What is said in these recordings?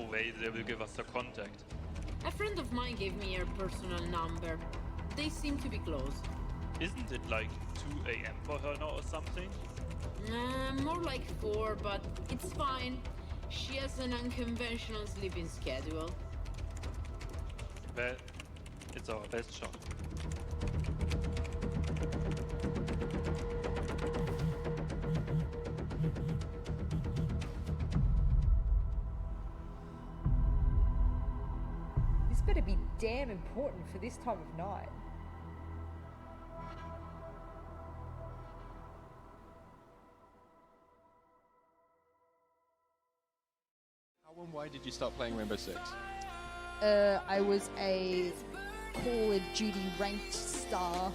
No way they will give us the contact. A friend of mine gave me her personal number. They seem to be close. Isn't it like 2 a.m. for her now or something? More like 4, but it's fine. She has an unconventional sleeping schedule. Well, it's our best shot. This better be damn important for this time of night. How and why did you start playing Rainbow Six? I was a Call of Duty ranked star,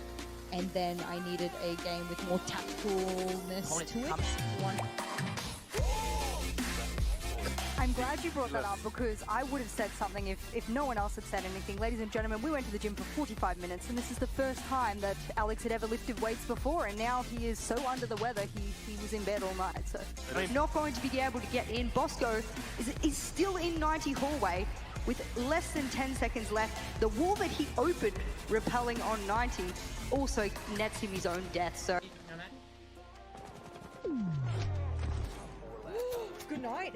and then I needed a game with more tactfulness to it. I'm glad you brought that up because I would have said something if no one else had said anything. Ladies and gentlemen, we went to the gym for 45 minutes, and this is the first time that Alex had ever lifted weights before, and now he is so under the weather he was in bed all night. So he's not going to be able to get in. Bosco is still in 90 hallway with less than 10 seconds left. The wall that he opened repelling on 90 also nets him his own death. So Good night.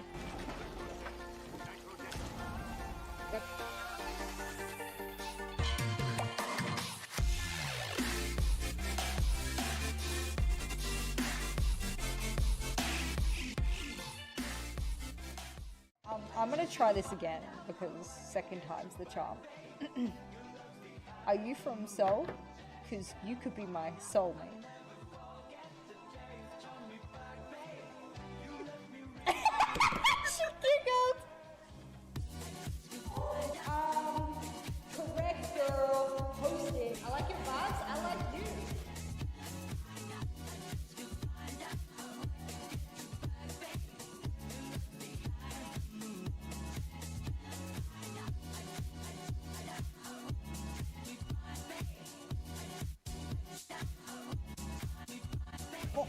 I'm gonna try this again because second time's the charm. Are you from Seoul? Because you could be my soulmate. She giggled! Correct, girl. Post it. I like your vibes. I like you.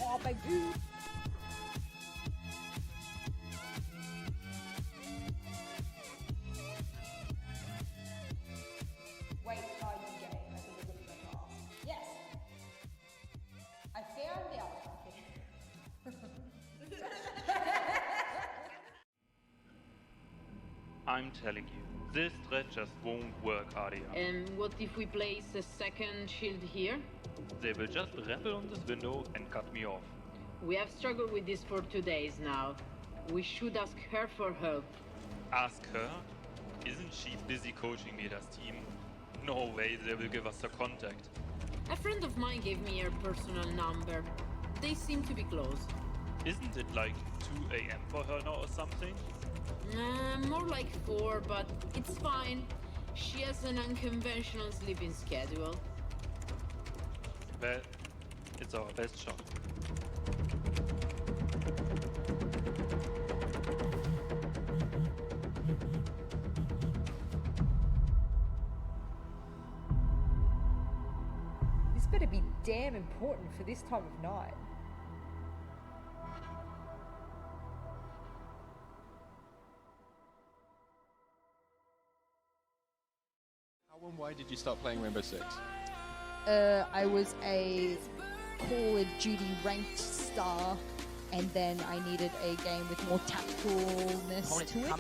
Oh, baby. Wait, are you gay? I think we're going to ask. Yes. I found out. I'm telling you, this threat just won't work, Aria. And what if we place a second shield here? They will just rappel on this window and cut me off. We have struggled with this for 2 days now. We should ask her for help. Ask her? Isn't she busy coaching Mira's team? No way they will give us the contact. A friend of mine gave me her personal number. They seem to be close. Isn't it like 2 a.m. for her now or something? More like 4, but it's fine. She has an unconventional sleeping schedule. Well, it's our best shot. This better be damn important for this time of night. How and why did you start playing Rainbow Six? I was a Call of Duty ranked star, and then I needed a game with more tactfulness to it.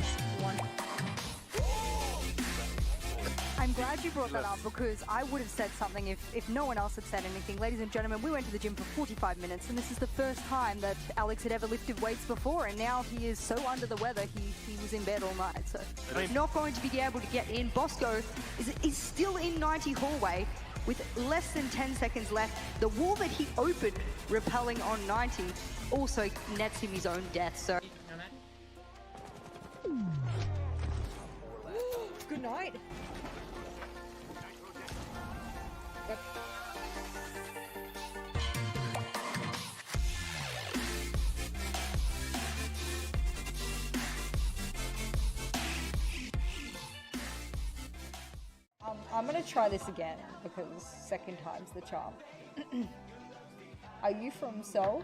I'm glad you brought that up because I would have said something if no one else had said anything. Ladies and gentlemen, we went to the gym for 45 minutes, and this is the first time that Alex had ever lifted weights before, and now he is so under the weather he was in bed all night. So he's not going to be able to get in. Bosco is still in 90 hallway with less than 10 seconds left. The wall that he opened repelling on 90 also nets him his own death. So Good night. I'm gonna try this again because second time's the charm. Are you from Seoul?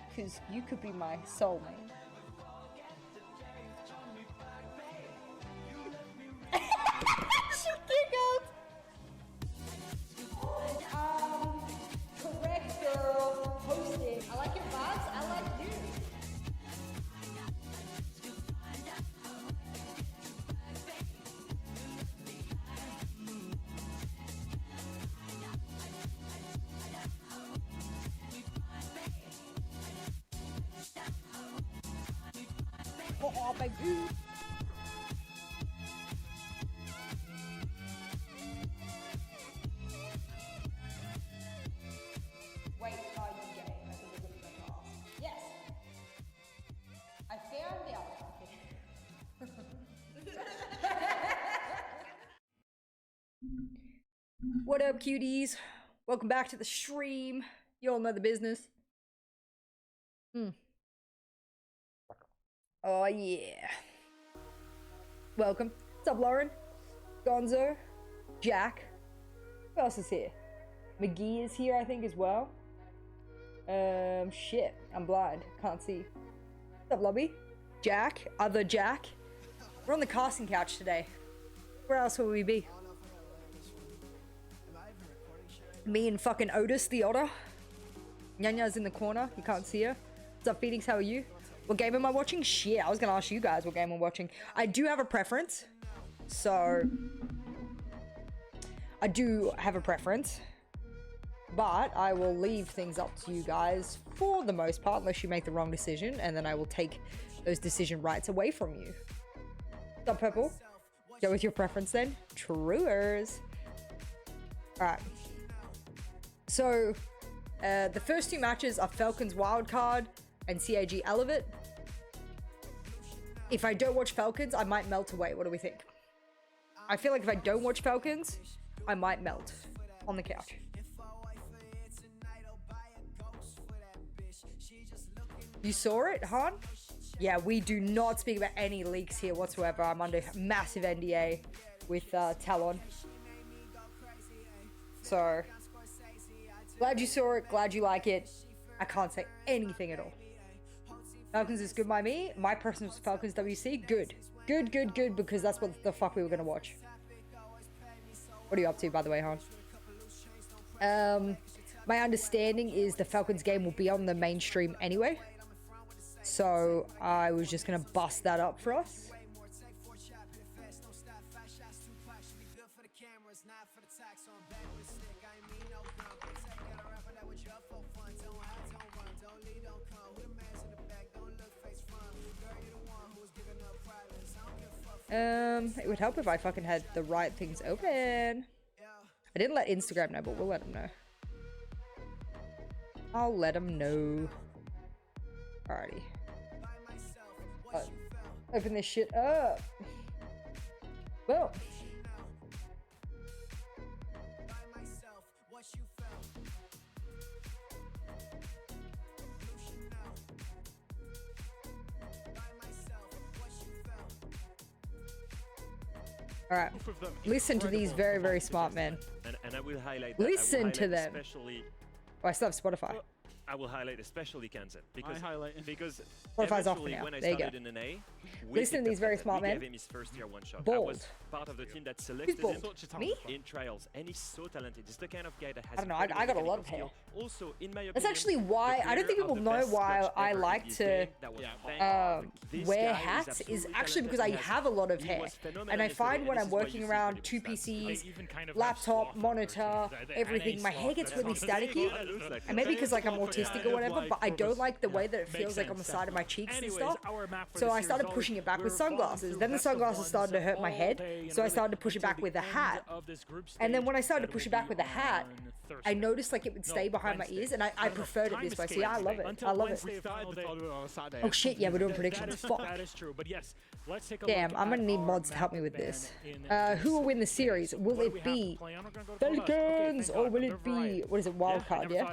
Because you could be my soulmate. Oh, baby. Wait, are you gay? I think I'm looking at car. Yes. I found out. What up, cuties? Welcome back to the stream. You all know the business. Oh, yeah. Welcome. What's up, Lauren? Gonzo? Jack? Who else is here? McGee is here, I think, as well. Shit. I'm blind. Can't see. What's up, Lobby? Jack? Other Jack? We're on the casting couch today. Where else will we be? Me and fucking Otis the Otter. Nyanya's in the corner. You can't see her. What's up, Phoenix? How are you? What game am I watching? Shit, I was gonna ask you guys what game I'm watching. I do have a preference. So... I do have a preference. But I will leave things up to you guys for the most part, unless you make the wrong decision, and then I will take those decision rights away from you. What's up, Purple? Go with your preference then. Truers. Alright. So, the first two matches are Falcons Wildcard and CAG Elevate. If I don't watch Falcons, I might melt away. What do we think? I feel like if I don't watch Falcons, I might melt on the couch. You saw it, Han? Yeah, we do not speak about any leaks here whatsoever. I'm under massive NDA with Talon. So, glad you saw it, glad you like it. I can't say anything at all. Falcons is good by me. My preference was Falcons WC. Good. Good, because that's what the fuck we were gonna watch. What are you up to, by the way, Han? My understanding is the Falcons game will be on the mainstream anyway. So I was just gonna bust that up for us. It would help if I fucking had the right things open. I didn't let Instagram know, but we'll let them know. I'll let them know. Alrighty. Open this shit up. Well. Alright, listen to these very, very smart men. And I will highlight that. Listen to them. Especially, oh, I still have Spotify. Well, I will highlight especially Kansan because Spotify's off for now. When I there you go. started in NA, listen to these very smart men. We gave him his first year one shot. Bold. I was part of the team that selected him Me? in trials, and he's so talented. He's the kind of guy that has. I don't know. I got a lot of hair. Also, in my opinion, that's actually why I don't think people know why I like to wear hats. Is actually because I have a lot of hair, and I find when I'm working around two PCs, laptop, monitor, everything, my hair gets really staticky. And maybe because like I'm autistic or whatever, but I don't like the way that it feels like on the side of my cheeks and stuff. So I started pushing it back with sunglasses. Then the sunglasses started to hurt my head, so I started to push it back with a hat. And then when I started to push it back with a hat, I noticed like it would stay behind my ears, and I preferred it this way. So yeah, I love it. I love it. Oh shit, yeah, we're doing predictions. Fuck. Damn, I'm gonna need mods to help me with this. Who will win the series? Will it be Falcons or will it be, what is it, Wildcard, yeah?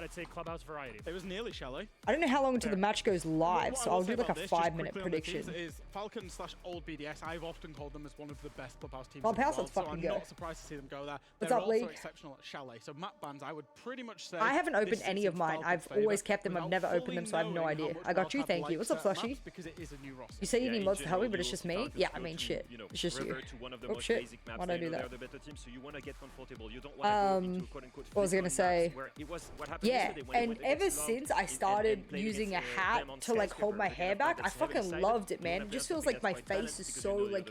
It was nearly Shelly. I don't know how long until the match goes live, so I'll do like a 5-minute prediction. Falcons/old BDS, I've often called them as one of the best clubhouse teams Clubhouse, in the world, let's fucking so I'm go. not surprised to see them go there. What's They're up, also Lee? exceptional at Chalet, so map bans, I would pretty much say I haven't opened any of mine. I've always kept them. I've never opened them, so I have no idea. I got you, thank you. What's up, Slushy? You say you need mods to help me, but it's just me? Yeah, I mean, shit. It's just you. Oh, shit. Why'd I do that? What was I gonna say? Yeah, and ever since I started using a hat to like hold my hair back, I fucking loved it, man. It just feels like my face is so like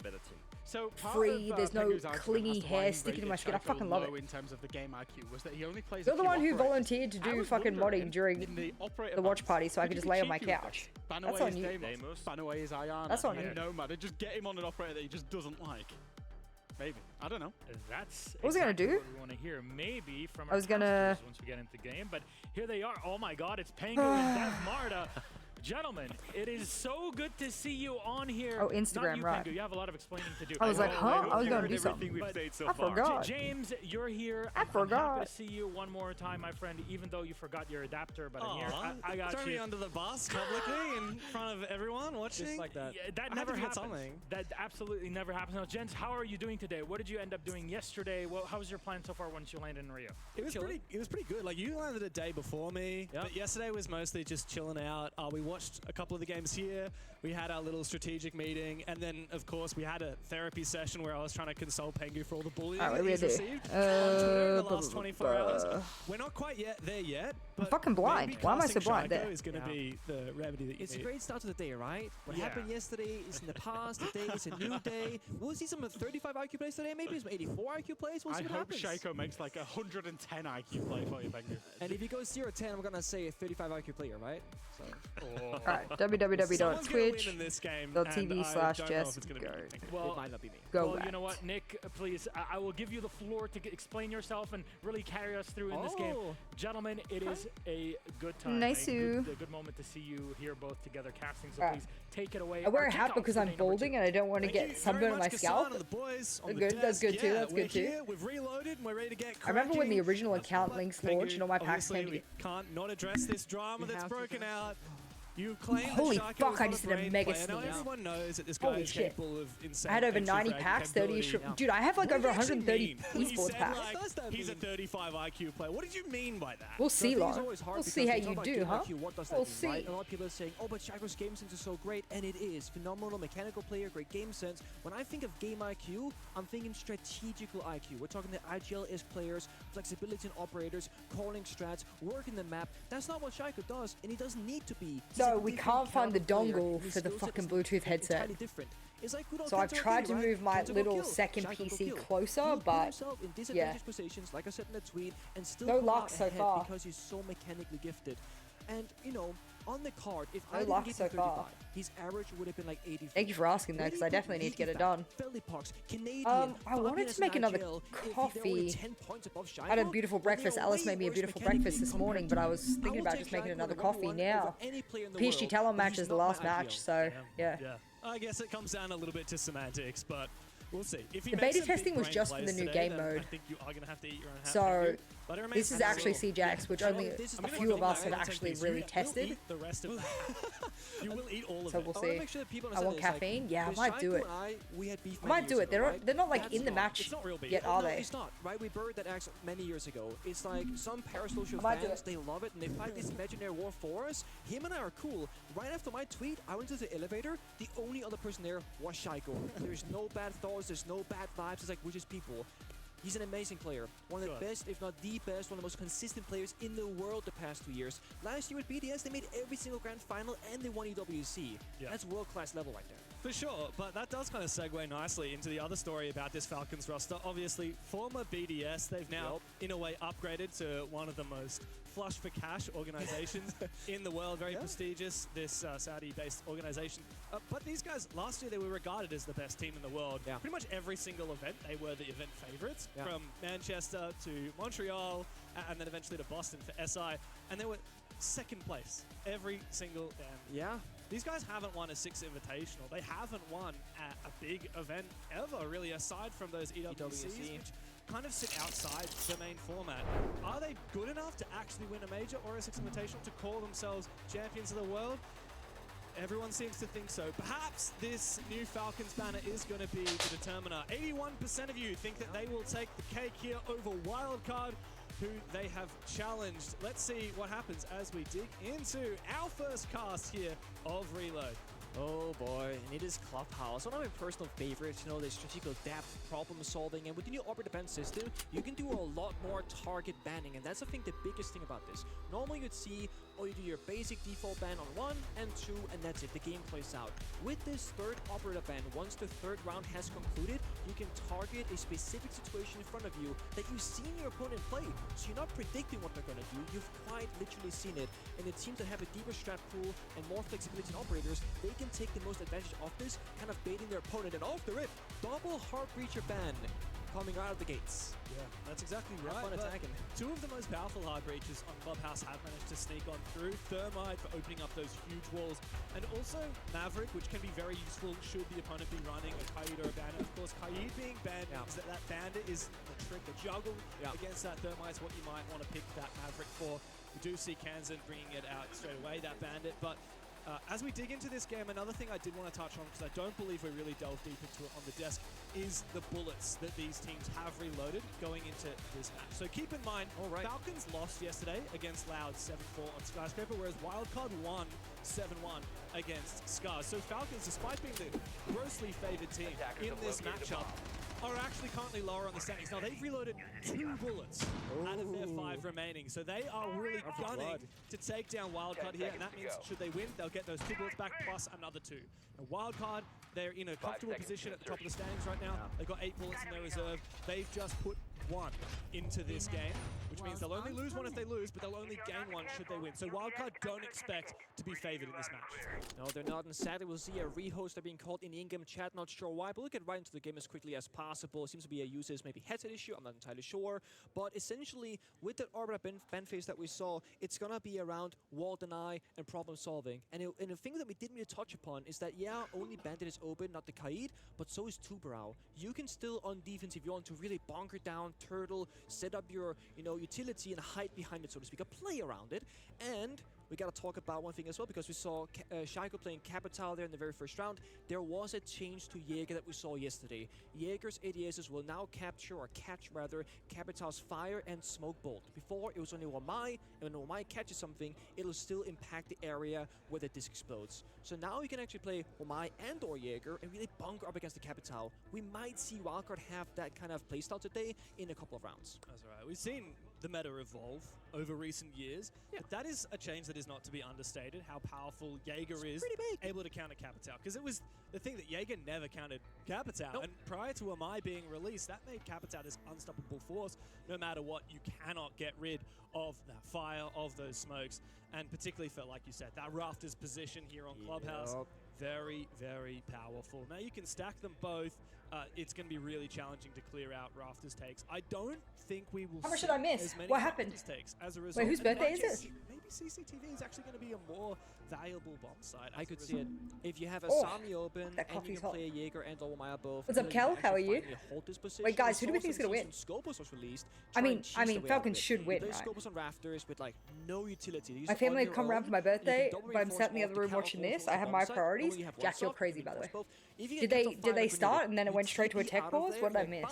So free. There's no clingy hair sticking to my skin. I fucking love it. In terms of the game IQ, was that he only plays. You're the one who volunteered to do fucking modding during the watch party, so I could just lay on my couch. That's on you. Ban away his Ayana. That's on you. Nomad. Just get him on an operator that he just doesn't like. Maybe. I don't know. That's what was I gonna do? What we want to hear, maybe from our I was gonna once we get into the game, but here they are. Oh my God, it's Pengu and Dev Marta. Gentlemen, it is so good to see you on here. Oh, Instagram, Not you, right. Pengu. You have a lot of explaining to do. I was like, huh? I was gonna do something. I forgot. James, you're here. I I'm forgot. happy to see you one more time, my friend, even though you forgot your adapter, but I'm here. I got Throw you. me under the bus publicly in front of everyone watching. Just like that. Yeah, that I never had to get happens. something. That absolutely never happens. Now, gents, how are you doing today? What did you end up doing yesterday? How was your plan so far once you landed in Rio? It was pretty good. Like, you landed a day before me, but yesterday was mostly just chilling out. We watched a couple of the games here. We had our little strategic meeting, and then of course we had a therapy session where I was trying to console Pengu for all the bullying he's received on Twitter in the last 24 hours. We're not quite there yet. But I'm fucking blind. Why am I so blind? There is going to be the remedy that you It's need. a great start to the day, right? What happened yesterday is in the past. Today is a new day. We'll see some 35 IQ plays today, maybe some 84 IQ plays. We'll see what hope happens. Shaiko makes like 110 IQ play for you, Pengu. And if he goes 0-10, I'm gonna say a 35 IQ player, right? So. Alright, www.twitch.tv/Jess. Well, it might not be me. Well, you know what, Nick, please, I will give you the floor to explain yourself and really carry us through in this game. Gentlemen, it is a good time. Nice a good moment to see you here both together casting, so please take it away. I wear a hat because I'm balding and I don't want to get sunburn on my scalp. That's good too. That's good too. We've reloaded and we're ready to get I remember when the original account links launched and all my packs came we can't not address this drama that's broken out. You claim Holy that Shaiko fuck, is I not just a did a brain mega player. Now sneeze. everyone knows that this guy Holy is shit. capable of insane I had over 90 extra packs, 30 capability. Dude, I have like over What did you 130 mean when you esports said, packs. like, he's a 35 IQ player. What did you mean by that? We'll see, So I think Lauren. it's always hard We'll because see how we talk you about do, game huh? IQ, what does that We'll mean, see. right? A lot of people are saying, oh, but Shaiko's game sense is so great, and it is. Phenomenal mechanical player, great game sense. When I think of game IQ, I'm thinking strategical IQ. We're talking the IGL-ish players, flexibility in operators, calling strats, working the map. That's not what Shaiko does, and he doesn't need to be. So we can't find the dongle for the fucking Bluetooth headset. So I've tried to move my little second PC closer, but yeah. Positions, like I said in the tweet, and still No luck so ahead far. because he's so mechanically gifted. And you know, on the card, if No I didn't luck give so him 35, far. his average would have been like 84. Thank you for asking that, because I definitely need to get it done. I wanted to make another coffee. I had a beautiful breakfast. Alice made me a beautiful breakfast this morning, but I was thinking about just making another coffee now. PSG Talon match is the last match, so yeah. I guess it comes down a little bit to semantics, but we'll see. If he The makes beta some testing big was brain just for plays the new today, game then mode. I think you are going to have to eat your own hat. So But it remains this is to be actually seen. CJax, which only a few of us have actually really tested. The rest of you will eat all of So it. we'll I wanna see. make sure that people I want understand this, caffeine. like, Yeah, I with might do Shaiko it. and we had beef I might many do years it. ago, right? They're not like That's in the not- match It's not real beef. yet, No, are no, they? it's not, right? We buried that axe many years ago. It's like some parasocial I might do fans, it. they love it, and they fight this imaginary war for us. Him and I are cool. Right after my tweet, I went to the elevator. The only other person there was Shaiko. There's no bad thoughts, there's no bad vibes. It's like, we're just people. He's an amazing player. One of the best, if not the best, one of the most consistent players in the world the past 2 years. Last year with BDS, they made every single grand final and they won EWC. That's world-class level right there. For sure, but that does kind of segue nicely into the other story about this Falcons roster. Obviously, former BDS, they've now, in a way, upgraded to one of the most flush for cash organizations in the world. Very prestigious, this Saudi-based organization. But these guys, last year, they were regarded as the best team in the world. Pretty much every single event, they were the event favorites. From Manchester to Montreal, and then eventually to Boston for SI. And they were second place every single damn. These guys haven't won a 6 Invitational. They haven't won a big event ever, really, aside from those EWCs, which kind of sit outside the main format. Are they good enough to actually win a major or a 6 Invitational to call themselves champions of the world? Everyone seems to think so. Perhaps this new Falcons banner is going to be the determiner. 81% of you think that they will take the cake here over Wildcard, who they have challenged. Let's see what happens as we dig into our first cast here of Reload. Oh boy, and it is Clubhouse. One of my personal favorites, you know, the strategical depth, problem solving, and with the new Orbit Defense system, you can do a lot more target banning, and that's I think the biggest thing about this. Normally you'd see or you do your basic default ban on 1 and 2, and that's it. The game plays out. With this third operator ban, once the third round has concluded, you can target a specific situation in front of you that you've seen your opponent play. So you're not predicting what they're going to do, you've quite literally seen it. And the teams that have a deeper strat pool and more flexibility in operators, they can take the most advantage of this, kind of baiting their opponent. And off the rip, double Heart Breacher ban coming out of the gates. Yeah, that's exactly right. Have fun attacking. Two of the most powerful hard breaches on Clubhouse have managed to sneak on through. Thermite for opening up those huge walls. And also Maverick, which can be very useful should the opponent be running a Kaid or a Bandit. Of course, Kaid being banned means that Bandit is the trick, the juggle against that Thermite is what you might want to pick that Maverick for. We do see Kansan bringing it out straight away, that Bandit, but as we dig into this game, another thing I did want to touch on, because I don't believe we really delved deep into it on the desk, is the bullets that these teams have reloaded going into this match. So keep in mind, Falcons lost yesterday against Loud 7-4 on Skyscraper, whereas Wildcard won 7-1 against Scars. So Falcons, despite being the grossly favored team in this matchup, are actually currently lower on the standings. Now, they've reloaded 2 bullets out of their 5 remaining, so they are really gunning to take down Wildcard here, and that means should they win, they'll get those 2 bullets back plus another 2. And Wildcard, they're in a comfortable position at the top of the standings right now. They've got 8 bullets in their reserve. They've just put 1 into this game, which means they'll only lose 1 if they lose, but they'll only gain 1 should they win. So Wildcard don't expect to be favored in this match. No, they're not, and sadly we'll see a rehost are being called in the in-game chat, not sure why, but we'll get right into the game as quickly as possible. It seems to be a user's maybe headset issue, I'm not entirely sure, but essentially with that Arbiter ban phase that we saw, it's gonna be around wall deny and problem solving. And a thing that we didn't really touch upon is that, yeah, only Bandit is open, not the Kaid, but so is Tuberau. You can still, on defense, if you want to really bonker down, turtle, set up your, utility and hide behind it, so to speak, play around it. And we gotta talk about one thing as well, because we saw Shaiko playing Capital there in the very first round. There was a change to Jaeger that we saw yesterday. Jaeger's ADSs will now catch Capital's fire and smoke bolt. Before, it was only Wamai, and when Wamai catches something, it'll still impact the area where the disc explodes. So now you can actually play Wamai and or Jaeger and really bunker up against the Capital. We might see Wildcard have that kind of playstyle today in a couple of rounds. That's right. We've seen the meta evolve over recent years, but that is a change that is not to be understated, how powerful Jaeger is able to counter Capital, because it was the thing that Jaeger never countered Capital, and prior to Amai being released, that made Capital this unstoppable force. No matter what, you cannot get rid of that fire, of those smokes, and particularly for, like you said, that Rafters position here on Clubhouse. Very, very powerful. Now you can stack them both. It's going to be really challenging to clear out Rafters takes. I don't think we will How much did I miss? as many What happened? Rafters takes as a result. Wait, whose birthday is it? Maybe CCTV is actually going to be a more valuable bomb site. I could see it. If you have a Oh, Sami open that and you coffee's can hot. play a Jaeger and Olmaya both. What's up, Kel? How are you? Wait, guys, who do we think is gonna win? Scopus was released. I mean, Falcons should win, right? Scopus on Rafters with like no utility. My family have come around for my birthday, but I'm sat in the other room watching this. I have my priorities. Jack, you're crazy, by the way. Did they start and then it went straight to a tech pause? What did I miss?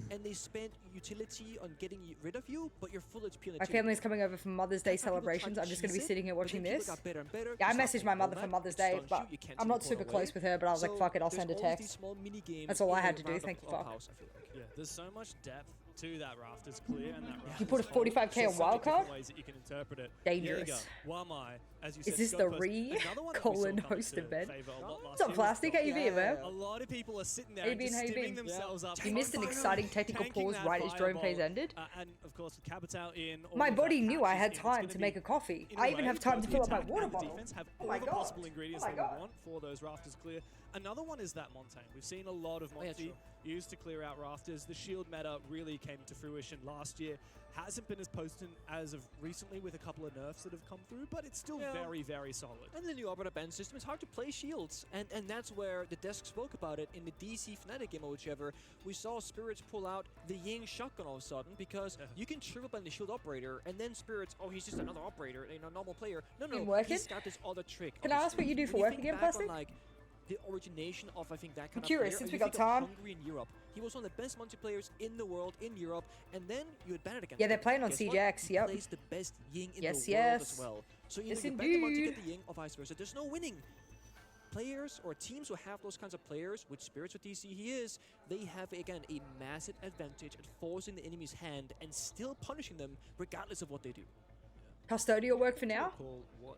And they spent utility on getting rid of you, but you're full HP on the My family's coming over for Mother's Day celebrations. I'm just going to be sitting here watching this. Yeah, I messaged my mother for Mother's Day, but I'm not super close with her, but I was like, fuck it, I'll send a text. That's all I had to do, thank you, fuck. Yeah, there's so much depth to that Rafters clear, and that Rafters You put a 45k on wildcard? ways that you can interpret it. Dangerous. Wamai, as you Is said, this the Colon host event? What's up, Plastic? How you feeling, man? A lot of people are sitting there Hey, and Bean, just how you stimming been? themselves up. You missed an exciting technical pause right as drone phase ended. And of course, with Capital in. My body knew I had time to make a coffee. I even have time to fill up my water bottle. Have Oh all my the god. possible ingredients Oh my that god. we want for those Rafters clear. Another one is that Montaigne. We've seen a lot of Monty used to clear out Rafters. The shield meta really came to fruition last year. Hasn't been as potent as of recently with a couple of nerfs that have come through, but it's still very, very solid. And the new Arbiter ban system, it's hard to play shields. And that's where the desk spoke about it in the DC Fnatic game or whichever. We saw Spirits pull out the Ying shotgun all of a sudden because you can triple ban the shield operator and then Spirits, oh, he's just another operator, normal player. No, he's got this other trick. Can I ask what you do for work again, Plastic? The origination of, I think, that kind I'm curious, of player. since we got time. Hungary in Europe. He was one of the best multiplayers in the world in Europe, and then you had banned against Yeah, they're him. playing on Guess CJX, what? He yep. plays the best Ying in Yes, the world yes. as well. So either Yes, you ban the Monty, indeed. get the Ying, or vice versa. There's no winning. Players or teams who have those kinds of players, which Spirits with DC he is, they have, again, a massive advantage at forcing the enemy's hand and still punishing them regardless of what they do. custodial work for now.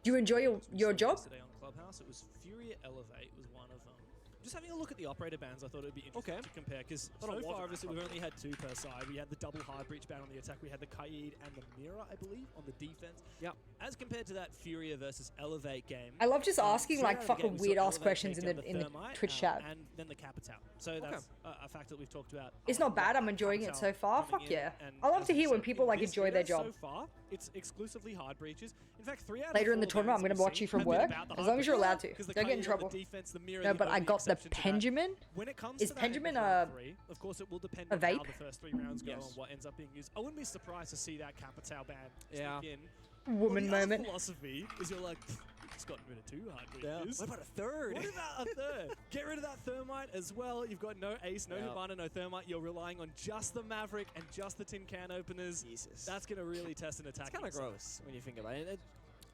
Do you enjoy your job? Yesterday on Clubhouse, it was Furia Elevate was one of them. Just having a look at the operator bans, I thought it would be interesting to compare, because so far, obviously, we've only had 2 per side. We had the double hard breach ban on the attack. We had the Kaid and the Mira, I believe, on the defense. Yeah. As compared to that Furia versus Elevate game. I love just asking like fucking weird ass questions in the Twitch chat. And then the Capital. So that's a fact that we've talked about. It's not bad. I'm enjoying it so far. Fuck yeah. I love to hear when people like enjoy their job. So far, it's exclusively hard breaches. In fact, 3 out of Later 4 in the tournament, I'm going to watch you from work. As long as you're allowed to. Don't get in trouble. No, but I got the Pendulum. When it comes Is to Pendulum of course, it will depend a on vape? how the first 3 rounds go and what ends up being used. I wouldn't be surprised to see that Capital ban sneak in. Woman moment. Philosophy is you're like, it's gotten rid of 2 hard breaches. What about a third? What about a third? Get rid of that Thermite as well. You've got no Ace, no Hibana, no Thermite. You're relying on just the Maverick and just the tin can openers. Jesus. That's going to really test an attack. It's kind of gross when you think about it.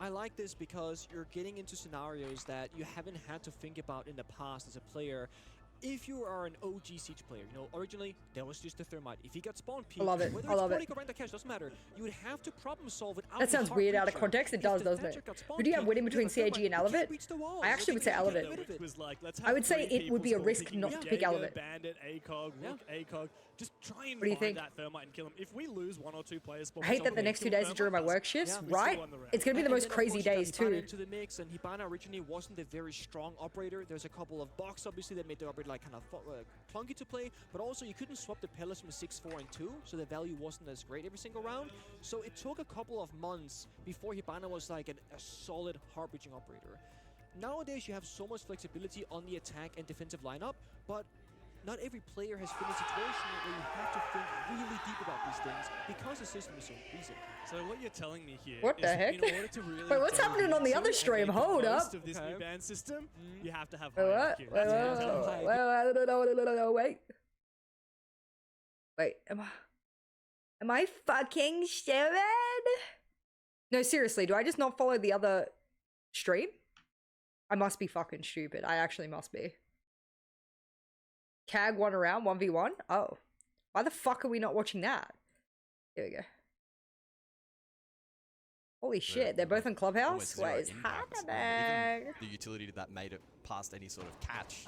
I like this because you're getting into scenarios that you haven't had to think about in the past as a player. If you are an OG Siege player, you know, originally there was just the Thermite. If he got spawn peaked, I love it. whether I love it's it. or Rent Cash, doesn't matter. You would have to problem solve it. That sounds weird out of context. It does, doesn't it? Who do you have winning between CAG and Elevate? I actually would say Elevate. I would say it would be a risk not to pick Elevate. Bandit, ACOG, Rook, ACOG. Just try and What do you think? that Thermite and kill him. If we lose 1 or 2 players, I hate that the next 2 days are during my work shifts, right? It's going to be the most crazy days too. Into the mix, and Hibana originally wasn't a very strong operator. There's a couple of bugs, obviously, that made the operator like kind of clunky to play, but also you couldn't swap the pillars from 6, 4, and 2, so the value wasn't as great every single round. So it took a couple of months before Hibana was like a solid hard-breaching operator. Nowadays, you have so much flexibility on the attack and defensive lineup, but not every player has been in a situation where you have to think really deep about these things because the system is so recent. So what you're telling me here What the is heck? in order to really Wait, what's happening on the other stream? Hold up. of this new ban system, you have to have Wait, high what? IQ. Wait, That's what you're telling me. wait. Am I fucking stupid? No, seriously, do I just not follow the other stream? I must be fucking stupid. I actually must be. CAG 1 around, 1v1? Oh. Why the fuck are we not watching that? Here we go. Holy shit, they're both in Clubhouse? What is happening? The utility that made it past any sort of catch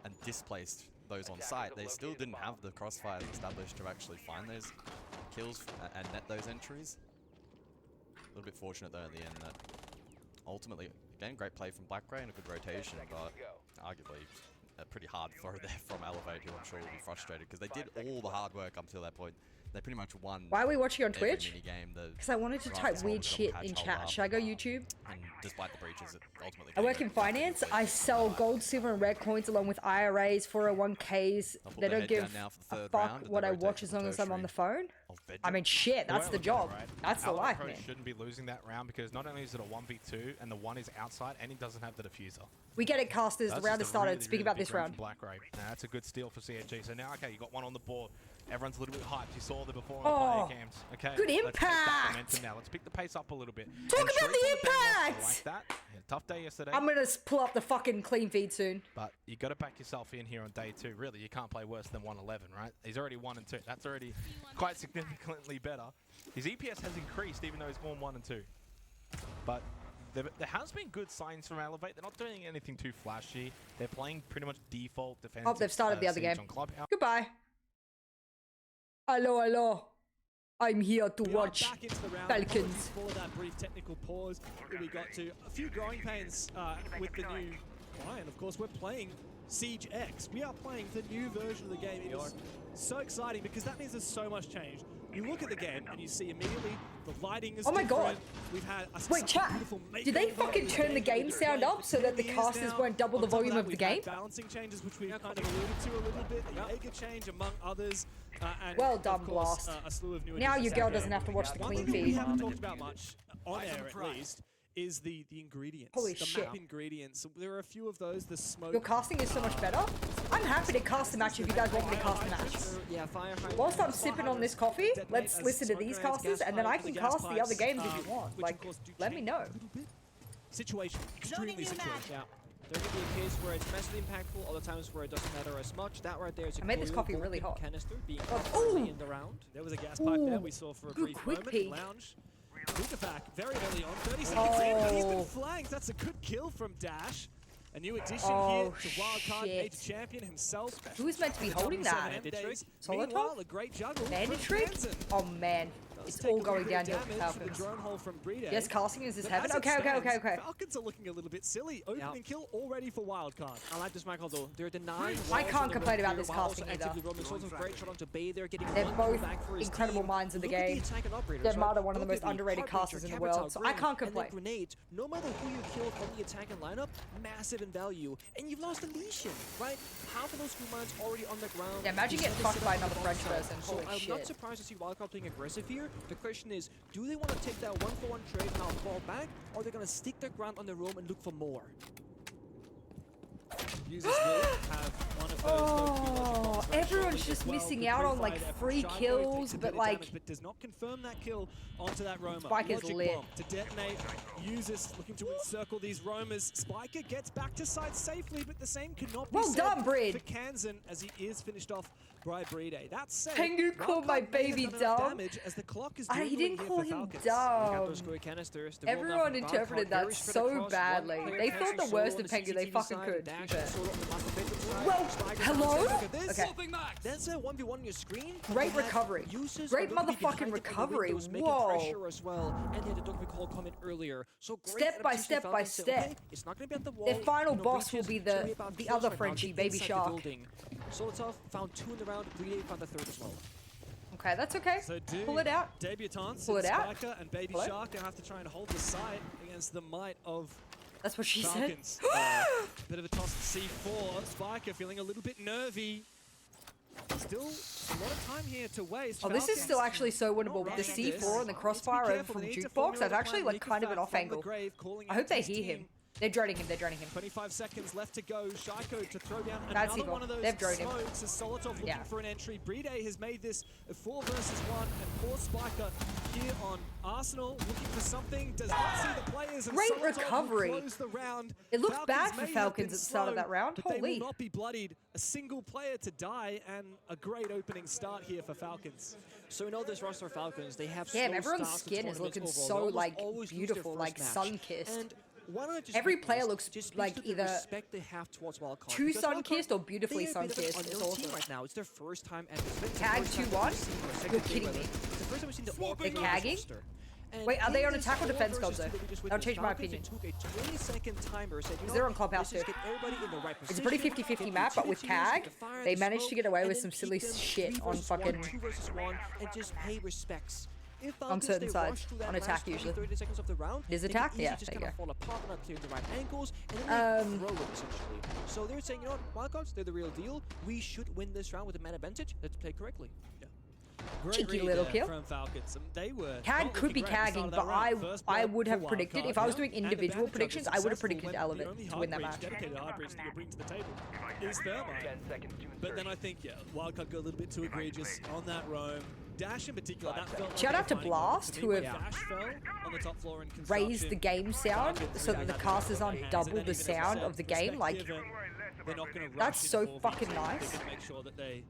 and displaced those on site, they still didn't have the crossfires established to actually find those kills and net those entries. A little bit fortunate though in the end that ultimately, again, great play from Black Grey and a good rotation, but arguably a pretty hard throw there from Elevate, who I'm sure will be frustrated because they did all the hard work up until that point. They pretty much won. Why are we watching on Twitch? Because I wanted to type weird shit in chat. Should I go YouTube? And despite the breaches, it ultimately I work in finance. I sell gold, silver, and red coins along with IRAs, 401ks. They don't give a fuck what I watch as long as I'm on the phone. I mean, shit, that's the job. That's the life, man. Shouldn't be losing that round because not only is it a 1v2 and the 1 is outside and he doesn't have the diffuser. We get it, casters. The round has started. Speak about this round. Black Ray. Now, that's a good steal for CHG. So now, okay, you got 1 on the board. Everyone's a little bit hyped. You saw the before on player cams. Okay, good let's take that impact. momentum now. Let's pick the pace up a little bit. Talk about the impact. Like that. Yeah, tough day yesterday. I'm gonna pull up the fucking clean feed soon. But you got to back yourself in here on day 2. Really, you can't play worse than 111, right? He's already 1 and 2. That's already quite significantly better. His EPS has increased even though he's gone 1 and 2. But there has been good signs from Elevate. They're not doing anything too flashy. They're playing pretty much default defense. Oh, they've started the other game. Goodbye. Hello, hello. I'm here to watch Falcons. For that brief technical pause, we got to a few growing pains with the new client. Of course, we're playing Siege X. We are playing the new version of the game. It is so exciting because that means there's so much change. You look at the game and you see immediately the lighting is different. God. We've had wait, chat. Did they fucking turn the game sound up so that the casters won't double the volume of the game? Balancing changes, which we've kind of alluded to a little bit. The Jaeger change, among others. And well done, Blast. A slew of new now your girl doesn't have to watch the clean feed. We haven't talked about much on air, at least. Is the ingredients. Holy the shit. map ingredients. There are a few of those. The smoke. Your casting is so much better. I'm happy to cast a match if you guys want me to cast a match. Yeah, whilst I'm sipping on this coffee, let's listen to these casters and then I can cast the other games if you want. Like, let me know. Situation. Extremely situation. Yeah. There could be a case where it's massively impactful, other times where it doesn't matter as much. That right there is a I made this coffee really hot. Canister being oh. in the round. There was a gas pipe there we saw for a brief moment in lounge. back very early on, 30 seconds in, but he's been flanked. That's a good kill from Dash. A new addition here to Wildcard, Major Champion himself. Who is meant to be holding that? Meanwhile, a great juggle. Banditry? Oh man, it's all going downhill for Falcons. Yes, casting is this heaven. Okay. Falcons are looking a little bit silly. Opening kill already for Wildcard. I like this, Michael, though. They're denying. I can't complain about this casting either. They're both incredible minds in the game. Demata, one of the most underrated casters in the world, so I can't complain. Grenades, no matter who you kill from the attacking lineup, massive in value. And you've lost a Lesion, right? Half of those crew mines already on the ground. Yeah, imagine getting fucked by another French person. Holy I'm shit. not surprised to see Wildcard playing aggressive here. The question is, do they want to take that 1-for-1 trade and now fall back, or are they going to stick their ground on the roam and look for more? Users will have one of those everyone's just missing out on like free kills, but like does not confirm that kill onto that roamer. Spike is lit. To detonate, users looking to encircle these roamers. Spiker gets back to side safely, but the same cannot be said for Kansan as he is finished off by Brede. That said, Tengu called my baby dumb. As the clock is He didn't call him dumb. Everyone interpreted that so badly. They thought the worst of Pengu they fucking could. Well, hello? Okay. That's a 1v1 on your screen. Great recovery. Great motherfucking recovery. Whoa. As well. And they had a dog recall comment earlier. So step by step by step. It's not going to be at the wall. Their final boss will be the other Frenchie, Baby Shark. Solotov found 2 in the round. Brede found the 3rd as well. Okay, that's okay. So pull it out. Debutantes, pull it out. Spiker and Baby Shark now have to try and hold the site against the might of That's what she Falcons. Bit of a toss to C4. Spiker feeling a little bit nervy. Still a lot of time here to waste. This is still actually so winnable with the C4 and the crossfire over from Jukebox. That's actually like kind of an off angle. I hope they hear him. They're droning him, 25 seconds left to go. Shaiko to throw down That's another one of those They've droned him. smokes as Solotov looking for an entry. Brede has made this a 4 versus 1, and poor Spiker here on Arsenal looking for something. Does not see the players. And Great Solotov recovery. Close the round. It looked bad for Falcons at the start of that round. But Holy. they will not be bloodied. A single player to die, and a great opening start here for Falcons. So we know this roster of Falcons, they have Damn, everyone's skin is looking so like beautiful, like sun-kissed. Every player looks like either too sun-kissed or beautifully sun-kissed. It's awesome. Right now, it's their first time at this. Tag 2-1? You're kidding me. It's the first time we've seen the They're tagging? Wait, are they on attack or defense goals though? That'll change my opinion. Because they're on Clubhouse too. It's a pretty 50-50 map, but with tag, they managed to get away with some silly shit on fucking... on certain sides, on attack usually. Is attack? Yeah, there you go. So they're saying, you know what, Wildcards, they're the real deal. We should win this round with a man advantage. Let's play correctly. Cheeky little kill. From Falcons. They were Cag could be cagging, but I would have predicted, if I was doing individual predictions, I would have predicted Elevate to win that match. But then I think, yeah, Wildcard got a little bit too egregious on that roam. Dash in particular, that felt shout out to Blast, who have on the top floor in raised the game sound so that the casters aren't double the sound of the game. Like, that's so fucking nice. Make sure that they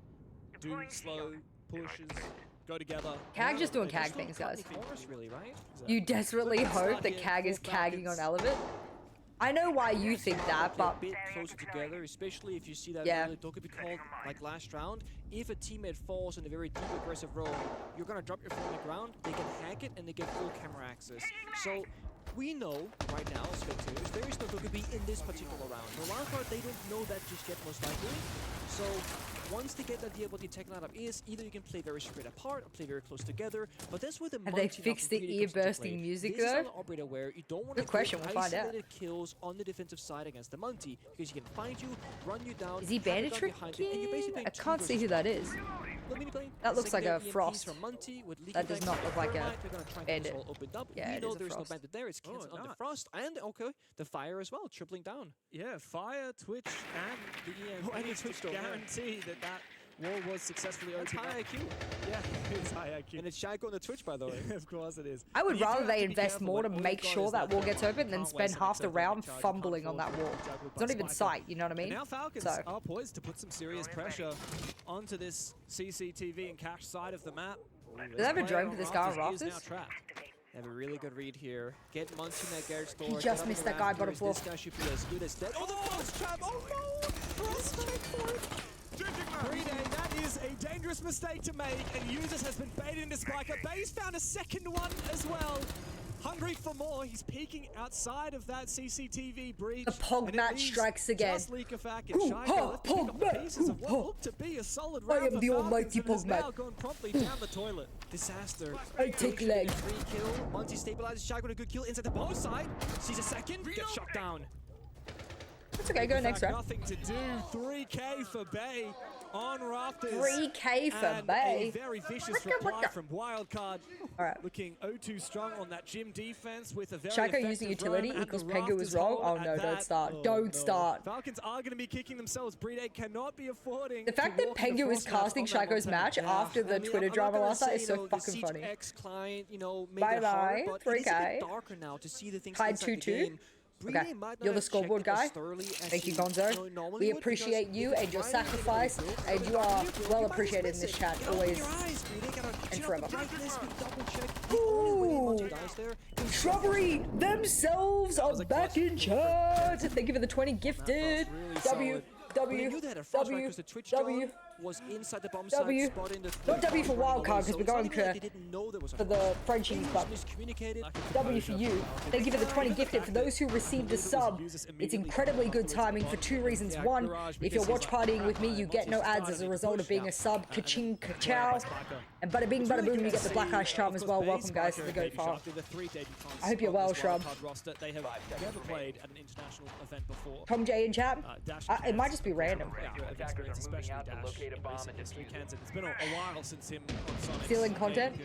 do slow pushes, go together. Cag just doing Cag things, guys. You desperately hope that Cag is cagging on Elevate. I know why you think that, but a bit closer together, especially if you see that really could be called like last round. If a teammate falls in a very deep aggressive row, you're gonna drop your phone on the ground, they can hack it and they get full camera access. So we know right now, spectators, there is no Dokkaebi in this particular round. The Wildcard, they don't know that just yet, most likely. So once they get the idea what the attack lineup is, either you can play very spread apart or play very close together. But that's where the have they fixed the ear-bursting music though? Where you don't want Good question, we'll find out. Kills on the defensive side against the Monty, because he can find you, run you down. Is he banditry? I can't see who that is. That looks like a Frost. That does not look like a bandit. Yeah, it is a Frost. No bandit there. It's Kansan on the Frost, and the fire as well, tripling down. Yeah, fire, Twitch, and the EM Twitch guarantee that wall was successfully opened. That's high IQ. Yeah, it's high IQ. And it's Shaiko on the Twitch, by the way. Of course it is. I would rather they invest more to make sure that wall gets open than spend half the round fumbling on that wall. It's not even sight, you know what I mean? Now Falcons are poised to put some serious pressure onto this CCTV and cache side of the map. Do they have a drone for this guy on rafters? They have a really good read here. Get Muncie in that garage store. He just missed that guy bottom floor. This guy should be as good as dead. Oh, the frost trap! Oh no! Frost checkpoint! Breeday, that is a dangerous mistake to make, and Users has been baited into Spiker. Bay's found a second one as well. Hungry for more. He's peeking outside of that CCTV breach. The Pog match strikes again. Just Leakafak and Shiko. Let's pick up the pieces of what looked to be a solid round. I am the almighty Pog match. Now going promptly down the toilet. Disaster. I take leg. Free kill. Muncie stabilizes Shiko with a good kill inside the bow side. Sees a second. Gets shot down. That's okay. Go next round. Nothing to do. 3K for Bay on Rafters. 3K for and Bay. A very vicious reply from Wildcard. All right. Looking 0-2 strong on that gym defense with a very Shiko using utility equals Pengu was wrong. Oh no, don't start. Don't start. Falcons are going to be kicking themselves. Breeday cannot be affording. The fact that Pengu is casting Shiko's match after the Twitter drama last night is so fucking funny. Client, made Bye it bye. hard, but 3K. it's a bit darker now to see the things Tide inside the 2-2. game. Okay, you're the scoreboard guy. Thank you, Gonzo. We appreciate you and your sacrifice, and you are well appreciated in this chat, always and forever. Ooh, Shrubbery themselves are back in chat. Thank you for the 20 gifted. W. Was inside the bomb W. side, spot in the Not W for wildcard because we're going for the Frenchies, but W for you. Thank you for the 20 gifted. For those who received a sub, it's incredibly good timing for two reasons. One, if you're watch partying with me, you get no ads as a result of being a sub. Ka-ching, ka-chow. And bada bing, bada boom, you get the Black Ice Charm as well. Welcome, guys, to the Goat Farm. I hope you're well, Shrub. They have never played at an international event before. Tom J in chat. It might just be random. Especially Dash. It's been a while since him on Sonic Stealing content?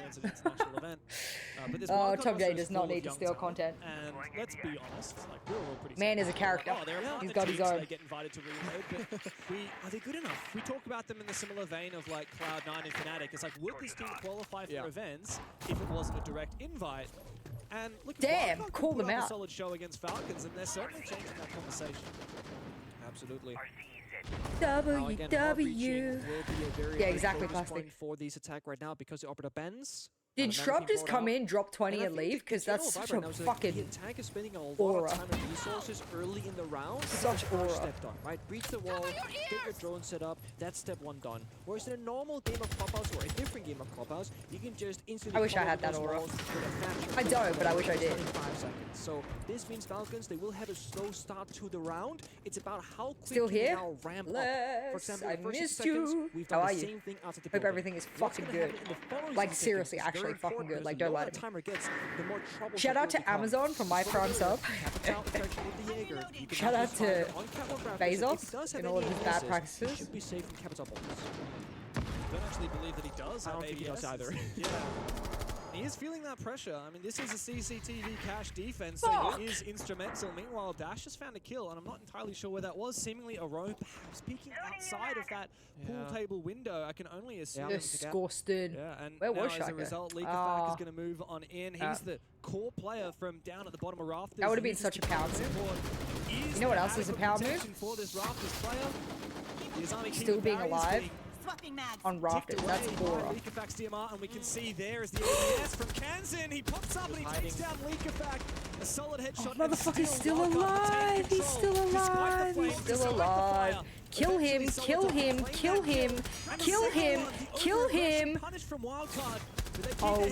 Tom J does not need to steal content. And let's be honest, like, we're all pretty Man is a character. He's got his own. Get invited to reload, but are they good enough? We talk about them in the similar vein of like Cloud9 and Fnatic. It's like, would this team qualify for events if it wasn't a direct invite? And look, damn, call them out. A solid show against Falcons, and they're certainly changing that conversation. Absolutely. WW. Yeah, exactly, plastic. For these attack right now because the operator bends. Did Shrub just come in, drop 20 and leave? Because that's such a fucking attack is spending a lot aura. of time and resources early in the round. Such aura. Step done, right? Breach the wall, get your drone set up. That's step one done. Whereas in a normal game of Clubhouse or a different game of Clubhouse, you can just instantly. I wish I had that aura. I don't, but I wish I did. 5 seconds. So this means Falcons, they will have a slow start to the round. It's about how quick Still you here? now ramp up. For example, I the first 6 missed seconds, you. we've How done are the you? same thing out of the Hope building. everything is What's fucking gonna good. happen in the following Like 6 seriously, seconds is actually very fucking important good. because Like, the don't lie longer to me. timer gets, the more trouble Shout out to Amazon for my Prime sub. Shout out to Bezos and all of his bad practices. Should be safe from capital bombs. Don't actually believe that he does. I don't think he does either. Yeah. He is feeling that pressure. I mean, this is a CCTV cash defense, so he is instrumental. Meanwhile, Dash just found a kill, and I'm not entirely sure where that was. Seemingly a row, perhaps peeking outside of that pool table window. I can only assume. Disgusting. Yeah, and where was as a Shiko? result, Leakafak is going to move on in. He's the core player from down at the bottom of Rafters. That would have been such a power move. You know what else is a power move? For this Rafters player. Still being alive on Rafters. That's aura. Leakafak's DMR, and we can see there is the ADS from Kansan. He pops up and he takes down Leakafak. A solid headshot. Oh, motherfucker's still alive. He's still alive. He's still alive. Kill him. Kill him. Kill him. Kill him. Kill him. Oh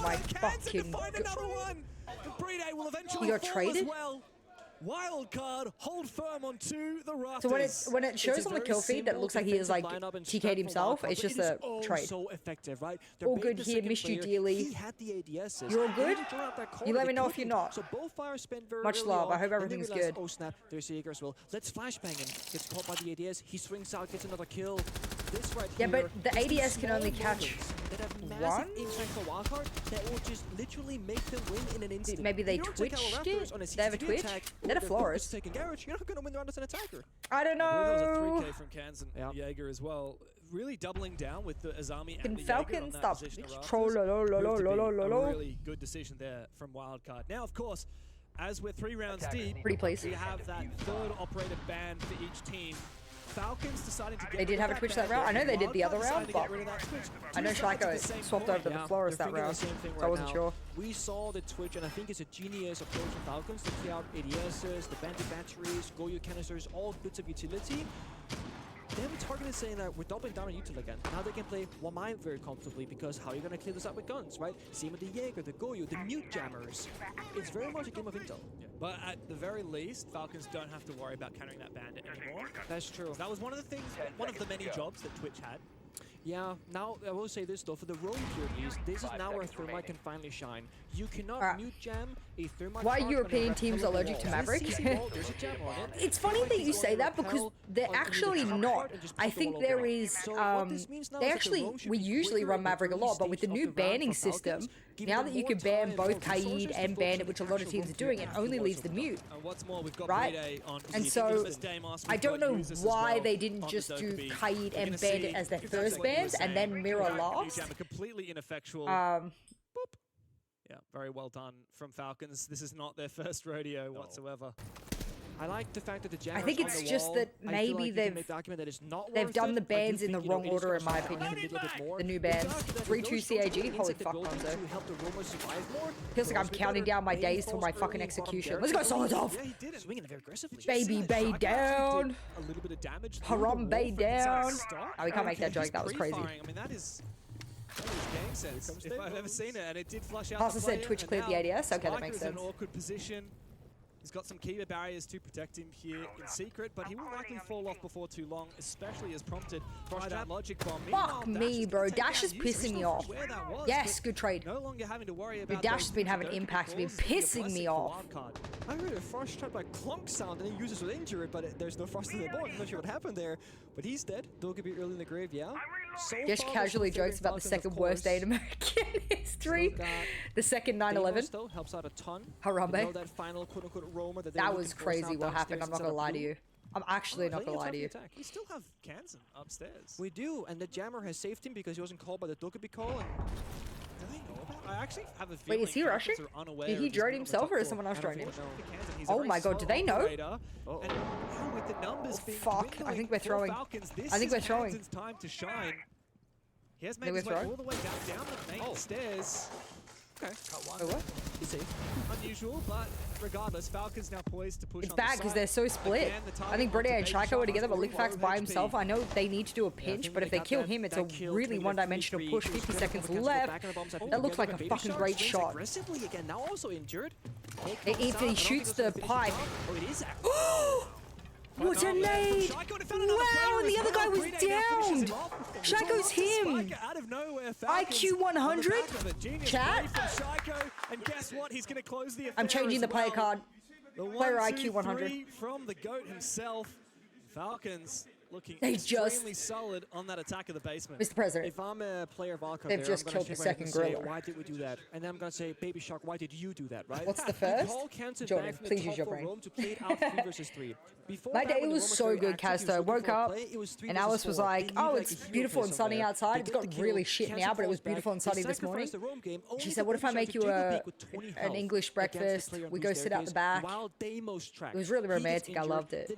my fucking god. He got traded? Wildcard, hold firm onto the Rafters. So when it shows on the kill feed that it looks like he is like TK'd himself, it's just a trade. So effective, right? All good here, missed you dearly. You're all good? You let me know if you're not. So both fires spent very Much love. I hope everything's good. Oh snap, there's Jaeger as well. Let's flashbang him. Gets caught by the ADS. He swings out, gets another kill. This right yeah, here, but the ADS can only catch one? Impact for Wildcard that will just literally make them win in an instant. Maybe they twitched it? They have a twitch? They're the Flores. Taking Garage, you're not going to win the round as an attacker. I don't know. I believe that was a 3K from Kansan Jaeger as well. Really doubling down with the Azami and the Falcon stop troll. Really good decision there from Wildcard. Now, of course, as we're 3 rounds deep, pretty please. we have that third operator ban for each team. Falcons deciding to get They did have a Twitch that round. I know they did the other round, but I know Shaiko swapped over to the Flores that round, so I wasn't sure. We saw the Twitch, and I think it's a genius approach from Falcons to clear out ADSs, the bandit batteries, Goyo canisters, all bits of utility. Then Target is saying that we're doubling down on util again. Now they can play one mine very comfortably, because how are you going to clear this out with guns, right? Same with the Jaeger, the Goyo, the mute jammers. It's very much a game of intel. Yeah. But at the very least, Falcons don't have to worry about countering that bandit anymore. That's true. That was one of the things, one of the many jobs that Twitch had. Yeah, now I will say this though, for the roam queue at least, this is now where Thermite can finally shine. You cannot mute jam a Thermite. Why European teams allergic to Maverick? It's funny that you say that because they're actually not. I think there is, we usually run Maverick a lot, but with the new banning system, now that you can ban both Kaid and Bandit, which a lot of teams are doing, it only leaves the mute. Right? And so, I don't know why they didn't just do Kaid and Bandit as their first bans and then Mirror last. Completely ineffectual. Yeah, very well done from Falcons. This is not their first rodeo whatsoever. I like the fact that the I think it's just that maybe they've done the bans in the wrong order, in my opinion. The new bans. 3-2 CAG. Holy fuck, Bonzo. Feels like I'm counting down my days till my fucking execution. Let's go, Solidov! Baby Bay down! Haram Bay down! Oh, we can't make that joke. That was crazy. I mean, that is game sense, if I've ever seen it, and it did flush out. Pastor said Twitch cleared the ADS. Okay, that makes sense. In an awkward position. He's got some Kiva barriers to protect him here in secret, but he will likely fall off before too long, especially as prompted by that logic bomb. Fuck me, bro. Dash is pissing me off. Yes, good trade. No longer having to worry about Dude, Dash has been having impact. It's been pissing me off. I heard a frost trap by clunk sound, and then users were injured, but there's no frost in the board. I'm not sure what happened there, but he's dead. Though could be early in the grave, yeah. Just casually jokes about the second worst day in American history. The second 9/11. Still helps out a ton. Harambe. That final quote-unquote Roma that was crazy what happened. I'm not gonna lie to you. I'm actually not gonna lie to you. We still have Kansan upstairs. We do, and the jammer has saved him because he wasn't called by the Dokubi call. And I actually have a feeling. Wait, is he rushing? Did he drone himself or is someone else droning? Oh my god, do they know? Oh fuck, I think we're throwing. I think we're throwing. Time to shine. He has made his way all the way down the main stairs. Okay. Oh, what? He's safe. Unusual, but regardless, Falcons now poised to push. It's bad because they're so split. Again, I think Brady and Shaiko are together, but Lickfax by himself. I know they need to do a pinch, but if they kill him, it's a really one-dimensional push. 50 seconds left. That looks like a fucking great shot. Aggressively again, now also injured. If he shoots the pipe. Oh, it is. What a nade! Wow, and the other guy was downed! Shaiko's him! IQ 100? Chat? And guess what? He's gonna close the I'm changing the player card. Player IQ 100. From the GOAT himself. Falcons looking they extremely solid on that attack of the basement. Mr. President. If I'm a player of Alcon, they've just killed the second gorilla. Why did we do that? And then I'm gonna say, Baby Shark, why did you do that? Right? What's the first? Jordan, please use your brain. My day was so good, Casto. I woke up and Alice was like, oh, it's beautiful and sunny outside. It's got really shit now, but it was beautiful and sunny this morning. She said, what if I make you an English breakfast? We go sit out the back. It was really romantic. I loved it.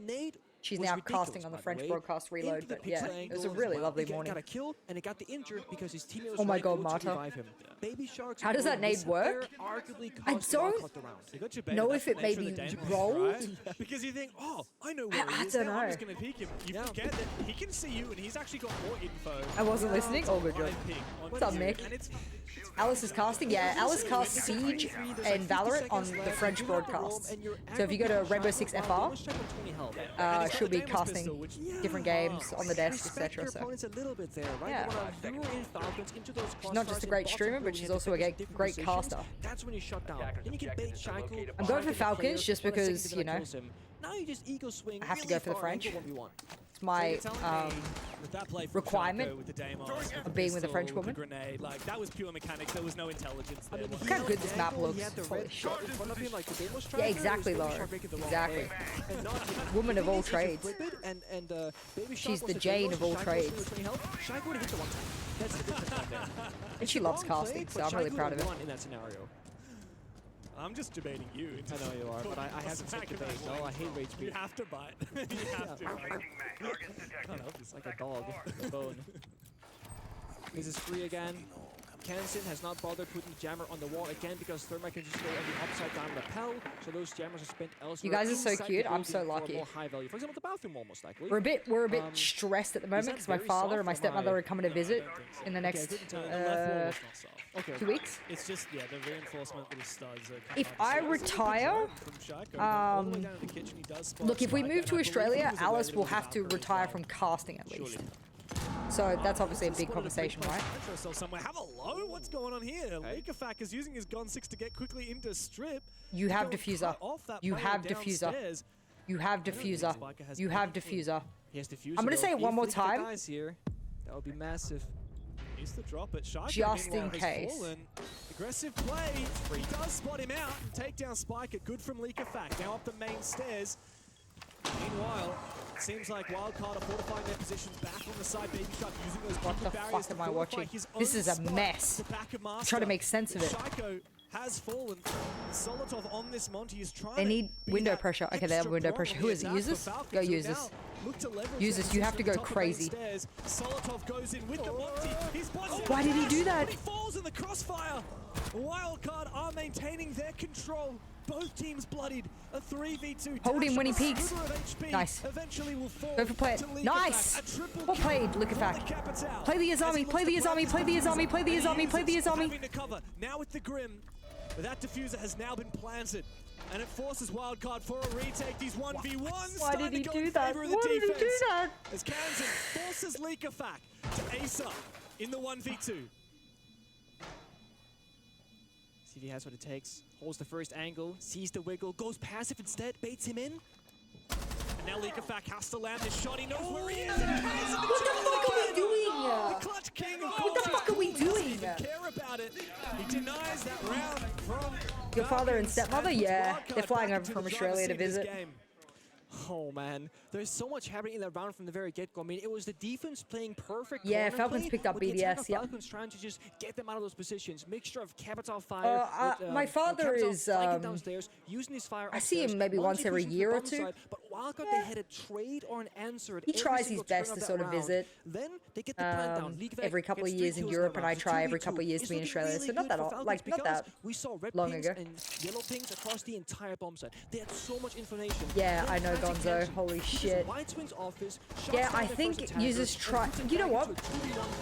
She's now casting on the French broadcast reload, but yeah, it was a really lovely morning. Got a kill and it got the injured because his teammate was oh my god, Marta. How does that nade work? I don't know if it maybe rolled. Because you think, oh, I know where he is. I'm just going to peek him. You forget that he can see you and he's actually got more info. I wasn't listening? Oh, good job. What's up, Nick? Alice is casting? Yeah, Alice casts Siege and Valorant on the French broadcasts. So if you go to Rainbow Six FR, she'll be casting different games on the desk, etc. So yeah, she's not just a great streamer, but she's also a great caster. That's when you shut down. Then you can bait Shaiko. I'm going for Falcons just because, you know, now you just ego swing. I have to go for the French. It's my requirement of being with a French woman. Like, that was pure mechanics. There was no intelligence there. Look how good this map looks. Holy shit. Yeah, exactly, Laura. Exactly. Woman of all trades. She's the Jane of all trades. And she loves casting, so I'm really proud of it. In that scenario. I'm just debating you. I know you are, but I have to take debate. No, I hate rage You bait. have to bite. You have to. Can't help, it's like a dog, a bone. This is free again. Kansen has not bothered putting the jammer on the wall again because Thermite can just go on the upside down lapel, so those jammers are spent elsewhere. You guys are so inside cute. the I'm so building for lucky. more high value. For example, the bathroom wall, most likely. We're a bit stressed at the moment because my father and my stepmother are coming to visit in the next 2 weeks. It's just, yeah, the reinforcement little studs are If I retire, look, if we move to Australia, Alice will have to retire from casting at least. So that's obviously a big conversation, right? Hello, what's going on here? Leakafak is using his Gon 6 to get quickly into strip. You have diffuser. You have diffuser. You have diffuser. You have diffuser. I'm gonna say it one more time. That would be massive. Needs to drop it. Shaka, just in case. Aggressive play. He does spot him out and take down Spike. Good from Leakafak. Now up the main stairs. Meanwhile, it seems like Wildcard are fortifying their positions back on the side. Baby Shark using those What the fuck am I watching? This is a mess. I'm trying to make sense of it. Shaiko has fallen. Solotov on this Monty is trying. They need window pressure. Okay, they have window pressure. Who is it? Users? Go users. Users, you have to go crazy. Solotov goes in with the Monty. Why did he do that? He falls in the crossfire. Wildcard are maintaining their control. Both teams bloodied. A 3v2. Hold him when he peeks. Nice. Go for play it. Nice! Well played, Leakafak. Play the Azami, play the Azami, play the Azami, play the Azami, play the Azami. Now with the Grim, that diffuser has now been planted. And it forces Wildcard for a retake. These 1v1s. Why did he do that? Why did he do that? As Kansen forces Leakafak to ace up in the 1v2. See if he has what it takes. Holds the first angle, sees the wiggle, goes passive instead, baits him in. And now Leakafak has to land this shot. He knows where he is. What the fuck are we doing? The clutch king of What the fuck are we doing? Care about it. He denies that round from Your father and stepmother? Yeah, they're flying over from Australia to visit. Oh man, there's so much happening in that round from the very get-go. I mean, it was the defense playing perfect. Yeah, Falcons picked up BDS. Yeah. Falcons trying to just get them out of those positions. Mixture of capital fire. My father is. Downstairs, using his fire I see him maybe once every year or two. But Wildcard, they had a trade or an answer. He tries his best to sort of visit. Then they get the plan down. Every couple of years in Europe, and I try every couple of years to be in Australia. So not that not that we saw red long pings ago. and yellow pings across the entire bomb site. They had so much information. Yeah, I know, Gonzo. Holy shit. Yeah, I think users try. You know what?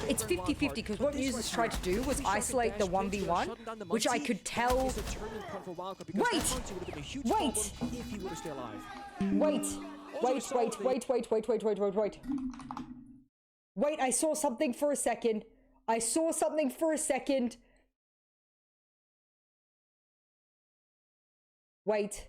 It's 50-50 because what users tried to do was isolate the 1v1, which I could tell. Wait! Wait, I saw something for a second. Wait.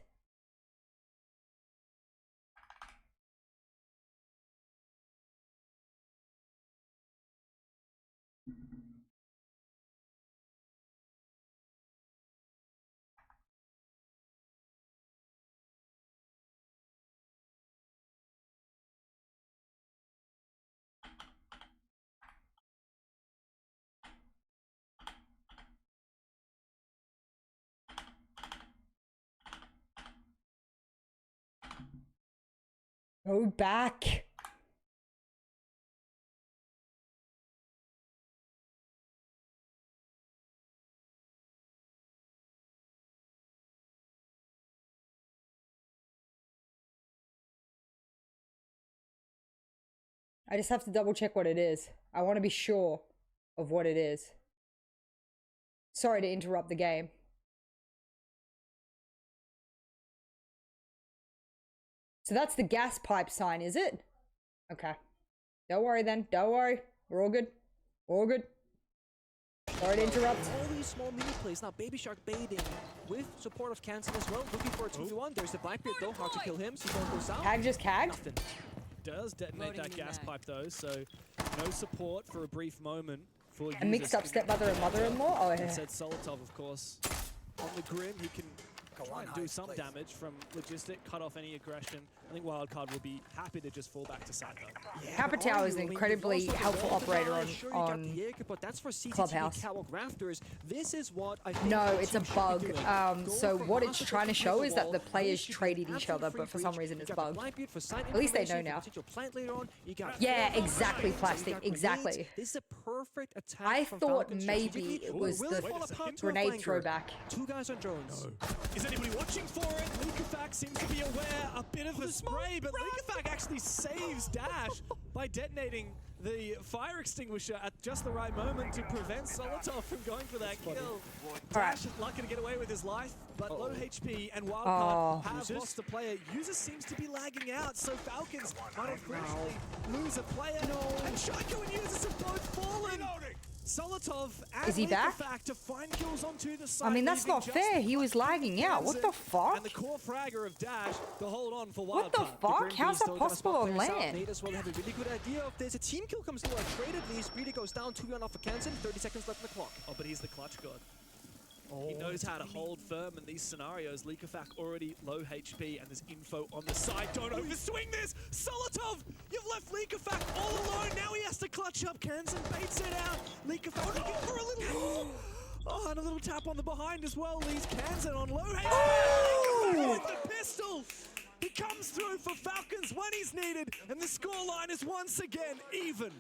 Go back. I just have to double check what it is. I want to be sure of what it is. Sorry to interrupt the game. So that's the gas pipe sign, is it? Okay. Don't worry then. Don't worry. We're all good. All good. Sorry to interrupt. All these small mini plays. Now Baby Shark baiting with support of Kansen as well. Looking for a 2v1. There's the Blackbeard though. Hard to kill him. So he goes out. Hag just cagged. Nothing. Does detonate that gas pipe though, so no support for a brief moment for A mixed up stepmother and mother-in-law? Oh, yeah. Said Solotov, of course. On the Grim, he can try and do some damage from Logistic, cut off any aggression. I think Wildcard will be happy to just fall back to side though. Yeah, Capitao is an incredibly helpful operator on Clubhouse. This is what I think no, it's a bug. So what it's trying to show is that the players traded each other, but for some reason it's bugged. At least they know now. Yeah, exactly, Plastic, exactly. This is a perfect attack. I thought maybe it was the grenade throwback. Two guys on drones. Is anybody watching for it? Likafak seems to be aware. A bit of a spray, but Likafak actually saves Dash by detonating the fire extinguisher at just the right moment to prevent Solotov from going for that kill. Dash is lucky to get away with his life, but low HP and Wildcard have lost a player. User seems to be lagging out, so Falcons might unfortunately lose a player. And Shaiko and Users have both fallen. Solotov is he back? To find kills onto the side, I mean, that's not fair. He was lagging out. What the fuck? And the core fragger of Dash to hold on for what the fuck? How's that possible on land? As well have a really good idea if there's a team kill comes through. A trade at least. Really goes down 2-1 off for Kansan. 30 seconds left in the clock. Oh, but he's the clutch god. He knows how to hold firm in these scenarios. Likafak already low HP, and there's info on the side. Don't overswing this! Solotov, you've left Likafak all alone. Now he has to clutch up. Kansan baits it out. Likafak looking for a little... Oh, and a little tap on the behind as well. Leaves Kansan on low HP. With the pistol. He comes through for Falcons when he's needed, and the scoreline is once again even.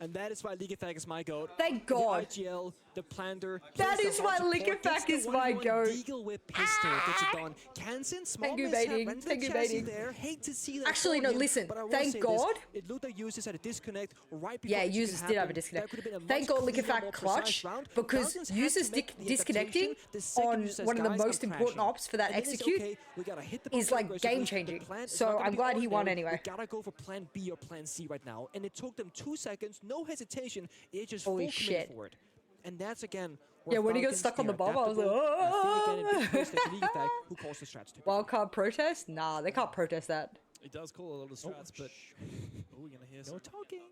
And that is why Likafak is my goat. Thank God. The IGL, the Planter. That is why Likafak is my goat. Deagle whip pistol gets it done. Kansan, small baiting. Thank you, baiting. There. Hate to see that. Actually, no, listen. Thank God. It looked like Users had a disconnect right before. Yeah, Users did have a disconnect. Thank God Likafak clutch, because Users disconnecting on one of the most important ops for that execute is like game changing. So I'm glad he won anyway. We gotta go for plan B or plan C right now. And it took them 2 seconds. No hesitation, it just holy full shit for it. And that's again when he got stuck on the bomb, I was like, who calls the strats to wildcard protest? Nah, they can't protest that. It does call a lot of strats, but we're gonna hear no talking.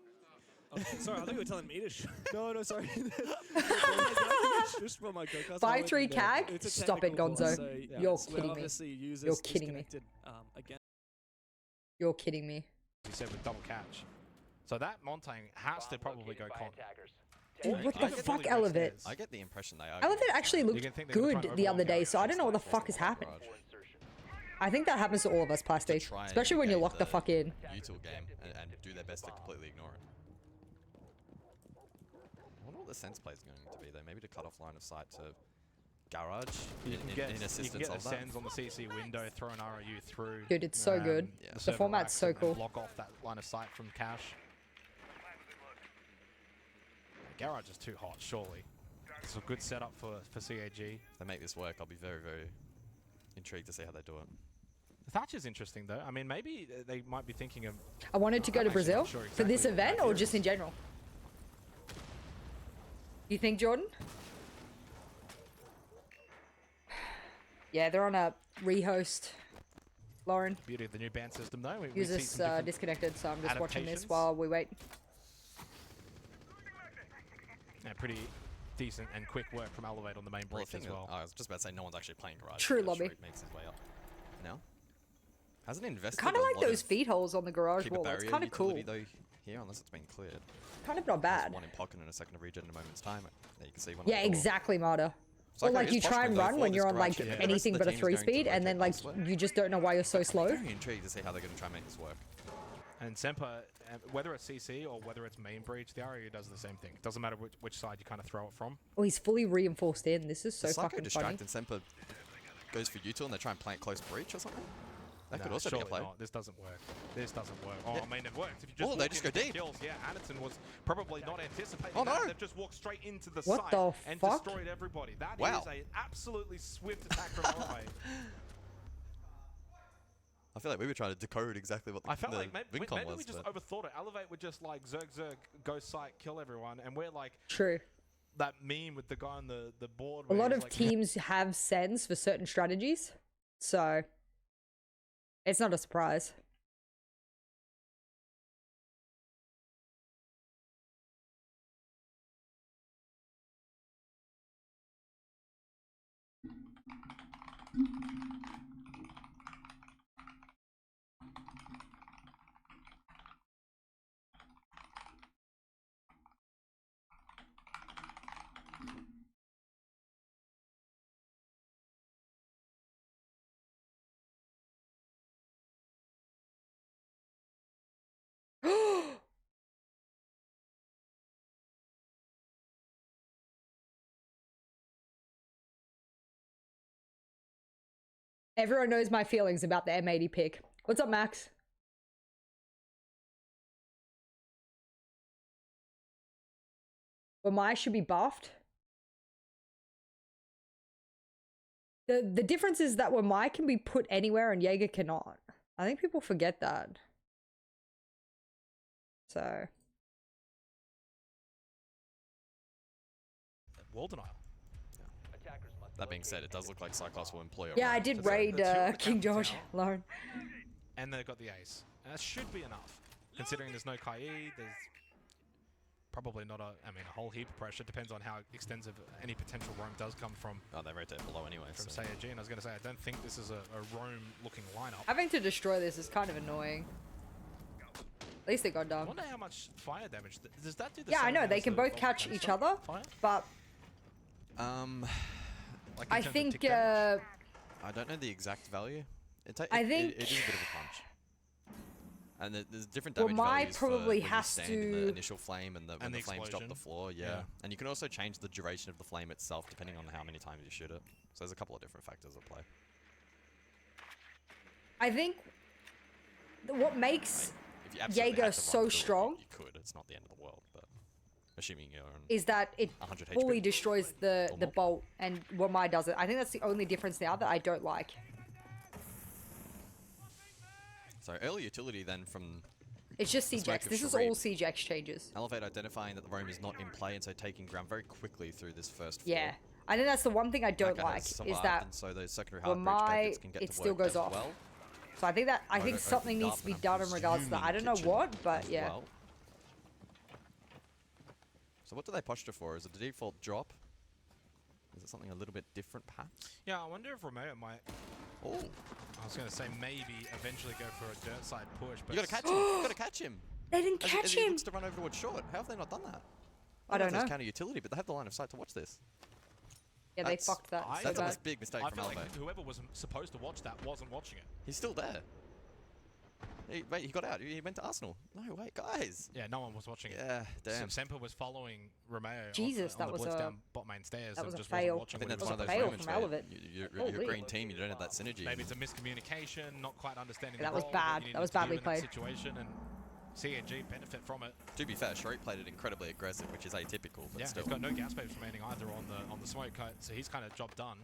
Oh, sorry, I think you were telling me to No, sorry. 5-3 CAG? Stop it, Gonzo. So, yeah, You're kidding me. You're kidding me. You're kidding me. He said with double catch. So that Montaigne has to probably go con. Dude, what the fuck, Elevate? I get the impression they are. Elevate actually looked good the other day, so I don't know what the fuck has happened. I think that happens to all of us, Plastic. Especially when you lock the fuck in. Util game and do their best to completely ignore it. I wonder what the sense play is going to be though. Maybe to cut off line of sight to Garage in assistance you can get of the that. sends on the CC window, throw an ROU through. Dude, it's so good. Yeah. The format's so cool. Block off that line of sight from Cash. Garage is too hot, surely. It's a good setup for CAG. If they make this work, I'll be very, very intrigued to see how they do it. Thatcher's interesting though. I mean, maybe they might be thinking of... I wanted to go to Brazil for this event or just in general? You think, Jordan? Yeah, they're on a rehost. Lauren. Beauty of the new ban system though. We Use this disconnected, so I'm just watching this while we wait. Yeah, pretty decent and quick work from Elevate on the main breach as well. I was just about to say no one's actually playing Garage. True lobby. Makes his way up. No? Hasn't invested Kind of like those feed holes on the garage wall. It's kind of cool. Though, here, unless it's been cleared. Kind of not bad. One in pocket and a second of regen in a moment's time. There you can see one. Yeah, exactly, Marta. Or like you try and run when you're on like anything but a 3-speed, and then like you just don't know why you're so slow. I'm very intrigued to see how they're going to try and make this work. And Semper, whether it's CC or whether it's main breach, the RU does the same thing. It doesn't matter which side you kind of throw it from. Oh, he's fully reinforced in. This is so fucking funny. And Semper goes for Util and they try and plant close breach or something. That could also be a play. Not. This doesn't work. This doesn't work. Oh, I mean, it works. If you just they just go deep. Kills, yeah, Anderson was probably not anticipating that. They've just walked straight into the site and destroyed everybody. That is an absolutely swift attack from Elevate. I feel like we were trying to decode exactly what the I felt like maybe was, we just overthought it. Elevate would just like Zerg, go site, kill everyone, and we're like that meme with the guy on the board. A lot of teams have sends for certain strategies, so it's not a surprise. Everyone knows my feelings about the M80 pick. What's up, Max? Wamai should be buffed. The difference is that Wamai can be put anywhere and Jaeger cannot. I think people forget that. So. Wall denial. That being said, it does look like Cyclops will employ a Yeah, I roam did to raid the King George tower. alone. And they've got the ace. And that should be enough. Considering there's no Kai, there's probably not a whole heap of pressure. Depends on how extensive any potential roam does come from. Oh, they rotate below anyway. From So. Sayajin. I was going to say, I don't think this is a roam-looking lineup. Having to destroy this is kind of annoying. At least it got I done. wonder how much fire damage. Does that do the Yeah, I same know. They as can the both Vault catch Canister each other, fire? but Like I in terms of think tick damage? I don't know the exact value. I think it is a bit of a punch. And there's different Well, damage my values probably for when you has stand in the to- initial flame and when the flames drop explosion. the floor. Yeah. And you can also change the duration of the flame itself depending on how many times you shoot it. So there's a couple of different factors at play. I think what makes If you absolutely Jaeger had to run so through it, strong you could. It's not the end of the world, but assuming you're on is that it 100 fully HP. destroys the bolt, and Wamai does it. I think that's the only difference now that I don't like. So early utility then from It's just the siege smoke X. of This is Sharif. all siege X changes. Elevate identifying that the roam is not in play and so taking ground very quickly through this first floor. Yeah, I think that's the one thing I don't Naka like has is survived, that and so those secondary hard breach Wamai gadgets can get it to still work goes as off. well. So I think Over something opened needs up to be and done in regards to that. I don't know presuming what, but as yeah. well. So what do they posture for? Is it the default drop? Is it something a little bit different, perhaps? Yeah, I wonder if Romeo might. Oh, I was going to say maybe eventually go for a dirt side push, but you gotta catch him! You gotta catch him! They didn't As catch he him. looks to run over towards short. How have they not done that? I don't if there's know. counter utility, but they have the line of sight to watch this. Yeah, they That's- fucked that. so That's a bad. big mistake I from feel like Elevate. whoever was supposed to watch that wasn't watching it. He's still there. Wait, he got out. He went to Arsenal. No, wait, guys. Yeah, no one was watching it. Yeah, damn. Semper was following Romeo Jesus, on that the was blitz a- down bot main stairs that and was a just fail. wasn't watching I think what that's he one of was those fail moments from where Elevate. you're a green team, you don't have that synergy. Maybe it's a miscommunication, not quite understanding That the was role, bad. what you That was needed to do badly in played. that situation, and CNG benefit from it. To be fair, Sharif played it incredibly aggressive, which is atypical, but Yeah, still. he's got no gas babes remaining either on the smoke cut, so he's kind of job done.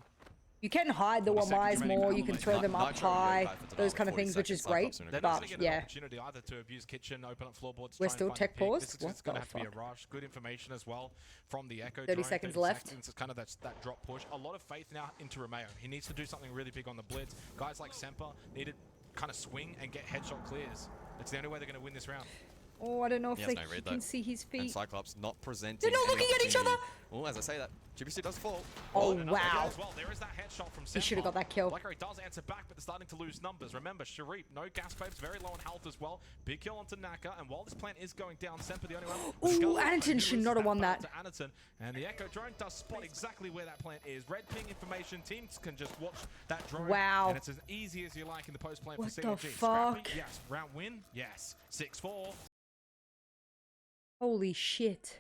You can hide the Well, the Wamais second more. remaining You can Nitro throw them up Nitro and high, Yokai for the those Dharma, kind of 40 things, which is seconds, great. Cyclops They're not But going to get an yeah, opportunity either to abuse kitchen, open up floorboards. We're try and still find tech the peak. pause? This is What just going to the have to be a fuck? rush. Good information as well from the Echo. 30 drone. seconds 30 left. Seconds is kind of that drop push. A lot of faith now into Romeo. He needs to do something really big on the blitz. Guys like Semper need to kind of swing and get headshot clears. It's the only way they're going to win this round. oh, I don't know if He has they no read, can though. see his And feet. Cyclops not presenting. They're not any looking at each other! opportunity. Oh, as I say that, GBC does fall. Oh, And another wow. kill as well. There is that headshot from Semper. He should have got that kill. Blackberry does answer back, but they're starting to lose numbers. Remember, Sharif, no gas babes, very low on health as well. Big kill onto Naka, and while this plant is going down, Semper the only one. Ooh, Annington should not have won that. To Annington, and the Echo drone does spot exactly where that plant is. Red ping information, teams can just watch that drone. Wow. And it's as easy as you like in the post plant What for the CNG. fuck? Scrappy, yes. Round win, yes. 6-4. Holy shit.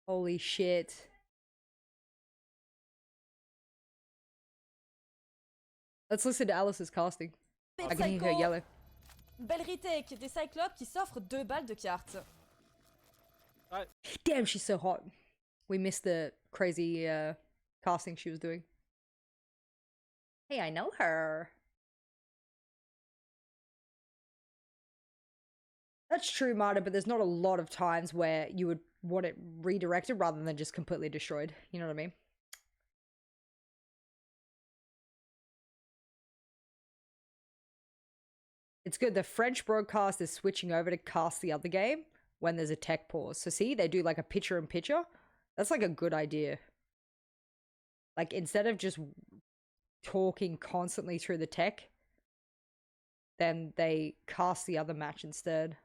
Holy shit. Let's listen to Alice's casting. I can hear her yellow. Belle retake des Cyclopes qui s'offrent 2 balles de cartes. Damn, she's so hot. We missed the crazy casting she was doing. Hey, I know her. That's true, Marta, but there's not a lot of times where you would want it redirected rather than just completely destroyed. You know what I mean? It's good. The French broadcast is switching over to cast the other game when there's a tech pause. So see, they do like a picture-in-picture. That's like a good idea. Like, instead of just talking constantly through the tech, then they cast the other match instead.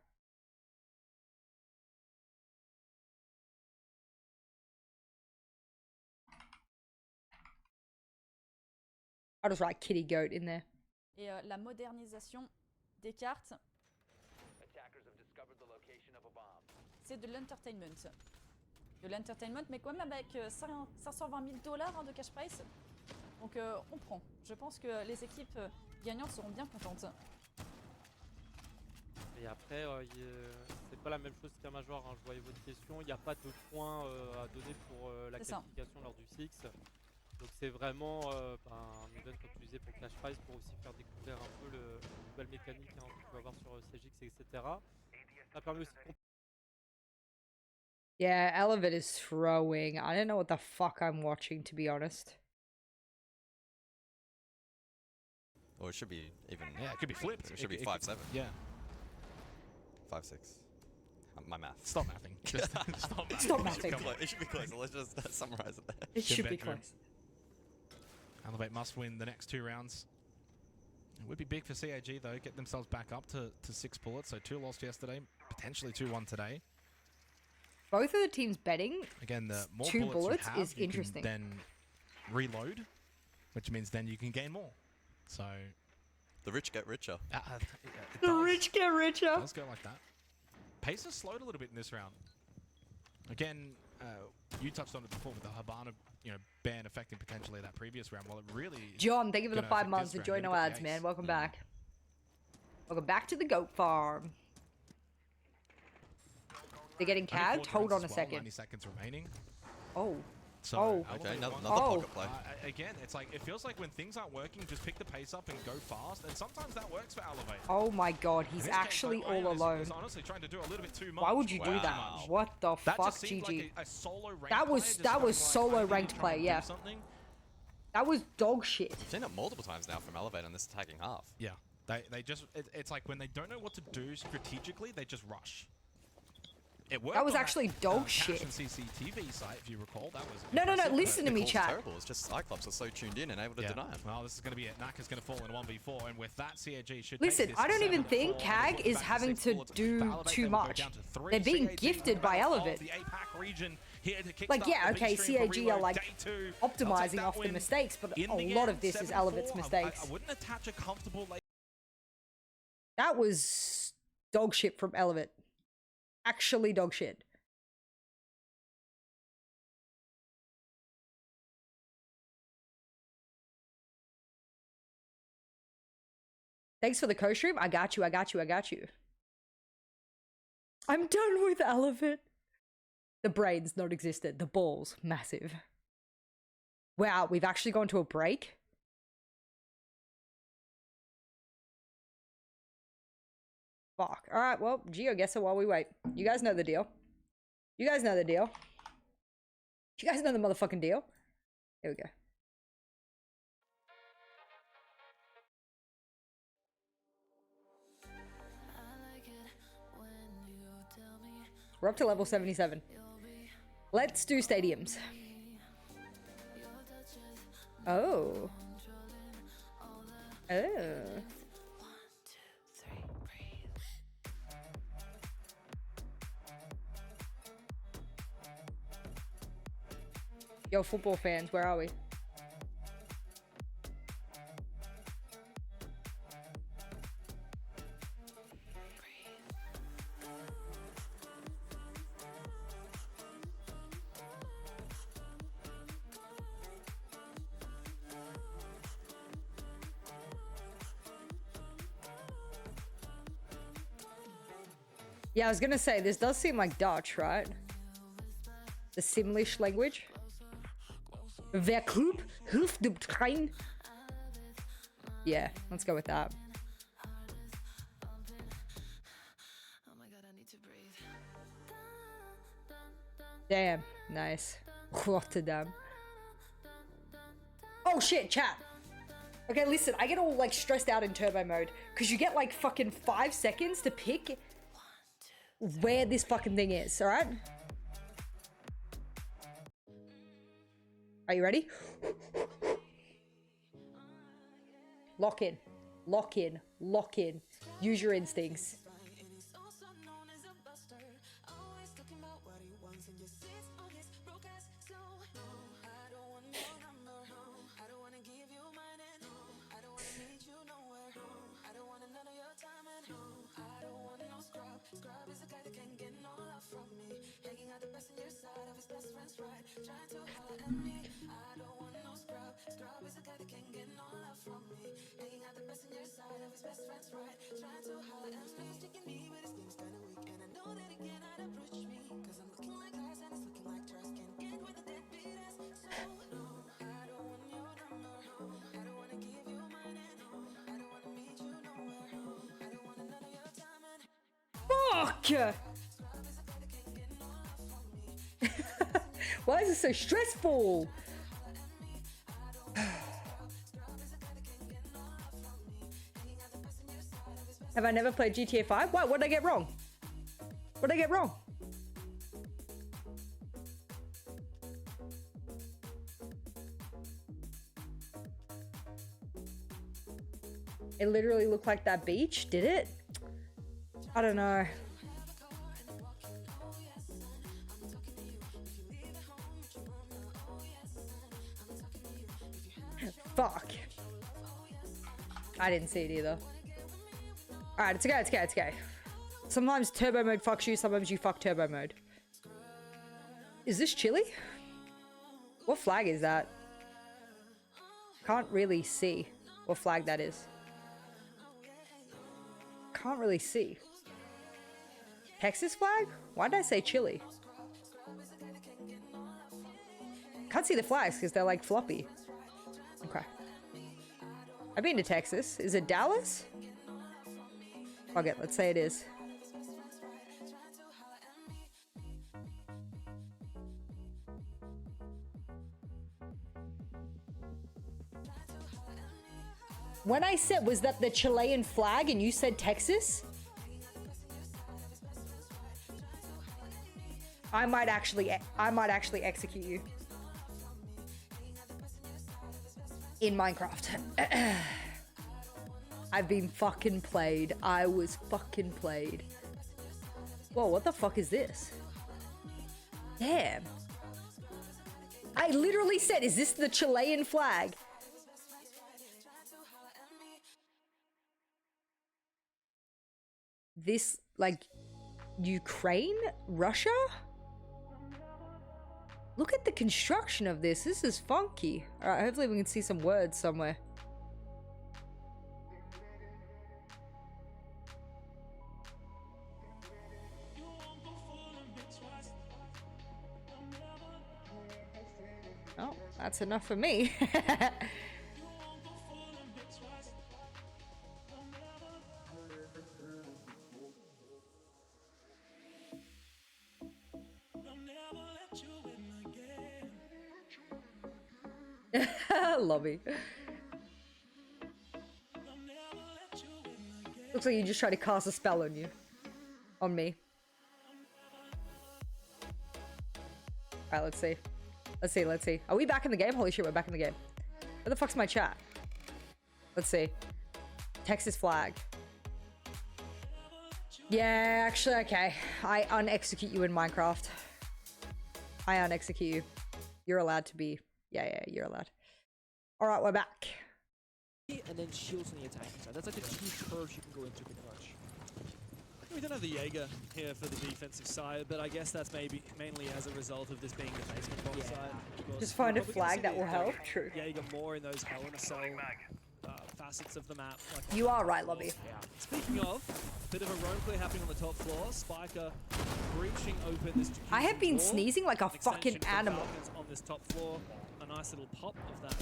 I'll just write Kitty Goat in there. Et la modernisation des cartes, c'est de l'entertainment. De l'entertainment, mais quand même avec 520 000 $ hein, de cash price. Donc on prend. Je pense que les équipes gagnantes seront bien contentes. Et après, c'est pas la même chose qu'un major, hein. Je voyais votre question, il n'y a pas de points à donner pour la qualification lors du Six. Donc c'est vraiment un event comme tu disais pour Cash Prize, pour aussi faire découvrir un peu les nouvelles mécaniques hein, qu'on peut avoir sur CGX, etc. Ça permet aussi de... Yeah, Elevate is throwing. I don't know what the fuck I'm watching, to be honest. Or it should be even... Yeah, it could be flipped. It should be 5-7. Yeah. 5-6. My math. Stop mathing. Just stop mathing. Stop mathing. It should be close. Let's just summarize it there. It should be close. Elevate must win the next 2 rounds. It would be big for CAG though, get themselves back up to 6 bullets. So 2 lost yesterday, potentially 2-1 today. Both of the teams betting again, the more 2 bullets you have, is interesting. Then reload, which means then you can gain more. So the rich get richer. The rich get richer. It does go like that. Pace has slowed a little bit in this round. Again, you touched on it before with the Habana, ban affecting potentially that previous round. Well, it really. John, thank you for the 5 months. Enjoy no ads, man. Welcome back. Welcome back to the goat farm. They're getting cagged? Hold on a second. 90 seconds remaining. Oh. So, okay, another pocket play. Again, it's like, it feels like when things aren't working, just pick the pace up and go fast. And sometimes that works for Elevate. Oh my god, he's actually all alone. Is honestly trying to do a little bit too much. Why would you do that? What the fuck, GG? Like a solo that was solo ranked play, yeah. That was dog shit. I've seen it multiple times now from Elevate on this attacking half. Yeah, they just, it's like when they don't know what to do strategically, they just rush. It worked. That was actually dog shit. CCTV site, if you recall, that was no. Listen to me, chat. Terrible. It's just Cyclops are so tuned in and able to deny him. Well, this is going to be it. Naka's going to fall in a 1v4, and with that, CAG should. Listen, I don't even think CAG is having to do too much. They're being gifted by Elevate. Like, yeah, okay, CAG are like optimizing off the mistakes, but a lot of this is Elevate's mistakes. I wouldn't attach a comfortable. That was dog shit from Elevate. Actually dog shit. Thanks for the co-stream. I got you. I'm done with Elephant. The brains not existed. The balls massive. Wow, we've actually gone to a break. Fuck. Alright, well, GeoGuessr while we wait. You guys know the deal. You guys know the motherfucking deal. Here we go. We're up to level 77. Let's do stadiums. Oh. Yo, football fans, where are we? Yeah, I was gonna say, this does seem like Dutch, right? The Simlish language. Wer Club hilft dem Train? Yeah, let's go with that. Damn, nice. Rotterdam. Oh shit, chat. Okay, listen, I get all like stressed out in turbo mode because you get like fucking 5 seconds to pick where this fucking thing is, alright? Are you ready? Lock in. Lock in. Lock in. Use your instincts. Fuck! Why is it so stressful? Have I never played GTA 5? What did I get wrong? What did I get wrong? It literally looked like that beach, did it? I don't know. Fuck. I didn't see it either. Alright, it's okay, it's okay, it's okay. Sometimes turbo mode fucks you, sometimes you fuck turbo mode. Is this chili? What flag is that? Can't really see what flag that is. Can't really see. Texas flag? Why did I say chili? Can't see the flags because they're like floppy. Okay. I've been to Texas. Is it Dallas? Fuck it, let's say it is. When I said, was that the Chilean flag and you said Texas? I might actually execute you. In Minecraft. I've been fucking played. I was fucking played. Whoa, what the fuck is this? Damn. I literally said, is this the Chilean flag? This, like, Ukraine? Russia? Look at the construction of this. This is funky. Alright, hopefully we can see some words somewhere. Oh, that's enough for me. Lobby. Looks like you just tried to cast a spell on you. On me. Alright, let's see. Let's see, let's see. Are we back in the game? Holy shit, we're back in the game. Where the fuck's my chat? Let's see. Texas flag. Yeah, actually, okay. I unexecute you in Minecraft. I unexecute you. You're allowed to be... Yeah, you're allowed. Alright, we're back. And then shields on the attacking side. That's like the two curves you can go into with Clutch. We don't have the Jaeger here for the defensive side, but I guess that's mainly as a result of this being the basement box side. Just find a flag that will help. True. Jaeger more in those Hell in a Cell facets of the map. Like you are right, Lobby. Yeah. Speaking of, bit of a roam clear happening on the top floor. Spiker breaching open this. I have been sneezing like a fucking animal. On this top floor. A nice little pop of that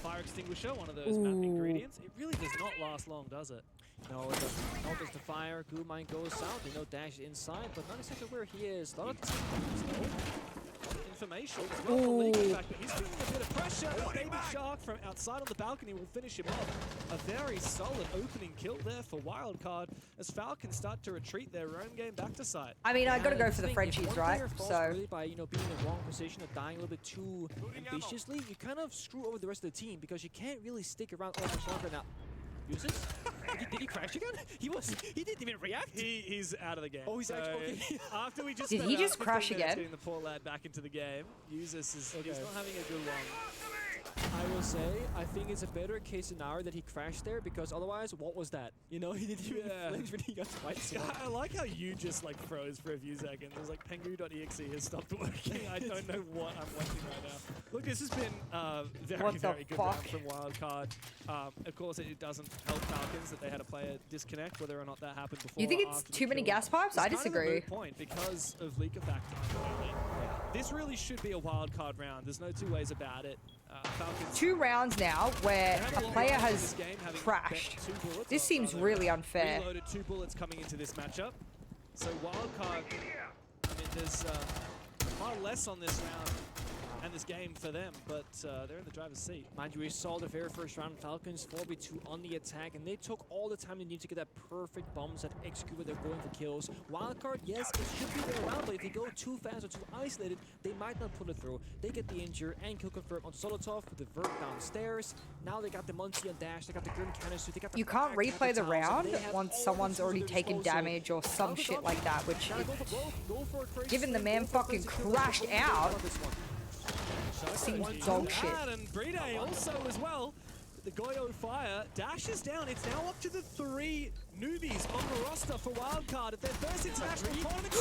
fire extinguisher, one of those map ingredients. It really does not last long, does it? No, notice the fire. Goo mine goes out. They know Dash inside, but not exactly where he is. A lot of information as well for League, in fact, but he's feeling a bit of pressure. And Baby Shark from outside on the balcony will finish him off. A very solid opening kill there for Wildcard as Falcons start to retreat their own game back to side. I mean, I gotta go for the Frenchies, right? So really by being in the wrong position or dying a little bit too ambitiously, you kind of screw over the rest of the team because you can't really stick around all much longer now. Uses? Did he crash again? He didn't even react. He's out of the game. Oh, he's actually okay. After we just did he just crash again? Getting the poor lad back into the game. Uses is he's not having a good one. I will say, I think it's a better case scenario that he crashed there because otherwise, what was that? You know, he didn't even flinch when he got spiked. I like how you just like froze for a few seconds. It was like Pengu.exe has stopped working. I don't know what I'm watching right now. Look, this has been very good round from Wildcard. Of course, it doesn't help Falcons that they had a player disconnect, whether or not that happened before. You think it's too many gas pipes? I disagree. Kind of a moot point because of leak effect. This really should be a Wildcard round. There's no two ways about it. Falcons 2 rounds now where a player has crashed. This seems really unfair. Reloaded 2 bullets coming into this matchup. So Wildcard, I mean, there's far less on this round and this game for them, but they're in the driver's seat. Mind you, we saw the very first round, Falcons 4v2 on the attack, and they took all the time they need to get that perfect bombs that execute where they're going for kills. Wildcard, yes, it should be their round, but if they go too fast or too isolated, they might not pull it through. They get the injure and kill confirm on Solotov with the vert downstairs. Now they got the Muncie on Dash, they got the Grim Canister, they got the... You can't replay the round once someone's already taken damage or some shit like that, which, given the man fucking crashed out, seems dog shit. And Bride also as well. The Goyo Fire dashes down. It's now up to the 3 newbies on the roster for Wildcard at their first international tournament.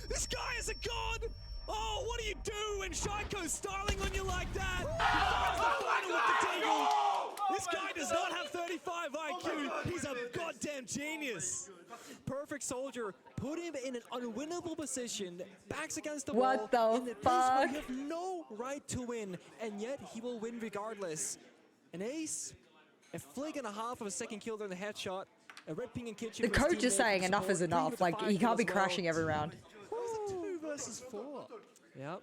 This guy is a god! Oh, what do you do when Shaiko's styling on you like that? He finds the final with the Deagle. This guy does not have 35 IQ. He's a goddamn genius. Perfect soldier. Put him in an unwinnable position. Backs against the wall. What the in fuck? You have no right to win, and yet he will win regardless. An ace, a flick and a half of a second kill there in the headshot. A red ping and kitchen. The coach is saying enough is enough. Like, he can't be crashing every round. 2 versus 4. Yep.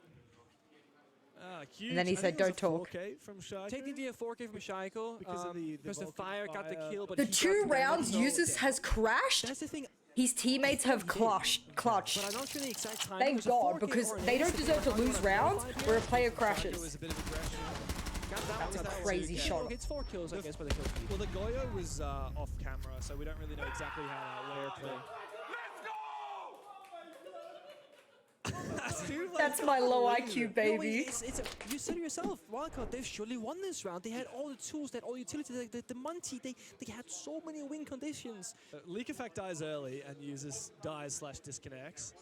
Huge. And then he said, "Don't talk." Technically a 4K from Shaiko because the fire got the kill, but the 2 rounds Usus has crashed. That's the thing. His teammates have clutched. But I'm not sure the exact time. Thank God, because they don't deserve to lose rounds where a player crashes. That's a crazy shot. It's 4 kills, I guess, by the kill. Well, the Goyo was off camera, so we don't really know exactly how that worked. That's my low IQ baby. You said it yourself, Wildcard, they've surely won this round. They had all the tools, they had all the utilities, the Muncie, they had so many win conditions. Leak Effect dies early and uses dies/disconnects.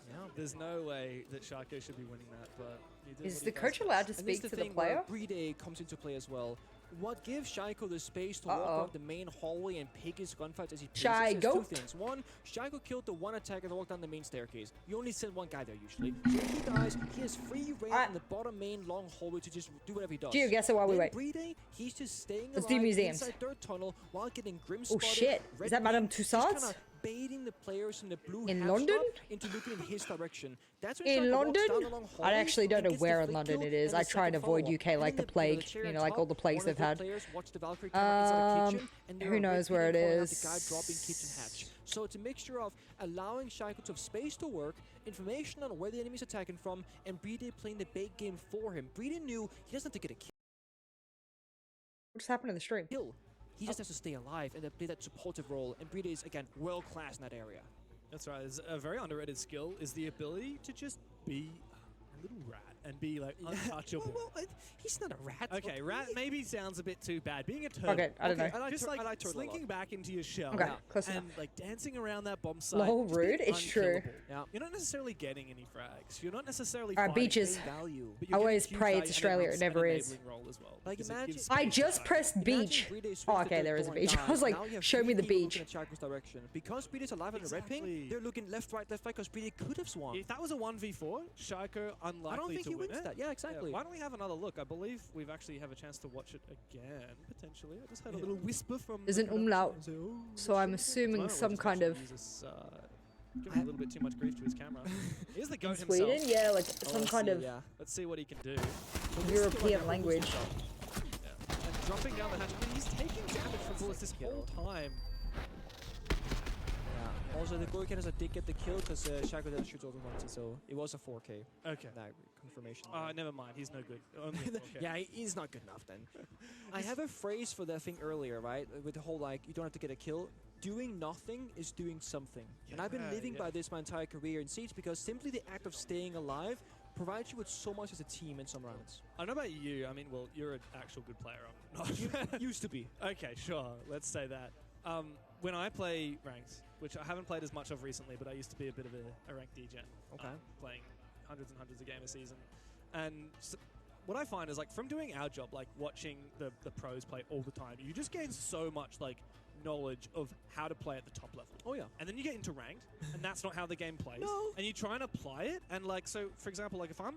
Yeah, there's no way that Shaiko should be winning that, but is the coach allowed to speak to the player? Bride comes into play as well. What gives Shaiko the space to walk around the main hallway and pick his gunfights as he pleases? There's 2 things. One, Shaiko killed the 1 attacker that walked down the main staircase. You only send 1 guy there usually. So if he dies, he has free reign in the bottom main long hallway to just do whatever he does. Gio, guess it while we wait. Bride, he's just staying Let's do museums. inside 3rd tunnel while getting Grim Oh shit, is that Madame Tussauds? Baiting the players in the blue in London into looking in his direction. That's in London? I actually don't know where in London it is. I try and avoid UK like the plague, you know, like all the plagues they've had. Who knows where it is? So it's a mixture of allowing Shaiko to have space to work, information on where the enemy's attacking from, and Bride playing the bait game for him. Bride knew he doesn't have to get a kill. What just happened in the stream? He just has to stay alive and play that supportive role, and Bride is, again, world-class in that area. That's right. It's a very underrated skill is the ability to just be a little rat and be like untouchable. well, he's not a rat. Okay, rat maybe sounds a bit too bad. Being a turtle. Okay, I don't know. Just like slinking back into your shell close and like dancing around that bomb site. Lol, rude. It's true. Yeah. You're not necessarily getting any frags. You're not necessarily beaches. value. I always pray it's Australia. It never is. As well, like imagine, I just pressed beach. Oh, okay, there is a beach. I was like, show me the beach. Because Bride is alive on the red ping, they're looking left, right, because Bride could have swung. If that was a 1v4, Shaiko unlikely to wins it. that. Yeah, exactly. Why don't we have another look? I believe we've actually have a chance to watch it again, potentially. I just had a little whisper from... There's an umlaut, so I'm assuming some kind of... Giving a little bit too much grief to his camera. Here's the In goat Sweden? himself. Yeah, like some kind of Let's see what he can do. European language. Yeah. And dropping down the hatch. I mean, he's taking damage from bullets this whole time. Yeah. Also, the goat cannons did get the kill because Shaco didn't shoot over once, so it was a 4K. Okay. That confirmation. Never mind. He's no good. Only a 4K. Yeah, he's not good enough then. I have a phrase for that thing earlier, right? With the whole, like, you don't have to get a kill. Doing nothing is doing something. And I've been living by this my entire career in Siege because simply the act of staying alive provides you with so much as a team in some rounds. I don't know about you. I mean, well, you're an actual good player. I'm not. Used to be. Okay, sure. Let's say that. When I play ranked, which I haven't played as much of recently, but I used to be a bit of a ranked degen. Okay. Playing hundreds and hundreds of games a season. And what I find is, like, from doing our job, like watching the pros play all the time, you just gain so much, like, knowledge of how to play at the top level. Oh yeah. And then you get into ranked, and that's not how the game plays. No. And you try and apply it, and like, so for example, like if I'm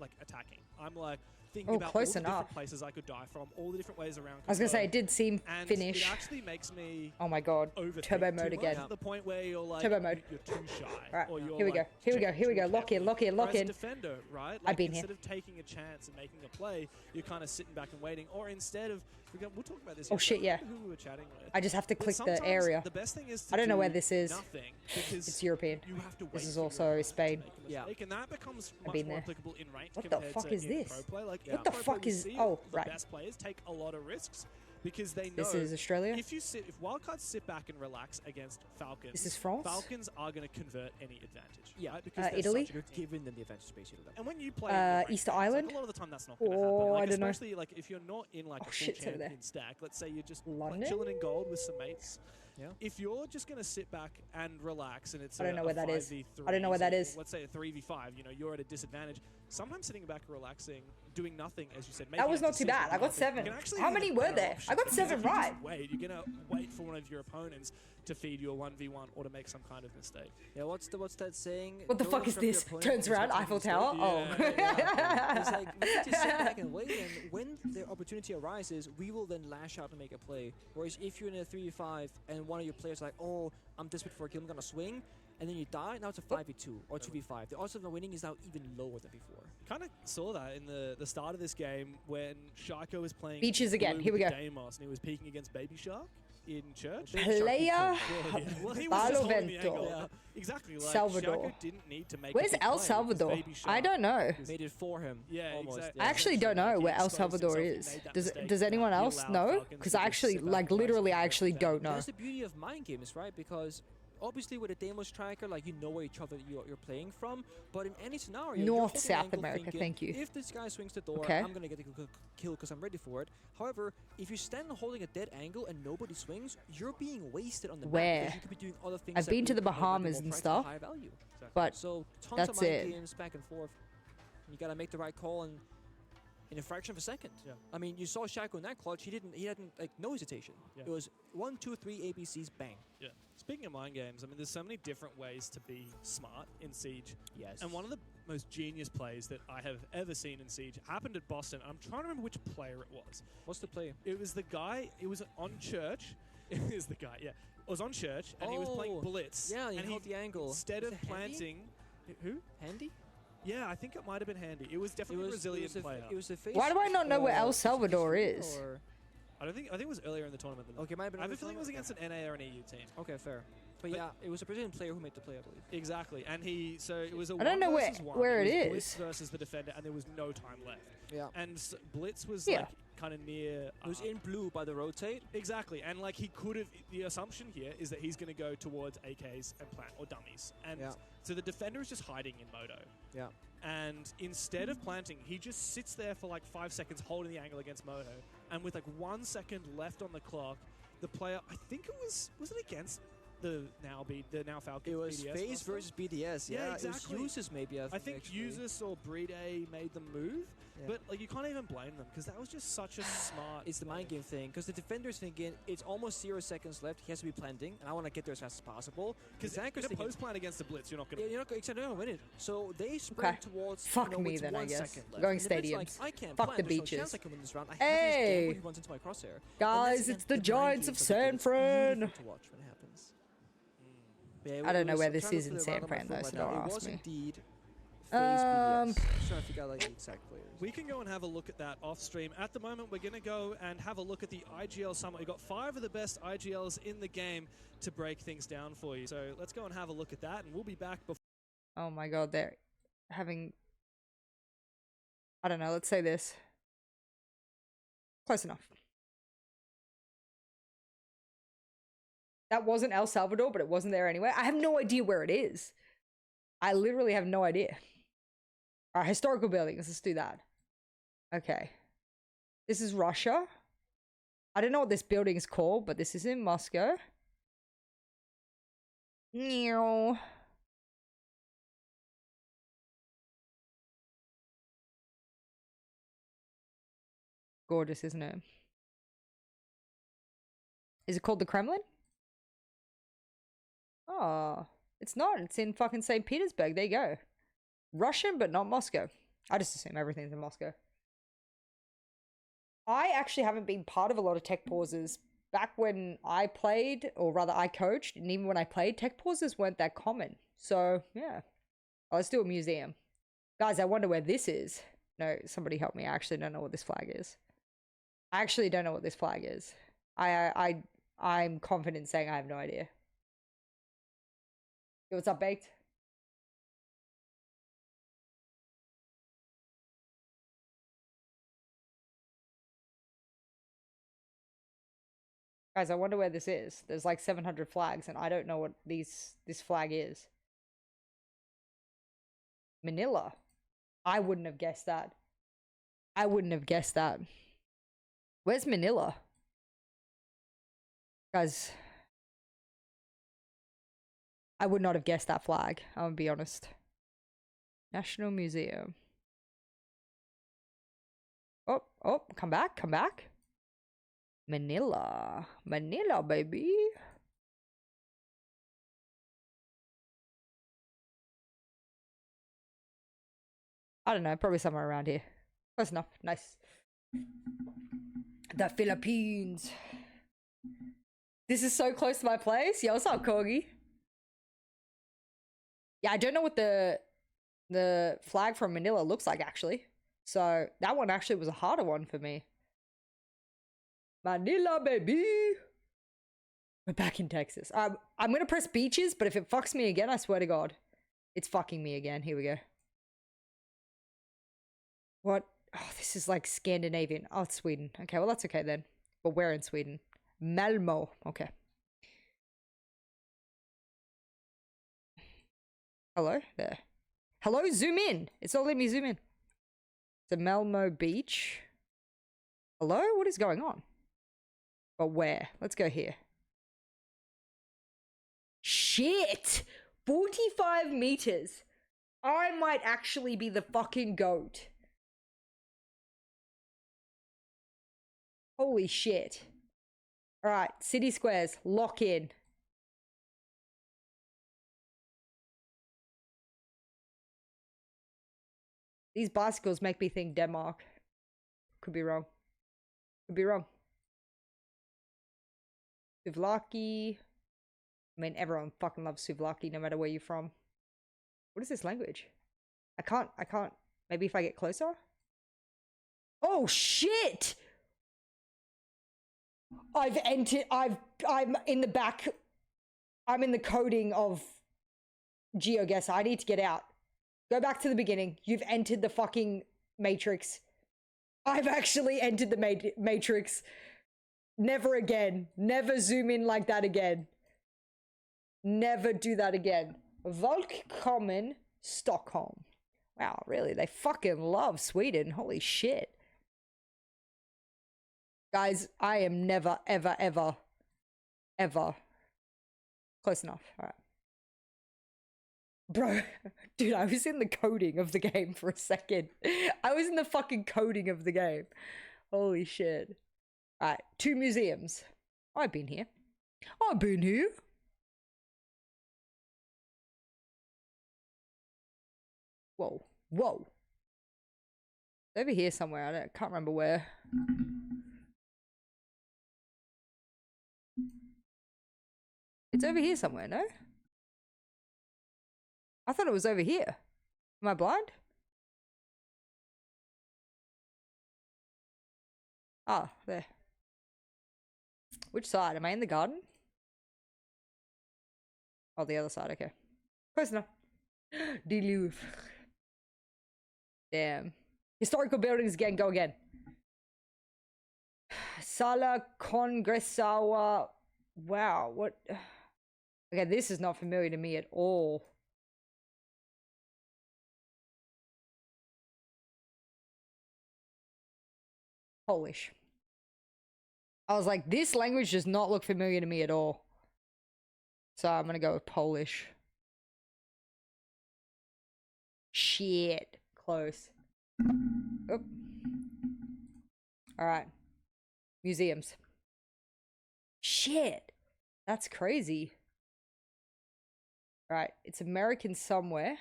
like attacking, I'm like thinking Oh, about all close the enough. different places I could die from, all the different ways around. I was gonna say, it did seem and finish. it actually makes me Oh my god. overthink Turbo too mode much again. to the point where you're like, Turbo mode. you're too shy. Alright, or you're here we go. like Here we go. checking Here we too go. Lock in. carefully. Lock in. Lock Whereas in. a defender, right? I've been instead here. of taking a chance and making a play, you're kind of sitting back and waiting. Or instead of, we'll talk about this. Oh shit, yeah. Who we were chatting with. I just have to But click the sometimes area. The best thing is to I don't know do where this is. nothing, because It's European. you have to wait This is for your also opponent Spain. to make a mistake, and that becomes I've much been more there. applicable in ranked What the compared fuck to is in this? pro play. Like What in the pro fuck play, we is- see oh, the right. best players take a lot of risks because they know This is Australia? If wildcards sit back and relax against Falcons, This is France? Falcons are going to convert any advantage. Yeah, right? Because they're Italy? such a You're good team. giving them the advantage basically. And when you play in ranked Easter games, Island? like, a lot of the time that's not going to happen. Or, Like, I don't know. especially like if you're not in like a full shit's over there. champion stack. Let's say you're just like, London? chilling in gold with some mates. Yeah. If you're just going to sit back and relax and it's I don't know a where that is. 5v3, I don't know where that so is. Let's say a 3v5, you know, you're at a disadvantage. Sometimes sitting back and relaxing, doing nothing, as you said, That was making a not too decision bad. I got after- 7. can actually How be the many were better there? option, I got because 7 if you just right. wait, you're going to wait for one of your opponents to feed you a 1v1 or to make some kind of mistake. Yeah, what's that saying? What the Don't fuck is obstruct your this? opponent Turns from around, making a Eiffel mistake. Tower? Oh. It's like, we need to sit back and wait, and when the opportunity arises, we will then lash out and make a play. Whereas if you're in a 3v5 and one of your players is like, oh, I'm desperate for a kill, I'm gonna swing, and then you die, now it's a 5v2 or 2v5. The odds of not winning is now even lower than before. Kind of saw that in the start of this game when Shaiko was playing Beaches again. Blue Here we with go. Deimos, and he was peeking against Baby Shark in church. Player Well, he was just holding the Barlovento. angle. Yeah. Exactly. Like, Salvador. Shaco didn't need to make Where's a big El play because Salvador? Baby Shark I don't know. Made it for him. Yeah, almost. exactly. I actually don't know where El Salvador is. Does anyone else know? Because I actually, like, literally, I actually don't know. That's the beauty of mind games, right? Because obviously with a Deimos striker, like, you know where each other you're playing from, but in any scenario, you're North, holding South angle America, thinking, thank you. if this guy swings the door, Okay. I'm gonna get a kill because I'm ready for it. However, if you stand holding a dead angle and nobody swings, you're being wasted on the map Where? because you could be doing other things. I've that been to would the make more Bahamas and price at stuff, higher value. but So tons that's of mind it. games back and forth. You gotta make the right call and in a fraction of a second. Yeah. I mean, you saw Shaco in that clutch. He hadn't like no hesitation. Yeah. It was 1, 2, 3 ABCs, bang. Yeah. Speaking of mind games, I mean, there's so many different ways to be smart in Siege. Yes. And one of the most genius plays that I have ever seen in Siege happened at Boston. I'm trying to remember which player it was. What's the play? It was the guy, it was on Church. It was the guy, yeah. It was on Church, and he was playing Oh, Blitz. yeah, he and held the angle. Instead Was of it Handy? planting... Who? Handy? Yeah, I think it might have been Handy. It was definitely a Brazilian player. It was a face. Why do I not know where El Salvador is? Or I think it was earlier in the tournament than that. okay, might have been. I have a early feeling it was tournament? against an NA or an EU team. Okay, fair. But yeah, it was a Brazilian player who made the play, I believe. Exactly, and so it was a I don't know where- 1v1. where it was is. Blitz versus the defender, and there was no time left. Yeah. And Blitz was Yeah. like kind of near. It was in blue by the rotate. Exactly, and like he could have. The assumption here is that he's going to go towards AKs and plant or dummies, and Yeah. so the defender is just hiding in Moto. Yeah. And instead of planting, he just sits there for like 5 seconds holding the angle against Moto, and with like 1 second left on the clock, the player, I think it was it against the now Falcons. It was BDS FaZe roster? versus BDS. Yeah, exactly. It was Usus maybe. I think actually. Usus or Breed A made the move, Yeah. but like you can't even blame them because that was just such a smart. It's the mind game thing because the defender's thinking it's almost 0 seconds left. He has to be planting, and I want to get there as fast as possible. Because in a post plan against the blitz, you're not going to. You're not going to win it. So they sprint towards. Fuck me with then, 1 I guess. second left. Going And the defense stadiums. Like, I can't Fuck plan. the There's beaches. No chance I can win this round. I have Hey! this game when he runs into my crosshair. Guys, it's the Giants of San Fran. To watch when it happens. Yeah, I don't know where I'm this trying to is look in at the San round on my Fran, phone though, right so now. don't It ask was me. indeed FaZe BDS. I'm trying to figure out like the exact players. We can go and have a look at that off stream. At the moment, we're going to go and have a look at the IGL Summit. We've got 5 of the best IGLs in the game to break things down for you. So let's go and have a look at that, and we'll be back before. Oh my god, they're having... I don't know, let's say this. Close enough. That wasn't El Salvador, but it wasn't there anyway. I have no idea where it is. I literally have no idea. Alright, historical buildings, let's do that. Okay. This is Russia. I don't know what this building is called, but this is in Moscow. Meow. Gorgeous, isn't it? Is it called the Kremlin? Oh, it's not. It's in fucking St. Petersburg. There you go. Russian, but not Moscow. I just assume everything's in Moscow. I actually haven't been part of a lot of tech pauses. Back when I played, or rather I coached, and even when I played, tech pauses weren't that common. So, yeah. Oh, let's do a museum. Guys, I wonder where this is. No, somebody help me. I actually don't know what this flag is. I actually don't know what this flag is. I'm confident saying I have no idea. Yo, what's up, Baked? Guys, I wonder where this is. There's like 700 flags, and I don't know what this flag is. Manila. I wouldn't have guessed that. I wouldn't have guessed that. Where's Manila? Guys, I would not have guessed that flag. I'm gonna be honest. National Museum. Oh, come back, come back. Manila. Manila, baby. I don't know, probably somewhere around here. Close enough. Nice. The Philippines. This is so close to my place. Yo, what's up, Corgi? Yeah, I don't know what the flag from Manila looks like, actually. So that one actually was a harder one for me. Manila, baby. We're back in Texas. I'm gonna press beaches, but if it fucks me again, I swear to God, it's fucking me again. Here we go. What? Oh, this is like Scandinavian. Oh, it's Sweden. Okay, well that's okay then. But where in Sweden? Malmo. Okay. Hello there. Hello, zoom in. It's not letting me zoom in. It's a Malmo beach. Hello? What is going on? But where? Let's go here. Shit! 45 meters. I might actually be the fucking goat. Holy shit. Alright, city squares. Lock in. These bicycles make me think Denmark. Could be wrong. Could be wrong. Suvlaki. I mean, everyone fucking loves Suvlaki no matter where you're from. What is this language? I can't. Maybe if I get closer? Oh, shit! I've entered, I'm in the back. I'm in the coding of GeoGuessr. I need to get out. Go back to the beginning. You've entered the fucking matrix. I've actually entered the matrix. Never again. Never zoom in like that again. Never do that again. Volkkommen, Stockholm. Wow, really? They fucking love Sweden. Holy shit. Guys, I am never, ever, ever, ever Close enough. All right. Bro, dude, I was in the coding of the game for a second. I was in the fucking coding of the game. Holy shit. All right, 2 museums. I've been here. I've been here. Whoa, whoa. It's over here somewhere. I can't remember where. It's over here somewhere, no? I thought it was over here. Am I blind? Ah, there. Which side? Am I in the garden? Oh, the other side, okay. Close enough. Deluve. Damn. Historical buildings again, go again. Sala Congresawa. Wow, what? Okay, this is not familiar to me at all. Polish. I was like, this language does not look familiar to me at all. So I'm gonna go with Polish. Shit. Close. Oop. Alright. Museums. Shit. That's crazy. Alright, it's American somewhere.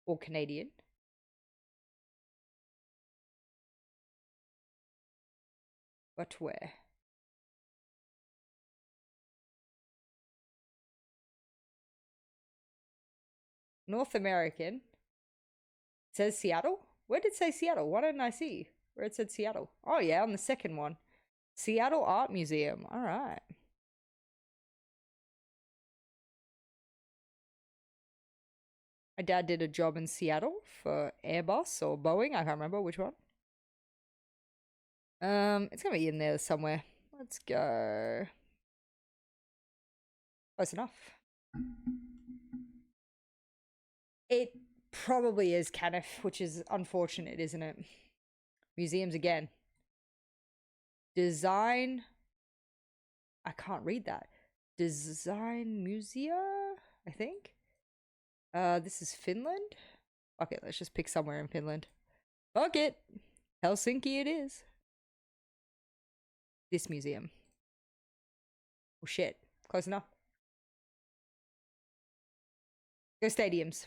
Or Canadian. But where? North American. It says Seattle? Where did it say Seattle? Why didn't I see where it said Seattle? Oh yeah, on the second one. Seattle Art Museum. Alright. My dad did a job in Seattle for Airbus or Boeing. I can't remember which one. It's gonna be in there somewhere. Let's go. Close enough. It probably is Canif, which is unfortunate, isn't it? Museums again. Design. I can't read that. Design Musea, I think. This is Finland. Okay, let's just pick somewhere in Finland. Fuck it. Helsinki it is. This museum. Oh shit. Close enough. Go stadiums.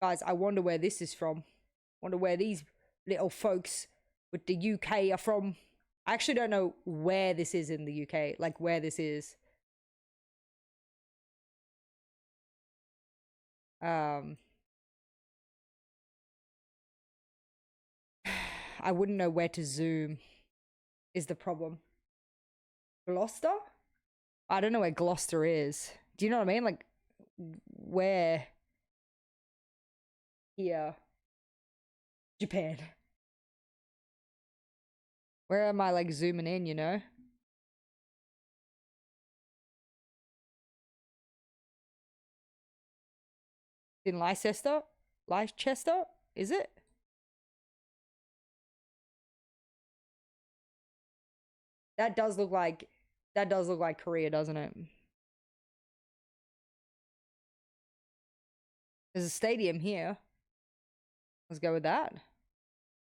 Guys, I wonder where this is from. Wonder where these little folks with the UK are from. I actually don't know where this is in the UK. Like, where this is. I wouldn't know where to zoom. Is the problem. Gloucester? I don't know where Gloucester is. Do you know what I mean? Like, where? Here. Japan. Where am I, like, zooming in, you know? In Leicester? Leicester? Is it? That does look like Korea, doesn't it? There's a stadium here. Let's go with that.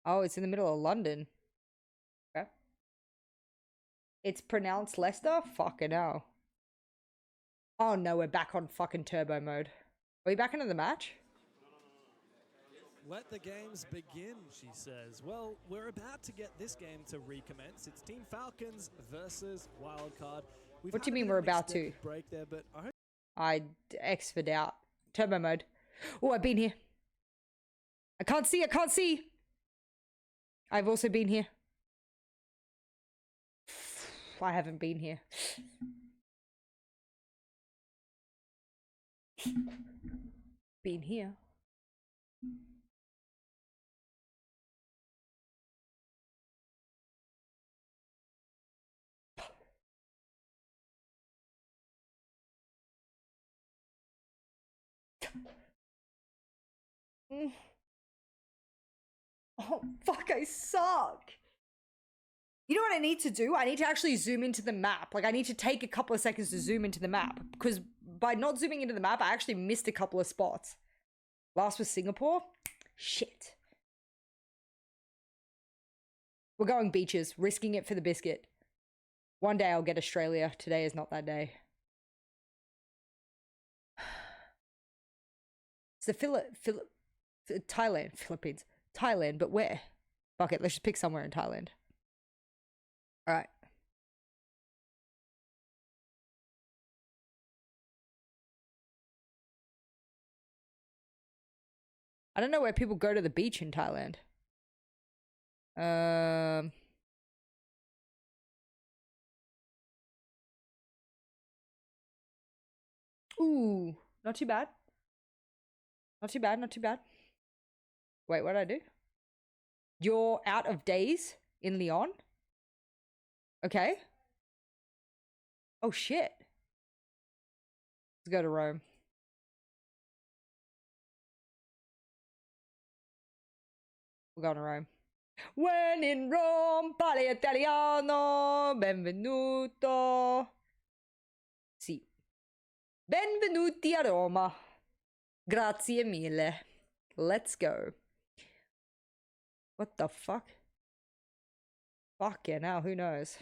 Oh, it's in the middle of London. Okay. It's pronounced Leicester? Fucking hell. Oh no, we're back on fucking turbo mode. Are we back into the match? Let the games begin, she says. Well, we're about to get this game to recommence. It's Team Falcons versus Wildcard. What do you mean we're about to? Break there, but I X-ed out. Turbo mode. Oh, I've been here. I can't see. I've also been here. I haven't been here. Been here. Oh, fuck, I suck. You know what I need to do? I need to actually zoom into the map. Like, I need to take a couple of seconds to zoom into the map. Because by not zooming into the map, I actually missed a couple of spots. Last was Singapore. Shit. We're going beaches. Risking it for the biscuit. One day I'll get Australia. Today is not that day. It's the Thailand. Philippines. Thailand, but where? Fuck it, let's just pick somewhere in Thailand. Alright. I don't know where people go to the beach in Thailand. Ooh, not too bad. Not too bad, not too bad. Wait, what did I do? You're out of days in Lyon? Okay. Oh shit. Let's go to Rome. We're going to Rome. When in Rome, parli italiano, benvenuto. Sì. Benvenuti a Roma. Grazie mille. Let's go. What the fuck? Fuck yeah, now who knows?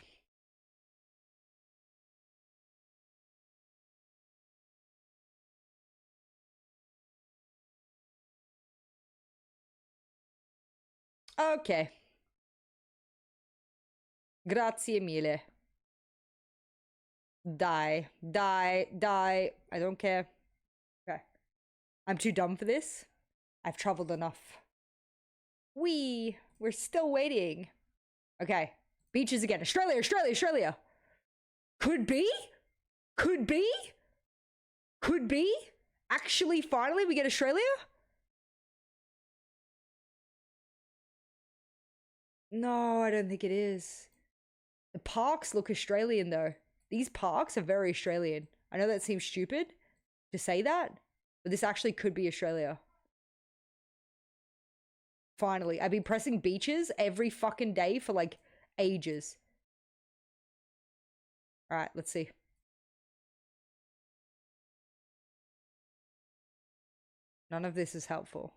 Okay. Grazie mille. Die. Die. Die. I don't care. Okay. I'm too dumb for this. I've traveled enough. We're still waiting. Okay. Beaches again. Australia, Australia, Australia. Could be? Could be? Could be? Actually, finally, we get Australia? No, I don't think it is. The parks look Australian, though. These parks are very Australian. I know that seems stupid to say that, but this actually could be Australia. Finally. I've been pressing beaches every fucking day for, like, ages. Alright, let's see. None of this is helpful.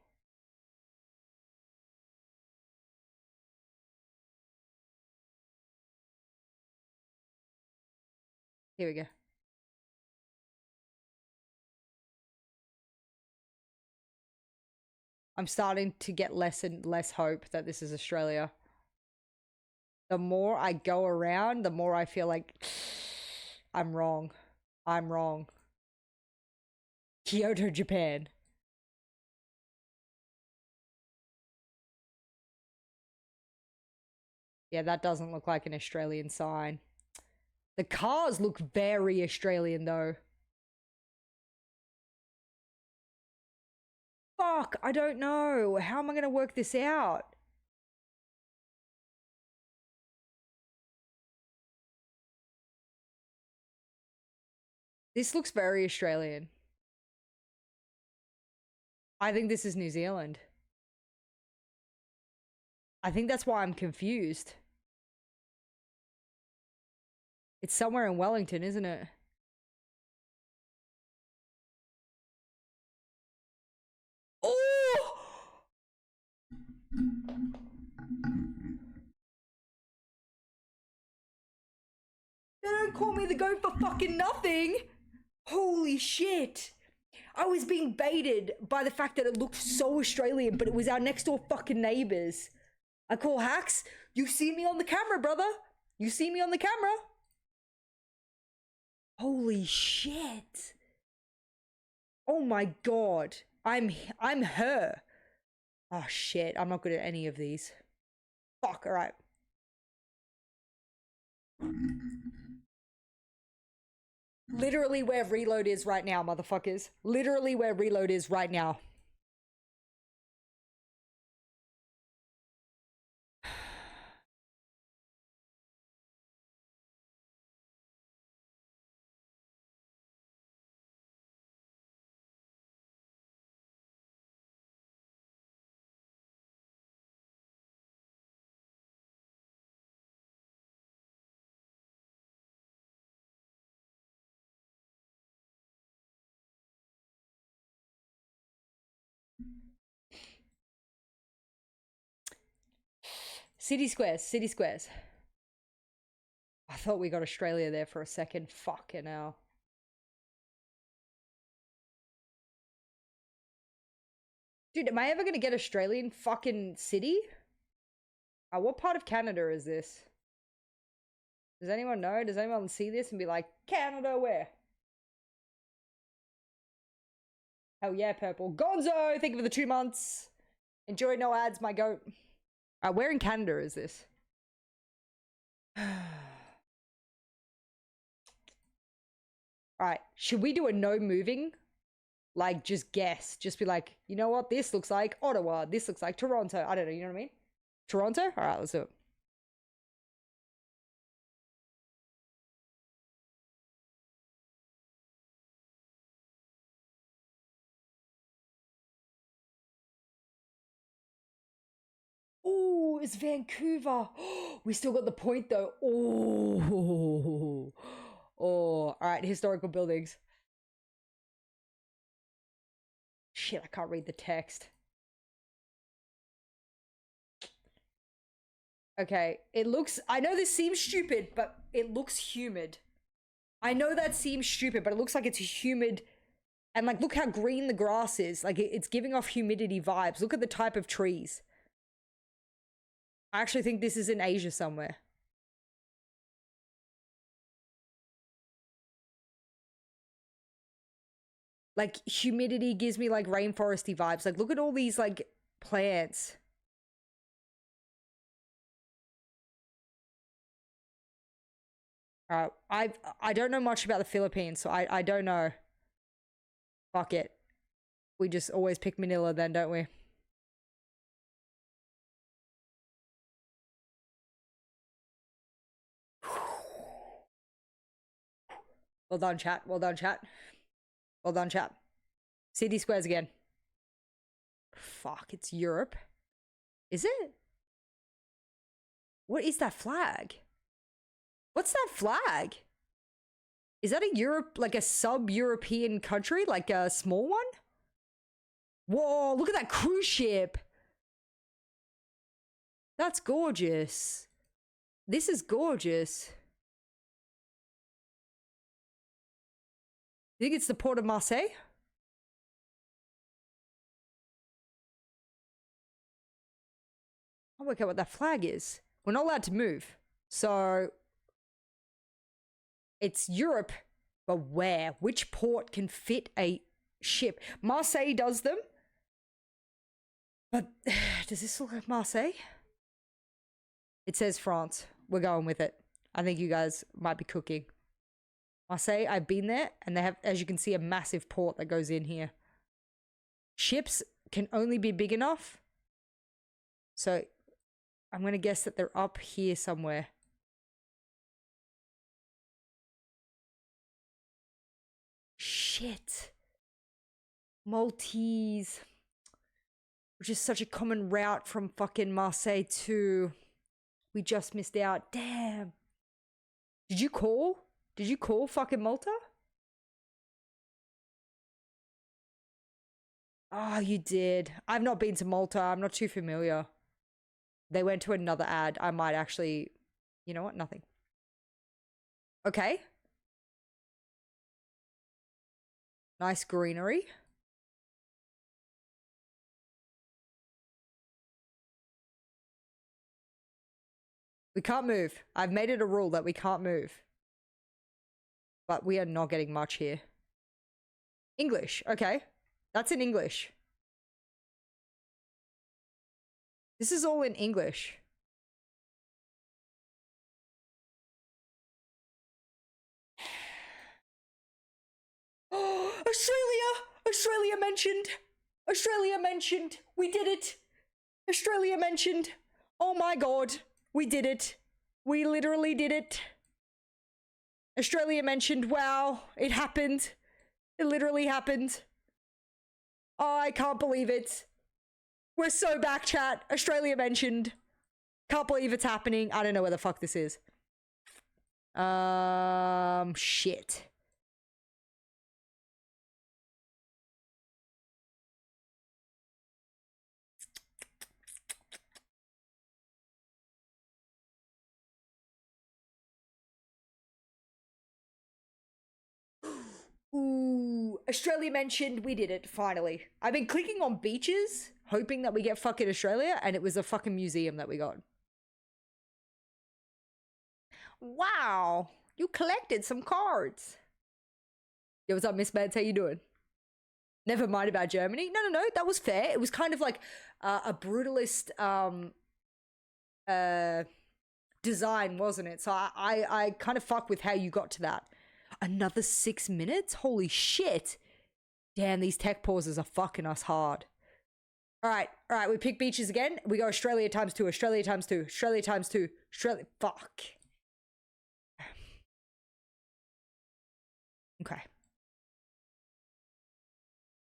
Here we go. I'm starting to get less and less hope that this is Australia. The more I go around, the more I feel like I'm wrong. I'm wrong. Kyoto, Japan. Yeah, that doesn't look like an Australian sign. The cars look very Australian, though. Fuck, I don't know. How am I going to work this out? This looks very Australian. I think this is New Zealand. I think that's why I'm confused. It's somewhere in Wellington, isn't it? Oh! They don't call me the goat for fucking nothing! Holy shit! I was being baited by the fact that it looked so Australian, but it was our next door fucking neighbors. I call hacks. You see me on the camera, brother. You see me on the camera. Holy shit. Oh my god. I'm her. Oh shit. I'm not good at any of these. Fuck, alright. Literally where reload is right now, motherfuckers. Literally where reload is right now. City squares, city squares. I thought we got Australia there for a second. Fucking hell. Dude, am I ever gonna get Australian fucking city? What part of Canada is this? Does anyone know? Does anyone see this and be like, Canada where? Hell yeah, purple. Gonzo! Thank you for the 2 months. Enjoy, no ads, my goat. Where in Canada is this? Alright, should we do a no moving? Like, just guess. Just be like, you know what? This looks like Ottawa. This looks like Toronto. I don't know, you know what I mean? Toronto? Alright, let's do it. Oh, it's Vancouver. We still got the point though. Oh, all right. Historical buildings. Shit, I can't read the text. Okay, it looks. I know this seems stupid, but it looks humid. I know that seems stupid, but it looks like it's humid. And like, look how green the grass is. Like, it's giving off humidity vibes. Look at the type of trees. I actually think this is in Asia somewhere. Like, humidity gives me like rainforesty vibes. Like, look at all these like plants. I don't know much about the Philippines, so I don't know. Fuck it. We just always pick Manila then, don't we? Well done, chat. Well done, chat. Well done, chat. City squares again. Fuck, it's Europe. Is it? What is that flag? What's that flag? Is that a Europe, like a sub-European country? Like a small one? Whoa, look at that cruise ship. That's gorgeous. This is gorgeous. You think it's the port of Marseille? I'll work out what that flag is. We're not allowed to move. So it's Europe, but where? Which port can fit a ship? Marseille does them. But does this look like Marseille? It says France. We're going with it. I think you guys might be cooking. Marseille, I've been there, and they have, as you can see, a massive port that goes in here. Ships can only be big enough. So I'm going to guess that they're up here somewhere. Shit. Maltese. Which is such a common route from fucking Marseille to... We just missed out. Damn. Did you call? Did you call fucking Malta? Oh, you did. I've not been to Malta. I'm not too familiar. They went to another ad. I might actually... You know what? Nothing. Okay. Nice greenery. We can't move. I've made it a rule that we can't move. But we are not getting much here. English. Okay. That's in English. This is all in English. Oh, Australia! Australia mentioned! Australia mentioned! We did it! Australia mentioned! Oh my god! We did it! We literally did it! Australia mentioned, wow, it happened. It literally happened. Oh, I can't believe it. We're so back, chat. Australia mentioned. Can't believe it's happening. I don't know where the fuck this is. Shit. Australia mentioned. We did it, finally. I've been clicking on beaches, hoping that we get fucking Australia, and it was a fucking museum that we got. Wow. You collected some cards. Yo, what's up, Miss Mads? How you doing? Never mind about Germany. No. That was fair. It was kind of like a brutalist design, wasn't it? So I kind of fuck with how you got to that. Another 6 minutes? Holy shit. Damn, these tech pauses are fucking us hard. All right. We pick beaches again. We go Australia times 2, Australia times 2, Australia times 2, Australia. Fuck. Okay.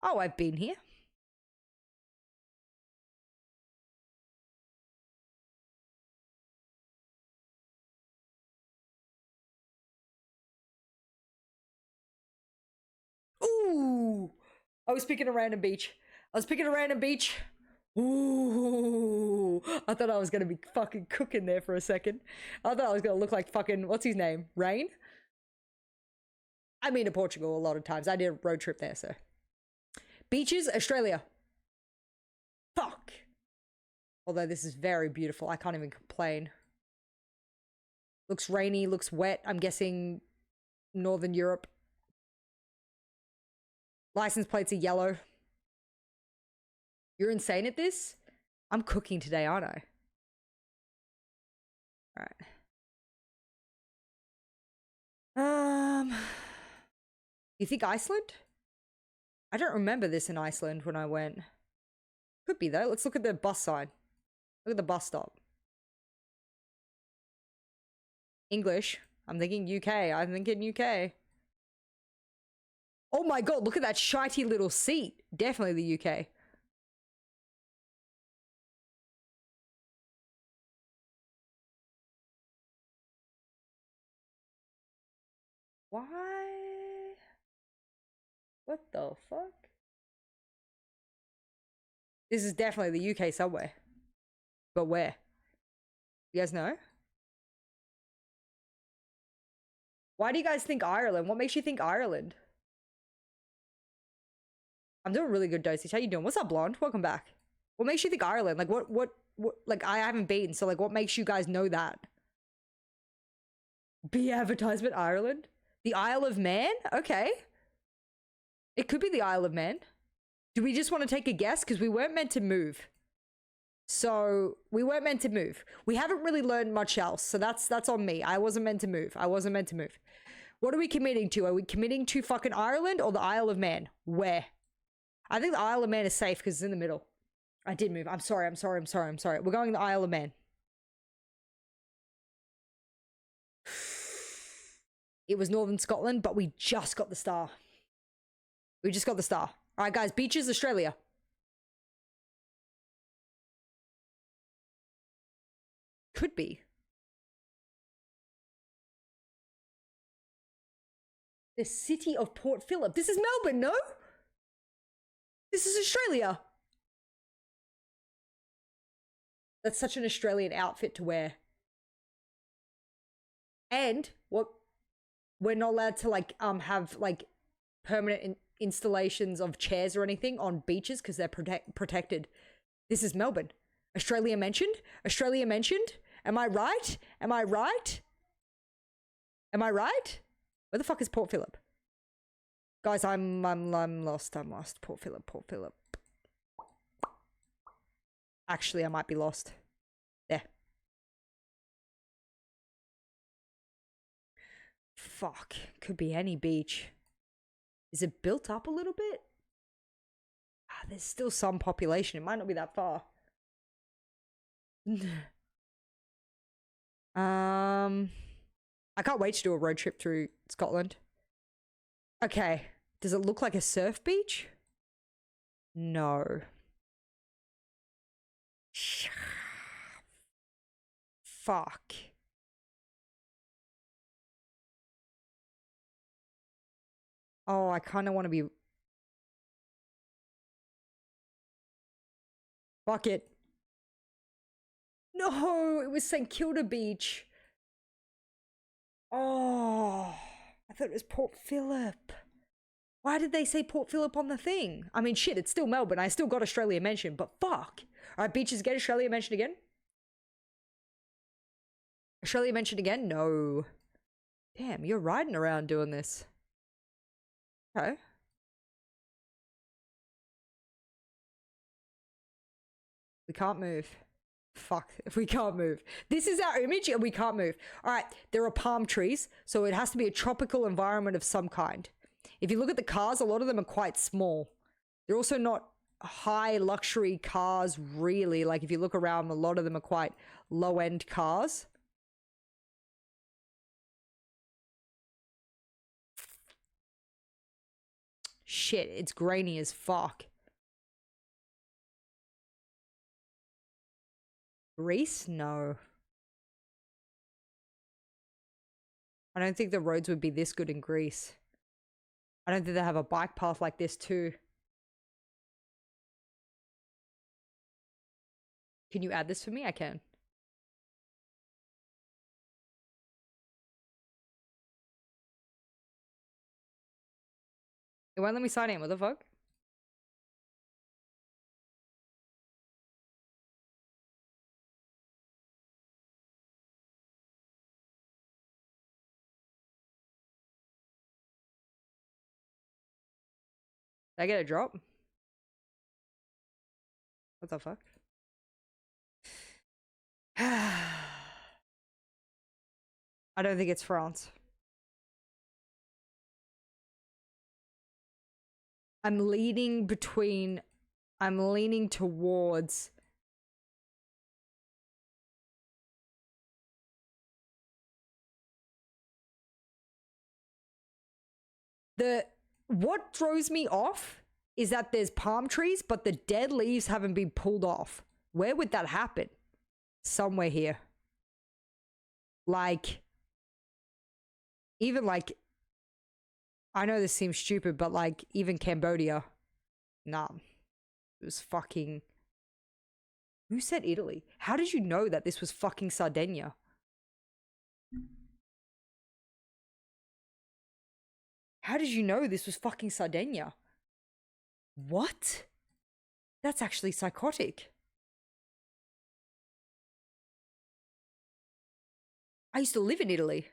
Oh, I've been here. Ooh. I was picking a random beach. Ooh. I thought I was going to be fucking cooking there for a second. I thought I was going to look like fucking, what's his name? Rain? I've been to Portugal a lot of times. I did a road trip there, so. Beaches, Australia. Fuck. Although this is very beautiful. I can't even complain. Looks rainy, looks wet. I'm guessing Northern Europe. License plates are yellow. You're insane at this? I'm cooking today, aren't I? Alright. You think Iceland? I don't remember this in Iceland when I went. Could be though. Let's look at the bus sign. Look at the bus stop. English. I'm thinking UK. I'm thinking UK. Oh my god, look at that shitey little seat. Definitely the UK. Why? What the fuck? This is definitely the UK subway. But where? You guys know? Why do you guys think Ireland? What makes you think Ireland? I'm doing really good, Dosage. How you doing? What's up, Blonde? Welcome back. What makes you think Ireland? Like, what, like, I haven't been, so, like, what makes you guys know that? Be advertisement Ireland? The Isle of Man? Okay. It could be the Isle of Man. Do we just want to take a guess? Because we weren't meant to move. So, we weren't meant to move. We haven't really learned much else, so that's on me. I wasn't meant to move. What are we committing to? Are we committing to fucking Ireland or the Isle of Man? Where? I think the Isle of Man is safe because it's in the middle. I did move. I'm sorry. We're going to the Isle of Man. It was Northern Scotland, but we just got the star. All right, guys. Beaches, Australia. Could be. The city of Port Phillip. This is Melbourne, no? This is Australia. That's such an Australian outfit to wear. And what? We're not allowed to like have like permanent installations of chairs or anything on beaches because they're protected. This is Melbourne. Australia mentioned. Am I right? Where the fuck is Port Phillip? Guys, I'm lost. Port Phillip. Actually, I might be lost. There. Fuck. Could be any beach. Is it built up a little bit? Ah, there's still some population. It might not be that far. I can't wait to do a road trip through Scotland. Okay. Does it look like a surf beach? No. Fuck. Oh, I kind of want to be... Fuck it. No, it was St. Kilda Beach. Oh, I thought it was Port Phillip. Why did they say Port Phillip on the thing? I mean, shit, it's still Melbourne. I still got Australia mentioned, but fuck. All right, Beaches, get Australia mentioned again. Australia mentioned again? No. Damn, you're riding around doing this. Okay. We can't move. Fuck, if we can't move. This is our image and we can't move. All right, there are palm trees, so it has to be a tropical environment of some kind. If you look at the cars, a lot of them are quite small. They're also not high luxury cars, really. Like, if you look around, a lot of them are quite low-end cars. Shit, it's grainy as fuck. Greece? No. I don't think the roads would be this good in Greece. I don't think they have a bike path like this too. Can you add this for me? I can. It won't let me sign in. What the fuck? Did I get a drop? What the fuck? I don't think it's France. I'm leaning towards what throws me off is that there's palm trees, but the dead leaves haven't been pulled off. Where would that happen? Somewhere here. Like, even like, I know this seems stupid, but like, even Cambodia. Nah. It was fucking... Who said Italy? How did you know that this was fucking Sardinia? How did you know this was fucking Sardinia? What? That's actually psychotic. I used to live in Italy.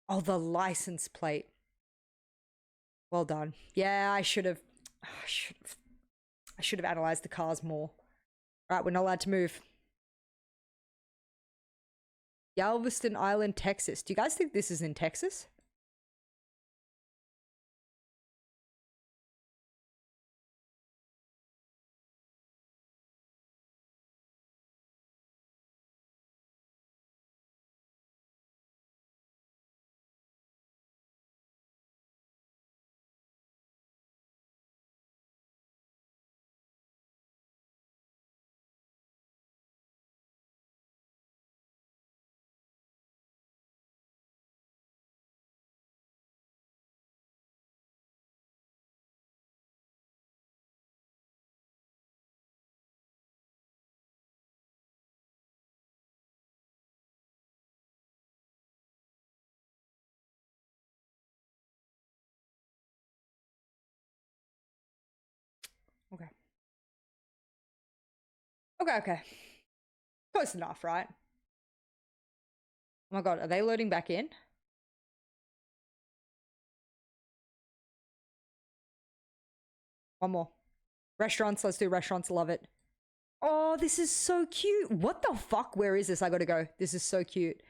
Oh, the license plate. Well done. Yeah, I should have analyzed the cars more. All right, we're not allowed to move. Galveston Island, Texas. Do you guys think this is in Texas? Okay. Okay. Close enough, right? Oh my god, are they loading back in? One more. Restaurants, let's do restaurants, love it. Oh, this is so cute. What the fuck? Where is this? I gotta go. This is so cute.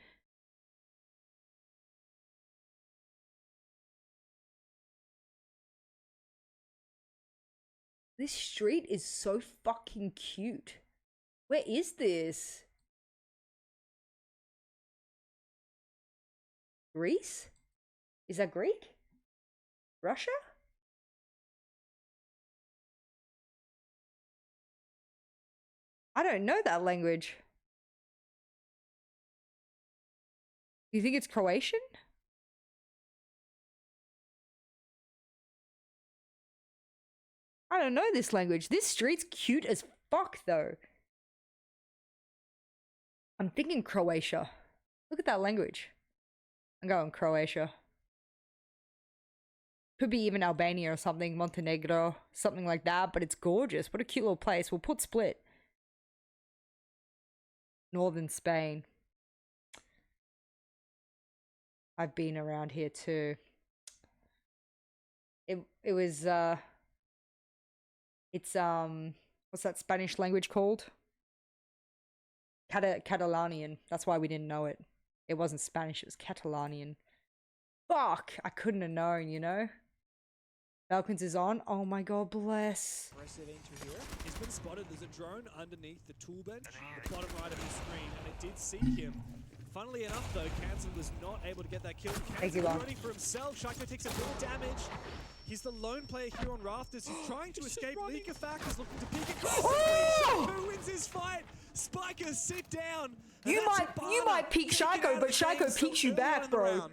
This street is so fucking cute. Where is this? Greece? Is that Greek? Russia? I don't know that language. You think it's Croatian? I don't know this language. This street's cute as fuck, though. I'm thinking Croatia. Look at that language. I'm going Croatia. Could be even Albania or something, Montenegro, something like that, but it's gorgeous. What a cute little place. We'll put Split. Northern Spain. I've been around here too. It was it's what's that Spanish language called? Catalanian. That's why we didn't know it. It wasn't Spanish, it was Catalanian. Fuck! I couldn't have known, you know? Falcons is on. Oh my god, bless. Aggressive enter here. He's been spotted. There's a drone underneath the tool bench, the bottom right of the screen, and it did see him. Funnily enough, though, Kansan was not able to get that kill. Kansan running for himself. Shaiko takes a bit of damage. He's the lone player here on Rafters. He's trying to escape. Leakafac is looking to peek across. Shaiko wins his fight. Spiker, sit down. You might peek Shaiko, but Shaiko peeks you back, bro.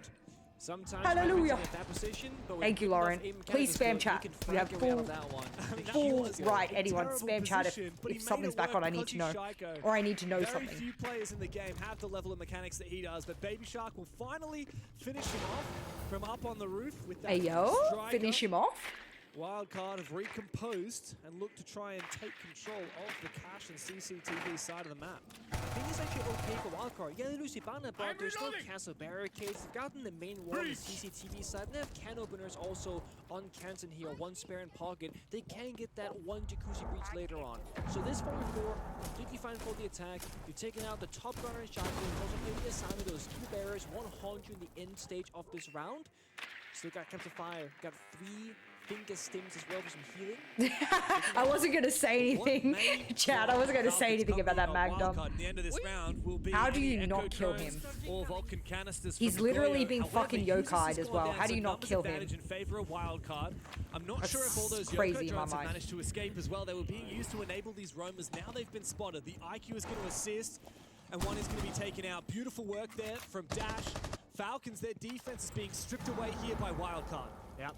Sometimes Hallelujah. that position, but Thank you, Lauren. Please spam chat. You have full right, anyone. Spam chat if something's back on, I need to know. Or I need to know something. Very few players in the game have the level of mechanics that he does, but Baby Shark will finally finish him off from up on the roof with that striker. Finish him off. Wildcard have recomposed and look to try and take control of the cache and CCTV side of the map. I think it's actually okay for Wildcard. Yeah, they lose the banner, but there's no castle barricades. They've gotten the main wall on the CCTV side. They have can openers also on Kansan here, one spare in pocket. They can get that one jacuzzi breach later on. So this 4-4, completely fine for the attack. You're taking out the top gunner and shotgun. You also play the assignment of those 2 barriers, 100 in the end stage of this round. Still got Capture Fire, got 3 finger stims as well for some healing. I wasn't going to say anything, Chad. I wasn't going to say anything about that Magnum. How do you not kill him? He's literally being fucking yokai'd as well. How do you not kill him? I'm not sure if all those crazy have managed to escape as well. They were being used to enable these roamers. Now they've been spotted. The IQ is going to assist, and one is going to be taken out. Beautiful work there from Dash. Falcons, their defense is being stripped away here by Wildcard. Yeah,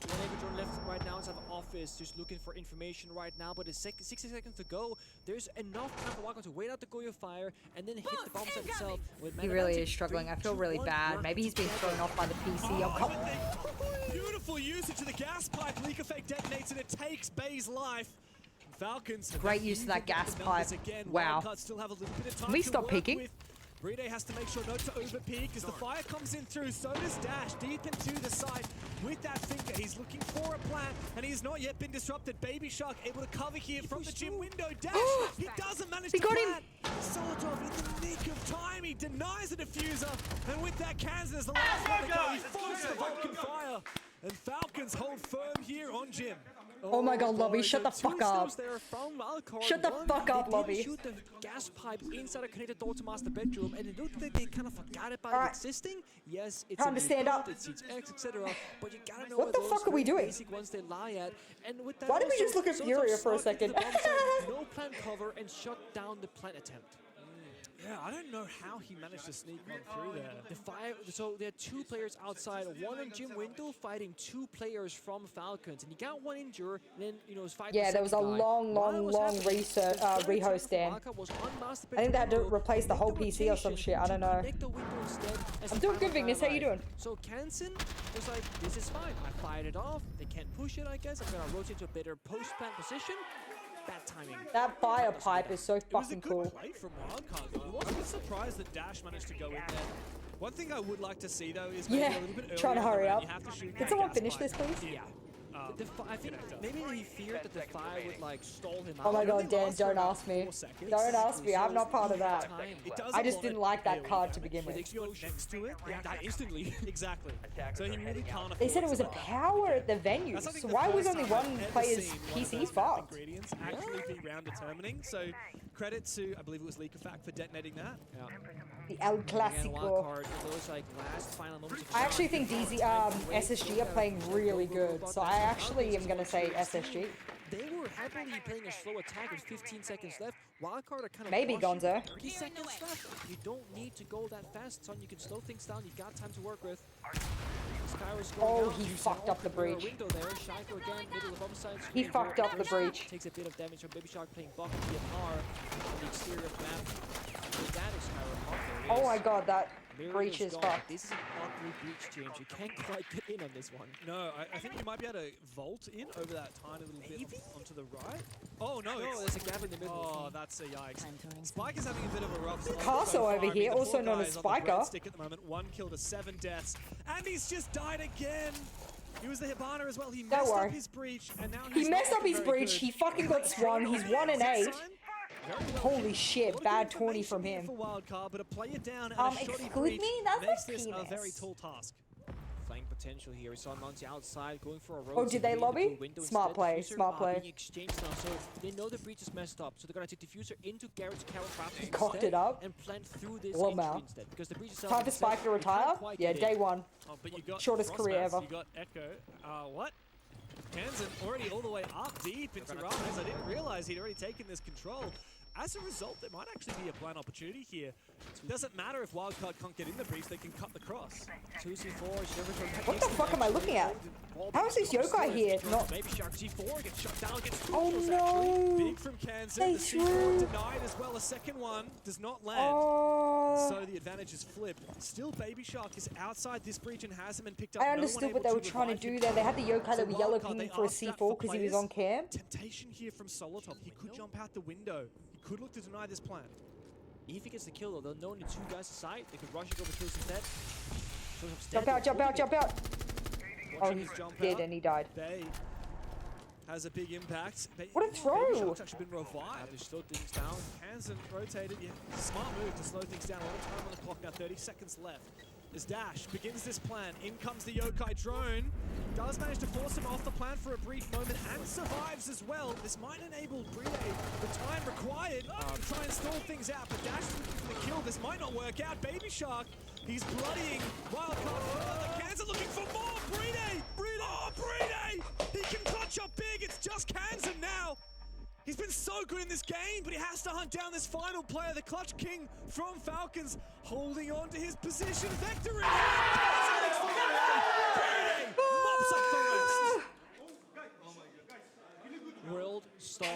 one left right now inside of office, just looking for information right now, but it's 60 seconds to go. There's enough time for Wildcard to wait out the Goyo fire and then hit the bomb site itself. He really is struggling. I feel really bad. Maybe he's being thrown off by the PC. Oh, beautiful usage of the gas pipe. Leak effect detonates and it takes Bay's life. Falcons. Great use of that gas pipe. Wow. Still have a little bit of time Can we stop peeking? Bride has to make sure not to over-peek as the fire comes in through. So does Dash deep into the side with that finger. He's looking for a plant and he has not yet been disrupted. Baby Shark able to cover here from the gym window. Dash, he doesn't manage to plant. Solotov in the nick of time. He denies the diffuser. And with that, Kansan is the last one to go. He forces the Vulcan fire. And Falcons hold firm here on Jim. Oh my god, Lobby, shut the fuck up. Shut the fuck up, Lobby. They shoot the gas pipe inside a connected door to master bedroom, and it looked like they kind of forgot about it existing. Yes, it's time to stand up. It's X, etc. But you gotta know what the fuck are we doing? Basic ones they lie at. And with that, why did we just look at Furia for a second? No plant cover and shut down the plant attempt. Yeah, I don't know how he managed to sneak one through there. The fire, so there are 2 players outside, one on gym window fighting 2 players from Falcons, and he got 1 injured, and then was fighting. Yeah, there was a long rehost stand. I think they had to replace the whole PC or some shit. I don't know. I'm doing good, Vignes. How you doing? So Kansan was like, "This is fine. I fired it off. They can't push it. I guess I'm gonna rotate to a better post-plant position." Bad timing. That fire pipe is so fucking cool. Play from Wildcard. I wasn't surprised that Dash managed to go in there. One thing I would like to see though is maybe a little bit earlier. Trying to hurry up. Can Can someone finish this, please? Yeah. I think maybe he feared that the fire would like stall him out. Oh my god, Dan, don't ask me. Don't ask me, I'm not part of that. I just didn't like that card to begin with. Next to it, instantly. Exactly. So he really can't. They said it was a power at the venue, so why was only one player's PC's fucked? Ingredients actually be round determining. So credit to, I believe it was Leakafac for detonating that. Yeah. The El Clasico. I actually think SSG are playing really good, so I actually am gonna say SSG. They were happily playing a slow attack with 15 seconds left. Wildcard are kind of maybe Gonzo. 30 seconds left. You don't need to go that fast, son. You can slow things down. You've got time to work with. Oh, he fucked up the breach. He fucked up the breach. Takes a bit of damage from Baby Shark playing Buck and DMR on the exterior of the map. Oh my god, that Breach is gone. fucked. This is an ugly breach, James. You can't quite get in on this one. No, I think you might be able to vault in over that tiny little bit onto the right. Oh no, No, there's a gap in the middle. Oh, that's a yikes. Spike is having a bit of a rough slog Castle so far. over I mean, here, the also poor known guy as is on the Spiker. breadstick at the moment. 1 kill to 7 deaths, and he's just died again. He was the Hibana as well. He Don't messed worry. up his breach, and now He he's messed not up his very breach. good. He fucking got swung. He's 1-8. Holy shit, bad 20 from him. For wildcard, but a player down and a shoddy Excuse breach me? That's makes a this a penis. very tall task. Flank potential here. We saw Monty outside going for a road. Oh, did they lobby? Smart play, smart play. Being exchanged now, so they know the breach is messed up, so they're gonna take diffuser into Garrett's carrot traps Cocked instead it up. and plant through this Well, entry now. instead, because the breach itself. Time for Spike to retire? Yeah, day one. Oh, but you got Shortest career Frostbats, ever. You got Echo. What? Kansan already all the way up deep into Rise. I didn't realize he'd already taken this control. As a result, there might actually be a plan opportunity here. Doesn't matter if Wildcard can't get in the breach, they can cut the cross. 2C4, What the fuck am I looking at? How is this yokai here? Not. Maybe Shark G4 gets shot down, gets Oh tools, no! Big from Kansan. They The C4 threw. denied as well. A second one does not land. Oh. So the advantage is flipped. Still, Baby Shark is outside this breach and has him and picked up. I no one understood what able they were to trying to revive do him. there. They had the yokai that were yellow Wildcard, they pinging for a are strapped C4 because he was players. on cam. Temptation here from Solotov. He could jump out the window. He could look to deny this plan. If he gets the kill though, they'll know only 2 guys aside. They could rush and go for kills instead. Jump out, jump out, jump out! Oh, Watching he's his jump dead out. and he died. Bay has a big impact. What a Baby throw! Shark's actually been revived. They slow things down. Hansen rotated. Yeah, smart move to slow things down. A lot of time on the clock now. 30 seconds left. As Dash begins this plan, in comes the Yokai drone. Does manage to force him off the plan for a brief moment and survives as well. This might enable Bride the time required to try and stall things out. But Dash is looking for the kill. This might not work out. Baby Shark, he's bloodying Wildcard further. Kansan looking for more. Bride! Oh, Bride! He can clutch up big. It's just Kansan now. He's been so good in this game, but he has to hunt down this final player, the Clutch King from Falcons, holding on to his position. Vector in hand! Mops up the rest. World star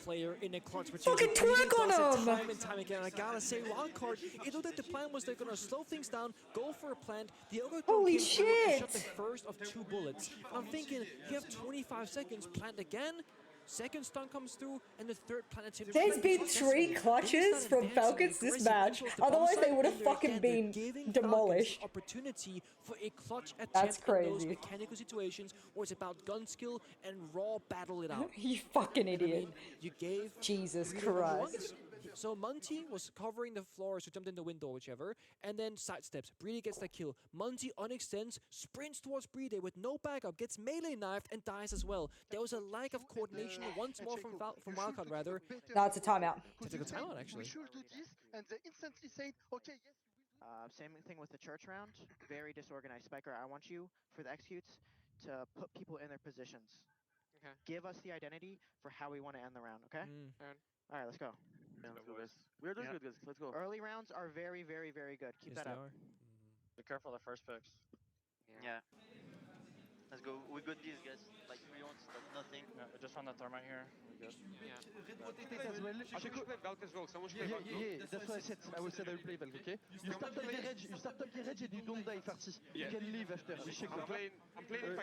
player in a clutch Fucking twerk on him! Time and time again. I gotta say, Wildcard, it looked like the plan was they're gonna slow things down, go for a plant. The other Holy shot shit! the first of 2 bullets. And I'm thinking, you have 25 seconds, plant again. Second stun comes through, and the third planet. There's been 3 clutches from Falcons this match. Otherwise, they would have fucking been demolished. Opportunity for a clutch attempt That's in those crazy. mechanical situations where it's about gun skill and raw battle it out. You fucking I idiot. mean, you gave Jesus Brida number one. Christ. So Monty was covering the floor, so jumped in the window, whichever, and then sidesteps. Bride gets that kill. Monty unextends, sprints towards Bride with no backup, gets melee knifed and dies as well. There was a lack of coordination once more from Wildcard, rather. No, it's a timeout. It's a good timeout, actually. We should do this, and they instantly said, okay, yes. Same thing with the church round. Very disorganized. Spiker, I want you, for the executes, to put people in their positions. Okay. Give us the identity for how we want to end the round, okay? All right, let's go. Yeah, let's go, guys. We're doing good, guys. Let's go. Early rounds are very, very, very good. Keep that up. Be careful of the first picks. Yeah. Let's go. We got these guys. Like 3 rounds, that's nothing. Yeah, we just found that thermite here. We're good. Yeah. That's what I said. I will say I will play Valk, okay? You start up the rage and you don't die farty. You can leave after. We check I'm playing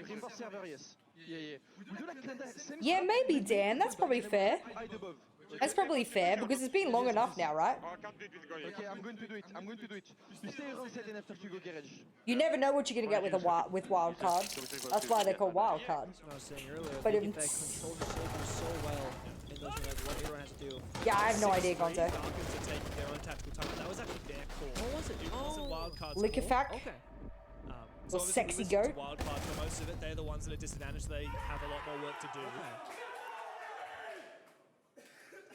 Reinforce server, yes. Yeah. We do like same. Yeah, maybe, Dan. That's probably fair. Hide above. That's probably fair because it's been long enough now, right? Okay, I'm going to do it. You stay around set and after you go garage. You never know what you're gonna get with wild card. That's why they're called wild card. That's what I was saying earlier. But they if get that it's- control the saber so well in those moments, what Hero has to do. Yeah, I have no idea, Gonzo. Falcons are taking their own tactical time. That was actually their call. What was it? It wasn't Wildcard's Liquefact. call. Okay. So Or obviously Sexy we listen Goat. to Wildcard for most of it. They're the ones that are disadvantaged. They have a lot more work to do.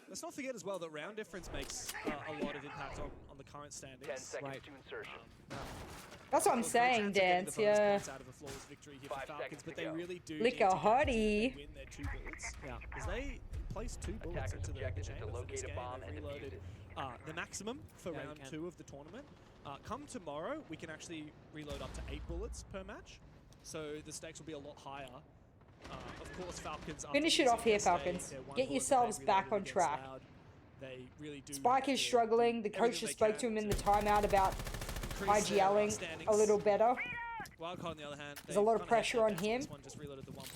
Let's not forget as well that round difference makes a lot of impact on the current standings. 10 seconds to insertion. That's what I'm saying, Dance. Yeah. Out of a flawless victory here for Falcons, but they really do Lick need a to hottie. win their 2 bullets. Yeah, because they placed 2 bullets into the chamber for this game. They reloaded the maximum for round 2 of the tournament. Come tomorrow, we can actually reload up to 8 bullets per match, so the stakes will be a lot higher. Of course, Falcons. Finish it off here, Falcons. Get yourselves back on track. They really do. Spike is struggling. The coach just spoke to him in the timeout about IGLing a little better. Wildcard, on the other hand, There's a lot of pressure on him.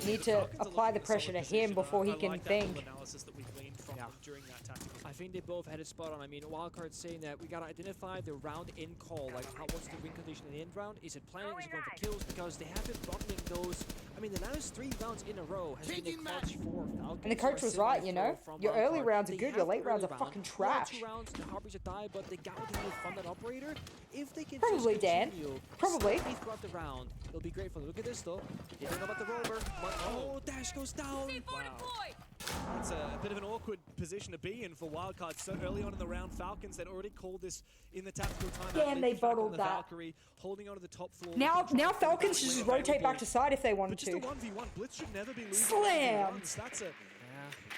You need to apply the pressure to him before he can think. I think they both had it spot on. I mean, Wildcard's saying that we gotta identify the round in call. Like, what's the win condition in the end round? Is it planning? Is it going for kills? Because they have been bottling those. I mean, the last 3 rounds in a row has been a clutch for Falcons. And the coach was right, you know? Your early rounds are good, your late rounds are fucking trash. 2 rounds, the Harpies are die, but they gotta continue to fund that operator. If they can Probably, just Dan. continue Probably. steady throughout the round, it'll be great for them. Look at this, though. They don't know about the rover. But, oh, Dash goes down. Wow. That's a bit of an awkward position to be in for Wildcard. So early on in the round, Falcons had already called this in the tactical timeout. Damn, they bottled that. Valkyrie, holding onto the top floor. Now Falcons should just rotate back to side if they wanted Just to. a 1v1. Blitz should never be losing. Slammed. That's a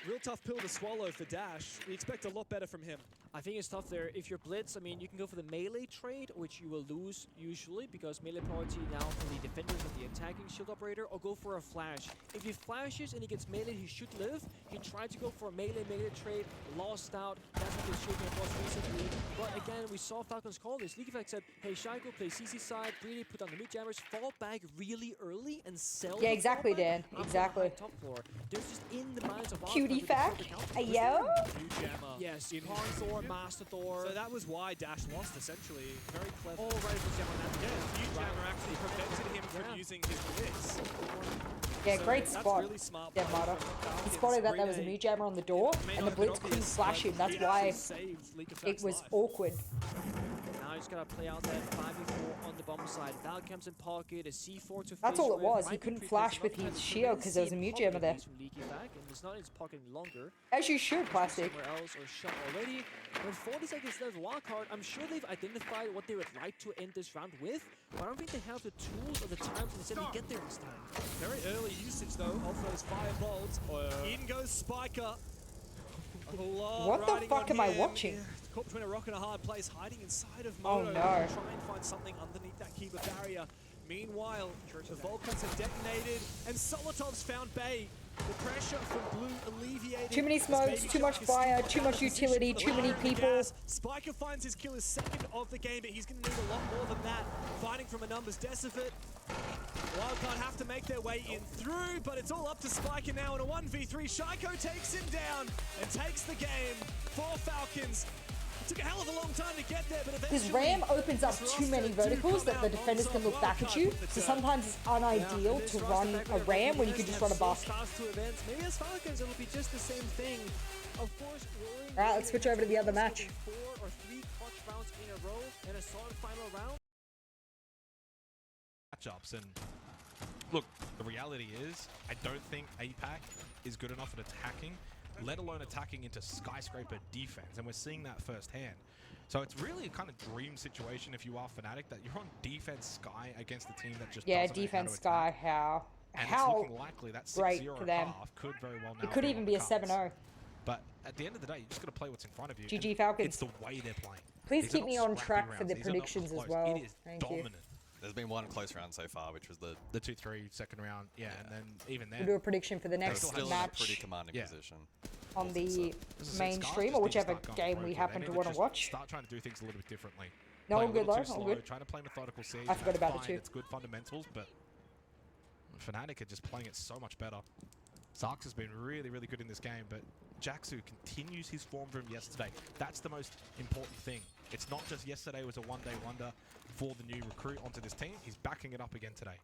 real tough pill to swallow for Dash. We expect a lot better from him. I think it's tough there. If you're Blitz, I mean, you can go for the melee trade, which you will lose usually, because melee priority now for the defenders and the attacking shield operator, or go for a flash. If he flashes and he gets melee, he should live. He tried to go for a melee trade, lost out. That's what they should have lost recently. But again, we saw Falcons call this. League Effect said, hey, Shaiko, play CC side, Breedy, put on the mid jammers, fall back really early and sell. Yeah, exactly, Dan. Exactly. Top floor. There's just in the minds of Cutie fact. Yo. Yes, Consor, Master Thor. So that was why Dash lost, essentially. Very clever. All right, yeah, View Jammer actually prevented him from using his blitz. Yeah, So great that's spot, really smart Dead Martyr. He spotted that there was a new jammer on the door, and the Blitz couldn't flash him. That's why it was awkward. Now he's got to play out that 5v4 on the bomb side. Valcam's in pocket, a C4 to That's all it was. He couldn't flash with his shield because there was a mute jammer there. It's not in his pocket any longer. As you should, Plastic. Somewhere else or shot already. With 40 seconds left, Wildcard, I'm sure they've identified what they would like to end this round with, but I don't think they have the tools or the time to necessarily get there this time. Very early usage, though, of those firebolts. In goes Spiker. What the fuck am I watching? Caught between a rock and a hard place, hiding inside of Oh, Moto. no. Try and find something underneath that Kiba barrier. Meanwhile, the Volcans have detonated, and Solotov's found Bay. The pressure from Blue alleviated. Too many smokes, too much fire, too much utility, too many people. Spiker finds his kill, his second of the game, but he's going to need a lot more than that. Fighting from a numbers deficit. Wildcard have to make their way in through, but it's all up to Spiker now in a 1v3. Shaiko takes him down and takes the game for Falcons. It took a hell of a long time to get there, but eventually... His ram opens up too many verticals that the defenders can look back at you, so sometimes it's unideal to run a ram when you could just run a buff. Maybe as Falcons, it'll be just the same thing. Of course, Alright, let's switch over to the other match. 4 or 3 clutch rounds in a row and a solid final round. Matchups, and look, the reality is, I don't think APAC is good enough at attacking, let alone attacking into skyscraper defense, and we're seeing that firsthand. So it's really a kind of dream situation if you are Fnatic, that you're on defense Sky against a team that just doesn't know defense how to Sky, attack. And it's looking likely that 6-0 great for them. half could very well now It could even be a 7-0. But at the end of the day, you just got to play what's in front of you. GG and Falcons. It's the way they're playing. Please These are keep me not on scrappy track for rounds. the These are not predictions as close. well. It is Thank dominant. There's been one close round so far, which was the 2-3 second round, and then even then. We'll do a prediction for the next still match. in a pretty commanding position. On the As I said, main Scars stream just or need to whichever start going game pro we kid. happen They to need want to just watch. Start trying to do things a little bit differently. No, Play all a good, little though. too All slow, good. Trying to play methodical siege. I forgot about the fine, 2. It's good fundamentals, but Fnatic are just playing it so much better. Zarx has been really, really good in this game, but Jaxu continues his form from yesterday. That's the most important thing. It's not just yesterday was a one-day wonder for the new recruit onto this team. He's backing it up again today.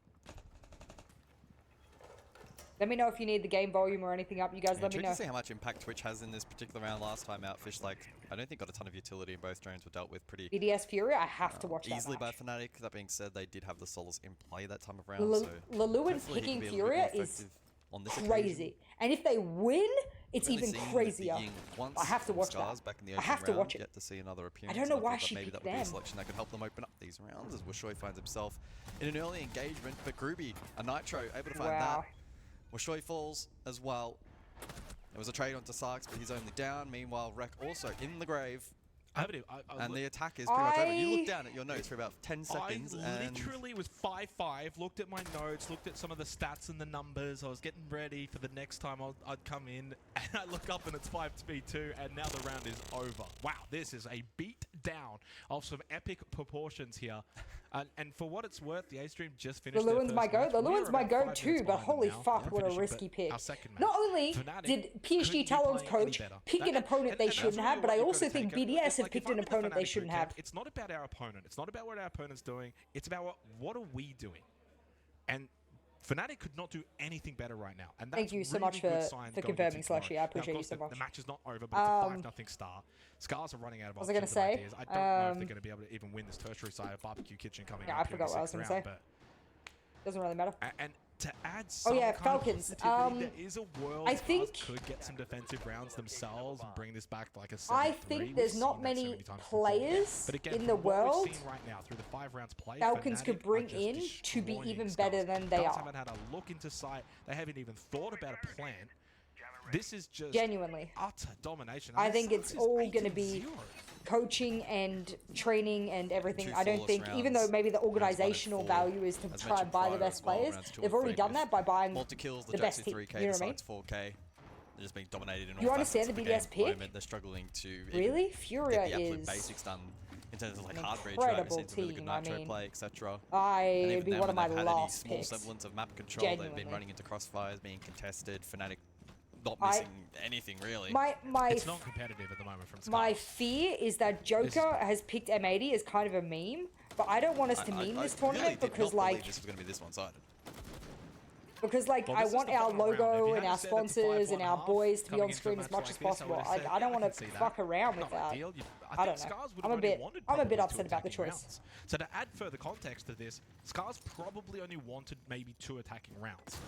Let me know if you need the game volume or anything up. You guys let me know. To see how much impact Twitch has in this particular round. Last time Outfish, like, I don't think got a ton of utility, and both drones were dealt with pretty BDS Fury, I have to watch that easily match. by Fnatic. That being said, they did have the Solos in play that time of round. So Laluan hopefully he can picking be a little bit Furia more is effective on this crazy. occasion. And if they win, it's Really even seeing the crazier. Ying once I have to from watch Scars that. back in the I have to round, watch it. Get to see another appearance. I don't know and why thought she maybe picked that would be a them. selection that could help them open up these rounds as Washoy finds himself in an early engagement. But Groovy, a Nitro, able to find Wow. that. Washoy falls as well. There was a trade onto Sarks, but he's only down. Meanwhile, Rek also in the grave. And the attack is pretty much over. You look down at your notes for about 10 seconds. I literally was 5-5, looked at my notes, looked at some of the stats and the numbers. I was getting ready for the next time I'd come in, and I look up and it's 5v2, and now the round is over. Wow, this is a beat down of some epic proportions here. And for what it's worth, the A-Stream just The finished their Lewins first might go. match. The We are Lewins might about go 5 too, minutes but behind them holy now. fuck, They're what a finishing, risky but pick. our second match, Not only Fnatic did PSG couldn't be Talon's playing any coach better. pick an opponent they That's shouldn't really have, but what I you've also gotta think take. BDS have Like, picked if an I'm in the opponent they Fnatic shouldn't group have. chat, it's not about our opponent. It's not about what our opponent's doing. It's about what are we doing. And Fnatic could not do anything better right now. And that's Thank you so really much good for sign for going confirming, into tomorrow. Slushy. I Now, of appreciate you course, so much. the match is not over, but it's a 5-0 Star. Scars are running out of What was I options gonna and say? ideas. I don't know if they're going to be able to even win this tertiary side of Barbecue Kitchen coming Yeah, up I here in forgot the what I was 6th gonna round. say. But Doesn't really matter. and to add some yeah, kind Falcons. of positivity, there is a world I Scars think could get some defensive rounds themselves and bring this back to like a 7-3. I think there's We've not seen that so many many times before. players But again, in from the what world we've seen right now through the 5 rounds played, Falcons Fnatic could bring are just in to be destroying even Scars. better than they Scars are. haven't had a look into sight. They haven't even thought about a plan. This is just Genuinely utter domination. I think Scars it's is all going to 18-0. be coaching and training and everything. Two I don't flawless think, even though rounds, maybe the rounds 1 and organizational 4. value is to As try and mentioned buy the prior best as well, players, rounds 2 they've and already 3 done with that by buying multi-kills, the best team. 3K You know what I mean? besides 4K. They're just being dominated in all You understand facets the of game BDS at the pick? moment. They're struggling to Really? even Furia get the absolute is basics done in terms of like an hard bridge, right? We've incredible seen some really good team. I nitro mean, play, etc. I'd be one of my had any last small picks. semblance of map control. They've Genuinely. been running into crossfires, being contested. Fnatic not missing anything really. It's not competitive at the moment from Scars. My fear is that Joker has picked M80 as kind of a meme, but I don't want us to meme this tournament really did because, not like, believe this was going to be this one-sided. Well, I want our logo and our sponsors and our boys to be on screen as much as possible. I don't want to fuck around with that. I don't know. I'm a bit upset about the choice. So to add further context to this, Scars probably only wanted maybe 2 attacking rounds.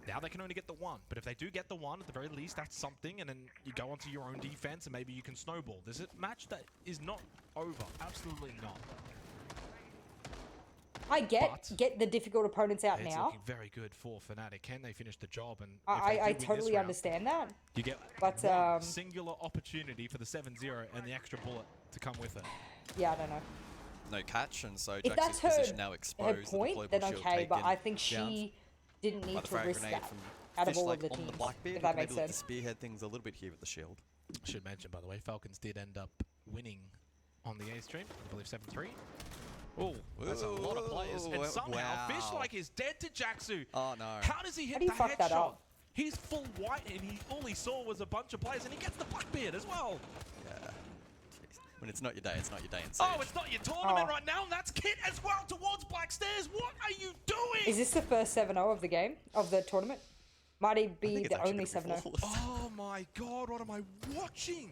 Now they can only get the 1, but if they do get the 1, at the very least that's something, and then you go onto your own defense and maybe you can snowball. There's a match that is not over, absolutely not. I get the difficult opponents out It's now. looking very good for Fnatic. Can they finish the job? And I totally understand that. You get but one singular opportunity for the 7-0 and the extra bullet to come with it. Yeah, I don't know. No catch, and so If Jax's that's position now her exposed. point, then okay, but I think she didn't need to risk that out of all of the teams, if that makes sense. To spearhead things a little bit here with the shield. Should mention, by the way, Falcons did end up winning on the A stream. I believe 7-3. Oh, that's a lot of players. And somehow, Fishlike is dead to Jaxu. Oh, no. How does he hit do you the fuck that headshot? up? He's full white, and all he saw was a bunch of players, and he gets the Blackbeard as well. Yeah. Jeez. When it's not your day, it's not your day. Oh, it's not your tournament right now. That's Kit as well towards Black Stairs. What are you doing? Is this the first 7-0 of the game, of the tournament? Might it be the only 7-0? Oh my god, what am I watching?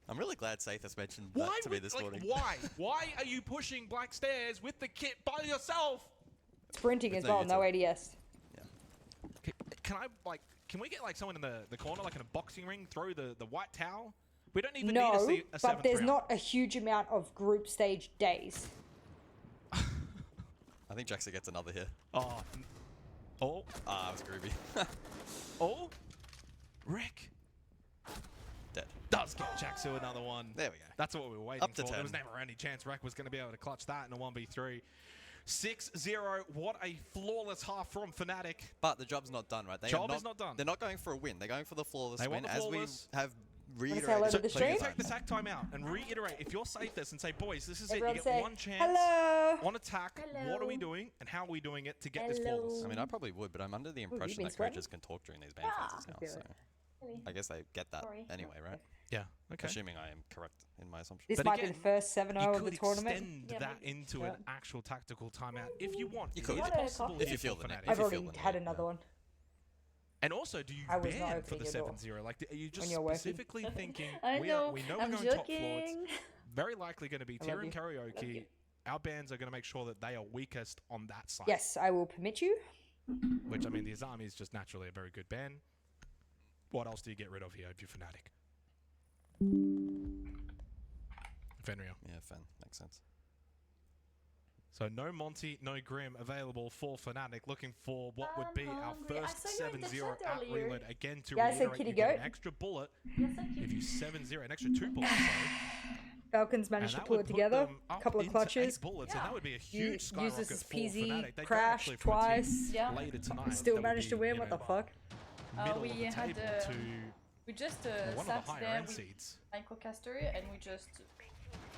I'm really glad Saith has mentioned that to me this morning. Why? Why are you pushing Black Stairs with the Kit by yourself? Sprinting as well, no ADS. Can we get like someone in the corner, like in a boxing ring, throw the white towel? We don't even No, need a but there's round. not a huge amount of group stage days. I think Jaxa gets another here. Oh. Oh. Ah, it was groovy. Oh. Rick. Dead. Does get Jaxu another one. There we go. That's what we were waiting Up to for. 10. There was never any chance Rick was going to be able to clutch that in a 1v3. 6-0. What a flawless half from Fnatic. But the job's not done, right? Job is not done. They're not going for a win. They're going for the flawless They win, want the as we flawless. have say hello reiterated. to the So stream? you take the tack time out and reiterate. If you're safe this and say, boys, this is Everyone it. You say, get one chance, hello. one attack. Hello. What are we doing and how are we doing it to get this Hello. flawless? I mean, I probably would, but I'm under the impression been that sweating? coaches can talk during these ban phases now. So I guess they get that anyway, right? Yeah. Okay. Assuming I am correct in my assumption. This But might again, be the first 7-0 you of the could tournament. extend that into an actual tactical timeout if you want. You could. It's possible If you for feel the need. Fnatic. I've already had another one. And also, do you I was not ban for the opening a door 7-0? Like, are you just when you're working. specifically thinking, I we know, know I'm we're going top floor. joking. It's very likely going to be I tier love and you. karaoke. Our bans are going to make sure that they are weakest on that side. Yes, I will permit you. Which, I mean, the Azami is just naturally a very good ban. What else do you get rid of here if you're Fnatic? Fenrir. Yeah, Fen. Makes sense. So no Monty, no Grim available for Fnatic. Looking for what would be our hungry. I first saw you in the 7-0 chat at earlier. reload. Again, to Yeah, I said reiterate, kitty you get goat. an extra bullet Yes, I if you 7-0, an extra 2 bullets, sorry. Falcons managed to And that pull would it put together. them A up couple of into clutches. 8 bullets, and that would be a huge Use skyrocket this as for PZ, Fnatic. They crashed don't actually twice. Yeah. later tonight. Still that would managed to be, win. you What the know, fuck? middle We of the had table to We just one sat of the higher there end with seeds. Microcaster and we just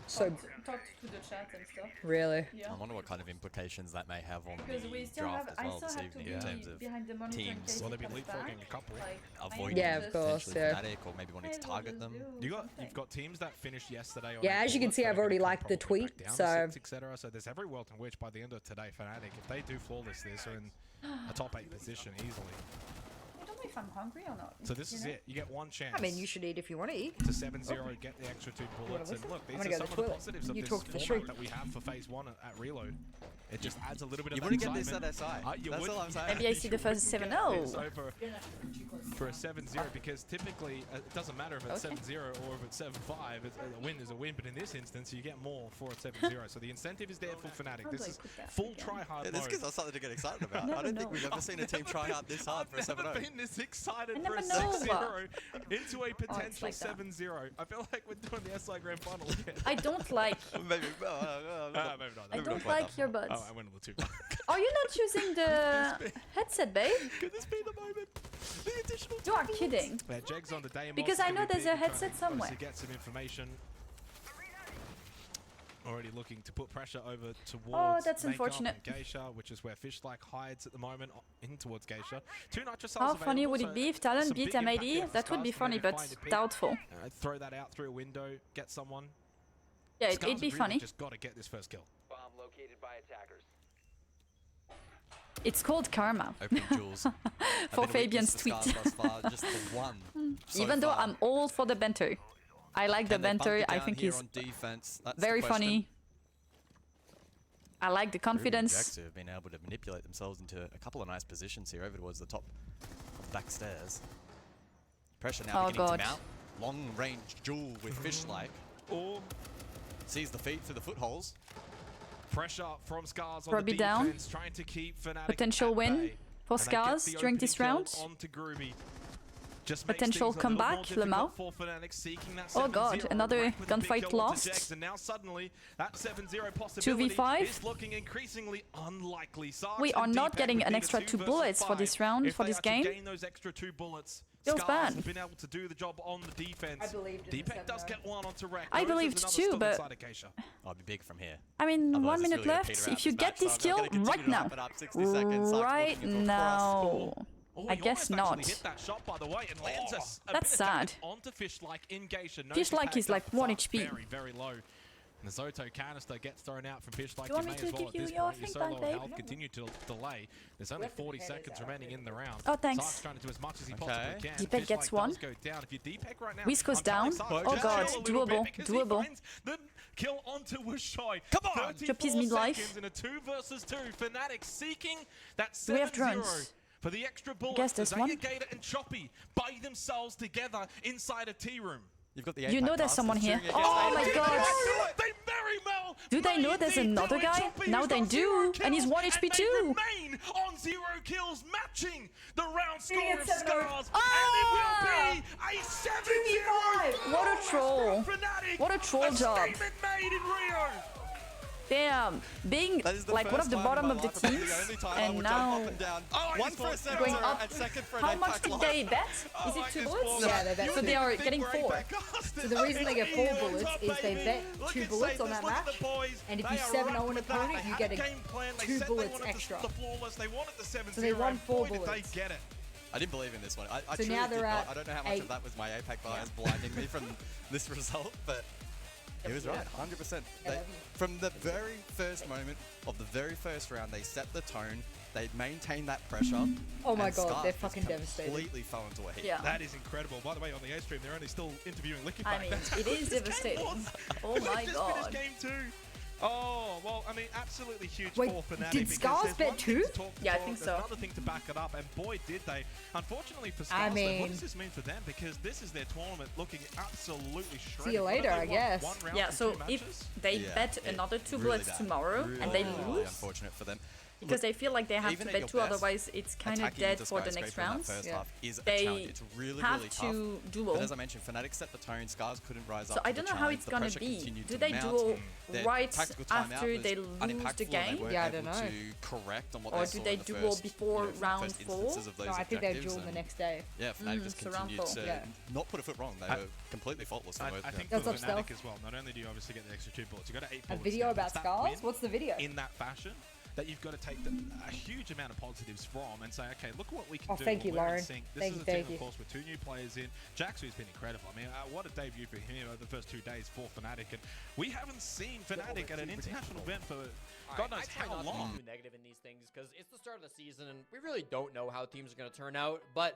So talked to the chat and stuff. Really? Yeah. I wonder what kind of implications that may have on Because we the still draft have, as well I still this have evening to in be terms of behind the monitor in teams. case Well, he they've been comes leapfrogging back. a couple. Like, avoiding Yeah, of course, potentially yeah. Fnatic or maybe wanting to target them. You've got teams that finished yesterday. On Yeah, as you can see, I've already liked the tweet, so etc. So there's every world in which by the end of today, Fnatic, if they do flawless this, are in a top 8 position easily. I don't know if I'm hungry or not. So this you is know? it. You get one chance. I mean, you should eat if you want to eat. To 7-0, get the extra 2 bullets, and look, these I'm are gonna some go of to the the positives of You this talk to the format street. that we have for phase 1 at Reload. It just adds a little bit of You that wouldn't get this excitement. at SI. You That's wouldn't. all I'm saying. Maybe I see the first 7-0. It's over for a 7-0 because typically it doesn't matter if it's 7-0 or if it's 7-5. A win is a win, but in this instance you get more for a 7-0. So the incentive is there for Fnatic. This is full try-hard This mode. gives us something to get excited about. Never I don't know. think we've ever seen a team try hard this hard for a 7-0. I've never been this excited I for a never know. 6-0 into a potential like that. 7-0. I feel like we're doing the SI Grand Final again. I don't like. Maybe, maybe not. I don't like your buds. Oh, I went a little too far. Are you not using the headset, babe? Could this be the moment? The additional You are kidding. Yeah, Jeg's on the Deimos. Because I know there's a headset somewhere. To get some information. Already looking to put pressure over towards that's Makeup unfortunate. and Geisha, which is where Fishlike hides at the moment in towards Geisha. 2 nitrous How cells funny available, would so it be if Talon some beat big impact MAD? there for That would be Scars to funny, maybe but find a pick. doubtful. Throw that out through a window, get someone. Yeah, Scars it'd be have really funny. just got to get this first kill. Bomb located by attackers. It's called karma. Opening jewels. For Fabian's tweet. Just the one. Even though I'm all for the banter. I like the banter. I think he's very funny. I like the confidence. Jaxu have been able to manipulate themselves into a couple of nice positions here over towards the top of the back stairs. Pressure now beginning to mount. Long range duel with Fishlike. Sees the feet through the footholes. Pressure from Scars on Probably the down. defense, trying to keep Fnatic Potential at win bay. for And they get Scars the during opening this kill round. onto Groovy. Just makes Potential things a little more comeback, difficult Lemao. for Fnatic, seeking that Oh god, 7-0 another right with a big gunfight kill onto lost. Jex, and now suddenly that 7-0 possibility 2v5. is looking increasingly unlikely. Sarks We are and not Deepak getting would an be extra the 2 2 bullets versus for this 5. round, If for they this are to game. gain those extra 2 bullets, Feels Scars bad. have been able to do the job on the defense. I believed in the Deepak does 7-0. get one onto Wreck. I Knows there's believed another too, still but- inside of Geisha. I'll be big from here. I mean, Otherwise 1 it's minute really gonna left. peter out If you this get match, this so I'm kill gonna continue right to now. wrap it up. 60 seconds. Sark's Right looking into a now. Oh, I he guess almost actually not. hit that shot, by the way, and lands us a That's bit of damage sad. onto Fishlike in Geisha. No Fishlike panic is like up 1 front, HP. Very, very low. And the Zoto canister gets thrown out from Fishlike. You want may me to as well give at you this your point. You're thing so back, low on babe? health. Continue to delay. There's only 40 seconds remaining in the round. Oh, thanks. Sark's trying to do as much as he possibly can. Deepak gets Fishlike one. does go down. If you Deepak right now, Whisk goes I'm telling down. Sark, Oh just god, chill a little bit doable, because he doable. finds the kill onto Wushoy. Come on! Drop his 34 midlife. seconds in a 2 versus 2. Fnatic seeking that Do we have 7-0. drones? For the extra bullets, Guess there's one. Gator and Choppy by themselves together inside a tea room. You've got the You know there's someone here. shooting Oh against my Aiden. god. They very well Do they know may there's indeed another do it. guy? Choppy Now has they got do, 0 and he's kills, 1 HP and they too. remain on 0 kills, matching the round score get of 7-0. Scars, Ah! and it will be a 7-0. What a troll. Fnatic, What a troll a job. statement made in Rio. Damn, being That is the like one first of the time bottom in of my the life I think teams, the only time I and would now jump up and down. Oh, One he's for a fallen. 7-0 going up. and second for an How much impact did loss. they bet? Oh, Is it I 2 just bullets? fallen. Yeah, they bet So they are Big getting break 4. back cast. So the reason they get 4 Hey, bullets top, is they baby. bet Look 2 at bullets on Sabres, that look at match. the boys. And if They you are 7-0 up an with that. opponent, They you had get a a game plan. They 2 said bullets they wanted extra. The flawless. They wanted the 7-0. So they won 4 Boy, did bullets. they get it. I didn't believe in this one. I So truly now did they're not. at I don't know how much 8. of that was my APAC bias blinding me from this result, but he was right, 100%. From the very first moment of the very first round, they set the tone. They maintained that pressure. Oh my and god, Scarf they're just fucking devastated. Completely fell into a heap. Yeah. That is incredible. By the way, on the A stream, they're only still interviewing Licky. I mean, it is devastating. Oh my Just god. finished game 2. Oh, well, I mean, absolutely huge Wait, for Fnatic. did because Scars there's bet one thing 2? to talk to Yeah, I talk, think there's so. Another thing to back it up, and boy, did they. Unfortunately for I Scars, though, mean- what does this mean for them? Because this is their tournament looking absolutely shredded. See you What have later, they I won? guess. One round Yeah, from so 2 if matches? they Yeah, bet it another 2 really bullets bad. tomorrow and they Really lose, unfortunate for them. because they feel like they have even to at bet your two, best, otherwise it's kind of attacking dead into for the next Skyscraper in that rounds. first half is a They challenge. It's really, have really to tough. duel. But as I mentioned, Fnatic set the tone. Scars couldn't rise up So to I the don't know how challenge. it's The gonna pressure be. continued Do to they mount. duel Their right tactical timeout after was they lose the unimpactful, and they game? weren't Yeah, I don't able know. to correct on what Or they do saw they in the duel first, before round first 4? instances of those No, I think they objectives, duel the and next day. Yeah, Fnatic just so round continued 4. to Yeah. not put a foot wrong. They were completely faultless. I think for That's Fnatic stealth. as well, not only do you obviously get the extra 2 bullets, you got 8 A bullets. video now. about It's that Scars? win What's the video? in that fashion that you've got to take a huge amount of positives from and say, okay, look what we can Oh, do. thank you, We're in Lauren. sync. This Thank is you, a team, thank of you. course, with 2 new players in. Jaxu's been incredible. I mean, what a debut for him over the first 2 days for Fnatic, and we haven't seen Fnatic at an international event for God knows I try how not long. to be too negative in these things because it's the start of the season and we really don't know how teams are going to turn out. But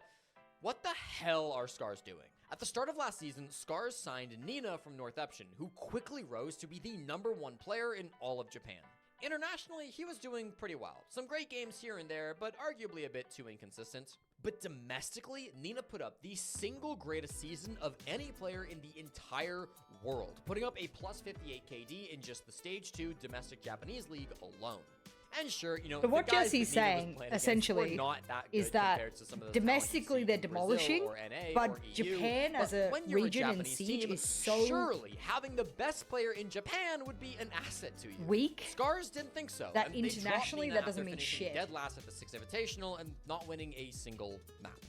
what the hell are Scars doing? At the start of last season, Scars signed Nina from Northeption, who quickly rose to be the #1 player in all of Japan. Internationally, he was doing pretty well. Some great games here and there, but arguably a bit too inconsistent. But domestically, Nina put up the single greatest season of any player in the entire world, putting up a plus 58 KD in just the Stage 2 domestic Japanese league alone. And sure, you know, But what the guys Jesse's that Nina was saying, playing against essentially, were not that is good that compared to some of the domestically they're demolishing, or NA but or EU. Japan But as a when you're region and Japanese siege team, is so surely having the best player in Japan would be an asset to you. weak Scars didn't think so. that and they dropped internationally Nina that doesn't after mean finishing shit. dead last at the 6 Invitational and not winning a single map.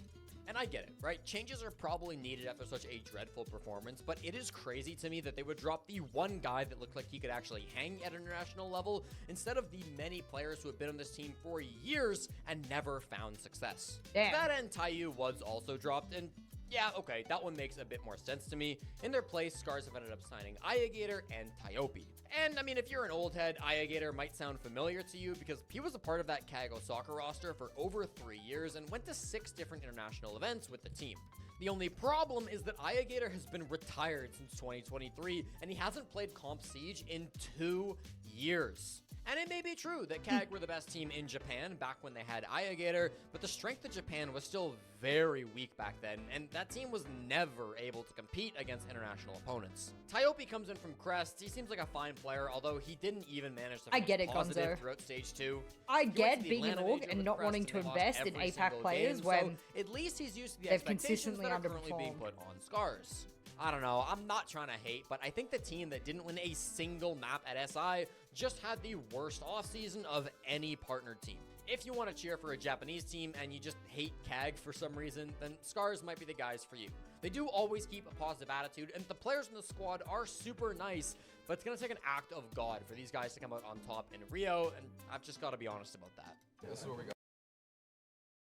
And I get it, right? Changes are probably needed after such a dreadful performance, but it is crazy to me that they would drop the one guy that looked like he could actually hang at international level instead of the many players who have been on this team for years and never found success. Damn. That and Taiyu was also dropped, and yeah, okay, that one makes a bit more sense to me. In their place, Scars have ended up signing Ayagator and Tyope. And I mean, if you're an old head, Ayagator might sound familiar to you because he was a part of that Kago soccer roster for over 3 years and went to 6 different international events with the team. The only problem is that Ayagator has been retired since 2023 and he hasn't played Comp Siege in 2 years. And it may be true that KAG were the best team in Japan back when they had Ayagator, but the strength of Japan was still very weak back then, and that team was never able to compete against international opponents. Tyope comes in from Crest. He seems like a fine player, although he didn't even manage to I get finish it, positive Gonzo. throughout Stage 2. I He went get to the being an Atlanta org Major and with not Crest, wanting and to they lost invest in every APAC single players game, when so at least he's used to the they've expectations consistently that are currently being underperformed. put on Scars. I don't know, I'm not trying to hate, but I think the team that didn't win a single map at SI just had the worst offseason of any partnered team. If you want to cheer for a Japanese team and you just hate KAG for some reason, then Scars might be the guys for you. They do always keep a positive attitude, and the players in the squad are super nice, but it's going to take an act of God for these guys to come out on top in Rio, and I've just got to be honest about that. This is where we go.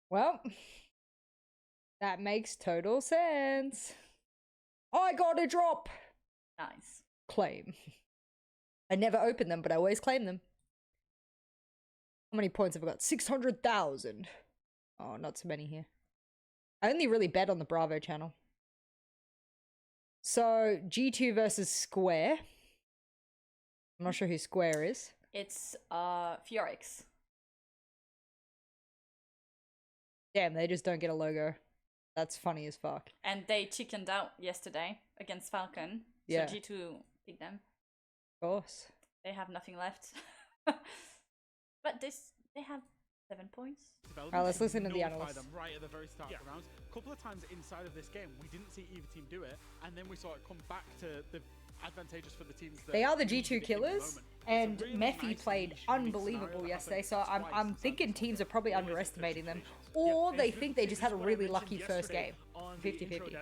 Well, that makes total sense. I got a drop. Nice. Claim. I never open them, but I always claim them. How many points have I got? 600,000. Oh, not so many here. I only really bet on the Bravo channel. So, G2 versus Square. I'm not sure who Square is. It's Fiorix. Damn, they just don't get a logo. That's funny as fuck. And they chickened out yesterday against Falcon. Yeah. So G2 beat them. Of course. They have nothing left. But they have 7 points. Alright, let's listen to the Nullify analysts. them right at the very start of the rounds. A couple of times inside of this game, we didn't see either team do it, and then we saw it come back to the advantageous for the teams that They are the needed it in G2 the killers, moment. and It's a really Mephi nice played niche, unique unbelievable scenario that yesterday, so happens I'm twice thinking teams are probably underestimating them, or they think they just had a really lucky first game. 50-50.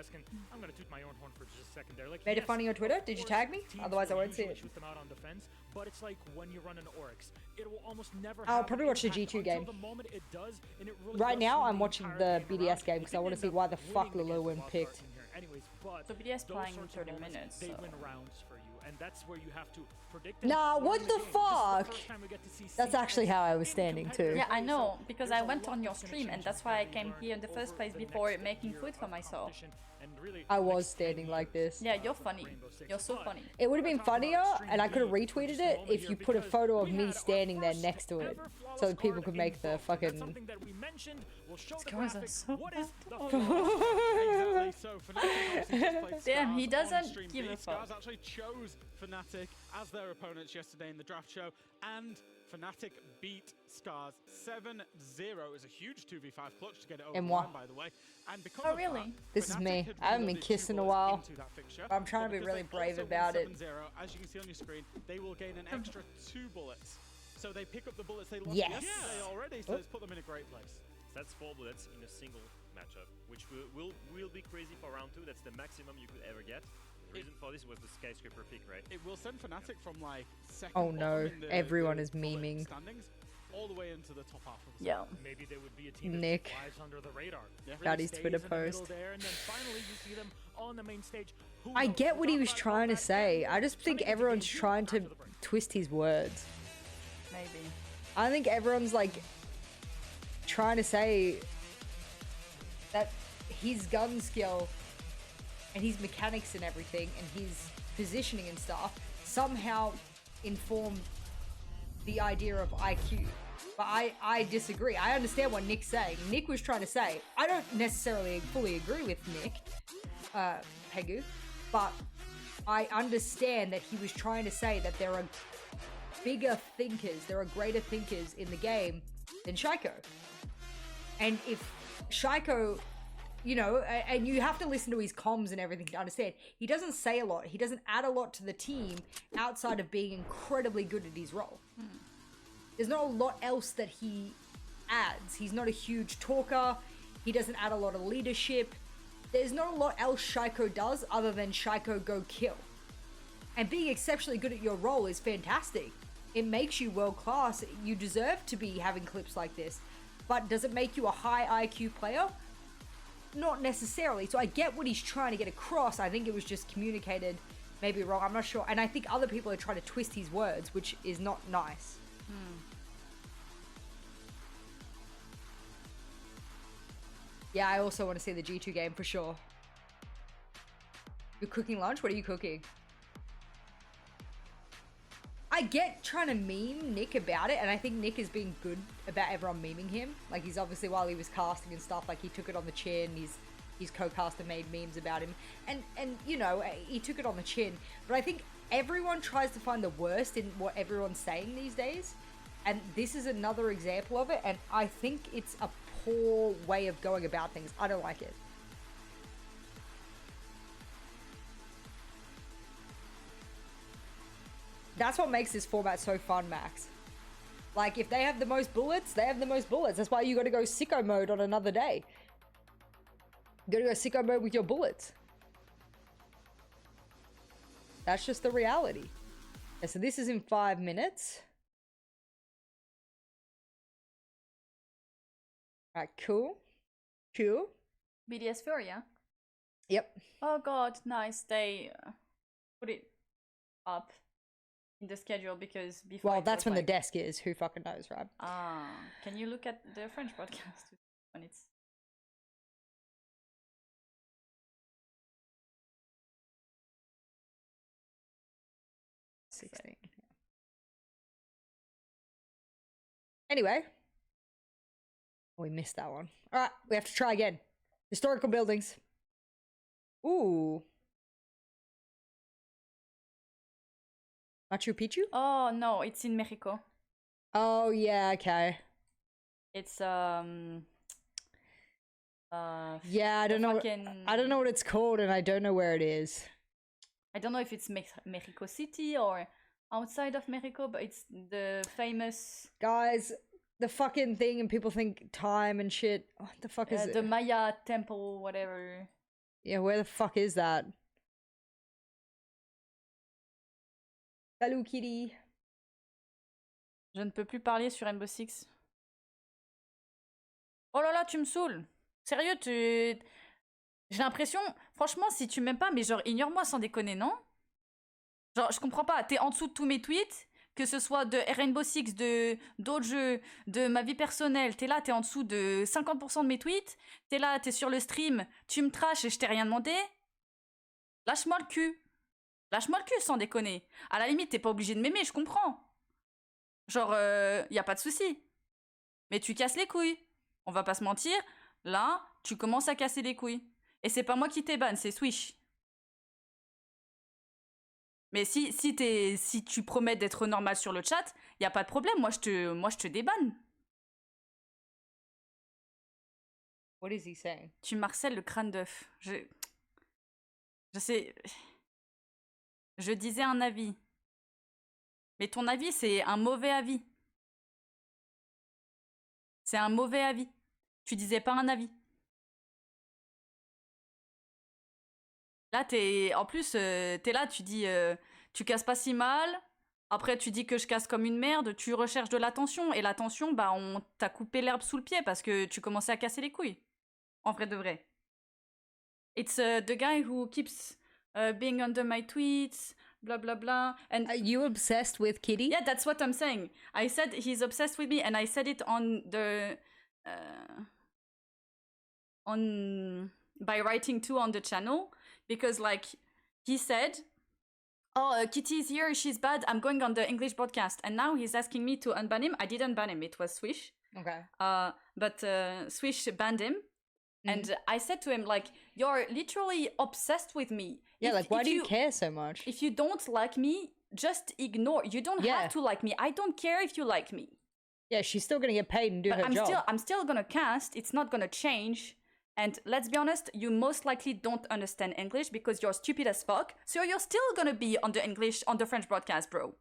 I'm gonna toot my own horn for just a second there. Like, Made it yes, funny on Twitter? of Did you course, tag me? teams Otherwise I will won't see usually it. shoot them out on defense, but it's like when you run an Oryx, it will almost never I'll have probably an watch the impact G2 game. until the moment it does, and it really Right does now, swing I'm the watching entire the game BDS around. game because I want to see They why the end up fuck winning Lulu against went picked. Watchparty in here anyways, but So BDS those playing sorts of 30 moments, minutes, they so- win rounds for you, and that's where you have to predict it. Nah, learn what the the game. This is the fuck? first time we get to see That's Siege actually how I was standing too. Yeah, I know, because I went on your stream and that's why I came here in the first place before making food for myself. I was standing like this. Yeah, you're funny. You're so funny. It would have been funnier, and I could have retweeted it if you put a photo of me standing there next to it, so that people could make the fucking. Something that we mentioned will show the Scars are graphics. so What is the bad. Okay, so Fnatic obviously just played Damn, he Scars on doesn't stream. give a These Scars fuck. actually chose Fnatic as their opponents yesterday in the draft show, and Fnatic beat Scars 7-0. It was a huge 2v5 clutch to get it over And the what? line, by the way. And because Oh, of really? that, This is Fnatic me. had I haven't been wielded 2 kissed in a bullets while. into that fixture, I'm trying to but be because really they brave also about won it. 7-0, as you can see on your screen, they will gain an extra 2 bullets. So they pick up the bullets they lost Yes. yesterday already, so Oh. it's put them in a great place. That's 4 bullets in a single matchup, which will be crazy for round 2. That's the maximum you could ever get. The reason for this was the skyscraper pick, right? It will send Fnatic from like second Oh bottom no, in the, everyone the is bullet memeing. standings all the way into the top half of the Yeah. Maybe there would be a team Nick. that flies under the radar. Yeah. Really Got his stays Twitter in the middle post. there, and then finally you see them on the main stage. Who I knows? get We'll what he talk was about trying to that say. and I just think coming into everyone's game two trying to after the break. twist his words. Maybe. I think everyone's like trying to say that his gun skill and his mechanics and everything and his positioning and stuff somehow inform the idea of IQ. But I disagree. I understand what Nick's saying. Nick was trying to say, I don't necessarily fully agree with Nick, Pegu, but I understand that he was trying to say that there are bigger thinkers, there are greater thinkers in the game than Shaiko. And if Shaiko, you know, and you have to listen to his comms and everything to understand, he doesn't say a lot. He doesn't add a lot to the team outside of being incredibly good at his role. There's not a lot else that he adds. He's not a huge talker. He doesn't add a lot of leadership. There's not a lot else Shaiko does other than Shaiko go kill. And being exceptionally good at your role is fantastic. It makes you world class. You deserve to be having clips like this. But does it make you a high IQ player? Not necessarily. So I get what he's trying to get across. I think it was just communicated maybe wrong. I'm not sure. And I think other people are trying to twist his words, which is not nice. Yeah, I also want to see the G2 game for sure. You're cooking lunch? What are you cooking? I get trying to meme Nick about it, and I think Nick is being good about everyone memeing him. Like, he's obviously, while he was casting and stuff, like, he took it on the chin. His co-caster made memes about him. And you know, he took it on the chin. But I think everyone tries to find the worst in what everyone's saying these days. And this is another example of it, and I think it's a poor way of going about things. I don't like it. That's what makes this format so fun, Max. Like, if they have the most bullets, they have the most bullets. That's why you gotta go sicko mode on another day. You gotta go sicko mode with your bullets. That's just the reality. Yeah, so this is in 5 minutes. Alright, cool. Cool. BDS Furia? Yep. Oh god, nice. They put it up in the schedule because before. Well, it that's was when like, the desk is. Who fucking knows, right? Can you look at the French podcast when it's. Anyway. We missed that one. Alright, we have to try again. Historical buildings. Ooh. Machu Picchu? Oh no, it's in Mexico. Oh yeah, okay. It's Yeah, I don't know. I don't know what it's called, and I don't know where it is. I don't know if it's Mexico City or outside of Mexico, but it's the famous guys. The fucking thing, and people think time and shit. What the fuck is it? The Maya temple, whatever. Yeah, where the fuck is that? Salut, Kitty. Je ne peux plus parler sur Rainbow Six. Oh là là, tu me saoules. Sérieux, tu... J'ai l'impression... Franchement, si tu m'aimes pas, mais genre, ignore-moi sans déconner, non? Genre, je comprends pas. T'es en dessous de tous mes tweets, que ce soit de Rainbow Six, d'autres jeux, de ma vie personnelle. T'es là, t'es en dessous de 50% de mes tweets. T'es là, t'es sur le stream, tu me trashes et je t'ai rien demandé. Lâche-moi le cul. Lâche-moi le cul, sans déconner. À la limite, t'es pas obligé de m'aimer, je comprends. Genre, y a pas de souci. Mais tu casses les couilles. On va pas se mentir. Là, tu commences à casser les couilles. Et c'est pas moi qui t'ai ban, c'est Swish. Mais si tu promets d'être normal sur le chat, y a pas de problème. Moi, je te débanne. What is he saying? Tu marcelles le crâne d'œuf. Je sais. Je disais un avis. Mais ton avis, c'est un mauvais avis. C'est un mauvais avis. Tu disais pas un avis. Là, en plus, t'es là, tu dis, tu casses pas si mal. Après, tu dis que je casse comme une merde. Tu recherches de l'attention. Et l'attention, bah, on t'a coupé l'herbe sous le pied parce que tu commençais à casser les couilles. En vrai de vrai. It's the guy who keeps being under my tweets, blah blah blah. And are you obsessed with Kitty? Yeah, that's what I'm saying. I said he's obsessed with me, and I said it on the by writing too on the channel because like he said, "Oh, Kitty's here. She's bad. I'm going on the English broadcast." And now he's asking me to unban him. I didn't ban him. It was Swish. Okay. But Swish banned him. And I said to him, like, you're literally obsessed with me. Yeah, like, why do you care so much? If you don't like me, just ignore. You don't have to like me. I don't care if you like me. Yeah, she's still gonna get paid and do her job. I'm still gonna cast. It's not gonna change. And let's be honest, you most likely don't understand English because you're stupid as fuck. So you're still gonna be on the French broadcast, bro.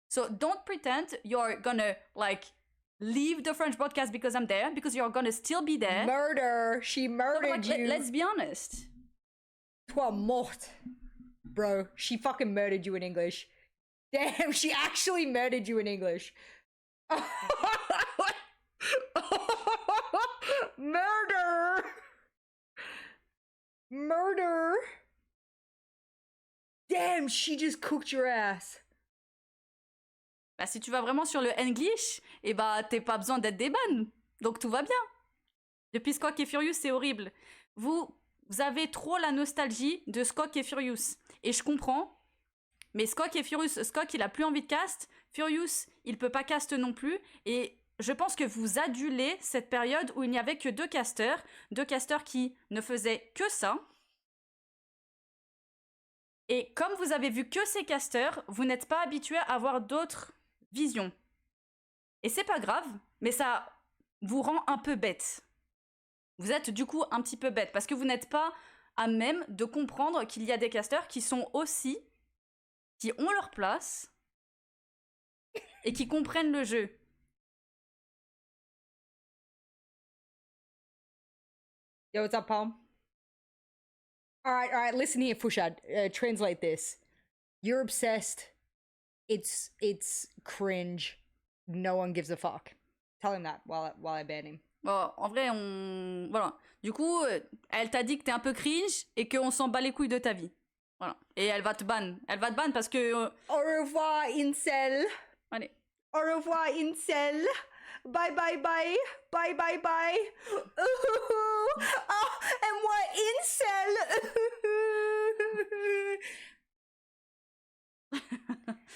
So don't pretend you're gonna, like, leave the French broadcast because I'm there, because you're gonna still be there. Murder! She murdered you! Let's be honest. Toi morte. Bro, she fucking murdered you in English. Damn, she actually murdered you in English. Murder! Murder! Damn, she just cooked your ass. Bah, si tu vas vraiment sur le English, eh bah, t'es pas besoin d'être des ban. Donc tout va bien. Depuis Skok et Furious, c'est horrible. Vous avez trop la nostalgie de Skok et Furious. Et je comprends. Mais Skok et Furious, Skok, il a plus envie de cast. Furious, il peut pas cast non plus. Et je pense que vous adulez cette période où il n'y avait que deux casteurs qui ne faisaient que ça. Et comme vous avez vu que ces casteurs, vous n'êtes pas habitué à avoir d'autres visions. Et c'est pas grave, mais ça vous rend un peu bête. Vous êtes du coup un petit peu bête parce que vous n'êtes pas à même de comprendre qu'il y a des casteurs qui sont aussi, qui ont leur place et qui comprennent le jeu. Yo, what's up, Palm? All right, listen here, Fushad. Translate this. You're obsessed. It's cringe. No one gives a fuck. Tell him that while I ban him. Bon, en vrai, voilà. Du coup, elle t'a dit que t'es un peu cringe et qu'on s'en bat les couilles de ta vie. Voilà. Et elle va te ban. Elle va te ban parce que... Au revoir, incel. Allez. Au revoir, incel. Bye, bye, bye. Bye, bye, bye. Oh, and what incel?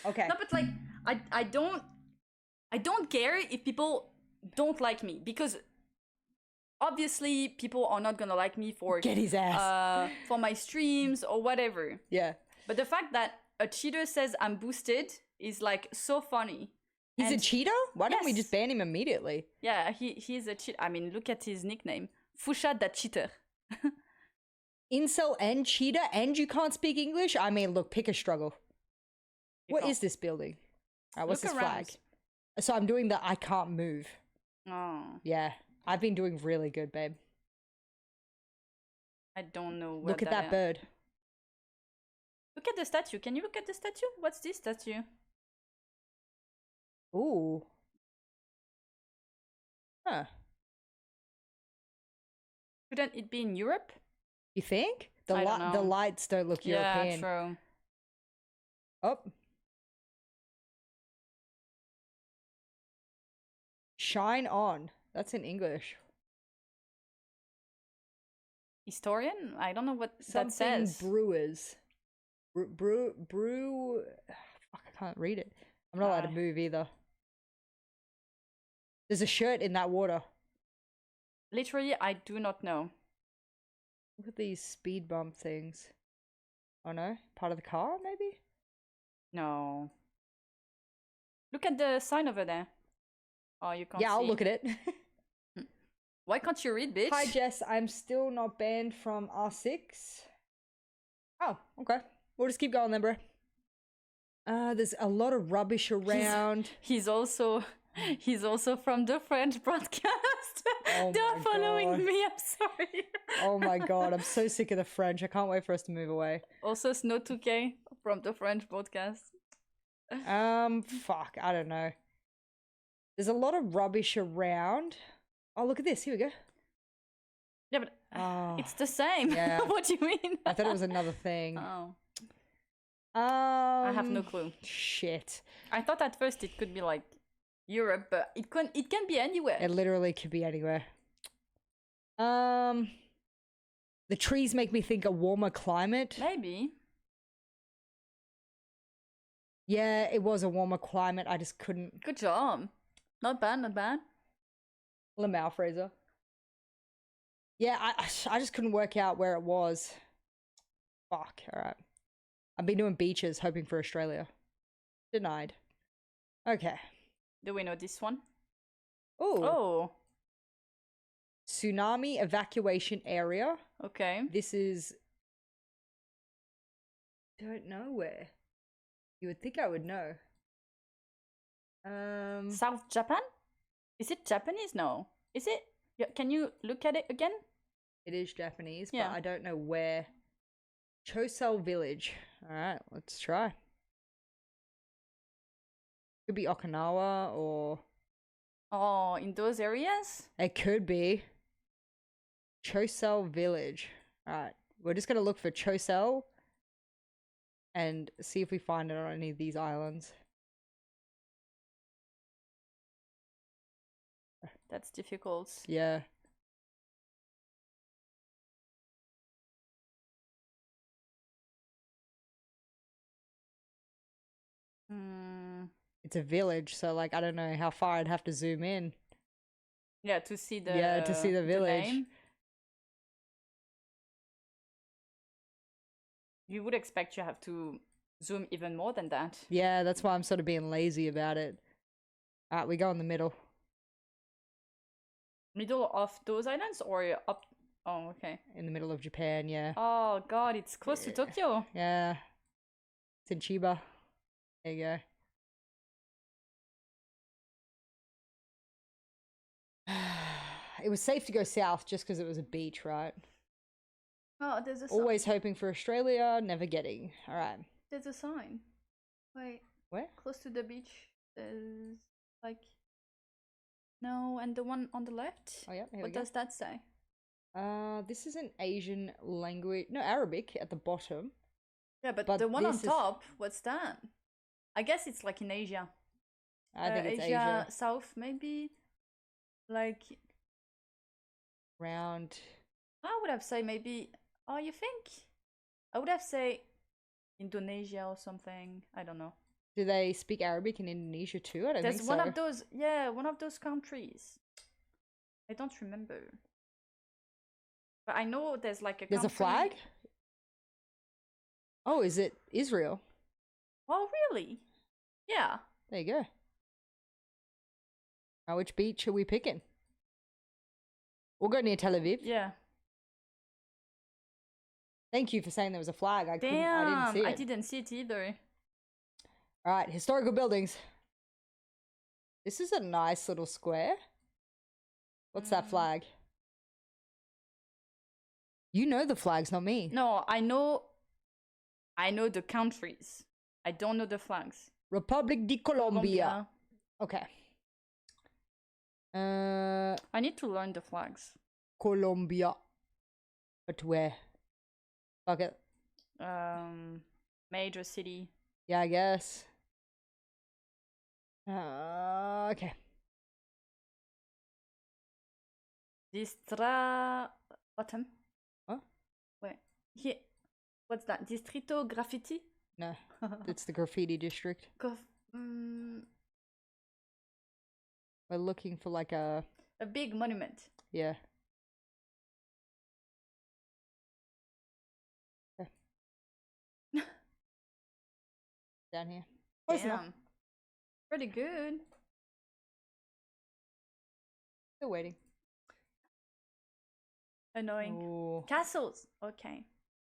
Okay. No, but like, I don't care if people don't like me because obviously people are not gonna like me for get his ass for my streams or whatever. Yeah. But the fact that a cheater says I'm boosted is like so funny. He's a cheater? Why don't we just ban him immediately? Yeah, he's a cheater. I mean, look at his nickname. Fushad the cheater. Incel and cheater and you can't speak English? I mean, look, pick a struggle. What is this building? Alright, what's this flag? So I'm doing the I can't move. Oh. Yeah, I've been doing really good, babe. I don't know what Look at that bird. Look at the statue. Can you look at the statue? What's this statue? Ooh. Huh. Shouldn't it be in Europe? You think? The the lights don't look European. Yeah, true. Oh. Shine on. That's in English. Historian? I don't know what Something that says. Brewers. Brew. Fuck, I can't read it. I'm not allowed to move either. There's a shirt in that water. Literally, I do not know. Look at these speed bump things. Oh no, part of the car maybe? No. Look at the sign over there. Oh, you can't see. Yeah, I'll look at it. Why can't you read, bitch? Hi Jess, I'm still not banned from R6. Oh, okay. We'll just keep going then, bro. There's a lot of rubbish around. He's also from the French broadcast. Oh They're my following God. me, I'm sorry. Oh my god, I'm so sick of the French. I can't wait for us to move away. Also Snow 2K from the French broadcast. Fuck, I don't know. There's a lot of rubbish around. Oh, look at this. Here we go. Yeah, but Oh, it's the same. yeah. What do you mean? I thought it was another thing. Oh. I have no clue. Shit. I thought at first it could be like Europe, but it can be anywhere. It literally could be anywhere. The trees make me think a warmer climate. Maybe. Yeah, it was a warmer climate. I just couldn't. Good job. Not bad, not bad. Lamau Fraser. Yeah, I just couldn't work out where it was. Fuck, alright. I've been doing beaches, hoping for Australia. Denied. Okay. Do we know this one? Ooh. Oh. Tsunami evacuation area. Okay. This is... Don't know where. You would think I would know. South Japan? Is it Japanese? No. Is it? Yeah, can you look at it again? It is Japanese, Yeah. but I don't know where. Chosel Village. Alright, let's try. Could be Okinawa or... Oh, in those areas? It could be. Chosel Village. Alright, we're just going to look for Chosel and see if we find it on any of these islands. That's difficult. Yeah. It's a village, so like I don't know how far I'd have to zoom in. Yeah, to see the to see the village. name. You would expect you have to zoom even more than that. Yeah, that's why I'm sort of being lazy about it. Alright, we go in the middle. Middle of those islands or up? Oh, okay. In the middle of Japan, yeah. Oh god, it's close to Tokyo. Yeah. It's in Chiba. There you go. It was safe to go south just because it was a beach, right? Oh, there's a Always hoping for Australia, never getting. Alright. There's a sign. Wait. Where? Close to the beach. There's like no, and the one on the left. Oh yeah, here what we go. does that say? This is an Asian language. No, Arabic at the bottom. Yeah, but the one on this is- top, what's that? I guess it's like in Asia. I think it's Asia Asia. South, maybe. Like Round. I would have said maybe. Oh, you think? I would have said Indonesia or something. I don't know. Do they speak Arabic in Indonesia too? I don't There's think one so. of those. Yeah, one of those countries. I don't remember. But I know there's like a. There's a country- flag? Oh, is it Israel? Oh, really? Yeah. There you go. Now, which beach are we picking? We'll go near Tel Aviv. Yeah. Thank you for saying there was a flag. I didn't Damn, see it. I didn't see it either. All right, historical buildings. This is a nice little square. What's that flag? You know the flags, not me. No, I know the countries. I don't know the flags. Republic de Colombia. Okay. I need to learn the flags. Colombia. But where? Fuck it. Major city. Yeah, I guess. Okay. Bottom. What? Wait. Here. What's that? Distrito Graffiti? No, it's the graffiti district. We're looking for like a big monument. Yeah. down here. Close enough. Damn. Pretty good. Still waiting. Annoying. Ooh. Castles. Okay.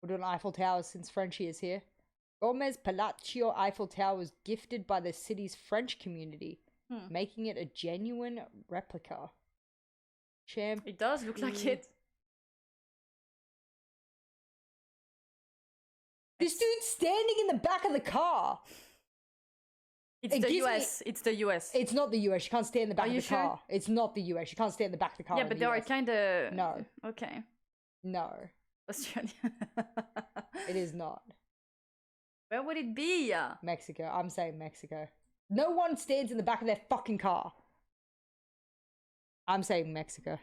We're doing Eiffel Towers since Frenchie is here. Gomez Palacio Eiffel Tower was gifted by the city's French community, making it a genuine replica. It does look like it. This dude's standing in the back of the car. It's the US. It's the US. It's not the US. You can't stay in the back Are of you the sure? car. It's not the US. You can't stay in the back of the car. Yeah, in but the they are US. kind of... No. Okay. No. Australia. It is not. Where would it be? Mexico. I'm saying Mexico. No one stands in the back of their fucking car. I'm saying Mexico.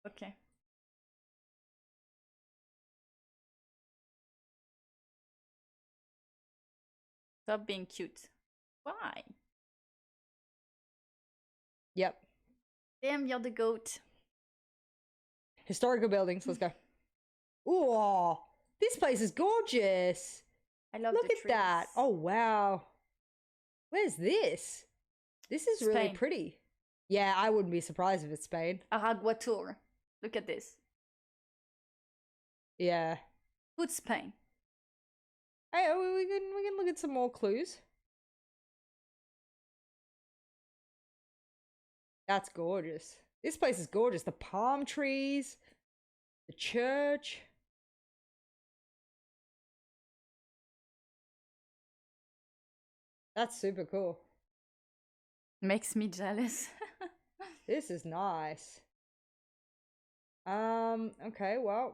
Okay. Stop being cute. Why? Yep. Damn, you're the goat. Historical buildings. Let's go. Ooh, this place is gorgeous. I love Look the at trees. that. Oh, wow. Where's this? This is really Spain. pretty. Yeah, I wouldn't be surprised if it's Spain. Aragua tour. Look at this. Yeah. Good Spain. Hey, we can look at some more clues. That's gorgeous. This place is gorgeous. The palm trees, the church. That's super cool. Makes me jealous. This is nice. Okay, well.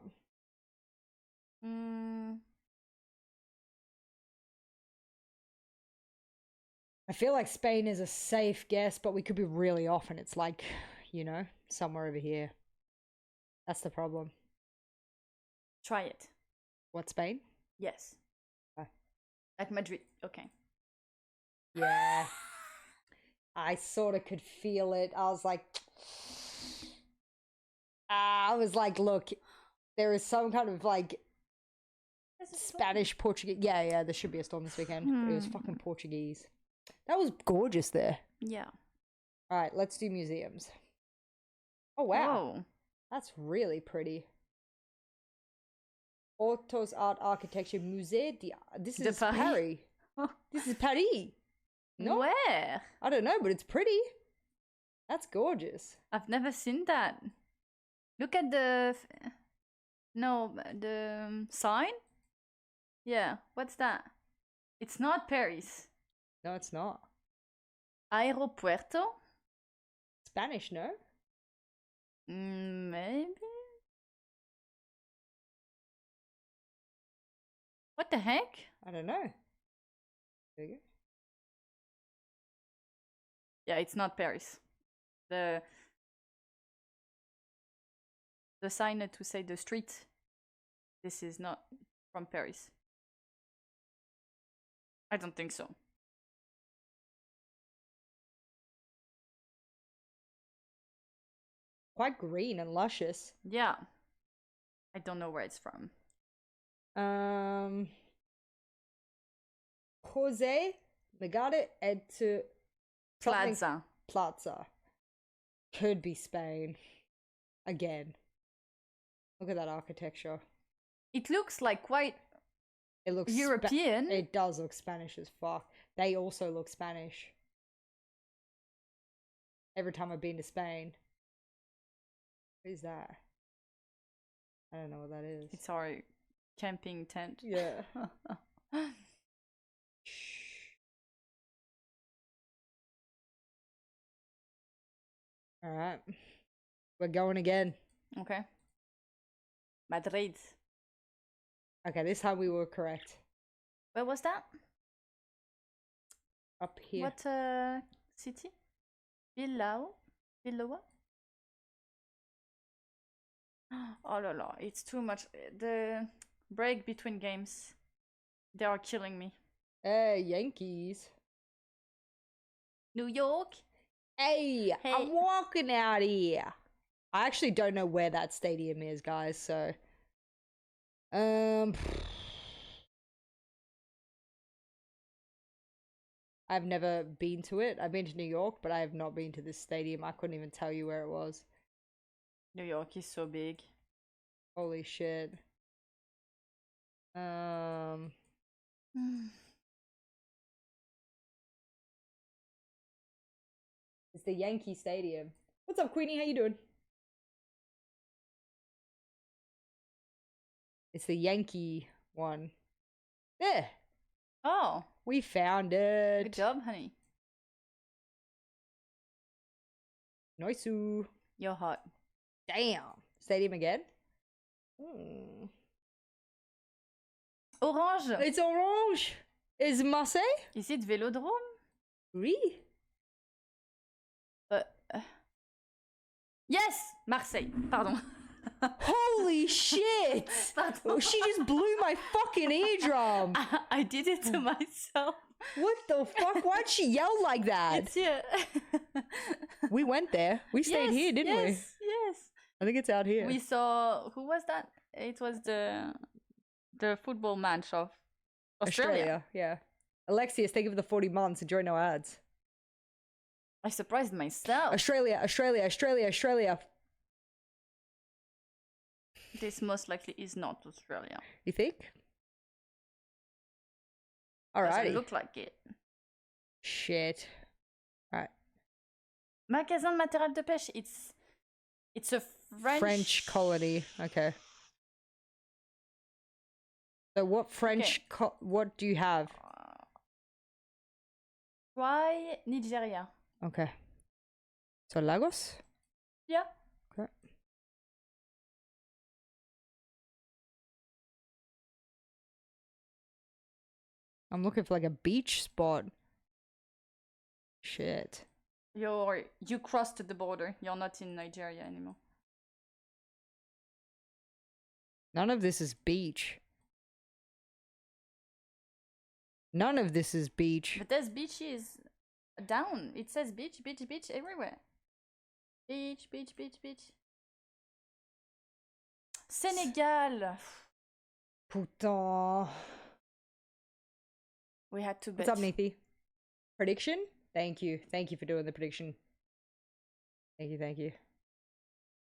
I feel like Spain is a safe guess, but we could be really off and it's like, you know, somewhere over here. That's the problem. Try it. What, Spain? Yes. Okay. Like Madrid. Okay. Yeah. I sort of could feel it. I was like, look, there is some kind of like Spanish, Portuguese. Yeah, there should be a storm this weekend. It was fucking Portuguese. That was gorgeous there. Yeah. All right, let's do museums. Oh, wow. Whoa. That's really pretty. Autos Art Architecture Musée. This De is Paris. Paris. This is Paris. No? Where? I don't know, but it's pretty. That's I've never seen that. Look at the... No, the sign? Yeah, what's that? It's not Paris. No, it's not. Aeropuerto? Spanish, no? Maybe? What the heck? I don't know. There you go. Yeah, it's not Paris. The sign to say the street. This is not from Paris. I don't think so. Quite green and luscious. Yeah. I don't know where it's from. Jose Legade et Plaza. Could be Spain. Again. Look at that architecture. It looks like quite It looks European. It does look Spanish as fuck. They also look Spanish. Every time I've been to Spain. What is that? I don't know what that is. It's our camping tent. Yeah. All right. We're going again. Okay. Madrid. Okay, this time we were correct. Where was that? Up here. What city? Bilbao? Oh la la, it's too much. The break between games, they are killing me. Hey, Yankees. New York? Hey, I'm walking out here. I actually don't know where that stadium is, guys, so... I've never been to it. I've been to New York, but I have not been to this stadium. I couldn't even tell you where it was. New York is so big. Holy shit. It's the Yankee Stadium. What's up, Queenie? How you doing? It's the Yankee one. There. Oh. We found it. Good job, honey. Nice. You're hot. Damn. Stadium again? Orange. It's orange. Is Marseille? Is it Vélodrome? Oui. Yes, Marseille. Pardon. Holy shit! Pardon. She just blew my fucking eardrum. I did it to myself. What the fuck? Why'd she yell like that? It's here. We went there. We stayed here, didn't we? Yes. I think it's out here. We saw, who was that? It was the football match of Australia. Yeah. Alexius, thank you for the 40 months. Enjoy no ads. I surprised myself. Australia. This most likely is not Australia. You think? Doesn't Alrighty. look like it. Shit. Alright. Magasin de matériel de pêche. It's a French colony. Okay. So what French what do you have? Why Nigeria? Okay. So Lagos? Yeah. Okay. I'm looking for like a beach spot. Shit. You crossed the border. You're not in Nigeria anymore. None of this is beach. None of this is beach. But there's beaches down. It says beach everywhere. Beach. Senegal. Putain. We had to bet. What's up, Nathy? Prediction? Thank you. Thank you for doing the prediction. Thank you.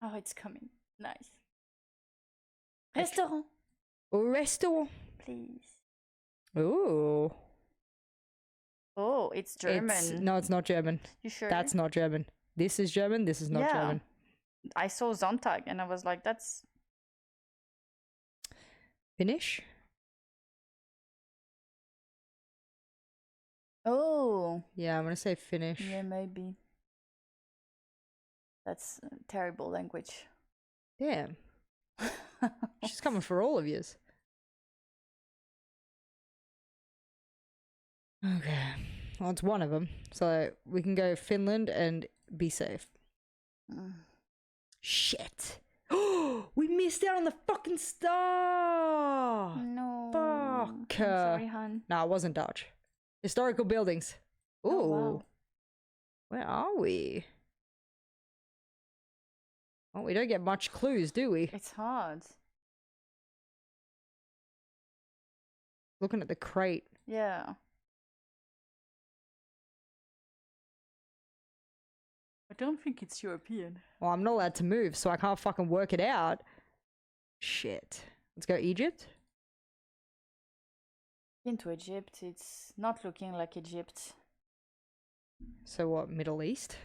Oh, it's coming. Nice. Restaurant. Restaurant. Please. Ooh. Oh, it's German. No, it's not German. You sure? That's not German. This is German. This is not German. I saw Sonntag and I was like, that's... Finnish? Oh. Yeah, I'm gonna say Finnish. Yeah, maybe. That's a terrible language. Damn. She's coming for all of yous. Okay. Well, it's one of them. So we can go Finland and be safe. Shit. We missed out on the fucking star. No. Fuck. I'm sorry, hon. No, it wasn't Dutch. Historical buildings. Ooh. Oh, wow. Where are we? Oh, we don't get much clues, do we? It's hard. Looking at the crate. Yeah. I don't think it's European. Well, I'm not allowed to move, so I can't fucking work it out. Shit. Let's go Egypt. Into Egypt, it's not looking like Egypt. So what, Middle East?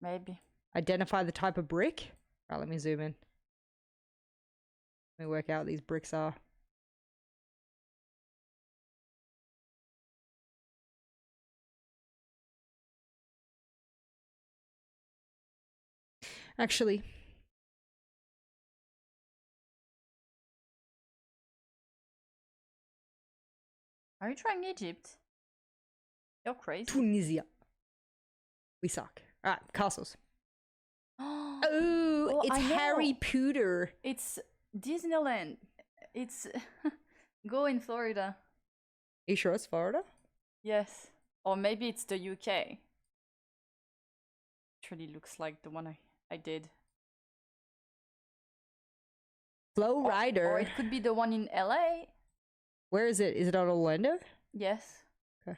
Maybe. Identify the type of brick? Right, let me zoom in. Let me work out what these bricks are. Actually, are you trying Egypt? You're crazy. Tunisia. We suck. Alright, castles. Oh, it's I know. Harry Potter. It's Disneyland. It's go in Florida. Are you sure it's Florida? Yes. Or maybe it's the UK. It really looks like the one I did. Flow Rider. Or it could be the one in LA. Where is it? Is it on Orlando? Yes. Okay.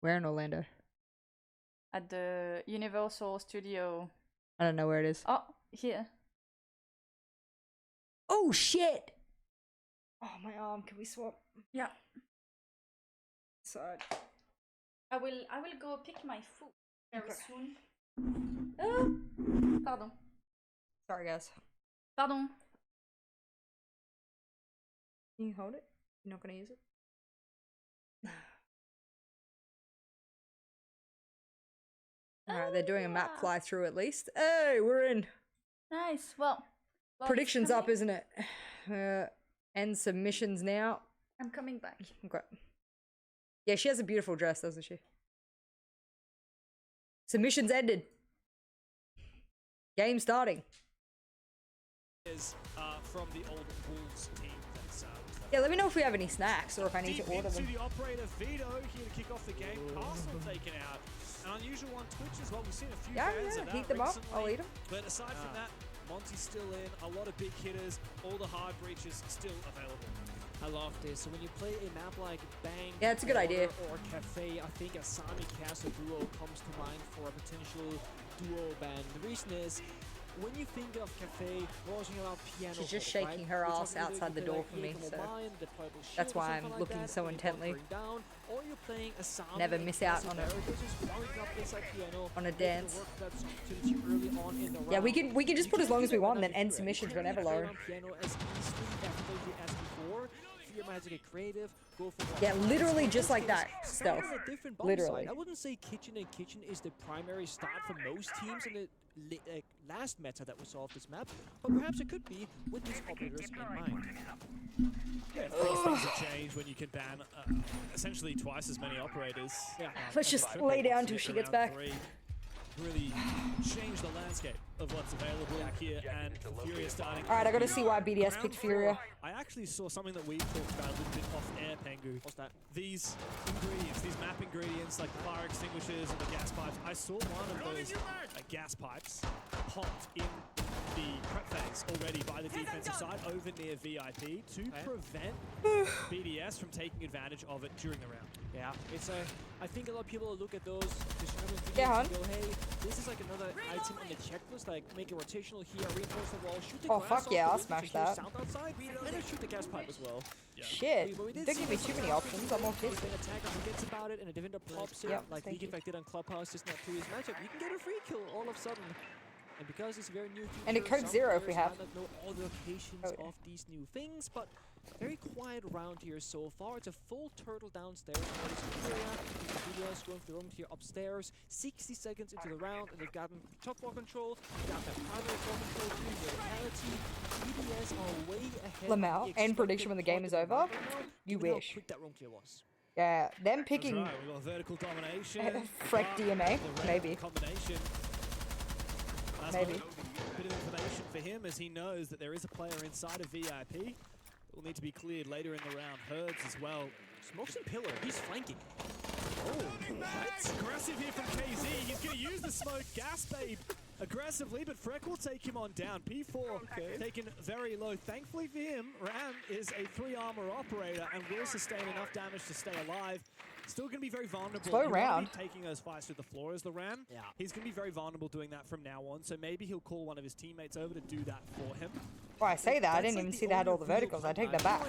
Where in Orlando? At the Universal Studio. I don't know where it is. Oh, here. Oh shit! Oh, my arm. Can we swap? Yeah. Side. I will go pick my food very Okay. soon. Pardon. Sorry, guys. Pardon. Can you hold it? You're not gonna use it? Alright, they're doing a map fly through at least. Hey, we're in. Nice. Well Predictions it's up, coming. isn't it? End submissions now. I'm coming back. Okay. Yeah, she has a beautiful dress, doesn't she? Submissions ended. Game starting. Is from the old Wolves team. That's, Yeah, let me know if we have any snacks or if I need to order them. Into the operator Vito here to kick off the game. Castle taken out. An unusual on Twitch as well. We've seen a few fans of that heat them up. recently. I'll eat them. But aside from that, Monty's still in. A lot of big hitters. All the hard breaches still available. I love this. So when you play a map like Bang, Yeah, it's a good idea. or Cafe, I think a Sami Castle duo comes to mind for a potential duo ban. The reason is, when you think of Cafe, watching about piano, She's just right? shaking her We're ass talking outside the either door like for me, Jacob so O'Brien, the Purple Shield that's or why something I'm like looking that, so when you're intently. bunkering down, or you're playing a Sami Never miss out on a dance. Yeah, we can just put as long as we want and then end submissions whenever, Lauren. Yeah, literally just like that. Stealth. Literally. I wouldn't say kitchen and kitchen is the primary start for most teams in the last meta that we saw of this map, but perhaps it could be with these operators in mind. Yeah, of course things have changed when you can ban essentially twice as many operators. Yeah. Let's just lay down till she gets back. Really change the landscape of what's available here, and Furia starting. Alright, I gotta see why BDS picked Furia. I actually saw something that we've talked about a little bit off air, Pengu. What's that? These ingredients, these map ingredients like the fire extinguishers and the gas pipes. I saw one of those gas pipes popped in the prep phase already by the defensive side over near VIP to prevent BDS from taking advantage of it during the round. Yeah, it's I think a lot of people look at those Yeah, and go, hey, this is like another item on the checklist, like make a rotational here, reinforce the wall, shoot the Oh, glass fuck off yeah, the I'll window smash to hear that. sound outside, and then shoot the gas pipe as well. Shit. But we did Don't see give me that too many sometimes options, I'm autistic. An attacker forgets about it and a defender pops it, Yep, like thank League Effect did on Clubhouse just not previous matchup. You can get a free kill all of a sudden. And because it's a very new feature, And a code some 0 if we players have. might not know all the locations of these new things, but very quiet around here so far. It's a full turtle downstairs. BDS going through the room here upstairs. 60 seconds into the round, and they've gotten top floor control. They've got the primary floor control, doing BDS are way ahead. Lamau, end prediction when the game is over. You wish. How quick that room clear was. Yeah, them picking That's right, we got vertical domination. Freck DMA, maybe. Combination. That's Maybe. a bit of information for him as he knows that there is a player inside of VIP. It will need to be cleared later in the round. Herds as well. Smokes and Pillar, he's flanking. Oh, what? Aggressive here from KZ. He's going to use the smoke. Gas Babe aggressively, but Freck will take him on down. P4 taken very low. Thankfully for him, Ram is a 3-armor operator and will sustain enough damage to stay alive. Still going to be very vulnerable. Slow He'll round. be taking those fights to the floor as the Ram. Yeah. He's going to be very vulnerable doing that from now on, so maybe he'll call one of his teammates over to do that for him. Well, I say that, I didn't even see they had all the verticals. I take that back.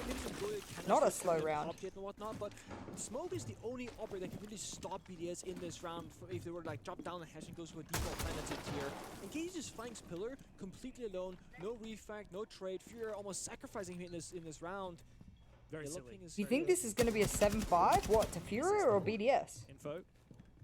Not a slow round. And whatnot, but Smoke is the only operator that can really stop BDS in this round if they were like drop down the hash and goes for a default planet tier. And KZ just flanks Pillar completely alone, no refact, no trade. Fury almost sacrificing him in this round. Very silly. You think this is going to be a 7-5? What, to Fury or BDS? Info.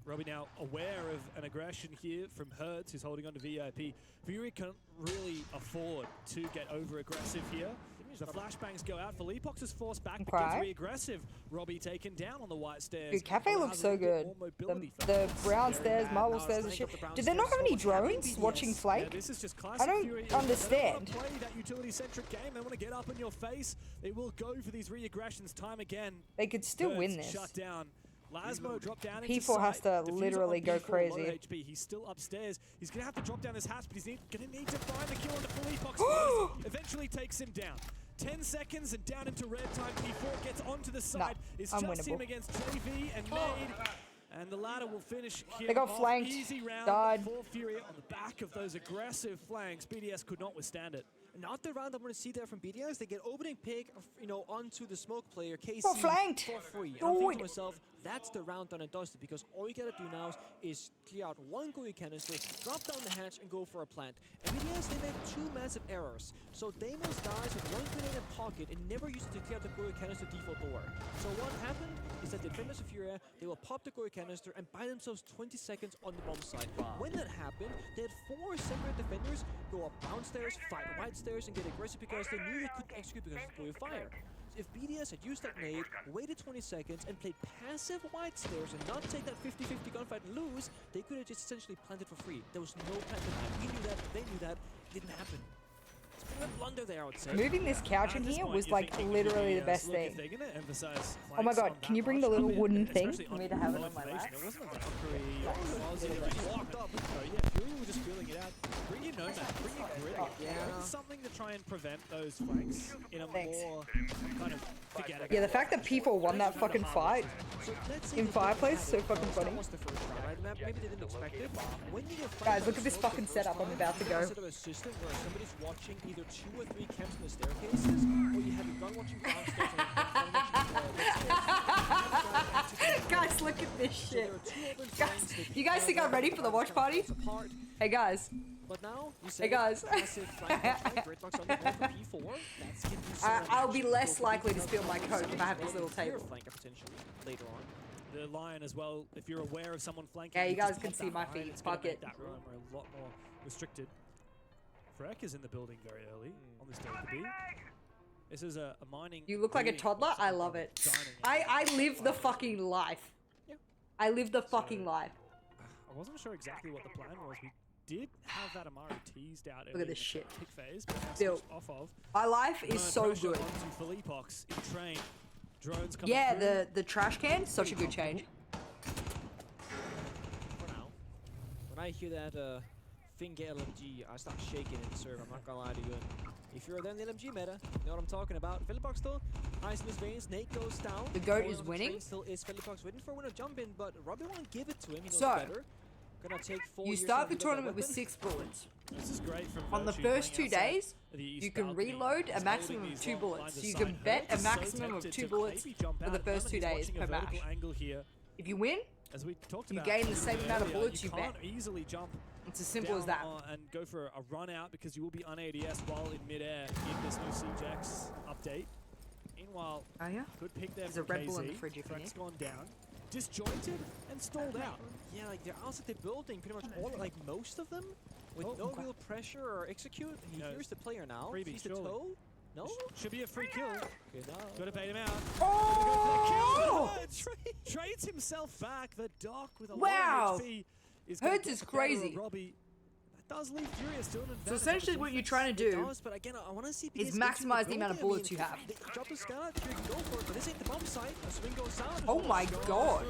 Robbie now aware of an aggression here from Hertz, who's holding on to VIP. Fury can't really afford to get over-aggressive here. The flashbangs go out. Felipox is forced back, but gets re-aggressive. Robbie taken down on the white stairs. Dude, Cafe looks so good. The brown stairs, marble stairs and shit. Did they not have any drones watching flank? Yeah, this is just classic I don't Fury. understand. They play that utility-centric game. They want to get up in your face. They will go for these re-aggressions time again. They could still Hertz win this. Shut down. Lasmo dropped down into P4 has to Diffuser literally on go P4, crazy. Low HP. He's still upstairs. He's going to have to drop down his hatch, but he's going to need to find the kill on the Felipox. Eventually takes him down. 10 seconds and down into red time. P4 gets onto the side. It's just unwinnable. him against JV and Nade. And the ladder will finish here. They got off. flanked. Easy round Died. for Fury on the back of those aggressive flanks. BDS could not withstand it. Not the round I want to see there from BDS. They get opening pick, onto the smoke player, KC, Got flanked. for free. And Do I'm thinking it. to myself, that's the round done and dusted, because all you gotta do now is clear out one Goyu canister, drop down the hatch, and go for a plant. And BDS, they made 2 massive errors. So Deimos dies with 1 grenade in pocket and never used it to clear out the Goyu canister default door. So what happened is that the defenders of Furia, they will pop the Goyu canister and buy themselves 20 seconds on the bomb site. When that happened, they had 4 separate defenders go up downstairs, fight right stairs, and get aggressive because they knew they couldn't execute because of Goyu fire. If BDS had used that nade, waited 20 seconds, and played passive white stairs and not take that 50-50 gunfight and lose, they could have just essentially planted for free. There was no plan to that. We knew that, they knew that, it didn't happen. It's been a blunder there, I would say. Moving this couch in here was like literally the best thing. They're gonna emphasize Oh my god, can you bring the little wooden thing especially for me to have it on my lap? It wasn't a Valkyrie. It was walked up. So yeah, Fury were just feeling it out. Bring your Nomad, bring your Grid. Yeah. Something to try and prevent those flanks in a more kind of forget about. Yeah, the fact that P4 won that fucking fight in Fireplace is so fucking funny. Maybe they didn't expect it. When you get Guys, look at this fucking setup I'm about to go. Instead of a system where somebody's watching either 2 or 3 camps in the staircases, or you have your gun watching downstairs and Guys, look at this shit. Guys, you guys think I'm ready for the watch party? Hey guys. But now, you Hey guys. I'll be less likely to steal my coat if I have this little table. Later on. The Lion as well, if you're aware of someone flanking. Yeah, you just guys can pop see that my Lion, feet. it's gonna Fuck make it. That room a lot more restricted. Freck is in the building very early on this day to be. This is a mining. You look like a toddler. I love it. I live the fucking life. I live the fucking life. I wasn't sure exactly what the plan was. We did have that Amari teased out. Look at this shit. Pick phase, but now Built. switched off of. My life is so Pressure good. onto Philippox in train. Drones coming Yeah, through. the trash can, such a good change. For now. When I hear that Finger LMG, I start shaking in the server, I'm not gonna lie to you. And if you're then the LMG meta, you know what I'm talking about. Philippox still, ice in his veins, Nate goes down. The goat Falling is on the winning. train Still is Philippox waiting for a winner jump in, but Robbie won't give it to him, he knows So, better. Gonna take 4 You years start to the reload that tournament with weapon. 6 bullets. This is great from On the Virtue first 2 playing outside days, the east you can balcony. reload a He's maximum holding of these 2 long bullets. lines So of you sight. can bet Hurts a is so maximum of tempted 2 to bullets maybe jump for the out. first 2 He's days watching a per match. vertical angle here. If you win, As we talked you about gain a the same little amount of earlier, bullets you can't bet. easily jump It's as simple as down that. and go for a run out because you will be un-ADS while in midair in this new CJX update. Meanwhile, oh yeah, good pick there there's a from Red Bull in the KZ. fridge if you Frank's need. gone down, disjointed and stalled out. Yeah, like they're outside the building, pretty much all, like most of them, with no real pressure or execute. He hears the player now. Freebie, Sees the surely. toe. No? Should be a free kill. Okay, now. Gotta bait him out. Oh! Trades himself back. The Doc with a Wow. lot of HP is Hurts is crazy. Robbie. That does leave Furious to an advantage. So essentially what you're trying to do But again, I want to see is BDS maximize the into amount of building. bullets you have. They drop the scout, you can go for it, but this ain't the bomb site. A swing goes down. Oh my god.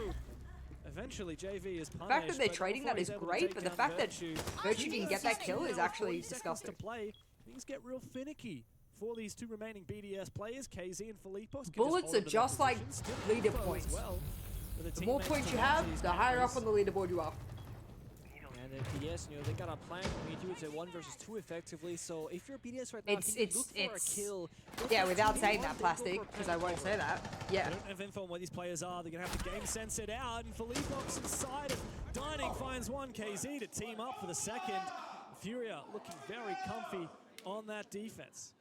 Eventually, JV is punished. The fact that they're but trading before that he's is able to great, take but the down fact that Virtue, Virtue didn't get that kill is actually 40 seconds disgusting. to play. Things get real finicky for these 2 remaining BDS players, KZ and Philippos. Bullets are just like leader points. The more points you have, the higher up on the leaderboard you are. And then BDS, you know, they got a plan. We do it 1 versus 2 effectively. So if you're BDS right now, It's if you look for a kill. yeah, without saying that, Plastic, because I won't say that. Yeah. I don't have info on what these players are. They're going to have to game sense it out. And Philippox inside of Dining finds 1 KZ to team up for the second. Furia looking very comfy on that defense.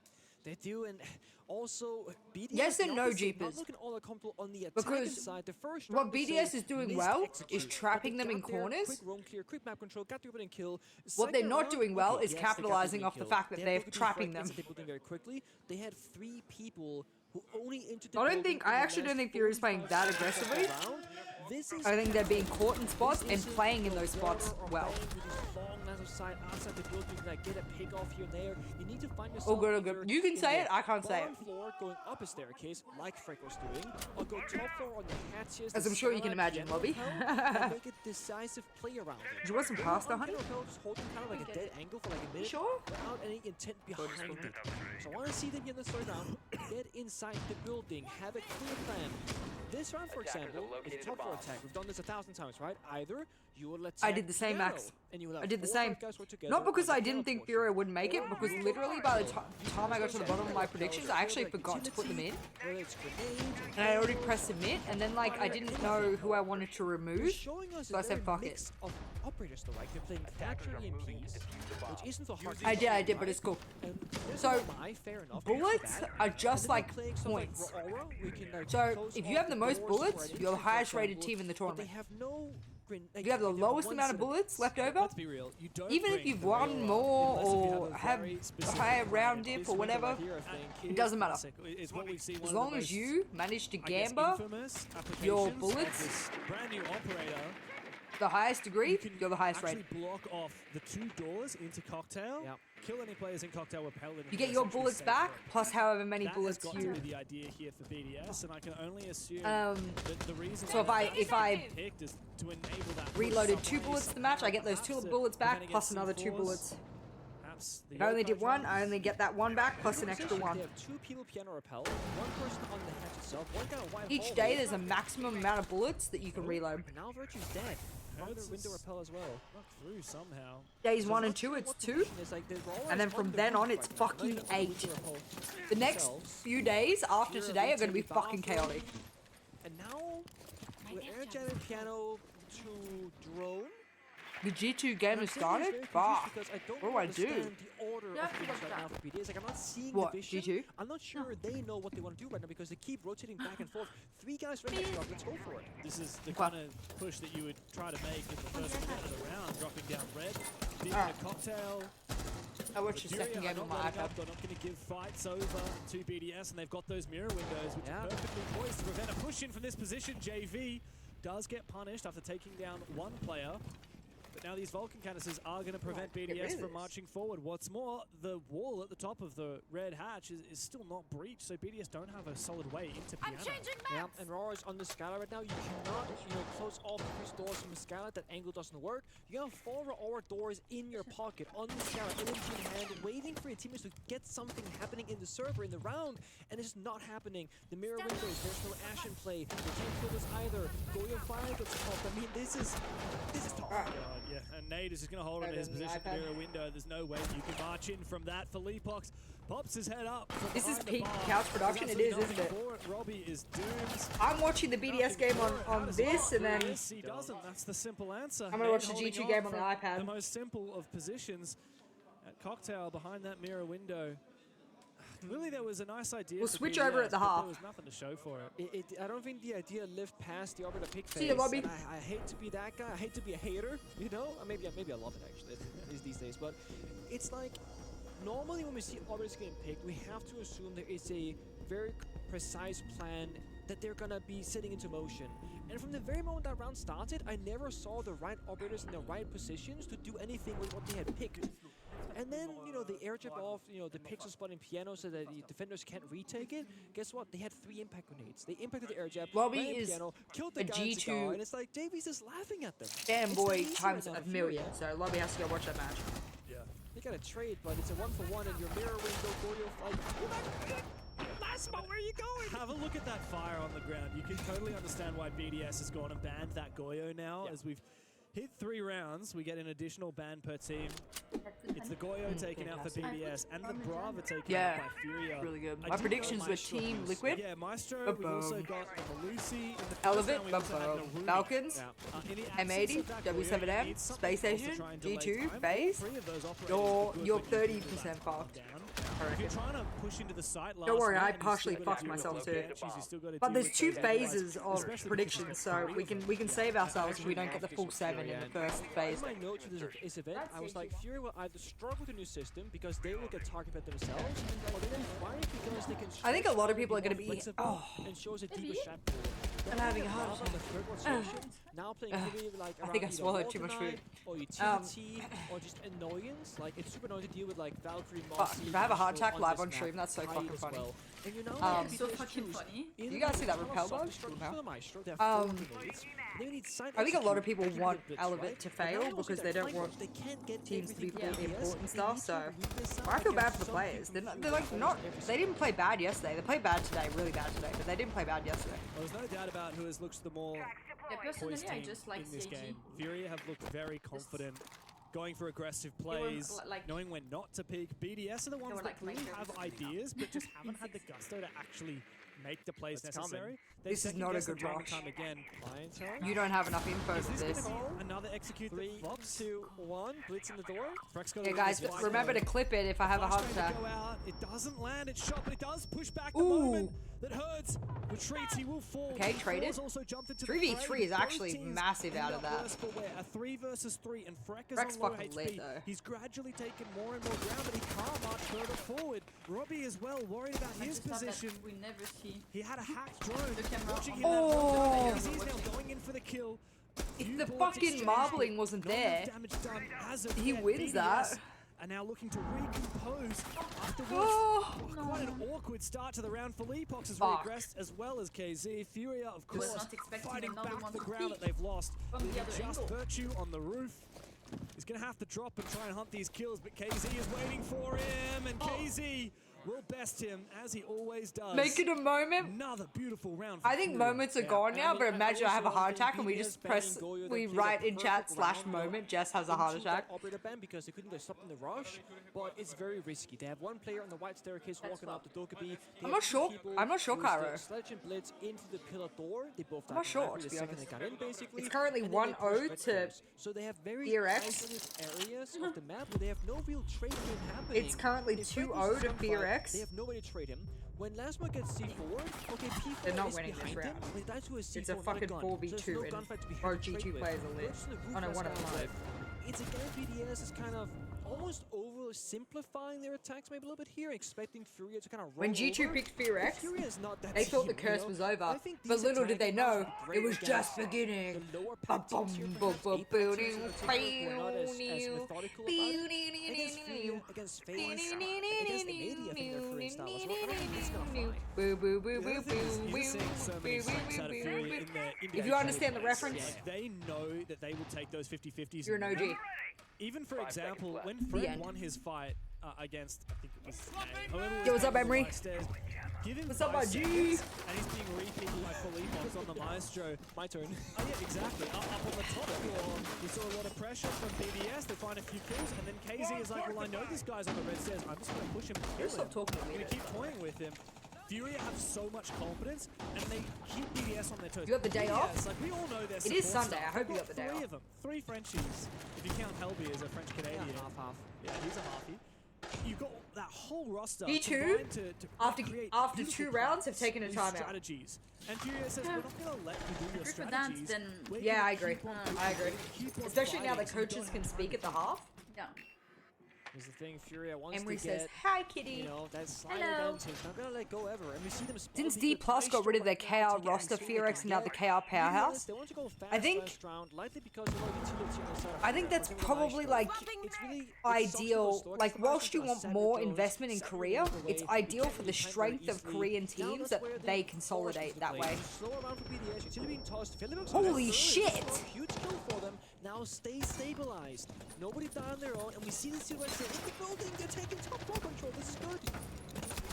They do, and also BDS. Yes and no, not Jeepers. looking all that comfortable on the attacking Because side. The first what round, they BDS say, is doing missed well execute. is trapping But them they in got there, corners. Quick roam clear, quick map control, got the opening kill. What they're Second not round, doing well okay, is yes, they got the capitalizing opening off the kill. fact that They they're had able to trapping deflect them. the building very quickly. They had 3 people who only entered the I building actually in the don't think last Fury's playing 45 that seconds of the aggressively. round. This is I think they're being caught in spots and playing in those spots well. long lines of sight outside the building, like get a pick off here and there. You need to find yourself. Oh good, oh good. You can in say the it, I can't say it. bottom floor going up a staircase, like Frank was doing, or go top floor on the hatches. As I'm sure you can imagine, Lobby. And make a decisive play around it. Do you want some pasta, honey? Just holding kind of like a dead angle for like a minute. Sure. Without any intent behind it. So I want to see them in the third round, get inside the building, have a clear plan. This round, for example, is top floor attack. We've done this 1,000 times, right? Either you will let I did the same, piano, Max. and you will have I did the 4 or 5 same. guys work together Not because on I the piano didn't think portion. Furio would make it, because literally by the time I got to the bottom of my predictions, I actually forgot to put them in. And I already pressed submit, and then like I didn't know who I wanted to remove, so I said fuck it. Of operators though, right? You're playing Thatcher EMPs, which isn't so hard. I did, but it's cool. So, bullets are just like points. So, if you have the most bullets, you're the highest rated team in the tournament. If you have the lowest amount of bullets left over, even if you've won more or have a higher round dip or whatever, it doesn't matter. As long as you manage to gamba your bullets the highest degree, you're the highest rated. Block off the 2 doors into Cocktail. Kill any players in Cocktail with Paladin. You get your bullets back, plus however many bullets That you... has got to be the idea here for BDS, and I can only assume that the reason so if I picked is to enable that reloaded 2 bullets to the match, I get those 2 bullets back, plus another 2 bullets. If I only did 1, I only get that 1 back, plus an extra 1. They have 2 people piano repel, 1 person on the hatch itself, 1 guy on white Each day there's a maximum amount of bullets that you can reload. Now Virtue's dead. On the window repel as well. Through somehow. Days 1 and 2, it's 2. And then from then on, it's fucking 8. The next few days after today are going to be fucking chaotic. And now, with air jamming piano to drone. The G2 game has started? Fuck. What do I do? I'm not seeing what, the vision. G2? I'm not sure they know what they want to do right now because they keep rotating back and forth. 3 guys ready to let's go for it. This is the kind of push that you would try to make in the first minute of the round, dropping down red. Being a Cocktail. I watched the second game on my iPad. They're not going to give fights over to BDS, and they've got those mirror windows, which are perfectly poised to prevent a push in from this position. JV does get punished after taking down 1 player. But now these Vulcan canisters are going to prevent BDS from marching forward. What's more, the wall at the top of the red hatch is still not breached, so BDS don't have a solid way into piano. Yeah, and Raw is on the Scala right now. You cannot, close all 3 doors from the Scala. That angle doesn't work. You have 4 Aura doors in your pocket on the Scala, LMG in hand, waiting for your teammates to get something happening in the server, in the round, and it's not happening. The mirror windows, there's no Ash in play. They can't kill this either. Goyo Fire gets popped. I mean, this is tough. Yeah, and Nate is just going to hold on to his position mirror window. There's no way you can march in from that for Leapox. Pops his head up. This is peak couch production. It is, isn't it? Robbie is doomed. I'm watching the BDS game on this, and then he doesn't. That's the simple answer. I'm gonna watch the G2 game on the iPad. The most simple of positions at Cocktail behind that mirror window. Clearly, there was a nice idea. We'll switch over at the half. There was nothing to show for it. I don't think the idea lived past the Orbiter pick phase. See you, Robbie. I hate to be that guy. I hate to be a hater. Maybe I love it actually these days. But it's like normally when we see Orbiters getting picked, we have to assume there is a very precise plan that they're gonna be setting into motion. And from the very moment that round started, I never saw the right operators in the right positions to do anything with what they had picked. And then, the air jab off, the pixel spot in piano so that the defenders can't retake it. Guess what? They had 3 impact grenades. They impacted the air jab, Robbie ran is piano, killed the a guy in G2 cigar, and it's like Davies just laughing at them. fanboy times a million, so Lobby has to go watch that match. Yeah. They got a trade, but it's a 1-for-1, and your mirror window, Goyo fight. Last spot, where are you going? Have a look at that fire on the ground. You can totally understand why BDS has gone and banned that Goyo now, as we've hit 3 rounds. We get an additional ban per team. It's the Goyo taken out for BDS and the Brava taken out by Furia. Really good. My predictions were Team Liquid. Yeah, Maestro. We've also got Malusi. Elevate, Falcons, M80, W7M, Space Station, G2, FaZe. You're 30% fucked. If you're trying to push into the site last Don't worry, I minute, partially you've still fucked gotta deal myself with too. catches, you've still gotta But deal there's with 2 those guys, phases of especially predictions, because so we can save ourselves if we don't get the full 7 in the first phase. In my notes for this event, I was like, Fury will either struggle with the new system because they will get targeted themselves, or they will fight because they can. I think a lot of people are going to be. And shows a deeper shot pool. I'm having a heart attack. Now playing heavy, like I think I swallowed too much food. Or utility, or just annoyance. Like it's super annoying to deal with like Valkyrie, Mossy. If I have a heart attack live on stream, that's so fucking funny. And you know, so fucking funny. Do you guys see that repel bug? I think a lot of people want Elevate to fail because they don't want teams to be pulled important stuff. So I feel bad for the players. They're like not. They didn't play bad yesterday. They played bad today, really bad today, but they didn't play bad yesterday. Well, there's no doubt about who has looked the more Yeah, personally, poised I team just like in this CAG. game. Furia have looked very confident, going for aggressive plays, knowing when not to peek. BDS are the ones that clearly have ideas, but just haven't had the gusto to actually make the plays necessary. This is not a good rush. Time again. You don't have enough info for this. Another execute 3, 2, 1. Blitz in the door. Yeah, guys, but remember to clip it if I have a heart attack. It doesn't land. It's shot, but it does push back the moment that Hertz retreats. He will fall. Okay, traded. 3v3 is actually massive out of that. A 3 versus 3, and Freck is Freck's on low fucking HP. lit, though. He's gradually taken more and more ground, but he can't march further forward. Robbie as well, worried about his position. We never see. He had a hacked drone. Watching him oh! he's now going in for the kill. If the fucking marbling wasn't there, he wins that. And now looking to recompose afterwards. Oh, quite an awkward start to the round for Leapox has Fuck. regressed, as well as KZ. Furia, of course, not expecting fighting another back one the to ground peek that they've lost. from the other Just angle. Virtue on the roof. He's going to have to drop and try and hunt these kills, but KZ is waiting for him, and KZ will best him, as he always does. Make it a moment. Another beautiful round for I think Furia. moments are gone now, but imagine I have a heart attack and we just press, we write in chat /moment, Jess has a heart attack. Operator ban because they couldn't get stopped in the rush, but it's very risky. They have one player on the white staircase walking up the Dokkaebi. I'm not sure, Cairo. Sledge and Blitz into the pillar door. They both I'm not sure, the to be second honest. they got in, basically. It's currently and then they 1-0 pushed to Red. So they have very Fear X. isolated areas of the map where they have no real trade happening. It's currently If Red 2-0 loses to one Fear fight, X. They have nobody to trade him. When Lasma gets C4, okay, P4 They're not is winning this behind him, round. but that's who is C4, It's a not fucking gun. 4v2 so there's no and gunfight to be our had to G2 trade with. players are lit. Versus the Oh no, Ruthless 1 of guys, 5. It's again BDS is kind of almost oversimplifying their attacks maybe a little bit here, expecting Furia to kind of roll When G2 over. picked Fear X, Furia is not that they thought the team, you curse know? was over, I think but these little did they attacks know, are it great was against just beginning. the lower pack teams here, perhaps Apex teams in particular, were not as methodical about it. Against Furia, against FaZe, against AD, I think their Furia style was well, I think it's gonna fly. Boo boo boo boo boo boo. If you understand the reference, they know that they will take those 50-50s. you're an OG. Even for example, when Fred won his fight against, I think it was Yo, what's up, Emery? Give him What's up, my 5 G? seconds, and he's being repeated by Felipe on the Maestro. My turn. Oh yeah, exactly. Up on the top floor, we saw a lot of pressure from BDS. They find a few kills, and then KZ is like, well, I know this guy's on the red stairs. I'm just going to push him. Just stop talking to me. I'm going to keep toying with him. Furia have so much confidence, and they keep BDS on their toes. You got the day off? Like, we all know their It is support Sunday. staff. I hope you They've got the day 3 off. of them. 3 Frenchies. If you count Helby as a French Canadian. Yeah, half. Yeah, he's a halfie. You've got that whole roster. G2, combined to after create 2 rounds, have taken a these timeout. strategies. And Furia says, we're not going to let you do your For that, strategies. then We're Yeah, gonna I agree. keep on I agree. keep on Especially now fighting, the so you coaches don't can have speak at the half. Yeah. Here's the thing, Furia wants Emery to says, get, hi, kitty. you know, that slider Hello. dance. He's not gonna let go ever. And we see them Since spot D the Plus got rid of their KR roster, Fear X and now the KR Powerhouse, They want to go fast I think first round, likely because of all the utility on the side of I think Furia, that's but then probably Maestro, like it's really ideal. Like, whilst you want more investment in Korea, it's ideal for the strength of Korean teams that they consolidate that way. Holy shit! Huge kill for them. Now stay stabilized. Nobody died on their own, and we see the silhouettes in the building. They're taking top floor control. This is good.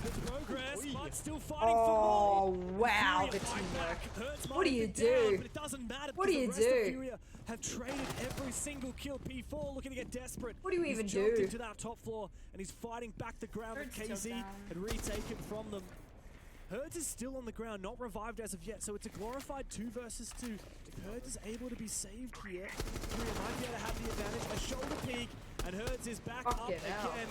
Good progress, but still fighting Oh, for more. wow, Furia the fight teamwork. back. Hurts What do might you have been down, do? but it doesn't matter What do because you the rest of do? Furia have traded every single kill. P4 looking to get desperate. What do you He's even jumped do? into that top floor, and he's fighting back the ground that KZ had retaken from them. Herds is still on the ground, not revived as of yet, so it's a glorified 2 versus 2. If Herds is able to be saved here, Furia might be able to have the advantage. A shoulder peek, and Herds is back up Fucking hell. again.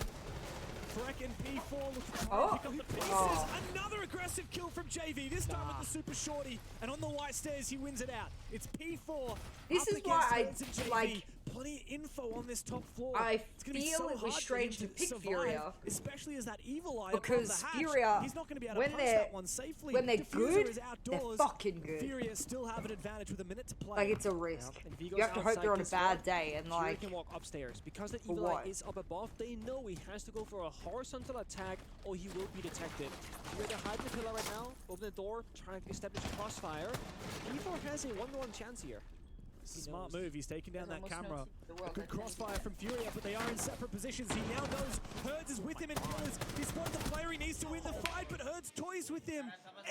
Freck and P4 look to try Oh. and pick up the pieces. Oh. Another aggressive kill from JV, this time with the super shorty, and on the white stairs he wins it out. It's P4. This up is why against I, Herds and JV. like, Plenty of info on this top floor. I It's gonna be feel so it was hard for strange him to pick survive, Furia. especially as that evil eye Because above the hatch. Furia, He's not going to be able to when punch they're that one safely. when they're Diffuser good, is they're outdoors. fucking good. Furia still have an advantage with a minute to play. Like, it's a risk. And if he You goes have to hope outside they're on a this bad one, day and Furia like. can walk upstairs. Because the For evil eye what? is up above, they know he has to go for a horizontal attack or he will be detected. Furia hide the pillar right now, open the door, trying to establish a crossfire. P4 has a 1-1 chance here. Smart move, he's taking down that almost camera. knows the world A good that crossfire from Furia, but they are in separate positions. He now knows Herds is with him in pillars. He's spotted the player he needs to win the fight, but Herds toys with him.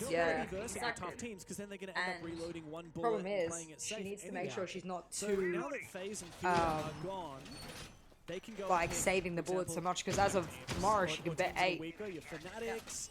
Yeah. Yeah, versing the Exactly. tough teams because then they're going to end up And reloading one bullet problem and is, playing it she safe. needs to make anyhow. sure she's not So too, now that FaZe and Fury are gone, they can go like and pick, saving the for bullets so example, much because as of tomorrow she can bet 8. Weaker, your Fanatics,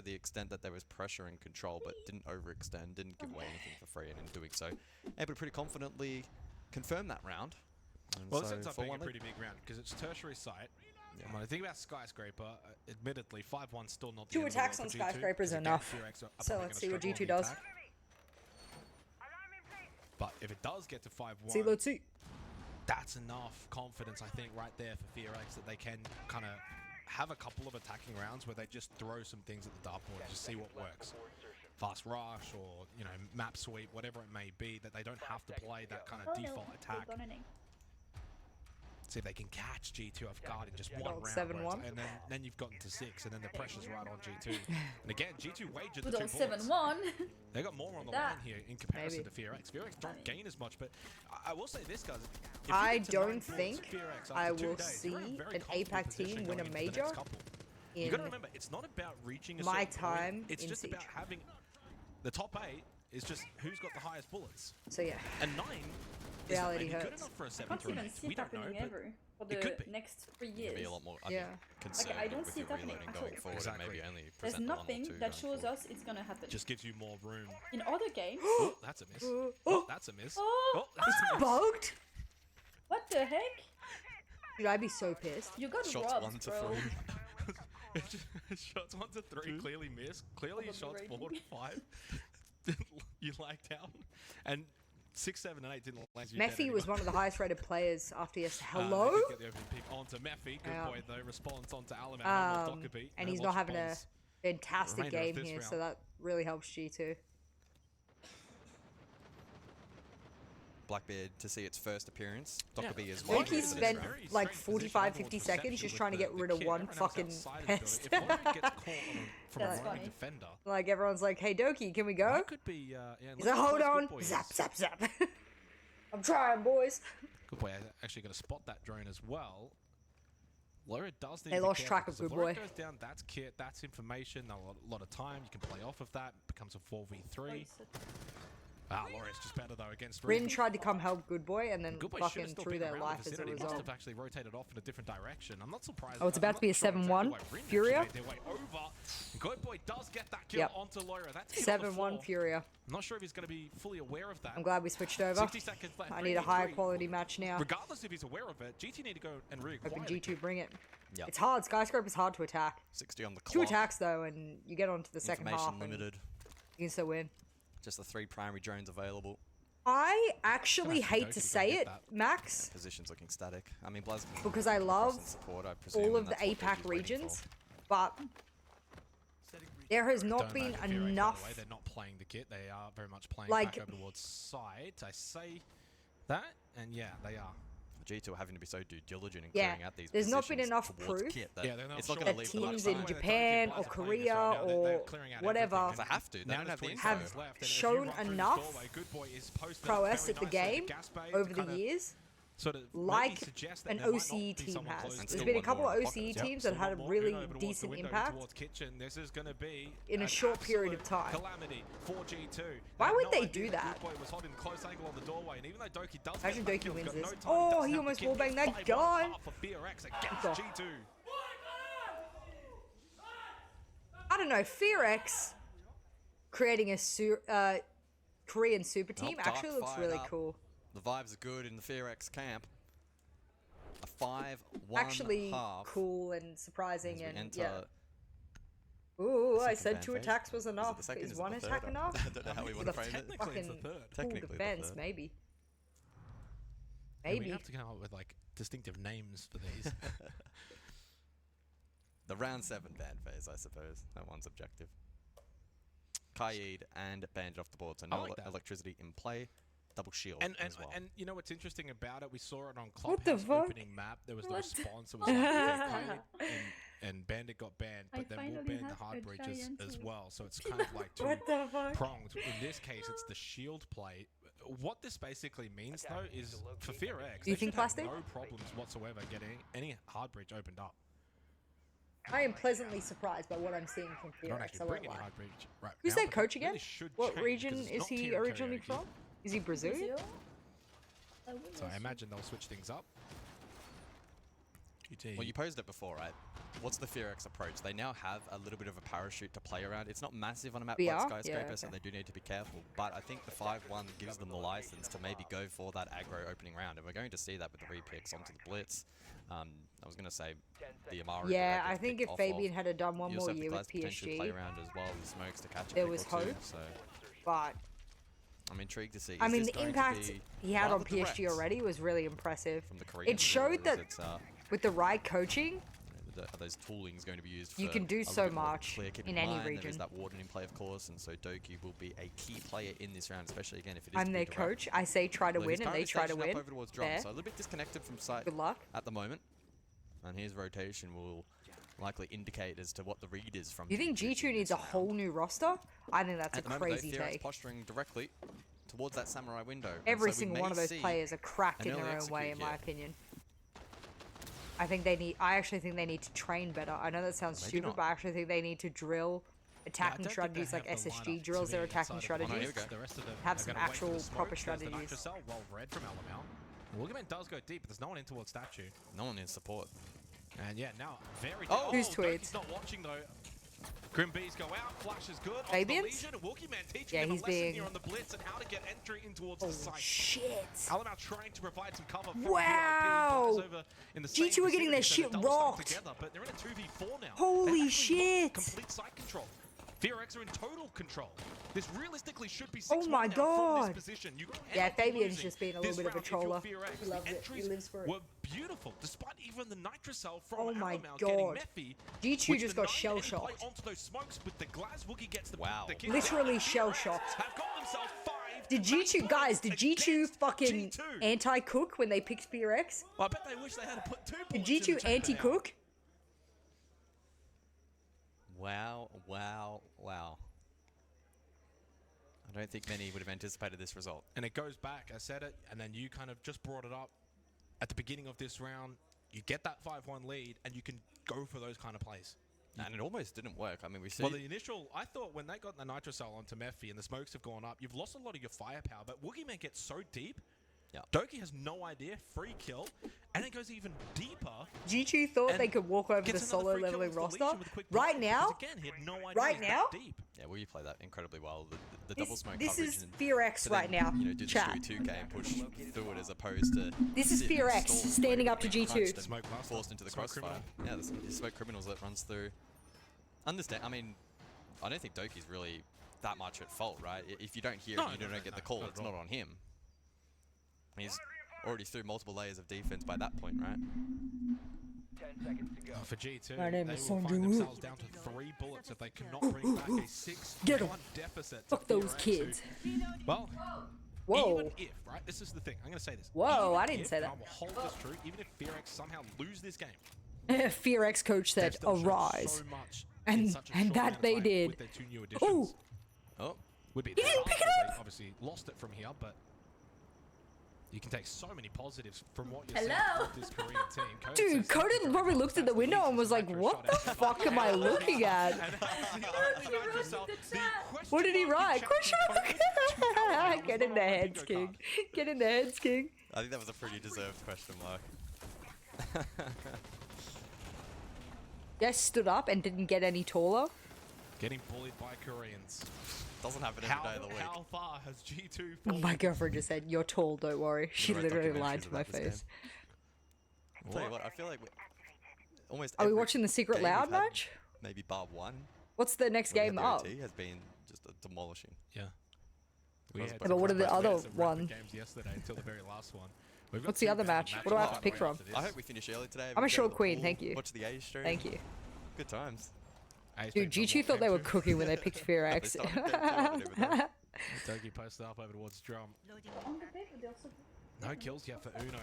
to the extent that there was pressure and control, but didn't overextend, didn't give away anything for free, and in doing so, able to pretty confidently confirm that round. And Well, so this ends up for being a one lead. pretty big round because it's tertiary site. Yeah. When I think about Skyscraper, admittedly, 5-1's still not the 2 end of the attacks world on for G2, Skyscraper is because enough. again, Fear X are So probably let's gonna see what struggle G2 on the does. attack. But if it does get to 5-1, Let's see. that's enough confidence, I think, right there for Fear X that they can kind of have a couple of attacking rounds where they just throw some things at the dartboard and just see what works. Fast rush or, you know, map sweep, whatever it may be, that they don't have to play that kind of default attack. See if they can catch G2 off guard in just one round. 7-1. And then you've gotten to 6, and then the pressure's right on G2. And again, G2 wagered the Good 2 old boards. 7-1. They got more on the line here in comparison to Fear X. Fear X don't gain as much, but I will say this, guys. I don't think I will see an APAC team win a major You in got to remember, it's not about reaching a my certain point. time It's in just Siege. about having the top 8 is just who's got the highest bullets. So yeah. And 9 Reality is maybe good hurts. enough for a I 7 can't through even 8. see We it don't know, happening ever for it could the be. next 3 You'd years. be a lot more Yeah. conservative I don't with see your it happening reloading at going all. forward, and maybe only There's present the 1 or nothing 2 that going shows forward. us it's gonna happen. Just gives you more room. In other games. Oh, that's a miss. Oh, that's a miss. Oh, that's a miss. Bugged? What the heck? Dude, I'd be so pissed. You got Shots robbed, 1 to bro. 3. Shots 1 to 3 clearly missed. Clearly Probably shots 4 raging. to 5. You liked out. And 6, 7, and 8 didn't land you Mephi dead was anyway. one of the highest rated players after yesterday. They Hello? did get the opening pick onto Mephi. Good Yeah. boy though. Response onto Alaman. And he's not having a fantastic Remainder of game this here, round. so that really helps G2. Blackbeard to see its first appearance. Dr. B is I think he spent like 45, 50 seconds just trying to get rid of one fucking pest. From a roaming defender. Like everyone's like, hey Doki, can we go? That could be, yeah. He's like, hold on. Zap, zap, zap. I'm trying, boys. Good boy. Actually going to spot that drone as well. Laura does need They to be lost careful, track of 'cause if Good Laura Boy. goes down, that's kit, that's information, a lot of time. You can play off of that. Becomes a 4v3. Wow, Laura's just better though against Rin tried to come help Good Boy and then Good Boy should have fucking still threw been their around life the as a vicinity. Must result. have actually rotated off in a different direction. I'm not surprised. Oh, it's about to be a 7-1. Furia? Their way over. Good Boy does get that kill Yep. onto Laura. That's kill 7-1 4. Furia. I'm not sure if he's going to be fully aware of that. I'm glad we switched over. 60 seconds left. I need a 3v3. higher quality match now. Regardless if he's aware of it, GT need to go and reacquire. Hoping the G2 bring it. Yep. It's hard. Skyscraper's hard to attack. 60 on the 2 clock. attacks though, and you get onto the second half. Information limited. You can still win. Just the 3 primary drones available. I actually hate to say it, Max, Positions looking static. I mean, Blaz because I love support, I presume, all of and the that's what APAC Doki's waiting regions, but there has not Don't been know the Fear X, by the enough. way. They're not playing the kit. They are very much playing Like- back over towards side. I say that, and yeah, they are. G2 having to be so due diligent in Yeah, clearing out these there's not been positions enough towards proof kit that Yeah, they're not it's not sure. going to that leave much teams time. in Japan or Korea or whatever They have to. They don't have the info. have shown enough prowess at the game over the years, like an OCE team has. There's been a couple of OCE teams that had a really decent impact This is going to be in a short period of time. calamity for G2. Why would they do that? Was holding close angle on the doorway, and even though Doki does Imagine get that Doki kill, he's wins got this. no time, Oh, doesn't he have almost the kill. wallbanged that 5-1 guy. half for Fear X against Oh. G2. I don't know, Fear X creating a Korean super team Dark actually looks fired really up. cool. The vibes are good in the Fear X camp. A 5-1 Actually half. cool and surprising as we and enter yeah. Ooh, I second said ban 2 phase. attacks was Is it the enough. second? Is Is it one the third? attack enough? I don't know how we want to frame it. Technically, it's the Fucking third. full Technically the defense, third. maybe. Yeah, we Maybe. have to come up with like distinctive names for these. The round 7 ban phase, I suppose. That one's objective. Kaid and Bandit off the board, so I no like that. electricity in play. Double shield And as well. you know what's interesting about it? We saw it on What the Clubhouse fuck? opening map. There was the What? response. It was like, okay, and Bandit got banned, I but then we'll finally ban the have hard a breaches giant as tool. well. So it's kind of like two What the fuck? pronged. In this case, it's the shield play. What this basically means, though, is for Fear X, Do you they think should have plastic? no problems whatsoever getting any hard breach opened up. I am pleasantly surprised by what I'm seeing from They Fear don't X. actually I bring won't any lie. hard breach right Who's now, their but coach it again? really should What change region because it's is not he tier originally karaoke. from? Is he Brazilian? So I imagine they'll switch things up. GT. Well, you posed it before, right? What's the FearX approach? They now have a little bit of a parachute to play around. It's not massive on a map VR? like Skyscraper, Yeah, so okay. they do need to be careful. But I think the 5-1 gives them the license to maybe go for that aggro opening round. And we're going to see that with the repicks onto the Blitz. I was going to say the Amari. Yeah, I think if Fabian had done one more year with potentially PSG, play around as well with smokes to catch a there pick was or two, hope. so But I'm intrigued to see. I Is mean, this the going to impact be he had on rather PSG direct already was really impressive. from the Koreans, It showed or that is it, with the right coaching, are those toolings going to be used for you can do a so little bit more of a much clear keep in any mind? There region. is that Warden in play, of course, and so Doki will be a key player in this round, especially again if it is I'm to be their direct. coach. I say try to Although he's win, and they currently try to staging up win. over towards drum, Fair. so a little bit disconnected from sight. Good luck at the moment, and his rotation will likely indicate as to what the read is from. You think G2 needs a whole new roster? I think that's At a the moment, crazy though, FearX take. posturing directly towards that samurai window. and Every so we single may one of those see players are cracked an in their early own way, execute in my here. opinion. I actually think they need to train better. I know that sounds Maybe stupid, not. but I actually think they need to drill attacking don't think strategies they like have the SSG lineup drills to their be attacking inside of the strategies. lineup. The rest of them Have are some gonna wait for actual the smoke. proper There's the strategies. Nitrocell, well read from Alamel. Wilgerman does go deep, but there's no one in towards statue. No one in support. And yeah, now very. Who's Doki's tweets? not watching though. Grim Bees go out, Flash is good. Fabians? Legion, Wilgerman teaching Yeah, him a he's lesson being- here on the blitz and how to get entry in towards Oh, the site. shit. Alamel trying to provide some cover. From Wow. VIP, guys over in the same G2 are getting their vicinity, so shit they're double stacked rocked. Together, but they're in a 2v4 now. Holy They've actually shit. got complete site control. FearX are in total control. This realistically should be 6-1 Oh my now from god. this position. You Yeah, cannot be Fabian's losing just being a this little bit of a round if you're troller. FearX. He loves The it. He entries lives for it. were beautiful, despite even the Nitrocell from Oh my Alamel getting god. Mephi, G2 which just the got 9 shell end play shocked. onto those smokes, but the Glaz Woogie gets the the kill. Literally shell shocked. Have got themselves 5. Did G2 guys? Did G2 fucking G2. anti-cook when they picked FearX? Well, I bet they wish they had to put 2 Did bullets in the G2 chamber now. anti-cook? Wow, wow, wow. I don't think many would have anticipated this result. And it goes back, I said it, and then you kind of just brought it up at the beginning of this round. You get that 5-1 lead, and you can go for those kind of plays. And it almost didn't work. I mean, we see... Well, the initial, I thought when they got the Nitrocell onto Mephi and the smokes have gone up, you've lost a lot of your firepower, but Woogieman gets so deep, Doki has no idea, free kill, and it goes even deeper. G2 thought and they could walk over the gets another solo free kill leveling into the roster. Legion with a quick Right blind, now, because again, he had no idea right it was now, that deep. Yeah, Woogie played that incredibly well. The This- double smoke this coverage. is and FearX to right then, now, You know, do the chat. Screw 2K and push through it as opposed to... This is sit and FearX stall standing and up to get G2. crunched Smoke and master. forced into the Smoke crossfire. criminal. Yeah, the smoke criminals that runs through. Understand, I mean, I don't think Doki's really that much at fault, right? If you don't hear it, you don't get the call, it's not on him. He's already through multiple layers of defense by that point, right? 10 seconds to go. For G2, My name they is will Sonju find Wu. themselves down to 3 bullets if they cannot bring back a 6-1 Get 'em. deficit. Fuck to those FearX, kids. Well, Whoa. even if, right, this is the thing, I'm going to say this. Whoa, Even I didn't if, say and that. I will hold this true, even if FearX somehow lose this game, FearX coach said, they've still shown arise. so much in And such a short amount that of they time did. with their 2 new additions. Ooh. Oh. Would be He didn't pick it They obviously lost it from here, but you can take so many positives from what you're seeing Hello? from this Korean team. Code Dude, says Coden probably looked at the window and was like, what the fuck am I looking at? What did he write? Question mark. Get in the heads, King. Get in the heads, King. I think that was a pretty deserved question mark. Yes, stood up and didn't get any taller. Getting bullied by Koreans. Doesn't happen every day of the week. How far has G2 My girlfriend just said, you're tall, don't worry. She There are literally documentaries lied to my about this face. I'll tell you what, I feel like almost Are we every watching the Secret game Loud we've had, match? Maybe bar 1. What's the next where we game had the up? OT has been just demolishing. Yeah. We had but what are the other one? games yesterday until the very last one. We've got What's the 2 other match? What do I have to pick from? I hope we finish early today. I'm a We go to short the queen, pool, thank you. Watch the A stream. Thank you. Good times. Dude, G2 thought they were cooking when they picked FearX. Doki posted up over towards drum. No kills yet for Uno.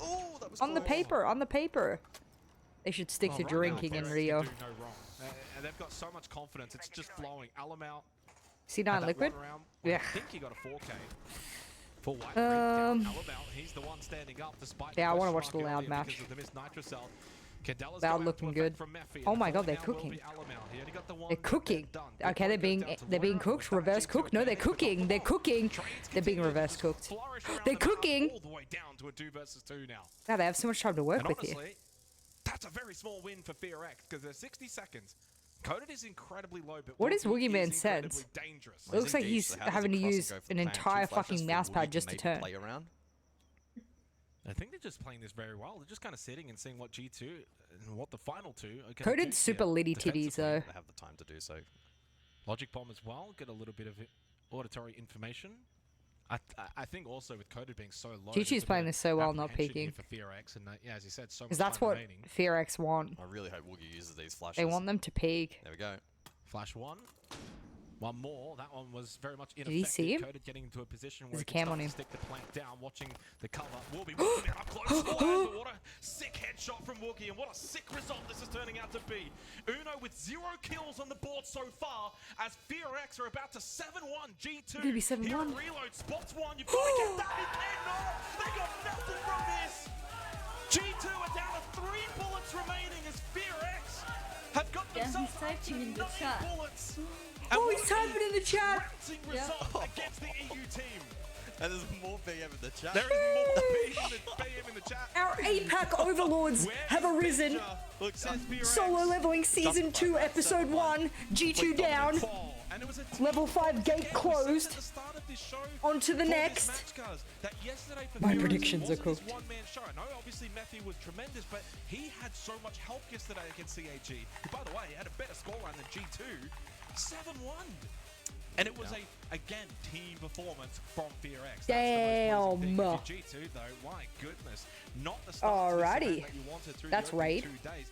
Oh, that was On the paper, on the paper. They should stick to right drinking now, in FearX Rio. can do no wrong. And they've got so much confidence, it's just flowing. Alamel C9 liquid? Yeah. Yeah. I think he got a 4K. For White Um, Alamel, he's the one standing up despite Yeah, I the want to question watch the mark Loud earlier match. because of the missed Nitrocell. Cadella's Loud going looking to good. effect from Mephi, and Oh my the god, they're falling down will cooking. be Alamel. He only got the one They're cooking. Okay, they're being cooked. Reverse cooked. No, they're cooking. They're cooking. They're being reverse cooked. They're cooking. all the way down to a 2 versus 2 now. God, they have so much time to work And with here. honestly, That's a very small win for FearX because there's 60 seconds. Coded is incredibly low, but What is Wookie Woogie Man's incredibly sense? dangerous. It looks like he's having to use an entire fucking mouse pad just to turn. I think they're just playing this very well. They're just kind of sitting and seeing what G2 and what the final two are going to do. Coded super litty titties though. They have the time to do so. Logic Bomb as well. Get a little bit of auditory information. I think also with Coded being so low, G2's playing this so well, not peeking. For FearX, and yeah, as you said, so much because that's time what remaining. FearX want. I really hope Woogie uses these flashes. They want them to peek. There we go. Flash one. One more. That one was very much ineffective. Did he see him? Coded getting into a position where There's a he can cam start on to him. stick the plank down, watching the cover. Will be walking up close. What a sick headshot from Woogie, and what a sick result this is turning out to be. Uno with 0 kills on the board so far, as FearX are about to 7-1 G2. Maybe 7-1. Here at Reload, spots one. You've got to get that. He cannot. They got nothing from this. G2 are down to 3 bullets remaining as FearX have got themselves up to 9 bullets. Oh, he's typing in the chat. Result against the EU team. And there's more BM in the chat. There is more BM in the chat. Our APAC overlords have arisen. Solo leveling season 2, episode 1. G2 down. Level 5 gate closed. On to the next. My predictions are cooked. One-man show. I know obviously Methy was tremendous, but he had so much help yesterday against CAG. Who, by the way, had a better scoreline than G2. 7-1. And it was again, team performance from FearX. Damn. G2 though, my goodness. Not the start that you wanted through That's the right. 2 days.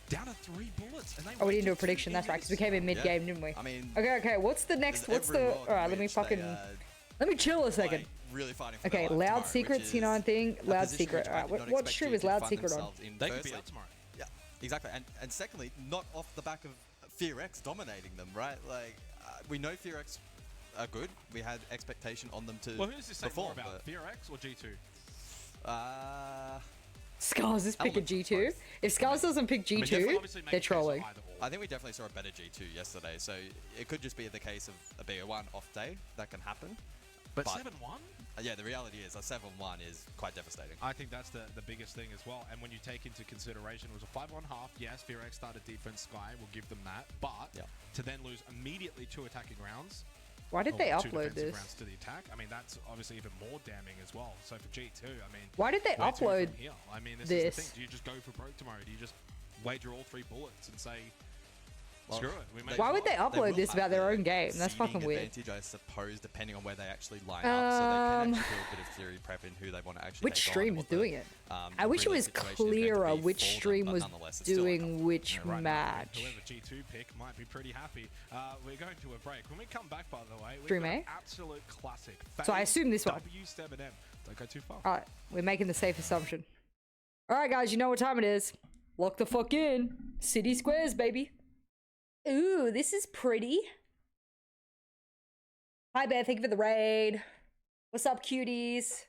Down to 3 bullets. And they Oh, we didn't do a prediction. That's right, because we came in mid-game, didn't we? I mean, okay. What's the next? What's the? All right, let me fucking. Let me chill a second. Really fighting for Okay, their life Loud tomorrow, Secret which is C9 thing. a Loud position Secret. which I All right, did not what expect stream G2 is to Loud find Secret on? themselves in They could be firstly. out tomorrow. Yeah, exactly. And secondly, not off the back of FearX dominating them, right? Like, we know FearX are good. We had expectation on them to Well, who's this saying more perform. about, FearX or G2? Scars is picking G2. If Scars doesn't pick G2, they're trolling. I think we definitely saw a better G2 yesterday, so it could just be the case of a BO1 off day that can happen. But 7-1? Yeah, the reality is a 7-1 is quite devastating. I think that's the biggest thing as well. And when you take into consideration, it was a 5-1 half. Yes, FearX started defense Sky. We'll give them that. But to then lose immediately 2 attacking rounds. Why did they 2 upload defensive this? rounds to the attack. I mean, that's obviously even more damning as well. So for G2, I mean, Why did they where to upload from here? I mean, this is the thing. Do you just go for broke tomorrow? Do you just wager all 3 bullets and say, screw it? Why would they upload this about their own game? That's fucking weird. Advantage, I suppose, depending on where they actually line up, so they can actually do a bit of theory prep in who they want to actually Which take stream on, is doing it? I wish it real was situation is going to clearer be which for them, stream but was nonetheless, it's still doing which Right now, match. whoever G2 pick might be pretty happy. We're going to a break. When we come back, by the way, we've Stream got A? an absolute classic. So I assume this one. W, Steb, and M. Don't go too far. Alright, we're making the safe assumption. Alright guys, you know what time it is. Lock the fuck in. City Squares, baby. Ooh, this is pretty. Hi Bear, thank you for the raid. What's up, cuties?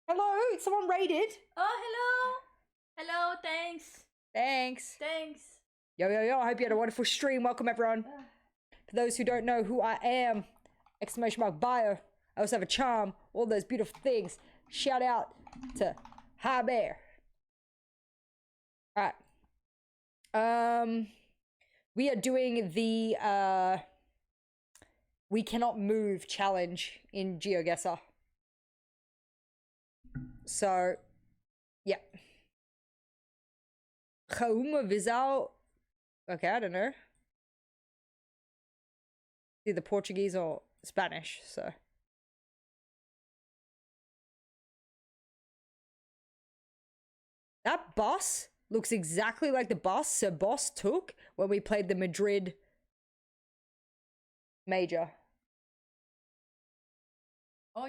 Hello, someone raided. Oh, hello. Hello, thanks. Thanks. Thanks. Yo, I hope you had a wonderful stream. Welcome, everyone. For those who don't know who I am, exclamation mark bio. I also have a charm, all those beautiful things. Shout out to Hi Bear. Alright. We are doing the We Cannot Move challenge in GeoGuessr. So, yeah. Rauma Visal. Okay, I don't know. Either Portuguese or Spanish, so. That bus looks exactly like the bus Sir Boss took when we played the Madrid Major. Oh.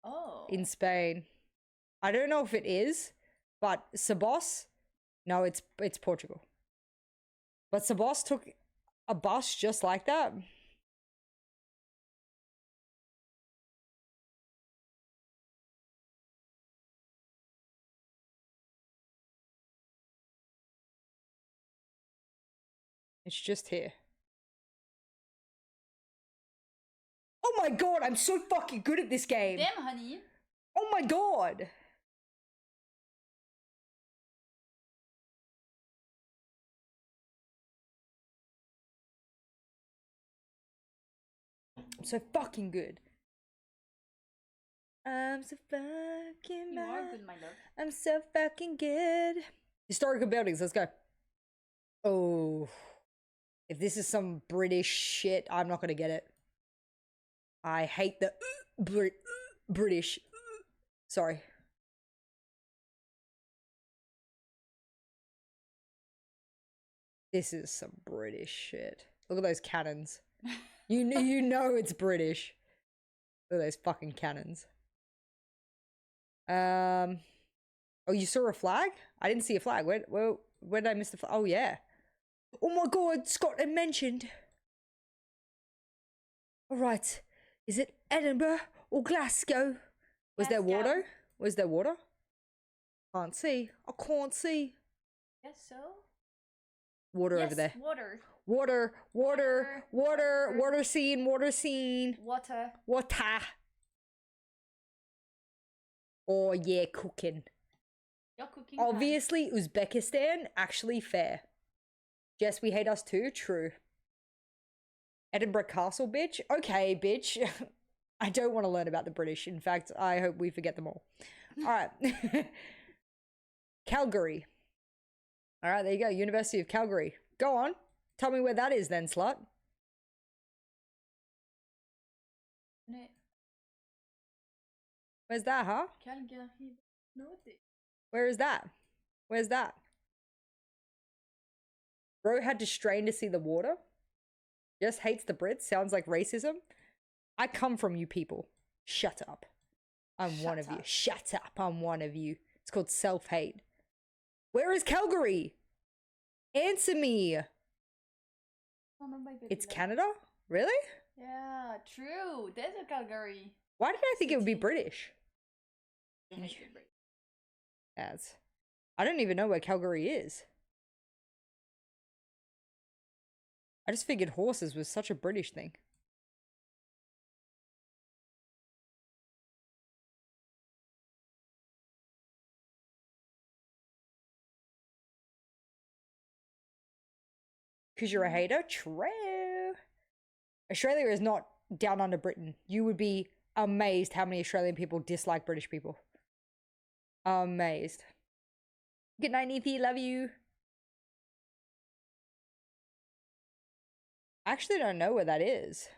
Oh. In Spain. I don't know if it is, but Sabos, no, it's Portugal. But Sabos took a bus just like that. It's just here. Oh my god, I'm so fucking good at this game. Damn, honey. Oh my god. so fucking good. I'm so fucking You are good, my love. I'm so fucking good. Historical buildings, let's go. Oh. If this is some British shit, I'm not gonna get it. I hate the British. Sorry. This is some British shit. Look at those cannons. You know it's British. Look at those fucking cannons. Oh, you saw a flag? I didn't see a flag. Where did I miss the flag? Oh yeah. Oh my god, Scotland mentioned. Alright. Is it Edinburgh or Glasgow? Was there water? Was there water? Can't see. I can't see. Guess so. Water Yes, over there. water. Water scene. Water. Water. Oh yeah, cooking. You're cooking. Obviously, Uzbekistan, actually fair. Yes, we hate us too, true. Edinburgh Castle, bitch? Okay, bitch. I don't want to learn about the British. In fact, I hope we forget them all. Alright. Calgary. Alright, there you go. University of Calgary. Go on. Tell me where that is then, slut. Where's that, huh? Calgary. Noted. Where is that? Where's that? Bro had to strain to see the water. Just hates the Brits. Sounds like racism. I come from you people. Shut up. I'm one of you. Shut up. I'm one of you. It's called self-hate. Where is Calgary? Answer me. Oh, no, my baby It's love. Canada? Really? Yeah, true. There's a Calgary. Why did I think it would be British? Yeah, As I don't even know where Calgary is. I just figured horses was such a British thing. Because you're a hater? True. Australia is not down under Britain. You would be amazed how many Australian people dislike British people. Amazed. Good night, Neethy. Love you. I actually don't know where that is.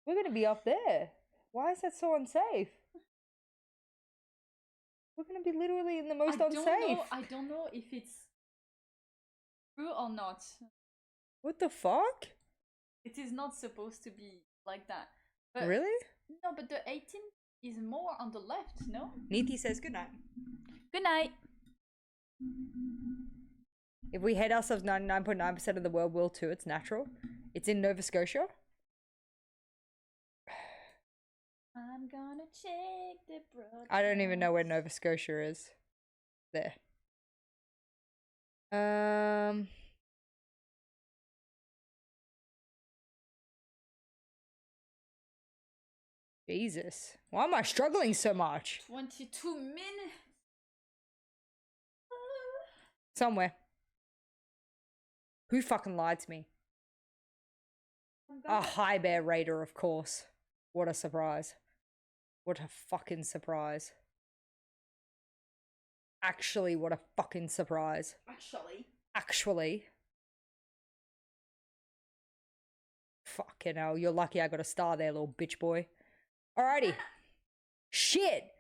We're gonna be up there. Why is that so unsafe? We're gonna be literally in the most unsafe. I don't know if it's true or not. What the fuck? It is not supposed to be like that. But Really? No, but the 18 is more on the left, no? Neethi says good night. Good night. If we hate ourselves 99.9% of the world will too, it's natural. It's in Nova Scotia. I'm gonna check the broad. I don't even know where Nova Scotia is. There. Jesus. Why am I struggling so much? 22 minutes. Somewhere. Who fucking lied to me? A high bear raider, of course. What a surprise. What a fucking surprise. Actually, what a fucking surprise. Actually. Fucking hell, you're lucky I got a star there, little bitch boy. Alrighty. Shit.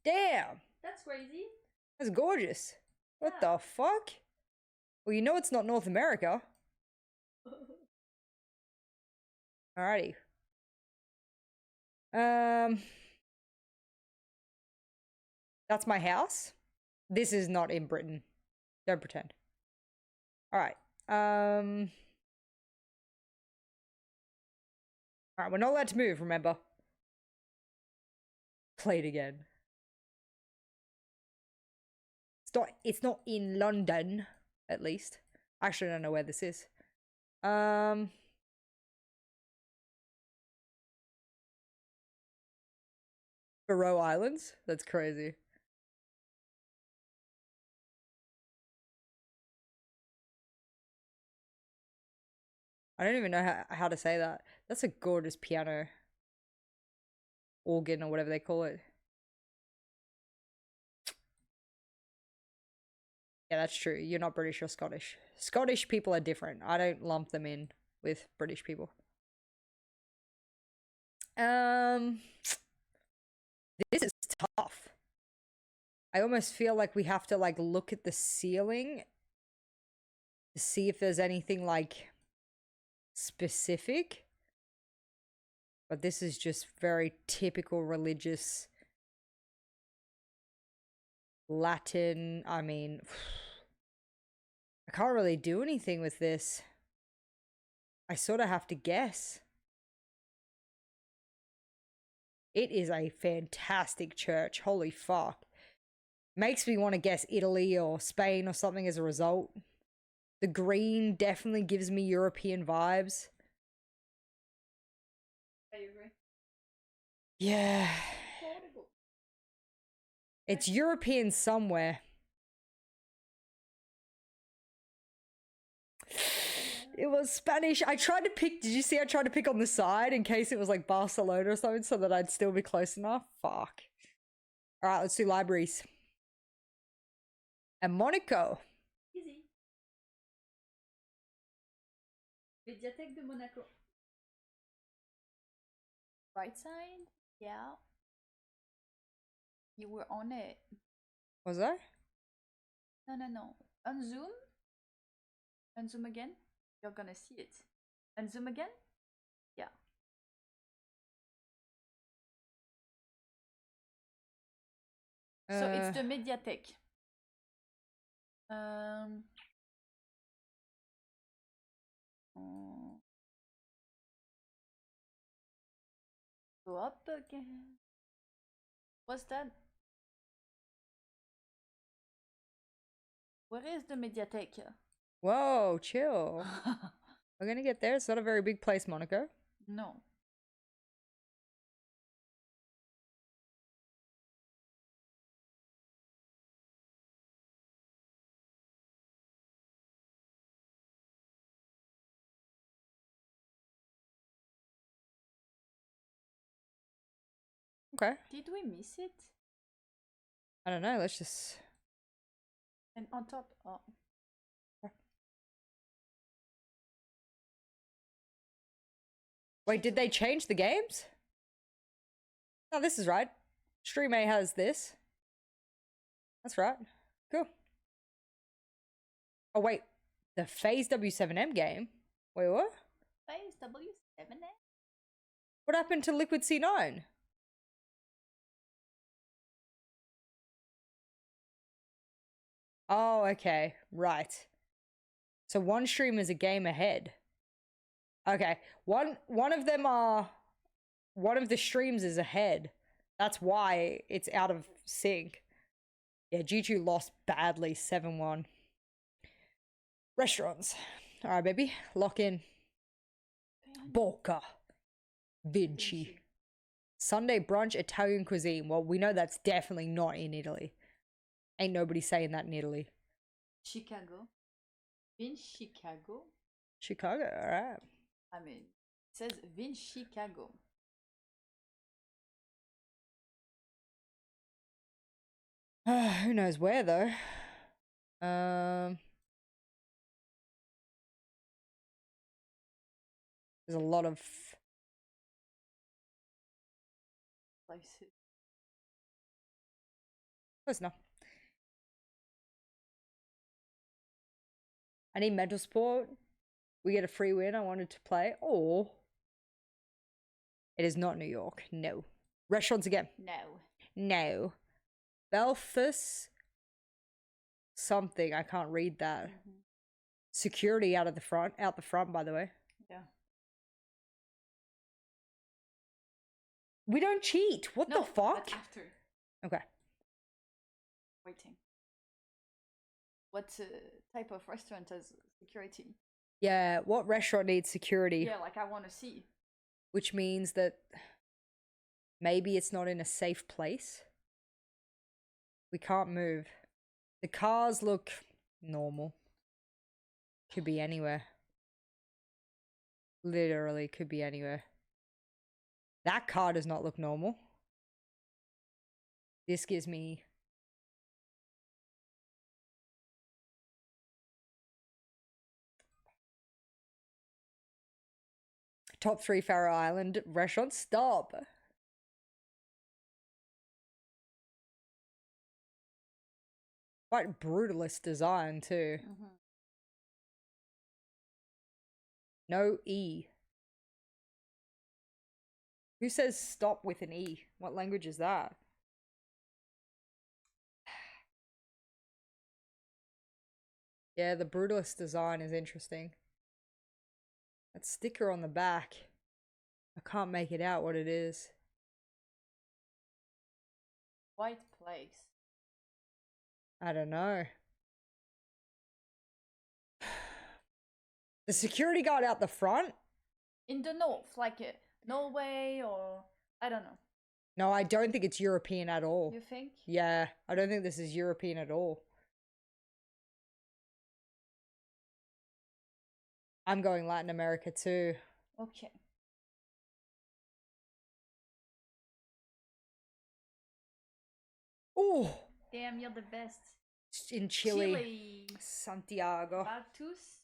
Damn. That's crazy. That's gorgeous. What the fuck? Well, you know it's not North America. Alrighty. That's my house. This is not in Britain. Don't pretend. Alright. Alright, we're not allowed to move, remember? Play it again. It's not in London, at least. I actually don't know where this is. Faroe Islands? That's crazy. I don't even know how to say that. That's a gorgeous piano. Organ or whatever they call it. Yeah, that's true. You're not British or Scottish. Scottish people are different. I don't lump them in with British people. This is tough. I almost feel like we have to like look at the ceiling to see if there's anything like specific. But this is just very typical religious Latin. I mean, I can't really do anything with this. I sort of have to guess. It is a fantastic church. Holy fuck. Makes me want to guess Italy or Spain or something as a result. The green definitely gives me European vibes. I agree. Yeah. It's European somewhere. It was Spanish. I tried to pick, did you see I tried to pick on the side in case it was like Barcelona or something so that I'd still be close enough? Fuck. Alright, let's do libraries. And Monaco. Easy. Médiathèque de Monaco. Right side? Yeah. You were on it. Was I? No. Unzoom. Unzoom again. You're gonna see it. Unzoom again? Yeah. So it's the Mediathèque. Go up again. What's that? Where is the Mediathèque? Whoa, chill. We're gonna get there. It's not a very big place, Monaco. No. Okay. Did we miss it? I don't know. Let's just. And on top. Oh. Wait, did they change the games? No, this is right. Stream A has this. That's right. Cool. Oh, wait. The Phase W7M game? Wait, what? Phase W7M? What happened to Liquid C9? Oh, okay. Right. So one stream is a game ahead. Okay. One of them are... One of the streams is ahead. That's why it's out of sync. Yeah, G2 lost badly, 7-1. Restaurants. Alright, baby. Lock in. Boca. Vinci. Sunday brunch, Italian cuisine. Well, we know that's definitely not in Italy. Ain't nobody saying that in Italy. Chicago. Vin Chicago. Chicago, alright. I mean, it says Vin Chicago. Who knows where though? There's a lot of places. Close enough. I need mental support. We get a free win. I wanted to play. Oh, it is not New York. No. Restaurants again. No. No. Belfast. Something. I can't read that. Security out the front, by the way. Yeah. We don't cheat. What the fuck? That's after. Okay. Waiting. What type of restaurant has security? Yeah, what restaurant needs security? Yeah, like I want to see. Which means that Maybe it's not in a safe place. We can't move. The cars look normal. Could be anywhere. Literally could be anywhere. That car does not look normal. This gives me... Top 3 Faroe Island restaurants. Stop. Quite brutalist design too. No E. Who says stop with an E? What language is that? Yeah, the brutalist design is interesting. That sticker on the back. I can't make it out what it is. White plagues. I don't know. The security guard out the front? In the north, like Norway or I don't know. No, I don't think it's European at all. You think? Yeah, I don't think this is European at all. I'm going Latin America too. Okay. Oh, Damn, you're the best. in Chile. Chile. Santiago. Batus.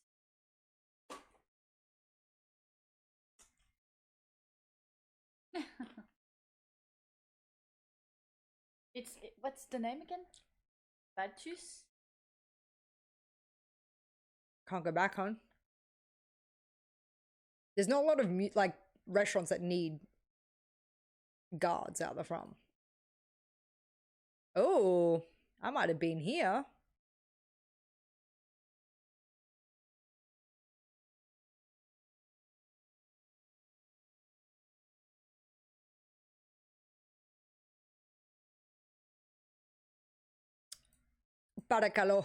What's the name again? Batus. Can't go back on. There's not a lot of like restaurants that need guards out the front. Oh, I might have been here. Paracalo.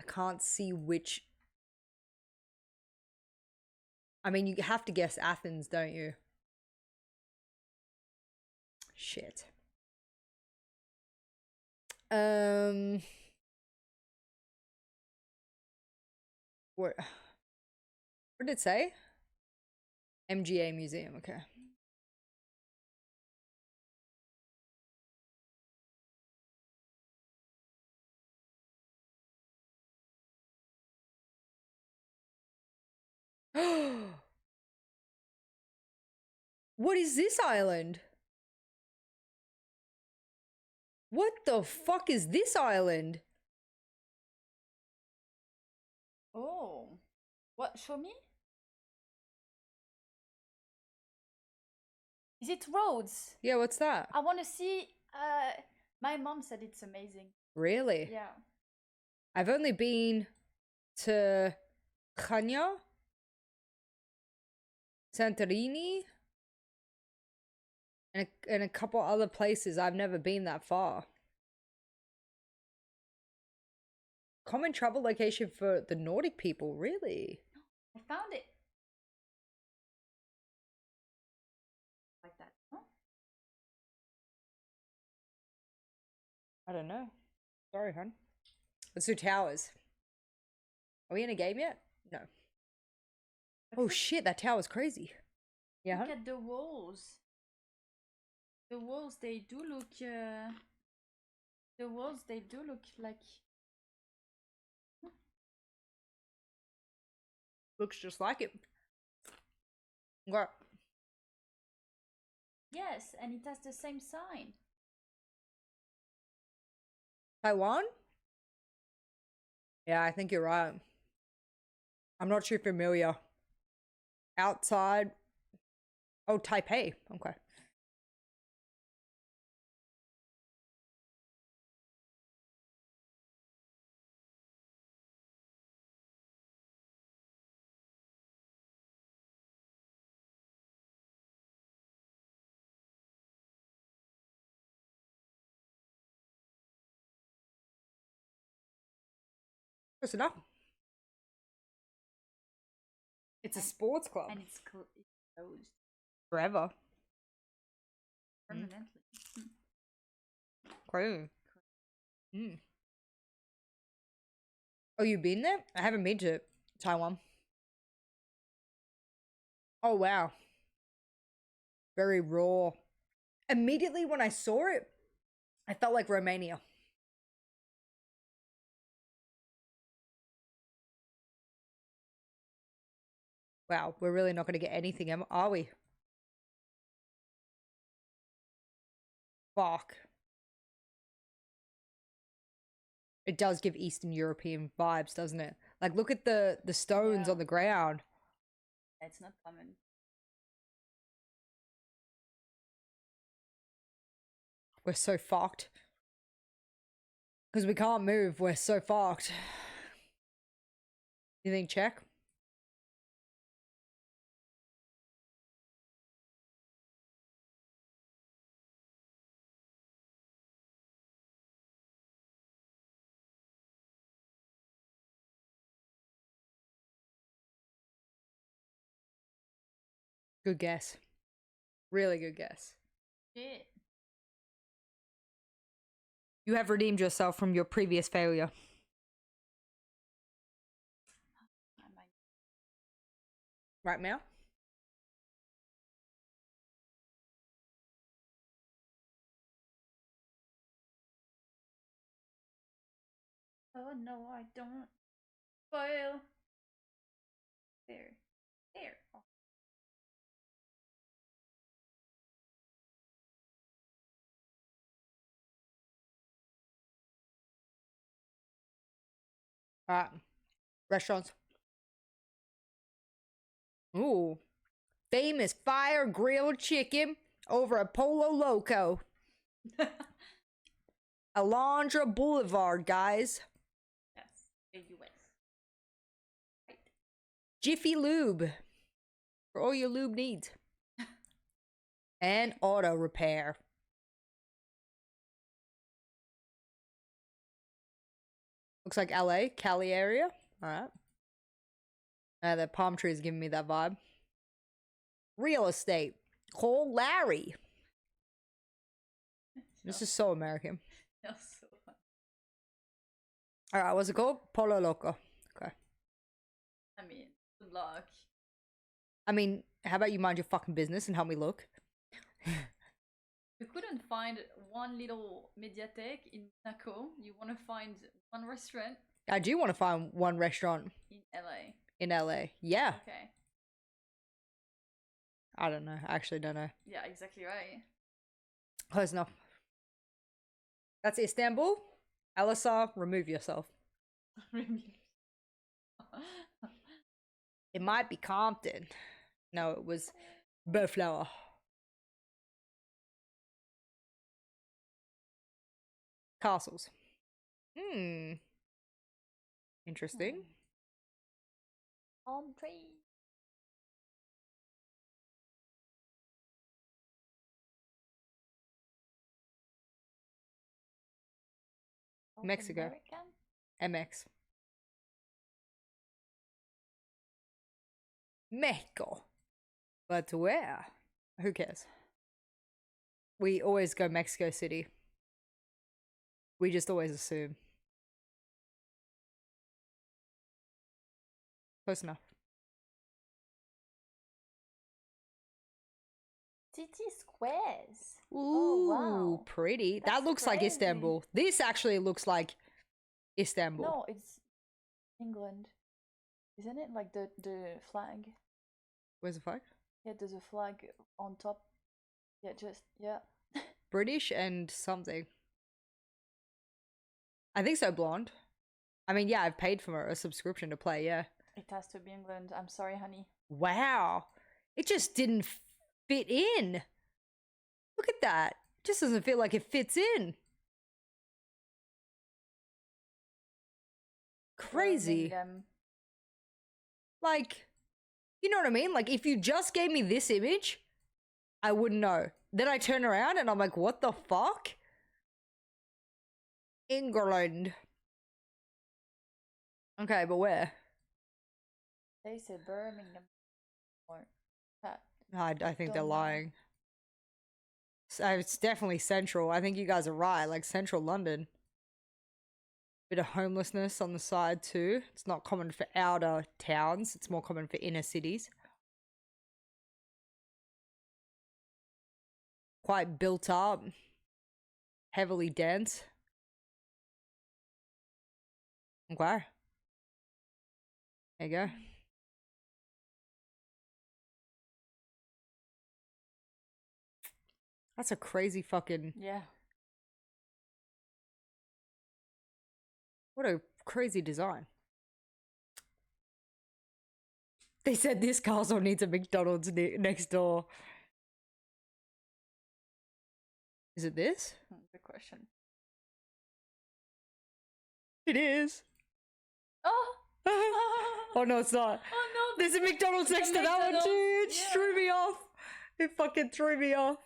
I can't see which. I mean, you have to guess Athens, don't you? Shit. What did it say? MGA Museum, okay. What is this island? What the fuck is this island? Oh. What? Show me? Is it Rhodes? Yeah, what's that? I want to see. My mom said it's amazing. Really? Yeah. I've only been to Chania, Santorini, and a couple other places. I've never been that far. Common travel location for the Nordic people, really? I found it. Like that. Huh? I don't know. Sorry, hon. Let's do towers. Are we in a game yet? No. Oh shit, that tower's crazy. Yeah, Look hon? at the walls. The walls, they do look. The walls, they do look like. Looks just like it. What? Yes, and it has the same sign. Taiwan? Yeah, I think you're right. I'm not too familiar. Outside. Oh, Taipei. Okay. Close enough. It's a sports club. And it's Forever. Permanently. Cool. Mm. Oh, you been there? I haven't been to Taiwan. Oh, wow. Very raw. Immediately when I saw it, I felt like Romania. Wow, we're really not going to get anything, are we? Fuck. It does give Eastern European vibes, doesn't it? Like, look at the stones on the ground. It's not common. We're so fucked. Because we can't move. We're so fucked. You think check? Good guess. Really good guess. Shit. You have redeemed yourself from your previous failure. Right now? Oh no, I don't. Spoil. There. There. Oh. Alright. Restaurants. Ooh. Famous fire grilled chicken over at Polo Loco. Alondra Boulevard, guys. Yes. AUS. Right. Jiffy Lube. For all your lube needs. And auto repair. Looks like LA, Cali area. Alright. The palm tree is giving me that vibe. Real estate. Cole Larry. This is so American. Yes, so fun. Alright, what's it called? Polo Loco. Okay. I mean, good luck. I mean, how about you mind your fucking business and help me look? You couldn't find one little mediathèque in Monaco. You want to find one restaurant I do want to find one restaurant in LA. in LA. Yeah. Okay. I don't know. I actually don't know. Yeah, exactly right. Close enough. That's Istanbul. Alisar, remove yourself. It might be Compton. No, it was Bellflower. Castles. Interesting. Palm tree. Mexico. American? MX. Mexico. But where? Who cares? We always go Mexico City. We just always assume. Close enough. City squares. Ooh, Oh, wow. pretty. That's that looks like crazy. Istanbul. This actually looks like Istanbul. No, it's England. Isn't it? Like the flag. Where's the flag? Yeah, there's a flag on top. Yeah, yeah. British and something. I think so, blonde. I mean, yeah, I've paid for a subscription to play, yeah. It has to be England. I'm sorry, honey. Wow. It just didn't fit in. Look at that. It just doesn't feel like it fits in. Crazy. Like, you know what I mean? Like, if you just gave me this image, I wouldn't know. Then I turn around and I'm like, what the fuck? England. Okay, but where? They say Birmingham or I think they're lying. So it's definitely central. I think you guys are right. Like central London. Bit of homelessness on the side too. It's not common for outer towns. It's more common for inner cities. Quite built up. Heavily dense. Okay. There you go. That's a crazy fucking... Yeah. What a crazy design. They said this castle needs a McDonald's next door. Is it this? Good question. It is. Oh! Oh no, it's not. Oh no! There's a McDonald's next to that one too. It threw me off. It fucking threw me off.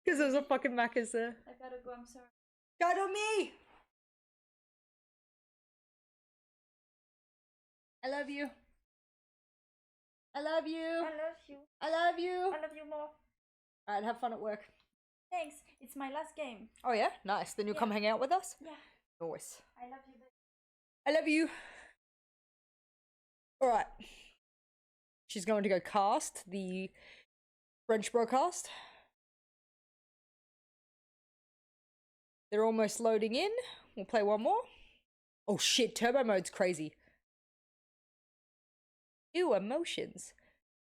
Because there was a fucking Macca's there. I gotta go, I'm sorry. God on me! I love you. I love you. I love you. I love you. I love you more. Alright, have fun at work. Thanks. It's my last game. Oh yeah? Nice. Then you'll come hang out with us? Yeah. Nice. I love you, babe. I love you. Alright. She's going to go cast the French broadcast. They're almost loading in. We'll play one more. Oh shit, turbo mode's crazy. Ew, emotions.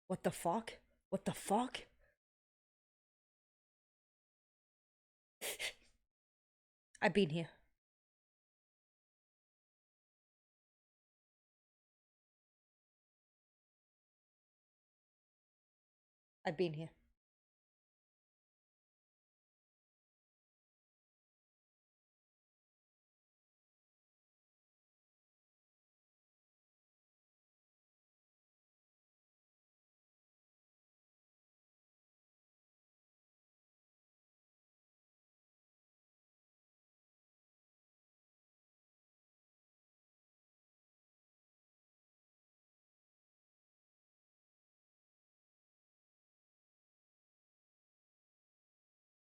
What the fuck? What the fuck? I've been here. I've been here.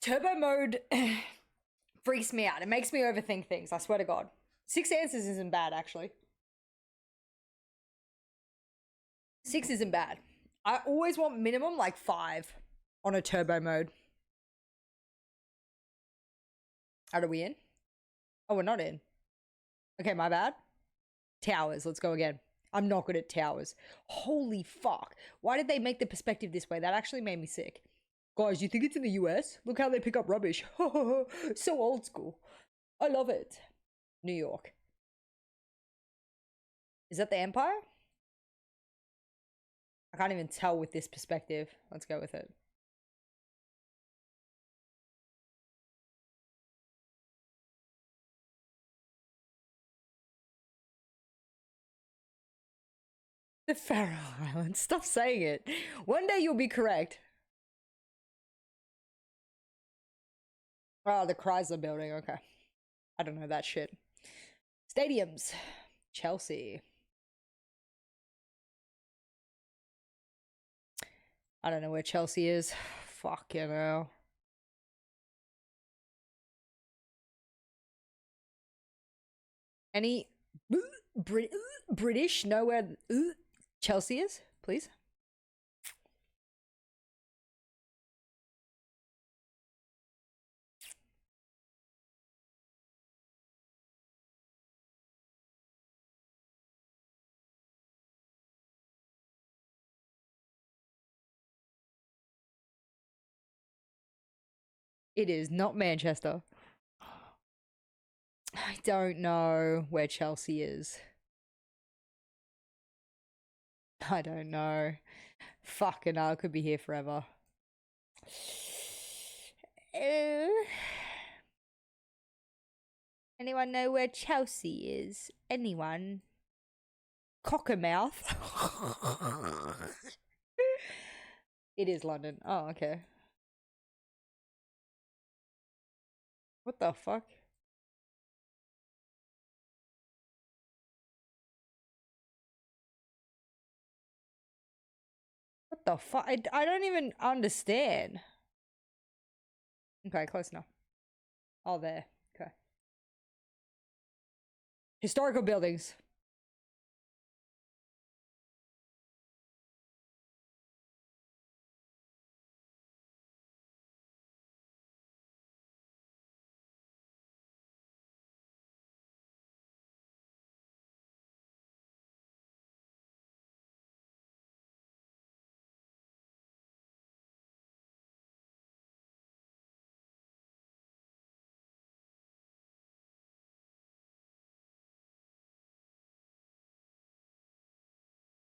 Turbo mode freaks me out. It makes me overthink things, I swear to God. 6 answers isn't bad, actually. 6 isn't bad. I always want minimum like 5 on a turbo mode. Are we in? Oh, we're not in. Okay, my bad. Towers, let's go again. I'm not good at towers. Holy fuck. Why did they make the perspective this way? That actually made me sick. Guys, you think it's in the US? Look how they pick up rubbish. So old school. I love it. New York. Is that the Empire? I can't even tell with this perspective. Let's go with it. The Faroe Islands. Stop saying it. One day you'll be correct. Oh, the Chrysler building. Okay. I don't know that shit. Stadiums. Chelsea. I don't know where Chelsea is. Fuck, you know. Any British know where Chelsea is, please? It is not Manchester. I don't know where Chelsea is. I don't know. Fucking hell, I could be here forever. Anyone know where Chelsea is? Anyone? Cockermouth? It is London. Oh, okay. What the fuck? What the fuck? I don't even understand. Okay, close enough. Oh, there. Okay. Historical buildings.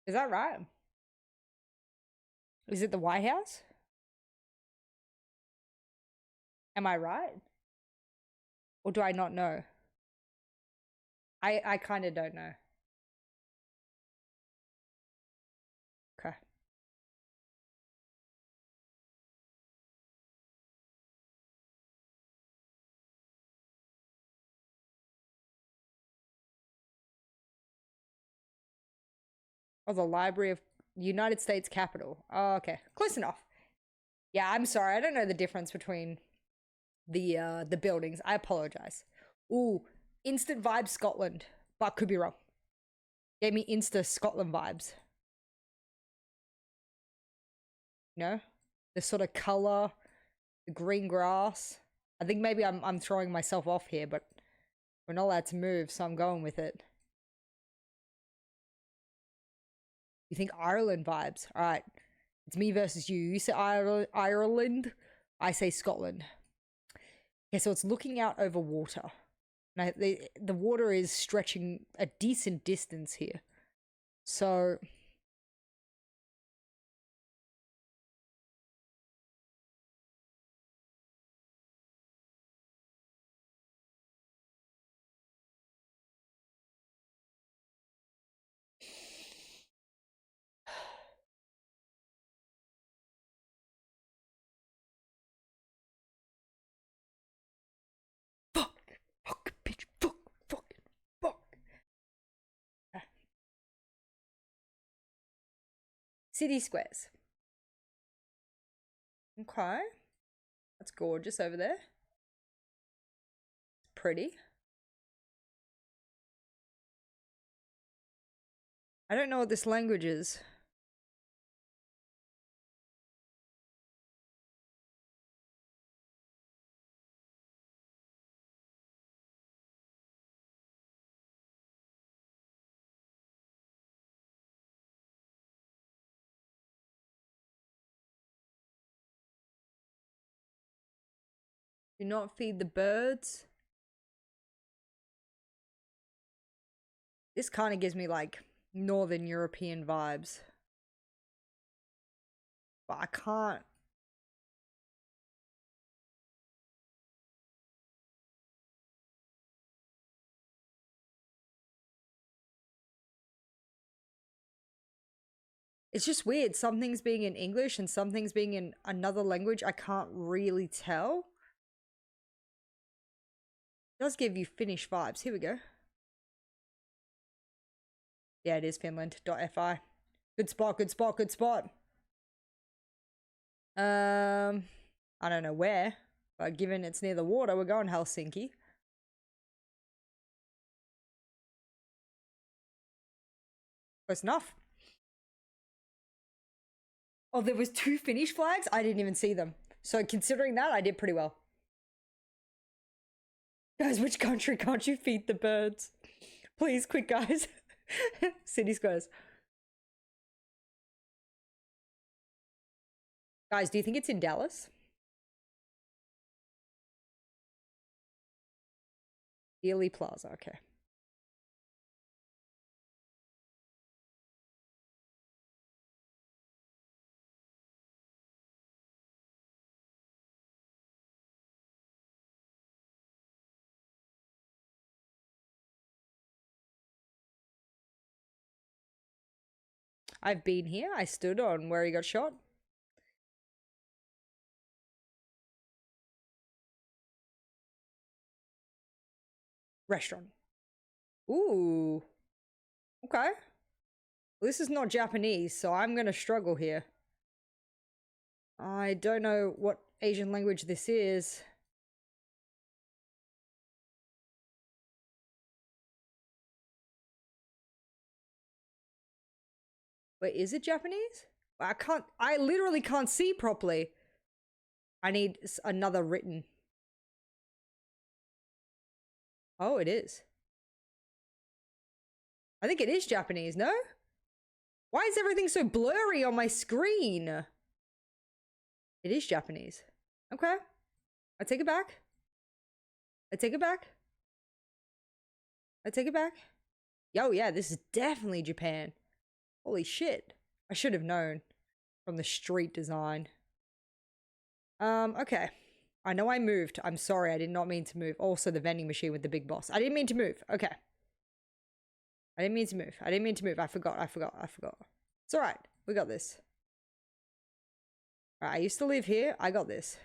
Is that right? Is it the White House? Am I right? Or do I not know? I kind of don't know. Okay. Oh, the Library of United States Capitol. Oh, okay. Close enough. Yeah, I'm sorry. I don't know the difference between the buildings. I apologize. Ooh, instant vibe Scotland, but could be wrong. Gave me insta Scotland vibes. You know, the sort of color, the green grass. I think maybe I'm throwing myself off here, but we're not allowed to move, so I'm going with it. You think Ireland vibes? All right, it's me versus you. You say Ireland, I say Scotland. Okay, so it's looking out over water. Now, the water is stretching a decent distance here. So city squares. Okay. That's gorgeous over there. It's pretty. I don't know what this language is. Do not feed the birds. This kind of gives me like Northern European vibes. But I can't. It's just weird. Some things being in English and some things being in another language, I can't really tell. It does give you Finnish vibes. Here we go. Yeah, it is Finland.fi. Good spot, good spot, good spot. I don't know where, but given it's near the water, we're going Helsinki. Close enough. Oh, there was 2 Finnish flags? I didn't even see them. So considering that, I did pretty well. Guys, which country can't you feed the birds? Please, quick, guys. City squares. Guys, do you think it's in Dallas? Dealey Plaza, okay. I've been here. I stood on where he got shot. Restaurant. Ooh. Okay. Well, this is not Japanese, so I'm gonna struggle here. I don't know what Asian language this is. Wait, is it Japanese? I literally can't see properly. I need another written. Oh, it is. I think it is Japanese, no? Why is everything so blurry on my screen? It is Japanese. Okay. I take it back. I take it back. I take it back. Yo, yeah, this is definitely Japan. Holy shit. I should have known from the street design. Okay. I know I moved. I'm sorry, I did not mean to move. Also, the vending machine with the big boss. I didn't mean to move. Okay. I didn't mean to move. I didn't mean to move. I forgot. It's alright. We got this. Alright, I used to live here. I got this.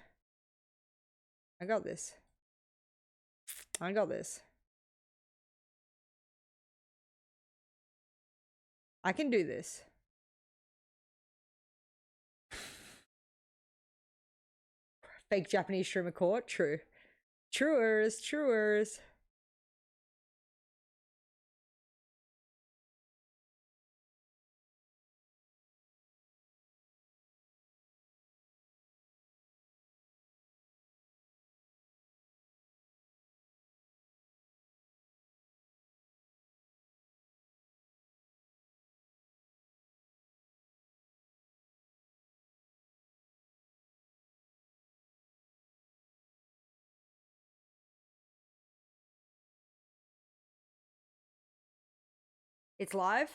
I got this. I got this. I can do this. Fake Japanese streamer caught. True. Truers. Truers. It's live?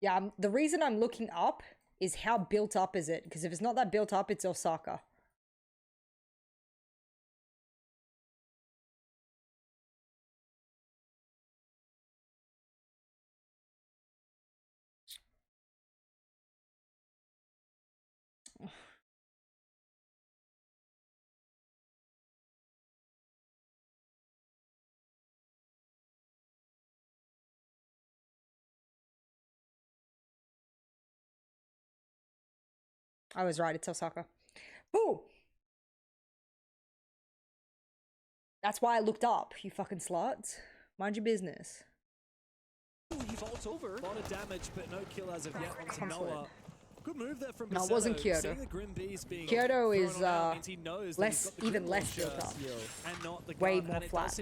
Yeah, the reason I'm looking up is how built up is it? Because if it's not that built up, it's Osaka. I was right, it's Osaka. Ooh! That's why I looked up, you fucking sluts. Mind your business. He vaults over. A lot of damage, but no kill as of yet onto Noah. Good move there from No, it wasn't Kyoto. Kyoto is even less built up. Way more flat.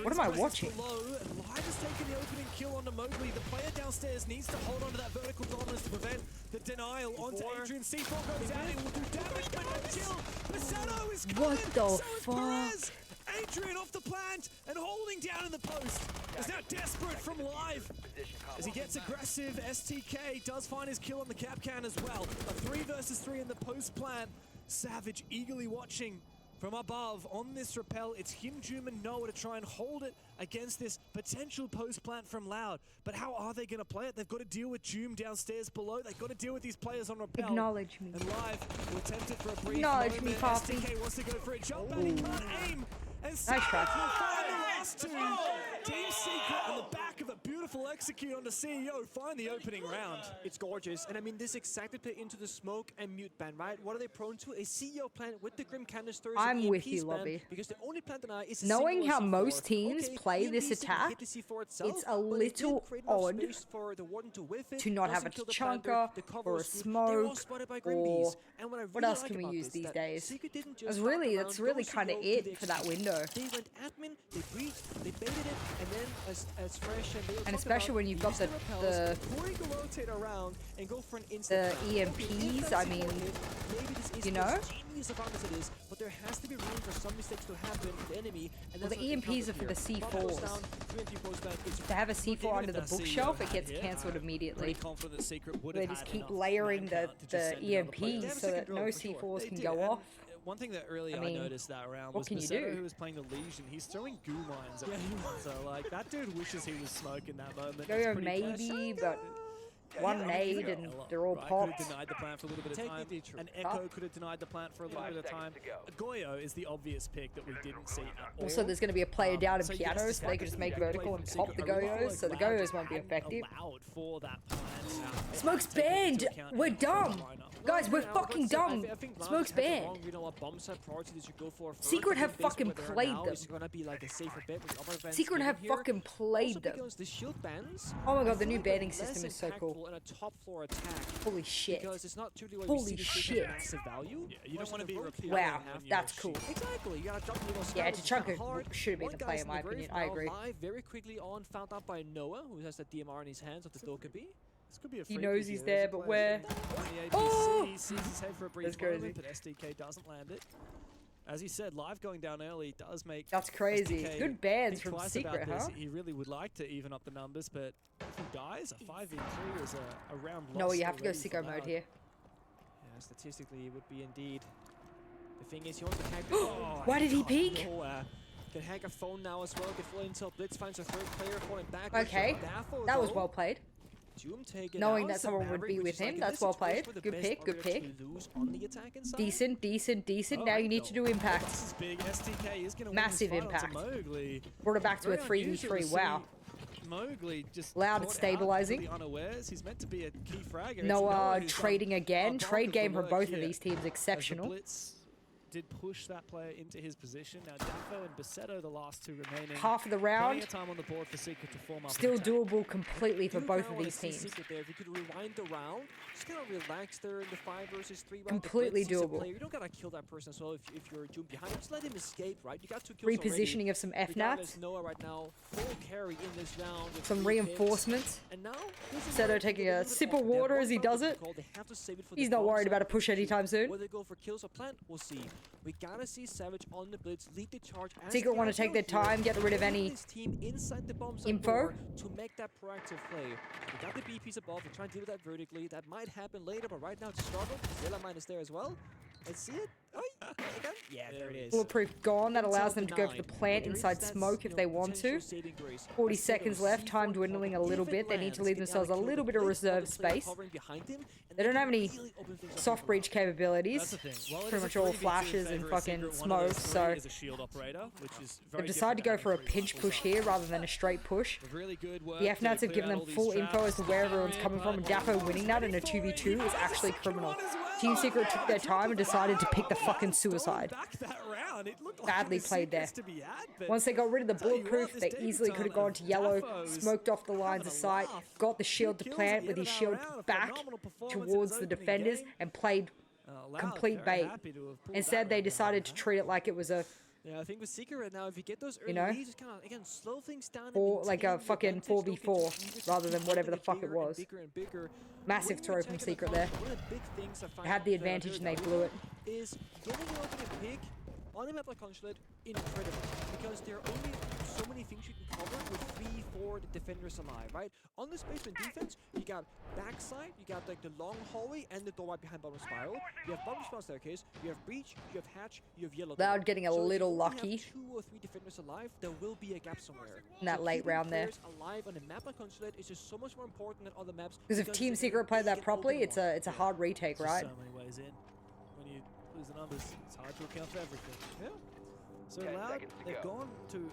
What am I watching? Live has taken the opening kill onto Mowgli. The player downstairs needs to hold on to that vertical dominance to prevent the denial onto Adrian. C4 goes down, it will do damage, but no kill. Masato is coming. What the fuck? Adrian off the plant and holding down in the post. Is now desperate from Live. As he gets aggressive, STK does find his kill on the cap can as well. A 3 versus 3 in the post plant. Savage eagerly watching from above on this rappel. It's him, Joom, and Noah to try and hold it against this potential post plant from Loud. But how are they going to play it? They've got to deal with Joom downstairs below. They've got to deal with these players on rappel. Acknowledge me. And Live will attempt it for a brief Acknowledge moment. me, Poppy. STK wants to go for a jump, and he can't aim. And Nice try. will find the last two. Team Secret on the back of a beautiful execute on the CEO find the opening round. It's gorgeous, and I mean this exactly play into the smoke and mute ban, right? What are they prone to? A CEO plant with the Grim Canisters. I'm and with EMP you, spam, Lobby. Because the only plant deny is Knowing how C4. most teams Okay, play EMP this didn't attack, hit the C4 itself, it's a but it did little create enough odd space for the Warden to whiff it, to not have a doesn't kill the planter, chunker the cover or a is good. They're all smoke spotted by or Grimbees. And what I what really else like can we about use this, these that days? Secret didn't just That's stop really around, that's really go kind of CEO to it the for that execute. window. They went admin, they breached, they baited it, and then as fresh and they And especially when you've got the rotate around and go for an the instant EMPs. I mean, maybe this is you know. as genius of as it is, but there has to be room for some mistakes to happen for the enemy. And Well, that's the what they EMPs are covered for the here. Bubble goes C4s. down, 3 and 3 post back, it's If they have a C4 Even under if the that bookshelf, CEO it gets had cancelled hit, immediately. pretty confident that Secret would They have just had keep enough layering the manpower to just send another player. EMPs so that no C4s can go off. One thing that really I mean, noticed that round what was can you Masato, do? who was playing the Legion. He's throwing goo mines at people. So, like, that dude wishes he was smoking that moment. Yo, It's pretty maybe, but one nade and they're all Could popped. have denied the plant for a little bit of time. And Echo could have denied the plant for a little bit of time. Goyo is the obvious pick that we didn't see at all. Also, there's going to be a player down in piano, so they could just make vertical and pop the Goyos, so the Goyos won't be effective. For that plant. Smoke's banned! We're dumb! Guys, we're fucking dumb! Smoke's banned. Secret have fucking played them. Secret have fucking played them. Oh my god, the new banning system is so cool. Holy shit. Holy shit. You don't want to be repeated. Wow, that's cool. Exactly. You gotta drop Yeah, Tachanka should have been the player in my opinion. I agree. Very quickly on, found out by Noah, who has the DMR in his hands of the Dokkaebi. This could be a He knows he's there, but where? Oh! He sees his head for a brief That's crazy. moment, but SDK doesn't land it. As he said, live going down early does make. That's crazy. SDK Good bans think from twice Secret, about this. huh? He really would like to even up the numbers, but if he dies, a 5v3 is a round lost. No, you have to go already for sicko mode Loud. here. Yeah, statistically, it would be indeed. The thing is, he wants to hack. Why did he peek? Can hack a phone now as well. Get full intel. Blitz finds a third player falling back. Okay, that was well played. Knowing that someone would be with him, that's well played. Good pick, good pick. Decent, decent, decent. Now you need to do impact. Massive impact. Brought it back to a 3v3, wow. Mowgli just Loud at stabilizing. He's meant to be a key fragger. Noah trading again. Trade game for both of these teams exceptional. Did push that player into his position. Now Daffo and Bassetto, the last two remaining. Half of the round. Plenty of time on the board for Secret to form up. Still doable completely for both of these teams. There. If you could rewind the round, just kind of relax there in the 5 versus 3 round. Completely doable. You don't gotta kill that person as well if you're June behind. Just let him escape, right? You got 2 kills Repositioning already. of some FNATs. Noah right now, full carry in this round. Some reinforcements. And now Seto taking a sip of water as he does it. He's not worried about a push anytime soon. Whether they go for kills or plant, we'll see. We gotta see Savage on the blitz, lead the charge. Secret want to take their time, get rid of any info. To make that proactive play. We got the BPs above, we try and deal with that vertically. That might happen later, but right now to struggle. Zilla mine is there as well. Let's see it. Oh, again. Yeah, there it is. Bulletproof gone. That allows them to go for the plant inside smoke if they want to. 40 seconds left. Time dwindling a little bit. They need to leave themselves a little bit of reserve space. They don't have any soft breach capabilities. Pretty much all flashes and fucking smoke, so they've decided to go for a pinch push here rather than a straight push. The FNATs have given them full info as to where everyone's coming from, and Daffo winning that in a 2v2 is actually criminal. Team Secret took their time and decided to pick the fucking suicide. Badly played there. Once they got rid of the bulletproof, they easily could have gone to yellow, smoked off the lines of sight, got the shield to plant with his shield back towards the defenders, and played complete bait. Instead, they decided to treat it like it was a, yeah, I think with Secret right now, if you get those early you know, leads, just kind of, again, slow things down. or like a fucking 4v4 rather than whatever the fuck it was. Massive throw from Secret there. They had the advantage and they blew it. Is getting the opening pick on a map like Consulate incredible, because there are only so many things you can cover with 3-4 defenders alive, right? On this basement defense, you got backside, you got like the long hallway and the door right behind bottom spiral. You have bottom spiral staircase, you have breach, you have hatch, you have yellow. Loud getting a little lucky. If you have 2 or 3 defenders alive, there will be a gap somewhere. In that late round there. Alive on a map like Consulate is just so much more important than other maps. Because if Team Secret played that properly, it's a hard retake, right? So many ways in. When you lose the numbers, it's hard to account for everything. Yeah. So Loud, they've gone to,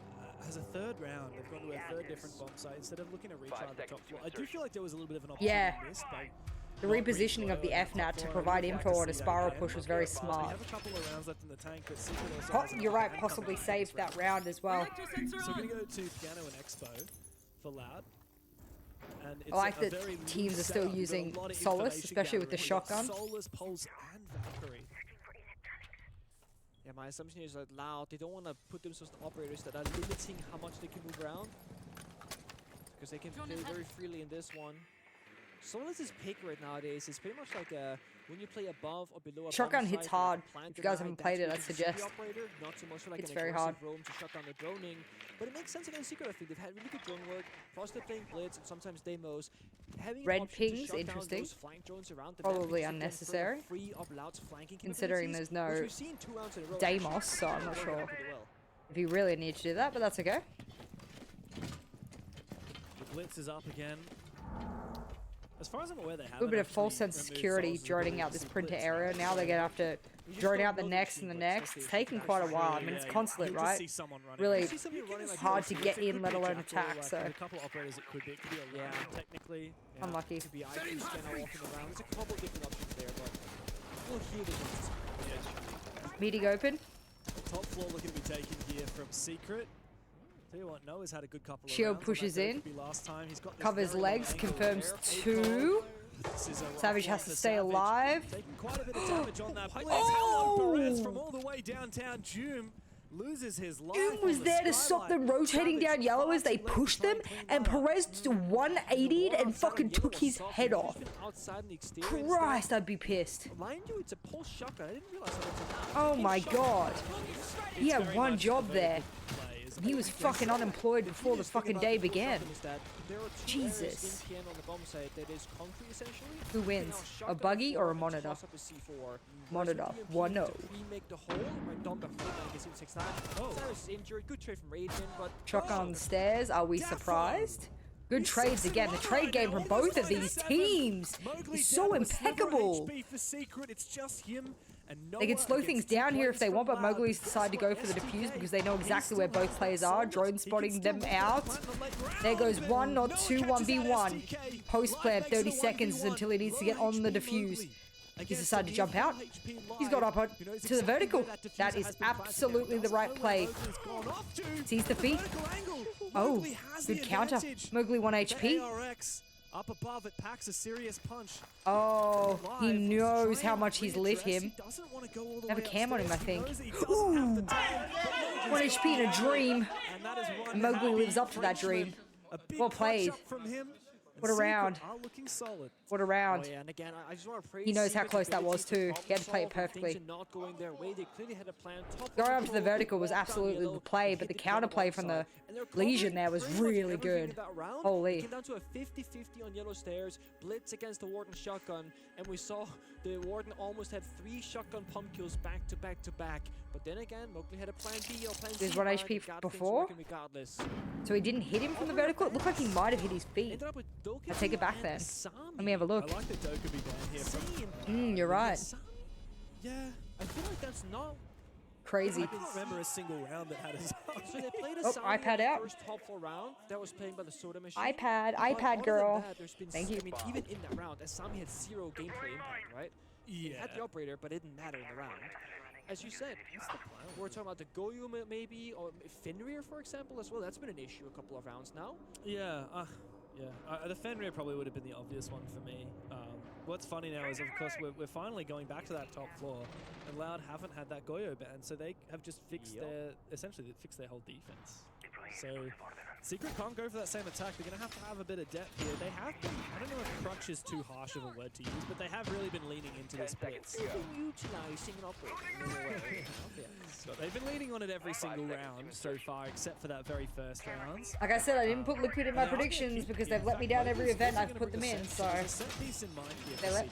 as a third round, they've gone to a third different bomb site instead of looking to retry the top floor. I do feel like there was a little bit of an opportunity missed by the repositioning of the FNAT to provide info on a spiral push was very smart. We have a couple of rounds left in the tank, but Secret also has You're right, possibly saved that round as well. So we're going to go to Piano and Expo for Loud. And it's I like a that very teams loose are still setup. We've got a using lot of Solus, information especially with the gathering. We've got shotgun. Solus, Pulse, and Valkyrie. Yeah, my assumption is that Loud, they don't want to put themselves to operators that are limiting how much they can move around, because they can play very freely in this one. Solus' pick right nowadays is pretty much like when you play above or below a Shotgun bomb hits site, hard. plant If you guys deny, haven't played it, that's I'd where you can suggest. see the operator, not so much for like It's an very aggressive hard. roam to shut down the droning. But it makes sense against Secret, I think. They've had really good drone work. Frosted playing Blitz and sometimes demos. Having an Red option to pings, shut down interesting. those flank drones around the Probably map, unnecessary, free of Loud's flanking considering capabilities, there's which no we've seen 2 rounds in a row, Deimos, actually. so I'm not sure Pretty well. if you really need to do that, but that's okay. The Blitz is up again. As far as I'm aware, they A have little bit of false sense of security droning out this printer area. Now they're gonna have to drone out the next and the next. It's taking quite a while. I mean, it's consulate, right? Really hard to get in, let alone attack. So a couple of operators, it could be a round technically. unlucky. It could be IQ scanner off in the round. There's a couple of different options there, but we'll hear the ones. Meeting open. Top floor looking to be taken here from Secret. Tell you what, Noah's had a good couple of Shield rounds. pushes in. Last time. He's got Covers legs. Confirms 2. Savage has to stay alive. Taking quite a bit of damage on that. Oh! Perez from all the way downtown. Doom loses his life. Doom was there to stop them rotating down yellow as they pushed them, and Perez 180'd and fucking took his head off. Christ, I'd be pissed. Mind you, it's a pulse shotgun. I didn't realize Oh my god. He had one job there. He was fucking unemployed before the fucking day began. Jesus. Who wins? A buggy or a monitor? Monitor. 1-0. Shotgun on the stairs. Are we surprised? Good trades again. The trade game from both of these teams is so impeccable. They can slow things down here if they want, but Mowgli's decide to go for the defuse because they know exactly where both players are. Drone spotting them out. There goes 1, not 2, 1v1. Post plan 30 seconds until he needs to get on the defuse. He's decided to jump out. He's got up to the vertical. That is absolutely the right play. Sees the feet. Oh, good counter. Mowgli 1 HP. Up above, it packs a serious punch. Oh, he knows how much he's lit him. Have a cam on him, I think. Ooh! 1 HP in a dream. And Mowgli lives up to that dream. Well played. What a round. What a round. He knows how close that was too. He had to play it perfectly. Going up to the vertical was absolutely the play, but the counterplay from the Legion there was really good. Holy. Came down to a 50-50 on yellow stairs, blitz against the Warden shotgun, and we saw the Warden almost had 3 shotgun pump kills back to back to back. But then again, Mowgli had a plan B or plan C. There's 1 HP before. So he didn't hit him from the vertical? It looked like he might have hit his feet. I take it back then. Let me have a look. I like the Dokkaebi ban here. You're right. Yeah, I feel like that's not crazy. I can't remember a single round that had a So they played a Oh, Sami iPad in the out. first top 4 round that was playing by the Soda Machine. iPad, But iPad other girl. than that, there's been Thank you. I mean, even in that round, Asami had 0 gameplay impact, right? He had the operator, but it didn't matter in the round. As you said, we're talking about the Goyu maybe, or Fenrir, for example, as well. That's been an issue a couple of rounds now. Yeah, the Fenrir probably would have been the obvious one for me. What's funny now is, of course, we're finally going back to that top floor, and Loud haven't had that Goyo ban, so they have just fixed essentially fixed their whole defense. So Secret can't go for that same attack. They're going to have a bit of depth here. They have been, I don't know if crunch is too harsh of a word to use, but they have really been leaning into this blitz. Utilizing an operator. They've been leaning on it every single round so far, except for that very first round. Like I said, I didn't put Liquid in my predictions because they've let me down every event I've put them in, so they let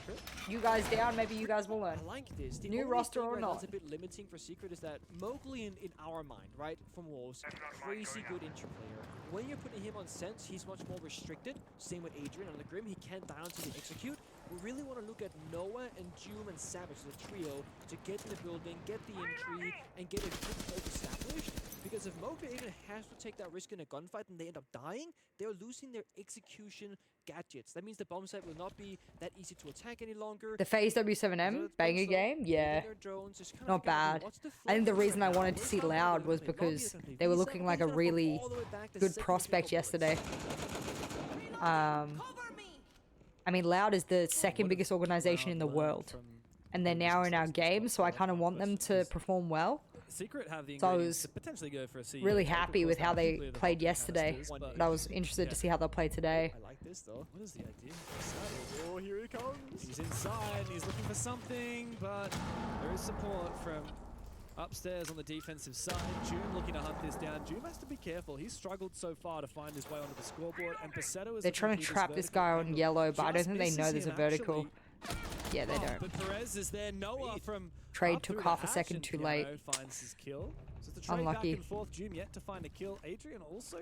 you guys down, maybe you guys will learn. I like this. The New only roster thing or where not. that's a bit limiting for Secret is that Mowgli in our mind, right, from Wolves, crazy good intro player. When you're putting him on Sense, he's much more restricted. Same with Adrian on the Grim. He can't die until they execute. We really want to look at Noah and Doom and Savage, the trio, to get in the building, get the entry, and get a good hold established. Because if Mowgli even has to take that risk in a gunfight and they end up dying, they're losing their execution gadgets. That means the bomb site will not be that easy to attack any longer. The Phase W7M banger game, yeah, not bad. I think the reason I wanted to see Loud was because they were looking like a really good prospect yesterday. I mean, Loud is the second biggest organization in the world, and they're now in our game, so I kind of want them to perform well. Secret have the So I ingredients was to potentially go for a CEO. really happy with how they played yesterday, but I was interested to see how they'll play today. I like this though. What is the idea? Oh, here he comes. He's inside. He's looking for something, but there is support from upstairs on the defensive side. June looking to hunt this down. June has to be careful. He's struggled so far to find his way onto the scoreboard, and Passetto is. They're trying to trap this guy on yellow, but I don't think they know there's a vertical. Yeah, they don't. But Perez is there. Noah from Trade Up took through half the a second action, too late. Piano finds his kill. So it's a trade Unlucky. back and forth. Doom yet to find a kill. Adrian also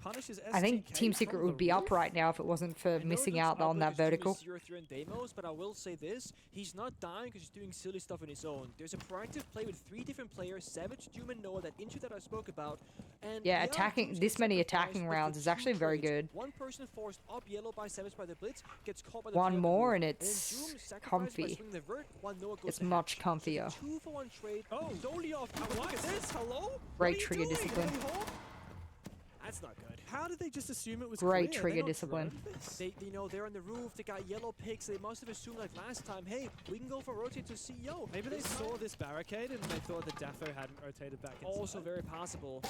punishes STK I think Team from Secret the would be up roof. right now if it wasn't for I know it missing looks out on ugly that 'cause Doom vertical. is 0-3 in demos, but I will say this: he's not dying because he's doing silly stuff on his own. There's a proactive play with 3 different players: Savage, Doom, and Noah. That intro that I spoke about. And Yeah, attacking Doom's this gets many sacrificed, attacking but the rounds is 2 actually very trades. good. One person forced up yellow by Savage by the blitz gets caught by the One tail more roof. and then it's Doom sacrificed by comfy. swinging the vert, while Noah goes It's to much hatch. So it's a comfier. 2-for-1 trade. Oh, solely off. What is this? Hello? Great trigger discipline. That's not good. How did they just assume it was Great clear? trigger They not discipline. drone this? They, you know, they're on the roof. They got yellow picks. They must have assumed like last time, hey, we can go for rotate to CEO. Maybe they saw this barricade and they thought that Daffo hadn't rotated back inside. Also very possible.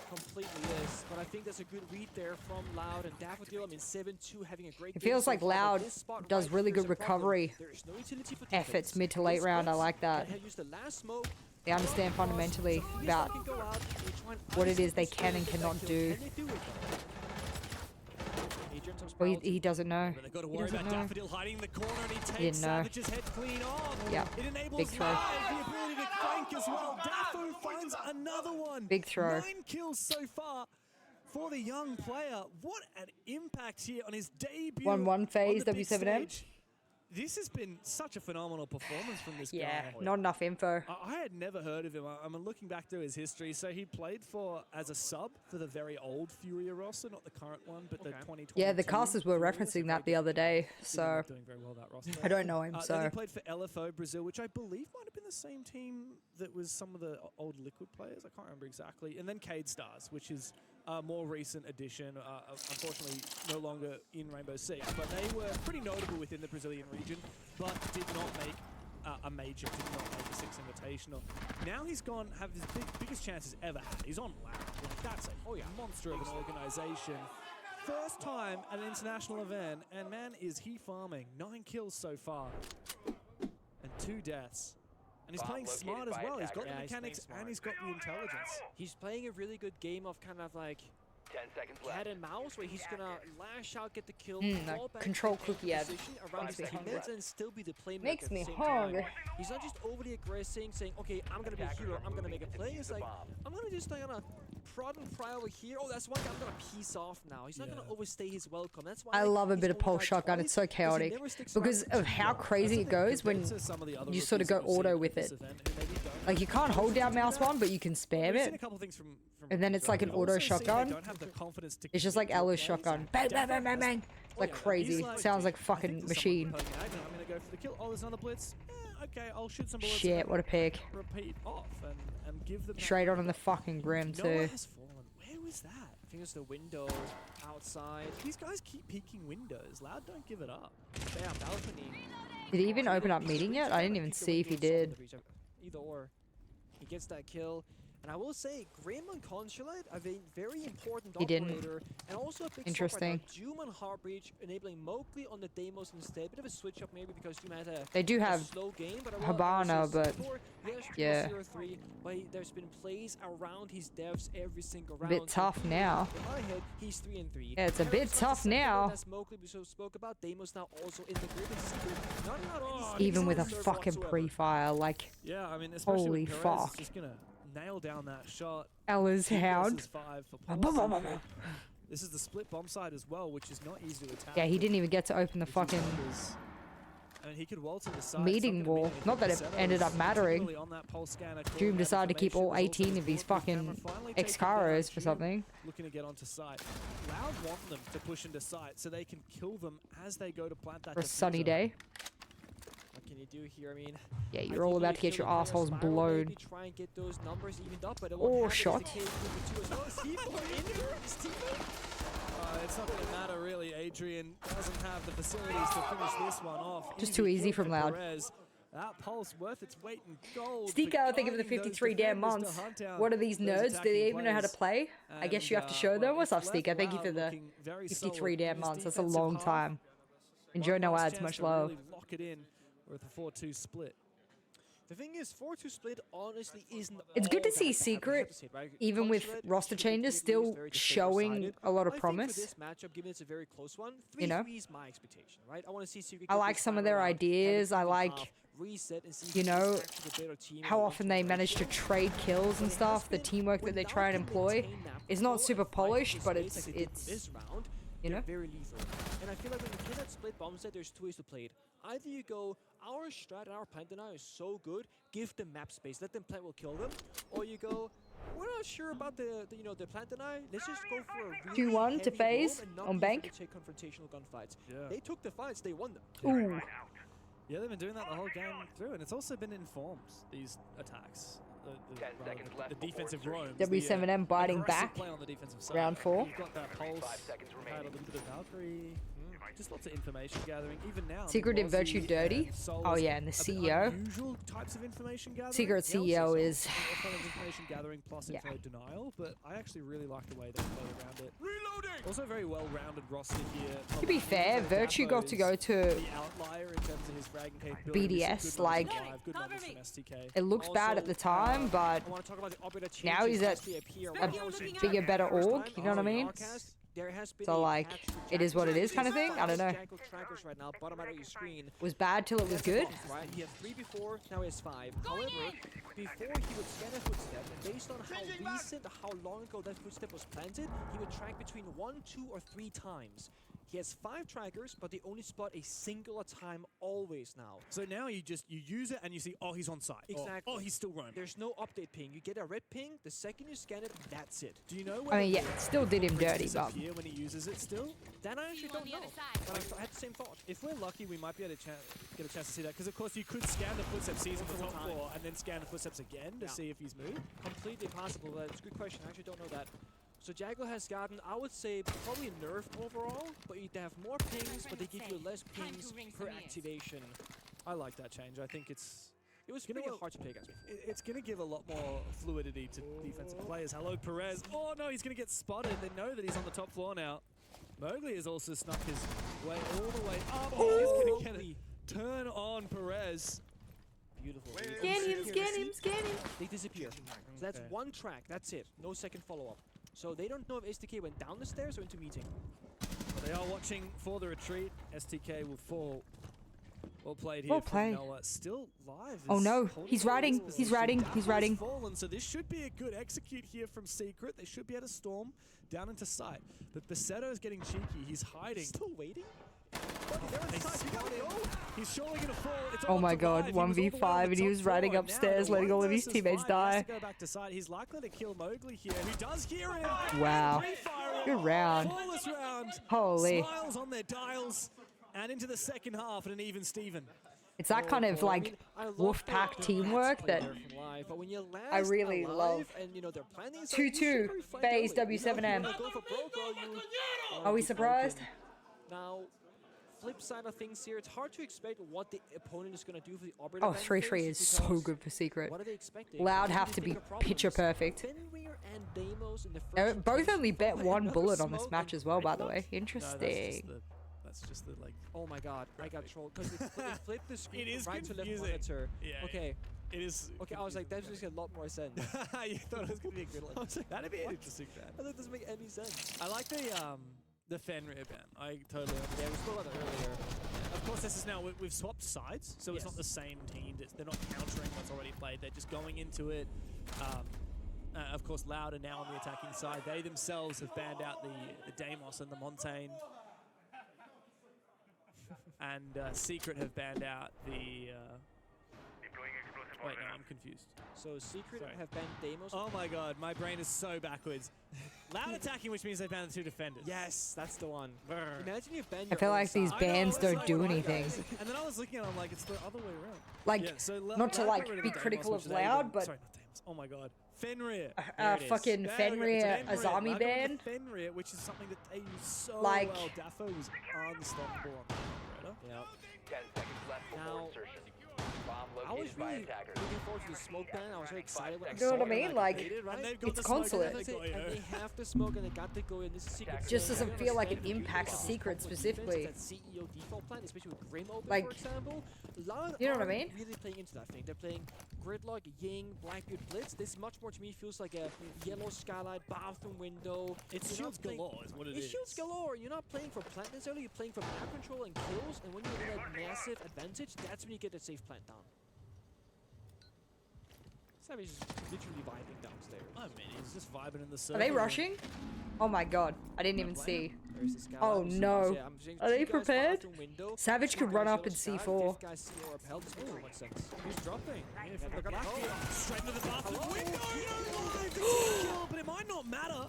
Completely is. But I think that's a good read there from Loud and Daffodil. I mean, 7-2 having a great It game feels so like far, but Loud this spot does right really here is good a problem. recovery There is no utility for efforts defense. mid to late This round. I splits, like that. and he'll use the last smoke. They understand fundamentally about what it is they can and cannot do. Well, he doesn't know. But they've got to He worry doesn't about know. Daffodil hiding in the corner and he takes didn't know. Savage's head clean off. Yeah, It enables big throw. Live the ability to crank as well. Daffo finds another one. Big throw. 9 kills so far for the young player. What an impact here on his debut. 1-1 phase, on the big W7M. stage. This has been such a phenomenal performance from this Yeah, guy. not enough info. I had never heard of him. I'm looking back through his history. So he played as a sub for the very old Furia roster, not the current one, but the 2020. Yeah, the casters were referencing that the other day, so Doing very well, that roster. I don't know him, Then so he played for LFO Brazil, which I believe might have been the same team that was some of the old Liquid players. I can't remember exactly. And then Cade Stars, which is a more recent addition, unfortunately no longer in Rainbow Six, but they were pretty notable within the Brazilian region, but did not make a major, did not make a Six Invitational. Now he's gone, have his biggest chances ever had. He's on Loud. Like, that's a monster of an organization. First time at an international event, and man, is he farming. 9 kills so far, and 2 deaths. And he's playing smart as well. He's got the mechanics and he's got the intelligence. He's playing a really good game of kind of like 10 seconds left. cat and mouse, where he's gonna lash out, get the kill, that fall back control to cookie ad position around his makes me teammates, hungry. and still be the playmaker Makes at the me same hungry. time. He's not just overly aggressive, saying, "Okay, I'm gonna be a hero, I'm gonna make a play." It's like, I'm gonna just like gonna prod and pry over here. Oh, that's one guy I'm gonna piece off now. He's not gonna overstay his welcome. That's why I love a he's bit of only pulse died shotgun. twice, It's so 'cause he chaotic never sticks because around of how crazy it goes when you sort of go auto with it. Like you can't hold down mouse 1, but you can spam We've seen a it, couple things from and then it's like an We've auto also seen they shotgun. don't have the confidence to It's just like commit to Ella's plays. shotgun. Bang, bang, bang, bang, bang. Like crazy. Sounds like fucking machine. I'm gonna go for the kill. Oh, there's another blitz. Okay, I'll shoot some bullets. Shit, and what a pick. Repeat off and give them that Straight on the fucking grim Noah too. has fallen. Where was that? I think it's the window outside. These guys keep peeking windows. Loud don't give it up. Yeah, balcony. Did he even open up meeting yet? I didn't even see if he did. Either or. He gets that kill. And I will say, Grim on Consulate, a very important He didn't. operator, and also a big Interesting. swap right now. Doom on Heartbreach, enabling Mowgli on the Deimos instead. Bit of a switch up maybe because Doom had a They do have slow game, but Habana, but yeah. 0-3, but there's been plays around his devs every single A round. bit tough now. In my head, he's 3-3. Yeah, it's a bit tough now. As Mowgli we spoke about, Deimos now also in the grid. And Secret, not allowed any Even with a reserve fucking whatsoever. pre-fire, like, Yeah, I mean, especially holy with Perez, fuck. it's just gonna nail down that shot. Ella's 2 hound. versus 5 for Bah, bah, bah, bah, Pulse. bah. This is the split bomb side as well, which is not easy to attack. Yeah, he didn't even get to open the fucking I mean, he could waltz to the side. meeting wall. Not that it ended up mattering. Doom decided to keep all 18 of these fucking Excaros for something. Looking to get onto site. Loud want them to push into site so they can kill them as they go to plant that For a sunny diffuser. day. What can you do here? I mean, Yeah, you're all about to get your assholes blown. maybe try and get those numbers evened up, but it Oh, won't happen. shot. It's the case with the two as well. Is he more injured? His teammate? It's not going to matter really. Adrian doesn't have the facilities to finish this one off. Just too easy kill from for Loud. Perez. That pulse worth its weight in gold. Stico, thank you for the 53 damn months. What are these nerds? Do they even know how to play? I guess you have to show them. What's up, Stico? Thank you for the 53 damn months. That's a long time. Enjoy no ads, much love. Really lock it in with a 4-2 split. The thing is, 4-2 split honestly isn't. It's good to all see that bad. Secret, even with roster changes, still showing a lot of I think promise. for this matchup, given it's a very close one, 3-3 You know? is my expectation, right? I want to see Secret. I get like this some of final their round, have it ideas. I even like off, reset and see you know, who's actually the better team. how often they manage to trade kills and stuff, the teamwork that they try and employ is not super polished, but it's this round, you know, very lethal. And I feel like when you play that split bomb set, there's two ways to play it. Either you go, our strat and our plant denial is so good, give them map space, let them plant, will kill them, or you go, we're not sure about the plant deny. Let's just go for a really 2-1 to heavy phase roam and not on be bank. afraid to take confrontational gunfights. Yeah. They took the fights, they won them. Ooh. Yeah, they've been doing that the whole game through, and it's also been in forms, these attacks. The defensive roams. W7M biting aggressive back. play on the defensive side. Round 4. You've got that pulse, you've had a little bit of Valkyrie, just lots of information gathering. Even now, Secret in Mozzie Virtue Dirty. and Soul Oh is yeah, and the a bit CEO. unusual types of information gathering. Secret Yeah, also CEO is a kind of information gathering plus info denial, but I actually really like the way they play around it. Reloading. Also, very well-rounded roster here. To be fair, Virtue got to go to The outlier in terms of his fragging capability. BDS, like, good numbers from STK. it looked bad at the time, but now he's at a bigger, better org, you know what I mean? So like, it is what it is kind of thing, I don't know. Right now, bottom right of your screen. Was bad till it was good. Right, he had 3 before, now he has 5. However, before he would scan a footstep, and based on how recent, how long ago that footstep was planted, he would track between 1, 2, or 3 times. He has 5 trackers, but they only spot a single a time always now. So now you use it and you see, oh, he's on site. Exactly. Oh, he's still roaming. There's no update ping. You get a red ping, the second you scan it, that's it. Do you know I mean, yeah, it still did him dirty, but when he uses it still? That I actually don't know. But I had the same thought. If we're lucky, we might be able to get a chance to see that. Because, of course, you could scan the footsteps, see him on the top floor, and then scan the footsteps again to see if he's moved. Completely possible. That's a good question. I actually don't know that. So Jaguar has gotten, I would say, probably nerfed overall, but they have more pings, but they give you less pings per activation. I like that change. I think it was pretty hard to pick, actually. It's going to give a lot more fluidity to defensive players. Hello, Perez. Oh, no, he's going to get spotted. They know that he's on the top floor now. Mowgli has also snuck his way all the way up. Oh, he's going to get it. Turn on Perez. Beautiful. Scan him, scan him, scan him. They disappear. So that's one track. That's it. No second follow-up. So they don't know if STK went down the stairs or into meeting. They are watching for the retreat. STK will fall. Well played here Well from played. Noah. Still live. Oh no, he's riding, he's riding, he's riding. Fallen, so this should be a good execute here from Secret. They should be able to storm down into sight. But Basetto is getting cheeky. He's hiding. Still waiting? He's surely gonna fall. It's Oh my god, 1v5 and he was riding upstairs letting all of his teammates die. Go back to side. He's likely to kill Mowgli here, who does hear him. Wow. Good round. Flawless round. Holy. Smiles on their dials. And into the second half and an even Steven. It's that kind of like Wolfpack teamwork that I really love. 2-2, phase W7M. Are we surprised? Now, flip side of things here, it's hard to expect what the opponent is going to do for the Aubrey. Oh, 3-3 is so good for Secret. What are they expecting? Loud have to be picture perfect. Fenrir and Deimos in the first Both only bet 1 bullet on this match as well, by the way. Interesting. That's just the like. Oh my god, I got trolled because it flipped the screen It is from right to left confusing. monitor. Yeah, okay. It is. Okay, I was like, that makes a lot more sense. You thought it was gonna be a gridlock. That'd be an interesting ban. I thought that doesn't make any sense. I like the Fenrir ban. I totally. Yeah, we spoke about that earlier. Of course, this is now we've swapped sides, so it's not the same team. They're not countering what's already played. They're just going into it. Of course, Loud are now on the attacking side. They themselves have banned out the Deimos and the Montaigne. And Secret have banned out the... Wait, no, I'm confused. So Secret have banned Deimos. Oh my god, my brain is so backwards. Loud attacking, which means they banned the 2 defenders. Yes, that's the one. Imagine you've banned I feel like these bans don't do anything. And then I was looking at it, I'm like, it's the other way around. Like, Yeah, so not to Loud like got rid of be the critical Deimos, of which they Loud, even- but Sorry, not Deimos. Oh my god. Fenrir. fucking Fenrir Azami Loud got rid ban. of Fenrir, which is something that they use so Like- well. Daffo was unstoppable on the operator. Yeah. 10 seconds left before Now, insertion. I was really looking forward to the smoke ban. I was very excited when I You saw know what I it. mean? And Like, activated, right? it's consulate. And they have to smoke and they got to go in. This is secret. Just thing. doesn't I feel like it understand impacts defense, Secret but specifically. defense, that CEO default plan, especially with Grim open, Like, for example. Loud you know what I aren't mean? really playing into that thing. They're playing Gridlock, Ying, Blackbeard, Blitz. This much more to me feels like a yellow skylight, bathroom window. It's shields galore is what it is. It's shields galore. You're not playing for plant necessarily. You're playing for map control and kills. And when you have that massive advantage, that's when you get that safe plant down. Savage is literally vibing downstairs. I mean, he's just vibing in the Are circle. they rushing? Oh my god, I didn't even see. There's this guy. Oh no. Yeah, I'm seeing Are two they guys prepared? bathroom window, Savage two could run guys up in yellow sky, C4. fifth guy CO upheld. This makes so much sense. Who's dropping? Yeah, from the they're gonna Blackbeard. Straight into the bathroom Hello? window. No live. The team kill, but it might not matter.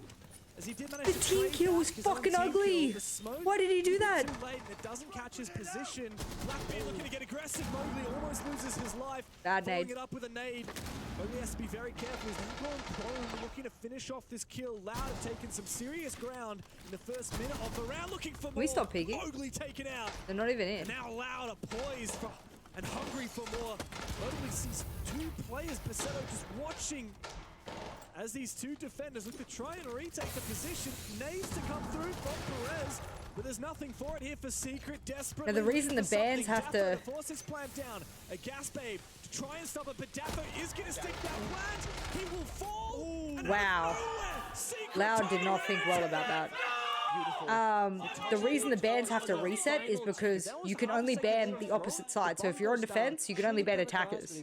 As he did manage The to team trade kill back was his own fucking team ugly. kill. The smoke Why did he do is a bit that? Too late and it doesn't catch his position. Blackbeard looking to get aggressive. Mowgli almost loses his life. Bad Following nade. it up with a nade. Mowgli has to be very careful. He's not going prone, looking to finish off this kill. Loud have taken some serious ground in the first minute of the round. Looking for more. we stop peeking? Mowgli taken out. They're not even in. And now Loud are poised for and hungry for more. Mowgli sees two players. Basetto just watching as these two defenders look to try and retake the position. Nades to come through from Perez, but there's nothing for it here for Secret. Desperately Now, the reason looking the for bans something. have Daffo to- force his plant down. A gas babe to try and stop it, but Daffo is going to stick that plant. He will fall. And Wow. out of nowhere, Secret Loud did not Tigers think well about that. Beautiful. The reason the bans have to reset is because you can only ban the opposite side. So if you're on defense, you can only ban attackers.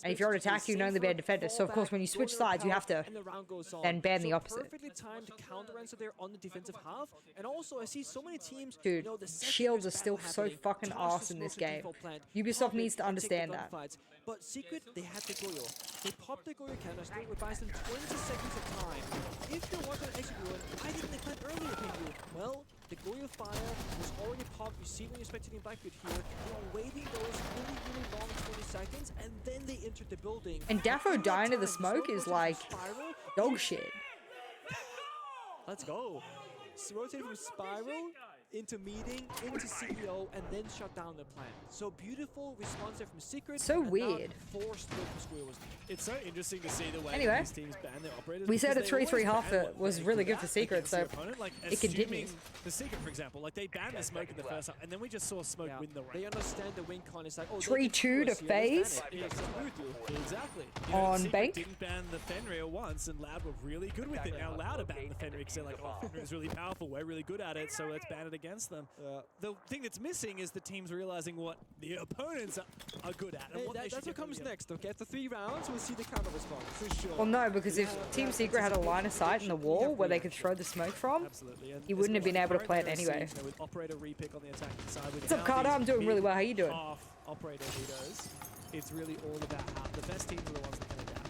And if you're on attack, you can only ban defenders. So of course, when you switch sides, you have to then ban the opposite. Perfectly timed counter answer there on the defensive half. And also, I see so many teams. Dude, you know, the second shields there's are still battle so happening, fucking tries to arse in this smoke the game. default plant, Ubisoft pop it, needs to and take the understand that. gunfights. But Secret, they had the Goyo. They popped the Goyo canister, it buys them 20 seconds of time. If you're not going to execute it, why didn't they plant earlier, Pingu? Well, the Goyo fire was already popped. You see when you're spectating Blackbeard here. They were waiting those really long 20 seconds, and then they entered the building. And Daffo dying to the smoke is like dog shit. Let's go. Rotate from Spiral into meeting, into CEO, and then shut down the plant. So beautiful response there from Secret. So and weird. Not forced from Squirrels. It's so interesting to see the way Anyway, these teams ban their operators. we said because a they 3-3 always half ban that what was they really put good for out Secret, against so their opponent. Like, it continues. The Secret, for example, like they banned the smoke in the first half, and then we just saw smoke win the round. They understand the win con is like, oh, 3-2 to FaZe Exactly. on Secret Bank. didn't ban the Fenrir once, and Loud were really good with it. Now Loud are banning the Fenrir because they're like, oh, Fenrir is really powerful. We're really good at it, so let's ban it against them. The thing that's missing is the teams realizing what the opponents are good at. And Hey, what they that's should what comes definitely next, okay? After 3 rounds, we'll see the counter response. For sure. Well, no, because if Team Secret had a line of sight in the wall where they could throw the smoke from, Absolutely. And he wouldn't have been able to plant currently anyway. with operator repick on the attacking side. What's up, Carter? I'm doing really well. How you doing? Half operator leaders. It's really all about how the best teams are the ones that can adapt.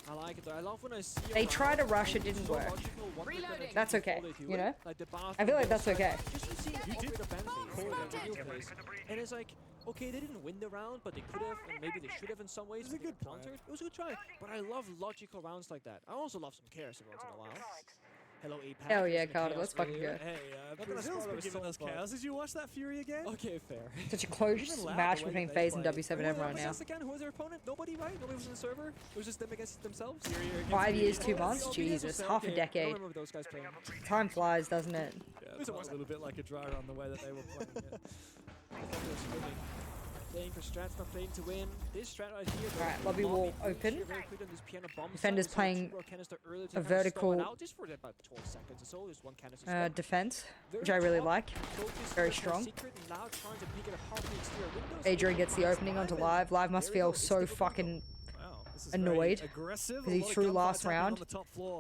I like it though. I love when I see They around tried to rush, and it didn't it's so work. logical what they're gonna do That's before okay, they do you it. know? Like the bathroom I feel like goes that's back, okay. Just to see the operator benefit in the real place. And it's like, okay, they didn't win the round, but they could have, and maybe they should have in some ways. It was a good counter. It was a good try. But I love logical rounds like that. I also love some chaos every once in a while. Hello, APAC. Hell yeah, Using the Carter, chaos let's fucking earlier. go. Hey, Not gonna Brazil's spoil been our giving us result, but- chaos. Did you watch that Fury again? Okay, fair. Such a close Even Loud, match the way between that they FaZe and play. W7M right now. Against again, who was their opponent? Nobody, right? Nobody was in the server? It was just them against themselves? 5 years, 2 months? Jesus, half a I decade. don't remember those guys playing. Time flies, doesn't it? Yeah, it was a little bit like a dry run the way that they were playing it. I thought they were swimming. Playing for strats, not playing to win. This strat right here. Alright, lobby wall open. Very quick on this piano bomb Defender's side, so playing two-row canister early to a kind of stall it vertical out, just for about 12 seconds or so. There's one canister stop. defense, which I really like. Very strong. Adrian gets the opening onto Live. Live must feel so fucking annoyed because he threw last round.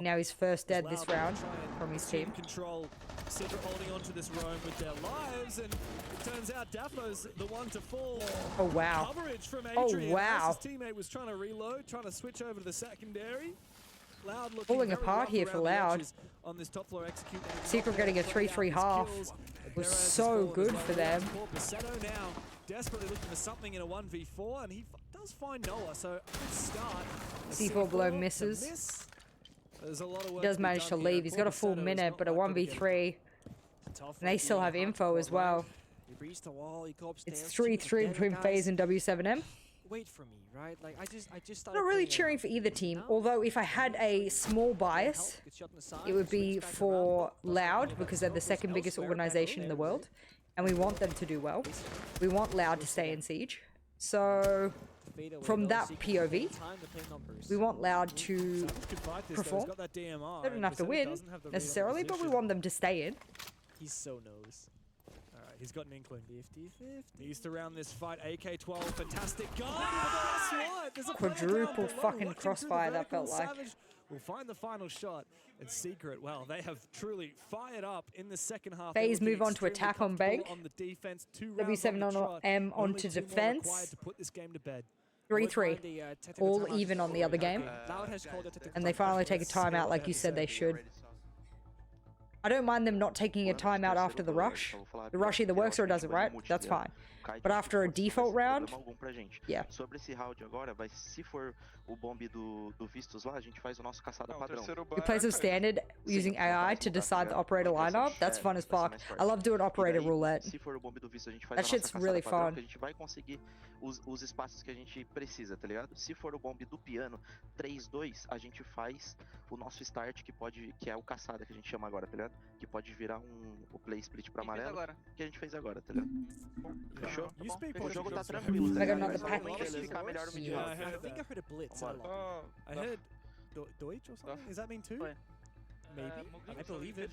Now he's first dead this round from his team. Control. Secret holding on to this roam with their lives, and it turns out Dappo's the one to fall. Oh, wow. Coverage from Oh, Adrian. wow. As his teammate was trying to reload, trying to switch over to the secondary. Loud looking Falling very apart rough here for around the Loud. edges on this top floor execute. Secret getting a 3-3 half was so good for them. Basetto now desperately looking for something in a 1v4, and he does find Noah, so a good start. C4 below misses. Miss. There's a lot of He work does to be manage to done here. leave. He's got a full Basetto is minute, not but a likely to get 1v3. tough And they still have info as well. He breached the wall, he go upstairs. It's 3-3 between FaZe and W7M. Wait for me, right? Like I just I'm not really cheering for either team, although if I had a small bias, it would be for Loud, because they're the second biggest organization in the world, and we want them to do well. We want Loud to stay in Siege. So, from that POV, we want Loud to perform. They don't have to win, necessarily, but we want them to stay in. He's so nose. Alright, he's got an inkling. 50-50. He's to round this fight. AK-12, fantastic gun. There's a Quadruple fucking crossfire, that felt like. We'll find the final shot. And Secret, well, they have truly fired up in the second half. FaZe move on to attack on bank. On the defense, W7M onto defense. To put this game to bed. 3-3. All even on the other game. And they finally take a timeout like you said they should. I don't mind them not taking a timeout after the rush. The rush either works or it doesn't, right? That's fine. But after a default round, yeah. Sobre esse round agora, se for o bomb do Vistos lá, a gente faz o nosso caçada padrão. We play some standard using AI to decide the operator lineup. That's fun as fuck. I love doing operator roulette. Se for o bomb do Vistos, a gente faz that shit's really fun. A gente vai conseguir os espaços que a gente precisa, tá ligado? Se for o bomb do piano 3-2, a gente faz o nosso start que é o caçada que a gente chama agora, tá ligado? Que pode virar o play split pra amarelo, que a gente fez agora, tá ligado? Fechou? O jogo tá tranquilo, tá ligado? Mas pode ficar melhor no mid round. I think I heard a blitz. I heard Deutsch or something. Does that mean two? Maybe. I believe it.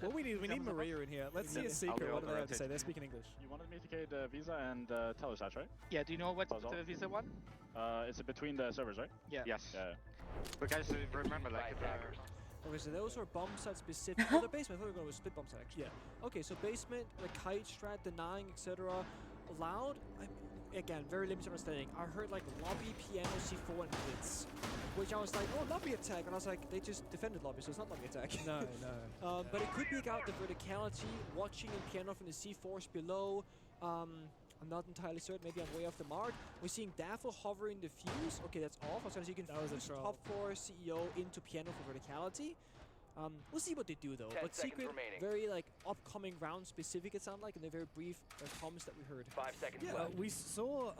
Well, we need Maria in here. Let's see a secret. What do they have to say? They're speaking English. You wanted me to get the visa and Telesat, right? Yeah, do you know what's the visa one? It's between the servers, right? Yeah. Yes. But guys, remember, like, Okay, so those are bomb site specific. Oh, the basement. I thought we were going to split bomb site actually. Yeah. Okay, so basement, like kite strat, denying, etc. Loud. Again, very limited understanding. I heard like lobby, piano, C4, and blitz, which I was like, oh, lobby attack, and I was like, they just defended lobby, so it's not lobby attack. No. But it could pick out the verticality, watching in piano from the C4s below. I'm not entirely certain. Maybe I'm way off the mark. We're seeing Daffle hovering the fuse. Okay, that's off. So you can fuse top floor CEO into piano for verticality. We'll see what they do though. But Secret, very like upcoming round specific it sounded like, and the very brief comments that we heard. 5 seconds yeah, left. We saw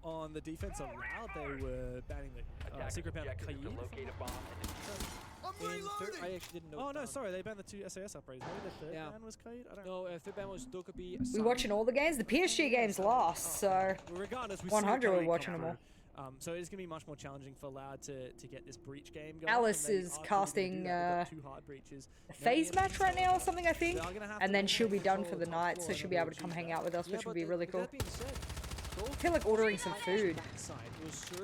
on the defense of Loud, they were banning the Secret banned Kaid. I actually didn't know. Oh no, sorry, they banned the two SAS upgrades. Maybe the third ban was Kaid? I don't know. No, third ban was Dokkaebi. We're watching all the games. The PSG game's lost, so regardless, 100 we're watching them all. So it's going to be much more challenging for Loud to get this breach game going. Alice is casting a FaZe match right now or something, I think. And then she'll be done for the night, so she'll be able to come hang out with us, which would be really cool. I feel like ordering some food.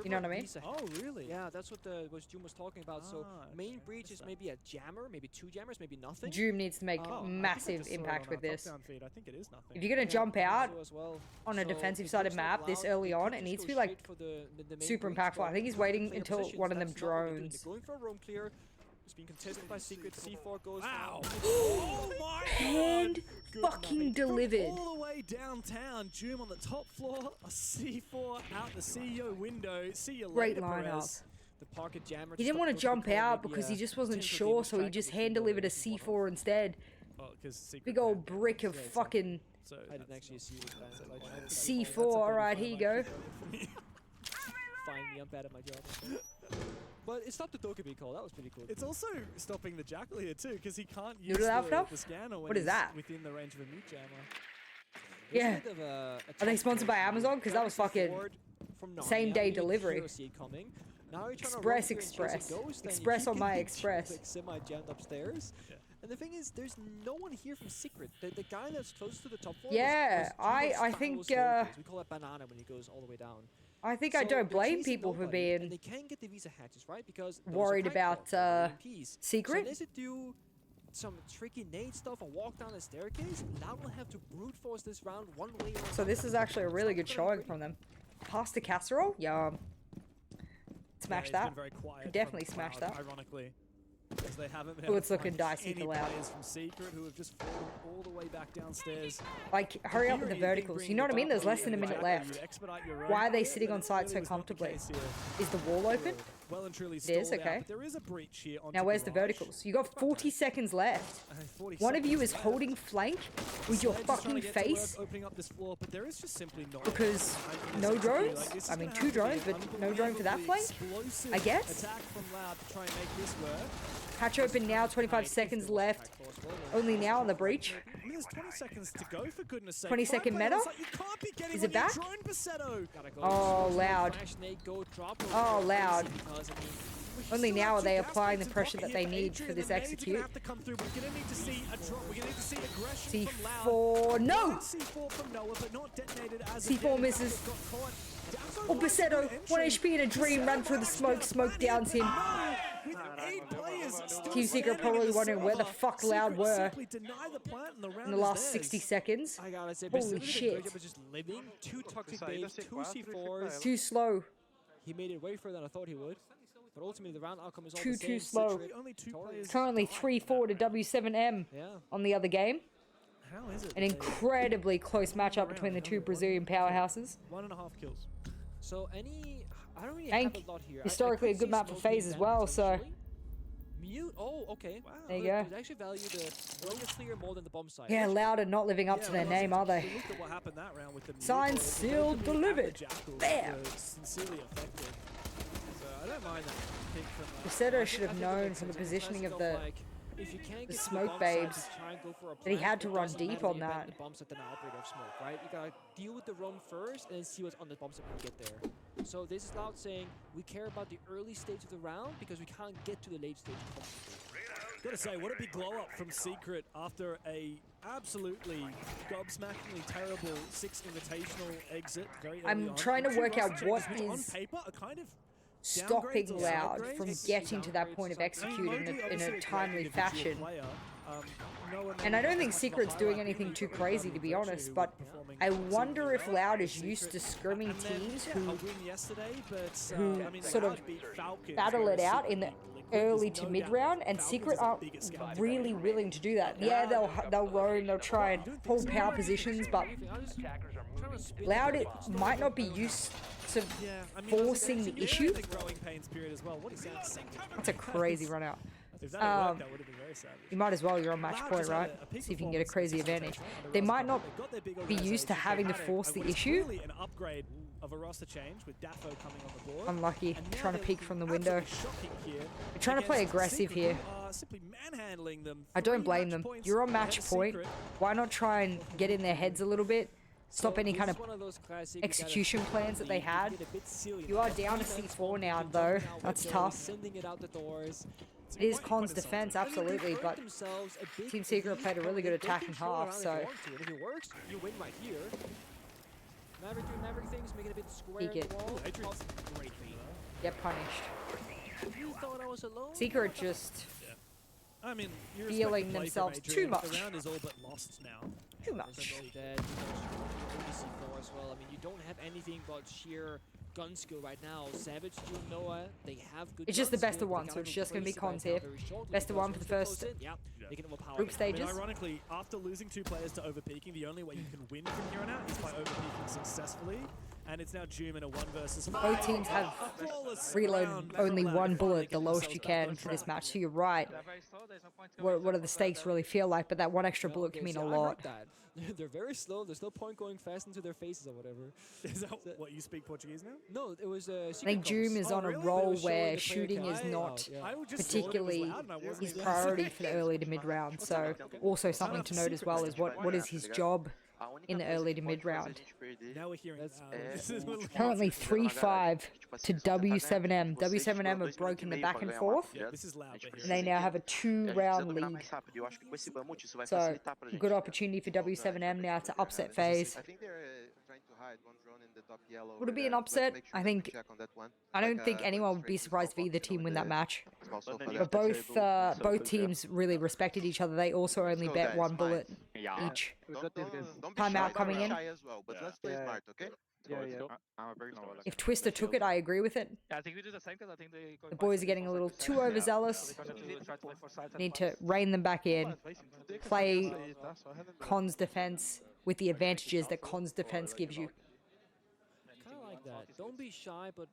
You know what I mean? Oh, really? Yeah, that's what June was talking about. So main breach is maybe a jammer, maybe two jammers, maybe nothing. June needs to make massive impact with this. I think it is nothing. If you're going to jump out on a defensive sided map this early on, it needs to be like super impactful. I think he's waiting until one of them drones. Going for a roam clear. It's being contested by Secret. C4 goes down. Oh my Hand fucking delivered. All the way downtown, Doom on the top floor, a C4 out the CEO window. See you Great later, lineup. Perez. The pocket jammer. He didn't want to jump out because he just wasn't sure, so he just hand delivered a C4 instead. Big old brick of fucking I didn't actually see what C4. Alright, here you go. Finally, I'm bad at my job. But it stopped the Dokkaebi call. That was pretty cool. It's also stopping the Jackal here too, because he can't use Noodle Alpha? the scanner when What is he's that? within the range of a mute jammer. Yeah. Are they sponsored by Amazon? Because that was fucking same day delivery. Express. Express on my Express. Semi-jammed upstairs. Yeah. And the thing is, there's no one here from Secret. The guy that's close to the top floor. Yeah, I think. We call it banana when he goes all the way down. I think I don't blame people for being they can get the visa hatches, right? Because worried about Secret. So unless they do some tricky nade stuff and walk down the staircase, Loud will have to brute force this round one way or So this is actually a really good showing from them. Pasta casserole? Yum. Smash that. Definitely smash that. Ironically. Because they haven't been Oh, it's looking dicey for Loud. players from Secret who have just fallen all the way back downstairs. Like, hurry up with the verticals. You know what I mean? There's less than a minute left. Why are they sitting on site so comfortably? Is the wall open? well and truly It stalled is, okay. out. But there is a breach here on Now where's the verticals? You got 40 seconds left. 40 One of you seconds is left. holding flank with your Sledge is trying fucking to get to work face opening up this floor, but there is just simply not because enough. no Like, drones? this is I mean, gonna 2 have to be drones, an but no drone for that unbelievably flank? explosive I guess. attack from Loud to try and make this work. Patch open now, 25 seconds left. Only now on the breach. I mean, there's 20 seconds to go, for goodness sake. 20-second Five meta? players, like, you can't be getting Is on it your back? drone, Basetto. Oh, Loud. Oh, Loud. Only now are they applying the pressure that they need for this execute. C4, no! C4 misses. Oh, Basetto, 1 HP in a dream, ran through the smoke, smoke downs him. Team Secret probably wondering where the fuck Loud were in the last 60 seconds. Holy shit. Two toxic babes, 2 C4s. Too slow. He made it way further than I thought he would. But ultimately, the round outcome is all Too the same. slow. Currently 3-4 to W7M on the other game. How is it? An incredibly close matchup between the two Brazilian powerhouses. 1.5 kills. So I don't really Hank, have a lot here. historically a good map for FaZe as well, so... Mute? Oh, okay. Wow. There you go. They actually value the road clear more than the bomb site. Yeah, Loud are not living up to their name, are they? Look at what happened that round with the Signed, sealed, delivered. Bam! Sincerely effective. So I don't mind that pick from Basetto should have known from the positioning of the smoke babes that he had to run deep on that. The bombs at the operator of smoke, right? You gotta deal with the roam first and then see what's on the bombs when you get there. So this is Loud saying we care about the early stage of the round because we can't get to the late stage. Gotta say, what a big glow up from Secret after a absolutely gobsmackingly terrible 6 invitational exit. I'm trying to work out what on is paper a kind of stopping Loud from getting to that point of executing in a timely fashion. And I don't think Secret's doing anything too crazy, to be honest, but I wonder if Loud is used to scrimming teams who sort of battle it out in the early to mid round, and Secret aren't really willing to do that. Yeah, they'll roam, they'll try and hold power positions, but Loud might not be used to forcing the issue. That's a crazy run out. If that had worked, that would have been very savage. You might as well, you're on match point, right? See if you can get a crazy advantage. They might not be used to having to force the issue. An upgrade of a roster change with Daffo coming on the board. Unlucky, trying to peek from the window. They're trying to play aggressive here. I don't blame them. You're on match point. Why not try and get in their heads a little bit? Stop any kind of execution plans that they had. You are down to C4 now, though. That's tough. It is Con's defense, absolutely, but Team Secret played a really good attacking half, so... If it works, you win right here. Maverick doing Maverick things, making a bit square Peek it. Get punished. You thought I was alone? Secret just... I mean, feeling themselves too much. The round is all but lost now. Too much. Dead. C4 as well. I mean, you don't have anything but sheer gun skill right now. Savage, June, Noah, they have good. It's just the best of one, so it's just going to be Cons here. Best of one for the first group stages. I mean, ironically, after losing 2 players to overpeaking, the only way you can win from here on out is by overpeaking successfully. And it's now Doom in a 1 versus 5. Both teams have reload only 1 bullet, the lowest you can for this match. So you're right. What do the stakes really feel like? But that 1 extra bullet can mean a lot. They're very slow. There's no point going fast into their faces or whatever. Is that what, you speak Portuguese now? No, it was I think Doom is on a roll where shooting is not particularly his priority for the early to mid round. So also something to note as well is what is his job in the early to mid round. Now we're hearing Currently 3-5 to W7M. W7M have broken the back and forth, and they now have a 2-round lead. So good opportunity for W7M now to upset FaZe. Would it be an upset? I don't think anyone would be surprised if either team win that match. But both teams really respected each other. They also only bet 1 bullet each. Timeout coming in. If Twister took it, I agree with it. Yeah, I think we do the same because I think the boys are getting a little too overzealous. Need to rein them back in. Play Con's defense with the advantages that Con's defense gives you. Kind of like that. Don't be shy, but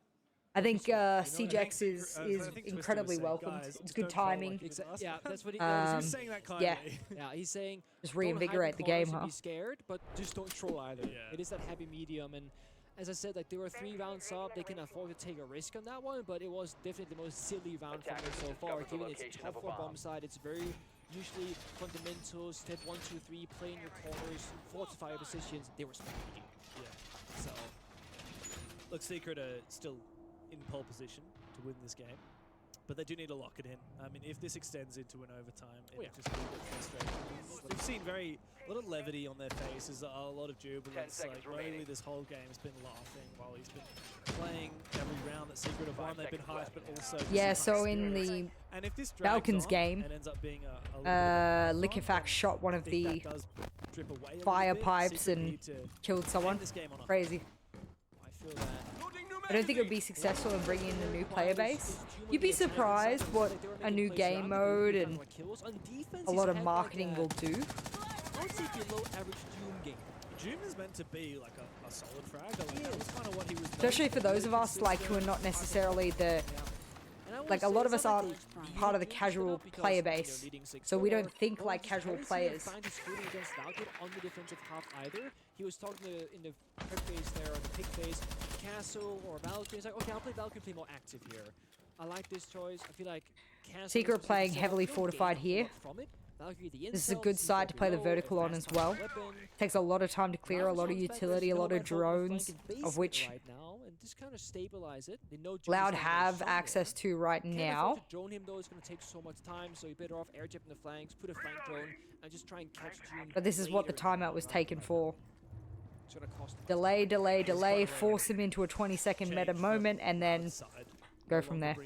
I think CJX is incredibly welcomed. It's good timing. Yeah, that's what he, he's saying that kindly. Yeah, he's saying just reinvigorate the game, huh? Be scared, but just don't troll either. It is that happy medium, and as I said, like there were 3 rounds up. They can afford to take a risk on that one, but it was definitely the most silly round from them so far. Given it's top 4 bomb side, it's very usually fundamentals, step 1, 2, 3, play in your corners, fortify your positions. They were smart. Yeah. So, look, Secret are still in pole position to win this game, but they do need to lock it in. I mean, if this extends into an overtime, it's just a little bit frustrating. We've seen a lot of levity on their faces, a lot of jubilance. Like, really, this whole game has been laughing while he's been playing every round that Secret have won. They've been hyped, but also so in the Falcons game, Liquefact shot one of the fire pipes and killed someone. Crazy. I don't think it would be successful in bringing in a new player base. You'd be surprised what a new game mode and a lot of marketing will do. I would say below average Doom game. Doom is meant to be like a solid frag. That was kind of what he was. Especially for those of us like who are not necessarily the like a lot of us aren't part of the casual player base, so we don't think like casual players. On the defensive half either. He was talking in the prep phase there, on the pick phase, Castle or Valkyrie. He's like, okay, I'll play Valkyrie, play more active here. I like this choice. I feel like Castle Secret playing heavily fortified here. This is a good side to play the vertical on as well. Takes a lot of time to clear, a lot of utility, a lot of drones, of which just kind of stabilize it. Loud have access to right now. Drone him though is going to take so much time, so you're better off air tipping the flanks, put a flank drone, and just try and catch June. But this is what the timeout was taken for. Delay, delay, delay, force him into a 20-second meta moment, and then go from there.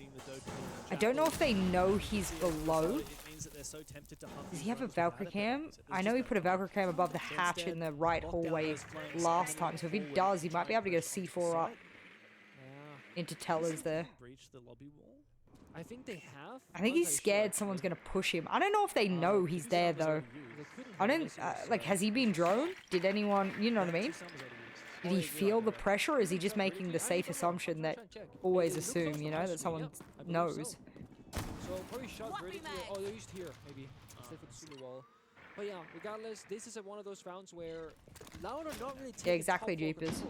I don't know if they know he's below. Does he have a Valkyrie cam? I know he put a Valkyrie cam above the hatch in the right hallway last time, so if he does, he might be able to get a C4 up into tellers there. I think they have. I think he's scared someone's gonna push him. I don't know if they know he's there though. I don't like. Has he been droned? Did anyone? You know what I mean? Did he feel the pressure? Or is he just making the safe assumption that always assume, you know, that someone knows? So probably shot vertically. Oh, they're used here maybe. Instead of the super wall. But yeah, regardless, this is one of those rounds where Loud are not really taking exactly, Jeepers.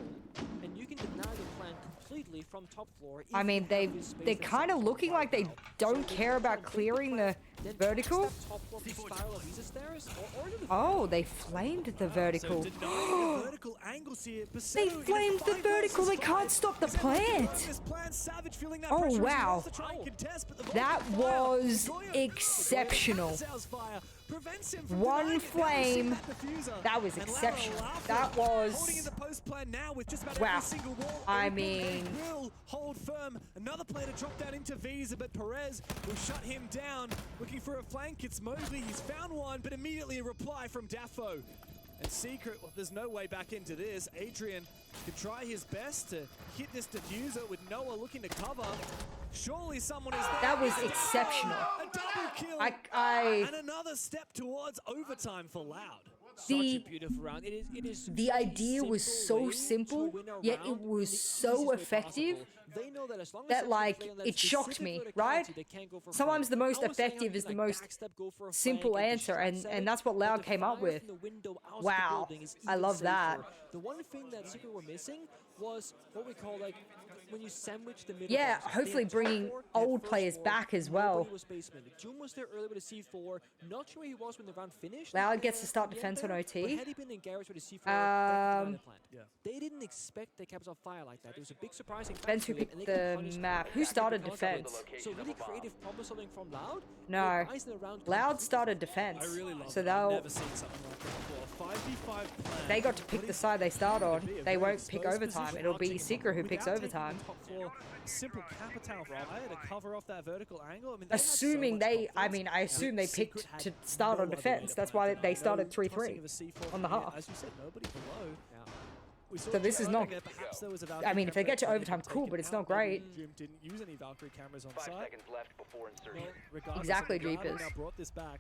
And you can deny the plan completely from top floor. I mean, they're kind of looking like they don't care about clearing the vertical. Oh, they flamed the vertical. They flamed the vertical. They can't stop the plant. Oh, wow. That was exceptional. One flame. That was exceptional. That was. Wow. I mean. Hold firm. Another player to drop down into Visa, but Perez will shut him down. Looking for a flank. It's Mosley. He's found one, but immediately a reply from Daffo. And Secret, well, there's no way back into this. Adrian can try his best to hit this diffuser with Noah looking to cover. Surely someone is there. That was exceptional. A double kill. And another step towards overtime for Loud. Such a beautiful round. It is the idea was so simple, yet it was so effective that like it shocked me, right? Sometimes the most effective is the most simple answer, and that's what Loud came up with. Wow, I love that. The one thing that Secret were missing was what we call like when you sandwich the middle. Yeah, hopefully bringing old players back as well. June was there early with a C4. Not sure he was when the round finished. Loud gets to start defense on OT. They didn't expect the caps on fire like that. It was a big surprising Defense who picked the map. Who started defense? So really creative problem solving from Loud. No, Loud started defense. So they'll. They got to pick the side they start on. They won't pick overtime. It'll be Secret who picks overtime. Simple capital fire to cover off that vertical angle. I mean, assuming they, I assume they picked to start on defense. That's why they started 3-3 on the half. As you said, nobody below. So this is not. I mean, if they get to overtime, cool, but it's not great. Didn't use any Valkyrie cameras on site. 5 seconds left before insertion. Exactly, Jeepers. Now brought this back.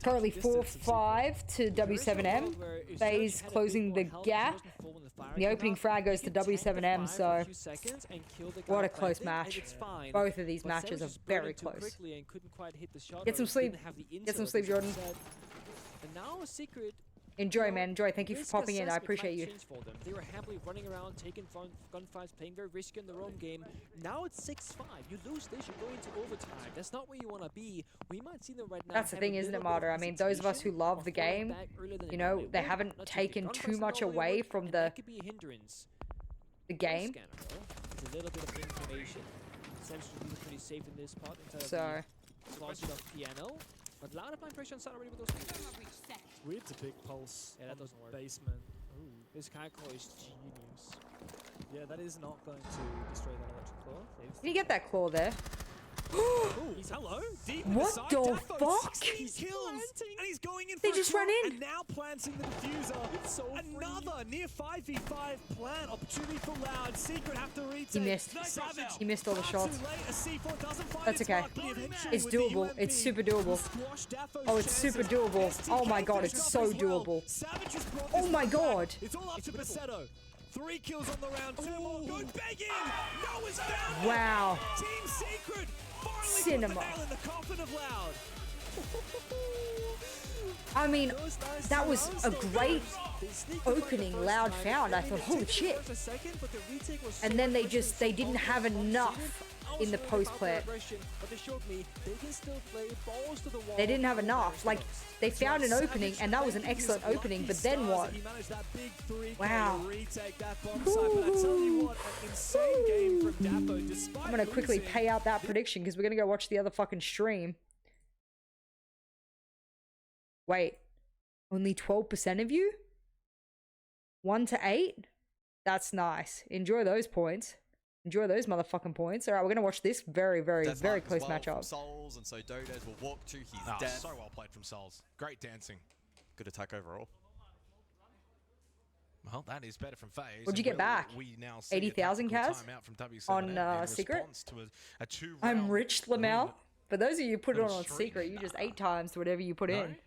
Currently 4-5 to W7M. FaZe closing the gap. The opening frag goes to W7M, so what a close match. Both of these matches are very close. Get some sleep. Get some sleep, Jordan. And now Secret. Enjoy, man. Enjoy. Thank you for popping in. I appreciate you. They were happily running around, taking gunfights, playing very risky in their own game. Now it's 6-5. You lose this, you go into overtime. That's not where you want to be. We might see them right now. That's the thing, isn't it, Martyr? I mean, those of us who love the game, you know, they haven't taken too much away from the game. It's a little bit of information. Essentially, he's pretty safe in this spot. So. Of piano. But loud applying pressure on side already with those things. It's weird to pick Pulse. Yeah, that doesn't work. Basement. Ooh, this Kaiko is genius. Yeah, that is not going to destroy that electric claw. Did you get that claw there? He's hello. Deep what inside, the Defo, fuck? 16 kills, and he's going in. They just ran in. And now planting the diffuser. It's so another near 5v5 plant opportunity for Loud. Secret have to retake. He missed. Savage. He missed all the shots. C4 doesn't find That's its okay. mark, but eventually It's with the doable. It's UMP, super doable. Oh, it's super doable. Oh my god, it's so doable. Oh my god. It's all up to Basetto. 3 kills on the round. 2 more. Go begging. No one's found. Wow. Team Secret. Cinema. In the coffin of Loud. I mean, that was a great opening Loud found. I thought, holy shit. And then they didn't have enough in the post plant. They didn't have enough. Like, they found an opening, and that was an excellent opening, but then what? Wow. I'm gonna quickly pay out that prediction, because we're gonna go watch the other fucking stream. Wait. Only 12% of you? 1 to 8? That's nice. Enjoy those points. Enjoy those motherfucking points. All right, we're gonna watch this very close matchup. Souls, and so Dodos will walk to his death. So well played from Souls. Great dancing. Good attack overall. Well, that is better from FaZe. What'd you get back? 80,000 Kaz on Secret. I'm rich, Lamau. For those of you who put it on Secret, you just 8 times whatever you put in.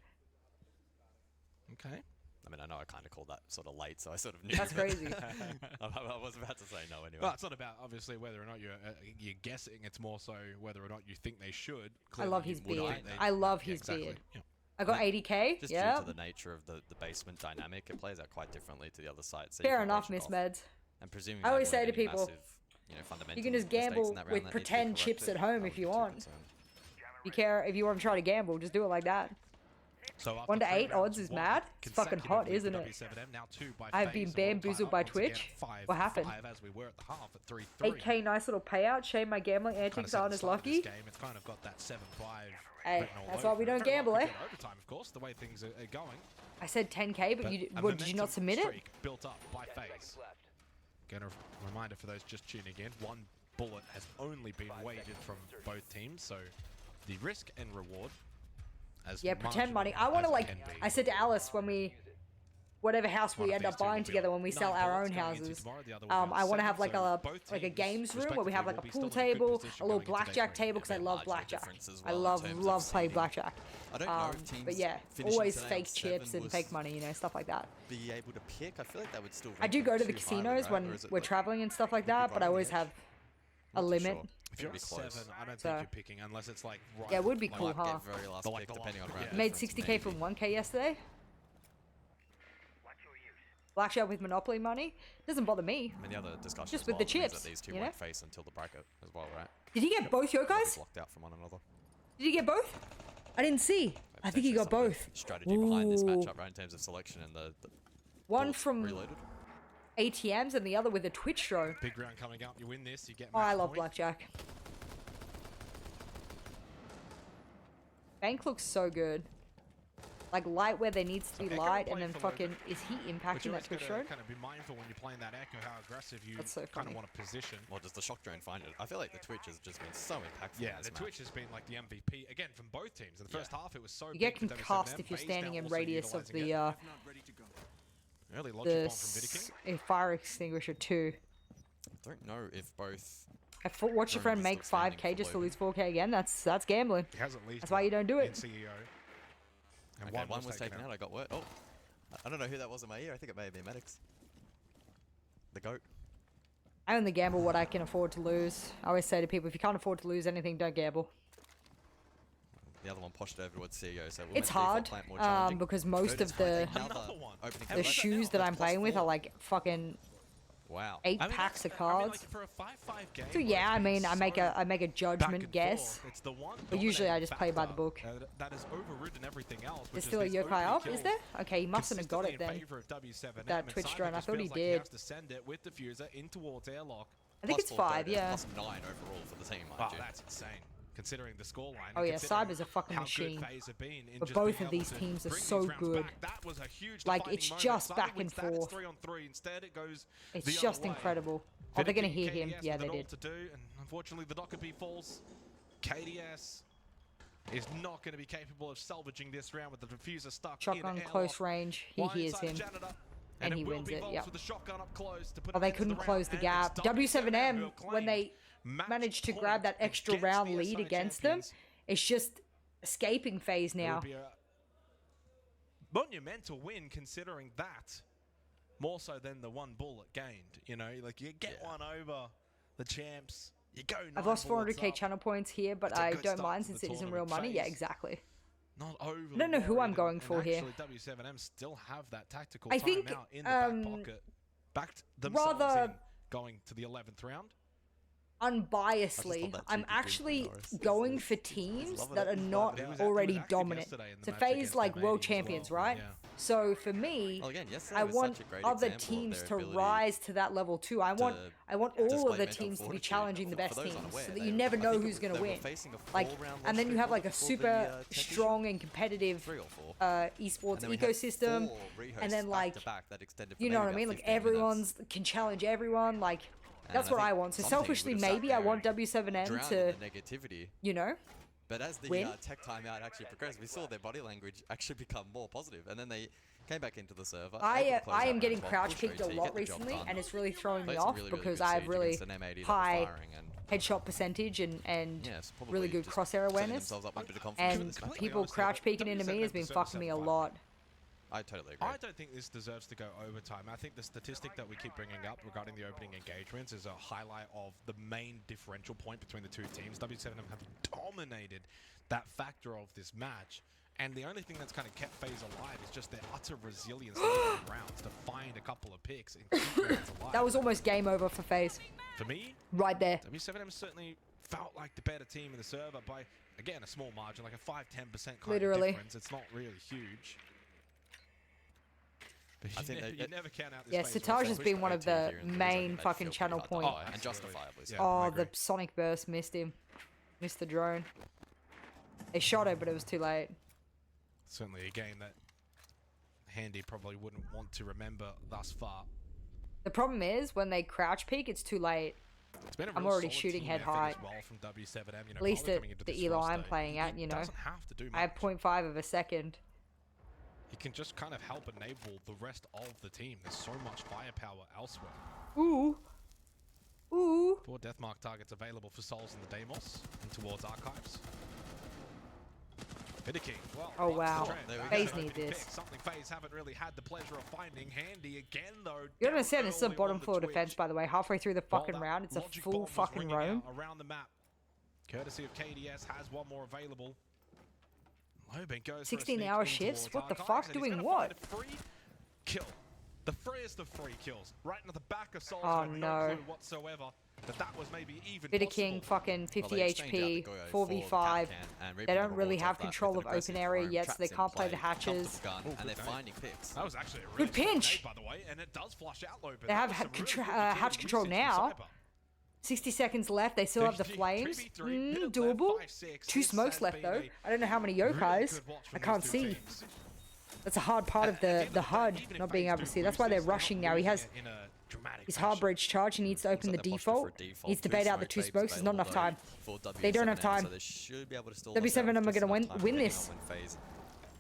Okay. I mean, I know I kind of called that sort of late, so I sort of knew. That's crazy. I was about to say no anyway. Well, it's not about, obviously, whether or not you're guessing. It's more so whether or not you think they should. I love his beard. I love his beard. Yeah. I got 80k. Just yeah. due to the nature of the basement dynamic, it plays out quite differently to the other side. So fair enough, Miss Meds. And presuming I always say to people, massive, you can just gamble with pretend chips at home if you want. If you want to try to gamble, just do it like that. So 1 to 8 odds is mad. It's fucking hot, isn't it? I've been bamboozled by Twitch. What happened? 8k nice little payout. Shame my gambling antics aren't as lucky. It's kind of got that 7-5. Hey, that's why we don't gamble, eh? Overtime, of course, the way things are going. I said 10k, but did you not submit it? Built up by FaZe. Again, a reminder for those just tuning in: 1 bullet has only been wagered from both teams, so the risk and reward. Yeah, pretend money. I want to, like, I said to Alice when we, whatever house we end up buying together when we sell our own houses, I want to have like a games room where we have like a pool table, a little blackjack table, because I love blackjack. I love playing blackjack. But yeah, always fake chips and fake money, you know, stuff like that. Be able to pick, I feel like that would still. I do go to the casinos when we're traveling and stuff like that, but I always have a limit. If you're at 7, I don't think you're picking unless it's like right. Yeah, it would be cool, huh? Made 60k from 1k yesterday. Blackjack with Monopoly money doesn't bother me. I mean, the other discussion just with the chips. That these two won't face until the bracket as well, right? Did he get both yokais? Locked out from one another. Did he get both? I didn't see. I think he got both. Strategy behind this matchup, right, in terms of selection and the one from reloaded. ATMs and the other with a Twitch drone. Big round coming up. You win this, you get. Oh, I love blackjack. Bank looks so good. Like light where there needs to be light, and then fucking is he impacting that Twitch drone? Kind of be mindful when you're playing that echo how aggressive you kind of want to position. Well, does the shock drone find it? I feel like the Twitch has just been so impactful. Yeah, the Twitch has been like the MVP again from both teams. In the first half, it was so. You get concussed if you're standing in radius of the fire extinguisher too. I don't know if both. Watch your friend make 5k just to lose 4k again. That's gambling. That's why you don't do it. And Okay, one one was taken out. I got word. Oh, I don't know who that was in my ear. I think it may have been Medics. The GOAT. I only gamble what I can afford to lose. I always say to people, if you can't afford to lose anything, don't gamble. The other one pushed over towards CEO, so It's hard because most of the shoes that I'm playing with are like fucking 8 packs of cards. For a 5-5 game, So yeah, I mean, I make a judgment guess, but usually I just play by the book. That has overridden everything else. There's still a yokai up, is there? Okay, he mustn't have got it then. That Twitch drone, I thought he did. I think it's 5, yeah. +9 overall for the team, Wow, that's insane. Considering the scoreline. Oh yeah, Cyber's a fucking machine. But both of these teams are so good. Like, it's just back and forth. It's just incredible. Oh, they're gonna hear him. Yeah, they did. Unfortunately, the Dockerby falls. KDS is not going to be capable of salvaging this round with the diffuser stuck Shotgun close range. He hears him. And he wins it, yeah. Oh, they couldn't close the gap. W7M, when they managed to grab that extra round lead against them, it's just escaping phase now. It would be a monumental win considering that, more so than the one bullet gained. You know, like you get one over the champs, you go. I've lost 400k channel points here, but I don't mind since it isn't real money. Yeah, exactly. Not overly I don't know who I'm going for here. W7M still have that tactical I think timeout in the back pocket, backed themselves rather in going to the 11th round. Unbiasedly, I'm actually going for teams that are not already dominant. To phase like world champions, right? So for me, I want other teams to rise to that level too. I want all of the teams to be challenging the best teams, so that you never know who's gonna win. Like, and then you have like a super strong and competitive esports ecosystem, and then like, you know what I mean? Like everyone's can challenge everyone. Like. That's what I want. So selfishly, maybe I want W7M to, you know, but as the win. tech timeout actually progressed, we saw their body language actually become more positive, and then they came back into the server. I am getting crouch peeked a lot recently, and it's really throwing me off because I have really high headshot percentage and really good crosshair awareness. And people crouch peeking into me has been fucking me a lot. I totally agree. I don't think this deserves to go overtime. I think the statistic that we keep bringing up regarding the opening engagements is a highlight of the main differential point between the two teams. W7M have dominated that factor of this match, and the only thing that's kind of kept FaZe alive is just their utter resilience in rounds to find a couple of picks and keep rounds alive. That was almost game over for FaZe. For me, right there. W7M certainly felt like the better team in the server by, again, a small margin, like a 5-10% kind Literally. of difference. It's not really huge. I think you never count out this. Yeah, Sitage has been one of the main fucking channel points. Oh, and justifiably so. Oh, the Sonic Burst missed him. Missed the drone. They shot it, but it was too late. Certainly a game that Handy probably wouldn't want to remember thus far. The problem is, when they crouch peek, it's too late. I'm already shooting head high. Well from W7M, you know, at least at the elo I'm playing at, you know. Have to do much. I have 0.5 of a second. He can just kind of help enable the rest of the team. There's so much firepower elsewhere. Ooh. Ooh. 4 Deathmark targets available for Souls in the Deimos and towards Archives. King. Well, oh wow. FaZe need this. Something FaZe haven't really had the pleasure of finding. Handy again though. You understand this is a bottom floor defense, by the way. Halfway through the fucking round, it's a full fucking roam. Around the map. Courtesy of KDS has one more available. 16-hour shifts? What the fuck? Doing what? Kill. The freest of free kills. Right into the back of Souls. Oh no. Whatsoever. That was maybe even King fucking 50 HP, 4v5. They don't really have control of open area yet, so they can't play the hatches. And they're finding picks. That was actually a good pinch. By the way, and it does flush out low. They have hatch control now. 60 seconds left. They still have the flames. Doable. 2 smokes left though. I don't know how many yokais. I can't see. That's a hard part of the HUD, not being able to see. That's why they're rushing now. He has his hard bridge charge. He needs to open the default. He needs to bait out the 2 smokes. There's not enough time. They don't have time. W7M are going to win this.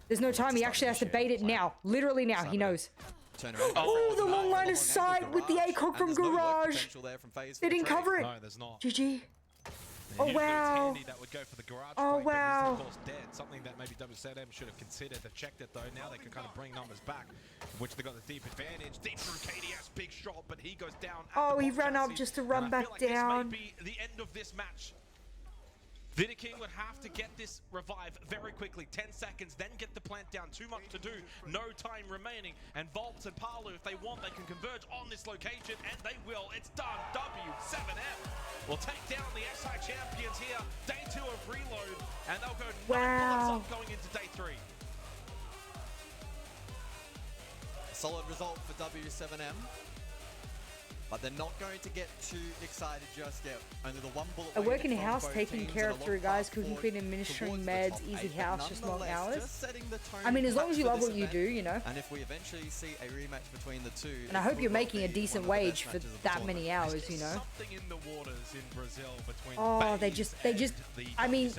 There's no time. He actually has to bait it now. Literally now. He knows. Oh, the long line of sight with the ACOG from Garage. They didn't cover it. No, there's not. GG. Oh, Here's wow. Handy that would go for the garage Oh, flank, but he's wow. of course dead. Something that maybe WZM should have considered. They've checked it though. Now they can kind of bring numbers back, which they got the deep advantage. Deep through KDS, big shot, but he goes down. Oh, he ran up just to run back down. This may be the end of this match. Vidiking would have to get this revive very quickly. 10 seconds, then get the plant down. Too much to do. No time remaining. And Volts and Palu, if they want, they can converge on this location, and they will. It's done. W7M will take down the SI champions here. Day 2 of Reload, and they'll go 9 bullets up going into day 3. A solid result for W7M. But they're not going to get too excited just yet. Only the one bullet. I work in a house taking care of 3 guys, cooking, cleaning, administering meds, easy house, just long hours. I mean, as long as you love what you do, you know. And if we eventually see a rematch between the two, and I hope you're making a decent wage for that many hours, you know. Something in the waters in Brazil between oh, they just, I mean,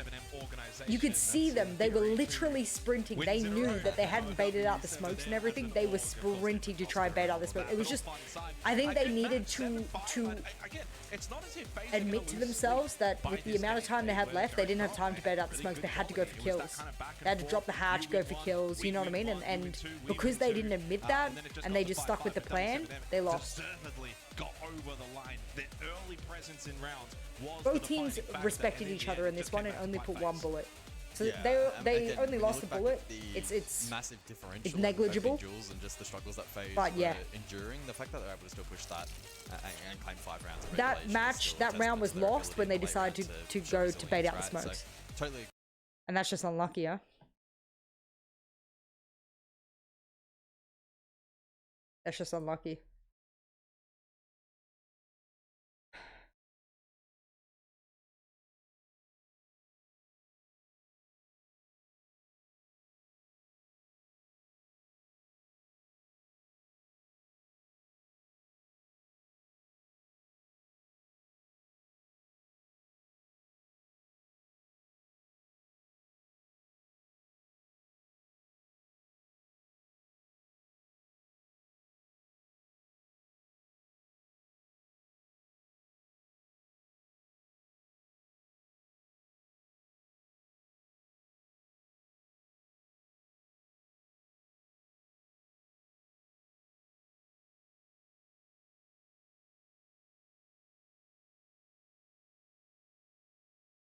you could see them. They were literally sprinting. They knew that they hadn't baited out the smokes and everything. They were sprinting to try and bait out the smoke. It was just, I think they needed to admit to themselves that with the amount of time they had left, they didn't have time to bait out the smokes. They had to go for kills. They had to drop the hatch, go for kills, you know what I mean? And because they didn't admit that, and they just stuck with the plan, they lost. Got over the line. Their early presence in rounds was both teams respected each other in this one and only put 1 bullet. So they again, only lost a bullet. It's massive differential. It's negligible. And just the struggles that FaZe but yeah, enduring, the fact that they're able to still push that and claim 5 rounds. That match, that round was lost when they decided to go to bait out the smokes. So, totally. And that's just unlucky, huh? That's just unlucky.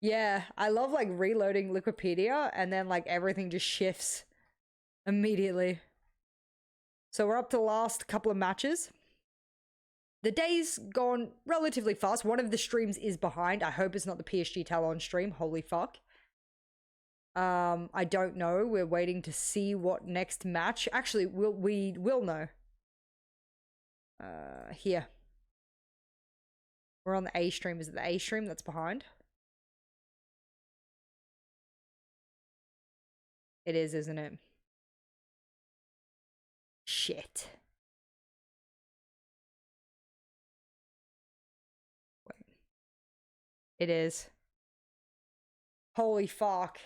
Yeah, I love like reloading Wikipedia and then like everything just shifts immediately. So we're up to the last couple of matches. The day's gone relatively fast. One of the streams is behind. I hope it's not the PSG Talon stream. Holy fuck. I don't know. We're waiting to see what next match. Actually, we will know. Here. We're on the A stream. Is it the A stream that's behind? It is, isn't it? Shit. Wait. It is. Holy fuck.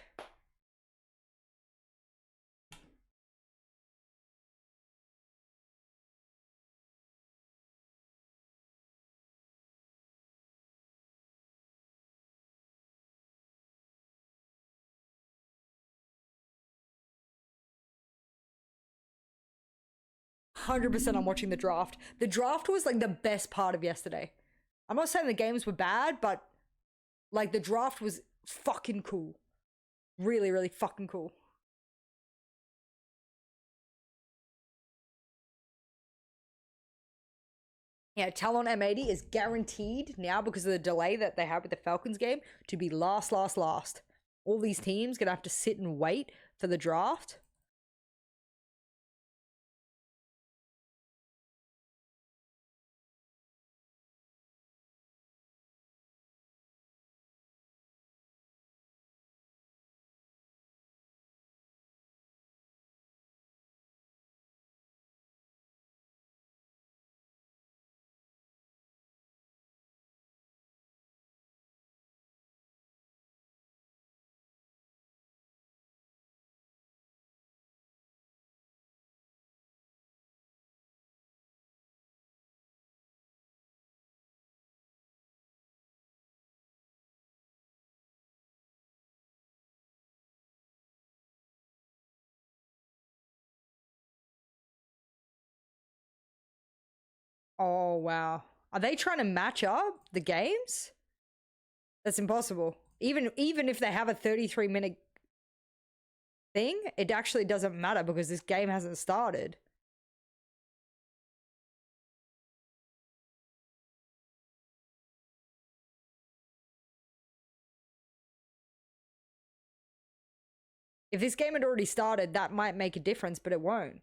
%, I'm watching the draft. The draft was like the best part of yesterday. I'm not saying the games were bad, but like the draft was fucking cool. Really, really fucking cool. Yeah, Talon M80 is guaranteed now because of the delay that they have with the Falcons game to be last. All these teams gonna have to sit and wait for the draft. Oh, wow. Are they trying to match up the games? That's impossible. Even if they have a 33-minute thing, it actually doesn't matter because this game hasn't started. If this game had already started, that might make a difference, but it won't.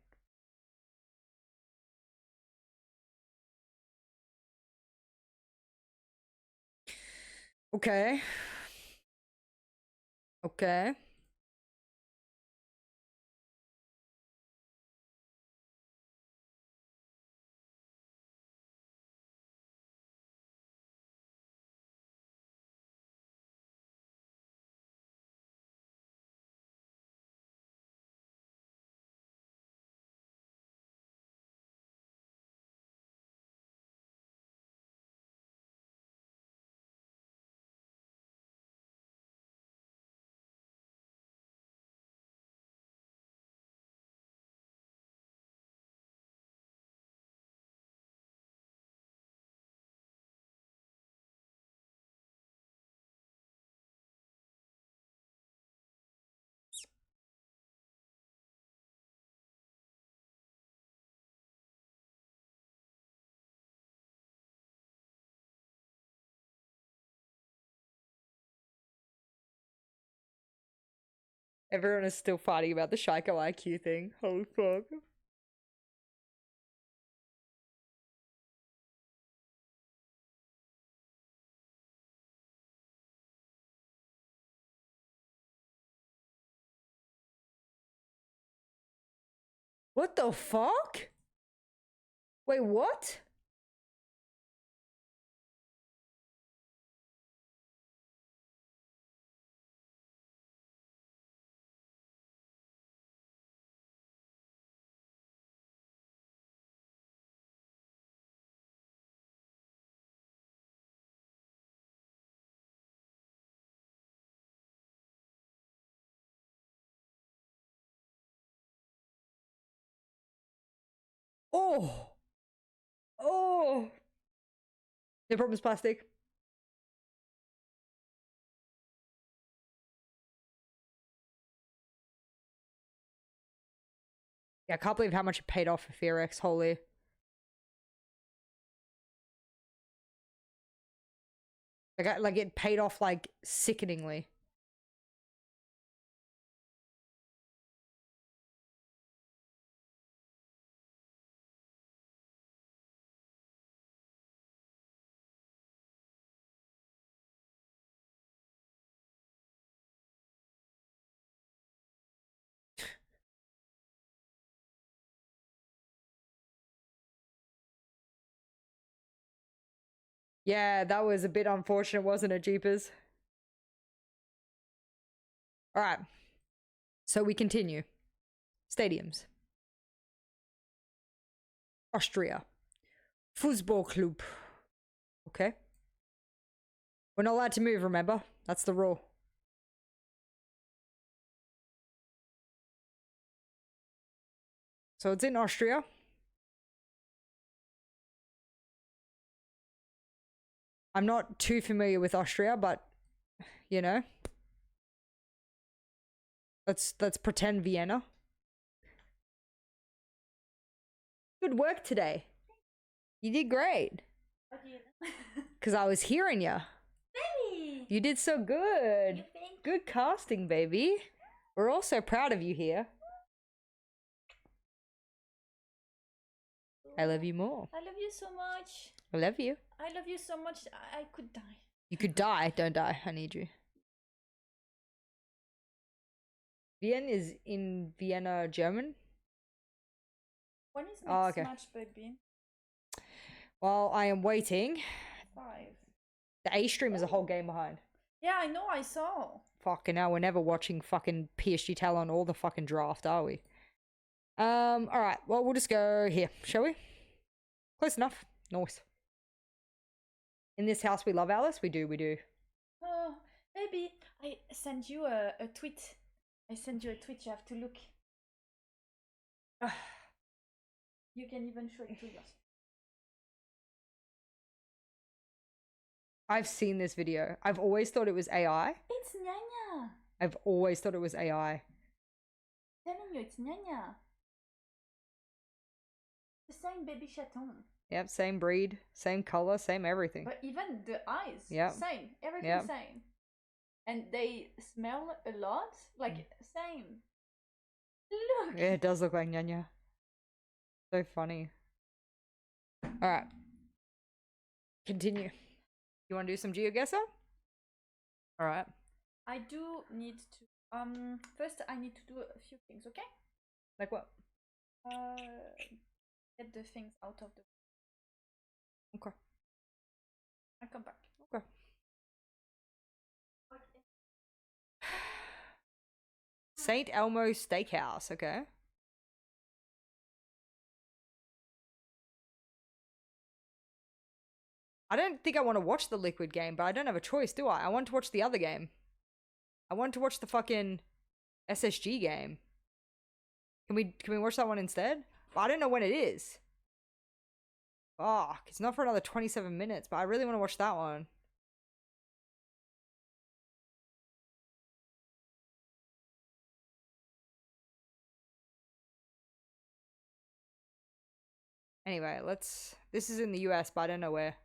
Okay. Okay. Everyone is still fighting about the Shaiko IQ thing. Holy fuck. What the fuck? Wait, what? Oh. Oh. No problems, plastic. Yeah, I can't believe how much it paid off for Fearx, holy. Like it paid off like sickeningly. Yeah, that was a bit unfortunate, wasn't it, Jeepers? Alright. So we continue. Stadiums. Austria. Fußball Club. Okay. We're not allowed to move, remember? That's the rule. So it's in Austria. I'm not too familiar with Austria, but you know. Let's pretend Vienna. Good work today. You did great. Because I was hearing you. Baby! You did so good. Good casting, baby. We're all so proud of you here. I love you more. I love you so much. I love you. I love you so much. I could die. You could die. Don't die. I need you. Vienna is in Vienna, German. When is next okay. match, baby? Well, I am waiting. 5. The A stream is a whole game behind. Yeah, I know. I saw. Fucking hell, we're never watching fucking PSG Talon all the fucking draft, are we? Alright, well, we'll just go here, shall we? Close enough. Nice. In this house, we love Alice. We do. Oh, baby, I sent you a tweet. I sent you a tweet. You have to look. You can even show it to yourself. I've seen this video. I've always thought it was AI. It's Nyanya. I've always thought it was AI. Telling you, it's Nyanya. The same baby chaton. Yep, same breed, same color, same everything. But even the eyes, Yep. same. Everything Yep. same. And they smell a lot, like same. Look. Yeah, it does look like Nyanya. So funny. Alright. Continue. You want to do some GeoGuessr? Alright. I do need to first I need to do a few things, okay? Like what? Get the things out of the Okay. I'll come back. Okay. St. Elmo Steakhouse, okay. I don't think I want to watch the Liquid game, but I don't have a choice, do I? I want to watch the other game. I want to watch the fucking SSG game. Can we watch that one instead? Well, I don't know when it is. Fuck, it's not for another 27 minutes, but I really want to watch that one. Anyway, this is in the US, but I don't know where.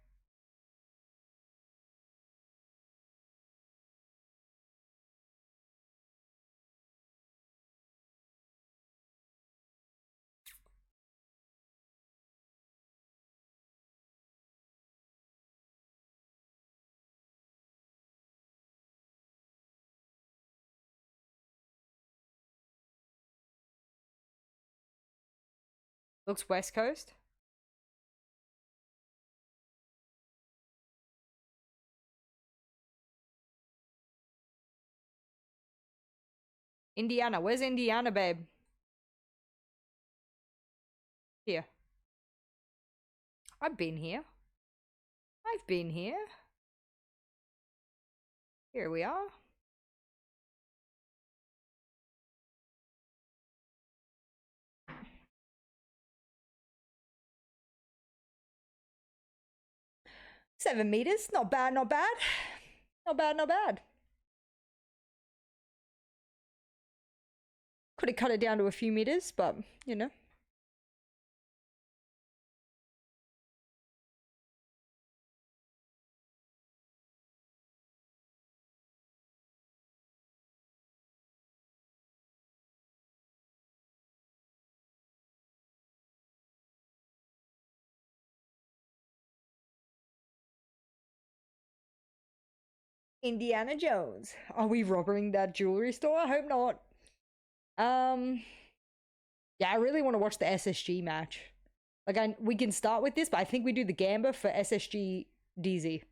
Looks West Coast. Indiana. Where's Indiana, babe? Here. I've been here. I've been here. Here we are. Seven meters. Not bad, not bad. Not bad, not bad. Could have cut it down to a few meters, but, you know. Indiana Jones. Are we robbing that jewelry store? I hope not. Yeah, I really want to watch the SSG match. Like, we can start with this, but I think we do the Gamba for SSG DZ.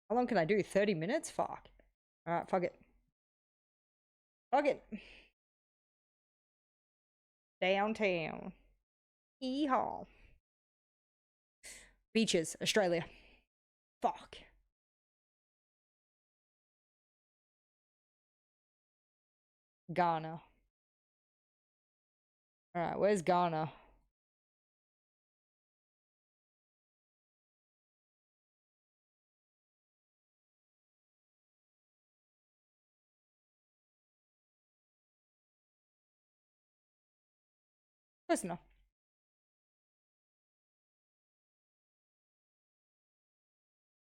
How long can I do? 30 minutes? Fuck. Alright, fuck it. Fuck it. Downtown. Yeehaw. Beaches, Australia. Fuck. Ghana. Alright, where's Ghana? Close enough.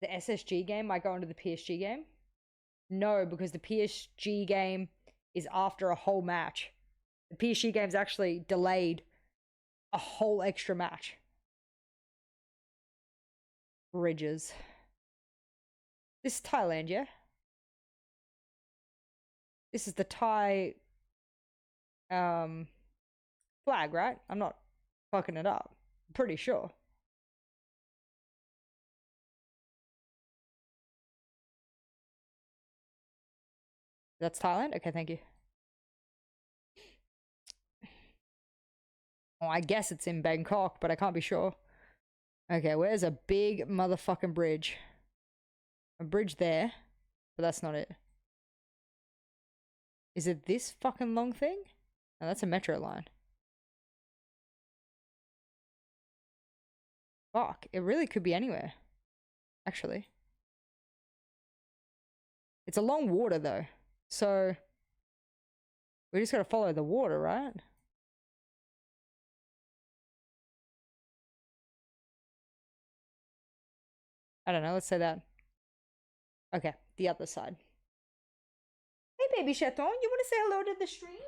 The SSG game might go into the PSG game? No, because the PSG game is after a whole match. The PSG game's actually delayed a whole extra match. Bridges. This is Thailand, yeah? This is the Thai flag, right? I'm not fucking it up. I'm pretty sure. That's Thailand? Okay, thank you. Oh, I guess it's in Bangkok, but I can't be sure. Okay, where's a big motherfucking bridge? A bridge there, but that's not it. Is it this fucking long thing? No, that's a metro line. Fuck, it really could be anywhere. Actually. It's a long water though. So we just gotta follow the water, right? I don't know, let's say that. Okay, the other side. Hey baby chaton, you wanna say hello to the stream?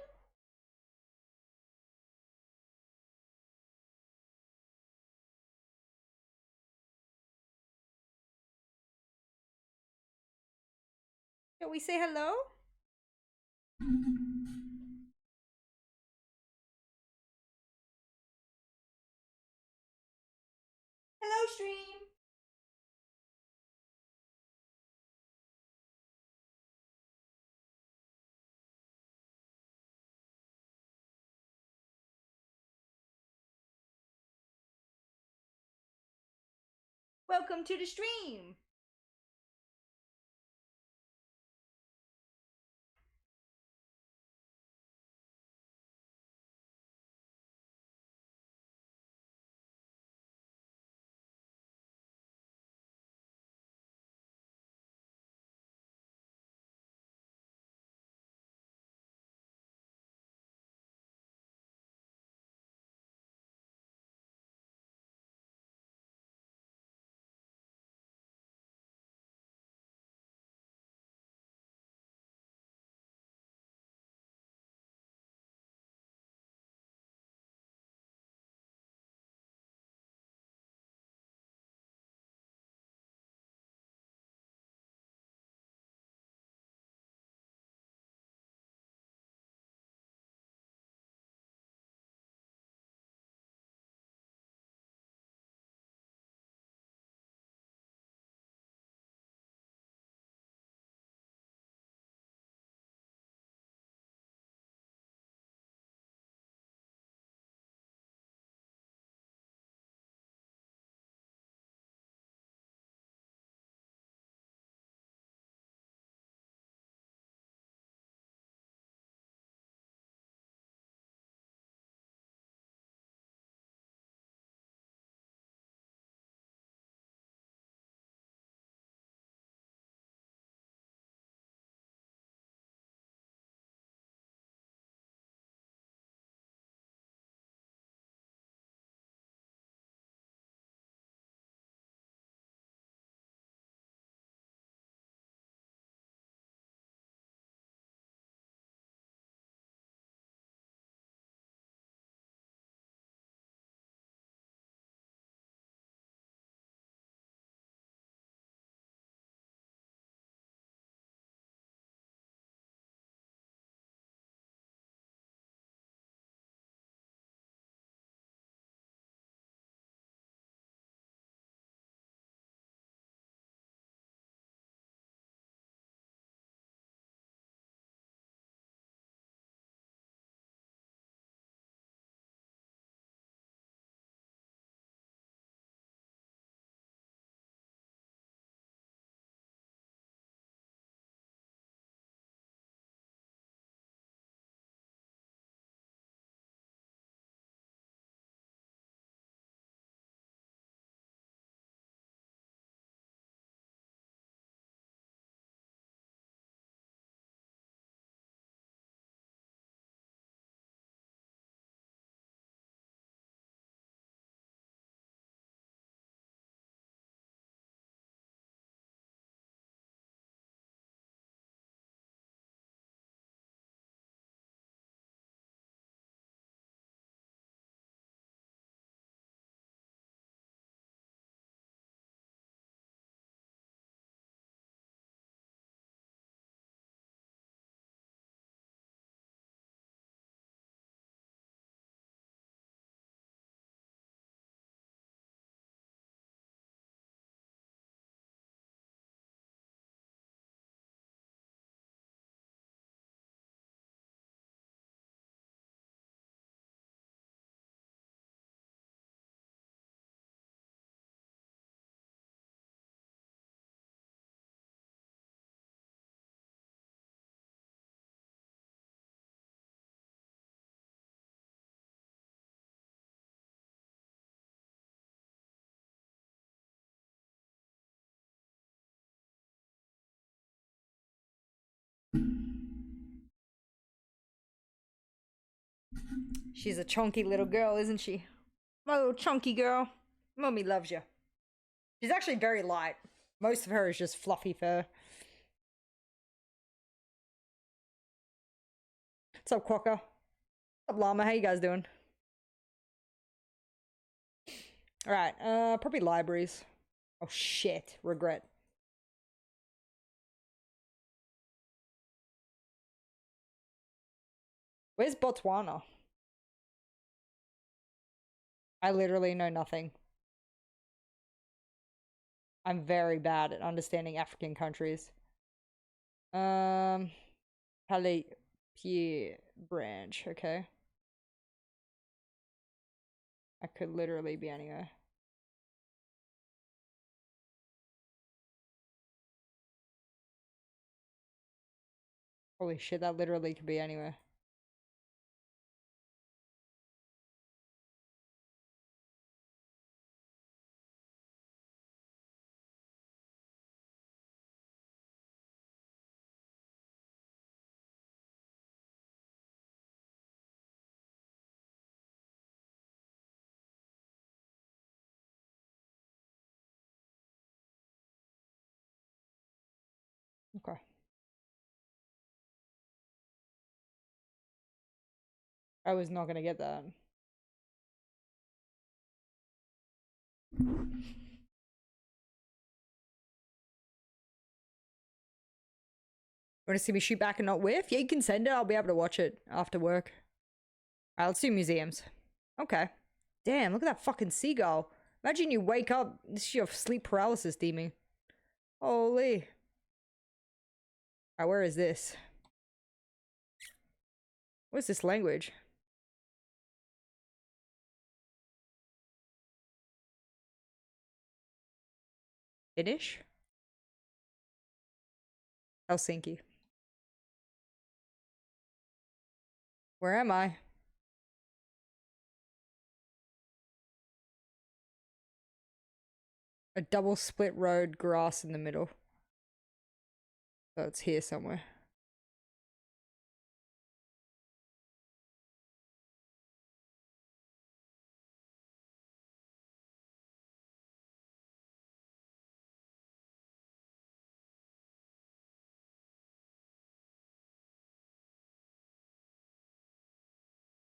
Shall we say hello? Hello, stream. Welcome to the stream. She's a chunky little girl, isn't she? My little chunky girl. Mummy loves you. She's actually very light. Most of her is just fluffy fur. What's up, Quokka? What's up, Llama? How you guys doing? Alright, probably libraries. Oh shit, regret. Where's Botswana? I literally know nothing. I'm very bad at understanding African countries. Palais Pierre branch, okay. I could literally be anywhere. Holy shit, that literally could be anywhere. Okay. I was not gonna get that. Want to see me shoot back and not whiff? Yeah, you can send it. I'll be able to watch it after work. Alright, let's do museums. Okay. Damn, look at that fucking seagull. Imagine you wake up, this is your sleep paralysis demon. Holy. Alright, where is this? What's this language? Finnish? Helsinki. Where am I? A double split road, grass in the middle. So it's here somewhere.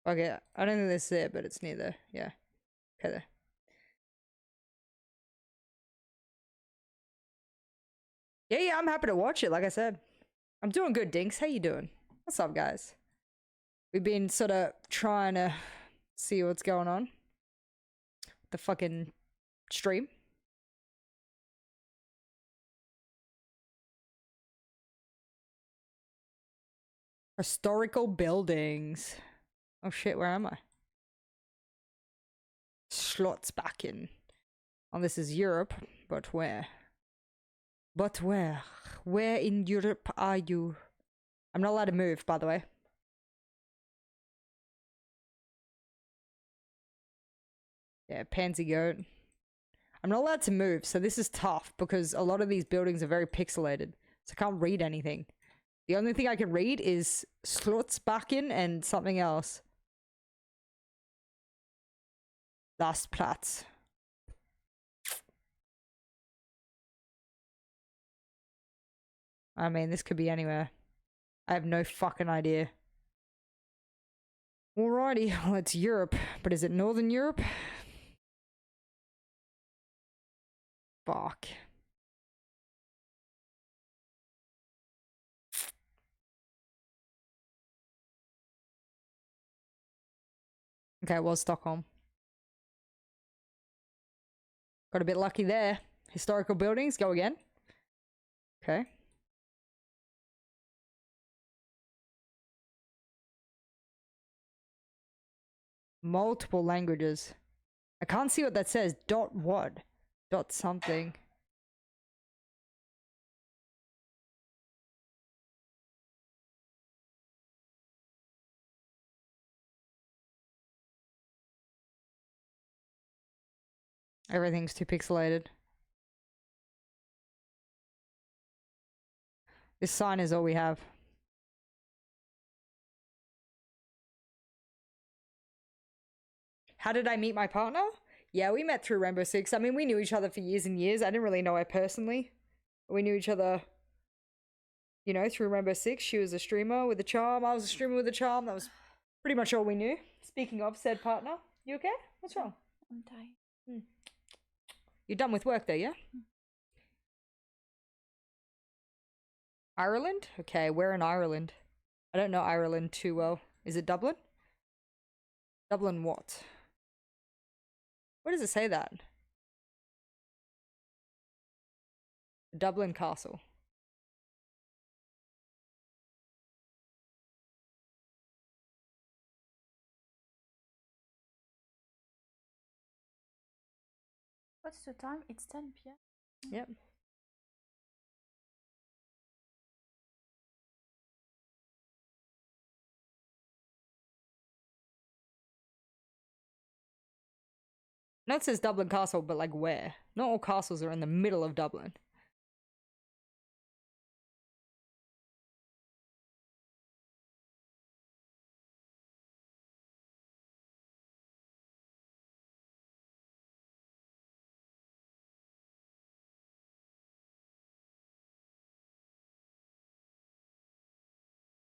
Okay, I don't think this is it, but it's near there. Yeah. Okay, there. Yeah, I'm happy to watch it, like I said. I'm doing good, Dinks. How you doing? What's up, guys? We've been sort of trying to see what's going on. The fucking stream. Historical buildings. Oh shit, where am I? Slottsbacken. Oh, this is Europe, but where? But where? Where in Europe are you? I'm not allowed to move, by the way. Yeah, pansy goat. I'm not allowed to move, so this is tough because a lot of these buildings are very pixelated, so I can't read anything. The only thing I can read is Slottsbacken and something else. Lastplatz. I mean, this could be anywhere. I have no fucking idea. Alrighty, well, it's Europe, but is it Northern Europe? Fuck. Okay, well, Stockholm. Got a bit lucky there. Historical buildings, go again. Okay. Multiple languages. I can't see what that says. Dot what? Dot something. Everything's too pixelated. This sign is all we have. How did I meet my partner? Yeah, we met through Rainbow Six. I mean, we knew each other for years and years. I didn't really know her personally. We knew each other, you know, through Rainbow Six. She was a streamer with a charm. I was a streamer with a charm. That was pretty much all we knew. Speaking of said partner, you okay? What's wrong? I'm tired. You're done with work though, yeah? Ireland? Okay, where in Ireland? I don't know Ireland too well. Is it Dublin? Dublin what? Where does it say that? Dublin Castle. What's the time? It's 10 p.m. Yep. No, it says Dublin Castle, but like where? Not all castles are in the middle of Dublin.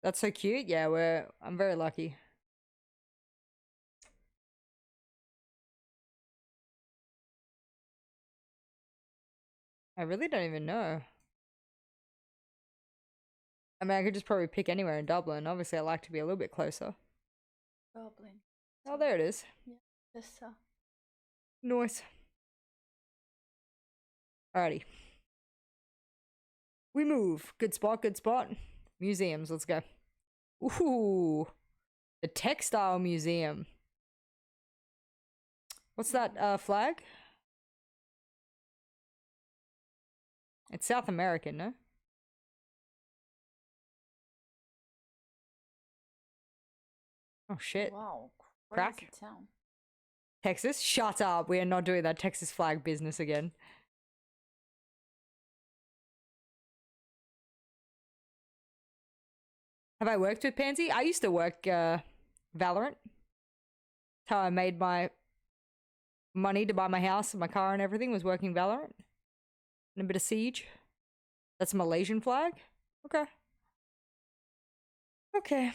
That's so cute. Yeah, I'm very lucky. I really don't even know. I mean, I could just probably pick anywhere in Dublin. Obviously, I like to be a little bit closer. Dublin. Oh, there it is. Yeah, yes, sir. Nice. Alrighty. We move. Good spot, good spot. Museums, let's go. Ooh. The Textile Museum. What's that flag? It's South American, no? Oh shit. Wow. Crack. Town. Texas? Shut up. We are not doing that Texas flag business again. Have I worked with Pansy? I used to work Valorant. That's how I made my money to buy my house and my car and everything, was working Valorant. And a bit of Siege. That's a Malaysian flag? Okay. Okay.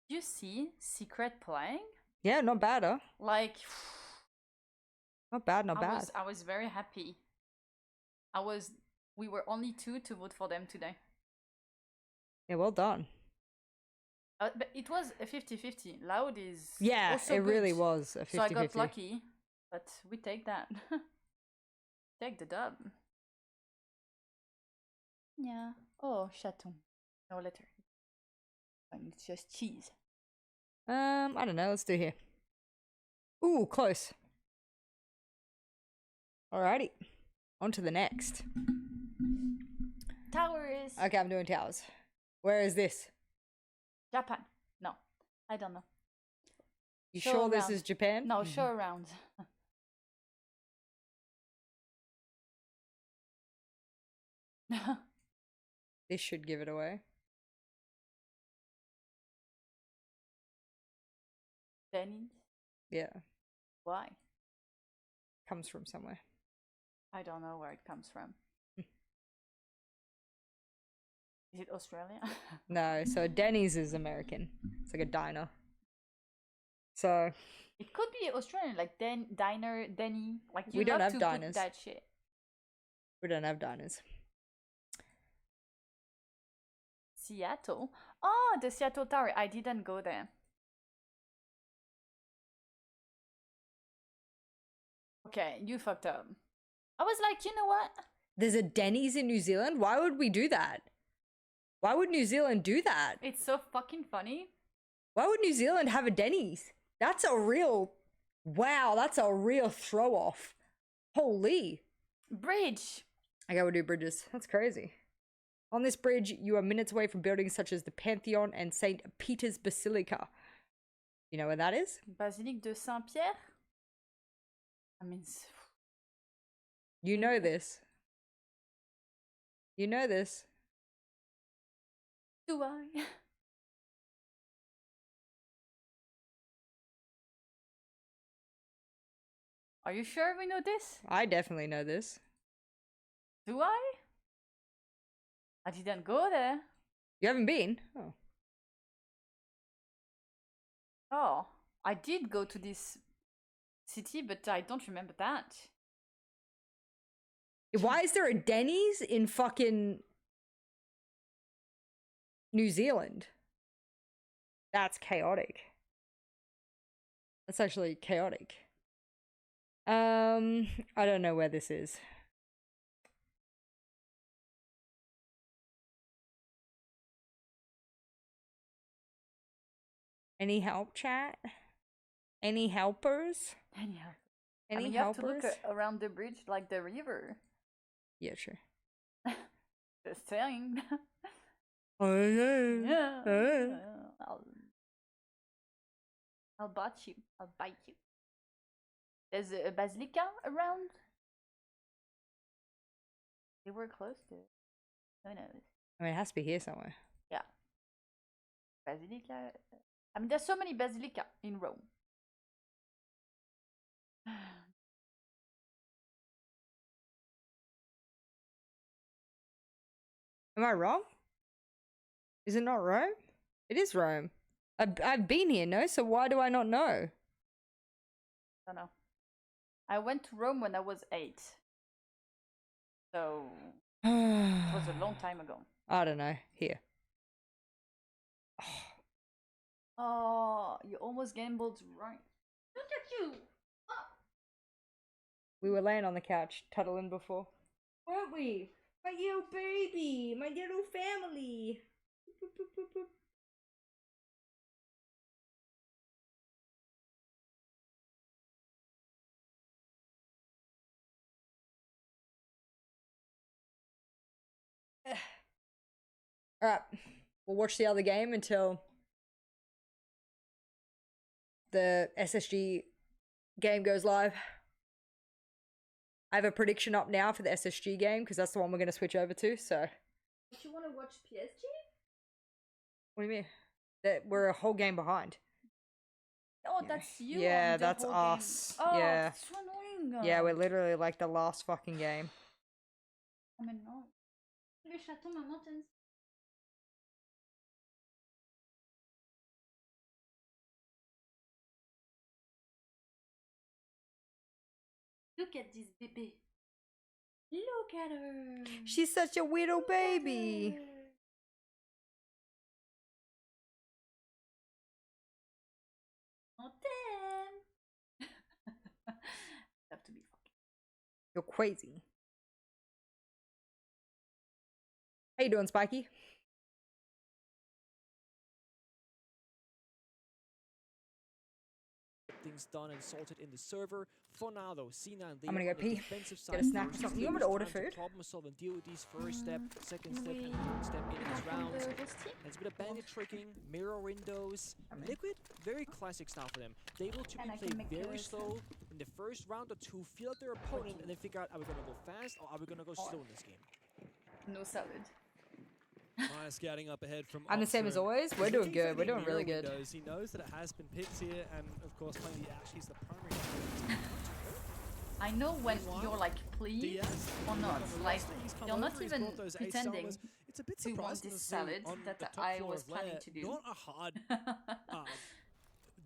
You see Secret playing? Yeah, not bad, huh? Like, not bad, not bad. I was very happy. We were only 2 to vote for them today. Yeah, well done. But it was a 50-50. Loud is yeah, also it good. really was a 50-50. So I got lucky, but we take that. Take the dub. Yeah. Oh, chaton. No letter. And it's just cheese. I don't know. Let's do here. Ooh, close. Alrighty. On to the next. Towers. Okay, I'm doing towers. Where is this? Japan. No, I don't know. You sure this is Japan? No, show around. This should give it away. Denny's? Yeah. Why? Comes from somewhere. I don't know where it comes from. Is it Australia? No, so Denny's is American. It's like a diner. So it could be Australian, like diner, Denny. Like you we don't love have to diners. Put that shit. We don't have diners. Seattle. Oh, the Seattle Tower. I didn't go there. Okay, you fucked up. I was like, you know what? There's a Denny's in New Zealand? Why would we do that? Why would New Zealand do that? It's so fucking funny. Why would New Zealand have a Denny's? That's a real... Wow, that's a real throw-off. Holy. Bridge. Okay, we'll do bridges. That's crazy. On this bridge, you are minutes away from buildings such as the Pantheon and St. Peter's Basilica. You know where that is? Basilique de Saint-Pierre? I mean... You know this. You know this. Do I? Are you sure we know this? I definitely know this. Do I? I didn't go there. You haven't been? Oh. Oh, I did go to this city, but I don't remember that. Why is there a Denny's in fucking New Zealand? That's chaotic. That's actually chaotic. I don't know where this is. Any help, chat? Any helpers? Anyhow. Any I mean, you helpers? have to look around the bridge like the river. Yeah, sure. Just saying. Yeah. I'll bite you. I'll bite you. There's a basilica around. They were close to it. Who knows? I mean, it has to be here somewhere. Yeah. Basilica. I mean, there's so many basilica in Rome. Am I wrong? Is it not Rome? It is Rome. I've been here, no? So why do I not know? I don't know. I went to Rome when I was 8. So it was a long time ago. I don't know. Here. Oh, you almost gambled right. Look at you! Oh. We were laying on the couch, cuddling before. Weren't we? My little baby! My little family! Alright, we'll watch the other game until the SSG game goes live. I have a prediction up now for the SSG game because that's the one we're going to switch over to, so. Do you want to watch PSG? What do you mean? That we're a whole game behind. Oh, that's you. Yeah, on the that's whole us. Game. Oh, yeah. it's so annoying. Yeah, we're literally like the last fucking game. Oh, mais non. Le château, maman, Look at this baby. Look at her. She's such a little baby. Oh, damn. Have to be fucking. You're crazy. How you doing, Spiky? Things done and sorted in the server. For now, though, C9 I'm gonna go on the pee. defensive Get a side snack or first. something. You want me to order Time food? Problem solve and deal with these first step, second step, and third step in these rounds. And it's a bit of bandit tricking, mirror windows. Liquid, very classic style for them. They will typically play very slow in the first round or two, feel out their opponent, and then figure out, are we gonna go fast or are we gonna go slow in this game? No salad. Maya scouting up ahead from I'm the same as always. We're doing good. We're doing really good. He knows that it has been picked here, and of course playing the Ashe, he's the primary. I know when you're like pleased or not. Like you're not even pretending to want this salad that I was planning to do. Not a hard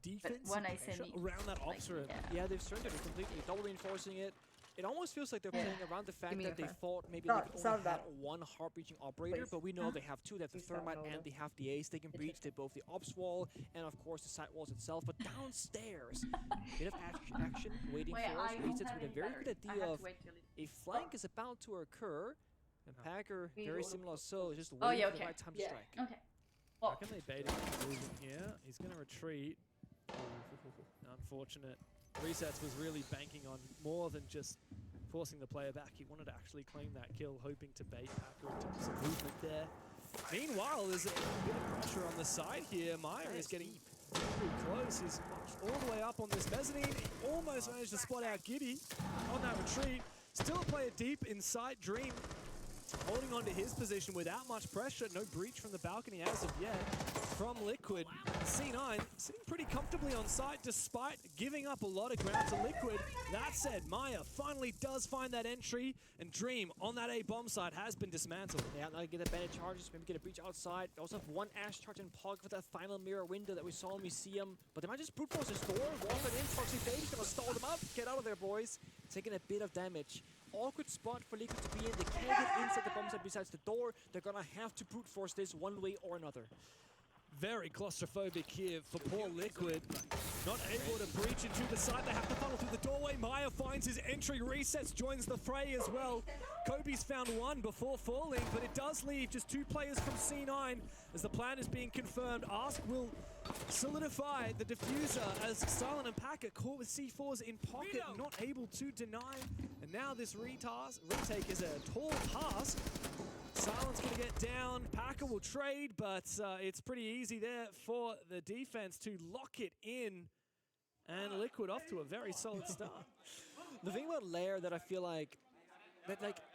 defense when I say me, around that ops room. Yeah, they've surrendered it completely, double reinforcing it. It almost feels like they're playing around the fact that they thought maybe they only had one heart-breaching operator, but we know they have two. They have the thermite and they have the ace. They can breach both the ops wall and of course the site walls itself. But downstairs, bit of action waiting for us. Resets with a very good idea of a flank is about to occur. And Packer, very similar, so just waiting for the right time to strike. Okay. How can they bait him? Yeah, he's going to retreat. Unfortunate. Resets was really banking on more than just forcing the player back. He wanted to actually claim that kill, hoping to bait Packer into some movement there. Meanwhile, there's a bit of pressure on the side here. Meyer is getting pretty close. He's all the way up on this mezzanine. He almost managed to spot out Giddy on that retreat. Still a player deep inside Dream, holding on to his position without much pressure. No breach from the balcony as of yet from Liquid. C9 sitting pretty comfortably on site despite giving up a lot of ground to Liquid. That said, Maya finally does find that entry, and Dream on that A bomb site has been dismantled. Yeah, now get a Bennett charges, maybe get a breach outside. They also have one Ash charge and Pog for that final mirror window that we saw in Museum. But they might just brute force his door, walk it in, Foxy Baby's gonna stall them up. Get out of there, boys. Taking a bit of damage. Awkward spot for Liquid to be in. They can't get inside the bomb site besides the door. They're gonna have to brute force this one way or another. Very claustrophobic here for poor Liquid. Not able to breach into the side. They have to funnel through the doorway. Maya finds his entry, resets, joins the fray as well. Kobe's found one before falling, but it does leave just 2 players from C9 as the plan is being confirmed. Ask will solidify the diffuser as Silent and Packer caught with C4s in pocket, not able to deny. And now this retake is a tall task. Silent's going to get down. Packer will trade, but it's pretty easy there for the defense to lock it in. And Liquid off to a very solid start. The thing about Lair that I feel like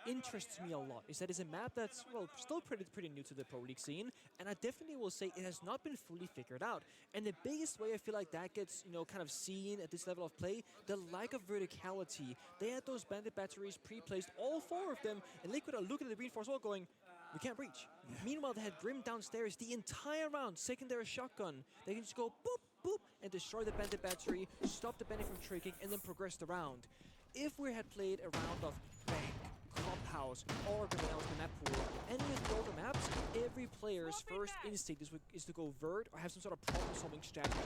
interests me a lot is that it's a map that's, well, still pretty new to the Pro League scene, and I definitely will say it has not been fully figured out. And the biggest way I feel like that gets, you know, kind of seen at this level of play, the lack of verticality. They had those bandit batteries pre-placed, all 4 of them, and Liquid are looking at the reinforced wall going, we can't breach. Yeah. Meanwhile, they had Grim downstairs the entire round, secondary shotgun. They can just go boop, boop, and destroy the bandit battery, stop the bandit from tricking, and then progress the round. If we had played a round of Bank, Clubhouse, or going out the map pool, any of the older maps, every player's first instinct is to go vert or have some sort of problem-solving strategy.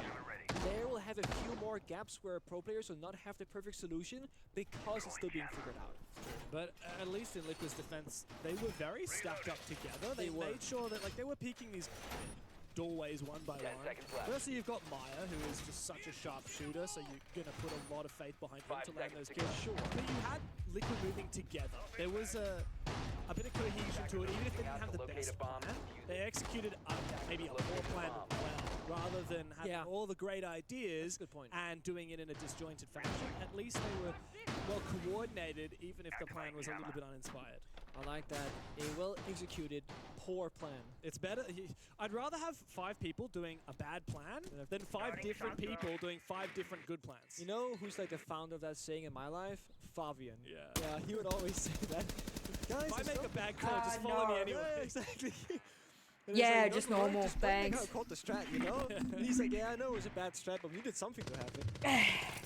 There will have a few more gaps where pro players will not have the perfect solution because it's still being figured out. But at least in Liquid's defense, they were very stacked up together. They made sure that they were peeking these doorways one by one. Firstly, you've got Maya, who is just such a sharp shooter, so you're going to put a lot of faith behind him to land those kills. Sure. But you had Liquid moving together. There was a bit of cohesion to it, even if they didn't have the best plan. They executed maybe a poor plan well, rather than having all the great ideas and doing it in a disjointed fashion. At least they were well coordinated, even if the plan was a little bit uninspired. I like that. A well-executed, poor plan. It's better. I'd rather have 5 people doing a bad plan than 5 different people doing 5 different good plans. You know who's like the founder of that saying in my life? Fabian. Yeah. Yeah, he would always say that. Guys, if I make a bad call, just follow me anyway. Yeah, exactly. Yeah, like, just worry, normal, just thanks. Caught the strat, you know? He's like, yeah, I know it was a bad strat, but we did something to happen.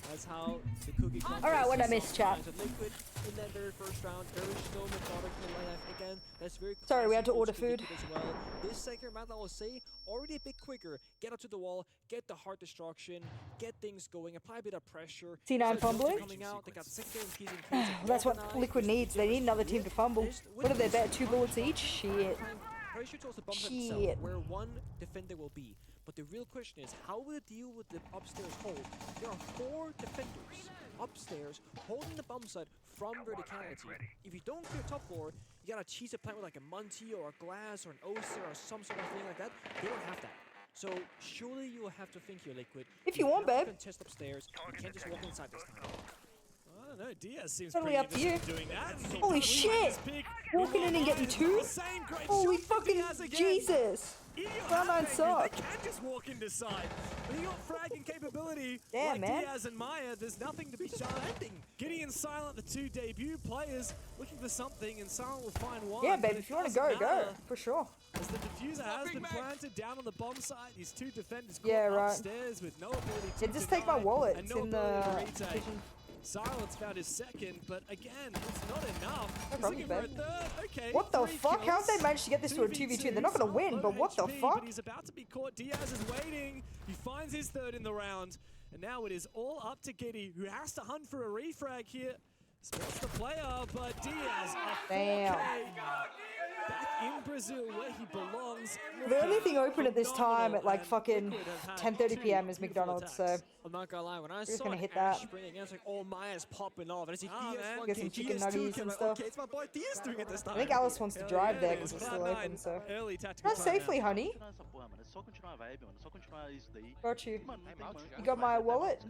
That's how the cookie contest. Alright, what I missed, chat. Liquid in that very first round, very slow, methodical lineup. Again, that's very sorry, we had to order food. As well. This second round, I will say, already a bit quicker. Get up to the wall, get the heart destruction, get things going, apply a bit of pressure. C9 fumbling? Coming out, they got secondary keys in case. That's what Liquid needs. They need another team to fumble. What are they bet? 2 bullets each? Shit. Pressure towards the bomb site itself, where one defender will be. But the real question is, how will it deal with the upstairs hold? There are 4 defenders upstairs holding the bomb site from verticality. If you don't clear top floor, you gotta cheese a plant with like a Munty or a Glass or an Oster or some sort of thing like that. They don't have that. So surely you will have to think here, Liquid. If you want, babe. Contest upstairs. You can't just walk inside this time. I don't know, Diaz seems Totally pretty up to you. interested in doing that. Holy shit! Walking in and getting 2? Holy fucking Jesus! Round 9 suck. They can just walk into side. When you got fragging capability Damn, like man. Diaz and Maya, there's nothing to be done. Gideon Silent, the 2 debut players, looking for something, and Silent will find one. Yeah, babe, if you want to go, go. For sure. As the diffuser has been planted down on the bomb site, these 2 defenders Yeah, caught right. upstairs with no ability to Yeah, just take my deny wallet. and It's no in ability the to retake. vision. Silence found his second, but again, it's not enough. No He's problem, looking for a babe. third. Okay, What the 3 fuck? How have they kills. managed to get this to a 2v2? They're not going to win, but what the HP, fuck? But he's about to be caught. Diaz is waiting. He finds his 3rd in the round. And now it is all up to Giddy, who has to hunt for a refrag here. Spots the player, but Diaz, a 4K. Back in Brazil, where he belongs. The only thing open at this time at like fucking 10:30 p.m. is McDonald's, so I'm not gonna lie, when I we're just saw gonna an hit Ash that. spring again, it's like, oh, Maya's popping off. And I see DS1, Get some chicken DS2 nuggies came and out. stuff. Okay, it's my boy DS doing it this time. I think Alice wants to drive there because it's still open, so. Early tactical Drive safely, honey. Essa porra, mano. É só continuar a vibe, mano. É só continuar isso daí. Got you. Mano, não tem mancha. You got my wallet?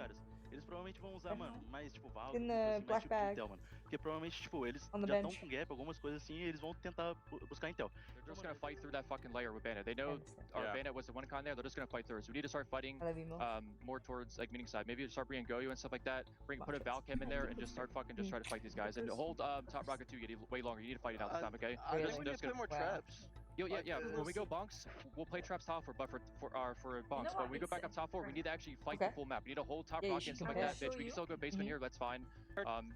Eles provavelmente vão usar, mano, mais tipo Valve, In alguma coisa the assim, mais black tipo de bag. Intel, mano. Porque provavelmente, tipo, eles On the já estão bench. com gap, algumas coisas assim, e eles vão tentar buscar Intel. They're just gonna fight through that fucking layer with Bandit. They know our Bandit was the one con there. They're just gonna fight through. So we need to start fighting more towards like meeting side. Maybe start bringing Goyo and stuff like that. Put a Valcam in there and just start fucking just try to fight these guys. And hold top rocket 2 get way longer. You need to fight it out this time, okay? I think we need to play more traps. Yeah. When we go bunks, we'll play traps top for bunks. But when we go back up top 4, we need to actually fight the full map. We need to hold top rocket and stuff like that. Bitch, we can still go basement here. That's fine.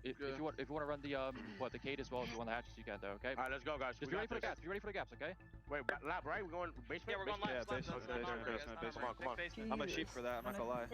If you want to run the Cade as well, if you want the hatches, you can though. Okay. All right, let's go, guys. Just be ready for the gaps. Be ready for the gaps, okay? Wait, lap, right? We're going basement? Yeah, we're going lap. Basement. Come on. I'm a sheep for that, I'm not gonna lie.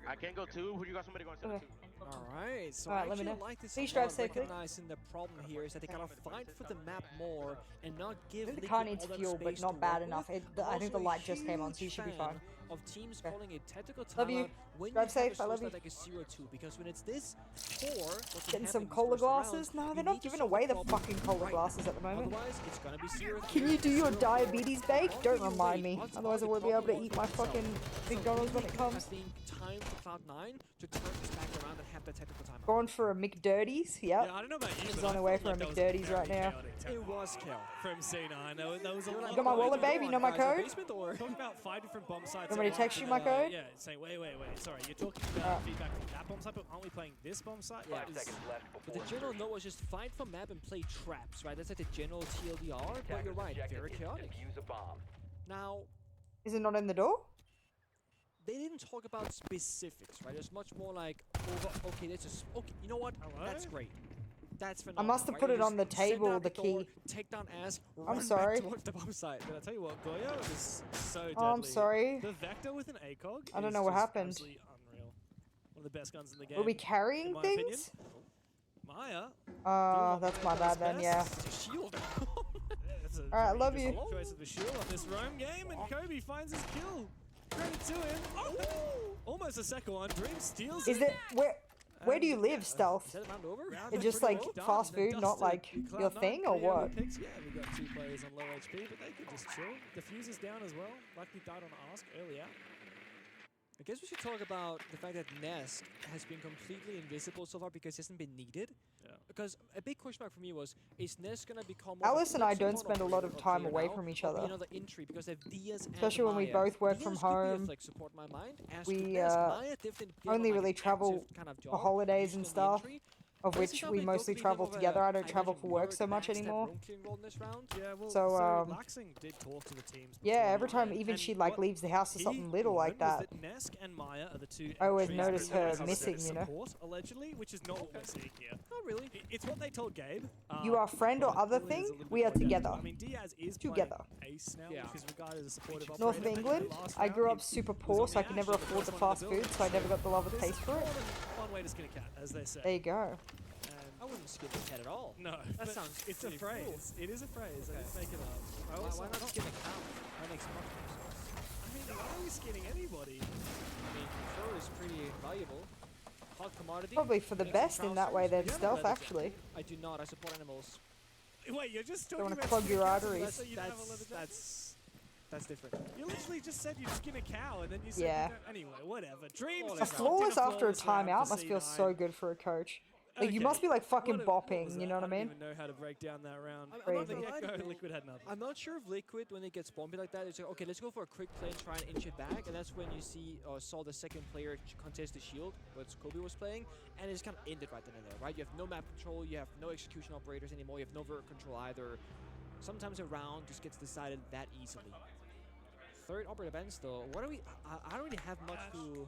I can't go 2. Who you got somebody going to 2? Alright, so Alright, I let me actually know. like this Please a drive lot, safely. recognizing the problem here is that they gotta fight for the map more and not give I think the Liquid car needs all that fuel, but space not to bad work enough. with. I think the Also a light just came on, so you should be huge fine. fan of teams calling a tactical Love you. timeout when Drive you safe, have a I love source you. like a 0-2, because when it's this poor, what's Getting happening some these cola first glasses? rounds, No, you they're need not to giving solve away the problem fucking cola right glasses now. at the moment. Otherwise, it's gonna be 0-3. Can you do your 0-4. diabetes bake? How Don't do you remind wait? me. What's Otherwise I the won't be able to problem eat my with itself? fucking So McDonald's when really it comes. has been time for Cloud9 to turn this back around and have the technical timeout. Going for a McDirties? Yep. Yeah, I don't know about you, He's but on I the way felt for a like that was McDirties very right now. chaotic It was Kel. from C9. That was a lot. You got my wallet, baby? You know my code? Talking about 5 different bomb sites. Want me to text you my code? Yeah, saying, wait. Sorry, you're talking about feedback from that bomb site, but aren't we playing this bomb site? Yeah. That is- But the general note was just fight for map and play traps, right? That's like the general TLDR, but you're right, very chaotic. Now, Is it not in the door? they didn't talk about specifics, right? It's much more like, okay, this is, okay, you know what? That's great. That's I phenomenal. must have right? put You it on the just send table, out the door, key. take down ass, I'm run sorry. back towards the bomb site. But I tell you what, Goyo is so deadly. Oh, I'm sorry. The Vector with an ACOG I don't is know what just happened. absolutely unreal. One of the best guns in the game. Were we carrying in my things? opinion. Maya. That's my bad then, yeah. Shield. Alright, love you. Choice of the shield on this roam game, and Kobe finds his kill. Credit to him. Oh, almost a second one. Dream steals Is it where do you live, Stealth? It's just like fast food, not like your thing, or what? Yeah, we got 2 players on low HP, but they could just chill. Diffuser's down as well. Luckily died on Ask earlier. I guess we should talk about the fact that Nesk has been completely invisible so far because he hasn't been needed. Yeah. Because a big question mark for me was, is Nesk going to become more Alice of and a I don't support spend a lot of operator time away now, from each or be other. another entry because they have Diaz and Especially when we Maya. both work Diaz from could be a home. flex support in my mind, as We could Nesk. Maya definitely give only him, like, really an travel active kind of for job, holidays and usually on the stuff, entry. of But this is which how we they mostly got travel leave of a together. I don't hydrogen travel for work mirror so to much backstep anymore. roam clearing role in this round. Yeah, well, So, Laxing did talk to the teams. Yeah, before, every time and- even and she like what leaves the house or he something little like learned was that. Nesk and Maya are the 2 I always entries notice that her are missing, you know? support, allegedly, which is not what we're seeing here. Not really. It's what they told Gabe. You are friend or but other clearly there's thing? a little We bit are more depth. together. I mean, Diaz is Together. playing Ace now, Yeah. which is regarded as a supportive North of operator. England. Last I grew round, up super he was poor, on so I the could Ash, never he was afford the first one in fast build, food, so I never got the love or there's taste for it. more than one way to skin a cat, as they say. There you go. I wouldn't skin a cat at all. No, that but sounds it's a pretty phrase. cool. It is a phrase. I didn't make it up. I Why, also- why not skin a cow? That makes much more sense. I mean, why are we skinning anybody? I mean, fur is pretty valuable. Hot commodity. Probably for the Makes some best in that way trousers. then, Stealth, actually. I do not. I support animals. Wait, you're just Don't talking wanna about clog skinning your cats, arteries. so you don't have a leather jacket? That's different. You literally just said you'd skin a cow, and then you said Yeah. you don't. Anyway, whatever. Dreams. A just flawless did a after a flawless round timeout for must feel C9. so good for a coach. Like, you Okay. must be like fucking What bopping, was you that? know what I I mean? don't even know how to break down that round. I'm From not the gonna lie to get-go, you. Liquid had nothing. I'm not sure if Liquid, when it gets bumpy like that, it's like, okay, let's go for a quick play and try and inch it back. And that's when you see or saw the second player contest the shield, which Kobe was playing, and it's kind of ended right then and there, right? You have no map control, you have no execution operators anymore, you have no vert control either. Sometimes a round just gets decided that easily. Third operator bench though. What do we? I don't really have much to.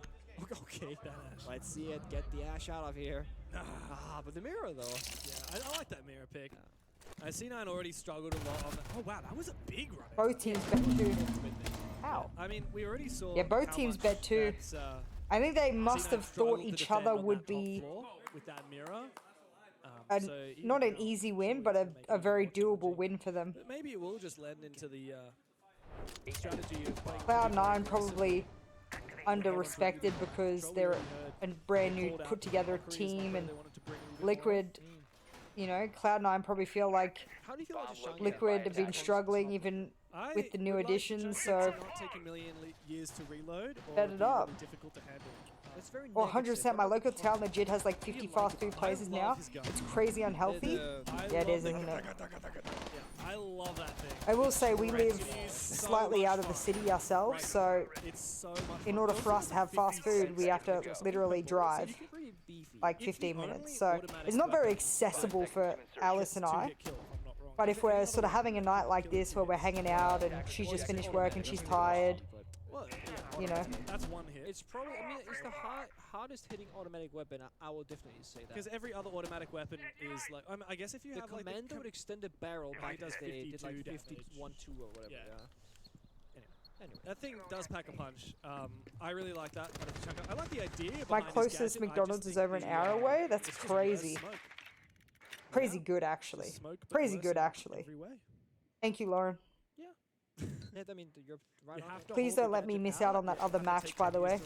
Okay, that Ash. Let's see it. Get the Ash out of here. But the mirror though. Yeah, I like that mirror pick. C9 already struggled a lot on that. Oh wow, that was a big run. Both teams bet 2. Ow. I mean, we already saw. Yeah, both how teams much bet 2. that's, I think they must C9 have thought struggled to each defend other on would that top be floor with that mirror. an, So even not an now, easy win, but a very doable win for them. but maybe it will just lend into the strategy of playing. Cloud9 probably under-respected because they're a brand new put together team, and Liquid, you know, Cloud9 probably feel like How do you feel about the Shang Liquid have been struggling even with the new would like to additions, just so not take a million years to reload or bet be it up. really difficult to handle. It's very Well, 100%. My local town legit has like 50 fast food places now. It's crazy unhealthy. Yeah, it is, isn't it? Yeah, I love that thing. I will say we live slightly out of the city ourselves, so in order for us to have fast food, we have to literally drive like 15 minutes. So it's not very accessible for Alice and I. But if we're sort of having a night like this where we're hanging out and she's just finished work and she's tired, you know. That's one hit. It's probably, I mean, it's the hardest hitting automatic weapon. I will definitely say that. Because every other automatic weapon is like, I guess if you have like Commando with extended barrel back does then, it did like 52 51, 2 or whatever. Yeah. Anyway, that thing does pack a punch. I really like that. I like the idea My behind this closest gadget. McDonald's is over an hour away. That's crazy. Crazy good, actually. Crazy good, actually. Thank you, Lauren. Yeah, I mean, you're right on it. Please don't let me miss out on that other match, by the way.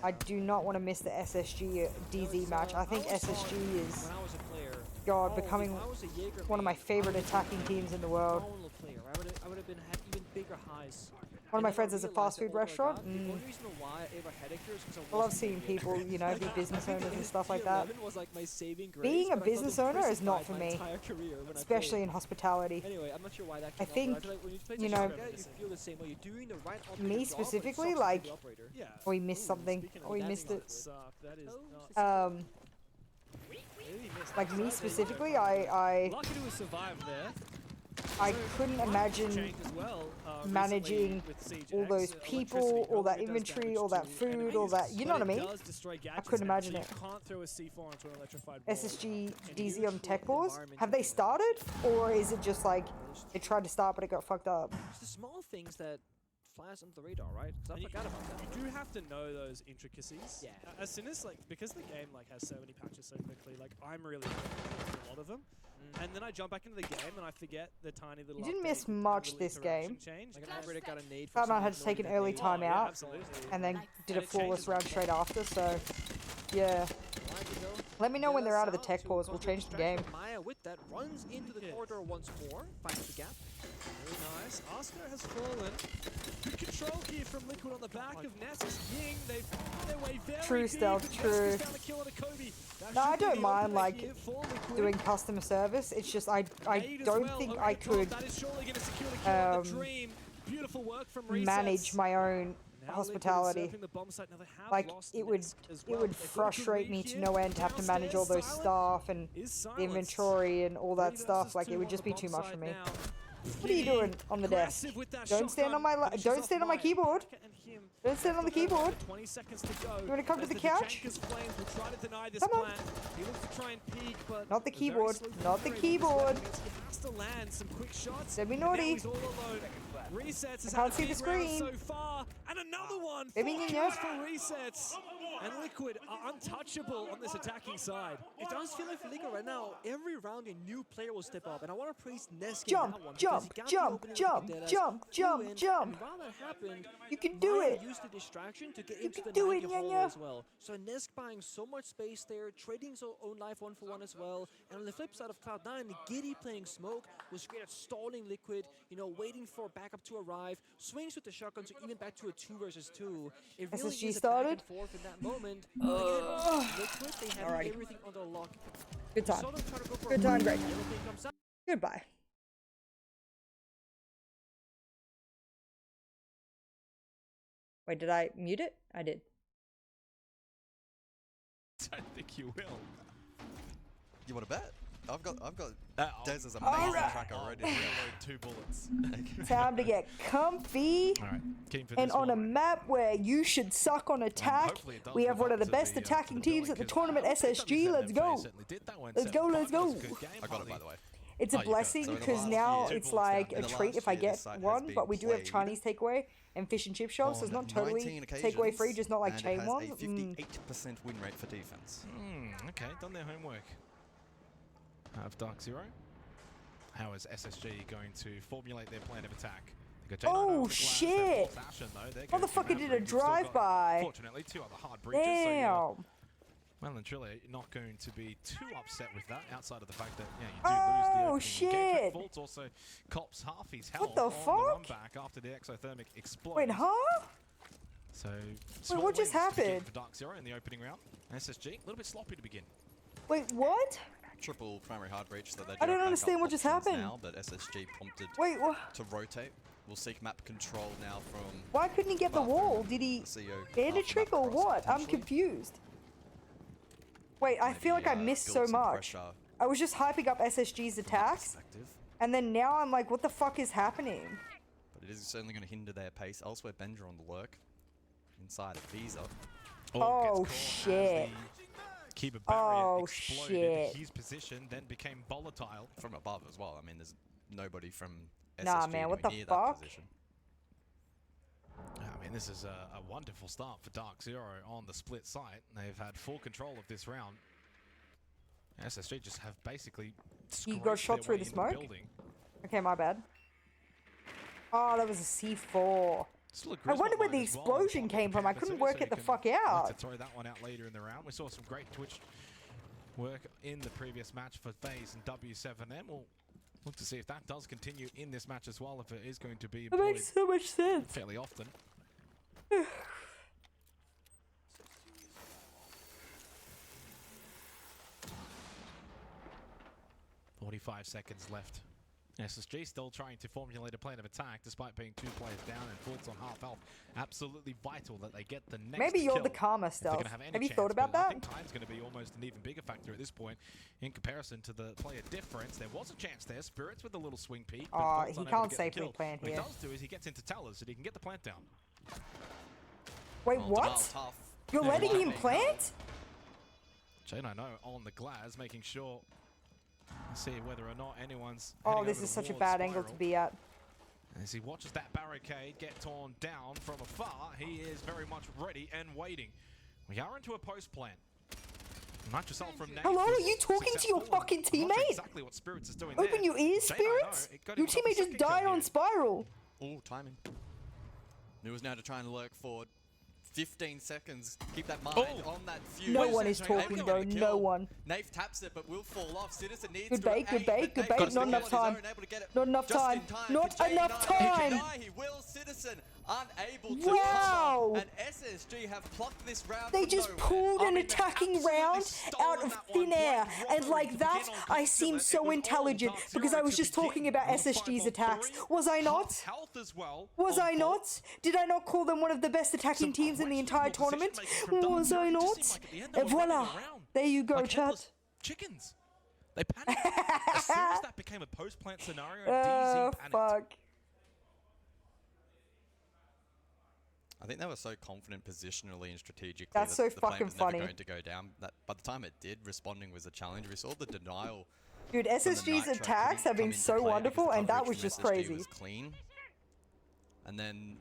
I do not want to miss the SSG DZ match. I think SSG is, When I was a player, God, becoming one of my favorite attacking teams in the world. I would have been had even bigger highs. One of my friends has a fast food restaurant. The only reason why I ever had it here is because I love seeing people, you know, be business owners and stuff like that. was like my saving grace, Being a but I felt business owner is not for impressive me, my entire career when I especially played. in hospitality. Anyway, I'm not sure why that I came up, think, but I feel like when you play you such know, a guy, you feel the same way. You're doing the right operator me job, but it specifically, sucks like, to be the operator. we missed something. We missed it. Like me specifically, I Lucky to have survived there. I couldn't imagine managing all those people, all that inventory, all that food, all that, you know what I mean? I couldn't imagine it. Can't throw a C4 onto an electrified SSG DZ on tech wars, have they started? Or is it just like, they tried to start but it got fucked up? It's the small things that flies under the radar, right? Because I forgot about that. You do have to know those intricacies. Yeah. As soon as, like, because the game, like, has so many patches so quickly, like, I'm really into a lot of them. And then I jump back into the game and I forget the tiny little You didn't update, miss the much little this game. interaction change. Like an operator got a nade for Found out I someone had to take an ignoring early that time nade. out and then did a flawless round straight after, so yeah. Let me know when they're out of the tech pause, we'll change the game. Maya with that runs into the corridor once more, finds the gap. Very nice. Oscar has fallen. Good control here from Liquid on the back of Nessus. Ying, they've found their way very True deep. stealth, true. Nessus found a kill on a Kobe. That No, I should be don't the mind opener like here for Liquid. doing customer service. It's just I Nade as don't well think over I the top. could That is surely gonna secure the kill on the Dream. Beautiful work from Resets. manage my own Now hospitality. Liquid is surfing the bomb site. Now they have Like lost it would Nets as well. They've got a frustrate Kareem me to here. no end to have to manage all those Downstairs, staff and is the silenced. inventory and all that 3 stuff. versus Like it 2 would on just the be too bomb much for site me. now. What are you doing on the desk? Aggressive with that Don't stand on my shotgun. don't stand on my Finishes off keyboard. and him. Don't stand on the keyboard. 20 seconds to go. You wanna come to As the couch? Janka's flames will try to deny this Come on. plan. He looks to try and peek, but Not the a very keyboard. slow Not the delivery with this keyboard. weapon. He has to land some quick shots. Don't be and now naughty. he's all alone. Resets has I can't had a see the big round screen. so far, and another one. Maybe 4 you kills know. for Resets, and Liquid are untouchable on this attacking side. It does feel like for Liga right now, every round a new player will step up, and I want to praise Nesk in Jump, that one. jump, because he got the jump, opening jump, with the deadass, jump, jump, flew in, jump. And while that happened, You can do Maya it. used the distraction to get You into can the do it, 90 hole Nyanya. as well. So Nesk buying so much space there, trading his own life 1-for-1 as well. And on the flip side of Cloud9, Giddy playing smoke was great at stalling Liquid, you know, waiting for backup to arrive, swings with the shotgun to even back to a 2 versus 2. It really SSG is a started? back and forth in that moment. Again, Liquid, they have Alrighty. everything under lock. Good We time. saw them try to go for Good a time, read, great. everything comes out. Goodbye. Wait, did I mute it? I did. I don't think you will. You want to bet? I've got Dez's amazing Alright. track already. Reload 2 bullets. Time to get comfy. Alright, keen for And this on a one. map where you should suck on attack, hopefully it does we have live one of up the to best the, attacking to the teams billing, at the 'cause tournament, I don't think SSG. WZM Let's go. certainly did that one, Let's set go, up let's fine. That was go. a good game, I got it, Harley. by the way. It's a Oh, you got it. blessing So in the because last now year, it's like in a the treat last if I year, get this site has one, been but we do have played Chinese takeaway and fish and chip shops, so it's on not totally 19 takeaway free, just not like and chain it has ones. a 58% win rate for defense. Okay, done their homework. Of Dark Zero. How is SSG going to formulate their plan of attack? They got J9 Oh, over the glass, shit. they're full fashion, though. They're going to Motherfucker do did that. a You've still got, drive-by. Fortunately, 2 other hard breaches. So Damn. Well and truly not going to be too upset with that, outside of the fact that you do lose the opening engagement. Shit! Fultz also cops half his health What the on fuck? the run back after the exothermic explodes. Wait, huh? So, Wait, what just happened? For Dark Zero in the opening round. SSG, a little bit sloppy to begin. Wait, what? Triple primary hard breach, so they do I don't have understand backup what just options happened. now, but SSG prompted Wait, what? to rotate. We'll seek map control now from... Why couldn't he get the wall? Did he ban a trick or what? I'm confused. Wait, I feel like I missed so much. I was just hyping up SSG's attacks, and then now I'm like, what the fuck is happening? But it is certainly going to hinder their pace. Elsewhere, Bender on the lurk. Inside of Visa. Oh, shit. Keeper barrier Oh, exploded. shit. His position then became volatile. From above as well. I mean, there's nobody from SSG Nah, man, what the near fuck? that position. I mean, this is a wonderful start for Dark Zero on the split site. They've had full control of this round. SSG just have basically He got shot through the smoke? Okay, my bad. Oh, that was a C4. I wonder where the explosion came from. I couldn't work it the fuck out. To throw that one out later in the round. We saw some great Twitch work in the previous match for FaZe and W7M. We'll look to see if that does continue in this match as well, if it is going to be That makes so much sense. fairly often. 45 seconds left. SSG still trying to formulate a plan of attack despite being 2 players down and Fultz on half health. Absolutely vital that they get the next Maybe you're kill the karma if they're stealth. gonna have any Have you chance, thought about but I that? think time's going to be almost an even bigger factor at this point in comparison to the player difference. There was a chance there. Spirits with a little swing peek. but Fultz he unable to can't get the safely kill. plant What here. he does do is he gets into towers so he can get the plant down. Wait, what? You're Yeah, letting him lightning. plant? Jane, I know, on the glass, making sure to see whether or not anyone's Oh, heading this over is the such a wall bad angle to spiral. be at. As he watches that barricade get torn down from afar, he is very much ready and waiting. We are into a post plan. Nitrocell from Nate Hello, was are you talking to your successful, fucking and I'm not sure teammate? exactly what Spirits is doing Open there. your ears, Jane, I know, Spirits. it got Your himself a teammate just second kill died on here. Spiral. Oh, timing. New is now to try and lurk forward. 15 seconds. Keep that mind on that fuse. No one is talking, bro. No one. Nafe taps it, but will fall off. Citizen needs Good to bait, good aim, bait, but good Nafe bait. Not enough is on time. his own, able to get it Not enough just time. in time. Not Can Jay enough deny? He time. can deny. He will. Citizen unable to Wow. cover. And SSG have plucked this round They from just nowhere. pulled I an mean, they've attacking absolutely round out stolen of that thin one. air. Great And like robbery to that, begin on I Consulate. seem It so was all intelligent Dark because Zero I was to just talking begin. about On SSG's 5 on attacks. 3. Was I not? Health as well. Was I not? Did I not call them one of the best attacking teams in the entire tournament? Was I not? And voila. There you go, Like chat. headless chickens. They panicked. As soon as that became a post-plant scenario, DZ panicked. Fuck. I think they were so confident positionally and strategically That's that so the flame fucking was never funny. going to go down. That by the time it did, responding was a challenge. We saw the denial. Dude, from the SSG's Nitro attacks come have been into so play because wonderful, the and that coverage was from just SSG crazy. was clean. And then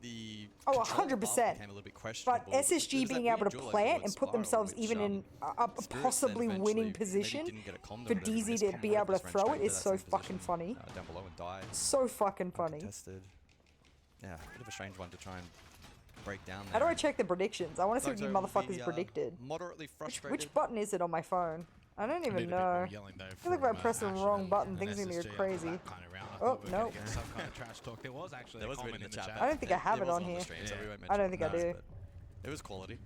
the Oh, control above 100%. became a little bit questionable. But SSG It was that being able weird to duel plant towards and put Spiral, themselves which, even in a Spirits then possibly winning eventually maybe position didn't get a condom for ready, but DZ his to combo be able to just ran throw straight it into is that so same fucking position, funny. down below and died. So fucking funny. Contested. Yeah, bit of a strange one to try and break down there. How do I check the predictions? I want to see what you Dark Zero will motherfuckers be, predicted. Moderately frustrated. Which button is it on my phone? I don't even know. I feel like if I press the wrong button, things are gonna go crazy. Oh, no. Some kind of trash talk. There was actually There a was a bit comment in the chat. I don't think I have it was on the here. stream, so we won't I don't mention think I it, do. but it was quality.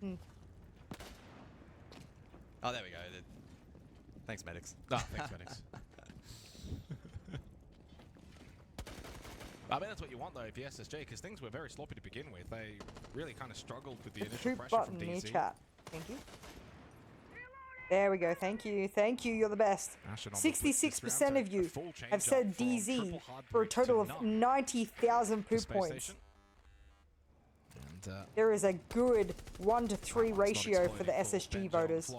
Hmm. Oh, there we go. Thanks, medics. Oh, thanks, medics. I mean, that's what you want, though, if you're SSJ, because things were very sloppy to begin with. They really kind of struggled with the initial Poop pressure button from near DZ. chat. Thank you. There we go. Thank you. Thank you. You're the best. 66% of you have said DZ for a total of 90,000 poop points. And, There is a good 1 to 3 ratio for the SSG voters.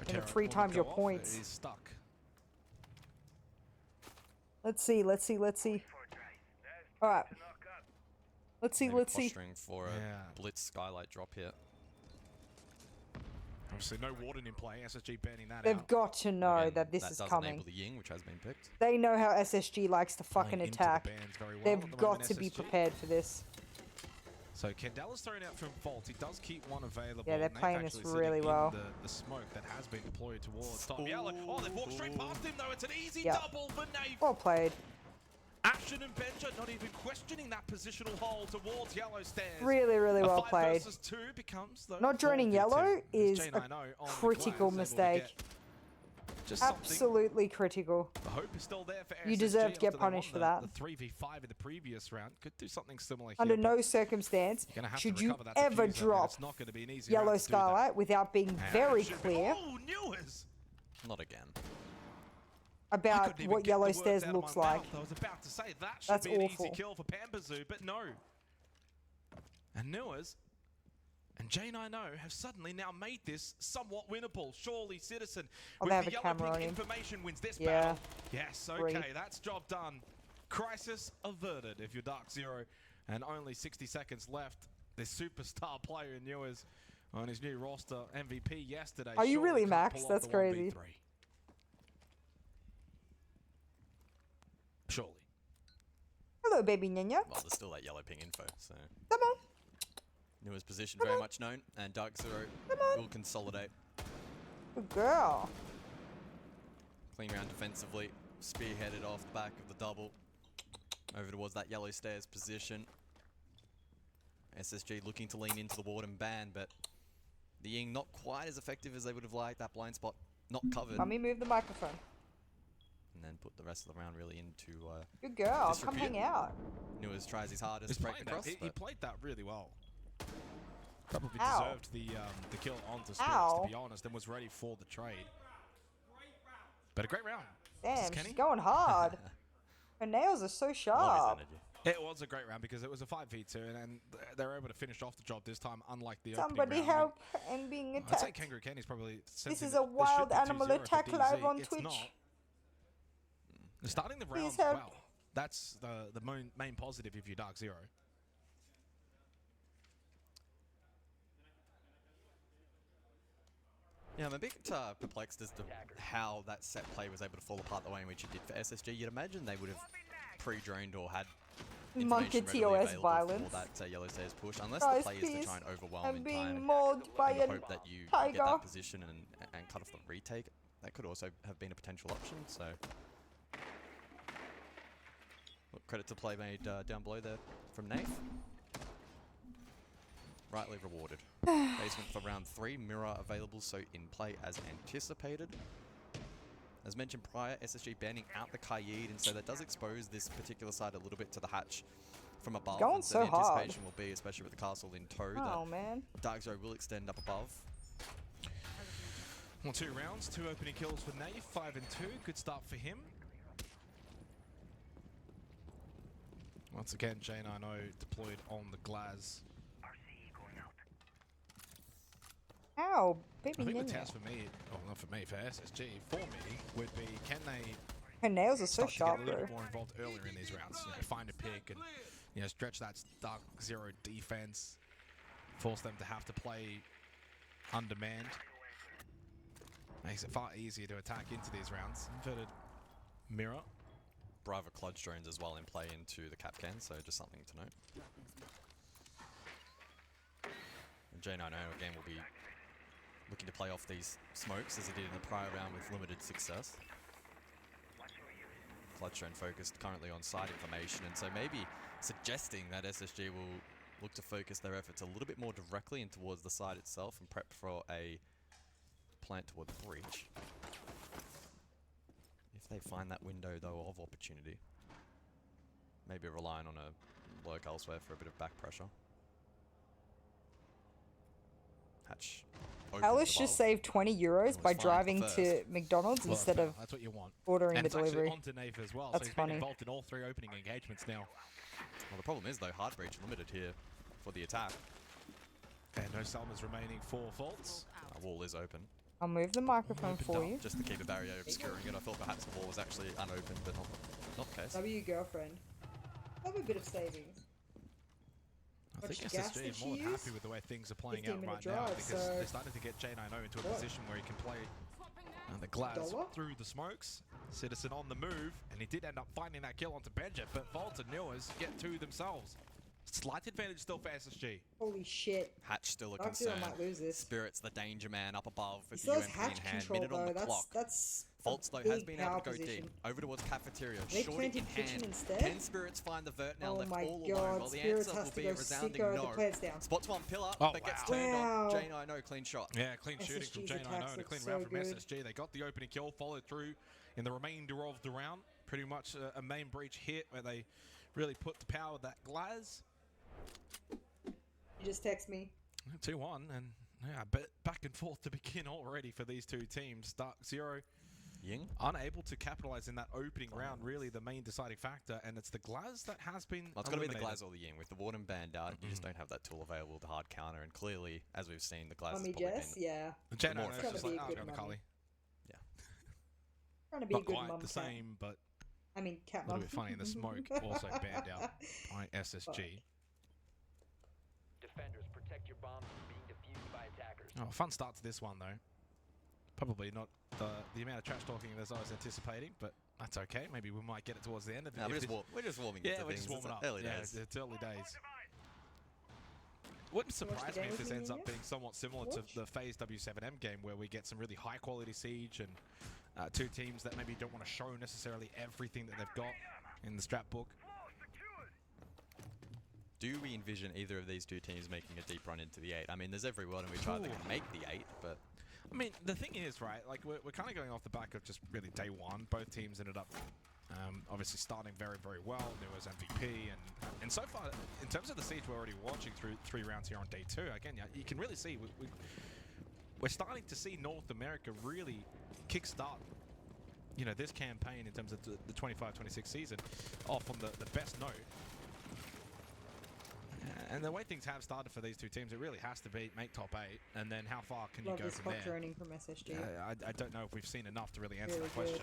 And 3 times your points. He's stuck. Let's see. Let's see. Let's see. All right. Let's see. Maybe Let's see. posturing for a blitz skylight drop here. Obviously, no Warden in play. SSG banning that They've out. got to know Again, that this that is does coming. enable the Ying, which has been picked. They know how SSG likes to fucking into the attack. bans very well at They've the got moment, to be SSG. prepared for this. So Kendall is thrown out from Vault. He does keep one available. Yeah, they're Nath playing this actually really sitting well. in the smoke that has been deployed towards Tom Yellow. Oh, they've walked straight past him though. It's an easy double for Nath. Well played. Ashen and Benja not even questioning that positional hold towards Yellow Stairs. Really, really well a 5 played. versus 2 becomes the Not joining 4v2 Yellow as is Jane a I know on the critical glass, mistake. able to get just Absolutely critical. the hope is still there for You SSG deserve to get after they won punished for that. The 3v5 in the previous round could do something similar here. Under but no circumstance gonna have to should you recover that ever diffuser, and drop it's not gonna be an easy Yellow round to do that. Scarlet without being And very it should be- clear Oh, Newers! Not again. about Couldn't even what get Yellow the words Stairs out of looks my like. mouth. I was about to say that should That's be an awful. easy kill for Pambazoo, but no. And Newers and Jane I know have suddenly now made this somewhat winnable. Surely Citizen Oh, with they have the a yellow camera on pink him. information wins this Yeah. battle. Yes, okay, Great. that's job done. Crisis averted if you're Dark Zero. And only 60 seconds left. This superstar player in Newers on his new roster MVP yesterday. Are you surely really can't Max? pull off That's the crazy. 1v3. Surely. Hello, baby Nanya. Well, there's still that yellow ping info, so. Come on. Newers position very much known, and Dark Zero will consolidate. Good girl. Clean round defensively, spearheaded off the back of the double. Over towards that Yellow Stairs position. SSG looking to lean into the ward and ban, but the Ying not quite as effective as they would have liked. That blind spot not covered. Let me move the microphone. And then put the rest of the round really into Good girl. Come disrepute. hang out. Newers tries his hardest He's to break playing across. that. He but played that really well. Probably Ow. deserved the kill onto Spirits, Ow. to be honest, and was ready for the trade. But a great round. Damn, Kenny? she's going hard. Her nails are so sharp. It was a great round because it was a 5v2 and they were able to finish off the job this time, unlike the Somebody opening round. help and being I'd say attacked. Kangaroo Kenny's probably This sensing is that a wild this should be animal 2-0 for attack DZ. live on It's Twitch. not. They're starting the Please rounds help. well. That's the main positive if you're Dark Zero. yeah, I'm a bit perplexed as to how that set play was able to fall apart the way in which it did for SSG. You'd imagine they would have pre-droned or had Monkey information readily TOS available violence. for that Yellow Stairs push, unless Guys, the play is please. to try and overwhelm I'm in being time mauled by and a hope that you tiger. get that position and cut off the retake. That could also have been a potential option, so... Look, credit to play made down below there from Nath. Rightly rewarded. Basement for round 3, mirror available, so in play as anticipated. As mentioned prior, SSG banning out the Kaid, and so that does expose this particular side a little bit to the hatch from above. Going and so the hard. anticipation will be, especially with the castle in tow, Oh that man. Dark Zero will extend up above. Well, 2 rounds, 2 opening kills for Nave, 5 and 2. Good start for him. Once again, Jane I know deployed on the Glaz. Ow, I baby think the Nanya. test for me, oh not for me, for SSG, for me, would be can they Her nails are so start to sharp get a little though. bit more involved earlier in these rounds. You know, find a pick and stretch that Dark Zero defense, force them to have to play undemand. Makes it far easier to attack into these rounds. Inverted mirror. Bravo Clutch drones as well in play into the cap can, so just something to note. And J90 again will be looking to play off these smokes as he did in the prior round with limited success. Clutch drone focused currently on side information, and so maybe suggesting that SSG will look to focus their efforts a little bit more directly in towards the side itself and prep for a plant toward the breach. If they find that window though of opportunity, maybe relying on a lurk elsewhere for a bit of back pressure. Hatch. Alice just saved 20 euros by driving to McDonald's instead of that's what you want. ordering And the it's actually delivery. onto Nave as well, That's so he's funny. been involved in all 3 opening engagements now. Well, the problem is though, hard breach limited here for the attack. And no Salmons remaining for Faults. Wall is open. I'll move the microphone for you. Just to keep a barrier obscuring it. I thought perhaps the wall was actually unopened, but not the case. W girlfriend. Have a bit of savings. I think Much gas SSG did are she more than use? happy with the way things are playing 15-minute out right now drive, because so- they're starting to get J90 into a What? position where he can play the Glaz $1? through the smokes. Citizen on the move, and he did end up finding that kill onto Benjet, but Vault and Newers get 2 themselves. It's Slight advantage still for SSG. Holy shit. Hatch still a Dark Zero concern. might lose this. Spirit's the danger man up above He with still the has UMP hatch in hand. control Minute on though. the clock. That's Faults though big has been able power to go position. deep. Over towards cafeteria. They Shorty planted in kitchen hand. instead? Can Spirits find the vert now Oh left my all alone? god, Well, the Spirits answer has will to be a go resounding sicko. The no. plants down. Spots one pillar, Oh, but gets wow. turned Wow. on. Jane, I know, clean shot. Yeah, clean shooting from SSG's Jane I know attacks and a look clean so round from good. SSG. They got the opening kill, followed through in the remainder of the round. Pretty much a main breach hit where they really put the power of that Glaz. You just text me. 2-1, and yeah, a bit back and forth to begin already for these two teams. Dark Zero Ying unable to capitalize in that opening round, really the main deciding factor, and it's the Glaz that has been Well, it's got to be the eliminated. Glaz or the Ying. With the Warden banned out, you just don't have that tool available to hard counter, and clearly, as we've seen, the Glaz has Mummy probably Jess, been yeah. The Jen more is effective. just Gotta like, be a oh, good go to mummy. Kali. Trying to be a Not good quite mum the cat. same, but I mean, cat a little mum. bit funny in the smoke. Also banned out by SSG. Defenders, protect your bombs from being defused by attackers. Oh, fun start to this one, though. Probably not the amount of trash talking as I was anticipating, but that's okay. Maybe we might get it towards the end of it. No, If we're just warming yeah, into we're things. just warming It's up. early yeah, days. it's early days. Wouldn't surprise me game if with this me ends and up you? being somewhat similar to the FaZe W7M game, where we get some really high quality siege and two teams that maybe don't want to show necessarily everything that they've got in the strat book. Do we envision either of these two teams making a deep run into the 8? I mean, there's every world in which either can make the 8, but... I mean, the thing is, right, like, we're kind of going off the back of just really day one. Both teams ended up obviously starting very, very well. There was MVP, and so far, in terms of the siege we're already watching through 3 rounds here on day 2, again, you can really see we're starting to see North America really kickstart, you know, this campaign in terms of the 25-26 season off on the best note. And the way things have started for these two teams, it really has to be make top 8, and then how far can Love you go this from hot there? droning from SSG. I don't know if we've seen enough to really answer Really that question.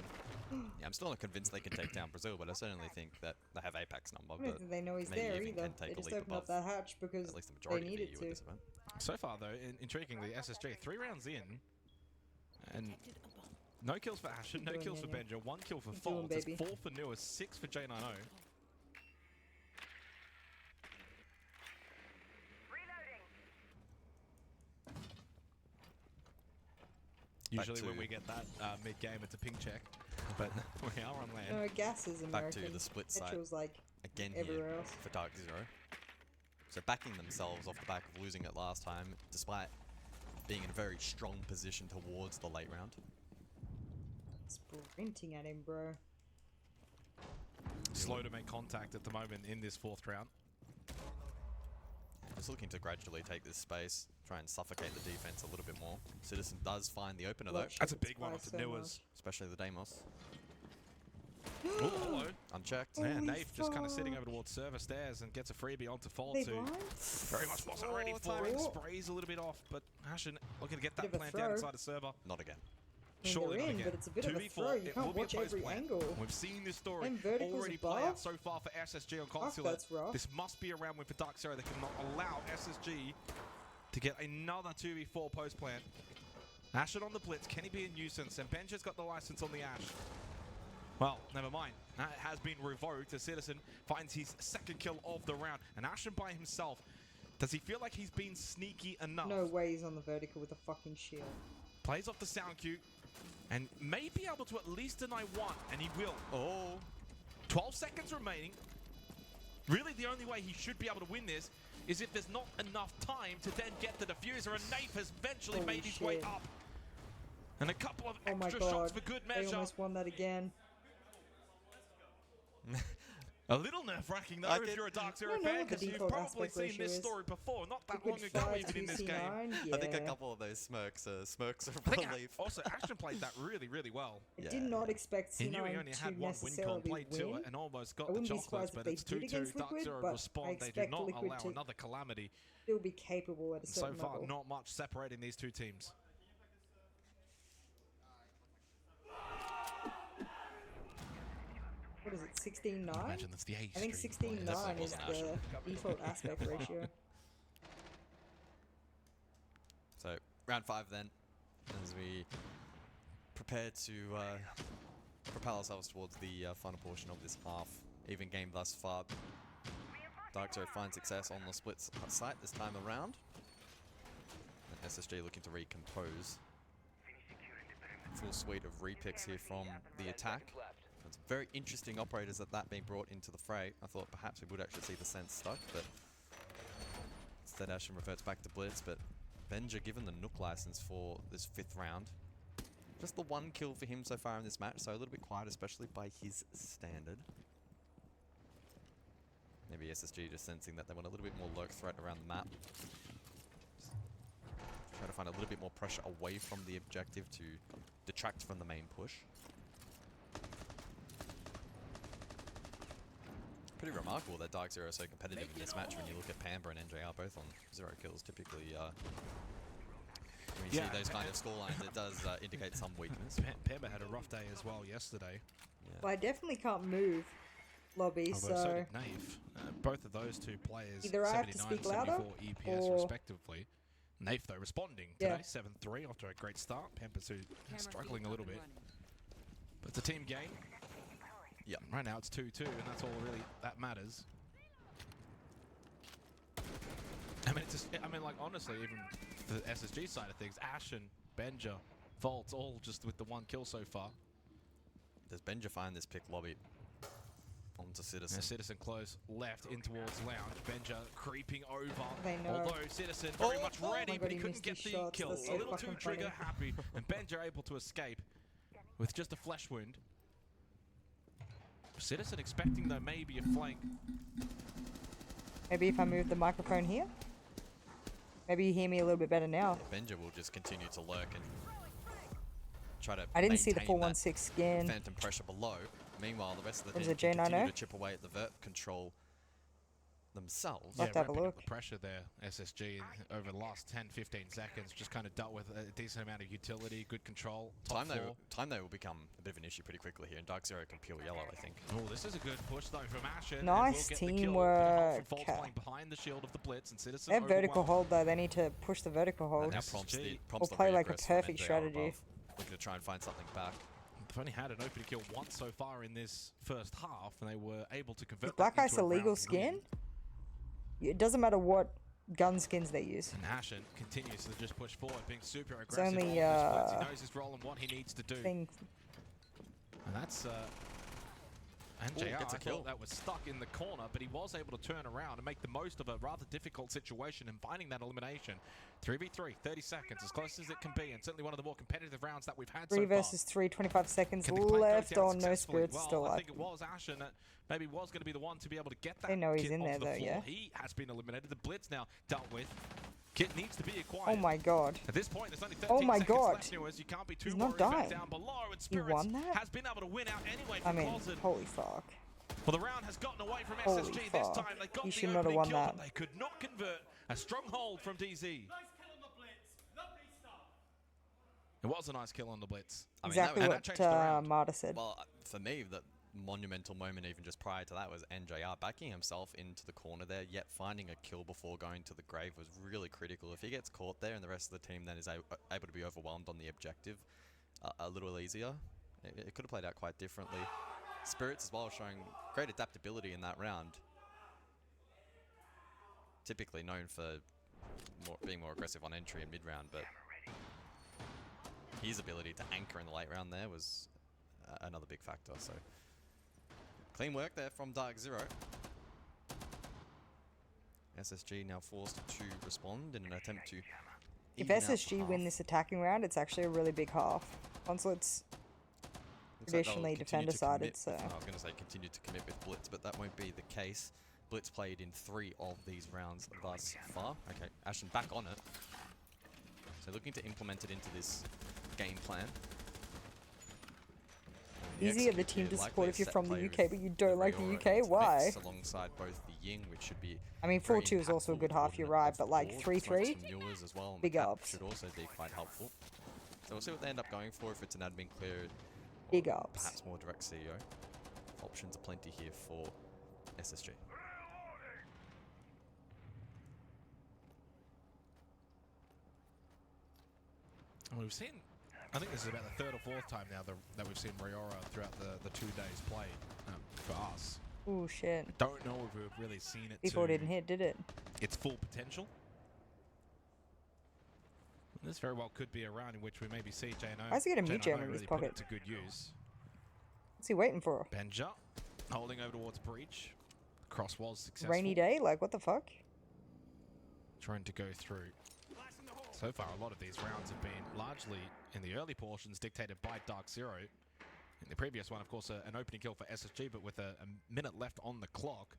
Yeah, I'm still not convinced they can take down Brazil, but I certainly think that they have Apex number. I don't But think they know he's maybe there even either. can take They a just leap opened up above that hatch because at least the they majority of needed the EU to. at this event. So far, though, intriguingly, SSG 3 rounds in, and no kills for Ashen, no Doing kills it, for yeah. Benja, 1 kill for Keep doing, Folds, it's baby. 4 for Nua, 6 for J90. Usually when we get that mid-game, it's a ping check, but we are on land. No, gas is Back American. to the split side Petrol's like again everywhere here else. for Dark Zero. So backing themselves off the back of losing it last time, despite being in a very strong position towards the late round. Sprinting at him, bro. Slow to make contact at the moment in this 4th round. Just looking to gradually take this space, try and suffocate the defense a little bit more. Citizen does find the opener though. That's a big one off the Nuas. Especially the Deimos. Oh, hello. Unchecked. Yeah, Nave just kind of sitting over towards server stairs and gets a freebie onto Fall They to blind? very much wasn't ready for it. Sprays a little bit off, but Ashen looking to get that Bit of a plant down throw. inside the server. Not again. I mean, Surely they're not in, again. but it's a bit of a 2v4, throw. You it can't will be a watch every post-plant. angle. We've seen this story Them verticals already play above. out so far for SSG on Fuck, Consulate. that's rough. This must be a round win for Dark Zero. They cannot allow SSG to get another 2v4 post-plant. Ashen on the blitz. Can he be a nuisance? And Benja's got the license on the Ash. Well, never mind. That has been revoked. A Citizen finds his 2nd kill of the round. And Ashen by himself. Does he feel like he's been sneaky enough? No way he's on the vertical with a fucking shield. Plays off the sound cue. And may be able to at least deny 1. And he will. Oh. 12 seconds remaining. Really, the only way he should be able to win this is if there's not enough time to then get the diffuser. And Nafe has eventually Holy made his way shit. up. And a couple of Oh my extra god. shots for good They measure. almost won that again. A little nerve-wracking though if you're a Dark Zero I don't know fan, what the because you've default probably aspect seen ratio this is. story before, not that Liquid long ago 5 even in this game. 2C9, I think a yeah. couple of those smirks of I think relief. also, Ashton played that really, really well. I did not expect He knew he C9 only to had one win con, necessarily played to win. it, and almost got I the wouldn't be chocolates, surprised if but they it's did 2-2. against Dark Liquid, Zero but I respond. They do expect not Liquid allow to another calamity. still be capable at a So certain far, level. not much separating these two teams. What is it, 16-9? I imagine that's the age I think stream. 16-9 is the default aspect ratio. So, round 5 then, as we prepare to propel ourselves towards the final portion of this half. Even game thus far. Dark Zero finds success on the split site this time around. And SSG looking to recompose. Full suite of repicks here from the attack. It's very interesting operators that being brought into the fray. I thought perhaps we would actually see the sense stuck, but instead Ashen reverts back to Blitz, but Benja given the Nook license for this 5th round. Just the 1 kill for him so far in this match, so a little bit quiet, especially by his standard. Maybe SSG just sensing that they want a little bit more lurk threat around the map. Just try to find a little bit more pressure away from the objective to detract from the main push. Pretty remarkable that Dark Zero is so competitive in this match when you look at Pamba and NJR both on 0 kills. Typically, when you see those kind of scorelines, it does indicate some weakness. Pamba had a rough day as well yesterday. Yeah. Well, I definitely can't move lobby, So so did Nave. Both of those two players, either I have to 79 speak louder, 74 EPS or respectively. Nave though responding today, 7-3 after a great start. Pampas who struggling a little bit. But it's a team game. Yeah. Right now it's 2-2 and that's all really that matters. I mean, like honestly, even the SSG side of things, Ashen, Benja, Volts, all just with the 1 kill so far. Does Benja find this pick lobby? Onto Citizen. Now Citizen close left in towards Lounge. Benja creeping over. They know. Although Citizen very much ready, my but God, he couldn't missed get his the shots. kill. That's A so little too fucking trigger funny. happy, and Benja able to escape with just a flesh wound. Citizen expecting though maybe a flank. maybe if I move the microphone here, maybe you hear me a little bit better now. Benja will just continue to lurk and try to I didn't see the maintain that 416 skin. phantom pressure below. Meanwhile, the rest of the What team is it, can continue J90? to chip away at the vert control themselves. Let's have a ramping up look. the pressure there, SSG over the last 10-15 seconds just kind of dealt with a decent amount of utility, good control. Time they will become a bit of an issue pretty quickly here, and Dark Zero can peel yellow, I think. Oh, this is a good push though from Ashen. Nice teamwork. Behind the shield of the Blitz, and Citizen They have vertical overwhelmed. hold though. They need to push the vertical hold. And that prompts the Or play like a regress from perfect NJR strategy. above, looking to try and find something back. They've only had an open kill once so far in this first half, and they were able to convert Is Black that Ice into a a legal round skin? win. It doesn't matter what gun skins they use. And Ashen continues to just push forward, being super It's aggressive. only, on this Blitz. He knows his role and what he needs to do. Thing. And that's and Ooh, JR, gets a I kill. thought that was stuck in the corner, but he was able to turn around and make the most of a rather difficult situation and finding that elimination. 3v3, 30 seconds, as close as it can be, and certainly one of the more competitive rounds that we've had 3 so far. versus 3, 25 seconds Can the plan go left down on no successfully? spirits Well, still I alive. think it was Ashen that maybe was going to be the one to be able to get that They know he's Kit in there onto the though, floor. yeah. He has been eliminated. The Blitz now dealt with. Kit needs to be acquired. Oh my god. At this point, there's only 13 Oh my seconds god. left, Newers. You can't be too He's not worried dying. down below, and He Spirits won that? has been able to win out anyway I from mean, Closet. holy fuck. Well, the round has gotten away from Holy SSG this fuck. time. They got You the should not have opening won kill, that. but they could not convert. A strong hold from DZ. It was a nice kill on the Blitz. I mean, Exactly that what changed the round. Marta said. Well, for me, the monumental moment even just prior to that was NJR backing himself into the corner there, yet finding a kill before going to the grave was really critical. If he gets caught there and the rest of the team then is able to be overwhelmed on the objective a little easier, it could have played out quite differently. Spirits as well showing great adaptability in that round. Typically known for being more aggressive on entry and mid-round, but his ability to anchor in the late round there was another big factor. So clean work there from Dark Zero. SSG now forced to respond in an attempt to If even out the SSG half. win this attacking round, it's actually a really big half. Consulete's Looks like they'll traditionally continue to defender-sided, commit so... with- I was going to say continue to commit with Blitz, but that won't be the case. Blitz played in 3 of these rounds thus far. Okay, Ashen back on it. So looking to implement it into this game plan. And the Easy of the execute team here, to likely support a if you're set from the play UK, with but you don't like the Riora UK. into Why? mix alongside both the Ying, which should be I mean, very 4-2 is also a impactful good half, you're tournament right, off but the like board. 3-3? Smokes from Ewers as well, and Big the cap ups. should also be quite helpful. So we'll see what they end up going for, if it's an admin cleared, Big or ups. perhaps more direct CEO. Options are plenty here for SSG. And we've seen, I think this is about the 3rd or 4th time now that we've seen Riora throughout the 2 days played for us. Oh shit. Don't know if we've really seen it. Before didn't hit, did it? Its full potential. This very well could be a round in which we maybe see JNO. Why is he getting mute jam in his pocket? To good use. What's he waiting for? Benja holding over towards breach. Cross was successful. Rainy day? Like, what the fuck? Trying to go through. So far, a lot of these rounds have been largely, in the early portions, dictated by Dark Zero. In the previous one, of course, an opening kill for SSG, but with a minute left on the clock.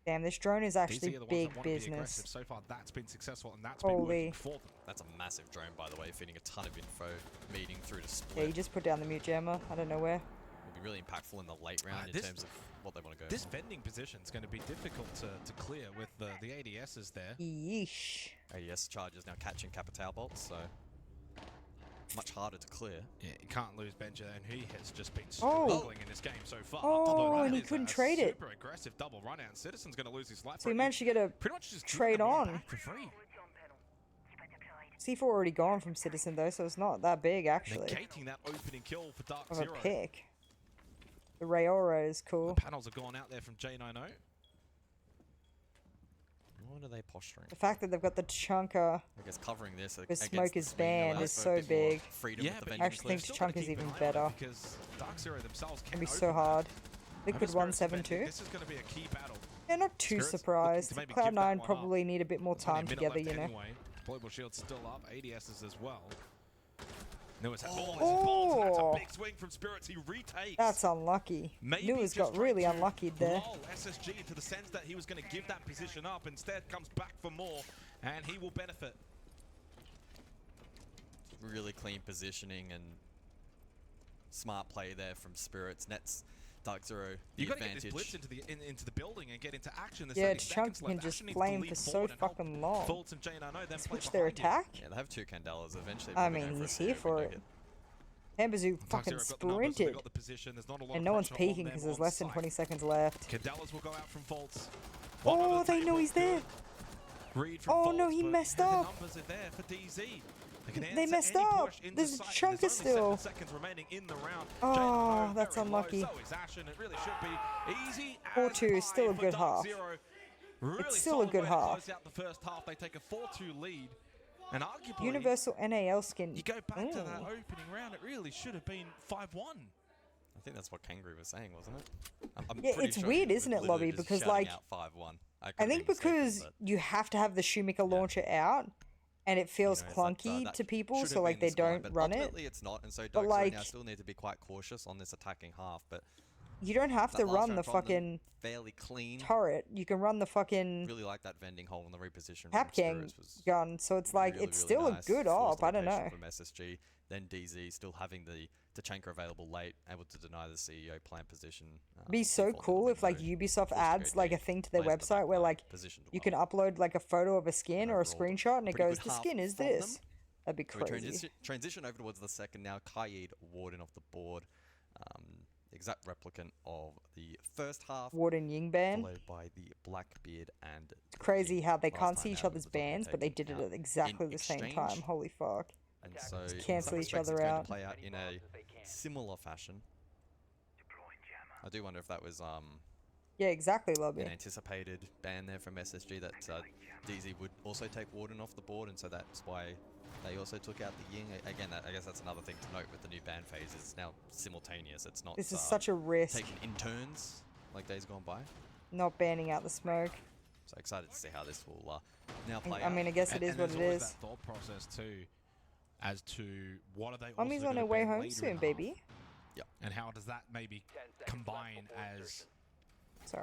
Damn, this drone is actually big business. So far, that's been successful, and that's been working for them. That's a massive drone, by the way, feeding a ton of info, meeting through to split. Yeah, you just put down the mute jammer. I don't know where. Will be really impactful in the late round in terms of what they want to go. This vending position is going to be difficult to clear with the ADSs there. Yeesh. ADS charges now catching Capital bolts, so much harder to clear. Yeah, you can't lose Benja, and he has just been struggling in this game so far. Oh, and he couldn't trade it. Super aggressive double run out. Citizen's going to lose his life. So he managed to get a pretty much just trade on. For free. C4 already gone from Citizen though, so it's not that big actually. Negating that opening kill for Dark of Zero. A pick. The Rayora is cool. The panels have gone out there from J90. What are they posturing? The fact that they've got the chunker. I guess covering this. The smoke is banned is so big. Yeah, I actually think chunk is even better. Because Dark Zero themselves can be so hard. Liquid 172. This is going to be a key battle. Yeah, not too surprised. Cloud9 probably need a bit more time together, you know. Anyway. Global Shield's still up. ADSs as well. That's a big swing from Spirits. He retakes. That's unlucky. Nua's got really unlucky there. SSG into the sense that he was going to give that position up. Instead, comes back for more, and he will benefit. Really clean positioning and smart play there from Spirits. Nets Dark Zero the you advantage. You got to get this blitz into the building and get into action. There's yeah, Chunk can just flame for so fucking long. Switch their attack? Yeah, they have two Candelas. Eventually, I mean, he's here for it. Hambazoo fucking sprinted. And no one's peeking because there's less than 20 seconds left. Candelas will go out from Vaults. Oh, they know he's there. Oh no, he messed up. Numbers are there for DZ. They messed up. There's a chunker still. Oh, that's unlucky. 4-2 is still a good half. It's still a good half. The first half, they take a 4-2 lead. And arguably, Universal NAL skin. You go back to that opening round, it really should have been 5-1. I think that's what Kangaroo was saying, wasn't it? Yeah, it's weird, isn't it, Lobby? Because like, I think because you have to have the Shumika launcher out, and it feels clunky to people, so like they don't run it. Ultimately, it's not, and so Dark Zero now still need to be quite cautious on this attacking half. But you don't have to run the fucking fairly clean turret. You can run the fucking really like that vending hole and the reposition Hapking gun. So it's like it's still a good op. I don't know. From SSG, then DZ still having the Tachanka available late, able to deny the CEO plant position. Be so cool if like Ubisoft adds like a thing to their website where like you can upload like a photo of a skin or a screenshot and it goes, the skin is this. That'd be crazy. Transition over towards the second now. Kaid Warden off the board. Exact replicant of the first half. Warden Yingban. Followed by the Blackbeard and... It's crazy how they can't see each other's bands, but they did it at exactly the same time. Holy fuck. And so cancel each other out. Play out in a similar fashion. I do wonder if that was yeah, exactly, Lobby. An anticipated ban there from SSG that DZ would also take Warden off the board, and so that's why they also took out the Ying. Again, I guess that's another thing to note with the new ban phase. It's now simultaneous. It's not. This is such a risk. Taken in turns, like days gone by. Not banning out the smoke. So excited to see how this will now play out. I mean, I guess it is what it is. That thought process too, as to what are they? Mommy's on her way home soon, baby. Yep. And how does that maybe combine as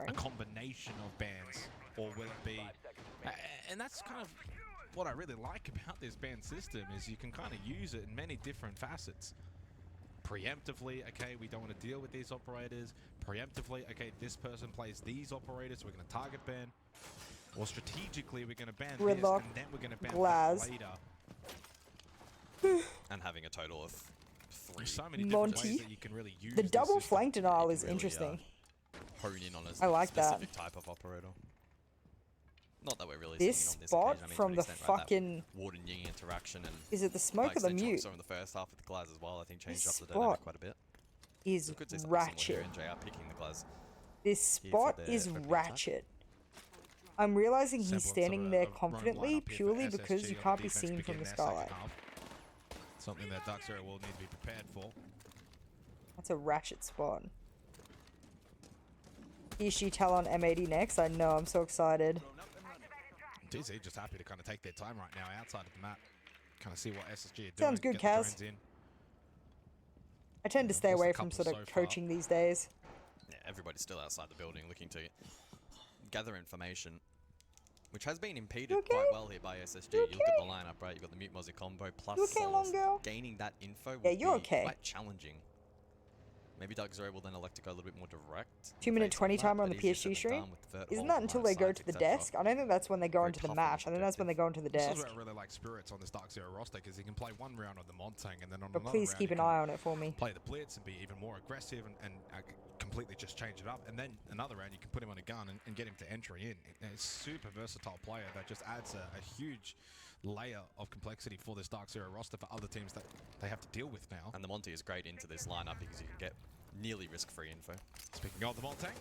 a combination of bans, or will it be? And that's kind of what I really like about this ban system is you can kind of use it in many different facets. Preemptively, okay, we don't want to deal with these operators. Preemptively, okay, this person plays these operators, so we're going to target ban. Or strategically, we're going to ban this, and then we're going to ban that later. And having a total of 3. So many different ways that you can really use the double flank denial is interesting. Hone in on a specific type of operator. Not that we're really this seeing on this spot occasion. I mean, from the fucking Warden Ying interaction and is it the smoke or the mute? So in the first half with the Glaz as well, I think changed up the spot dynamic quite a bit. Is ratchet. JR picking the Glaz. This spot is ratchet. I'm realizing he's standing there confidently purely because you can't be seen from the skyline. Something that Dark Zero will need to be prepared for. That's a ratchet spot. PSG Talon M80 next. I know, I'm so excited. TZ just happy to kind of take their time right now outside of the map. Kind of see what SSG are doing. Sounds good, Kaz. I tend to stay away from sort of coaching these days. Yeah, everybody's still outside the building looking to gather information, which has been impeded quite well here by SSG. You look at the lineup, right? You've got the Mute Mozzie combo plus Solos. Gaining that info will be quite challenging. Maybe Dark Zero will then elect to go a little bit more direct. 2-minute 20 timer on the PSG stream? Isn't that until they go to the desk? I don't think that's when they go into the match. I think that's when they go into the desk. This is where I really like Spirits on this Dark Zero roster, because he can play one round on the Montang and then on But another please round keep an eye on it for me. play the Blitz and be even more aggressive and completely just change it up. And then another round you can put him on a gun and get him to entry in. It's a super versatile player that just adds a huge layer of complexity for this Dark Zero roster for other teams that they have to deal with now. And the Monty is great into this lineup because you can get nearly risk-free info. Speaking of the Montang,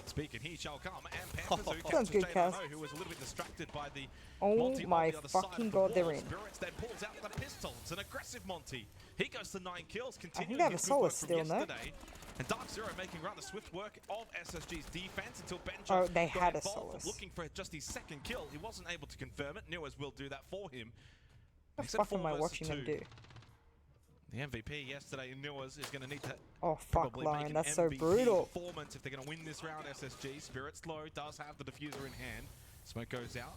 speaking he shall come, and Panther Sounds good, Kaz. who was a little bit distracted by the Oh Monty my on the other fucking side god, of the they're wall. in. Spirits then pulls out the pistol. It's an aggressive Monty. He goes to 9 kills, I think continuing they have a his good work Solus from still, no? yesterday. And Dark Zero making rather swift work of SSG's defense until Benja Oh, they got had a involved, Solus. looking for just his second kill. He wasn't able to confirm it. Newers will do that for him. What the fuck am I watching them do? The MVP yesterday in Newers is going to need to Oh fuck, Lion, that's so brutal. performance if they're going to win this round. SSG Spirit's low, does have the diffuser in hand. Smoke goes out.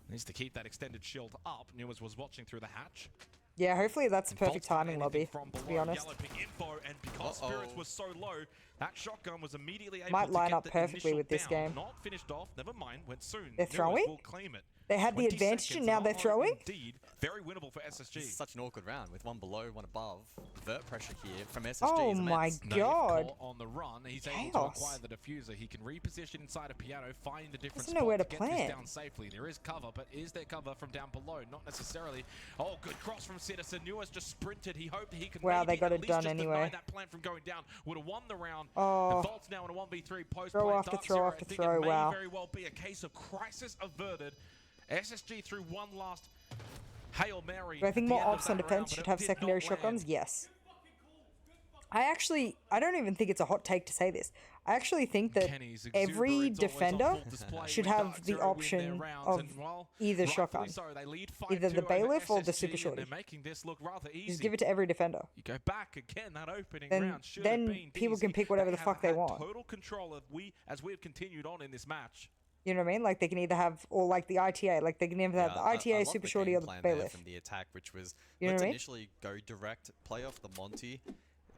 Needs to keep that extended shield up. Newers was watching through the hatch. Yeah, hopefully that's the perfect timing, Lobby, to be honest. Yellow ping info, and because Spirits was so low, that shotgun was immediately able Might to line get up the perfectly initial with this down. game. Not finished off, never mind, went soon. They're Newers throwing? will claim it. They had the 20 advantage seconds, and now they're throwing? Indeed, very winnable for SSG. This is such an awkward round with one below, one above. Vert pressure here from SSG. Oh my god. On the run, he's able to Chaos. acquire the diffuser. He can reposition inside a piano, find a different Doesn't spot know where to get plant. this down safely. There is cover, but is there cover from down below? Not necessarily. Oh, good cross from Citizen. Newers just sprinted. He hoped he could Wow, maybe they got at it least done just anyway. deny that plan from going down. Would have won the round. Oh. And Vault's now in a 1v3 post Throw play. after Dark throw Zero, after I think throw, it may wow. very well be a case of crisis averted. SSG through one last Hail Mary. Do I think at the more end of ops on that defense round, should but it have did secondary not land. shotguns? Yes. I don't even think it's a hot take to say this. I actually think that Kenny's every exuberance always on defender full display should when have Dark the Zero win option their rounds, of and, well, either rightfully shotgun. so, they lead Either 5-2 the over bailiff or the SSG, super and shorty. they're making this look rather easy. Just give it to every defender. You go back again, that opening Then- round should then have been people can easy. pick whatever the have fuck they had want. Total control of as we have continued on in this match. You know what I mean? Like they can either have, or like the ITA, like they can either have the I ITA, love super the shorty, game or the plan there bailiff. from the attack, which was You know let's what I mean? initially go direct, play off the Monty.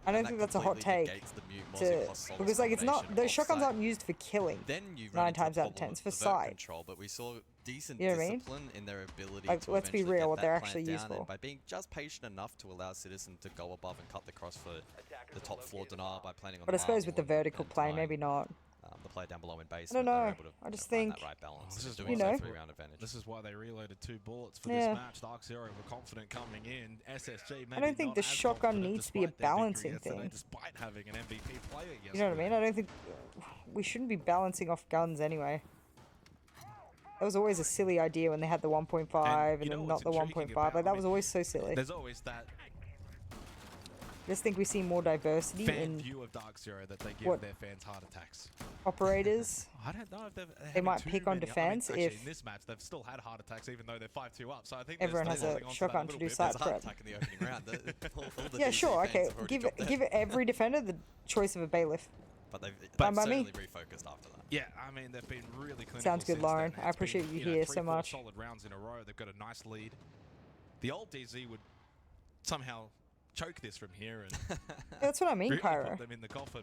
I don't and think that that's a hot completely take. negates the Mute Mozzie To, plus Solus because like it's not, combination those shotguns offsite. aren't used for killing. Then you 9 run into times the out of 10, problem it's for of the vert sight. control, but we saw decent You know what I mean? discipline in their ability Like, to let's be eventually real, get what that they're plant actually down, used for. and by being just patient enough to allow Citizen to go above and cut the cross for the top floor denial by planning on But I suppose with the vertical play, maybe not. the player down below in base. I don't they're know. able to, I just find think, that right balance. This is Doing you so know. 3-round advantage. This is why they reloaded 2 bullets for Yeah. this match. Dark Zero were confident coming in. SSG maybe I don't think not the as shotgun confident needs to be a despite their victory balancing yesterday, thing. Despite having an MVP player yesterday. You know what I mean? I don't think we shouldn't be balancing off guns anyway. That was always a silly idea when they had the 1.5 and you know then not what's the intriguing 1.5. about- Like I that mean, was always so silly. There's always that I just think we see more diversity fan in view of Dark Zero that they give what their fans heart attacks. operators. I don't know if they're They having might too pick on many- defense I mean, actually, if in this match they've still had heart attacks even though they're 5-2 up. So I think everyone there's has still a holding on shotgun to to that do a little side bit. There's a prep. heart attack in the opening round. All the Yeah, DC sure. fans Okay, have already give dropped give every defender the choice of a bailiff. But they've Fine by me. certainly refocused after that. Yeah, I mean they've been really clinical. Sounds good, since Lauren. then. I It's appreciate been, you know, here 3-4 so much. solid rounds in a row. They've got a nice lead. The old DZ would somehow choke this from here and That's what I mean, really Kyra. put them in the coffin.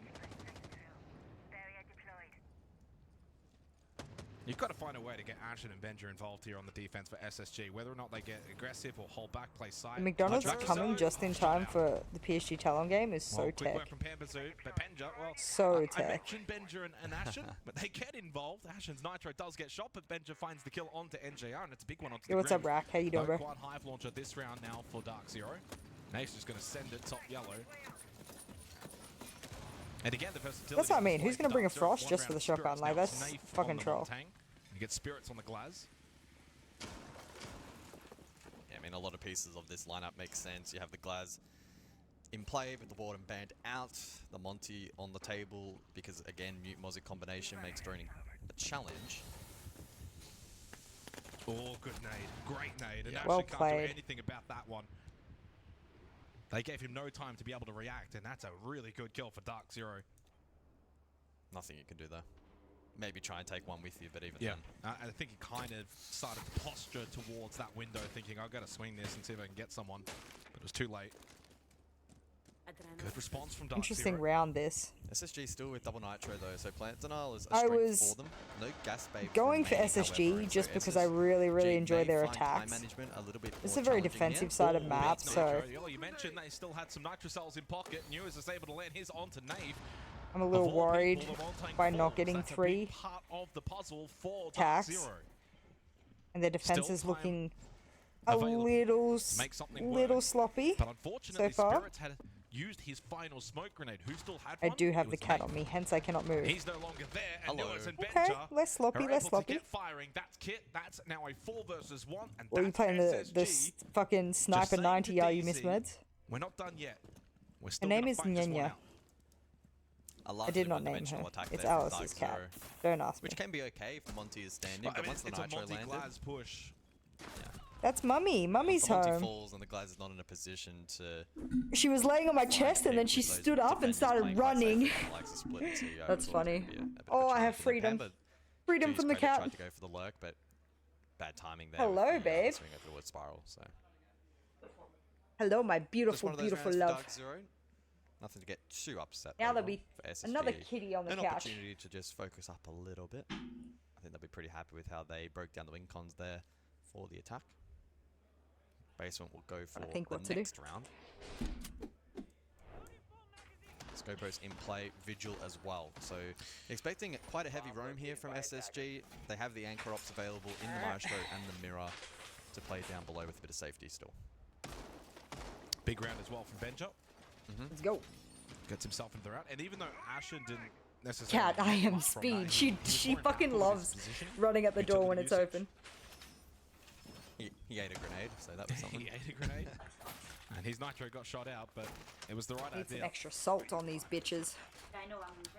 You've got to find a way to get Ashen and Benja involved here on the defense for SSG. Whether or not they get aggressive or hold back, play side. The McDonald's Jack coming Zero, just in time for the PSG Talon game is so well, quick tech. work from Pambazu, but Benja, well, So I tech. mentioned Benja and Ashen, but they get involved. Ashen's Nitro does get shot, but Benja finds the kill onto NJR, and it's a big one onto Yo, the what's up, grim. Rack? How you doing, No bro? quad hive launcher this round now for Dark Zero. Nace just going to send it top yellow. And again, the versatility. That's what I mean. Who's gonna bring a Dark Zero, frost one just for round the shotgun? Spirits, Like now that's Snafe fucking on the troll. Montang. You get Spirits on the Glaz. Yeah, I mean, a lot of pieces of this lineup make sense. You have the Glaz in play with the Warden band out, the Monty on the table, because again, Mute Mozzie combination makes droning a challenge. Oh, good nade. Great nade. And Yeah. actually Well can't played. do anything about that one. They gave him no time to be able to react, and that's a really good kill for Dark Zero. Nothing you can do there. Maybe try and take one with you, but even Yeah, then. I think he kind of started to posture towards that window, thinking, I've got to swing this and see if I can get someone. But it was too late. Good response from Dark Interesting Zero. round this. SSG still with double nitro though, so plant denial is a I strength was for them. No gas bait going for remaining, SSG however, just so because I really enjoy may their find time attacks. management a little bit This is more a very challenging defensive here. sided Oh, map, that's so Nitro. Oh, you mentioned they still had some Nitro cells in pocket. Newers is able to land his onto Nave. I'm a little Of all worried people, the Montang by not falls. getting That's a 3 big part of the puzzle for Dark attacks. Zero. And their defense Still is time looking a available little, to make something little work. sloppy But unfortunately, so far. Spirits had used his final smoke grenade. Who still had I one? do have It the was cat Nate. on me, hence I cannot move. He's no longer there, and Hello. Newers and Okay, Benja less sloppy, are less able sloppy. to get firing. That's Kit. That's now a 4 versus 1, and Or you that's playing the SSG. fucking sniper saying 90, to are you DZ, Miss Meds? We're not done yet. We're Her still name gonna is fight this one Nyenya. out. A I did not name one-dimensional her. attack It's there from Alice's Dark cat. Zero, Don't ask me. which can be okay if Monty is standing, But, I but mean, once the it's a nitro Monty landed, Glaz push. That's Mummy. Mummy's the Monty home. falls and the Glaz is not in a position to. She was laying on my chest and then she stood up and started running. That's funny. Oh, I have freedom. Freedom from the cat. Tried to go for the lurk, but bad timing there. Hello, with the, babe. Swing over the wood spiral. So Hello, my just beautiful, one of those beautiful rounds for love. Dark Zero. Nothing to get too upset. Now over there'll be for SSG. another kitty on the An couch. opportunity to just focus up a little bit. I think they'll be pretty happy with how they broke down the wing cons there for the attack. Basement will go for the next round. Scopos in play, Vigil as well. So expecting quite a heavy roam here from SSG. They have the anchor ops available in the Maestro and the Mirror to play down below with a bit of safety still. Big round as well from Benja. Let's go. Gets himself into the round, and even though Ashen didn't necessarily Cat, I am come from that, speed. he was She more fucking impactful with loves his positioning. running at the He took door the when it's usage. open. He ate a grenade, so that was something. He ate a grenade. And his nitro got shot out, but it was the right Need some idea. extra salt on these bitches.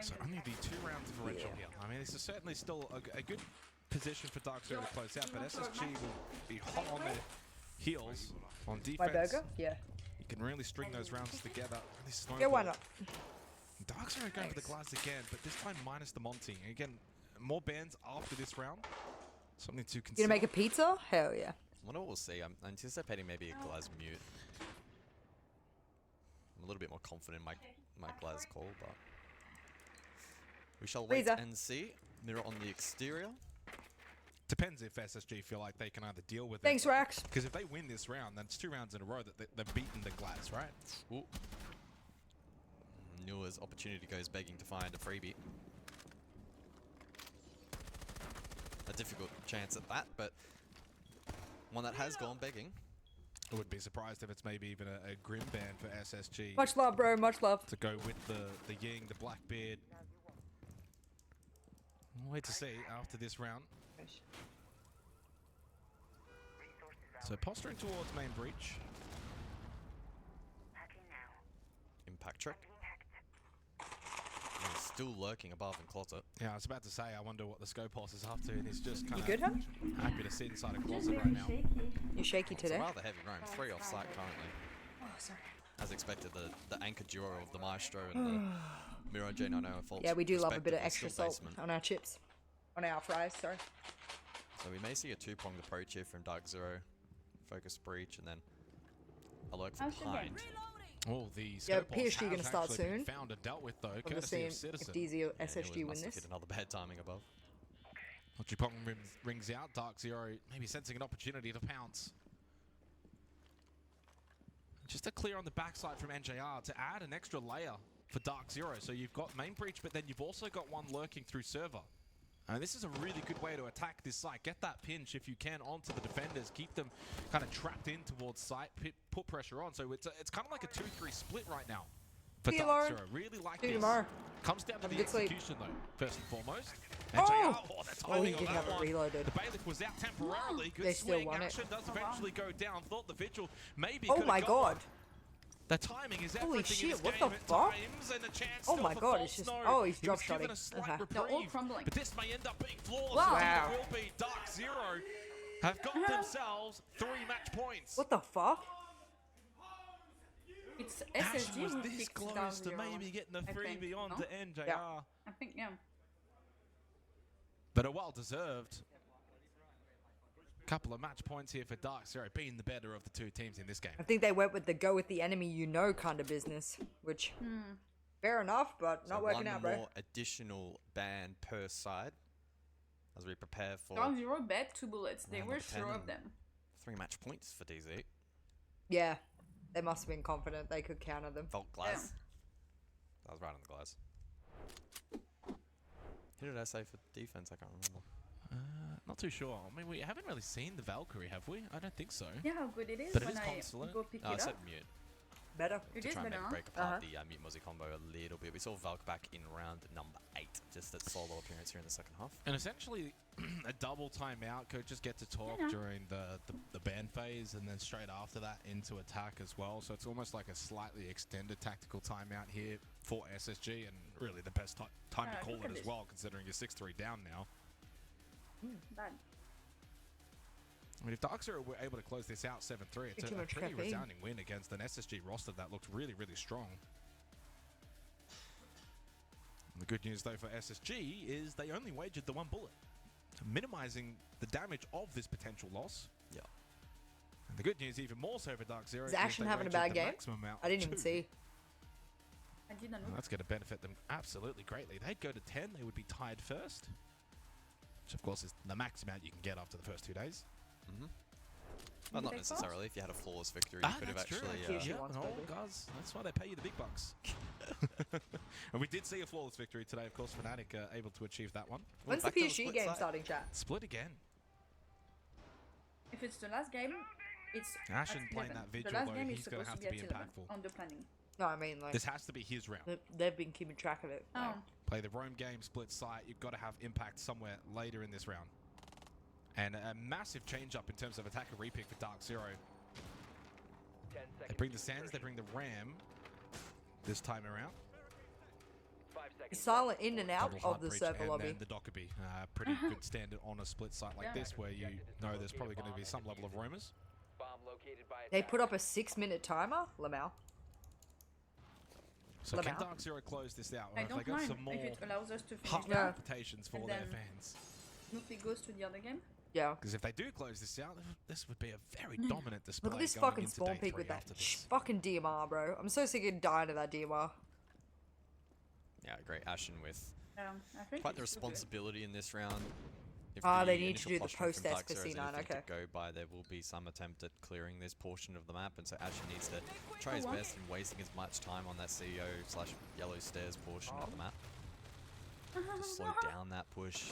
So only the 2 round differential here. I mean, this is certainly still a good position for Dark Zero to close out, but SSG will be hot on their heels on defense. My burger? Yeah. You can really string those rounds together. Really snowball. Yeah, why not? Dark Zero going for the glass again, but this time minus the Monty. Again, more bans after this round. Something to You consider. gonna make a pizza? Hell yeah. Wonder what we'll see. I'm anticipating maybe a Glaz mute. I'm a little bit more confident in my Glaz call, but we shall wait Freezer. and see. Mirror on the exterior. Depends if SSG feel like they can either deal with Thanks, it. Rax. Because if they win this round, then it's 2 rounds in a row that they've beaten the glass, right? Ooh. Newer's opportunity goes begging to find a freebie. A difficult chance at that, but one that has gone begging. I wouldn't be surprised if it's maybe even a grim ban for SSG. Much love, bro. Much love. To go with the Ying, the Blackbeard. We'll wait to see after this round. So posturing towards main breach. Impact trick. He's still lurking above in closet. Yeah, I was about to say, I wonder what the Scopos is up to, and he's just kind You good, hun? happy to sit inside a closet right now. You're shaky It's today. a rather heavy roam. 3 off site currently. Oh, sorry. As expected, the anchor duo of the Maestro and the Miro J90 faults. Yeah, we do love a bit of respectively extra still salt basement. on our chips. On our fries, sorry. So we may see a 2-pronged approach here from Dark Zero. Focus breach and then a lurk from behind. Oh, the Yeah, Scopos PSG have gonna start actually been soon. found and dealt with though, We'll courtesy see of if Citizen. DZ or Yeah, SSG Newers win must have this. hit another bad timing above. Chipong rings out, Dark Zero maybe sensing an opportunity to pounce. Just a clear on the backside from NJR to add an extra layer for Dark Zero. So you've got main breach, but then you've also got one lurking through server. And this is a really good way to attack this site. Get that pinch if you can onto the defenders. Keep them kind of trapped in towards site. Put pressure on. So it's kind of like a 2-3 split right now for See you Dark tomorrow. Zero. Really like See you this. tomorrow. Comes down to Have a the good sleep. execution, though, first and foremost. And Oh! the Oh, timing he on did that have it one. reloaded. The Bailiff was out temporarily. Good They still swing. won it. Action does eventually go down. Thought the Vigil maybe Oh could've my got god. one. The timing is Holy everything in shit, this what game the at fuck? times, and a chance Oh still my for god, it's just. False Oh, he's He was drop given shotting. a slight Okay. They're all reprieve, crumbling. but this may end up being flawless. Wow. It will be. Dark Zero have got themselves 3 match points. What the fuck? It's Ashen SSG was who this kicks close down to zero. maybe getting a I think, 3v on no? to NJR. Yeah. I think, yeah. But a well-deserved couple of match points here for Dark Zero, being the better of the two teams in this game. I think they went with the go with the enemy you know kind of business, which fair enough, but not working out, one bro. more additional ban per side as we prepare for Dark Zero bet 2 bullets. They round were number 10 sure of and them. 3 match points for DZ. Yeah, they must have been confident they could counter them. Vault glass. That was right on the glass. Who did I say for defense? I can't remember. Not too sure. I mean, we haven't really seen the Valkyrie, have we? I don't think so. Yeah, how good it is But it when is I consulate. go pick I it said up. mute. Better. It To is try and better, huh? break apart the mute Mozzie combo a little bit. We saw Valk back in round number 8, just that solo appearance here in the second half. And essentially, a double timeout. Coaches get to talk during the ban phase, and then straight after that into attack as well. So it's almost like a slightly extended tactical timeout here for SSG, and really the best time to call look at it as this. well, considering you're 6-3 down now. Bad. I mean, if Dark Zero were able to close this out 7-3, it's Too a much pretty caffeine. resounding win against an SSG roster that looked really, really strong. And the good news, though, for SSG is they only wagered the 1 bullet, minimizing the damage of this potential loss. Yeah. And the good news, even more so for Dark Zero, Is is Ashen they having a wagered bad the game? maximum amount I didn't of even 2. see. I didn't And know. that's going to benefit them absolutely greatly. They'd go to 10, they would be tied first, which of course is the max amount you can get after the first 2 days. Well, not Big necessarily. If you had a flawless victory, you could have that's actually. true. She Yeah, wants no, baby. guys, that's why they pay you the big bucks. And we did see a flawless victory today. Of course, Fnatic able to achieve that one. When's the back to the PSG split game side. starting, chat? Split again. If it's the last game, it's Ashen at playing 11. that vigil, The last though, game is he's gonna supposed have to to be be at 11 impactful. on the planning. No, I mean, like, This has to be his round. they've been keeping track of it. Oh. Like, Play the roam game, split site. You've got to have impact somewhere later in this round. And a massive change up in terms of attacker repick for Dark Zero. They bring the Sands, they bring the Ram this time around. silent in and out Double of Heart the Breach server and lobby. then the Dockerby. Pretty good standard on a split site like this, where you know there's probably going to be some level of roamers. They put up a 6-minute timer, Lamau. So can Lamau. Dark Zero close this out? Or I have they don't got mind some more if it allows us to finish heart that. palpitations for and their then fans? Snoopy goes to the other game. Yeah. Because if they do close this out, this would be a very dominant display. Look at this going fucking into spawn day peak 3 with that after this. fucking DMR, bro. I'm so sick of dying to that DMR. Yeah, great. Ashen with I think quite the it's stupid. responsibility in this round. If Ah, the they need to initial do the posturing from post-test Dark for Zero is C9, anything okay. to go by, there will be some attempt at clearing this portion of the map, and so Ashen needs to try his best in wasting as much time on that CEO/yellow stairs portion of the map. Just slow down that push.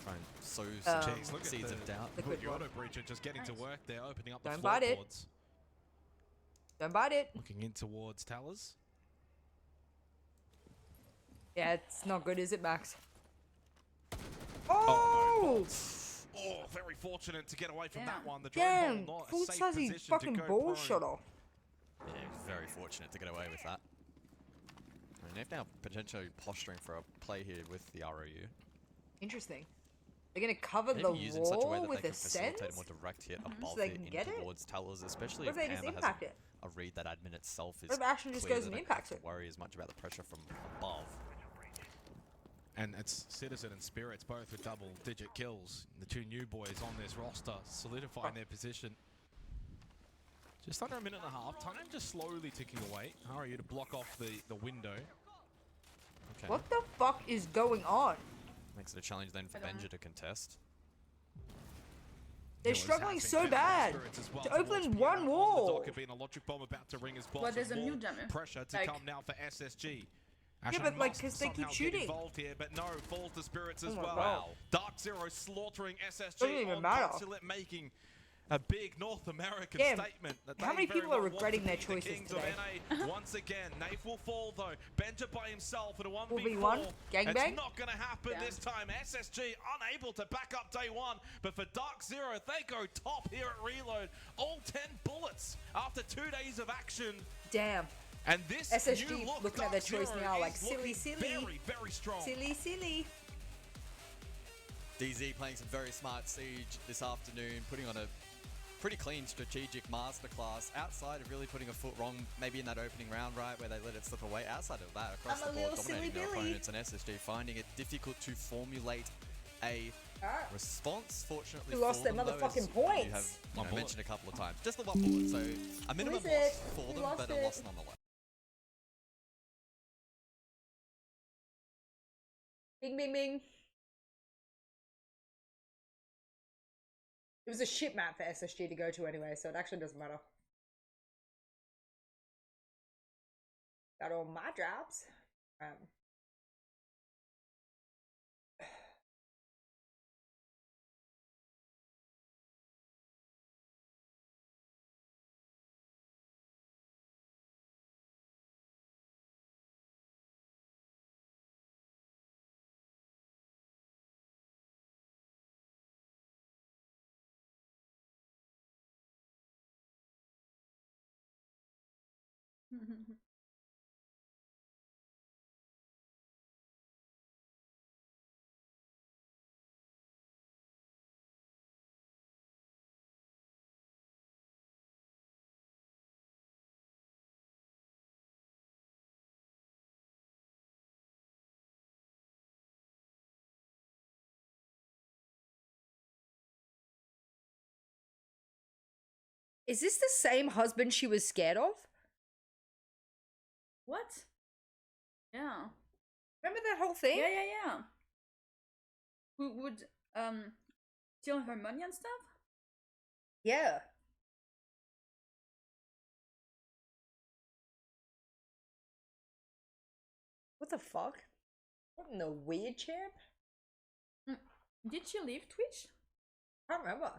Try and sow some Jeez, look seeds at of doubt. the good the one. auto breacher just getting to work there, opening up the Don't bite it. floorboards. Don't bite it. Looking in towards Towers. Yeah, it's not good, is it, Max? Oh! Oh! Oh, very fortunate to get away from that one. The Damn! drone hole, not a Full safe Sazzy position fucking to go ball prone. shot off. Yeah, very fortunate to get away with that. I mean, they've now potentially posturing for a play here with the ROU. Interesting. They're gonna cover Maybe the use in such a way wall that with they a can facilitate sense? a more direct hit above they it can in get it? towards Tellers, especially What if if they just Panda has impact it? a read that admin itself is What if Ashen just clear goes that and they impacts don't have it? to worry as much about the pressure from above. And it's Citizen and Spirits both with double-digit kills. The two new boys on this roster solidifying their position. Just under a minute and a half. Time just slowly ticking away. RU to block off the window. Okay. What the fuck is going on? Makes it a challenge then for Benja to contest. They're struggling so bad to open one wall. Could be an electric bomb about to ring as Well, boss. there's a More new jammer. pressure to Like- come now for SSG. Yeah, Ashen but, like, must 'cause they keep somehow get shooting. involved here, but no, falls to Spirits as Oh my well. God. Dark Zero slaughtering SSG Doesn't even on matter. Consulate, making A big North American Damn. statement. That How they many very people are well want regretting to their be the choices kings today? of NA once again. Naif will fall though. Benja by himself in a 1v4. 1v1, gangbang? It's not going to happen this time. SSG unable to back up day one. But for Dark Zero, they go top here at Reload. All 10 bullets after 2 days of action. Damn. And this SSG new look looking at their Dark choice Zero now is like silly, looking silly. very, very strong. Silly, silly. DZ playing some very smart Siege this afternoon, putting on a pretty clean strategic masterclass outside of really putting a foot wrong, maybe in that opening round, right, where they let it slip away. Outside of that, across I'm the a board, little silly dominating their Billy. opponents, and SSG finding it difficult to formulate a response. Fortunately, We lost for their them, though, motherfucking as points. You have One bullet. mentioned a couple of times, just the one bullet. So a minimum is loss it? for We them, lost but a it. loss nonetheless. Bing, bing, bing. It was a shit map for SSG to go to anyway, so it actually doesn't matter. Got all my drops. Is this the same husband she was scared of? What? Yeah. Remember that whole thing? Yeah. Who would steal her money and stuff? Yeah. What the fuck? What in the weird champ? Did she leave Twitch? I don't remember.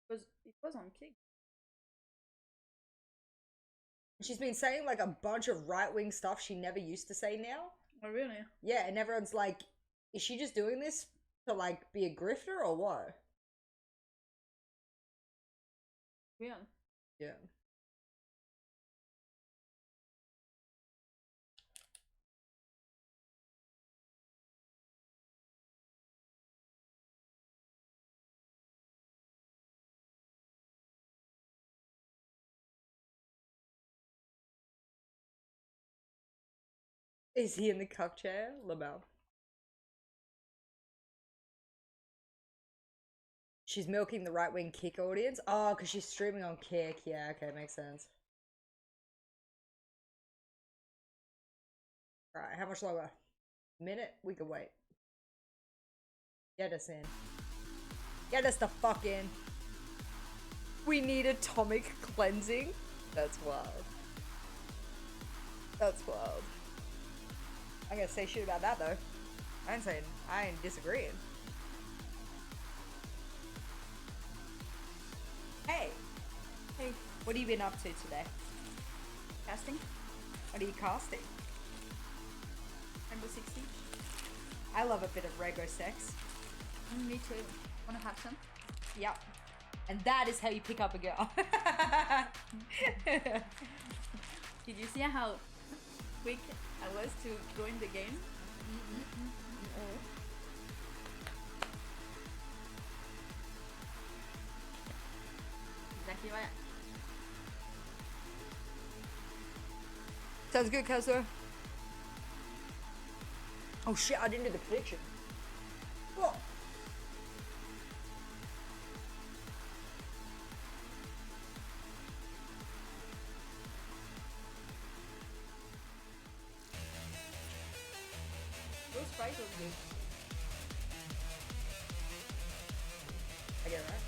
It was on Kick. She's been saying like a bunch of right-wing stuff she never used to say now. Oh, really? Yeah, and everyone's like, is she just doing this to like be a grifter or what? Yeah. Yeah. Is he in the cup chair? Lamel. She's milking the right-wing Kick audience? Oh, because she's streaming on Kick. Yeah, okay, makes sense. Alright, how much longer? Minute? We can wait. Get us in. Get us the fuck in. We need atomic cleansing? That's wild. That's wild. I'm gonna say shit about that though. I ain't disagreeing. Hey. Hey. What have you been up to today? Casting? What are you casting? Rainbow Six Siege. I love a bit of Rego sex. Me too. Wanna have some? Yep. And that is how you pick up a girl. Did you see how quick I was to go in the game? Exactly right. Sounds good, Kazzo. Oh shit, I didn't do the prediction. Whoa. Those fries was good. I get it right.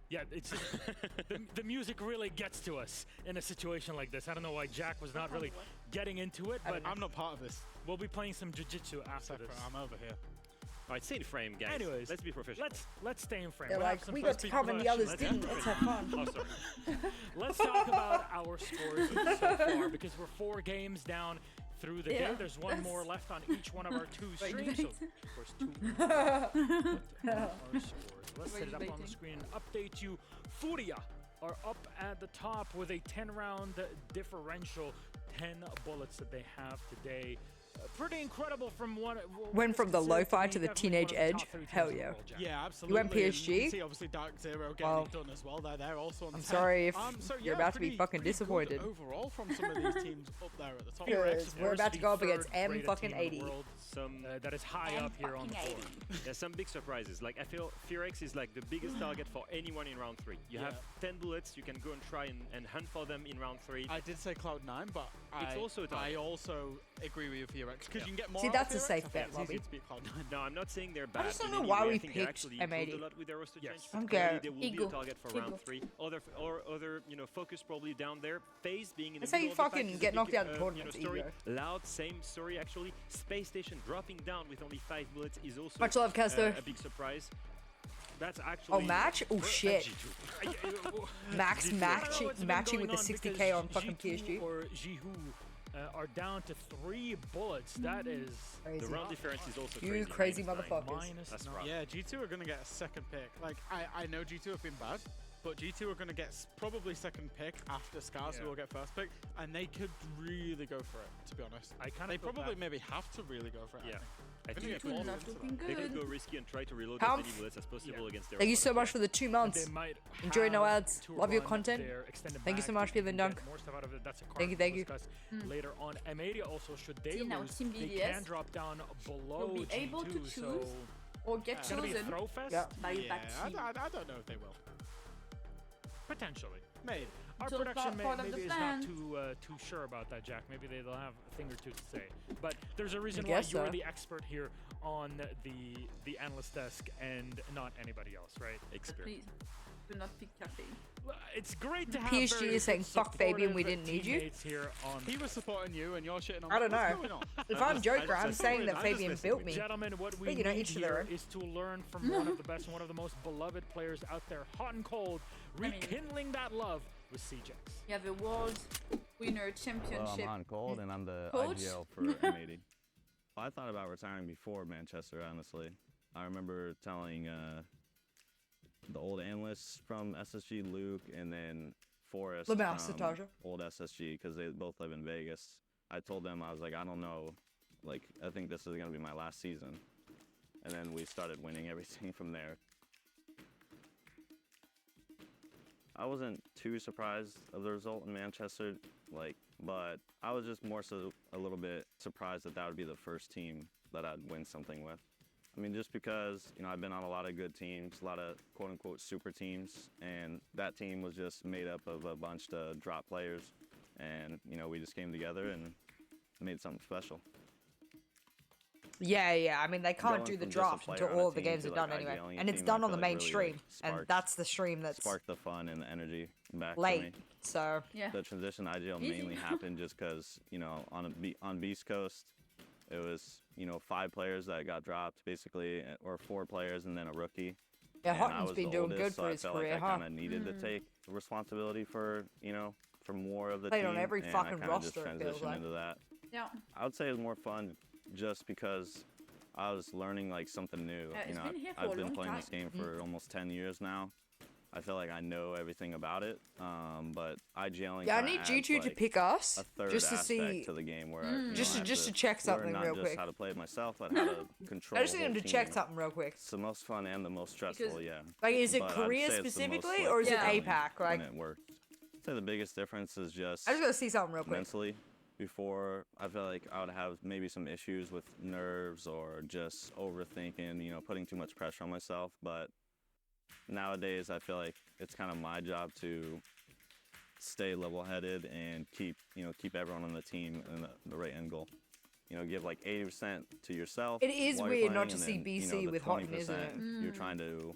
Yeah, it's the music really gets to us in a situation like this. I don't know why Jack was not really getting into it, but I'm not part of this. we'll be playing some jiu-jitsu after this. I'm over here. All right, stay in frame, guys. Anyways, let's be professional. Let's stay in frame. They're We'll have like, some we got first to people come and the others Let's didn't. have Let's have fun. Oh, sorry. Let's talk about our scores so far because we're 4 games down through the game. There's one more left on each one of our 2 streams. So, of course, 2 more. Our scores. Let's set it up on the screen and update you. Furia are up at the top with a 10-round differential. 10 bullets that they have today. Pretty incredible from one. Went from the lo-fi to the teenage edge. Hell yeah. Yeah, absolutely. You went And you PSG? can see obviously Dark Zero getting it done as well. They're also on I'm 10. sorry if So you're yeah, about to be fucking pretty disappointed. good overall from some of these teams up there at the top. Because we're about to go up against M fucking 80. Some that is high up here on the floor. There's some big surprises. Like I feel Furex is like the biggest target for anyone in round 3. You have 10 bullets. You can go and try and hunt for them in round 3. I did say Cloud9, but it's also a target. I also agree with you, Furex, because you can get more. See, out that's of a Furex. safe I think bet, it's Robbie. easy to beat Cloud9. No, I'm not saying they're bad. I just don't in know any why way. we I think they picked actually M80. improved a lot with their roster change. Okay. Clearly they will be Ego. a target for round 3. Other focus probably down there. FaZe being in That's the how you middle of the fucking pack is get a knocked big, out of tournaments, story. Ego. Loud, same story actually. Space Station dropping down with only 5 bullets is also Much love, Kester. a big surprise. That's actually match? Oh, shit. Max matching Matching with the 60k on fucking PSG. Or Jihu are down to 3 bullets. That is Crazy. The round difference is also You crazy motherfuckers. That's right. Yeah, G2 are going to get a second pick. Like, I know G2 have been bad, but G2 are going to get probably second pick after Scars, who will get first pick, and they could really go for it, to be honest. They probably maybe have to really go for it. Yeah. I think They it falls into that. They could go risky and try to reload Pump. as many bullets as possible against their Thank you so much for the 2 months. They might Enjoy, no have ads. to Love your run content. their extended Thank you so back much to for the get dunk. more stuff out of it. That's a card Thank you, we'll thank you. discuss later on. M80 also, should they See, now lose, Team they BDS can drop down below will be able to G2, choose so or get it's gonna be a chosen throw fest. by Yeah, that team. I don't know if they will. Potentially. Maybe. Our It's all production part of the maybe is plan. not too sure about that, Jack. Maybe they'll have a thing or two to say. But there's a reason I why guess you're so. the expert here on the analyst desk and not anybody else, right? Please, do not pick Cafe. It's great to have PSG very is saying, good "Fuck Fabian, we supportive didn't need you." teammates here on He was supporting you, and you're shitting on I don't what's know. going on? If I'm Joker, I'm saying that Fabian built me. Gentlemen, what we But, you know, need each to their here own. is to learn from one of the best, one of the most beloved players out there, hot and cold, rekindling that love with CJX. You have a world winner championship. Well, I'm on cold and I'm the Coach? IGL for M80. Well, I thought about retiring before Manchester, honestly. I remember telling the old analysts from SSG, Luke, and then Forrest Lamouse, from Satasha. old SSG, because they both live in Vegas. I told them, I was like, I don't know. Like, I think this is going to be my last season. And then we started winning everything from there. I wasn't too surprised of the result in Manchester, but I was just more so a little bit surprised that would be the first team that I'd win something with. I mean, just because, I've been on a lot of good teams, a lot of quote-unquote super teams, and that team was just made up of a bunch of drop players, and, we just came together and made something special. Yeah. I mean, they can't Going do the from just a draft player until on a all of the team games to, are done like, anyway. ideally a And it's team, done I on the feel main really, stream. And sparked- that's the stream that's sparked the fun and the energy back to late. me. So, The transition to IGL Easy. mainly happened just because, on Beast Coast, it was, 5 players that got dropped, basically, or 4 players and then a rookie. Yeah, And I Hotton's was been the doing oldest, good so for I his felt career, like I huh? kind of needed to take responsibility for, for more of the Played team. on every and fucking I kinda roster, just it feels transitioned like. into that. Yeah. I would say it was more fun just because I was learning like something new. Yeah, it's been here for I've a been long playing this time. game for almost 10 years now. I feel like I know everything about it, but IGLing yeah, I kinda need adds, G2 to like, pick us a third just to aspect see. to the game where Just I to- have just to check learn something not real just quick. how to play it myself, but how to control. I just the need him whole to check team. something real quick. It's the most fun and the most stressful, Because- yeah. Like, is it But I'd Korea say it's the most, specifically, like, or is it challenging APAC? when Like, it works. I'd say the biggest difference is just. I just gotta see something real quick. Mentally, before I feel like I would have maybe some issues with nerves or just overthinking, putting too much pressure on myself. But nowadays, I feel like it's kind of my job to stay level-headed and keep everyone on the team in the right end goal. Give like 80% to yourself. It is while you're weird not playing, to and see then, BC the with Hotton, isn't 20% it? You're trying to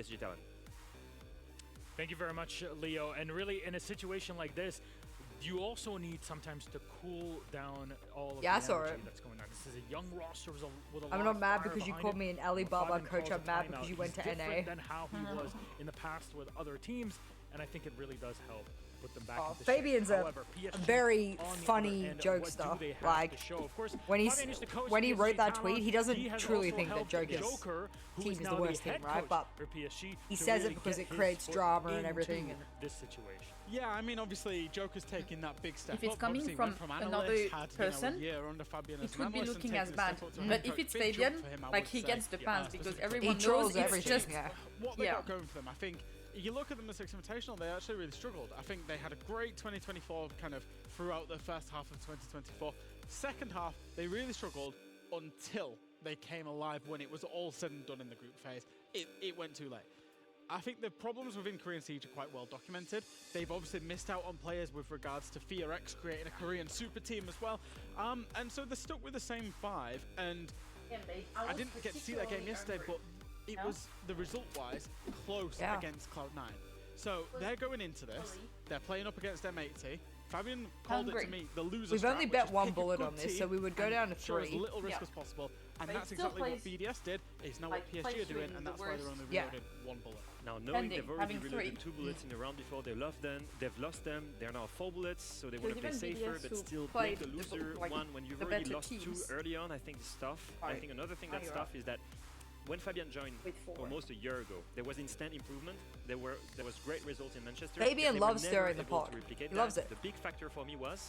PSG Talon. Thank you very much, Leo. And really, in a situation like this, you also need sometimes to cool down all of the energy that's going on. This is a young roster with a lot I'm not of mad fire because you behind called it. me an Alibaba Fabian coach. calls I'm a mad timeout. because you went He's to different NA. than how he was in the past with other teams, and I think it really does help put them back into Fabian's shape. a However, PSG very on the other funny end, jokester. what do they have Like to show? Of course, when Fabian used to coach he PSG wrote that Talon. tweet, he doesn't He has truly also think that helped Joker's Joker, who team is is now the worst head team, right? coach But for PSG, he to says really it because get it his creates foot drama and into everything. this situation. Yeah, I mean, obviously, Joker's taking that big step. If it's up. coming Obviously, from went another analyst, had, person, a year under Fabian as it an would be analyst and looking taken as a bad. step up to a But head if coach. it's Big jump Fabian, for him, I like would he say. gets the pass because Specifically. everyone He trolls knows it's everything, just What they got going for them, I think, you look at them as Six Invitational, they actually really struggled. I think they had a great 2024 kind of throughout the first half of 2024. Second half, they really struggled until they came alive when it was all said and done in the group phase. It went too late. I think the problems within Korean Siege are quite well documented. They've obviously missed out on players with regards to Fear X creating a Korean super team as well. And so they're stuck with the same five. And I didn't get to see that game yesterday, but it was, the result-wise, close against Cloud9. So they're going into this. They're playing up against M80. Fabian called it to me the loser. We've only bet one bullet on this, so we would go down to show as 3. little risk as possible. And But that's it still exactly what plays, BDS did. It's now what PSG are doing, and that's why they're only reloaded one bullet. Now, knowing Pending, they've already having reloaded 3. 2 bullets in the round before, they've lost them. They're now 4 bullets, so they want to play even safer, BDS but who still played blame the the- loser like, one when you've the already better lost 2 teams. early on. I think is tough. I think another thing that's tough is that when Fabian joined almost a year ago, there was instant improvement. There was great results in Manchester. Fabian They were loves never stirring the able pot. to replicate He loves that. it. The big factor for me was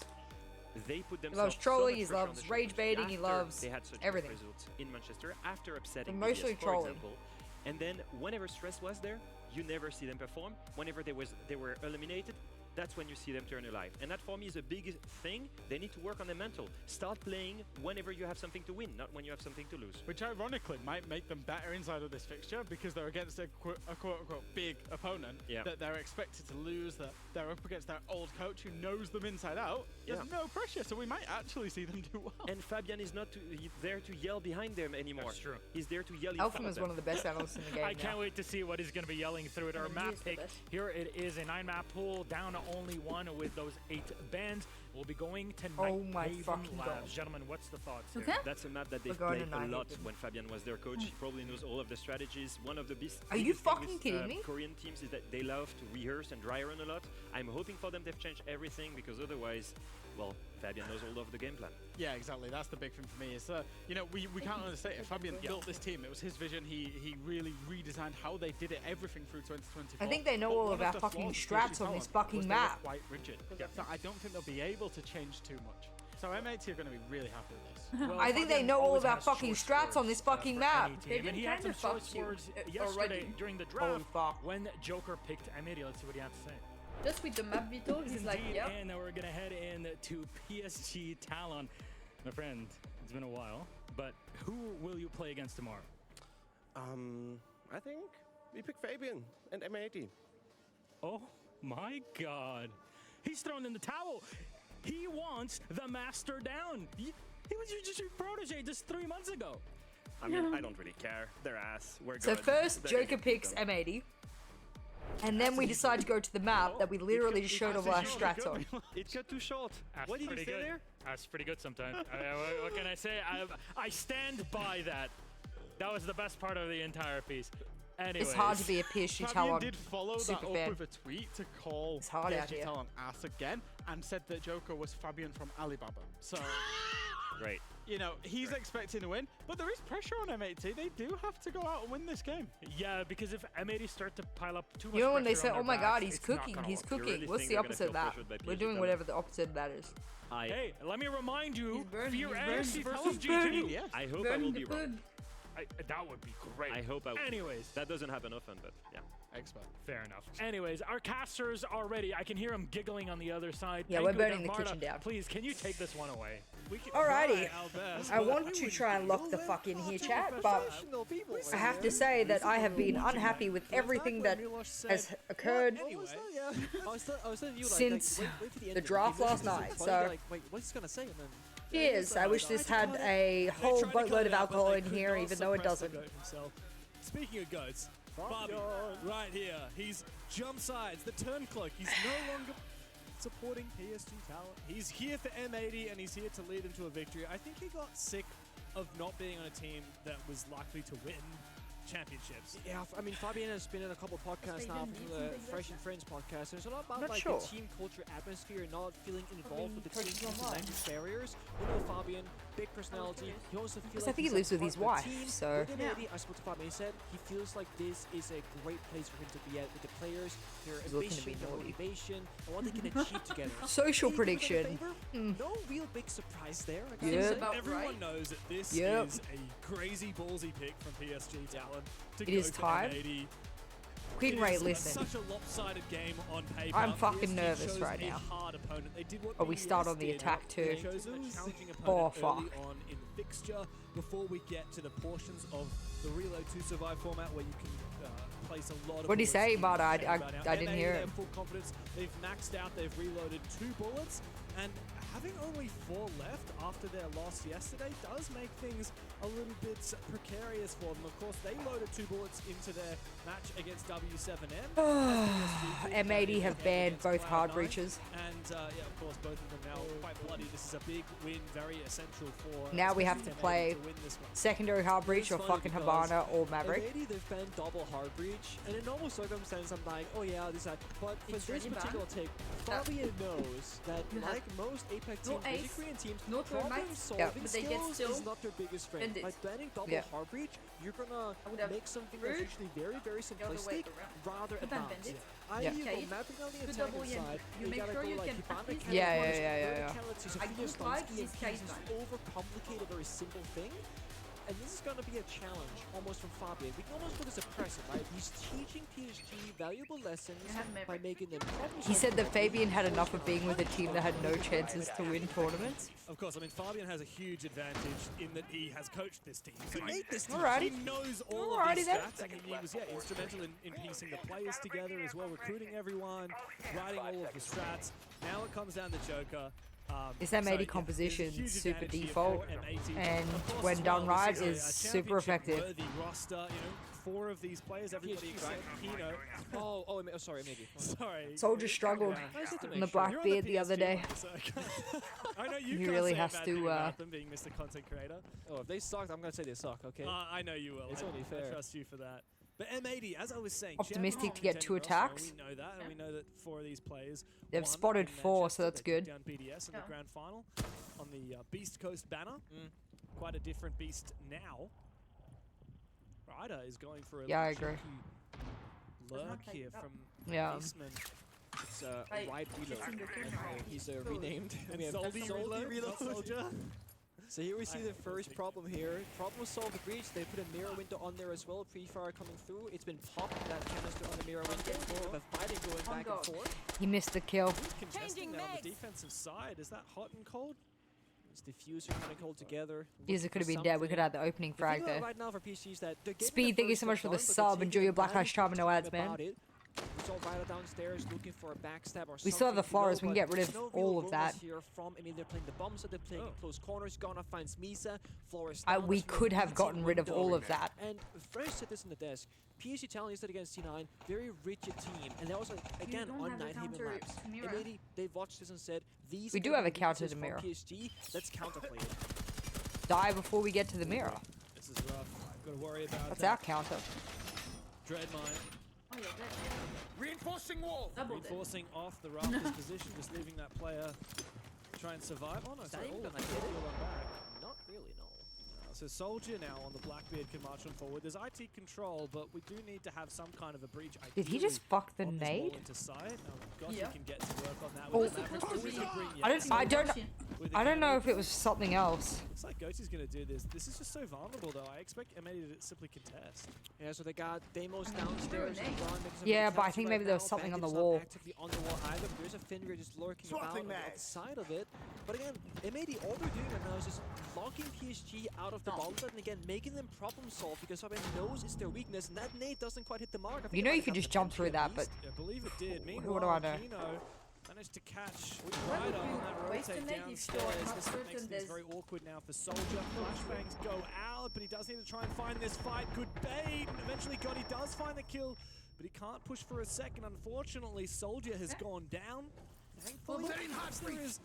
they put He themselves loves trolling, so he much pressure on loves the rage shoulders baiting, he after loves they had such everything. good results in Manchester after upsetting But mostly BDS, for trolling. example. And then whenever stress was there, you never see them perform. Whenever they were eliminated, that's when you see them turn alive. And that for me is a big thing. They need to work on their mental. Start playing whenever you have something to win, not when you have something to lose. Which ironically might make them better inside of this fixture because they're against a quote-unquote big opponent that they're expected to lose, that they're up against their old coach who knows them inside out. There's no pressure, so we might actually see them do well. And Fabian is not there to yell behind them anymore. That's true. He's there to yell in Elfman front of is them. one of the best analysts in the game I can't wait to see what he's going to be yelling through it. Our map pick here, it is a 9-map pool, down to only 1 with those 8 bands. We'll be going to Oh my Night fucking Labs. God. Gentlemen, what's the thoughts Okay. here? That's a map that they've We're going played to a Night lot Haven. when Fabian was their coach. He probably knows all of the strategies. One of the biggest Are you things fucking with, kidding me? Korean teams is that they love to rehearse and dry run a lot. I'm hoping for them they've changed everything because otherwise, well, Fabian knows all of the game plan. Yeah, exactly. That's the big thing for me. Is you know, we can't understate it. Fabian built this team. It was his vision. He really redesigned how they did it. Everything through 2024. I think they know But all one of our the fucking flaws of strats PSG on this talent fucking was they were map. quite rigid. So I don't think they'll be able to change too much. So M80 are going to be really happy with this. Well, I think they Fabian know all always of our has fucking choice strats on words, this fucking for map. any team. And he had some choice words yesterday during the draft when Joker picked M80. Let's see what he had to say. Just with the map Vito, he's like, Indeed, yep. And now we're gonna head in to PSG Talon. My friend, it's been a while, but who will you play against tomorrow? I think we pick Fabian and M80. Oh my God. He's thrown in the towel. He wants the master down. He was your protege just 3 months ago. I mean, I don't really care. They're ass. We're So good. first, They're gonna Joker beat picks them. M80. And then we decide to go to the map that we literally just showed all our strats on. It got too short. That's What did you pretty say good. there? That's pretty good sometimes. What can I say? I stand by that. That was the best part of the entire piece. Anyways. It's hard to be a PSG Fabian Talon did follow that super up fan. with a tweet to call It's hard out PSG here. Talon ass again and said that Joker was Fabian from Alibaba. So, Great. you know, he's expecting to win, but there is pressure on M80. They do have to go out and win this game. Yeah, because if M80 start to pile up too much You know when they pressure say, on oh their my god, backs, he's it's not cooking, gonna he's work. cooking. really What's think the they're gonna opposite of feel that? pressured by We're PSG doing Talon? whatever the opposite of that is. Hey, let me remind you, burning, Fear he's X burning. versus He's burning. G2. I hope I will be wrong. That would be great. I hope I will. Anyways. That doesn't happen often, but yeah. Expert. Fair enough. Anyways, our casters are ready. I can hear him giggling on the other side. Yeah, Thank we're you, burning the Marta. kitchen down. Please, can you take this one away? Alrighty. I want to try and lock the fuck in here, chat, but I have to say that I have been unhappy with everything that has occurred since the draft last night. So, wait, what's he gonna say? And then cheers. I wish this had a whole boatload of alcohol in here, even though it doesn't. Speaking of goats, Bobby, right here. He's jump sides, the turn cloak. He's no longer supporting PSG talent. He's here for M80 and he's here to lead them to a victory. I think he got sick of not being on a team that was likely to win championships. Yeah, I mean, Fabian has been in a couple of podcasts now, from the Fresh and Friends podcast. There's a lot about Not like sure. the team culture atmosphere, not feeling involved with the team language barriers. We know Fabian, big personality. He also feels Because like I think he he's lives with his part of the wife, team. so. With M80, I spoke to Fabian. He said he feels like this is a great place for him to be at with the players, their He's looking to ambition, be their naughty. motivation, and what they can achieve together. Social Can you do them a prediction. favor? No real big surprise there. I Yeah. guess. Everyone knows that this Yep. is a crazy ballsy pick from PSG talent to It go is for time. M80. Queen It Ray, is listen. such a lopsided game on paper. I'm fucking PSG nervous chose right a now. hard opponent. They did what Oh, we start BDS on the did. attack too. They chose a challenging Oh, opponent fuck. early on in the fixture before we get to the portions of the Reload to Survive format where you can place a lot of What'd he bullets say, in Bud? the I chamber. Now, didn't M80, hear they it. have full confidence. They've maxed out. They've reloaded 2 bullets. And having only 4 left after their loss yesterday does make things a little bit precarious for them. Of course, they loaded 2 bullets into their match against W7M. M80 have banned both hard Cloud9. breaches. And yeah, of course, both of them now quite bloody. This is a big win, very essential for. Now we have to especially play M80 to win this one. secondary hard breach or It's funny fucking because Havana or Maverick. M80, they've banned double hard breach, and in normal circumstances, I'm like, oh yeah, this that. But for It's this really bad. particular take, Fabian knows that, You have like most Apex no teams, ace, Asian Korean teams, no turn problem mics, solving but they get skills still is not their biggest strength. bend it. By banning double Yeah. hard breach, you're gonna would have make something that's root usually very, very the other way simplistic around. rather You can bend advanced. it. I Yeah. you Okay, go Maverick on the good attacking double side, you make gotta sure go you like can Hibana at least Cannon Yeah, punish, yeah. verticality, so I Phoenix don't Guns like can this use Kai'San. overcomplicate a very simple thing. And this is going to be a challenge, almost from Fabian. We can almost put this as a precedent, right? He's teaching PSG valuable lessons by making them problem He said that Fabian had enough of being with a team that had no chances to win tournaments. Of course, I mean, Fabian has a huge advantage in that he has coached this team. So made this team. Alrighty. He knows all of Alrighty these then. stats, and he was instrumental in piecing the players together as well, recruiting everyone, writing all of the strats. Now it comes down to Joker. This M80 there's a composition huge super advantage here default, for M80. and Of course, when as done well, right this is a super effective. championship-worthy roster, you know, 4 of these players, everybody except Kino. Oh, sorry, maybe. Sorry. Soldier struggled on the Blackbeard the other day. I know you He can't really say has a bad to, thing about them being Mr. Content Creator. Oh, if they sucked, I'm going to say they suck, okay? I know you will. It's I, only fair. I trust you for that. But M80, as I was saying, Optimistic to get 2 championship contender attacks. roster, We know that, and we know that 4 of these players. They've won spotted in 4, Manchester. so that's They took good. Down BDS in the grand final on the Beast Coast banner. Quite a different beast now. Ryder is going for a Yeah, I little agree. cheeky lurk here from Yeah. Eastman. It's Right. Right Reload. It's in the camera. He's renamed. And We have Soldy Reload, not Soldier. So here we see the first problem here. Problem solved the breach. They put a mirror window on there as well. Pre-fire coming through. It's been popped, that canister on the mirror window. The fighting going back and forth. He missed the kill. Contesting now on the defensive side. Is that hot and cold? It's diffuser kind of cold together. User could have been dead. We could have had the opening The frag thing there. right now for PSG is that they're getting Speed, the thank you first so much for the look done, but sub. they're Enjoy taking your Black Ice time Charm and no ads, about man. it. We saw Ryder downstairs looking for a backstab or We still have the something flowers. below, We can but get rid of no all real of that. rumors Here from, I mean, they're playing the bomb, so they're playing in close corners. Gonna finds Misa. Flores We down, could have Misa gotten rid of window. all of that. And Fresh said this in the desk. PSG talent listed against C9, very rigid team, and they also again don't on have a Night Haven counter maps. to mirror. And they've watched this and said these. We are do the have a counter weaknesses to mirror. from PSG. Let's counterplay it. Die before we get to the mirror. This is rough. Got to worry about That's that. our counter. Dread mine. Oh, yeah, that. Reinforcing wall. Doubled it. Reinforcing off the rafters position, just leaving that player try and survive. Oh no, Is sorry, that even all gonna of hit the it? run back. Not really, no. So Soldier now on the Blackbeard can march on forward. There's IT control, but we do need to have some kind of a breach. Did he just fuck the on this wall nade? into sight. Now, Gotti Yeah. can get to work on that Oh. with the Maverick. Or we could bring I don't know if it was something else. Looks like Goati's going to do this. This is just so vulnerable, though. I expect M80 to simply contest. Yeah, so they got Deimos downstairs. and Ron making some Yeah, good but I attempts think right maybe there was now. something on the Bandit's not wall. actively on the wall either. But there's a Fenrir just lurking about on the outside of it. But again, M80, all they're doing right now is just locking PSG out of the bomb site and again making them problem solve because Fabian knows it's their weakness and that nade doesn't quite hit the mark. I think You it know might you have could got just the jump Fenrir through at that, but least. I believe it did. What Meanwhile, do I know? Kino managed to catch Why Ryder would you on that waste a rotate nade if you're downstairs. not This certain makes things there's- very awkward now for Soldier. Flashbangs go out, but he does need to try and find this fight. Good bait. Eventually eventually Gotti does find the kill, but he can't push for a second. Unfortunately, Soldier has gone down. Thankfully, there is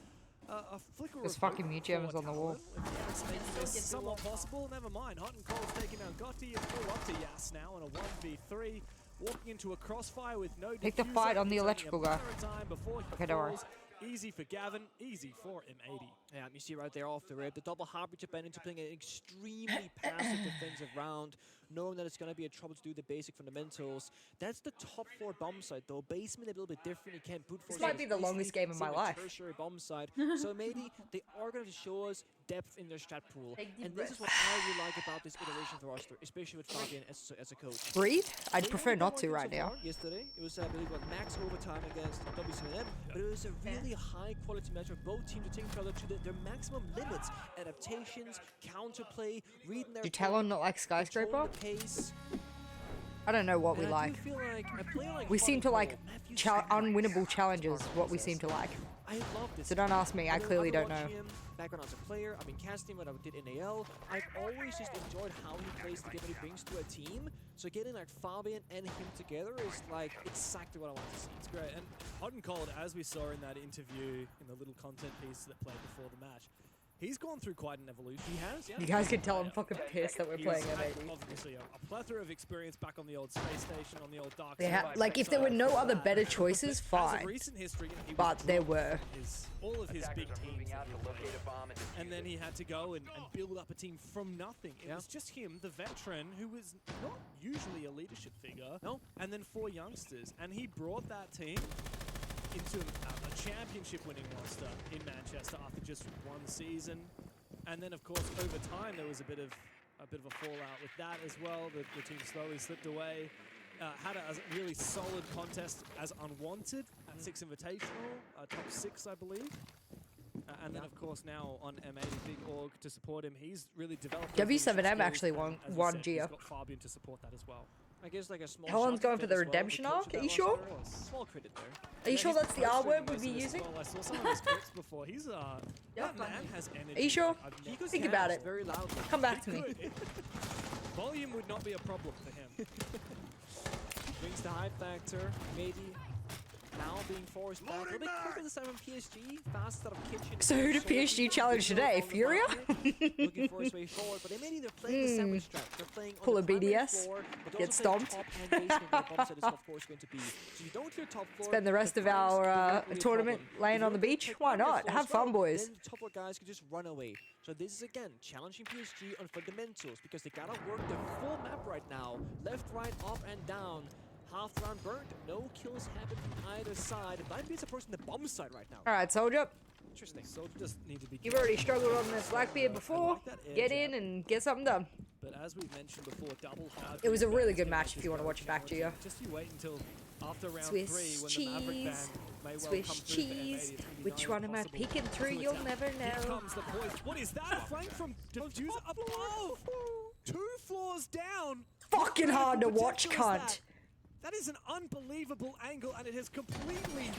a flicker There's of fucking hope mute gems for on the wall. Talon. If Yas makes this somewhat possible, never mind. Hot and Cold's taking down Gotti and full up to Yas now on a 1v3. Walking into a crossfire with no Pick the diffuser. fight on the It's only a electrical guy. matter of time before he Okay, don't worry. falls. Easy for Gavin, easy for M80. Yeah, you see right there off the rip, the double hybrid to into playing an extremely passive defensive round, knowing that it's going to be a trouble to do the basic fundamentals. That's the top 4 bomb site though. Basement a little bit different. You can't brute force. This might be the longest game of my life. Tertiary bomb site. So maybe they are going to show us depth in their strat pool, and this is what I really like about this iteration of the roster, especially with Fabian as a coach. Breathe? I'd prefer not to right now. Yesterday, it was I believe max overtime against WCM, but it was a really high quality match of both teams to take each other to their maximum limits, adaptations, counterplay, reading their. Do Talon not like Skyscraper? Pace. I don't know what we I like. do feel like a player like We seem to like Matthew unwinnable challenges, what we seem to like. I love this. So don't ask me, I clearly don't know. Back when I was a player, I've been casting what I did in AL. I've always just enjoyed how he plays the game that he brings to a team. So getting like Fabian and him together is like exactly what I want to see. It's great. And Hot and Cold, as we saw in that interview, in the little content piece that played before the match, he's gone through quite an evolution. He has, yeah. You guys can tell I'm fucking pissed that we're playing He's had, M80. obviously a plethora of experience back on the old space station, on the old dark Yeah, side. like if there were no other better choices, As fine. of recent history, he was But there dropped were. all of his big teams that he played. And then he had to go and build up a team from nothing. It was just him, the veteran, who was not usually a leadership figure. No. And then 4 youngsters. And he brought that team into a championship-winning roster in Manchester after just 1 season. And then, of course, over time, there was a bit of a fallout with that as well. The team slowly slipped away. Had a really solid contest as Unwanted at 6 Invitational, top 6, I believe. And then, of course, now on M80, big org to support him. He's really developed. W7M actually won Geo. Geo. He's got Fabian to support that as well. I guess like a small. Helen's going for the as well, redemption the coach arc? of Are that you sure? roster. Small credit there. Are you sure he's that's the R word we'd frustrating be most of using? this goal. I saw some of his clips before. He's that man has energy. Are you sure? I've never Think seen. about it. Very loudly. Come back to me. Volume would not be a problem for him. Brings the hype factor, maybe now being forced back. A little bit quicker this time on PSG, fast out of kitchen. So who did PSG challenge today? Furia? Looking for his way forward, but maybe they're playing the sandwich trap. They're playing on Pull the a primary BDS, floor, but get also stomped. top and basement where the bomb set is of course going to be. So you don't clear top floor. Spend the rest of our tournament laying on the beach? Why not? Have fun, boys. Then the top floor guys can just run away. So this is again challenging PSG on fundamentals because they gotta work the full map right now. Left, right, up and down. Half the round burned. No kills happen from either side. It might be supporting the bomb side right now. Alright, Soldier. Interesting. Soldier just need to be. You've already struggled on this Blackbeard before. Get in and get something done. But as we've mentioned before, double hard. It was a really good match if you want to watch it back, Gio. Just you wait until after round Swiss 3 when the Maverick cheese, band may well Swiss come through for M80. cheese. It's gonna be Which nigh one am I impossible peeking through? to You'll attack. never Here know. comes the poise. What is that? Flank from Diffuser above! 2 floors down! Fucking What hard to potential watch, is cunt. that? That is an unbelievable angle, and it has completely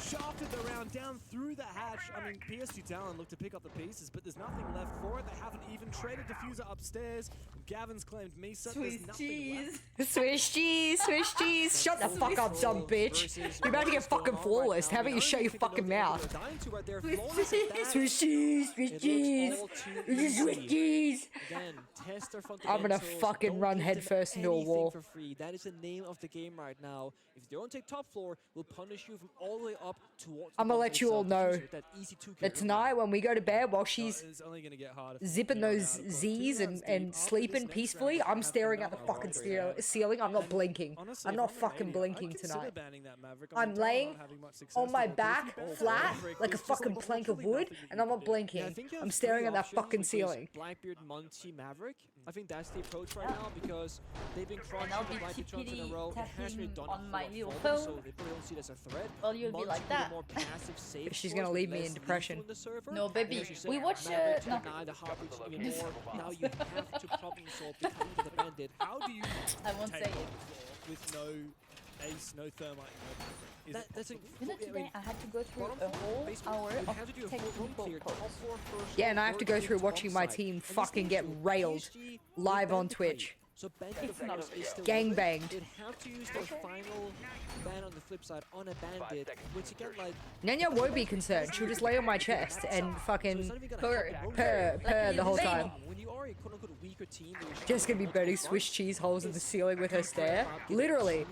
shafted the round down through the hatch. I mean, PSG Talon looked to pick up the pieces, but there's nothing left for it. They haven't even traded Diffuser upstairs. Gavin's claimed Misa. There's nothing left. Swiss cheese, Swiss cheese. Shut the fuck up, dumb bitch. You're about to get fucking flawless. How about you shut your fucking mouth? Swiss cheese, Swiss cheese. Swiss cheese. Again, test their I'm gonna fundamentals. fucking Don't run give them headfirst into a anything wall. for free. That is the name of the game right now. If they don't take top floor, we'll punish you from all the way up towards. I'm gonna let you all know that that tonight when we go to bed while she's It's only gonna get harder. zipping those Z's and sleeping peacefully, I'm staring at the fucking ceiling. I'm not blinking. I'm not fucking blinking tonight. I'm laying on my back, flat, like a fucking plank of wood, and I'm not blinking. I'm staring at that fucking ceiling. Blackbeard, Monty, Maverick. I think that's the approach right now because they've been crushing I'll the be Blackbeard trunks in a row. It has been done on my little for them, so phone. they probably don't see it as a threat. Well, you'll be Monty like with that. a more passive save She's force gonna with leave me less in lethal depression. in the server. No, baby, And as you said, we watch, Maverick no. deny the heartbeats even more. Now you have to problem solve because of the bandit. How do you I won't take say top it. floor with no ace, no thermite, no Is it That's a You know, today I had to go through a whole hour you of have to do a full technical room clear. posts. Top floor first, Yeah, and I have to go work through into watching my onside. team And this fucking needs get to. railed PSG live will on bend the play. Twitch. So Bandit of course is still Gangbanged. open. It had to use their final ban on the flip side on a Bandit, which again, like... Nanya won't be concerned. She'll just lay on my chest and fucking purr the whole time. When you are a quote-unquote weaker team, Just gonna be burning Swiss cheese holes in the ceiling with her stare. Literally,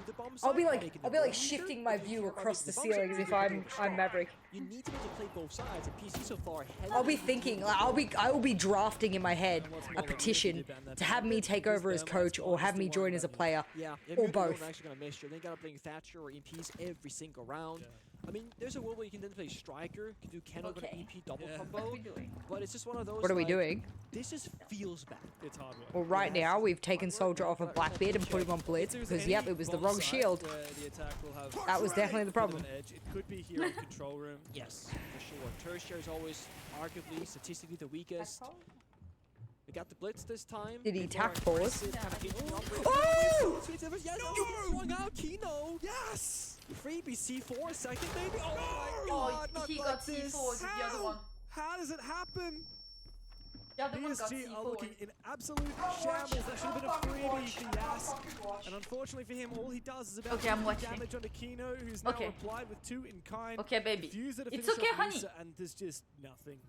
I'll be like shifting my view across the ceiling as if I'm Maverick. You need to be able to play both sides, and PC so far... I'll be thinking, like, I will be drafting in my head a petition to have me take over as coach or have me join as a player, or both. Actually gonna miss you. They gotta play Thatcher or EPs every single round. I mean, there's a world where you can then play Striker, you can do Keno with an EP double combo, but it's just one of those. What are we doing? This just feels bad. It's hard. Well, right now we've taken Soldier off of Blackbeard and put him on Blitz because yep, it was the wrong shield. That was definitely the problem. It could be here in control room. Yes, for sure. Tertiary is always arguably statistically the weakest. We got the blitz this time. Did he tack pause? Oh! Swung out Kino. Yes! Freebie C4 second maybe. Oh my god! Oh, he got C4 with the other one. How does it happen? The other one got PSG are C4. looking in absolute shambles. That should have been a freebie for Yas. And unfortunately for him, all he does is about I'm watching. damage onto Kino, who's now replied with 2 in kind. Okay, baby. Diffuser to It's finish okay, off honey. Lisa, and there's just nothing.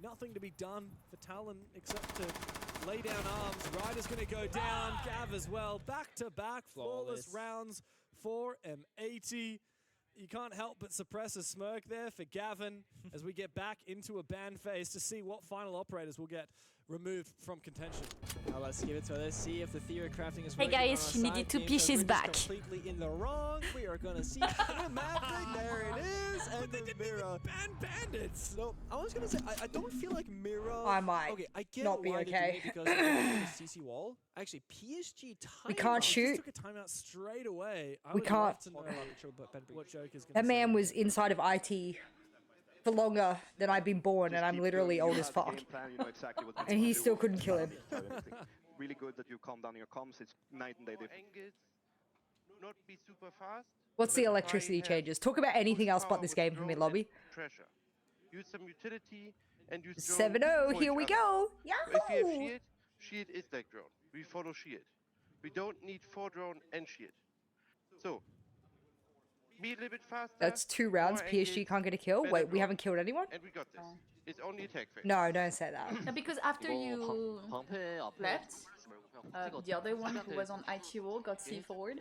Nothing to be done for Talon except to lay down arms. Ryder's going to go down. Gav as well. Back-to-back flawless rounds for M80. You can't help but suppress a smirk there for Gavin as we get back into a ban phase to see what final operators will get removed from contention. Now let's give it to her. Let's see if the theory crafting is Hey working guys, on our she side. needed to Game pee, she's We're just back. completely in the wrong. We are gonna see the Maverick. There it is, and the Mira. Ban bandits. No, I was gonna say I don't feel like Mira. I might Okay, I get not be why okay. they do it because of the CC wall. Actually, PSG We can't shoot. Took a timeout straight away. I We would love can't. to know what Joker's going That man was inside of IT for longer than I've been born, and I'm literally old as fuck. And he still couldn't kill him. Really good that you calm down your comms. It's night and day difference. Not be super fast. What's the electricity changes? Talk about anything else but this game for me, lobby. Pressure. Use some utility and use 7-0, here we go. If you have Yahoo! shield, shield is like drone. We follow shield. We don't need 4 drone and shield. So, be a little bit faster. That's 2 rounds. more PSG engaged, can't get a kill. better Wait, we drone. haven't killed anyone? And we got this. It's only attack phase. No, don't say that. No, because after you left, the other one who was on ITO got C forward.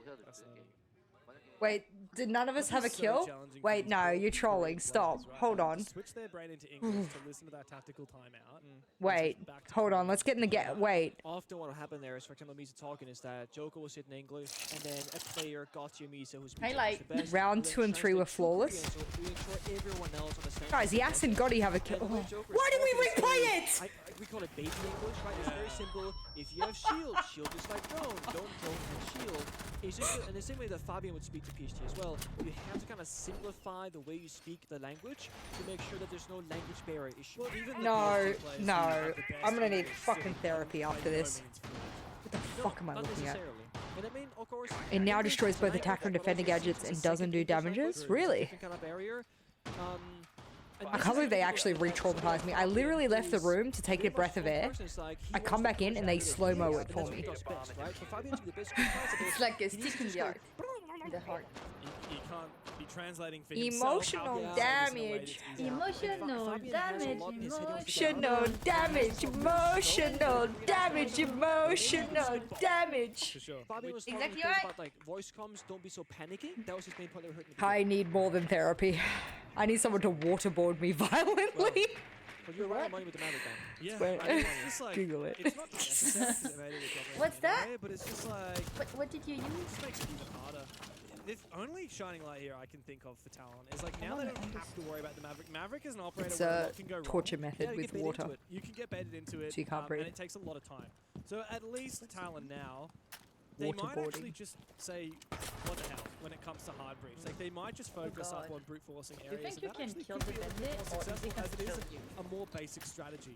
Wait, did none of us have a This is so kill? challenging Wait, for no, these you're players trolling. as Stop. well. Hold on. Switch their brain into English to listen to that tactical timeout. Wait, hold on. Let's get in the get. Wait. Often what will happen there is, for example, Misa talking is that Joker will sit in English, and then a player got you Misa who's Highlight. the best. Round will 2 and 3 were translate to flawless. Korean, so we ensure everyone else understands. Guys, Yas and Gotti have a kill. And the way Oh. Joker Why did we talks is replay very- it? we call it baby English, right? It's very simple. If you have shield, shield is like drone. Don't drone and shield. It's just in the same way that Fabian would speak to PSG as well. You have to kind of simplify the way you speak the language to make sure that there's no language barrier issue. No, no. I'm gonna need fucking therapy after this. What the fuck am I Not looking at? necessarily. And I mean, of course, It now destroys both attacker and defender gadgets and doesn't do damages? Really? different kind of barrier. And I can't believe they actually re-traumatized me. I literally left the room to take a breath of air. I come back in and they slow-mo it for me. It's like a stick in the heart. In the heart. He can't be translating for Emotional himself. damage. Emotional damage. Emotional damage. Emotional damage. Emotional damage. For sure. Fabian was talking Exactly things right. about like voice comms, don't be so panicky. That was his main point. They were hurting the I need more than therapy. I need someone to waterboard me violently. But you're right on money with the Maverick gun. Yeah, Wait. I mean, it's just like, Google it. It's not necessary because it made it a problem What's that? anyway, but it's just like, What did you use? it just makes it even harder. The only shining light here I can think of for Talon is like now they don't have to worry about the Maverick. Maverick is an operator It's where a a lot can go wrong. torture method with water. You can get baited into it, So you can't breathe. and it takes a lot of time. So at least Talon now, they might actually just say, what the hell, when it comes to hard breach. Like they might just focus up God. on brute forcing Do you areas. think you and that can actually kill could the be a little bandit, more or is he successful as it gonna is kill you? a more basic strategy.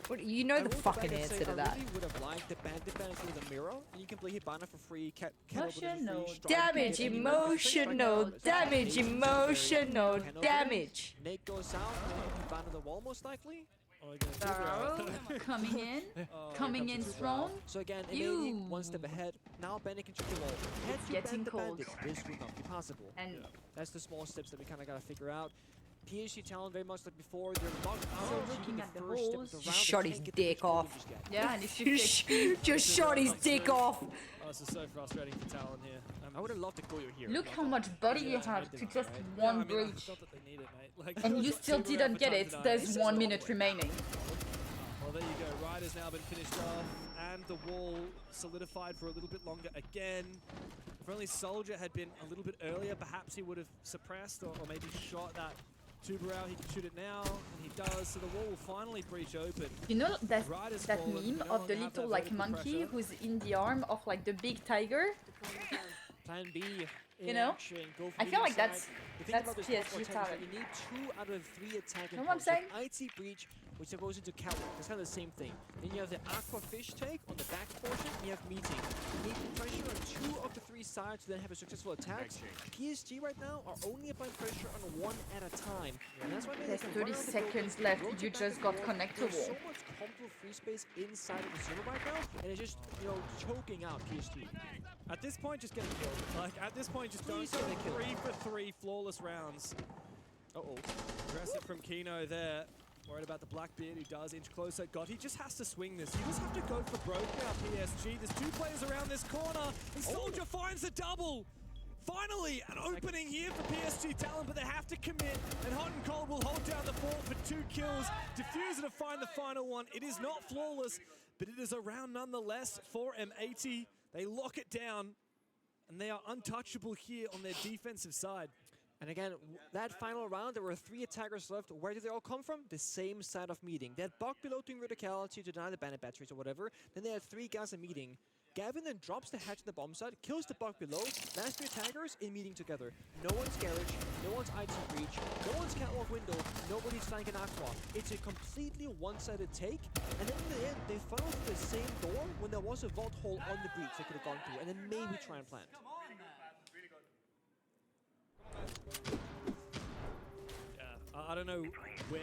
What, you know I the will go fucking back and say answer to I that. really would have liked the bandit ban through the mirror, and you can play Hibana for free, Emotional Damage, emotional damage, emotional damage. Nate goes out, and then Hibana the wall most likely. Barrow coming in, coming in strong. So again, You. immediately one step ahead. Now Bennett can check the wall. Had It's you getting banned the cold. bandit, this would not be possible. And that's the small steps that we kind of gotta figure out. PSG talent very much like before. They're not So out. looking Even at the the first step walls. of the Just round, shot they his can't get the dick first off. just yet. yeah, and it's Just shot his dick off. Oh, this is so frustrating for Talon here. I would have loved to go here. Look how much body you have to just one breach. Not that they need it, mate. Like, And you still didn't get it. There's 1 minute remaining. Well, there you go. Ryder's now been finished off, and the wall solidified for a little bit longer again. If only Soldier had been a little bit earlier, perhaps he would have suppressed or maybe shot that tuber out. He can shoot it now, and he does. So the wall will finally breach open. You know that Ryder's that fallen. meme We no of the longer have little that like vertical monkey pressure. who's in the arm of like the big tiger? Plan B. You know? Action, go for I the feel like inside. that's The thing that's about this PSG Watchparty is that talent. you need 2 out of 3 attacking Know what I'm points. You have saying? IT breach, which goes into catwalk. It's kind of the same thing. Then you have the aqua fish take on the back portion. And you have meeting. You need pressure on 2 of the 3 sides to then have a successful attack. PSG right now are only applying pressure on 1 at a time. And that's why they There's can 30 run around the seconds building, left. rotate You back just and got forth. connectable. There's so much comfortable free space inside of the zone right now, and it's just, you know, choking out PSG. At this point, just get a kill. Like, at this point, just don't Please get get a kill. 3 for 3 flawless rounds. Uh-oh. Aggressive from Kino there. Worried about the Blackbeard, who does inch closer. He just has to swing this. You just have to go for broke now, PSG. There's 2 players around this corner, and Soldier finds the double. Finally, an opening here for PSG Talon, but they have to commit. And Hot and Cold will hold down the fort for 2 kills. Diffuser to find the final one. It is not flawless, but it is a round nonetheless for M80. They lock it down, and they are untouchable here on their defensive side. And again, that final round, there were 3 attackers left. Where did they all come from? The same side of meeting. They had Buck below doing verticality to deny the bandit batteries or whatever. Then they had 3 guys in meeting. Gavin then drops the hatch in the bomb side, kills the Buck below. Last 3 attackers in meeting together. No one's garage, no one's IT breach, no one's catwalk window, nobody's flanking aqua. It's a completely one-sided take. And then in the end, they funneled through the same door when there was a vault hole on the breach they could have gone through. And then maybe try and plant. I don't know where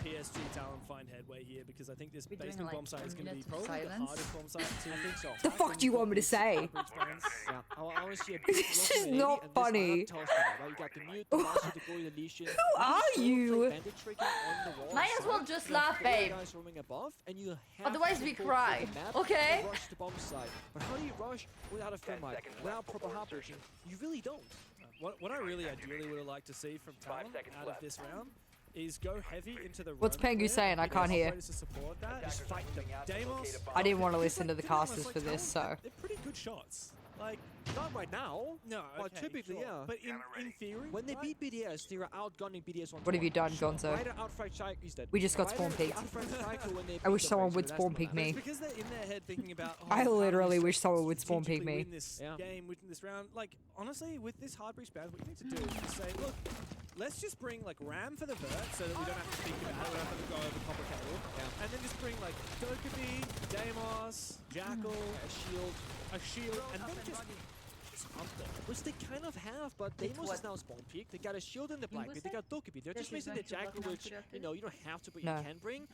PSG Talon find headway here, because I think this We're basement doing, bomb like, site is a going to be minute of probably the silence. hardest bomb site to I think so. The fuck do you want me to say? Yeah, I want to see a This is not funny. You got the mute, the master, the goalie, the lesion. Who are you? Might as well just laugh, babe. Guys roaming above, and you have Otherwise to we go cry. for the map Okay? and rush the bomb side. But how do you rush without a thermite, without proper hard bridging? You really don't. What I really ideally would have liked to see from Talon out of this round is go heavy into the What's roaming Pengu clear, saying? I get can't hear. operators to support that, just fight them. Deimos, I didn't want to listen to the to be honest, casters like, for this, so. Talon, they're pretty good shots. Like, Not right now. no, But okay, typically, sure. yeah. But in theory, When they right? beat BDS, they were outgunning BDS on What have you done, tour. Gonzo? Ryder outfried Psycho, he's dead. We just got Ryder, spawn they peeked. outfried Psycho when they I beat wish the someone Razer, would that's spawn the peek map. me. It's because they're in their head thinking about. Oh, I how do we literally sort wish of someone would spawn peek strategically me. Win this Yeah. game, win this round. Like, honestly, with this hard breach band, what you need to do is just say, look, let's just bring like Ram for the vert, so that we don't have to think about it, we don't have to go over complicated. Yeah. And then just bring like Dokkaebi, Deimos, Jackal, a shield, and then just hump them. Which they kind of have, but Deimos is now spawn peak. They got a shield in the Blackbeard, they got Dokkaebi. They're just missing the Jackal, which, you know, you don't have to, but No. you can bring.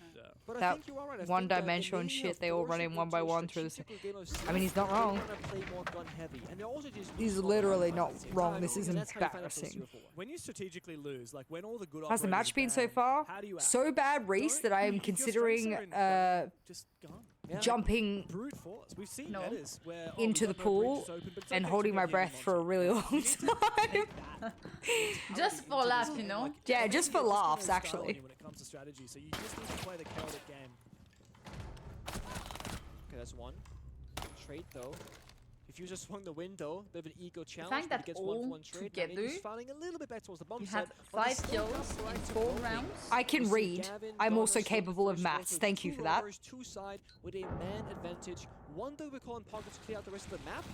But I That think you are right. I think one-dimensional that and the shit, they all run in one by one through the. strategical game of I mean, he's not they wrong. wanna play more gun heavy, and they also just He's lose all literally the not at the same wrong. time, This is and that's how you find out those embarrassing. 0-4. When you strategically lose, like when all the good How's the operators match are been so banned, far? how do you act? So bad, Reese, that I am If your strengths considering are in just gone. Yeah. jumping Brute force. We've seen No. metas where into the pool and holding my breath for a really long time. Just for laugh, you know? Yeah, just for laughs, actually. When it comes to strategy, so you just need to play the chaotic game. Okay, that's one. Trade though. If you just swung the window, bit of an ego challenge. fact but that he gets all 1-1 trade. Now together, he's filing a little bit back towards the bomb You side, have but he's 5 still got kills right in to 4 voting. rounds. I can You see read. Gavin, I'm Gunnar also still capable of first maths. so Thank you two for that. rovers, two side with a man advantage. One that we call in pockets to clear out the rest of the map.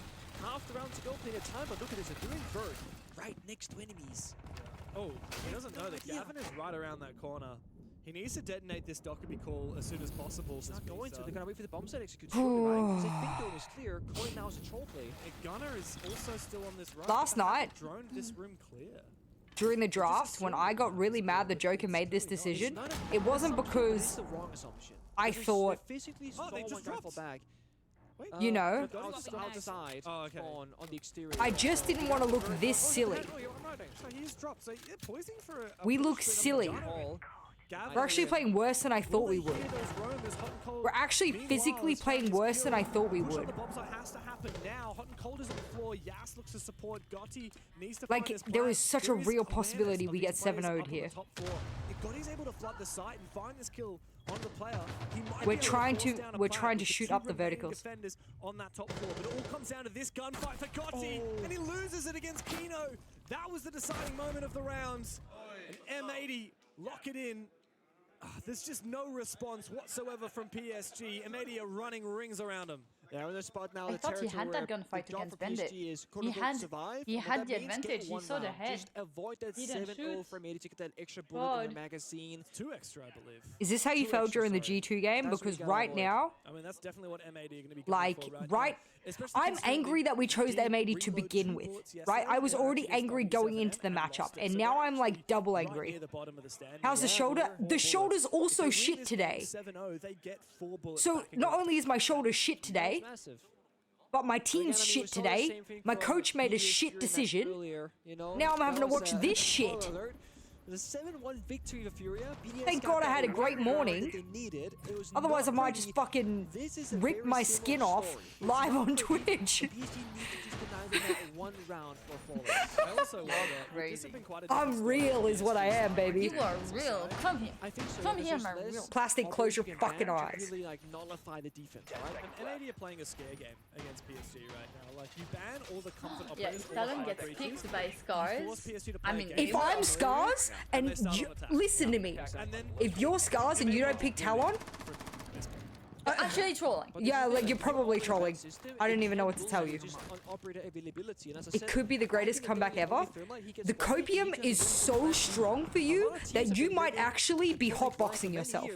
Half the round to go, plenty of time, but look at this, they're doing Bird right next to enemies. Oh, he doesn't know that Gavin is right around that corner. He needs to detonate this Dokkaebi call as soon as possible. He's not going to. They're going to wait for the bomb site execute Ooh. right? Because they think the room is clear. Calling now is a troll play. And Gunnar is also still on this run. Last They haven't night- droned this room clear. during the draft, when I got really mad that Joker made this decision, it wasn't because I thought, you know, I just didn't want to look this silly. We look silly. We're actually playing worse than I thought we would. We're actually physically playing worse than I thought we would. Like, there is such a real possibility we get 7-0'd here. Gotti's able to flood the site and find this kill on the player. We're trying to shoot up the verticals. Defenders on that top floor, but it all comes down to this gunfight for Gotti, and he loses it against Kino. That was the deciding moment of the rounds. And M80 lock it in. There's just no response whatsoever from PSG. M80 are running rings around him. They're in the spot now. I thought he had that gunfight against Bandit. He had the advantage. He saw the head. Just avoid that 7-0 from M80 to get that extra bullet God. in the magazine. 2 extra, I believe. Is this how you felt during the G2 game? Because right now, I mean, that's definitely what M80 are going to be like, I'm angry that we chose the M80 to begin with, right? I was already angry going into the matchup, and now I'm like double angry. How's the shoulder? The shoulder's also shit today. So not only is my shoulder shit today, but my team's shit today. My coach made a shit decision. Now I'm having to watch this shit. The 7-1 victory for Furia. Thank God I had a great morning. Otherwise I might just fucking rip my skin off live on Twitch. I'm real is what I am, baby. You are real. Come here. Come here, my real. Plastic, close your fucking eyes. Really, like, nullify the defense, right? And M80 are playing a scare game against PSG right now. Like, you ban all the comfort Yeah, operators. if Talon gets picked by Scars, I mean, If I'm Scars, and listen to me, if you're Scars and you don't pick Talon, actually trolling. Yeah, like you're probably trolling. I don't even know what to tell you. It could be the greatest comeback ever. The copium is so strong for you that you might actually be hotboxing yourself.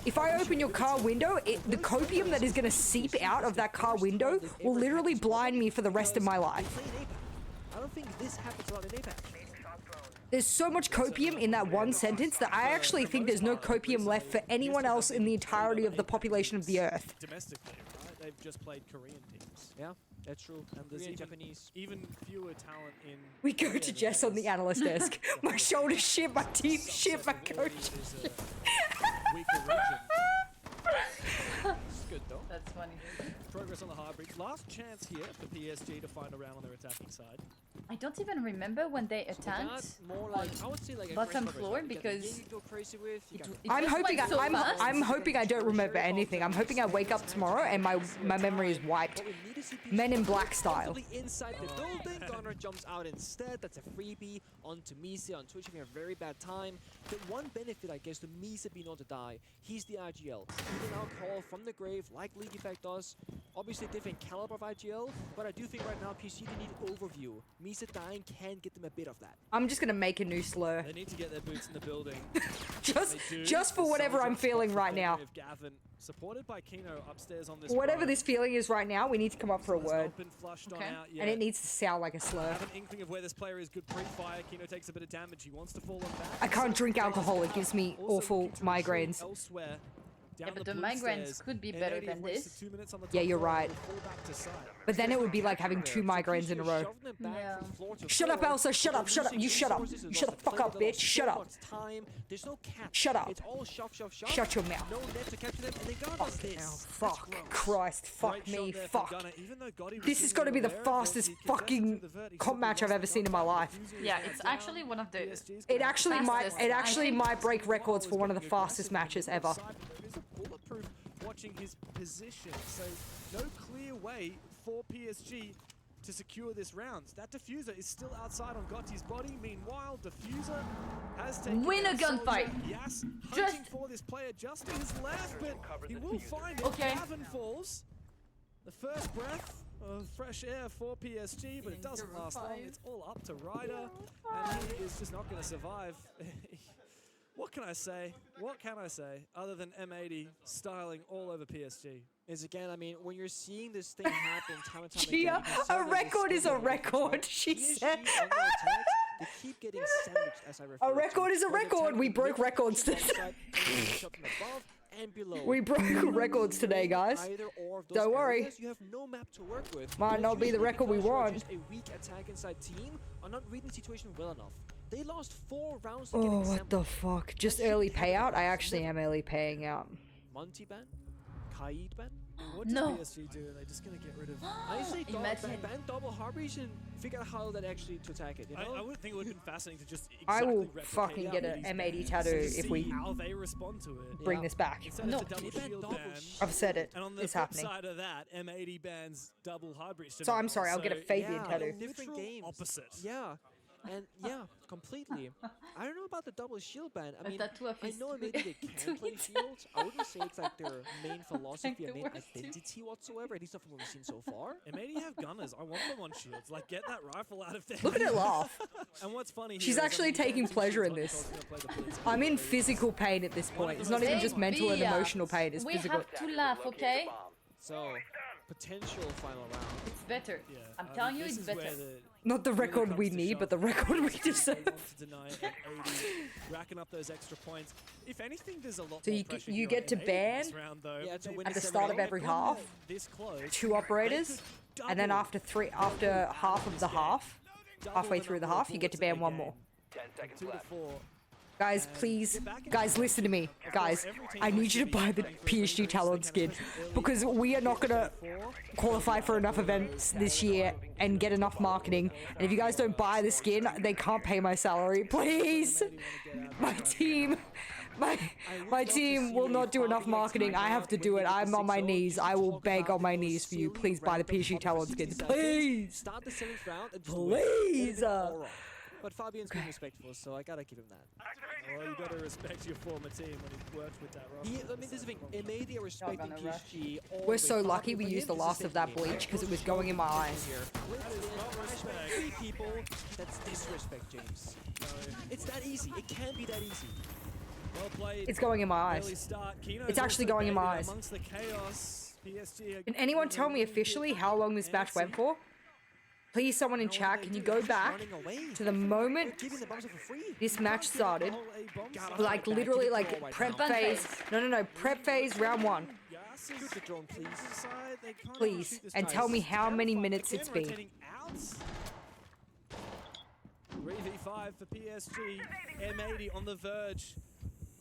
If I open your car window, the copium that is going to seep out of that car window will literally blind me for the rest of my life. I don't think this happens a lot in Apex. There's so much copium in that one sentence that I actually think there's no copium left for anyone else in the entirety of the population of the Earth. Domestically, right? They've just played Korean teams. Yeah, that's true. And there's even fewer talent in... We go to Jess on the analyst desk. My shoulder's shit, my teeth shit, my coach shit. Weaker region. It's good though. That's funny. Progress on the high breach. Last chance here for PSG to find a round on their attacking side. I don't even remember when they attacked on bottom floor because I'm hoping I don't remember anything. I'm hoping I wake up tomorrow and my memory is wiped. Men in Black style. Inside the building, Gunner jumps out instead. That's a freebie onto Misa on Twitch, having a very bad time. The one benefit, I guess, to Misa being on to die, he's the IGL. He can now call from the grave like League Effect does. Obviously, different caliber of IGL, but I do think right now PSG need overview. Misa dying can get them a bit of that. I'm just gonna make a new slur. They need to get their boots in the building. just for whatever I'm feeling right now. Gavin, supported by Kino upstairs on this Whatever road. this feeling is right now, we need to come up for a word. Okay. And it needs to sound like a slur. I have an inkling of where this player is. Good pre-fire. Kino takes a bit of damage. He wants to fall on back. I can't drink alcohol. It gives me awful migraines. Elsewhere. Yeah, but the migraines could be better than this. Yeah, you're right. But then it would be like having 2 migraines in a row. Yeah. Shut up, Elsa. Shut up. Shut up. You shut up. You shut the fuck up, bitch. Shut up. Shut up. Shut your mouth. Fuck Christ. Fuck me. Fuck. This is gonna be the fastest fucking comp match I've ever seen in my life. Yeah, it's actually one of the It actually might break records for one of the fastest matches ever. Bulletproof watching his position, so no clear way for PSG to secure this round. That diffuser is still outside on Gotti's body. Meanwhile, diffuser has taken win a gunfight. Yes, hunting for this player just to his left, but he will find it. Okay. Gavin falls. The first breath of fresh air for PSG, but it doesn't last long. It's all up to Ryder, and he is just not going to survive. What can I say? What can I say other than M80 styling all over PSG? is again, I mean, when you're seeing this thing happen time and time Gia, again, you can see a that record this is a team record, she PSG said. on their attacks, they keep getting sandwiched, as I refer A record to. is a On the record. attack, We they broke make records the today. shot from above and below. We broke records today, guys. Either or of those Don't worry. areas, you have no map to work with. Might And not be the usually record we because you're want. just a weak attack inside team are not reading the situation well enough. They lost 4 rounds to Oh, getting what the fuck? Just early payout? I actually am early paying out. Monty ban? Kaid ban? What does No. PSG do? Are they just gonna get rid of? I say Imagine. ban double Harbies and figure out how that actually to attack it. You know? I would think it would have been fascinating to just. I Exactly will replicate fucking get that an with M80 these tattoo bands, if we see how they respond to it. bring this back. Instead No. of the double shield ban, I've said it. and on the It's flip happening. side of that, M80 bans double hard breach. So I'm sorry, I'll get a Fabian yeah, tattoo. different games. Opposite. Yeah. And yeah, completely. I don't know about the double shield ban. I mean, tattoo of I his know maybe they can play shields. I wouldn't say it's like their main philosophy the and main worst identity whatsoever, at least not from what we've seen so far. M80 have gunners. I want them on shields. Like, get that rifle out of there. Look at her laugh. And what's funny She's here is actually I'm taking two pleasure in shields, this. I was gonna play the blitz. I'm in physical pain at this point. It's not even just mental and emotional pain. It's we physical. have to laugh, okay? So, potential final round. It's better. Yeah, I'm I telling mean, you, this it's is where better. Not the record we need, but the record we deserve. They want to deny it at 80, racking up those extra points. If anything, there's a lot So more you pressure you here get on to M80 ban this round, though. Yeah, to win at the the start of 7-8. every half This close. 2 operators, and then after half of the half, halfway through the half, you get to ban 1 more. 10 seconds 2 to left. 4. Guys, please, guys, listen to me. Guys, I need you to buy the PSG Talon skin because we are not gonna qualify for enough events this year and get enough marketing. And if you guys don't buy the skin, they can't pay my salary. Please, my team will not do enough marketing. I have to do it. I'm on my knees. I will beg on my knees for you. Please buy the PSG Talon skins. Please. Start the 7th round and just Please. But Fabian's being respectful, so I gotta give him that. Well, you gotta respect your former team when you've worked with that roster. I mean, this is the thing. It made the respecting PSG. We're so lucky we used the last of that bleach because it was going in my eyes. Three people. That's disrespect, James. It's that easy. It can be that easy. Well played. It's going in my Early eyes. start. Kino's It's actually also going in my baby eyes. amongst the chaos. PSG Can anyone tell me officially how long this match went for? Please, someone in chat, can you go back to the moment this match started? Like, literally, like, prep phase. No, prep phase, round 1. Shoot the drone, please. Please, and tell me how many minutes it's been. 3v5 for PSG. M80 on the verge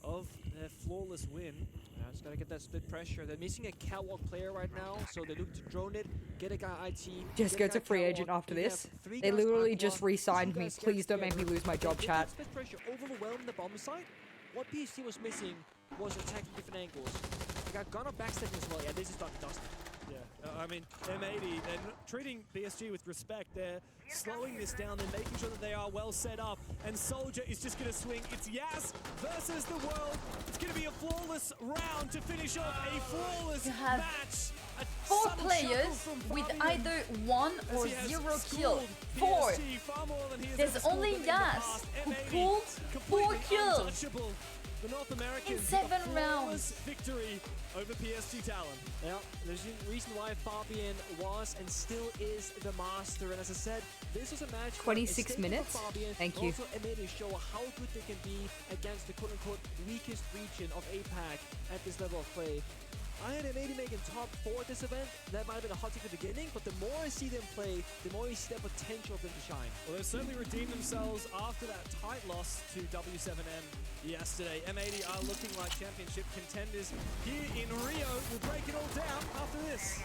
of their flawless win. Yeah, just gotta get that split pressure. They're missing a catwalk player right now, so they look to drone it, get a guy IT. Just get gets a free agent after this. They literally just re-signed me. Please don't make me lose my job, chat. Split pressure overwhelm the bomb site. What PSG was missing was attacking different angles. They got Gunner backstepping as well. Yeah, this is done dusty. Yeah, I mean, M80, they're treating PSG with respect. They're slowing this down. They're making sure that they are well set up. And Soldier is just going to swing. It's Yas versus the world. It's going to be a flawless round to finish off a flawless You have match. 4 players with either 1 or 0 kill. 4. There's only Yas who pulled 4 kills. The North Americans in 7 with a flawless rounds. victory over PSG Talon. Yeah, there's a reason why Fabian was and still is the master. And as I said, this was a match 26 minutes. Thank you. Also, to show how good they can be against the quote-unquote weakest region of APAC at this level of play. I had M80 making top 4 at this event. That might have been a hot take at the beginning, but the more I see them play, the more I see the potential of them to shine. Well, they've certainly redeemed themselves after that tight loss to W7M yesterday. M80 are looking like championship contenders here in Rio. We'll break it all down after this.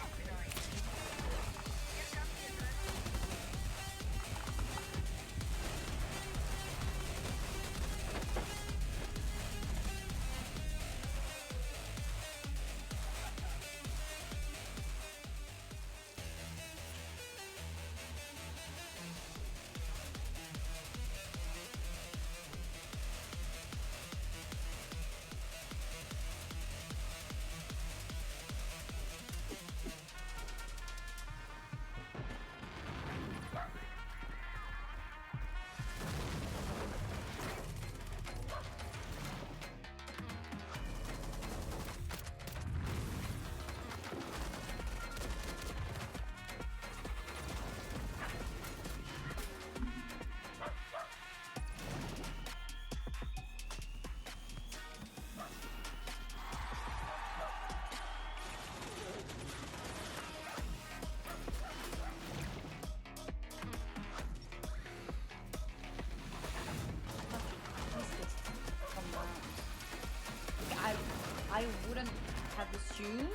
assumed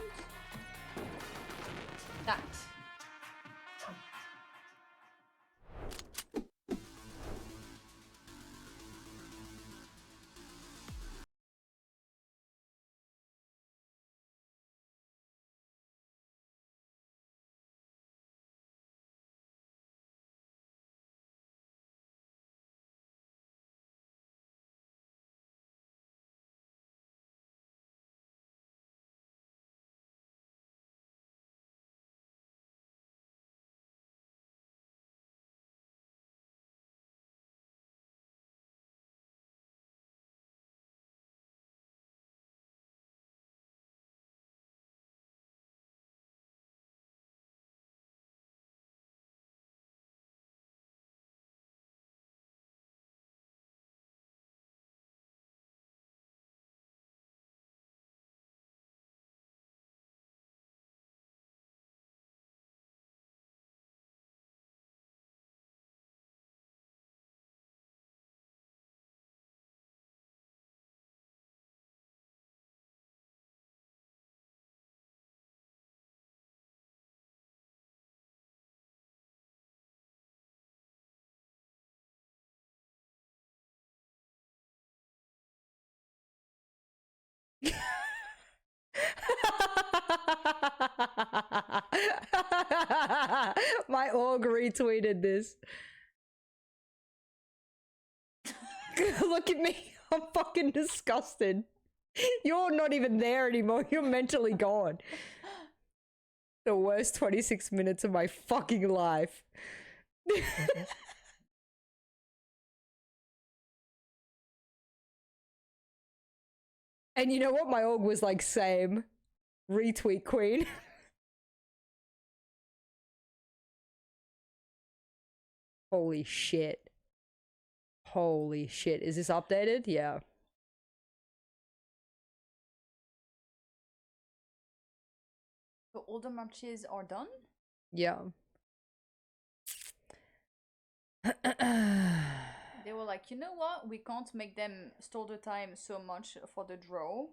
that. My org retweeted this. Look at me. I'm fucking disgusted. You're not even there anymore. You're mentally gone. The worst 26 minutes of my fucking life. And you know what? My org was like, same. Retweet queen. Holy shit. Holy shit. Is this updated? Yeah. So all the matches are done? Yeah. They were like, you know what? We can't make them stall the time so much for the draw.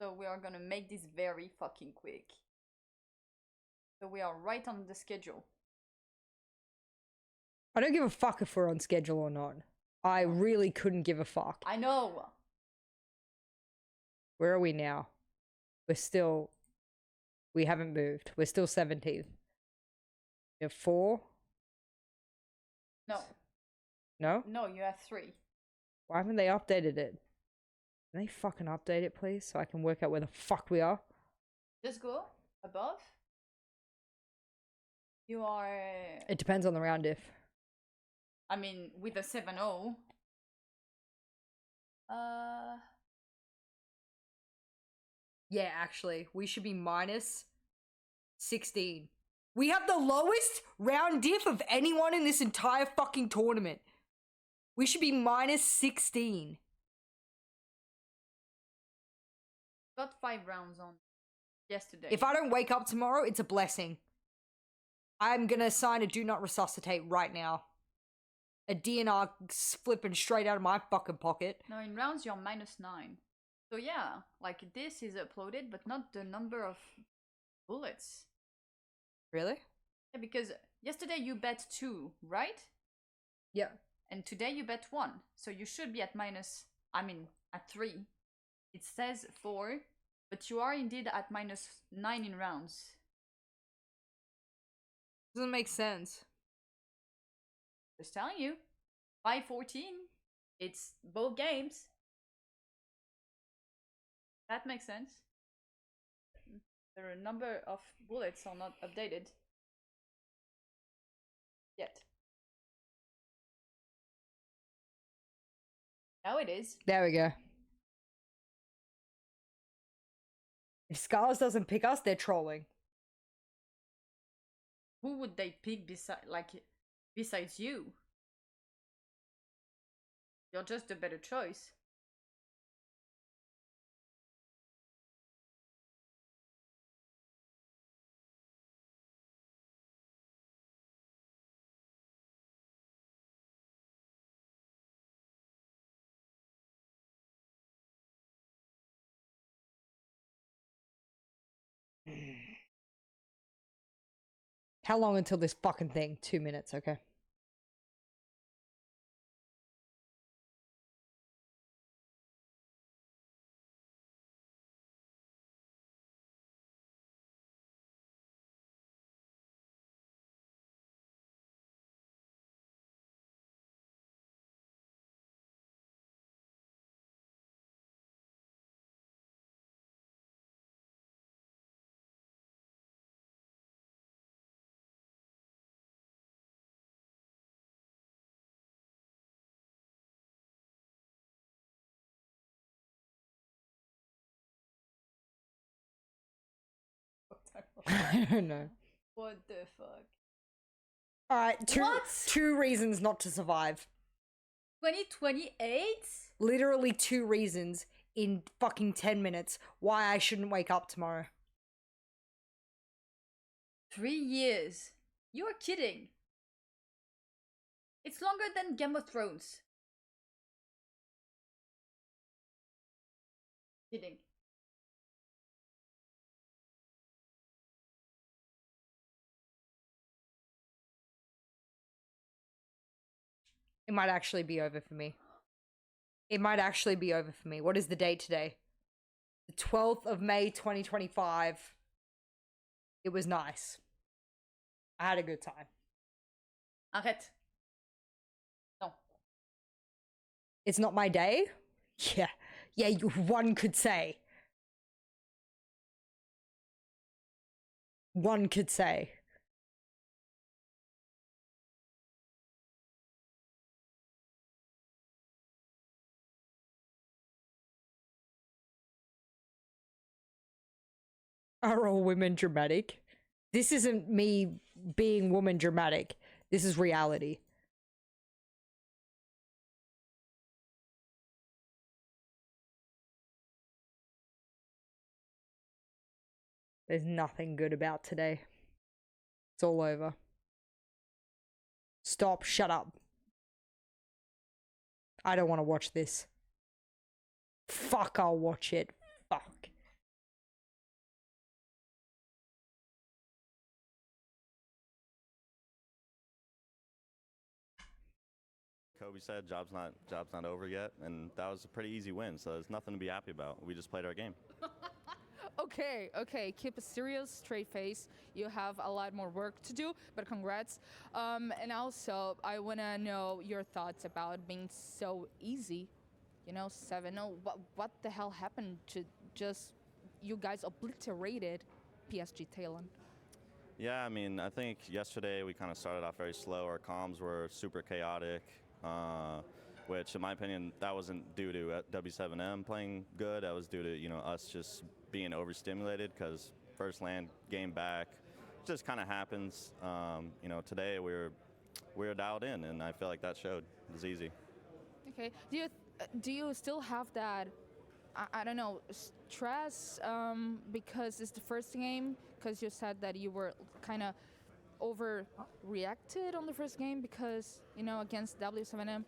So we are gonna make this very fucking quick. So we are right on the schedule. I don't give a fuck if we're on schedule or not. I really couldn't give a fuck. I know. Where are we now? We haven't moved. We're still 17th. We have 4? No. No? No, you have 3. Why haven't they updated it? Can they fucking update it, please? So I can work out where the fuck we are? Just go above. You are... It depends on the round diff. I mean, with a 7-0. Yeah, actually, we should be minus 16. We have the lowest round diff of anyone in this entire fucking tournament. We should be minus 16. Got 5 rounds on yesterday. If I don't wake up tomorrow, it's a blessing. I'm gonna sign a do not resuscitate right now. A DNR flipping straight out of my fucking pocket. No, in rounds you're -9. So yeah, like this is uploaded, but not the number of bullets. Really? Yeah, because yesterday you bet 2, right? Yeah. And today you bet 1. So you should be at at 3. It says 4, but you are indeed at -9 in rounds. Doesn't make sense. Just telling you. 5-14. It's both games. That makes sense. The number of bullets are not updated yet. Now it is. There we go. If Scars doesn't pick us, they're trolling. Who would they pick besides you? You're just a better choice. How long until this fucking thing? 2 minutes, okay. I don't know. What the fuck? Alright, two reasons not to survive. 2028? Literally 2 reasons in fucking 10 minutes why I shouldn't wake up tomorrow. 3 years. You're kidding. It's longer than Game of Thrones. Kidding. It might actually be over for me. It might actually be over for me. What is the date today? The 12th of May, 2025. It was nice. I had a good time. Arrête. No. It's not my day? Yeah. Yeah, one could say. One could say. Are all women dramatic? This isn't me being woman dramatic. This is reality. There's nothing good about today. It's all over. Stop. Shut up. I don't want to watch this. Fuck, I'll watch it. Fuck. Kobe said job's not over yet, and that was a pretty easy win, so there's nothing to be happy about. We just played our game. Okay, keep a serious, straight face. You have a lot more work to do, but congrats. And also, I want to know your thoughts about being so easy. You know, 7-0. What the hell happened to just you guys obliterated PSG Talon? Yeah, I mean, I think yesterday we kind of started off very slow. Our comms were super chaotic, which, in my opinion, that wasn't due to W7M playing good. That was due to, you know, us just being overstimulated because first land game back just kind of happens. You know, today we were dialed in, and I feel like that showed. It was easy. Okay. Do you still have that? I don't know, stress because it's the first game? Because you said that you were kind of overreacted on the first game because, you know, against W7M?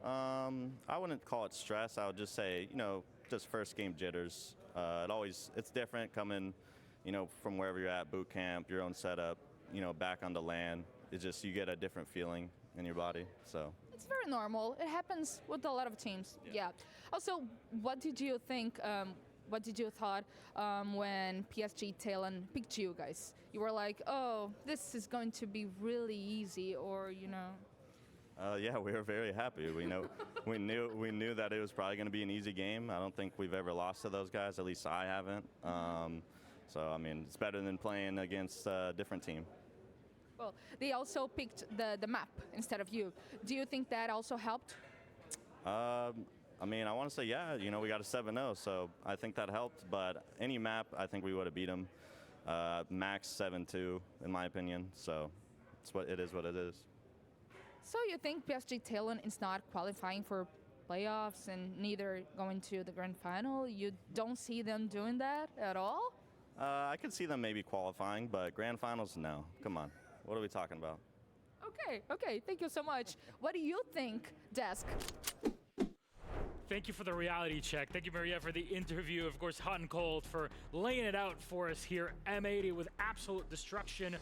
I wouldn't call it stress. I would just say, you know, just first game jitters. It's different coming, you know, from wherever you're at, boot camp, your own setup, you know, back on the LAN. It's just, you get a different feeling in your body, so. It's very normal. It happens with a lot of teams. Yeah. Also, what did you think? What did you thought when PSG Talon picked you guys? You were like, oh, this is going to be really easy, or you know? Yeah, we were very happy. We knew that it was probably going to be an easy game. I don't think we've ever lost to those guys. At least I haven't. So I mean, it's better than playing against a different team. Well, they also picked the map instead of you. Do you think that also helped? I mean, I want to say, yeah, you know, we got a 7-0, so I think that helped. But any map, I think we would have beat them. Max 7-2, in my opinion. So it is what it is. So you think PSG Talon is not qualifying for playoffs and neither going to the grand final? You don't see them doing that at all? I could see them maybe qualifying, but grand finals, no. Come on. What are we talking about? Okay, thank you so much. What do you think, Desk? Thank you for the reality check. Thank you, Maria, for the interview. Of course, Hot and Cold for laying it out for us here. M80 with absolute destruction.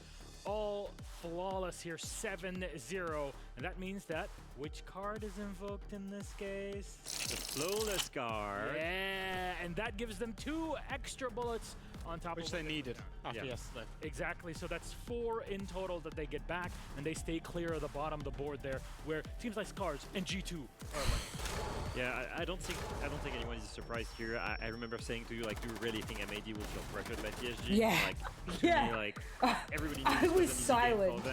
All flawless here, 7-0. And that means that which card is invoked in this case? The flawless card. Yeah, and that gives them 2 extra bullets on top which of they needed after yesterday. Exactly, so that's 4 in total that they get back, and they stay clear of the bottom of the board there, where teams like Scars and G2 are like. Yeah, I don't think anyone is surprised here. I remember saying to you, like, do you really think M80 will feel pressured by PSG? Yeah. Like, yeah. Me, like, everybody I was silent.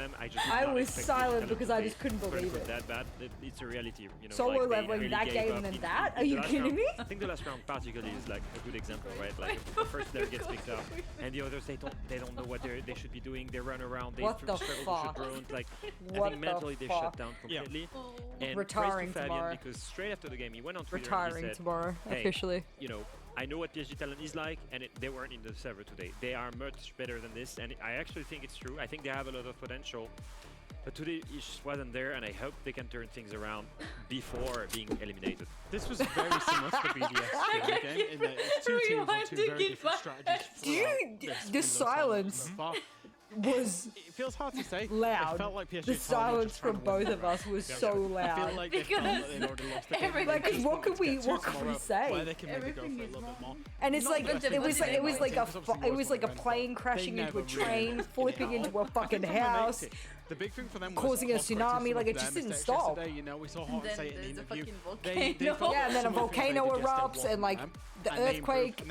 I was silent because I just couldn't believe it. That bad. It's a reality, you know. Solo like, leveling really that game and then that? Are you kidding me? I think the last round particularly is like a good example, right? Like the first player gets picked up, and the others they don't know what they should be doing. They run around. They struggle to shoot drones. Like I think mentally they shut down completely. Yeah. And retiring praise to Fabian tomorrow. because straight after the game he went on Twitter Retiring and he said, tomorrow, hey, officially. You know, I know what PSG talent is like, and they weren't in the server today. They are much better than this, and I actually think it's true. I think they have a lot of potential. But today it just wasn't there, and I hope they can turn things around before being eliminated. This was very similar to the BDS game in that it's 2 teams on 2 very different strategies. The silence was it feels hard to say. Loud. It felt like PSG the silence from both of us was so loud. I feel like because they'd already lost the game. Like, what could we say? Where they can maybe go for a little bit more. And it's like it was like a plane crashing into a train, flipping into a fucking house. The big thing for them was causing a tsunami, like it just didn't stop. You know, we saw Hot and say it in the interview. Yeah, and then a volcano erupts and like the earthquake.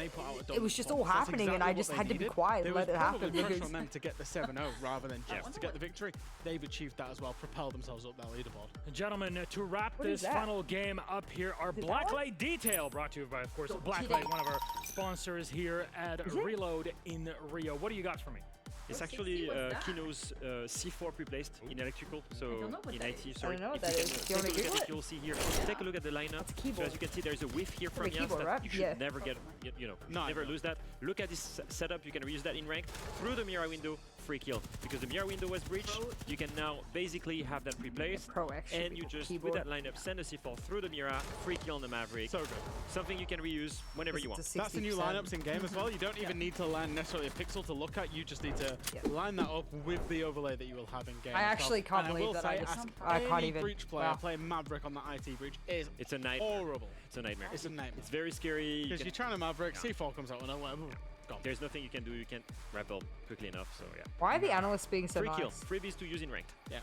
It was just all happening, and I just had to be quiet and let it happen. There was pressure on them to get the 7-0 rather than just to get the victory. They've achieved that as well, propelled themselves up that leaderboard. Gentlemen, to wrap this final game up here, our Blacklight Detail, brought to you by, of course, Blacklight, one of our sponsors here at Reload in Rio. What do you got for me? It's actually Kino's C4 replaced in electrical, so in IT. Sorry, I don't know what that is. Take a look at it, you'll see here. Take a look at the lineup. So as you can see, there's a whiff here from Yas that you should never get, you know, never lose that. Look at this setup. You can reuse that in ranked through the mirror window. Free kill because the mirror window was breached. You can now basically have that replaced, and you just with that lineup send a C4 through the mirror. Free kill on the Maverick. So good. Something you can reuse whenever you want. That's the new lineups in game as well. You don't even need to land necessarily a pixel to look at. You just need to line that up with the overlay that you will have in game. I actually can't believe that I can't even. Breach player playing Maverick on the IT breach is it's a nightmare. Horrible. It's a nightmare. It's a nightmare. It's very scary. Because you're trying to Maverick, C4 comes out and whatever. Gone. There's nothing you can do. You can't rappel quickly enough. So yeah. Why are the analysts being so Free nice? kill. Freebies to use in ranked. Yeah.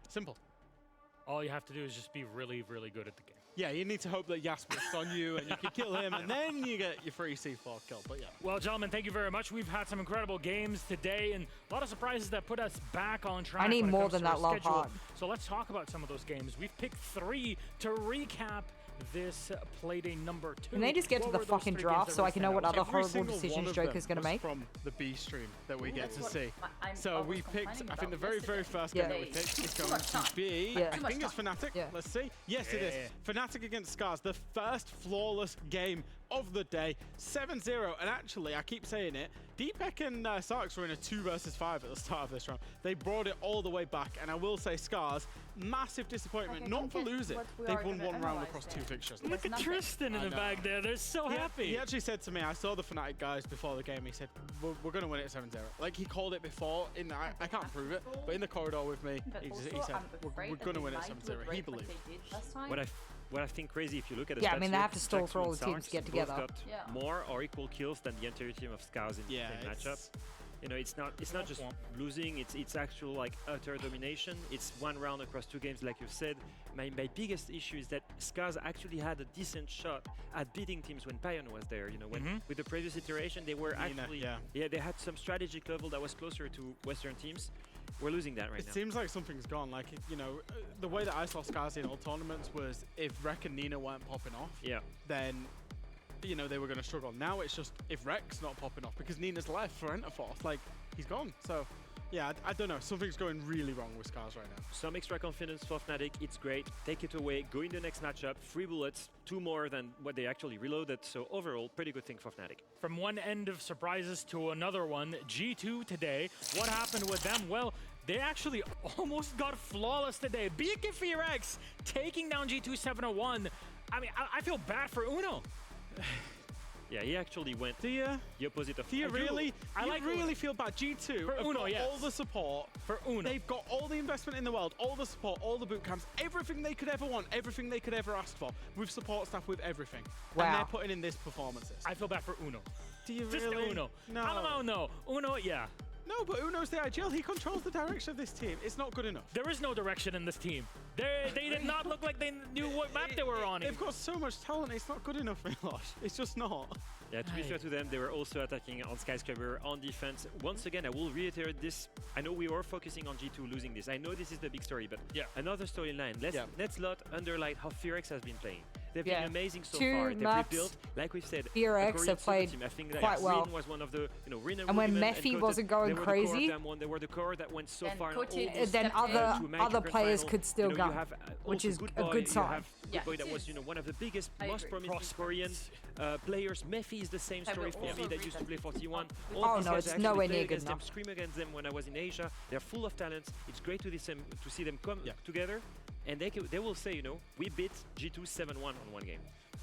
Simple. All you have to do is just be really, really good at the game. Yeah, you need to hope that Jasper's on you and you can kill him, and then you get your free C4 kill. But yeah. Well, gentlemen, thank you very much. We've had some incredible games today, and a lot of surprises that put us back on track. I need more than that love heart. So let's talk about some of those games. We've picked 3 to recap this Playday number 2. Can they just get to the fucking draft so I can know what other horrible decisions Joker's going to make? From the B stream that we get to see. So we picked, I think the very first game that we picked is going to be, I think it's Fnatic. Let's see. Yes, it is. Fnatic against Scars, the first flawless game of the day, 7-0. And actually, I keep saying it, Deepek and Sarks were in a 2 versus 5 at the start of this round. They brought it all the way back, and I will say Scars, massive disappointment, not for losing. They've won 1 round across 2 fixtures. Look at Tristan in the bag there. They're so happy. He actually said to me, I saw the Fnatic guys before the game, he said, we're going to win it 7-0. Like, he called it before, I can't prove it, but in the corridor with me, he said, we're going to win it 7-0. He believed. What I think crazy, if you look at the yeah, stats, I mean, they have to stall for all the teams to get together. Got more or equal kills than the entire team of Scars in the same matchup. You know, it's not just losing. It's actual like utter domination. It's 1 round across 2 games, like you said. My biggest issue is that Scars actually had a decent shot at beating teams when Pion was there. You know, when with the previous iteration, they were actually they had some strategic level that was closer to Western teams. We're losing that right now. It seems like something's gone. Like, you know, the way that I saw Scars in all tournaments was if Rek and Nina weren't popping off, then, you know, they were going to struggle. Now it's just if Rek's not popping off because Nina's left for Enterforce, like, he's gone. So, yeah, I don't know. Something's going really wrong with Scars right now. Some extra confidence for Fnatic. It's great. Take it away. Go in the next matchup. 3 bullets. 2 more than what they actually reloaded. So overall, pretty good thing for Fnatic. From one end of surprises to another one, G2 today. What happened with them? Well, they actually almost got flawless today. BKFX taking down G2 7-1. I mean, I feel bad for Uno. Yeah, he actually went the opposite of. Do you really? I like really Uno. feel bad. G2 For have Uno, got yes. all the support. For Uno. They've got all the investment in the world, all the support, all the boot camps, everything they could ever want, everything they could ever ask for, with support staff, with everything. Wow. And they're putting in this performances. I feel bad for Uno. Do you Just really? Uno. No. Uno. Uno, yeah. No, but Uno's the ideal. He controls the direction of this team. It's not good enough. There is no direction in this team. They did not look like they knew what map they were on. They've got so much talent. It's not good enough, Milosh. It's just not. Yeah, to be fair to them, they were also attacking on Skyscraper, on defense. Once again, I will reiterate this. I know we are focusing on G2 losing this. I know this is the big story, but another storyline. Let's not underline how Fearx has been playing. They've been amazing so far. They've rebuilt, like we've said. Fearx have played team. I think that quite well. Rin was one of the, and when Mephi wasn't going crazy, they were the core that went so far. Then other players could still go, which is a good sign. Good Boy that was one of the biggest, most promising Korean players. Mephi is the same story for me that used to play 41. Oh no, it's nowhere near good enough. Scream against them when I was in Asia. They're full of talents. It's great to see them come together, and they will say, we beat G2 7-1 on one game.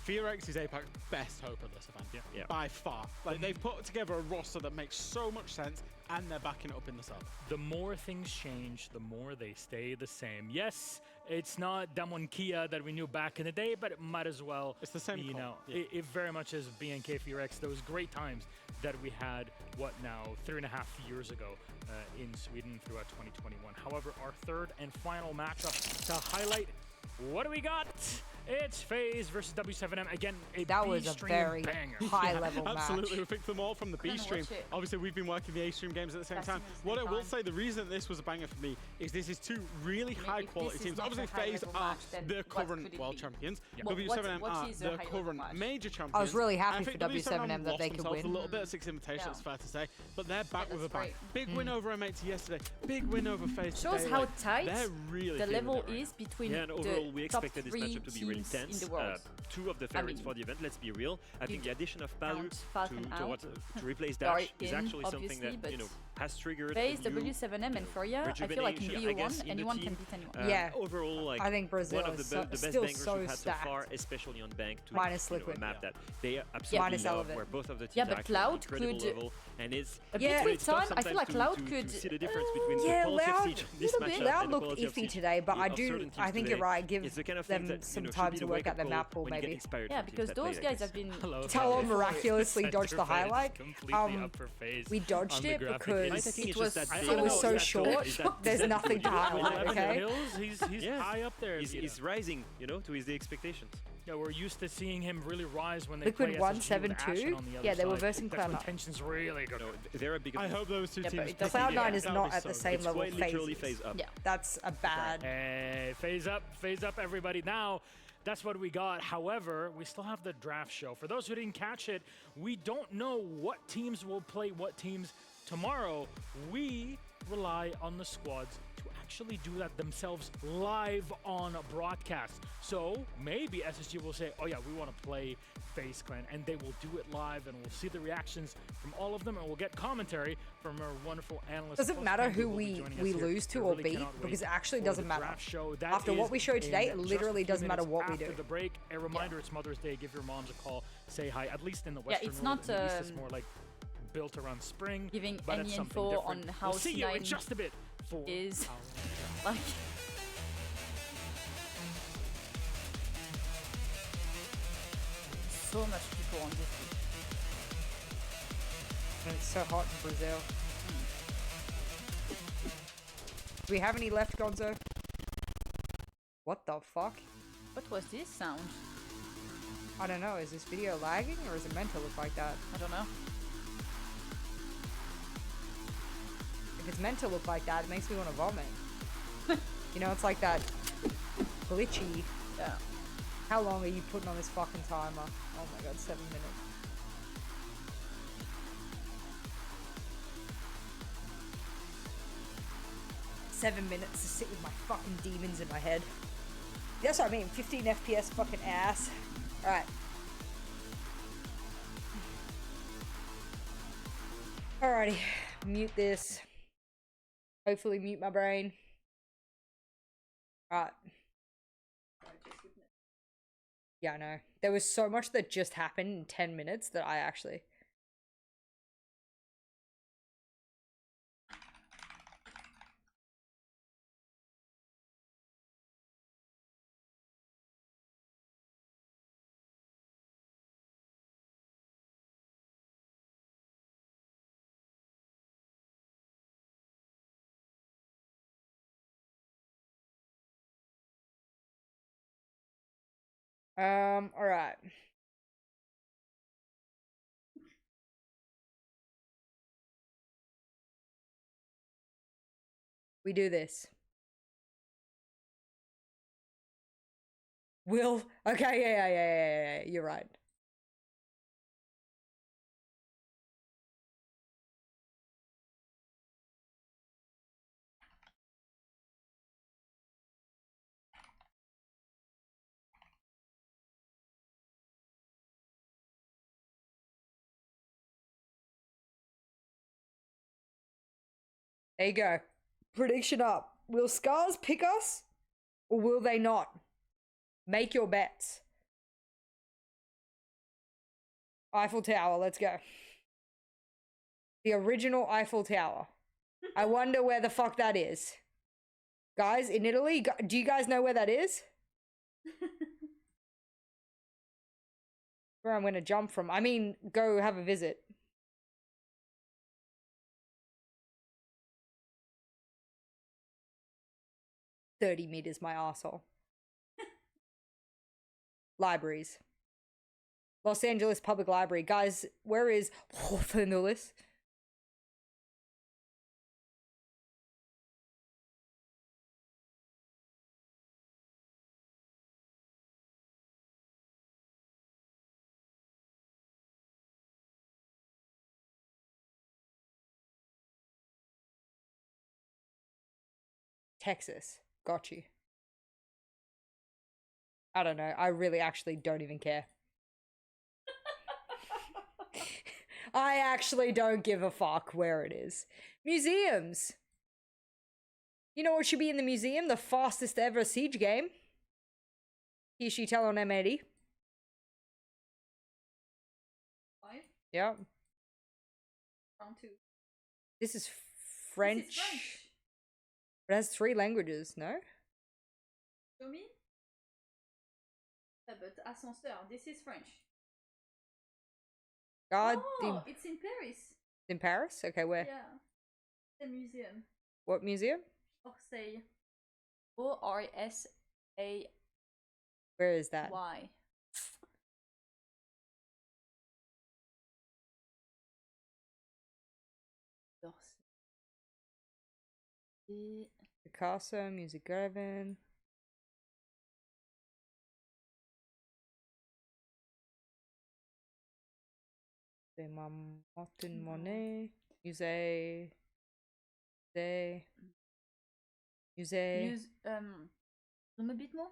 Fearx is APAC's best hope at this event, by far. Like, they've put together a roster that makes so much sense, and they're backing it up in the sub. The more things change, the more they stay the same. Yes, it's not Damwon Kia that we knew back in the day, but it might as well. It's the same. It very much is BNK Fearx. Those great times that we had, 3.5 years ago in Sweden throughout 2021. However, our third and final matchup to highlight. What do we got? It's FaZe versus W7M. Again, that was a very high-level match. Absolutely, we picked them all from the B stream. Obviously, we've been working the A stream games at the same time. What I will say, the reason this was a banger for me is this is two really high-quality teams. Obviously, FaZe are the current world champions. W7M are the current major champions. I was really happy for W7M that they could win. A little bit at Six Invitational, it's fair to say, but they're back with a bang. Big win over M80 yesterday. Big win over FaZe today. Shows how tight the level is between and overall, we top expected this 3 matchup to be really tense. in the world. Two of the favorites for the event, let's be real. I think the addition of Palu to replace Dash Dash is actually something that has triggered FaZe, W7M, and Furia. I feel like in BO1, anyone can beat anyone. Yeah. Overall, like, I think Brazil one of the best still bangers so we've had so stacked. far, especially on Bank, to Minus Liquid. a map that they absolutely love, where both of the teams but are Cloud actually incredible could level, and it's a bit with time. I feel like Cloud to could see the difference between the yeah, quality of Loud, Siege, this matchup, Loud and the looked quality of iffy Siege today, but of certain teams I think today. you're right. Give It's the kind of them thing that, some should time be to the work out their wake-up map call pool, when you get maybe. inspired Yeah, from teams because that play those like guys this. have been. Talon miraculously dodged the highlight. We on dodged the it graphic. because it's it was just that it was so that short. is that- There's nothing to highlight. Okay. He's Yes. high up there. He's rising, to his expectations. Yeah, we're used to seeing him really rise when they Liquid play 1-7-2? Yeah, they were versing That's when Cloud9. tension's really good. They're a big. I hope those two teams. But Cloud9 is not at the same level Quite literally FaZe. FaZe up. Yeah, that's a bad. Hey, phase up, everybody. Now, that's what we got. However, we still have the draft show. For those who didn't catch it, we don't know what teams will play what teams tomorrow. We rely on the squads to actually do that themselves live on broadcast. So maybe SSG will say, oh yeah, we want to play FaZe Clan, and they will do it live, and we'll see the reactions from all of them, and we'll get commentary from our wonderful analysts. Doesn't matter who we lose to or beat, because it actually doesn't matter. After what we showed today, it literally doesn't matter what we do. After the break, a reminder, it's Mother's Day. Give your moms a call, say hi. At least in the Western it's world, not, in the East, it's more like built around spring. Giving but any it's something info different. on how We'll see you in C9 just a bit. is like. So much people on this team. And it's so hot in Brazil. Do we have any left, Gonzo? What the fuck? What was this sound? I don't know. Is this video lagging or is it meant to look like that? I don't know. If it's meant to look like that, it makes me want to vomit. It's like that glitchy. Yeah. How long are you putting on this fucking timer? Oh my god, 7 minutes. Seven minutes to sit with my fucking demons in my head. That's what I mean, 15 FPS fucking ass. Alright. Alrighty, mute this. Hopefully mute my brain. Alright. Yeah, I know. There was so much that just happened in 10 minutes that I actually... All right. We do this. Will. Okay, yeah. You're right. There you go. Prediction up. Will Scars pick us? Or will they not? Make your bets. Eiffel Tower, let's go. The original Eiffel Tower. I wonder where the fuck that is. Guys, in Italy, do you guys know where that is? Where I'm gonna jump from. I mean, go have a visit. $30 my arsehole. Libraries. Los Angeles Public Library. Guys, where is Orphanulis? Texas. Got you. I don't know. I really actually don't even care. I actually don't give a fuck where it is. Museums. You know what should be in the museum? The fastest ever siege game. Here she tell on M80. Five? Yep. Round 2. This is French. This is French. It has 3 languages, no? Show me? Yeah, but ascenseur, this is French. God, it's in Paris. In Paris? Okay, where? Yeah. The museum. What museum? Orsay. O-R-S-A-Y. Where is that? Picasso, Music Garden. Martin Monet. Musée. Zoom a bit more?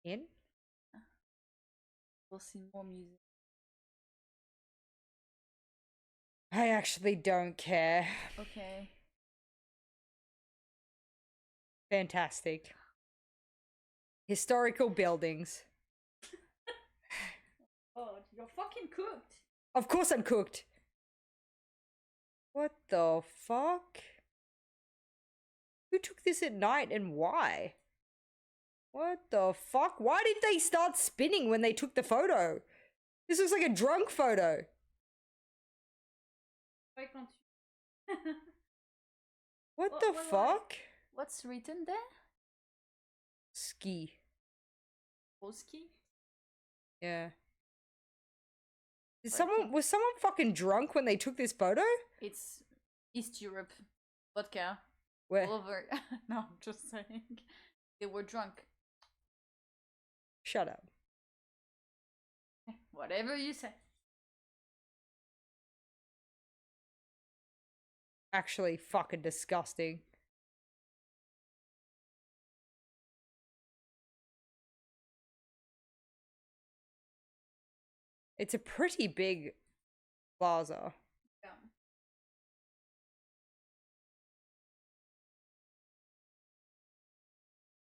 In? We'll see more music. I actually don't care. Okay. Fantastic. Historical buildings. Oh, you're fucking cooked. Of course I'm cooked. What the fuck? Who took this at night and why? What the fuck? Why did they start spinning when they took the photo? This looks like a drunk photo. Why can't you? What the fuck? What's written there? Ski. Ski? Yeah. Was someone fucking drunk when they took this photo? It's East Europe. Vodka. Where? All over. No, I'm just saying. They were drunk. Shut up. Whatever you say. Actually fucking disgusting. It's a pretty big plaza. Yeah.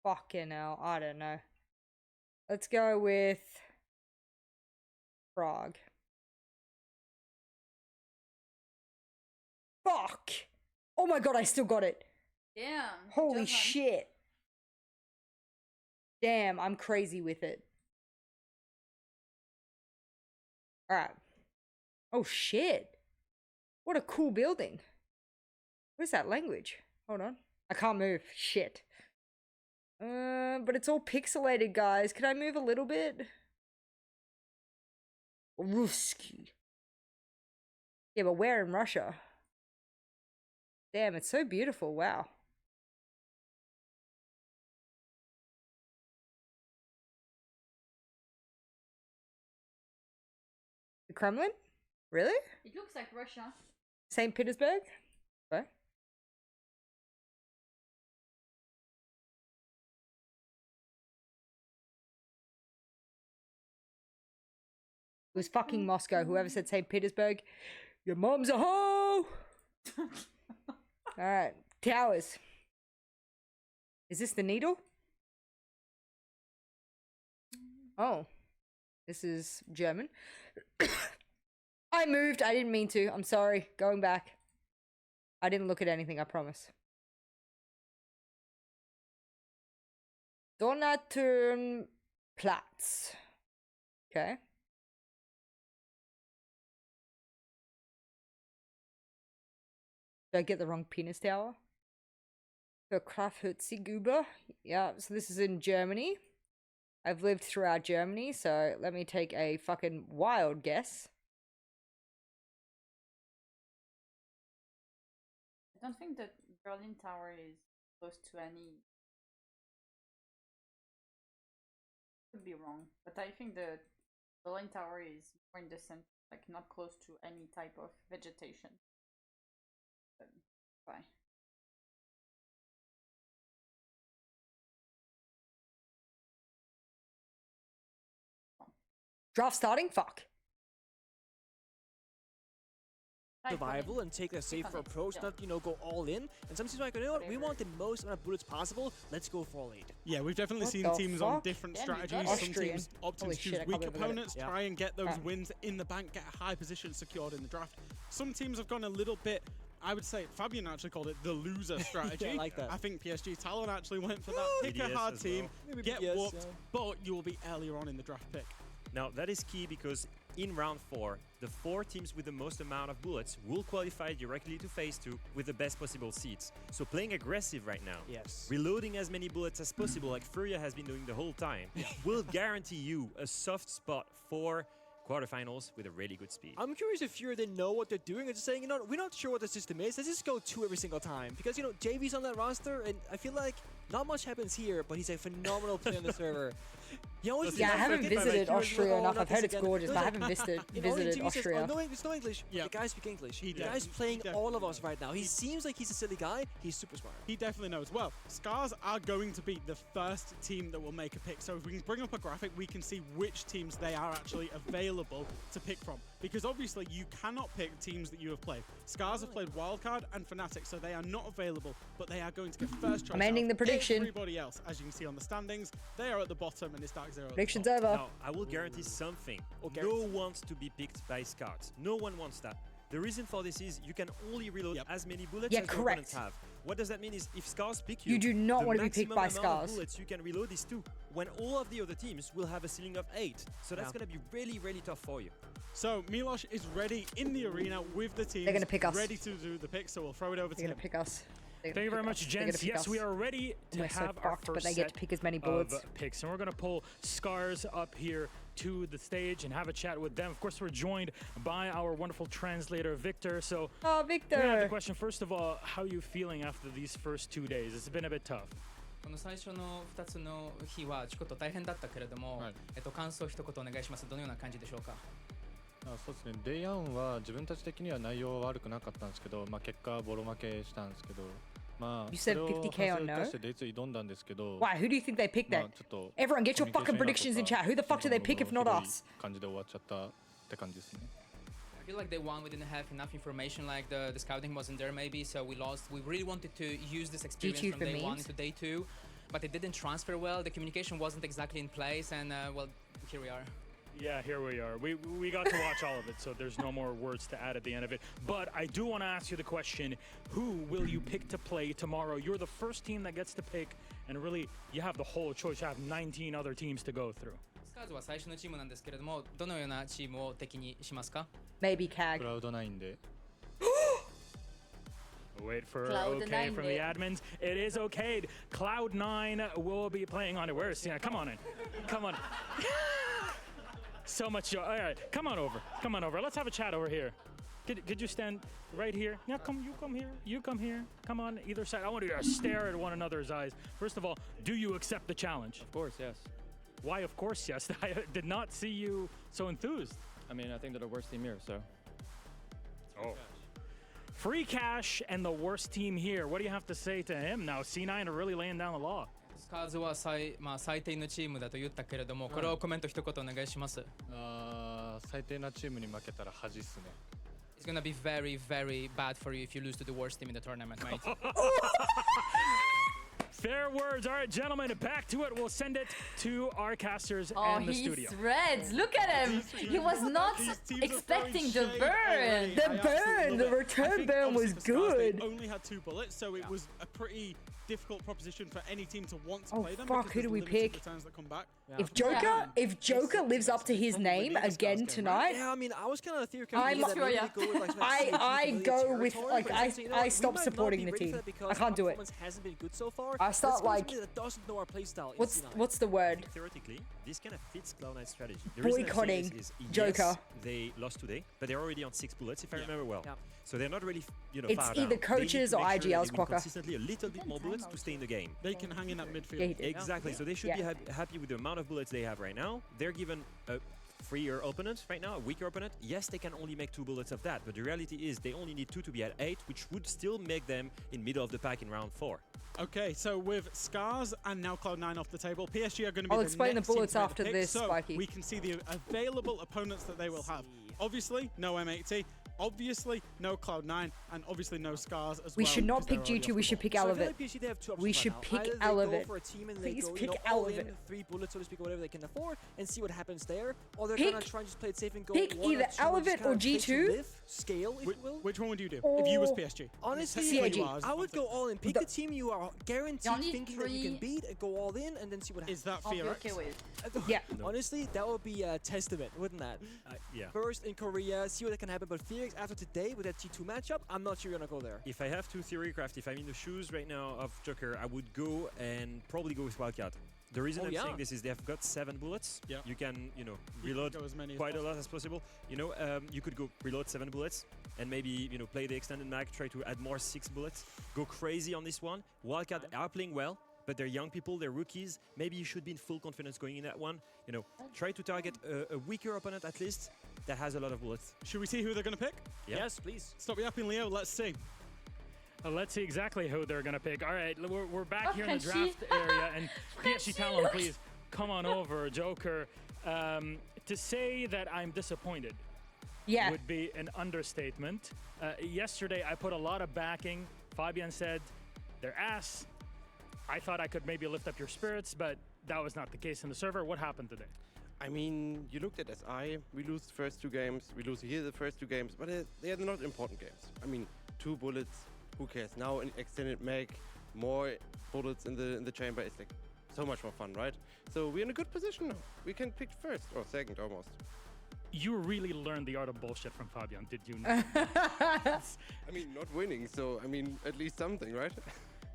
Fucking hell, I don't know. Let's go with Prague. Fuck! Oh my god, I still got it. Damn. Holy shit. Damn, I'm crazy with it. Alright. Oh shit. What a cool building. What is that language? Hold on. I can't move. Shit. But it's all pixelated, guys. Can I move a little bit? Ruski. Yeah, but where in Russia? Damn, it's so beautiful. Wow. The Kremlin? Really? It looks like Russia. St. Petersburg? Okay. It was fucking Moscow. Whoever said St. Petersburg, your mom's a hoe! Alright, towers. Is this the needle? Oh, this is German. I moved. I didn't mean to. I'm sorry. Going back. I didn't look at anything, I promise. Donaturnplatz. Okay. Did I get the wrong penis tower? Verkrafthütziguber. Yeah, so this is in Germany. I've lived throughout Germany, so let me take a fucking wild guess. I don't think that Berlin Tower is close to any. Could be wrong, but I think the Berlin Tower is more in the center, like not close to any type of vegetation. Bye. Draft starting? Fuck. Survival and take a safer approach, not, you know, go all in. And some teams are like, you know what, we want the most amount of bullets possible, let's go for all 8. Yeah, we've definitely seen teams on different strategies. Some teams opting to choose weak opponents, try and get those wins in the bank, get a high position secured in the draft. Some teams have gone a little bit, I would say, Fabian actually called it the loser strategy. Yeah, I like that. I think PSG Talon actually went for that. Pick a hard team, get whooped, but you will be earlier on in the draft pick. Now, that is key because in round 4, the 4 teams with the most amount of bullets will qualify directly to phase 2 with the best possible seeds. So playing aggressive right now, reloading as many bullets as possible like Furia has been doing the whole time, will guarantee you a soft spot for quarterfinals with a really good speed. I'm curious if Fury didn't know what they're doing and just saying, you know, we're not sure what the system is, let's just go 2 every single time. Because, you know, JV's on that roster and I feel like not much happens here, but he's a phenomenal player on the server. Yeah, I haven't visited Austria enough. I've heard it's gorgeous, but I haven't visited Austria. Oh, no English, no English. The guy speaks English. The guy's playing all of us right now. He seems like he's a silly guy. He's super smart. He definitely knows. Well, Scars are going to be the first team that will make a pick. So if we can bring up a graphic, we can see which teams they are actually available to pick from. Because obviously you cannot pick teams that you have played. Scars have played Wildcard and Fnatic, so they are not available, but they are going to get first choice. I'm ending the prediction. Everybody else, as you can see on the standings, they are at the bottom and it's Dark Zero. Prediction's over. Now, I will guarantee something. No one wants to be picked by Scars. No one wants that. The reason for this is you can only reload as many bullets as your opponents have. What does that mean is if Scars pick you, you do not want to be picked by Scars. The maximum amount of bullets you can reload is 2, when all of the other teams will have a ceiling of 8. So that's going to be really, really tough for you. So Milosh is ready in the arena with the team. They're going to pick us. Ready to do the pick, so we'll throw it over to him. They're going to pick us. Thank you very much, gents. Yes, we are ready to have our first but they get to pick as many bullets. Of picks. And we're going to pull Scars up here to the stage and have a chat with them. Of course, we're joined by our wonderful translator, Victor. So, Victor! We have the question. First of all, how are you feeling after these first 2 days? It's been a bit tough. この最初の2つの日はちょっと大変だったけれども、感想一言お願いします。どのような感じでしょうか。そうですね。デイ1は自分たち的には内容は悪くなかったんですけど、結果ボロ負けしたんですけど。You said 50k on no? Why? Who do you think they picked then? Everyone, get your fucking predictions in chat. Who the fuck did they pick if not us? I feel like they won. We didn't have enough information. Like the scouting wasn't there, maybe. So we lost. We really wanted to use this experience from day 1 into day 2, but it didn't transfer well. The communication wasn't exactly in place, and well, here we are. Yeah, here we are. We got to watch all of it, so there's no more words to add at the end of it. But I do want to ask you the question, who will you pick to play tomorrow? You're the first team that gets to pick, and really, you have the whole choice. You have 19 other teams to go through. スカーズは最初のチームなんですけれども、どのようなチームを敵にしますか? Maybe CAG. Cloud9 で。Wait for okay from the admins. It is okayed. Cloud9 will be playing on it. Where is Sienna? Come on in. Come on. So much joy. All right, come on over. Come on over. Let's have a chat over here. Could you stand right here? Yeah, you come here. You come here. Come on, either side. I want you to stare at one another's eyes. First of all, do you accept the challenge? Of course, yes. Why, of course, yes? I did not see you so enthused. I mean, I think they're the worst team here, so. Oh. Free cash and the worst team here. What do you have to say to him now? C9 are really laying down the law. スカーズは最低のチームだと言ったけれども、これをコメント一言お願いします。最低なチームに負けたら恥っすね。It's gonna be very, very bad for you if you lose to the worst team in the tournament, mate. Fair words. All right, gentlemen, back to it. We'll send it to our casters and the studio. Oh, he's red. Look at him. He was not expecting the burn. The burn, the return burn was good. They only had 2 bullets, so it was a pretty difficult proposition for any team to want to play them. Fuck, who do we pick? Yeah. If Joker lives up to his name again tonight, yeah, I mean, I was kind of theoretically I go with like I stop supporting the team. I can't do it. Hasn't been good so far. I start like that doesn't know our playstyle. What's the word? Theoretically, this kind of fits Cloud9's strategy. Boycotting Joker. Yes, they lost today, but they're already on 6 bullets if I remember well. Yeah. So they're not really, it's far either down. coaches or IGL's Quokka. Consistently a little bit more bullets to stay in the game. They can hang in that midfield. Exactly. So they should be happy with the amount of bullets they have right now. They're given a freer opponent right now, a weaker opponent. Yes, they can only make 2 bullets of that, but the reality is they only need 2 to be at 8, which would still make them in middle of the pack in round 4. Okay, so with Scars and now Cloud9 off the table, PSG are going to be I'll explain the bullets after this, so Spiky. we can see the available opponents that they will have. Obviously, no M80. Obviously, no Cloud9, and obviously no Scars as well. We should not pick G2, we should pick Elevate. We should pick Elevate. Please pick Elevate. 3 bullets, so to speak, or whatever they can afford, and see what happens there. Or they're gonna try and just play it safe and go pick either Elevate or G2. Scale, if you will. Which one would you do if you was PSG? Honestly, I would go all in. Pick the team you are guaranteed thinking that you can beat, and go all in, and then see what happens. Is that fear? Okay with. Yeah. Honestly, that would be a testament, wouldn't that? Yeah. First in Korea, see what can happen, but Fear after today with that G2 matchup, I'm not sure you're gonna go there. If I have to theorycraft, if I'm in the shoes right now of Joker, I would go and probably go with Wildcat. The reason I'm saying this is they've got 7 bullets. Yeah. You can, reload quite a lot as possible. You could go reload 7 bullets and maybe, play the extended mag, try to add more 6 bullets. Go crazy on this one. Wildcat are playing well, but they're young people, they're rookies. Maybe you should be in full confidence going in that one. Try to target a weaker opponent at least that has a lot of bullets. Should we see who they're going to pick? Yeah. Yes, please. Stop yapping, Leo. Let's see. Let's see exactly who they're going to pick. All right, we're back here in the draft area. And PSG Talon, please come on over, Joker. To say that I'm disappointed would be an understatement. Yesterday, I put a lot of backing. Fabian said, they're ass. I thought I could maybe lift up your spirits, but that was not the case in the server. What happened today? I mean, you looked at SI, we lose the first 2 games, we lose here the first 2 games, but they are not important games. I mean, 2 bullets, who cares? Now an extended mag, more bullets in the chamber, it's like so much more fun, right? So we're in a good position now. We can pick first, or second almost. You really learned the art of bullshit from Fabian, did you not? I mean, not winning, so I mean, at least something, right?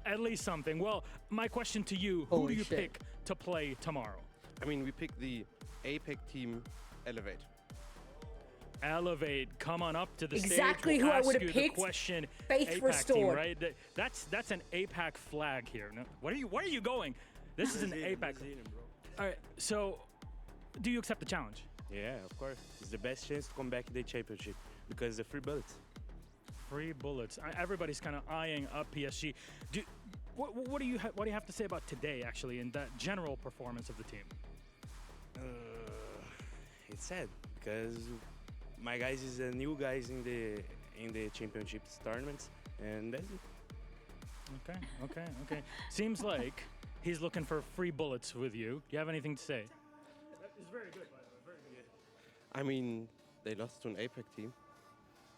At least something. Well, my question to you, who do you pick to play tomorrow? I mean, we pick the APEC team Elevate. Elevate, come on up to the stage. Exactly who I would have picked. Question, Faith APAC restored. team, right? That's an APAC flag here. No, where are you going? This is an APAC. All right. So, do you accept the challenge? Yeah, of course. It's the best chance to come back in the championship because the free bullets. Free bullets. Everybody's kind of eyeing up PSG. What do you have to say about today, actually, and that general performance of the team? It's sad because my guys is the new guys in the championships tournaments, and that's it. Okay. Seems like he's looking for free bullets with you. Do you have anything to say? It's very good, by the way. Very good. I mean, they lost to an APAC team.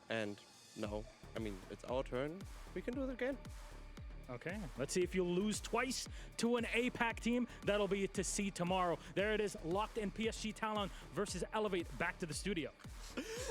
And no, I mean, it's our turn. We can do it again. Okay, let's see if you lose twice to an APAC team. That'll be to see tomorrow. There it is, locked in PSG Talon versus Elevate. Back to the studio.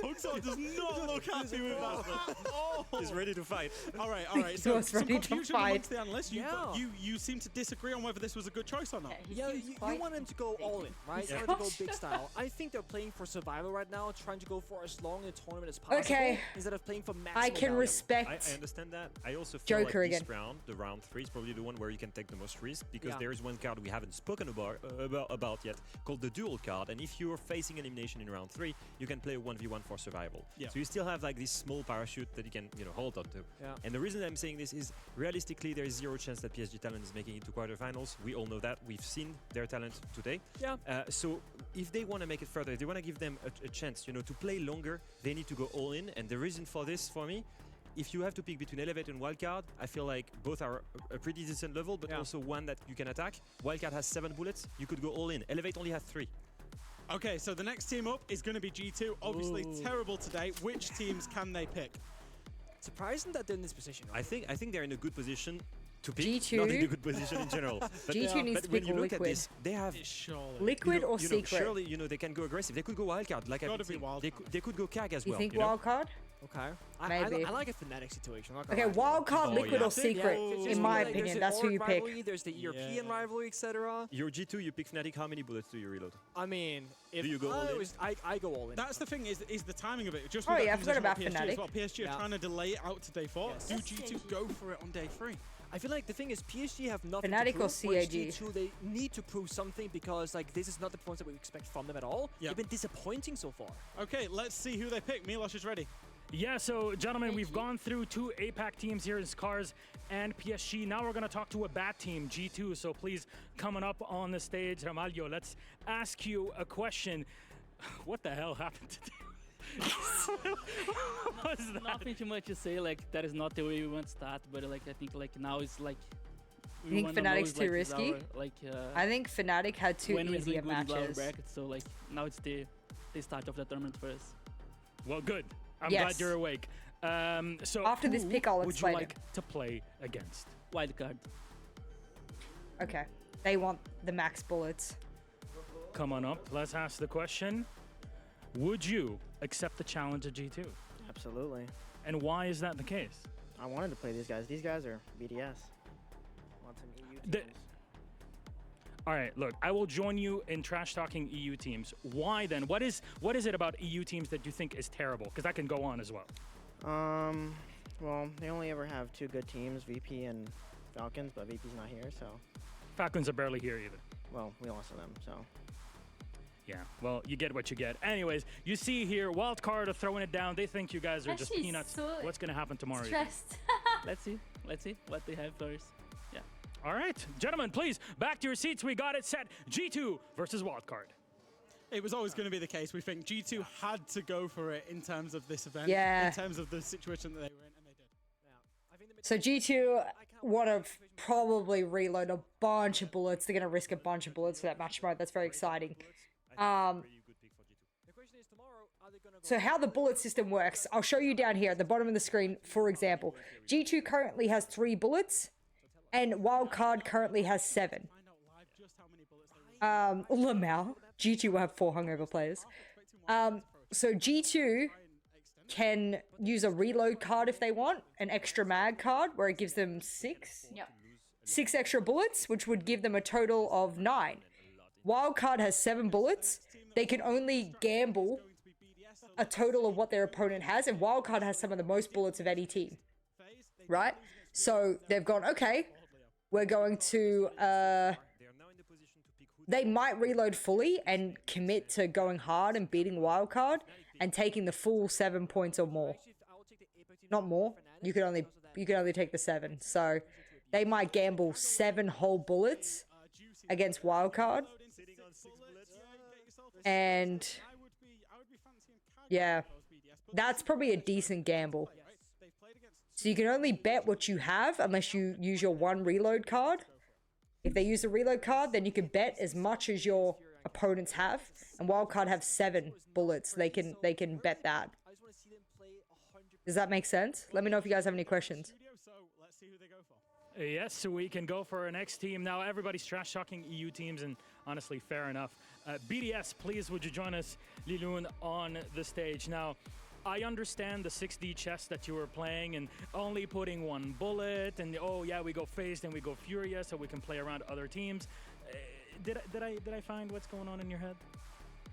Hooksaw does not look happy with that. Oh. He's ready to fight. All right. So some confusion amongst the analysts. You seem to disagree on whether this was a good choice or not. Yeah, you want them to go all in, right? You want them to go big style. I think they're playing for survival right now, trying to go for as long a tournament as possible. Okay. Instead of playing for maximum I can value. respect. I understand that. I also feel Joker like this again. round, the round 3, is probably the one where you can take the most risk because Yeah. there is one card we haven't spoken about yet called the duel card, and if you're facing elimination in round 3, you can play a 1v1 for survival. Yeah. So you still have like this small parachute that you can hold on to. Yeah. And the reason I'm saying this is realistically there is zero chance that PSG Talent is making it to quarterfinals. We all know that. We've seen their talent today. Yeah. So if they want to make it further, if they want to give them a chance, to play longer, they need to go all in. And the reason for this, for me, if you have to pick between Elevate and Wildcard, I feel like both are a pretty decent level, but also one that you can attack. Wildcard has 7 bullets. You could go all in. Elevate only has 3. Okay, so the next team up is going to be G2. Obviously terrible today. Which teams can they pick? Surprising that they're in this position. I think they're in a good position to pick. G2. Not in a good position in general. But G2 needs but to when pick you look liquid. at this, they have Liquid or secret? Surely, they can go aggressive. They could go wildcard. Like I've been saying. They could go CAG as You well. think wildcard? Okay. Maybe. I like a Fnatic situation. Okay, wildcard, liquid, or secret, in my opinion. That's who you pick. There's the European rivalry, etc. You're G2, you pick Fnatic. How many bullets do you reload? I mean, if do you go all in? I go all in. That's the thing, is the timing of it. Just Oh with yeah, I that forgot about conversation PSG as Fnatic. well. PSG are trying to delay it out to day 4. Yes. Do G2 go for it on day 3? I feel like the thing is PSG have nothing Fnatic to prove, or whereas CAG? G2, they need to prove something because this is not the points that we expect from them at all. They've been disappointing so far. Okay, let's see who they pick. Milos is ready. Yeah, so gentlemen, we've gone through 2 APAC teams here in Scars and PSG. Now we're going to talk to a BAT team, G2. So please, coming up on the stage, Ramalho, let's ask you a question. What the hell happened today? Nothing too much to say. That is not the way we want to start. But I think now it's like. You think Fnatic's too risky? I think Fnatic had 2 easier matches. Bracket, so now it's the start of the tournament for us. Well, good. I'm Yes. glad you're awake. So After this pick, I'll would you explain like to play against? Wildcard. Okay. They want the max bullets. Come on up. Let's ask the question. Would you accept the challenge of G2? Absolutely. And why is that the case? I wanted to play these guys. These guys are BDS. Want some EU teams. All right, look, I will join you in trash talking EU teams. Why then? What is it about EU teams that you think is terrible? Because that can go on as well. Well, they only ever have 2 good teams, VP and Falcons, but VP's not here, so. Falcons are barely here either. Well, we lost to them, so. Yeah, well, you get what you get. Anyways, you see here, Wildcard are throwing it down. They think you guys are just She's peanuts. so What's going to happen tomorrow? Stressed. Let's see what they have first. Yeah. All right, gentlemen, please, back to your seats. We got it set. G2 versus Wildcard. It was always going to be the case. We think G2 had to go for it in terms of this event. Yeah. In terms of the situation that they were in, and they did. So G2 want to probably reload a bunch of bullets. They're going to risk a bunch of bullets for that match mode. That's very exciting. So how the bullet system works, I'll show you down here at the bottom of the screen, for example. G2 currently has 3 bullets, and Wildcard currently has 7. Lamau, G2 will have 4 hungover players. So G2 can use a reload card if they want, an extra mag card, where it gives them 6 extra bullets, which would give them a total of 9. Wildcard has 7 bullets. They can only gamble a total of what their opponent has, and Wildcard has some of the most bullets of any team. Right? So they've gone, okay, we're going to... They might reload fully and commit to going hard and beating Wildcard and taking the full 7 points or more. Not more. You can only take the 7. So they might gamble 7 whole bullets against Wildcard. And yeah, that's probably a decent gamble. So you can only bet what you have unless you use your 1 reload card. If they use a reload card, then you can bet as much as your opponents have, and Wildcard have 7 bullets. They can bet that. Does that make sense? Let me know if you guys have any questions. Yes, so we can go for our next team. Now everybody's trash talking EU teams, and honestly, fair enough. BDS, please would you join us, Liloon, on the stage. Now, I understand the 6D chess that you were playing and only putting 1 bullet, and oh yeah, we go phased and we go furious so we can play around other teams. Did I find what's going on in your head?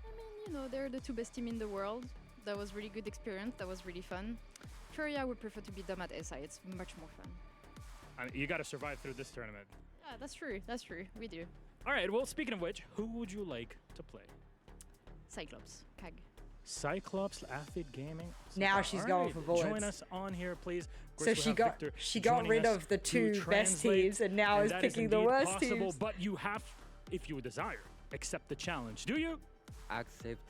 I mean, you know, they're the 2 best team in the world. That was really good experience. That was really fun. Furia, I would prefer to be them at SI. It's much more fun. I mean, you got to survive through this tournament. Yeah, that's true. That's true. We do. All right, well, speaking of which, who would you like to play? Cyclops, Kag. Cyclops, Aphid Gaming. Now she's going for bullets. Join us on here, please. So she got rid of the 2 best teams and now is picking the worst teams. But you have, if you desire, accept the challenge. Do you? Accept.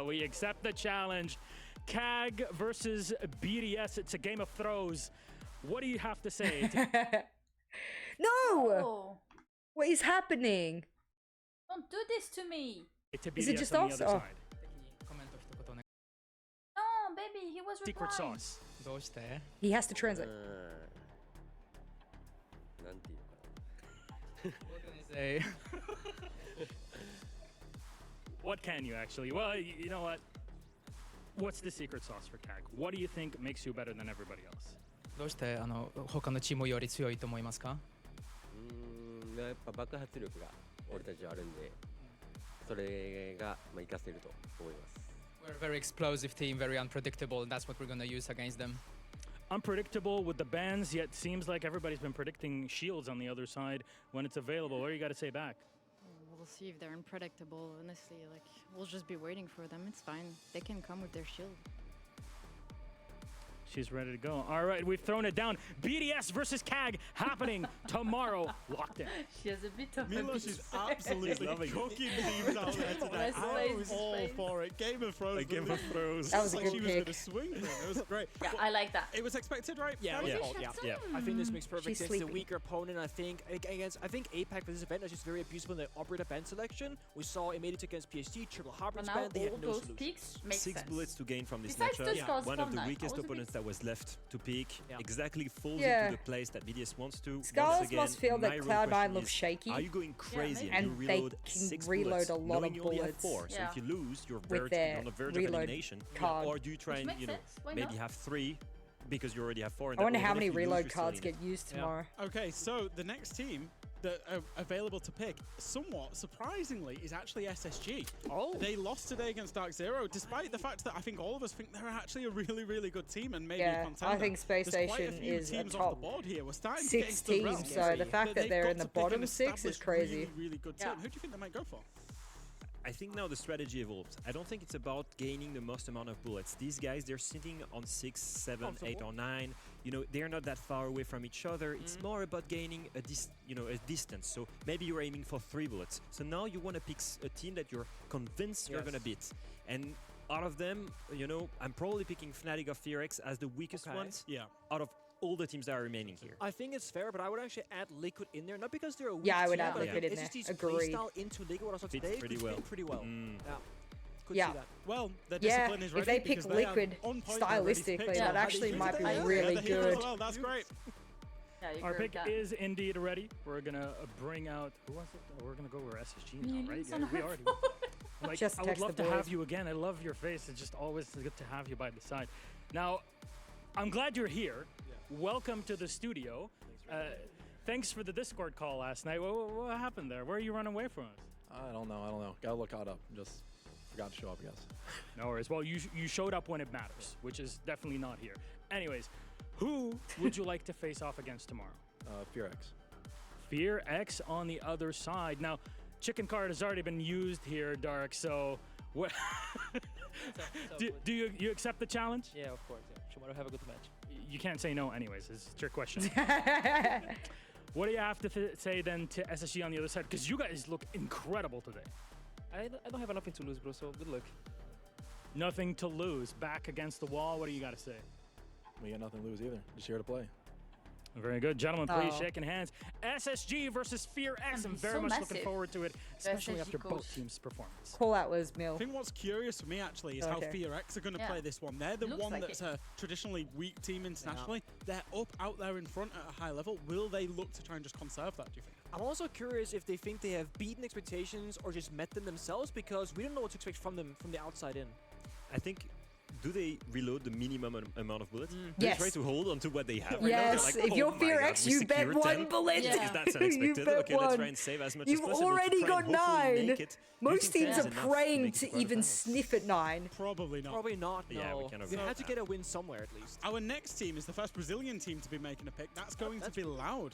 We accept the challenge. Kag versus BDS. It's a Game of Throws. What do you have to say? No! Oh. What is happening? Don't do this to me. Is it just us? Oh. No, baby, he was Secret replying. sauce. He has to translate. What can you actually? Well, you know what? What's the secret sauce for Kag? What do you think makes you better than everybody else? どうして他のチームより強いと思いますか？やっぱ爆発力が俺たちはあるんで、それが活かせると思います。We're a very explosive team, very unpredictable, and that's what we're going to use against them. Unpredictable with the bans, yet seems like everybody's been predicting shields on the other side when it's available. What do you got to say back? We'll see if they're unpredictable. Honestly, like, we'll just be waiting for them. It's fine. They can come with their shield. She's ready to go. All right, we've thrown it down. BDS versus Kag happening tomorrow. Locked in. She has a bit of Milos is absolutely cooking teams out there today. I was all for it. Game of Thrones. Game of Thrones. That was a like good she was going to swing from it. It was great. Yeah, I like that. It was expected, right? Yeah, yeah. I think this makes perfect She's sense. The sleeping. weaker opponent, I think APAC for this event is just very abusable in the operator band selection. We saw it made it against PSG, Triple Harbor's But now band. They all had no those solution. picks make 6 sense. bullets to gain from this Besides the matchup. scores One of the from weakest Knight, I was a opponents that was left to pick. Yeah. Exactly falls Yeah. into the place that BDS wants to. Scarlett Once again, must feel my that real Cloud9 question looks is, shaky. Are you going crazy maybe. and you And they reload can 6 reload bullets, a lot knowing of you only have bullets 4? So Yeah. if you lose, you're With on the verge of reload elimination. card. Or do you try Which and makes sense. Why maybe not? have 3 because you already have 4? I wonder how many reload cards get used tomorrow. Okay, so the next team that are available to pick, somewhat surprisingly, is actually SSG. Oh. They lost today against Dark Zero, despite the fact that I think all of us think they're actually a really, really good team and maybe a Yeah, contender. I think Space There's quite a Station few is a teams top off the board here. We're starting to 6 get into the realm teams, so the fact that they've they're got in the to pick an bottom 6 is established, crazy. Really, really good team. Yeah. Who do you think they might go for? I think now the strategy evolves. I don't think it's about gaining the most amount of bullets. These guys, they're sitting on 6, 7, 8, or 9. You know, they're not that far away from each other. It's more about gaining a distance. So maybe you're aiming for 3 bullets. So now you want to pick a team that you're convinced you're going to beat. And out of them, you know, I'm probably picking Fnatic or FearX as the weakest ones. Yeah. Out of all the teams that are remaining here. I think it's fair, but I would actually add Liquid in there, not because they're a weak Yeah, I would team, add but Liquid in it's there. just these Agreed. playstyle into Liquid what I saw Fits today pretty could well. fit pretty well. Yeah. Could Yeah. see that. Well, their Yeah, discipline is if ready they pick because they are Liquid on point and ready to pick. stylistically, Yeah. that actually might be Yeah, really they're here as good. well. That's great. Yeah, you Our agree pick with that. is indeed ready. We're gonna bring out. Who was it? Oh, we're gonna go over SSG now, right? Millions Yeah, on we our already. phone. Like, Just I would text love the to have boys. you again. I love your face. It's just always good to have you by the side. Now, I'm glad you're here. Welcome to the studio. Thanks for the Discord call last night. What happened there? Where are you running away from us? I don't know. Gotta look caught up. Just forgot to show up, I guess. No worries. Well, you showed up when it matters, which is definitely not here. Anyways, who would you like to face off against tomorrow? FearX. FearX on the other side. Now, chicken card has already been used here, Dark. So, what? do you accept the challenge? Yeah, of course. Yeah. Tomorrow have a good match. You can't say no, anyways. It's a trick question. What do you have to say then to SSG on the other side? Because you guys look incredible today. I don't have nothing to lose, bro. So good luck. Nothing to lose. Back against the wall. What do you got to say? We got nothing to lose either. Just here to play. Very good. Gentlemen, please Oh. shaking hands. SSG versus Fear X. I'm very so much massive. looking forward to it, especially SSG after goes. both teams' performance. Call out was Mill. I think what's curious for me actually is how Okay. Fear X are going to Yeah. play this one. They're the Looks one like that's it. a traditionally weak team internationally. They're up out there in front at a high level. Will they look to try and just conserve that, do you think? I'm also curious if they think they have beaten expectations or just met them themselves, because we don't know what to expect from them from the outside in. I think, do they reload the minimum amount of bullets? Yes. They try to hold onto what they have. Right now. Yes, They're like, if "Oh you're my Fear God, X, we you bet secured 1 10. bullet. Yeah. Is that You unexpected? bet Okay, let's one. try and save as much You've as possible. already to try got and hopefully 9. make it. Most Do you teams think are that's enough to praying make it to to even quarterfinals? sniff at 9. Probably not. Probably not, no. Yeah, we cannot You go had with to that. get a win somewhere at least. Our next team is the first Brazilian team to be making a pick. That's going to be Loud.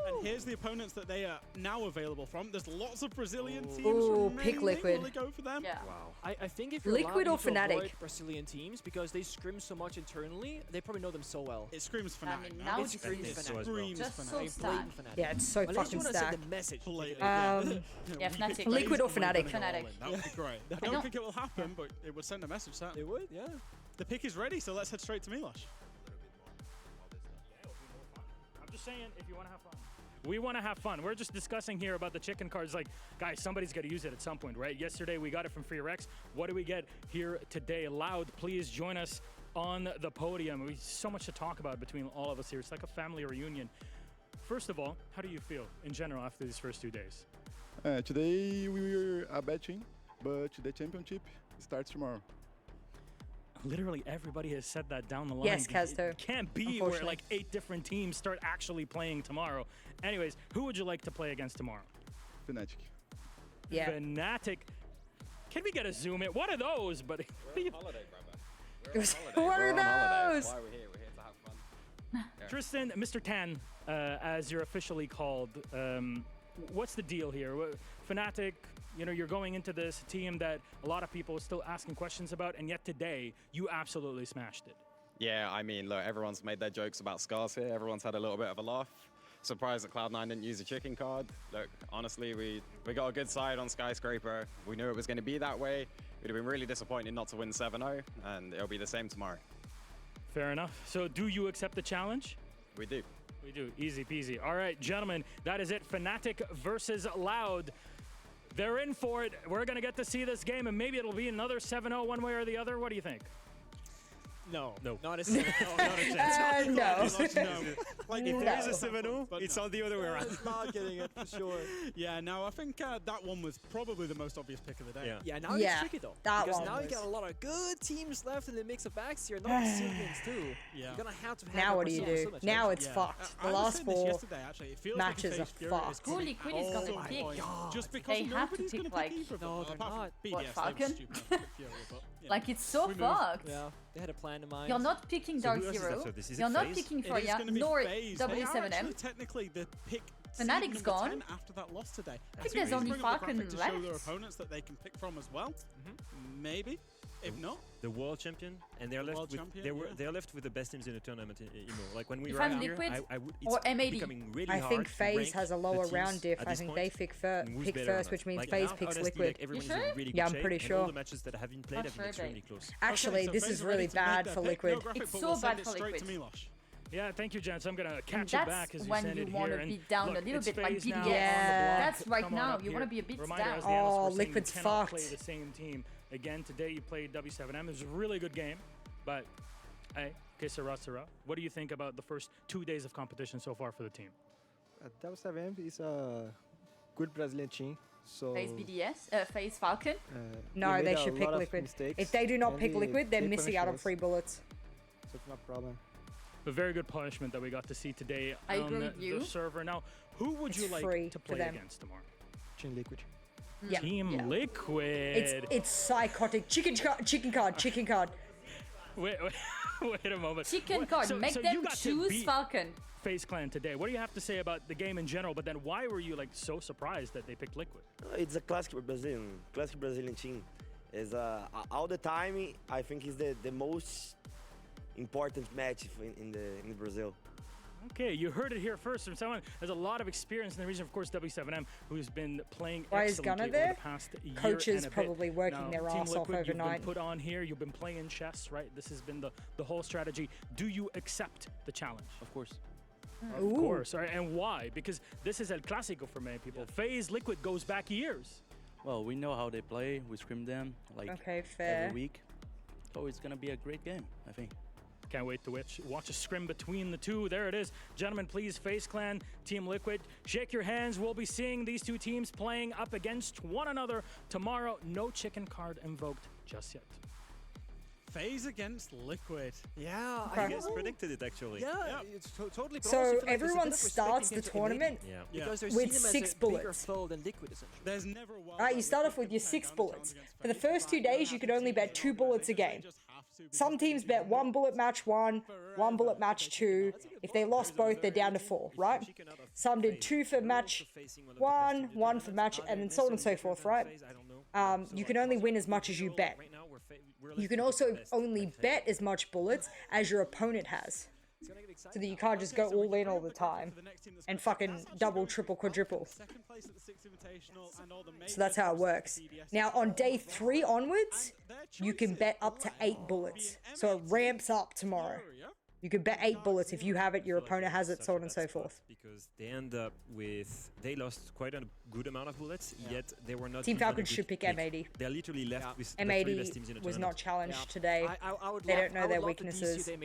And here's the opponents that they are now available from. There's lots of Brazilian teams Ooh, remaining. pick Liquid. Will they go for them? Yeah. Wow. I think if you're Liquid allowed, or you need to avoid Fnatic? Brazilian teams, because they scrim so much internally, they probably know them so well. It screams I Fnatic. mean, now. now It's this screams is Fnatic. So as well. Screams just so Fnatic. stacked. Yeah, it's so Unless fucking you want to send stacked. a message. Blatantly. Yeah, Fnatic. Liquid or Fnatic? Fnatic. That would be great. I don't think it will happen, but it would send a message, certainly. It would, yeah. The pick is ready, so let's head straight to Milosh. I'm just saying, if you want to have fun. We want to have fun. We're just discussing here about the chicken cards. Like, guys, somebody's got to use it at some point, right? Yesterday, we got it from Fear X. What do we get here today? Loud, please join us on the podium. We so much to talk about between all of us here. It's like a family reunion. First of all, how do you feel in general after these first 2 days? Today we were a bad team, but the championship starts tomorrow. Literally everybody has said that down the line. Yes, Casto. It can't be where like 8 different teams start actually playing tomorrow. Anyways, who would you like to play against tomorrow? Fnatic. Yeah. Fnatic. Can we get a zoom in? What are those? But Holiday, brother. What are those? Why we're here to have fun. Tristan, Mr. Tan, as you're officially called, what's the deal here? Fnatic, you know, you're going into this team that a lot of people are still asking questions about, and yet today, you absolutely smashed it. Yeah, I mean, look, everyone's made their jokes about scars here. Everyone's had a little bit of a laugh. Surprised that Cloud9 didn't use a chicken card. Look, honestly, we got a good side on Skyscraper. We knew it was going to be that way. We'd have been really disappointed not to win 7-0, and it'll be the same tomorrow. Fair enough. So do you accept the challenge? We do. We do. Easy peasy. All right, gentlemen, that is it. Fnatic versus Loud. They're in for it. We're going to get to see this game, and maybe it'll be another 7-0 one way or the other. What do you think? No. No. Not a chance. Not a chance. No. Like, if there is a 7-0, it's on the other way around. It's not getting it, for sure. Yeah, no, I think that one was probably the most obvious pick of the day. Yeah, now Yeah, it's tricky though. that because one now you was- got a lot of good teams left in the mix of backs here. Not Brazilians too. Yeah. You're gonna have to have Now a what do you Brazilian do? swimmer, Now right? it's fucked. The I was last saying this 4 yesterday, actually. It feels matches like are FaZe Fury fucked. is Who coming Liquid is all gonna pick? point. Just because They have to nobody's pick, gonna like- pick either of them. No, they're Apart from not. BDS, What, they were Falcon? stupid enough to pick Fury, but, yeah. Like, it's so We moved. fucked. Yeah, they had a plan in mind. You're not picking So Dark who else is Zero. after this? Is it You're not FaZe? picking It is Freya, gonna be nor FaZe. They are W7M. actually technically the pick Fnatic's seed number gone. 10 after that loss today. I think there's only Falcon to show their left. opponents that they can pick from as well. Maybe. If not, The world champion, and they're left world with champion, they were yeah. they're left with the best teams in the tournament. Like when we If were I'm out here, Liquid I would. or It's M80. becoming really I hard think to FaZe rank has a the lower teams round diff. at I this think point they pick and who's pick better or first, not. which means Like, FaZe now, picks honestly, Liquid. Like everyone's sure? in really good Yeah, I'm shape, pretty and sure. all the matches that have been played Not have been sure, extremely babe. close. Actually, so this FaZe is are ready really to make bad their for pick. Liquid. No graphic, It's but so we'll send bad it for straight Liquid. to Milosh. Yeah, thank you, gents. I'm going to catch you That's back as you when send you it want here. to And be down look, a little it's bit like FaZe now BDS. on the Yeah. block. That's right Come on now. up You want to here. be a bit Reminder, down. as the analysts Oh, were saying, Liquid's you cannot fucked. play the same team. Again, today you played W7M. It was a really good game, but hey, que sera, sera. What do you think about the first 2 days of competition so far for the team? W7M is a good Brazilian team. So FaZe BDS, FaZe Falcon. No, we they made a should pick lot of Liquid. mistakes, If they do not and pick they- Liquid, they're they missing out on punished us, free bullets. so it's no problem. A very good punishment that we got to see today I on agree the, with you. the server. Now, who would It's you free like to for play them. against tomorrow? Team Liquid. Yeah. Team Yeah. Liquid. It's psychotic. Chicken card. Wait, wait a moment. Chicken What- card. so- Make so you them got to choose beat Falcon. FaZe Clan today. What do you have to say about the game in general? But then why were you like so surprised that they picked Liquid? It's a classic Brazilian team. Is all the time. I think is the most important match in Brazil. Okay, you heard it here first from someone who has a lot of experience in the region. Of course, W7M, who's been playing Why is Gunner excellently there? over the past year Coaches and a probably bit. working Now, their Team ass off Liquid, overnight. You've been put on here. You've been playing chess, right? This has been the whole strategy. Do you accept the challenge? Of course. Of course. All right, and why? Because this is El Clásico for many people. FaZe Liquid goes back years. Well, we know how they play. We scrim them like every week. So it's going to be a great game, I think. Can't wait to watch a scrim between the two. There it is. Gentlemen, please, FaZe Clan, Team Liquid, shake your hands. We'll be seeing these two teams playing up against one another tomorrow. No chicken card invoked just yet. FaZe against Liquid. Yeah, I guess predicted it actually. Yeah, it's totally. So everyone starts the tournament with 6 bullets. Than Liquid, essentially. There's never one. Alright, you start off with your 6 bullets. For the first 2 days, you could only bet 2 bullets a game. Some teams bet 1 bullet match 1, 1 bullet match 2. If they lost both, they're down to 4, right? Some did 2 for match 1, 1 for match, and then so on and so forth, right? You can only win as much as you bet. You can also only bet as much bullets as your opponent has. So that you can't just go all in all the time and fucking double, triple, quadruple. So that's how it works. Now on day 3 onwards, you can bet up to 8 bullets. So it ramps up tomorrow. You can bet 8 bullets if you have it, your opponent has it, so on and so forth. Because they end up with, they lost quite a good amount of bullets, yet they were not. Team Falcons should pick M80. They're literally left with M80 the 3 best teams in the was tournament. not challenged today. They don't know their weaknesses. You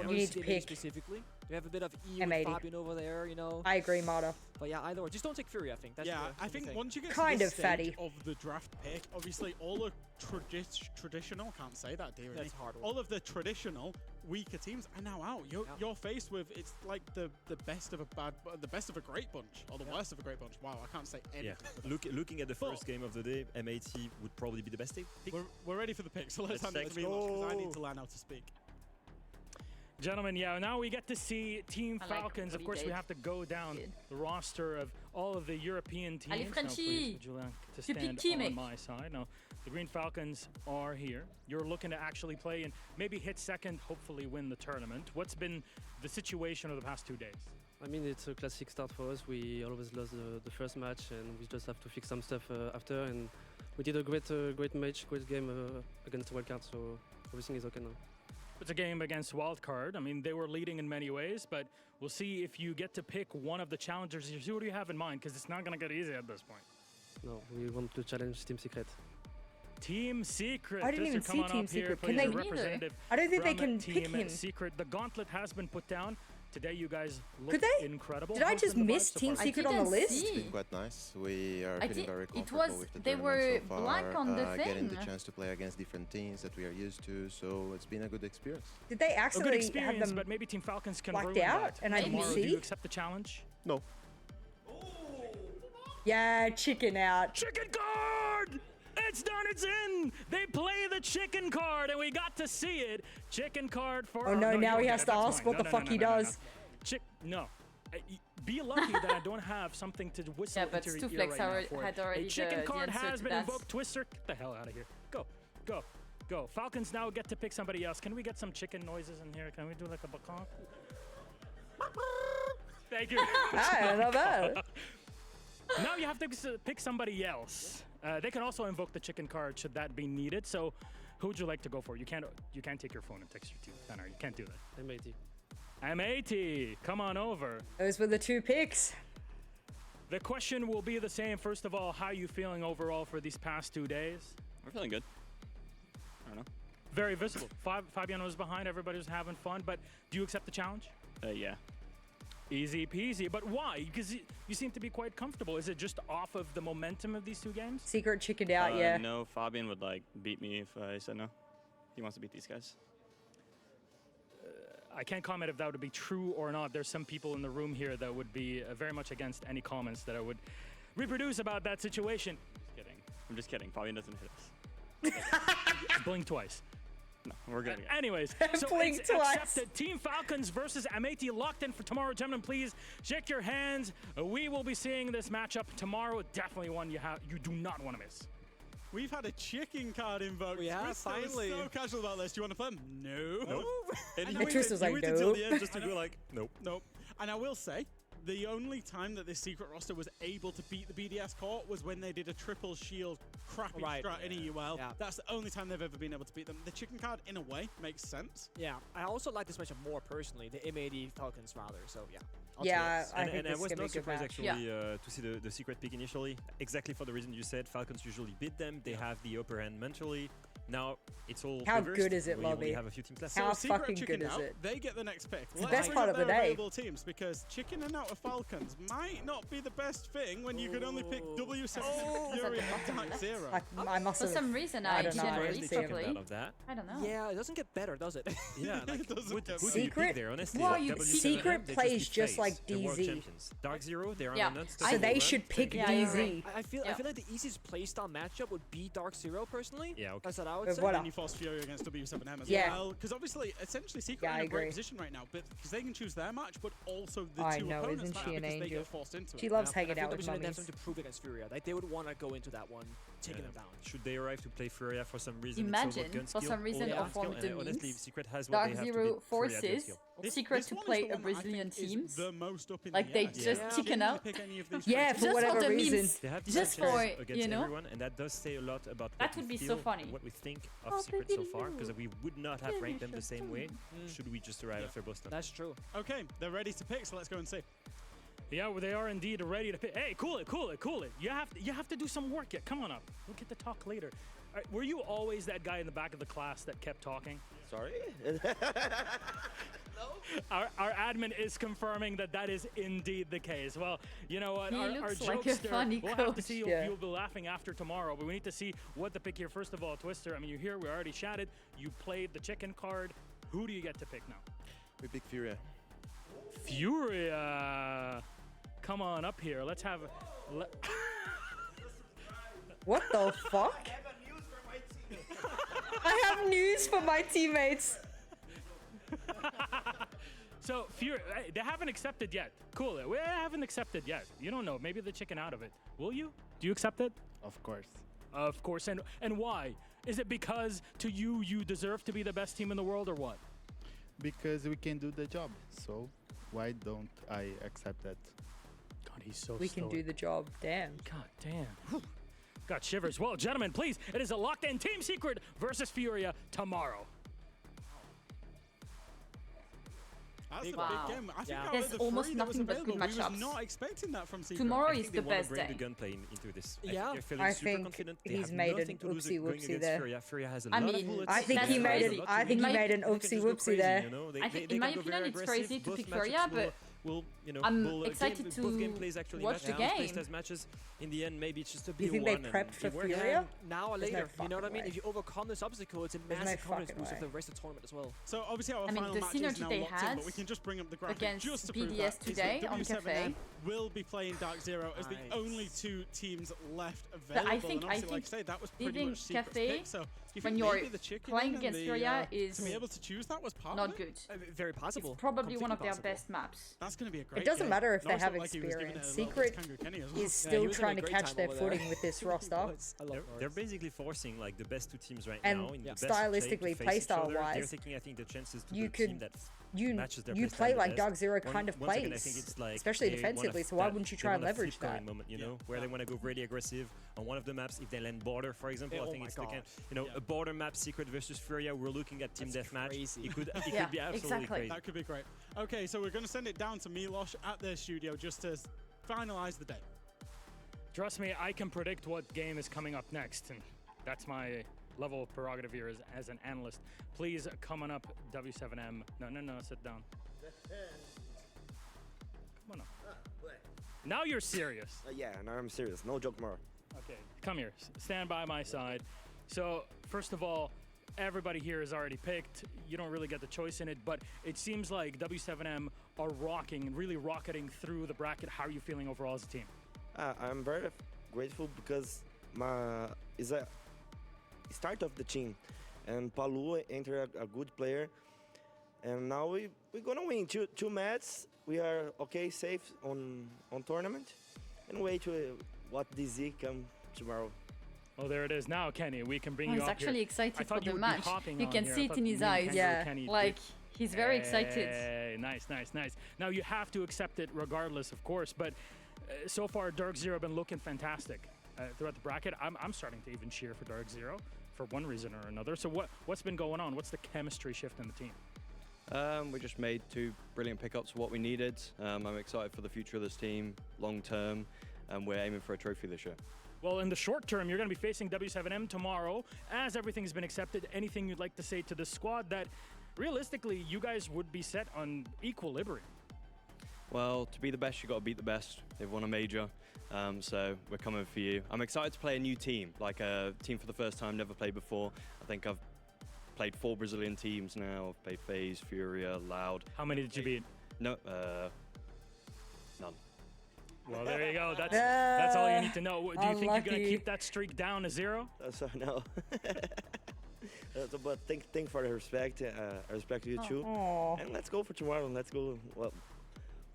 need to pick specifically. We have a bit of E M80. with Fabian over there, you know. I agree, Marta. But yeah, either or. Just don't take Fury, I think. That's I think once you get kind to of the fatty stage of the draft pick, obviously all the traditional, can't say that, dear. That's hard. All of the traditional weaker teams are now out. You're faced with, it's like the best of a great bunch, or the worst of a great bunch. Wow, I can't say anything. Looking at the first game of the day, M80 would probably be the best pick. We're ready for the pick, so let's hand it to me because I need to learn how to speak. Gentlemen, now we get to see Team Falcons. Of course, we have to go down the roster of all of the European teams. Allez, Frenchie! Now, please, to stand on my side. Now, the Green Falcons are here. You're looking to actually play and maybe hit second, hopefully win the tournament. What's been the situation of the past 2 days? I mean, it's a classic start for us. We always lost the first match, and we just have to fix some stuff after. And we did a great match, great game against Wildcard, so everything is okay now. It's a game against Wildcard. I mean, they were leading in many ways, but we'll see if you get to pick one of the challengers. Who do you have in mind? Because it's not going to get easy at this point. No, we want to challenge Team Secret. Team Secret. I didn't even see Team Secret. Can they? I don't think they can pick him. Secret. The gauntlet has been put down. Today, you guys look incredible. Did I just miss Team Secret on the list? It's been quite nice. We are feeling very comfortable with the they tournament were so far. blank on the thing. Getting the chance to play against different teams that we are used to, so it's been a good experience. Did they a good actually experience, have them but maybe Team Falcons can blacked ruin out that. and I didn't Tomorrow, see? do you accept the challenge? No. Yeah, chicken out. Chicken card! It's done, it's in! They play the chicken card, and we got to see it. Chicken card for... Oh no, now you he don't has get to it. ask That's what fine. the fuck he does. No. Be lucky that I don't have something to whistle but into your ear Stuflex right now for had it. already A chicken the card answer has to been that. invoked. Twister, get the hell out of here. Go. Falcons now get to pick somebody else. Can we get some chicken noises in here? Can we do like a bacon? Thank you. Not bad. Now you have to pick somebody else. They can also invoke the chicken card should that be needed. So, who would you like to go for? You can't take your phone and text your team. No, you can't do that. M80. M80, come on over. Those were the 2 picks. The question will be the same. First of all, how are you feeling overall for these past 2 days? We're feeling good. I don't know. Very visible. Fabian was behind. Everybody was having fun. But do you accept the challenge? Yeah. Easy peasy. But why? Because you seem to be quite comfortable. Is it just off of the momentum of these 2 games? Secret chickened out, yeah. No, Fabian would beat me if I said no. He wants to beat these guys. I can't comment if that would be true or not. There's some people in the room here that would be very much against any comments that I would reproduce about that situation. I'm just kidding. Fabian doesn't hit us. Blink twice. No, we're good. Anyways, so Blink it's twice. accepted. Team Falcons versus M80 locked in for tomorrow. Gentlemen, please shake your hands. We will be seeing this matchup tomorrow. Definitely one you do not want to miss. We've had a chicken card invoked. We have, finally. We're so casual about this. Do you want to play them? No. And Twist was like, until the end just to go like, nope. And I will say, the only time that this secret roster was able to beat the BDS core was when they did a triple shield crappy strat in EUL. Yeah. That's the only time they've ever been able to beat them. The chicken card, in a way, makes sense. Yeah, I also like this matchup more personally, the M80 Falcons rather, so yeah. I think I was not surprised actually to see the secret pick initially, exactly for the reason you said. Falcons usually beat them, they have the upper hand mentally. Now it's all How reversed. good is it, we Lobby? have a few teams left. How so fucking good is it? They get the next pick. It's the best part of the day. Available teams, because Chicken and out of Falcons might not be the best thing when you could only pick W7 Fury and Dark Zero. I must For have. some reason, I didn't read properly. I don't know. Yeah, it doesn't get better, does it? Yeah, like, it doesn't get who do you pick Secret? there, honestly? Well, Like you- W7, Secret they plays beat just FaZe, like the world DZ. champions. Dark Zero, they're Yeah. on an So they should pick DZ. I feel like the easiest playstyle matchup would be Dark Zero personally. Yeah, okay. That's what I would But say. what And you force Fury against W7M as Yeah. well. Because obviously, essentially, Secret Yeah, are I in a great agree. position right now, but because they can choose their match, but also the I two know, opponents' isn't match she an because they angel? get forced into She it. loves And hanging I feel out with W7 have mummies. something to prove against Furia. Like they would want to go into that one, taking them down. Should they arrive to play Furia for some reason? Imagine, it's all about gun for skill, some reason, all or gun from skill, the and honestly, means, Secret has what Dark they have Zero to beat Furia gun forces skill. Secret This to one is play the a one that I Brazilian think is teams. the most up in Like the they air. just Yeah. chicken Genuinely out. pick any of these Yeah, players. for Just whatever the reason. memes. They have Just defense for, against you know. everyone, and that does say a lot about That what would we be feel, so funny. what we think of Oh, Secret baby so far, because Lou. we would not have ranked them the Baby same way Shark. should we just arrive after Boston. That's true. Okay, they're ready to pick, so let's go and see. Yeah, well, they are indeed ready to pick. Hey, cool it. You have to do some work yet. Come on up. We'll get to talk later. All right, were you always that guy in the back of the class that kept talking? Sorry? Our admin is confirming that is indeed the case. Well, you know what? He our looks jokester, like a funny we'll have to coach. see Yeah. you'll be laughing after tomorrow, but we need to see what the pick here. First of all, Twister, I mean, you're here. We already chatted. You played the chicken card. Who do you get to pick now? We pick Furia. Furia. Come on up here. Let's have... What the fuck? I have news for my teammates. So, Fury, they haven't accepted yet. Cool. We haven't accepted yet. You don't know. Maybe they're chicken out of it. Will you? Do you accept it? Of course. Of course. And why? Is it because to you deserve to be the best team in the world, or what? Because we can do the job. So why don't I accept that? God, he's so We can do the job. Damn. God damn. Whew. Got shivers. Well, gentlemen, please, it is a locked-in Team Secret versus Furia tomorrow. That's a Wow. big game. I think Yeah. out There's of the almost three that was nothing but good available, we was matchups. not expecting that from Secret. Tomorrow I is think the they want best to bring day. the gunplay into this. Yeah. They're feeling I super think confident. They he's have made nothing an to lose oopsie going whoopsie against there. Furia. Furia has a I lot mean, of bullets. I think That's he made crazy. an. I think he Like- made an They can oopsie just go whoopsie crazy, there. you know? I think, in my opinion, it's crazy to pick Furia, but I'm excited to both gameplays actually watch the match, game. playstyle matches. In the end, maybe it's just a Do you B1 think they and prepped for it worked. Furia? Now or There's no later, you know what I fucking mean? way. If you overcome this obstacle, it's a There's no massive confidence fucking boost of way. the rest of the tournament as well. So obviously our I mean, final the match is synergy now they locked in, had but we can just bring up the graphic against just to prove BDS that. Is that today on W7M Cafe. will be playing Dark Zero as the Nice. only two teams left But available. I think and obviously, like I say, that was pretty leaving much Secret's Cafe pick. So do you when think you're maybe the chicken playing and against the, Furia is to be able to choose that was part not of it? good. Very possible. It's probably one of their Completely best maps. That's going to be a great It doesn't game. matter if they Norris have looked like he was giving it experience. a little bit Secret to Kangu Kenny as well. is Yeah, still he was having trying a to great catch time their over there. footing with this roster. They're basically forcing like the best two teams right And now in the best stylistically, shape to face each other. playstyle-wise, They're taking, I think, the chances to you the team could- that You matches their you playstyle play the like best. Dark Zero kind of Once again, I plays, think it's like especially they wanna defensively. So why wouldn't you they try and wanna flip leverage coin that? moment, you know, where they want to go really aggressive on one of the maps. If they land border, for example, Oh I think my it's the God. kind, you know, a border map, Secret versus Furia. We're looking at team deathmatch. crazy. It could Yeah, be absolutely exactly. crazy. That could be great. Okay, so we're going to send it down to Milosh at their studio just to finalize the day. Trust me, I can predict what game is coming up next, and that's my level of prerogative here as an analyst. Please, coming up, W7M. No, sit down. Come on up. Now you're serious. Yeah, now I'm serious. No joke more. Okay, come here. Stand by my side. So, first of all, everybody here is already picked. You don't really get the choice in it, but it seems like W7M are rocking and really rocketing through the bracket. How are you feeling overall as a team? I'm very grateful because is a start of the team, and Palu entered a good player, and now we're gonna win two matches. We are okay, safe on tournament, and wait to what DZ come tomorrow. Oh, there it is now, Kenny. We can bring Oh, you he's up actually here. excited I thought for the would be match. hopping You on can here. see I it thought in his me and eyes. Kenny Yeah, were Kenny. Like He's very excited. Hey, nice. Now you have to accept it regardless, of course, but so far Dark Zero have been looking fantastic throughout the bracket. I'm starting to even cheer for Dark Zero for one reason or another. So what's been going on? What's the chemistry shift in the team? We just made 2 brilliant pickups for what we needed. I'm excited for the future of this team long term, and we're aiming for a trophy this year. Well, in the short term, you're going to be facing W7M tomorrow. As everything's been accepted, anything you'd like to say to the squad that realistically you guys would be set on equilibrium? Well, to be the best, you got to beat the best. They've won a major, so we're coming for you. I'm excited to play a new team, like a team for the first time, never played before. I think I've played 4 Brazilian teams now. I've played FaZe, Furia, Loud. How many did you beat? No, none. Well, there you go. That's all you need to know. Do you think you're going to keep that streak down to 0? So no. But thank for the respect. I respect you too. And let's go for tomorrow. Let's go. Well,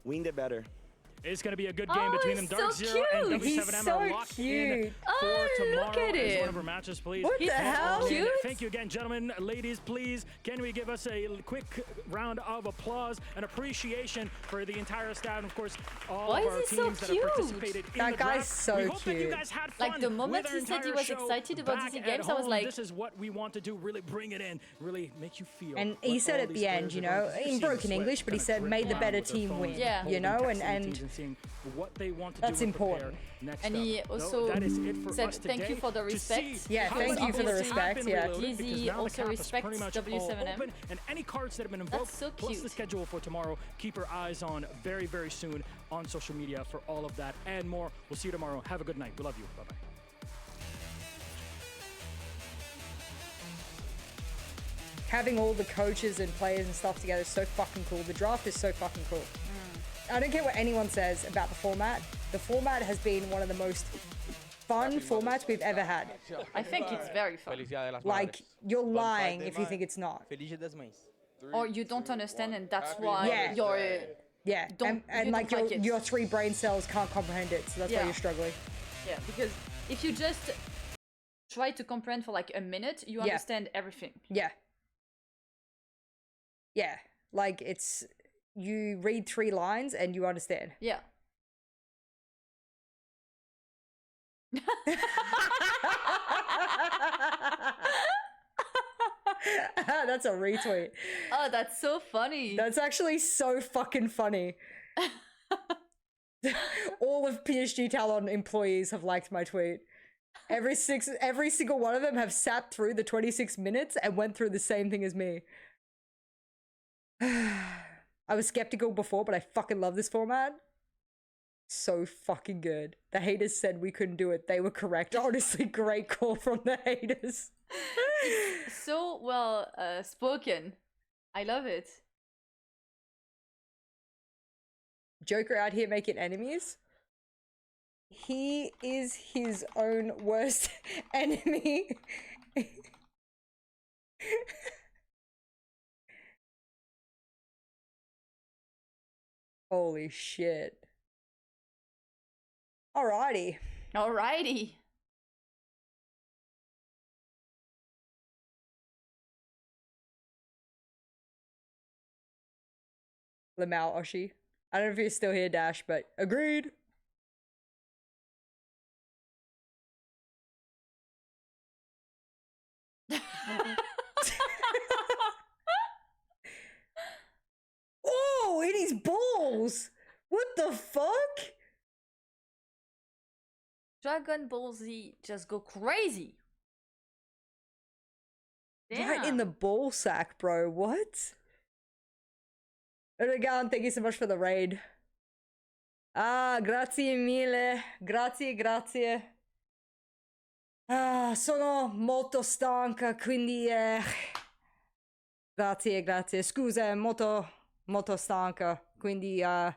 win the better. It's going to be a good game between them. Dark Zero and W7M are locked in for tomorrow as one of our matches, please. What the hell? Thank you again, gentlemen. Ladies, please, can we give us a quick round of applause and appreciation for the entire staff and, of course, all of our teams that have participated in the draft. That guy's so we hope cute. that you guys had fun. Like, the moment he said he was excited about DC games, I was like... This is what we want to do. Really bring it in. Really make you feel. And he said at the end, you know, in broken English, but he said, made the better team win. Yeah. You know, and seeing what they want to that's do important. And he also said thank you for the respect. Yeah, thank you for the respect. Yeah, Dizzy also respects W7M. And any cards that have been invoked, so plus the schedule for tomorrow, keep your eyes on very, very soon on social media for all of that and more. We'll see you tomorrow. Have a good night. We love you. Bye-bye. Having all the coaches and players and stuff together is so fucking cool. The draft is so fucking cool. I don't care what anyone says about the format. The format has been one of the most fun formats we've ever had. I think it's very fun. Like, you're lying if you think it's not. Or you don't understand and that's why you're... Yeah, and like your 3 brain cells can't comprehend it, so that's why you're struggling. Yeah, because if you just try to comprehend for like a minute, you understand everything. Yeah. Yeah, like it's... You read 3 lines and you understand. Yeah. That's a retweet. Oh, that's so funny. That's actually so fucking funny. All of PSG Talon employees have liked my tweet. Every single one of them have sat through the 26 minutes and went through the same thing as me. I was skeptical before, but I fucking love this format. So fucking good. The haters said we couldn't do it. They were correct. Honestly, great call from the haters. It's so well spoken. I love it. Joker out here making enemies. He is his own worst enemy. Holy shit. Alrighty. Alrighty. Lamau Oshi. I don't know if you're still here, Dash, but agreed. Oh, it is balls! What the fuck? Dragon Ball Z just go crazy. Right in the ball sack, bro. What? Regan, thank you so much for the raid. Ah, grazie mille. Grazie, grazie. Ah, sono molto stanca, quindi grazie, grazie. Scusa, molto stanca, quindi I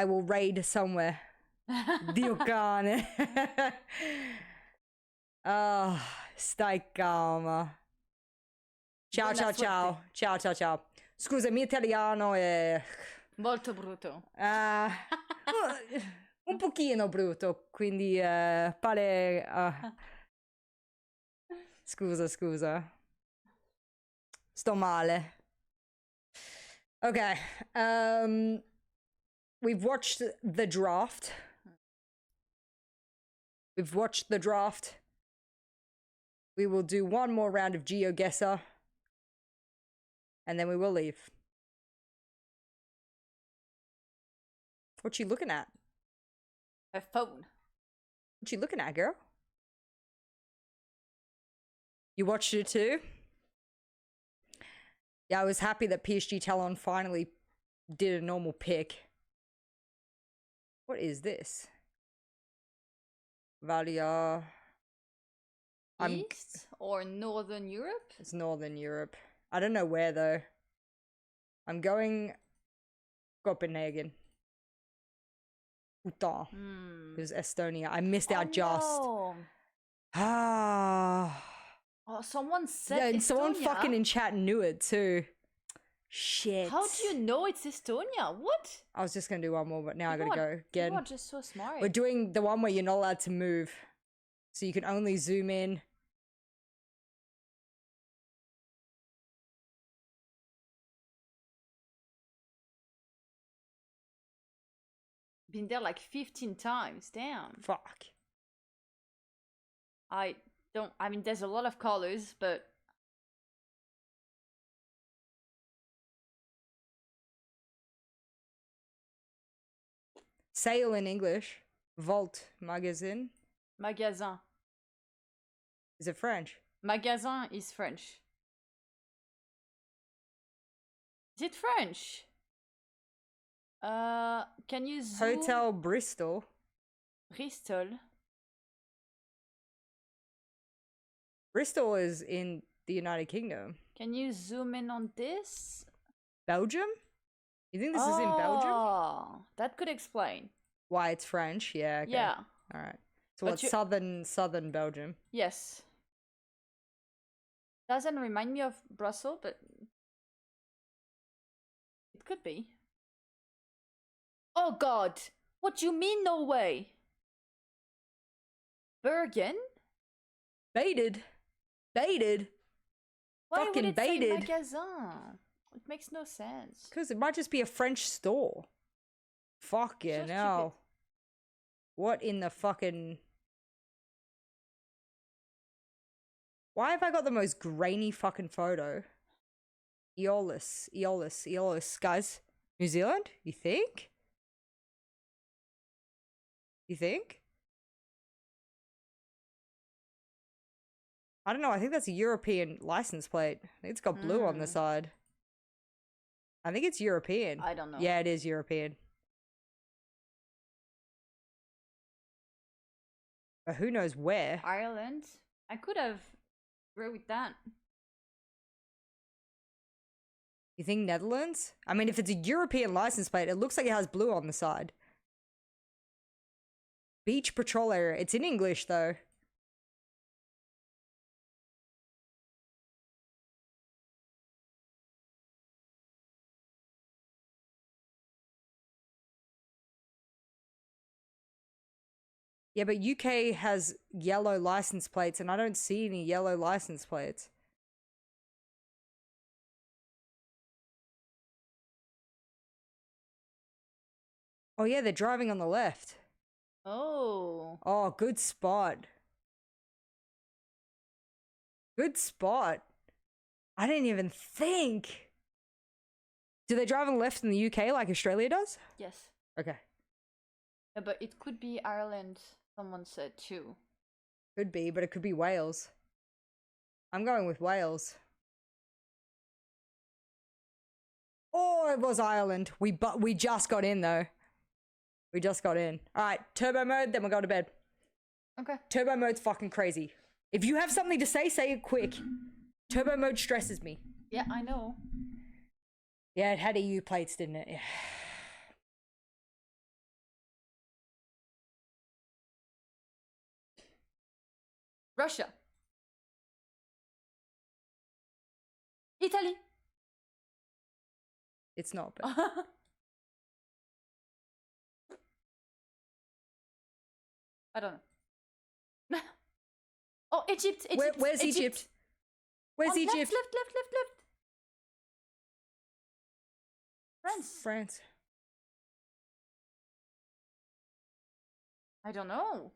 will raid somewhere. Dio cane. Ah, stai calma. Ciao, ciao, ciao. Ciao, ciao, ciao. Scusa, il mio italiano è... Molto brutto. Un pochino brutto, quindi pare... Scusa, scusa. Sto male. Okay. We've watched the draft. We've watched the draft. We will do one more round of GeoGuessr. And then we will leave. What you looking at? My phone. What you looking at, girl? You watched it too? Yeah, I was happy that PSG Talon finally did a normal pick. What is this? Valia. East or Northern Europe? It's Northern Europe. I don't know where though. I'm going Copenhagen. Uta. It was Estonia. I missed out just. No. Ah. Oh, someone said Yeah, and Estonia. someone fucking in chat knew it too. Shit. How do you know it's Estonia? What? I was just gonna do one more, but now I gotta go You again. are just so smart. We're doing the one where you're not allowed to move. So you can only zoom in. Been there like 15 times. Damn. Fuck. I mean, there's a lot of colors, but Sale in English. Vault magazine. magasin. Is it French? Magasin is French. Is it French? Can you zoom? Hotel Bristol. Bristol. Bristol is in the United Kingdom. Can you zoom in on this? Belgium? You think this is in Belgium? Oh, that could explain. Why it's French? Yeah. Okay. Yeah. All right. So But what's you- southern Belgium? Yes. Doesn't remind me of Brussels, but it could be. Oh God! What do you mean? No way. Bergen? Baited. Baited. Why Fucking would it baited. say magasin? It makes no sense. Because it might just be a French store. Fucking So hell. stupid. What in the fucking... Why have I got the most grainy fucking photo? Eolus. Guys, New Zealand? You think? You think? I don't know. I think that's a European license plate. I think it's got blue on the side. I think it's European. I don't know. Yeah, it is European. But who knows where? Ireland? I could have wrote that. You think Netherlands? I mean, if it's a European license plate, it looks like it has blue on the side. Beach patrol area. It's in English, though. Yeah, but UK has yellow license plates, and I don't see any yellow license plates. Oh yeah, they're driving on the left. Oh. Oh, good spot. Good spot. I didn't even think. Do they drive on the left in the UK like Australia does? Yes. Okay. Yeah, but it could be Ireland, someone said too. Could be, but it could be Wales. I'm going with Wales. Oh, it was Ireland. We just got in though. We just got in. All right, turbo mode, then we'll go to bed. Okay. Turbo mode's fucking crazy. If you have something to say it quick. Turbo mode stresses me. Yeah, I know. Yeah, it had EU plates, didn't it? Yeah. Russia. Italy. It's not, but... I don't know. Oh, Egypt. Where's Egypt? Where's On Egypt? Left. France. I don't know.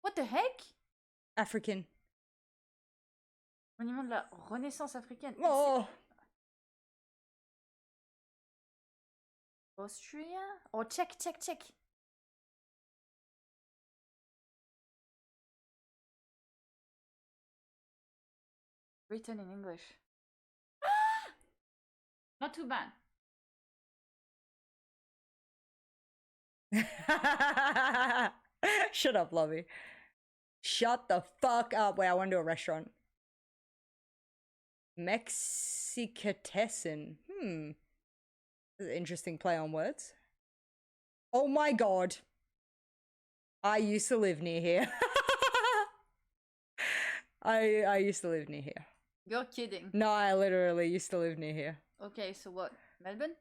What the heck? African. Monument de la Renaissance africaine. Oh. Austria? Oh, check. Written in English. Not too bad. Shut up, Lovey. Shut the fuck up. Wait, I want to do a restaurant. Mexicatessen. This is an interesting play on words. Oh my god. I used to live near here. I used to live near here. You're kidding. No, I literally used to live near here. Okay, so what? Melbourne?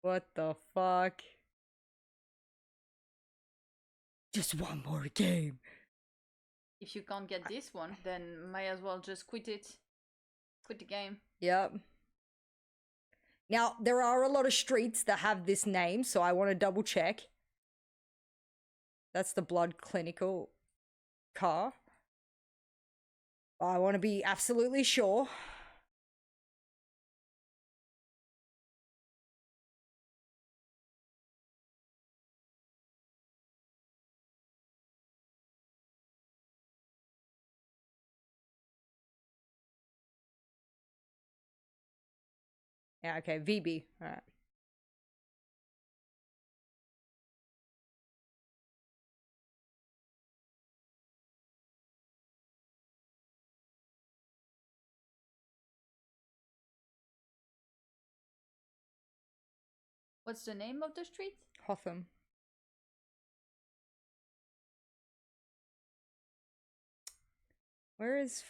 What the fuck? Just one more game. If you can't get this one, then might as well just quit it. Quit the game. Yep. Now, there are a lot of streets that have this name, so I want to double check. That's the Blood Clinical car. I want to be absolutely sure. Yeah, okay, VB. All right. What's the name of the street? Hotham. Where is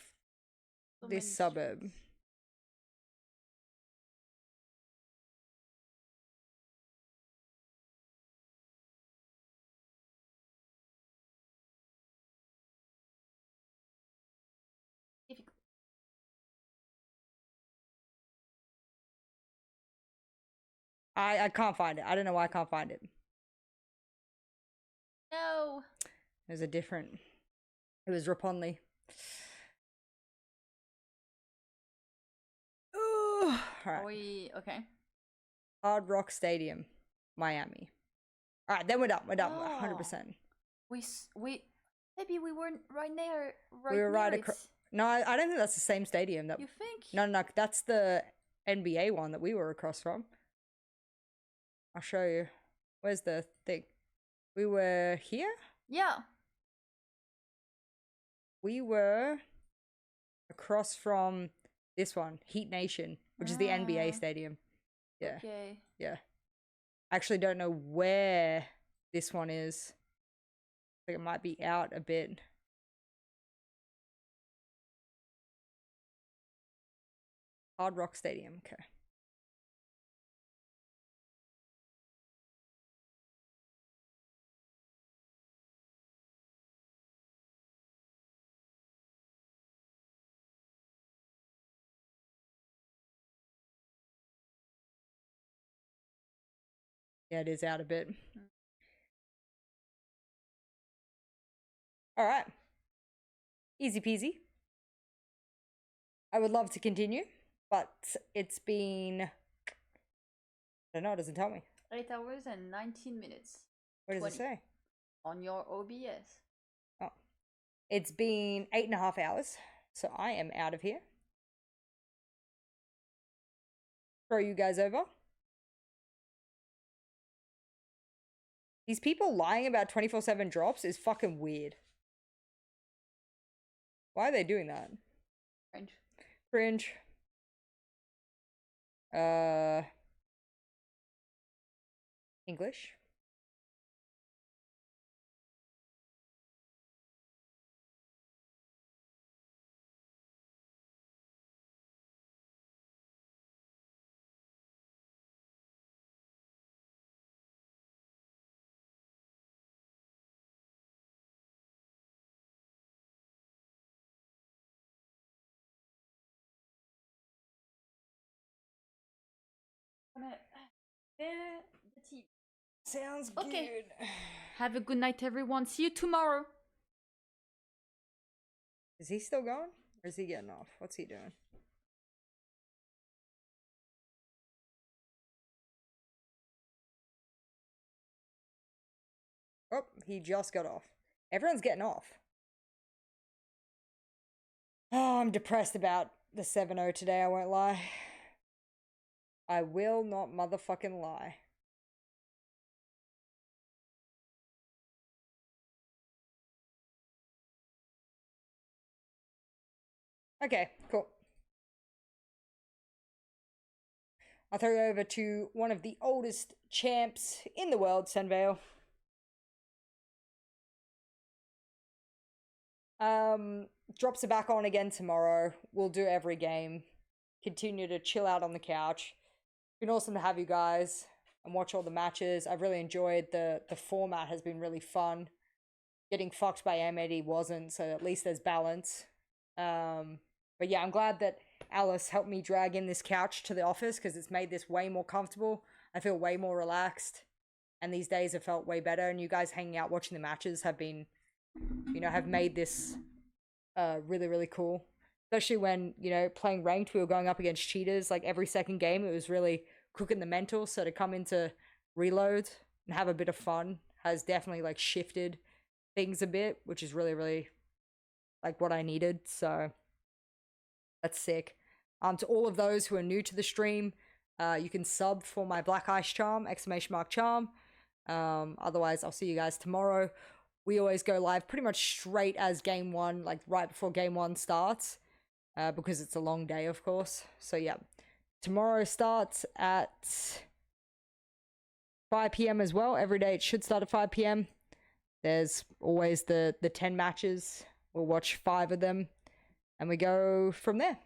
this suburb? Streets. I can't find it. I don't know why I can't find it. No. There's a different. It was Raponley. All right. Okay. Hard Rock Stadium, Miami. All right, then we're done. We're done. 100%. Maybe we weren't right there. We were right across. No, I don't think that's the same stadium. That you think? No, that's the NBA one that we were across from. I'll show you. Where's the thing? We were here? Yeah. We were across from this one, Heat Nation, which is the NBA stadium. Yeah. Okay. Yeah. I actually don't know where this one is. I think it might be out a bit. Hard Rock Stadium, okay. Yeah, it is out a bit. All right. Easy peasy. I would love to continue, but it's been... I don't know, it doesn't tell me. 8 hours and 19 minutes. What does it say? On your OBS. Oh. It's been 8.5 hours, so I am out of here. Throw you guys over. These people lying about 24/7 drops is fucking weird. Why are they doing that? Cringe. Cringe. English. gonna clear the TV. Sounds okay. good. Have a good night, everyone. See you tomorrow. Is he still going? Or is he getting off? What's he doing? Oh, he just got off. Everyone's getting off. Oh, I'm depressed about the 7-0 today, I won't lie. I will not motherfucking lie. Okay, cool. I'll throw you over to one of the oldest champs in the world, Senvale. Drops it back on again tomorrow. We'll do every game. Continue to chill out on the couch. It's been awesome to have you guys and watch all the matches. I've really enjoyed the format has been really fun. Getting fucked by M80 wasn't, so at least there's balance. But yeah, I'm glad that Alice helped me drag in this couch to the office because it's made this way more comfortable. I feel way more relaxed. And these days have felt way better. And you guys hanging out watching the matches have been, you know, have made this really, really cool. Especially when, you know, playing ranked, we were going up against cheaters like every second game. It was really cooking the mental. So to come into reload and have a bit of fun has definitely like shifted things a bit, which is really, really like what I needed. So that's sick. To all of those who are new to the stream, you can sub for my Black Ice Charm, !charm. Otherwise, I'll see you guys tomorrow. We always go live pretty much straight as game one, like right before game one starts, because it's a long day, of course. So yeah, tomorrow starts at 5 p.m. as well. Every day it should start at 5 p.m. There's always the 10 matches. We'll watch 5 of them, and we go from there.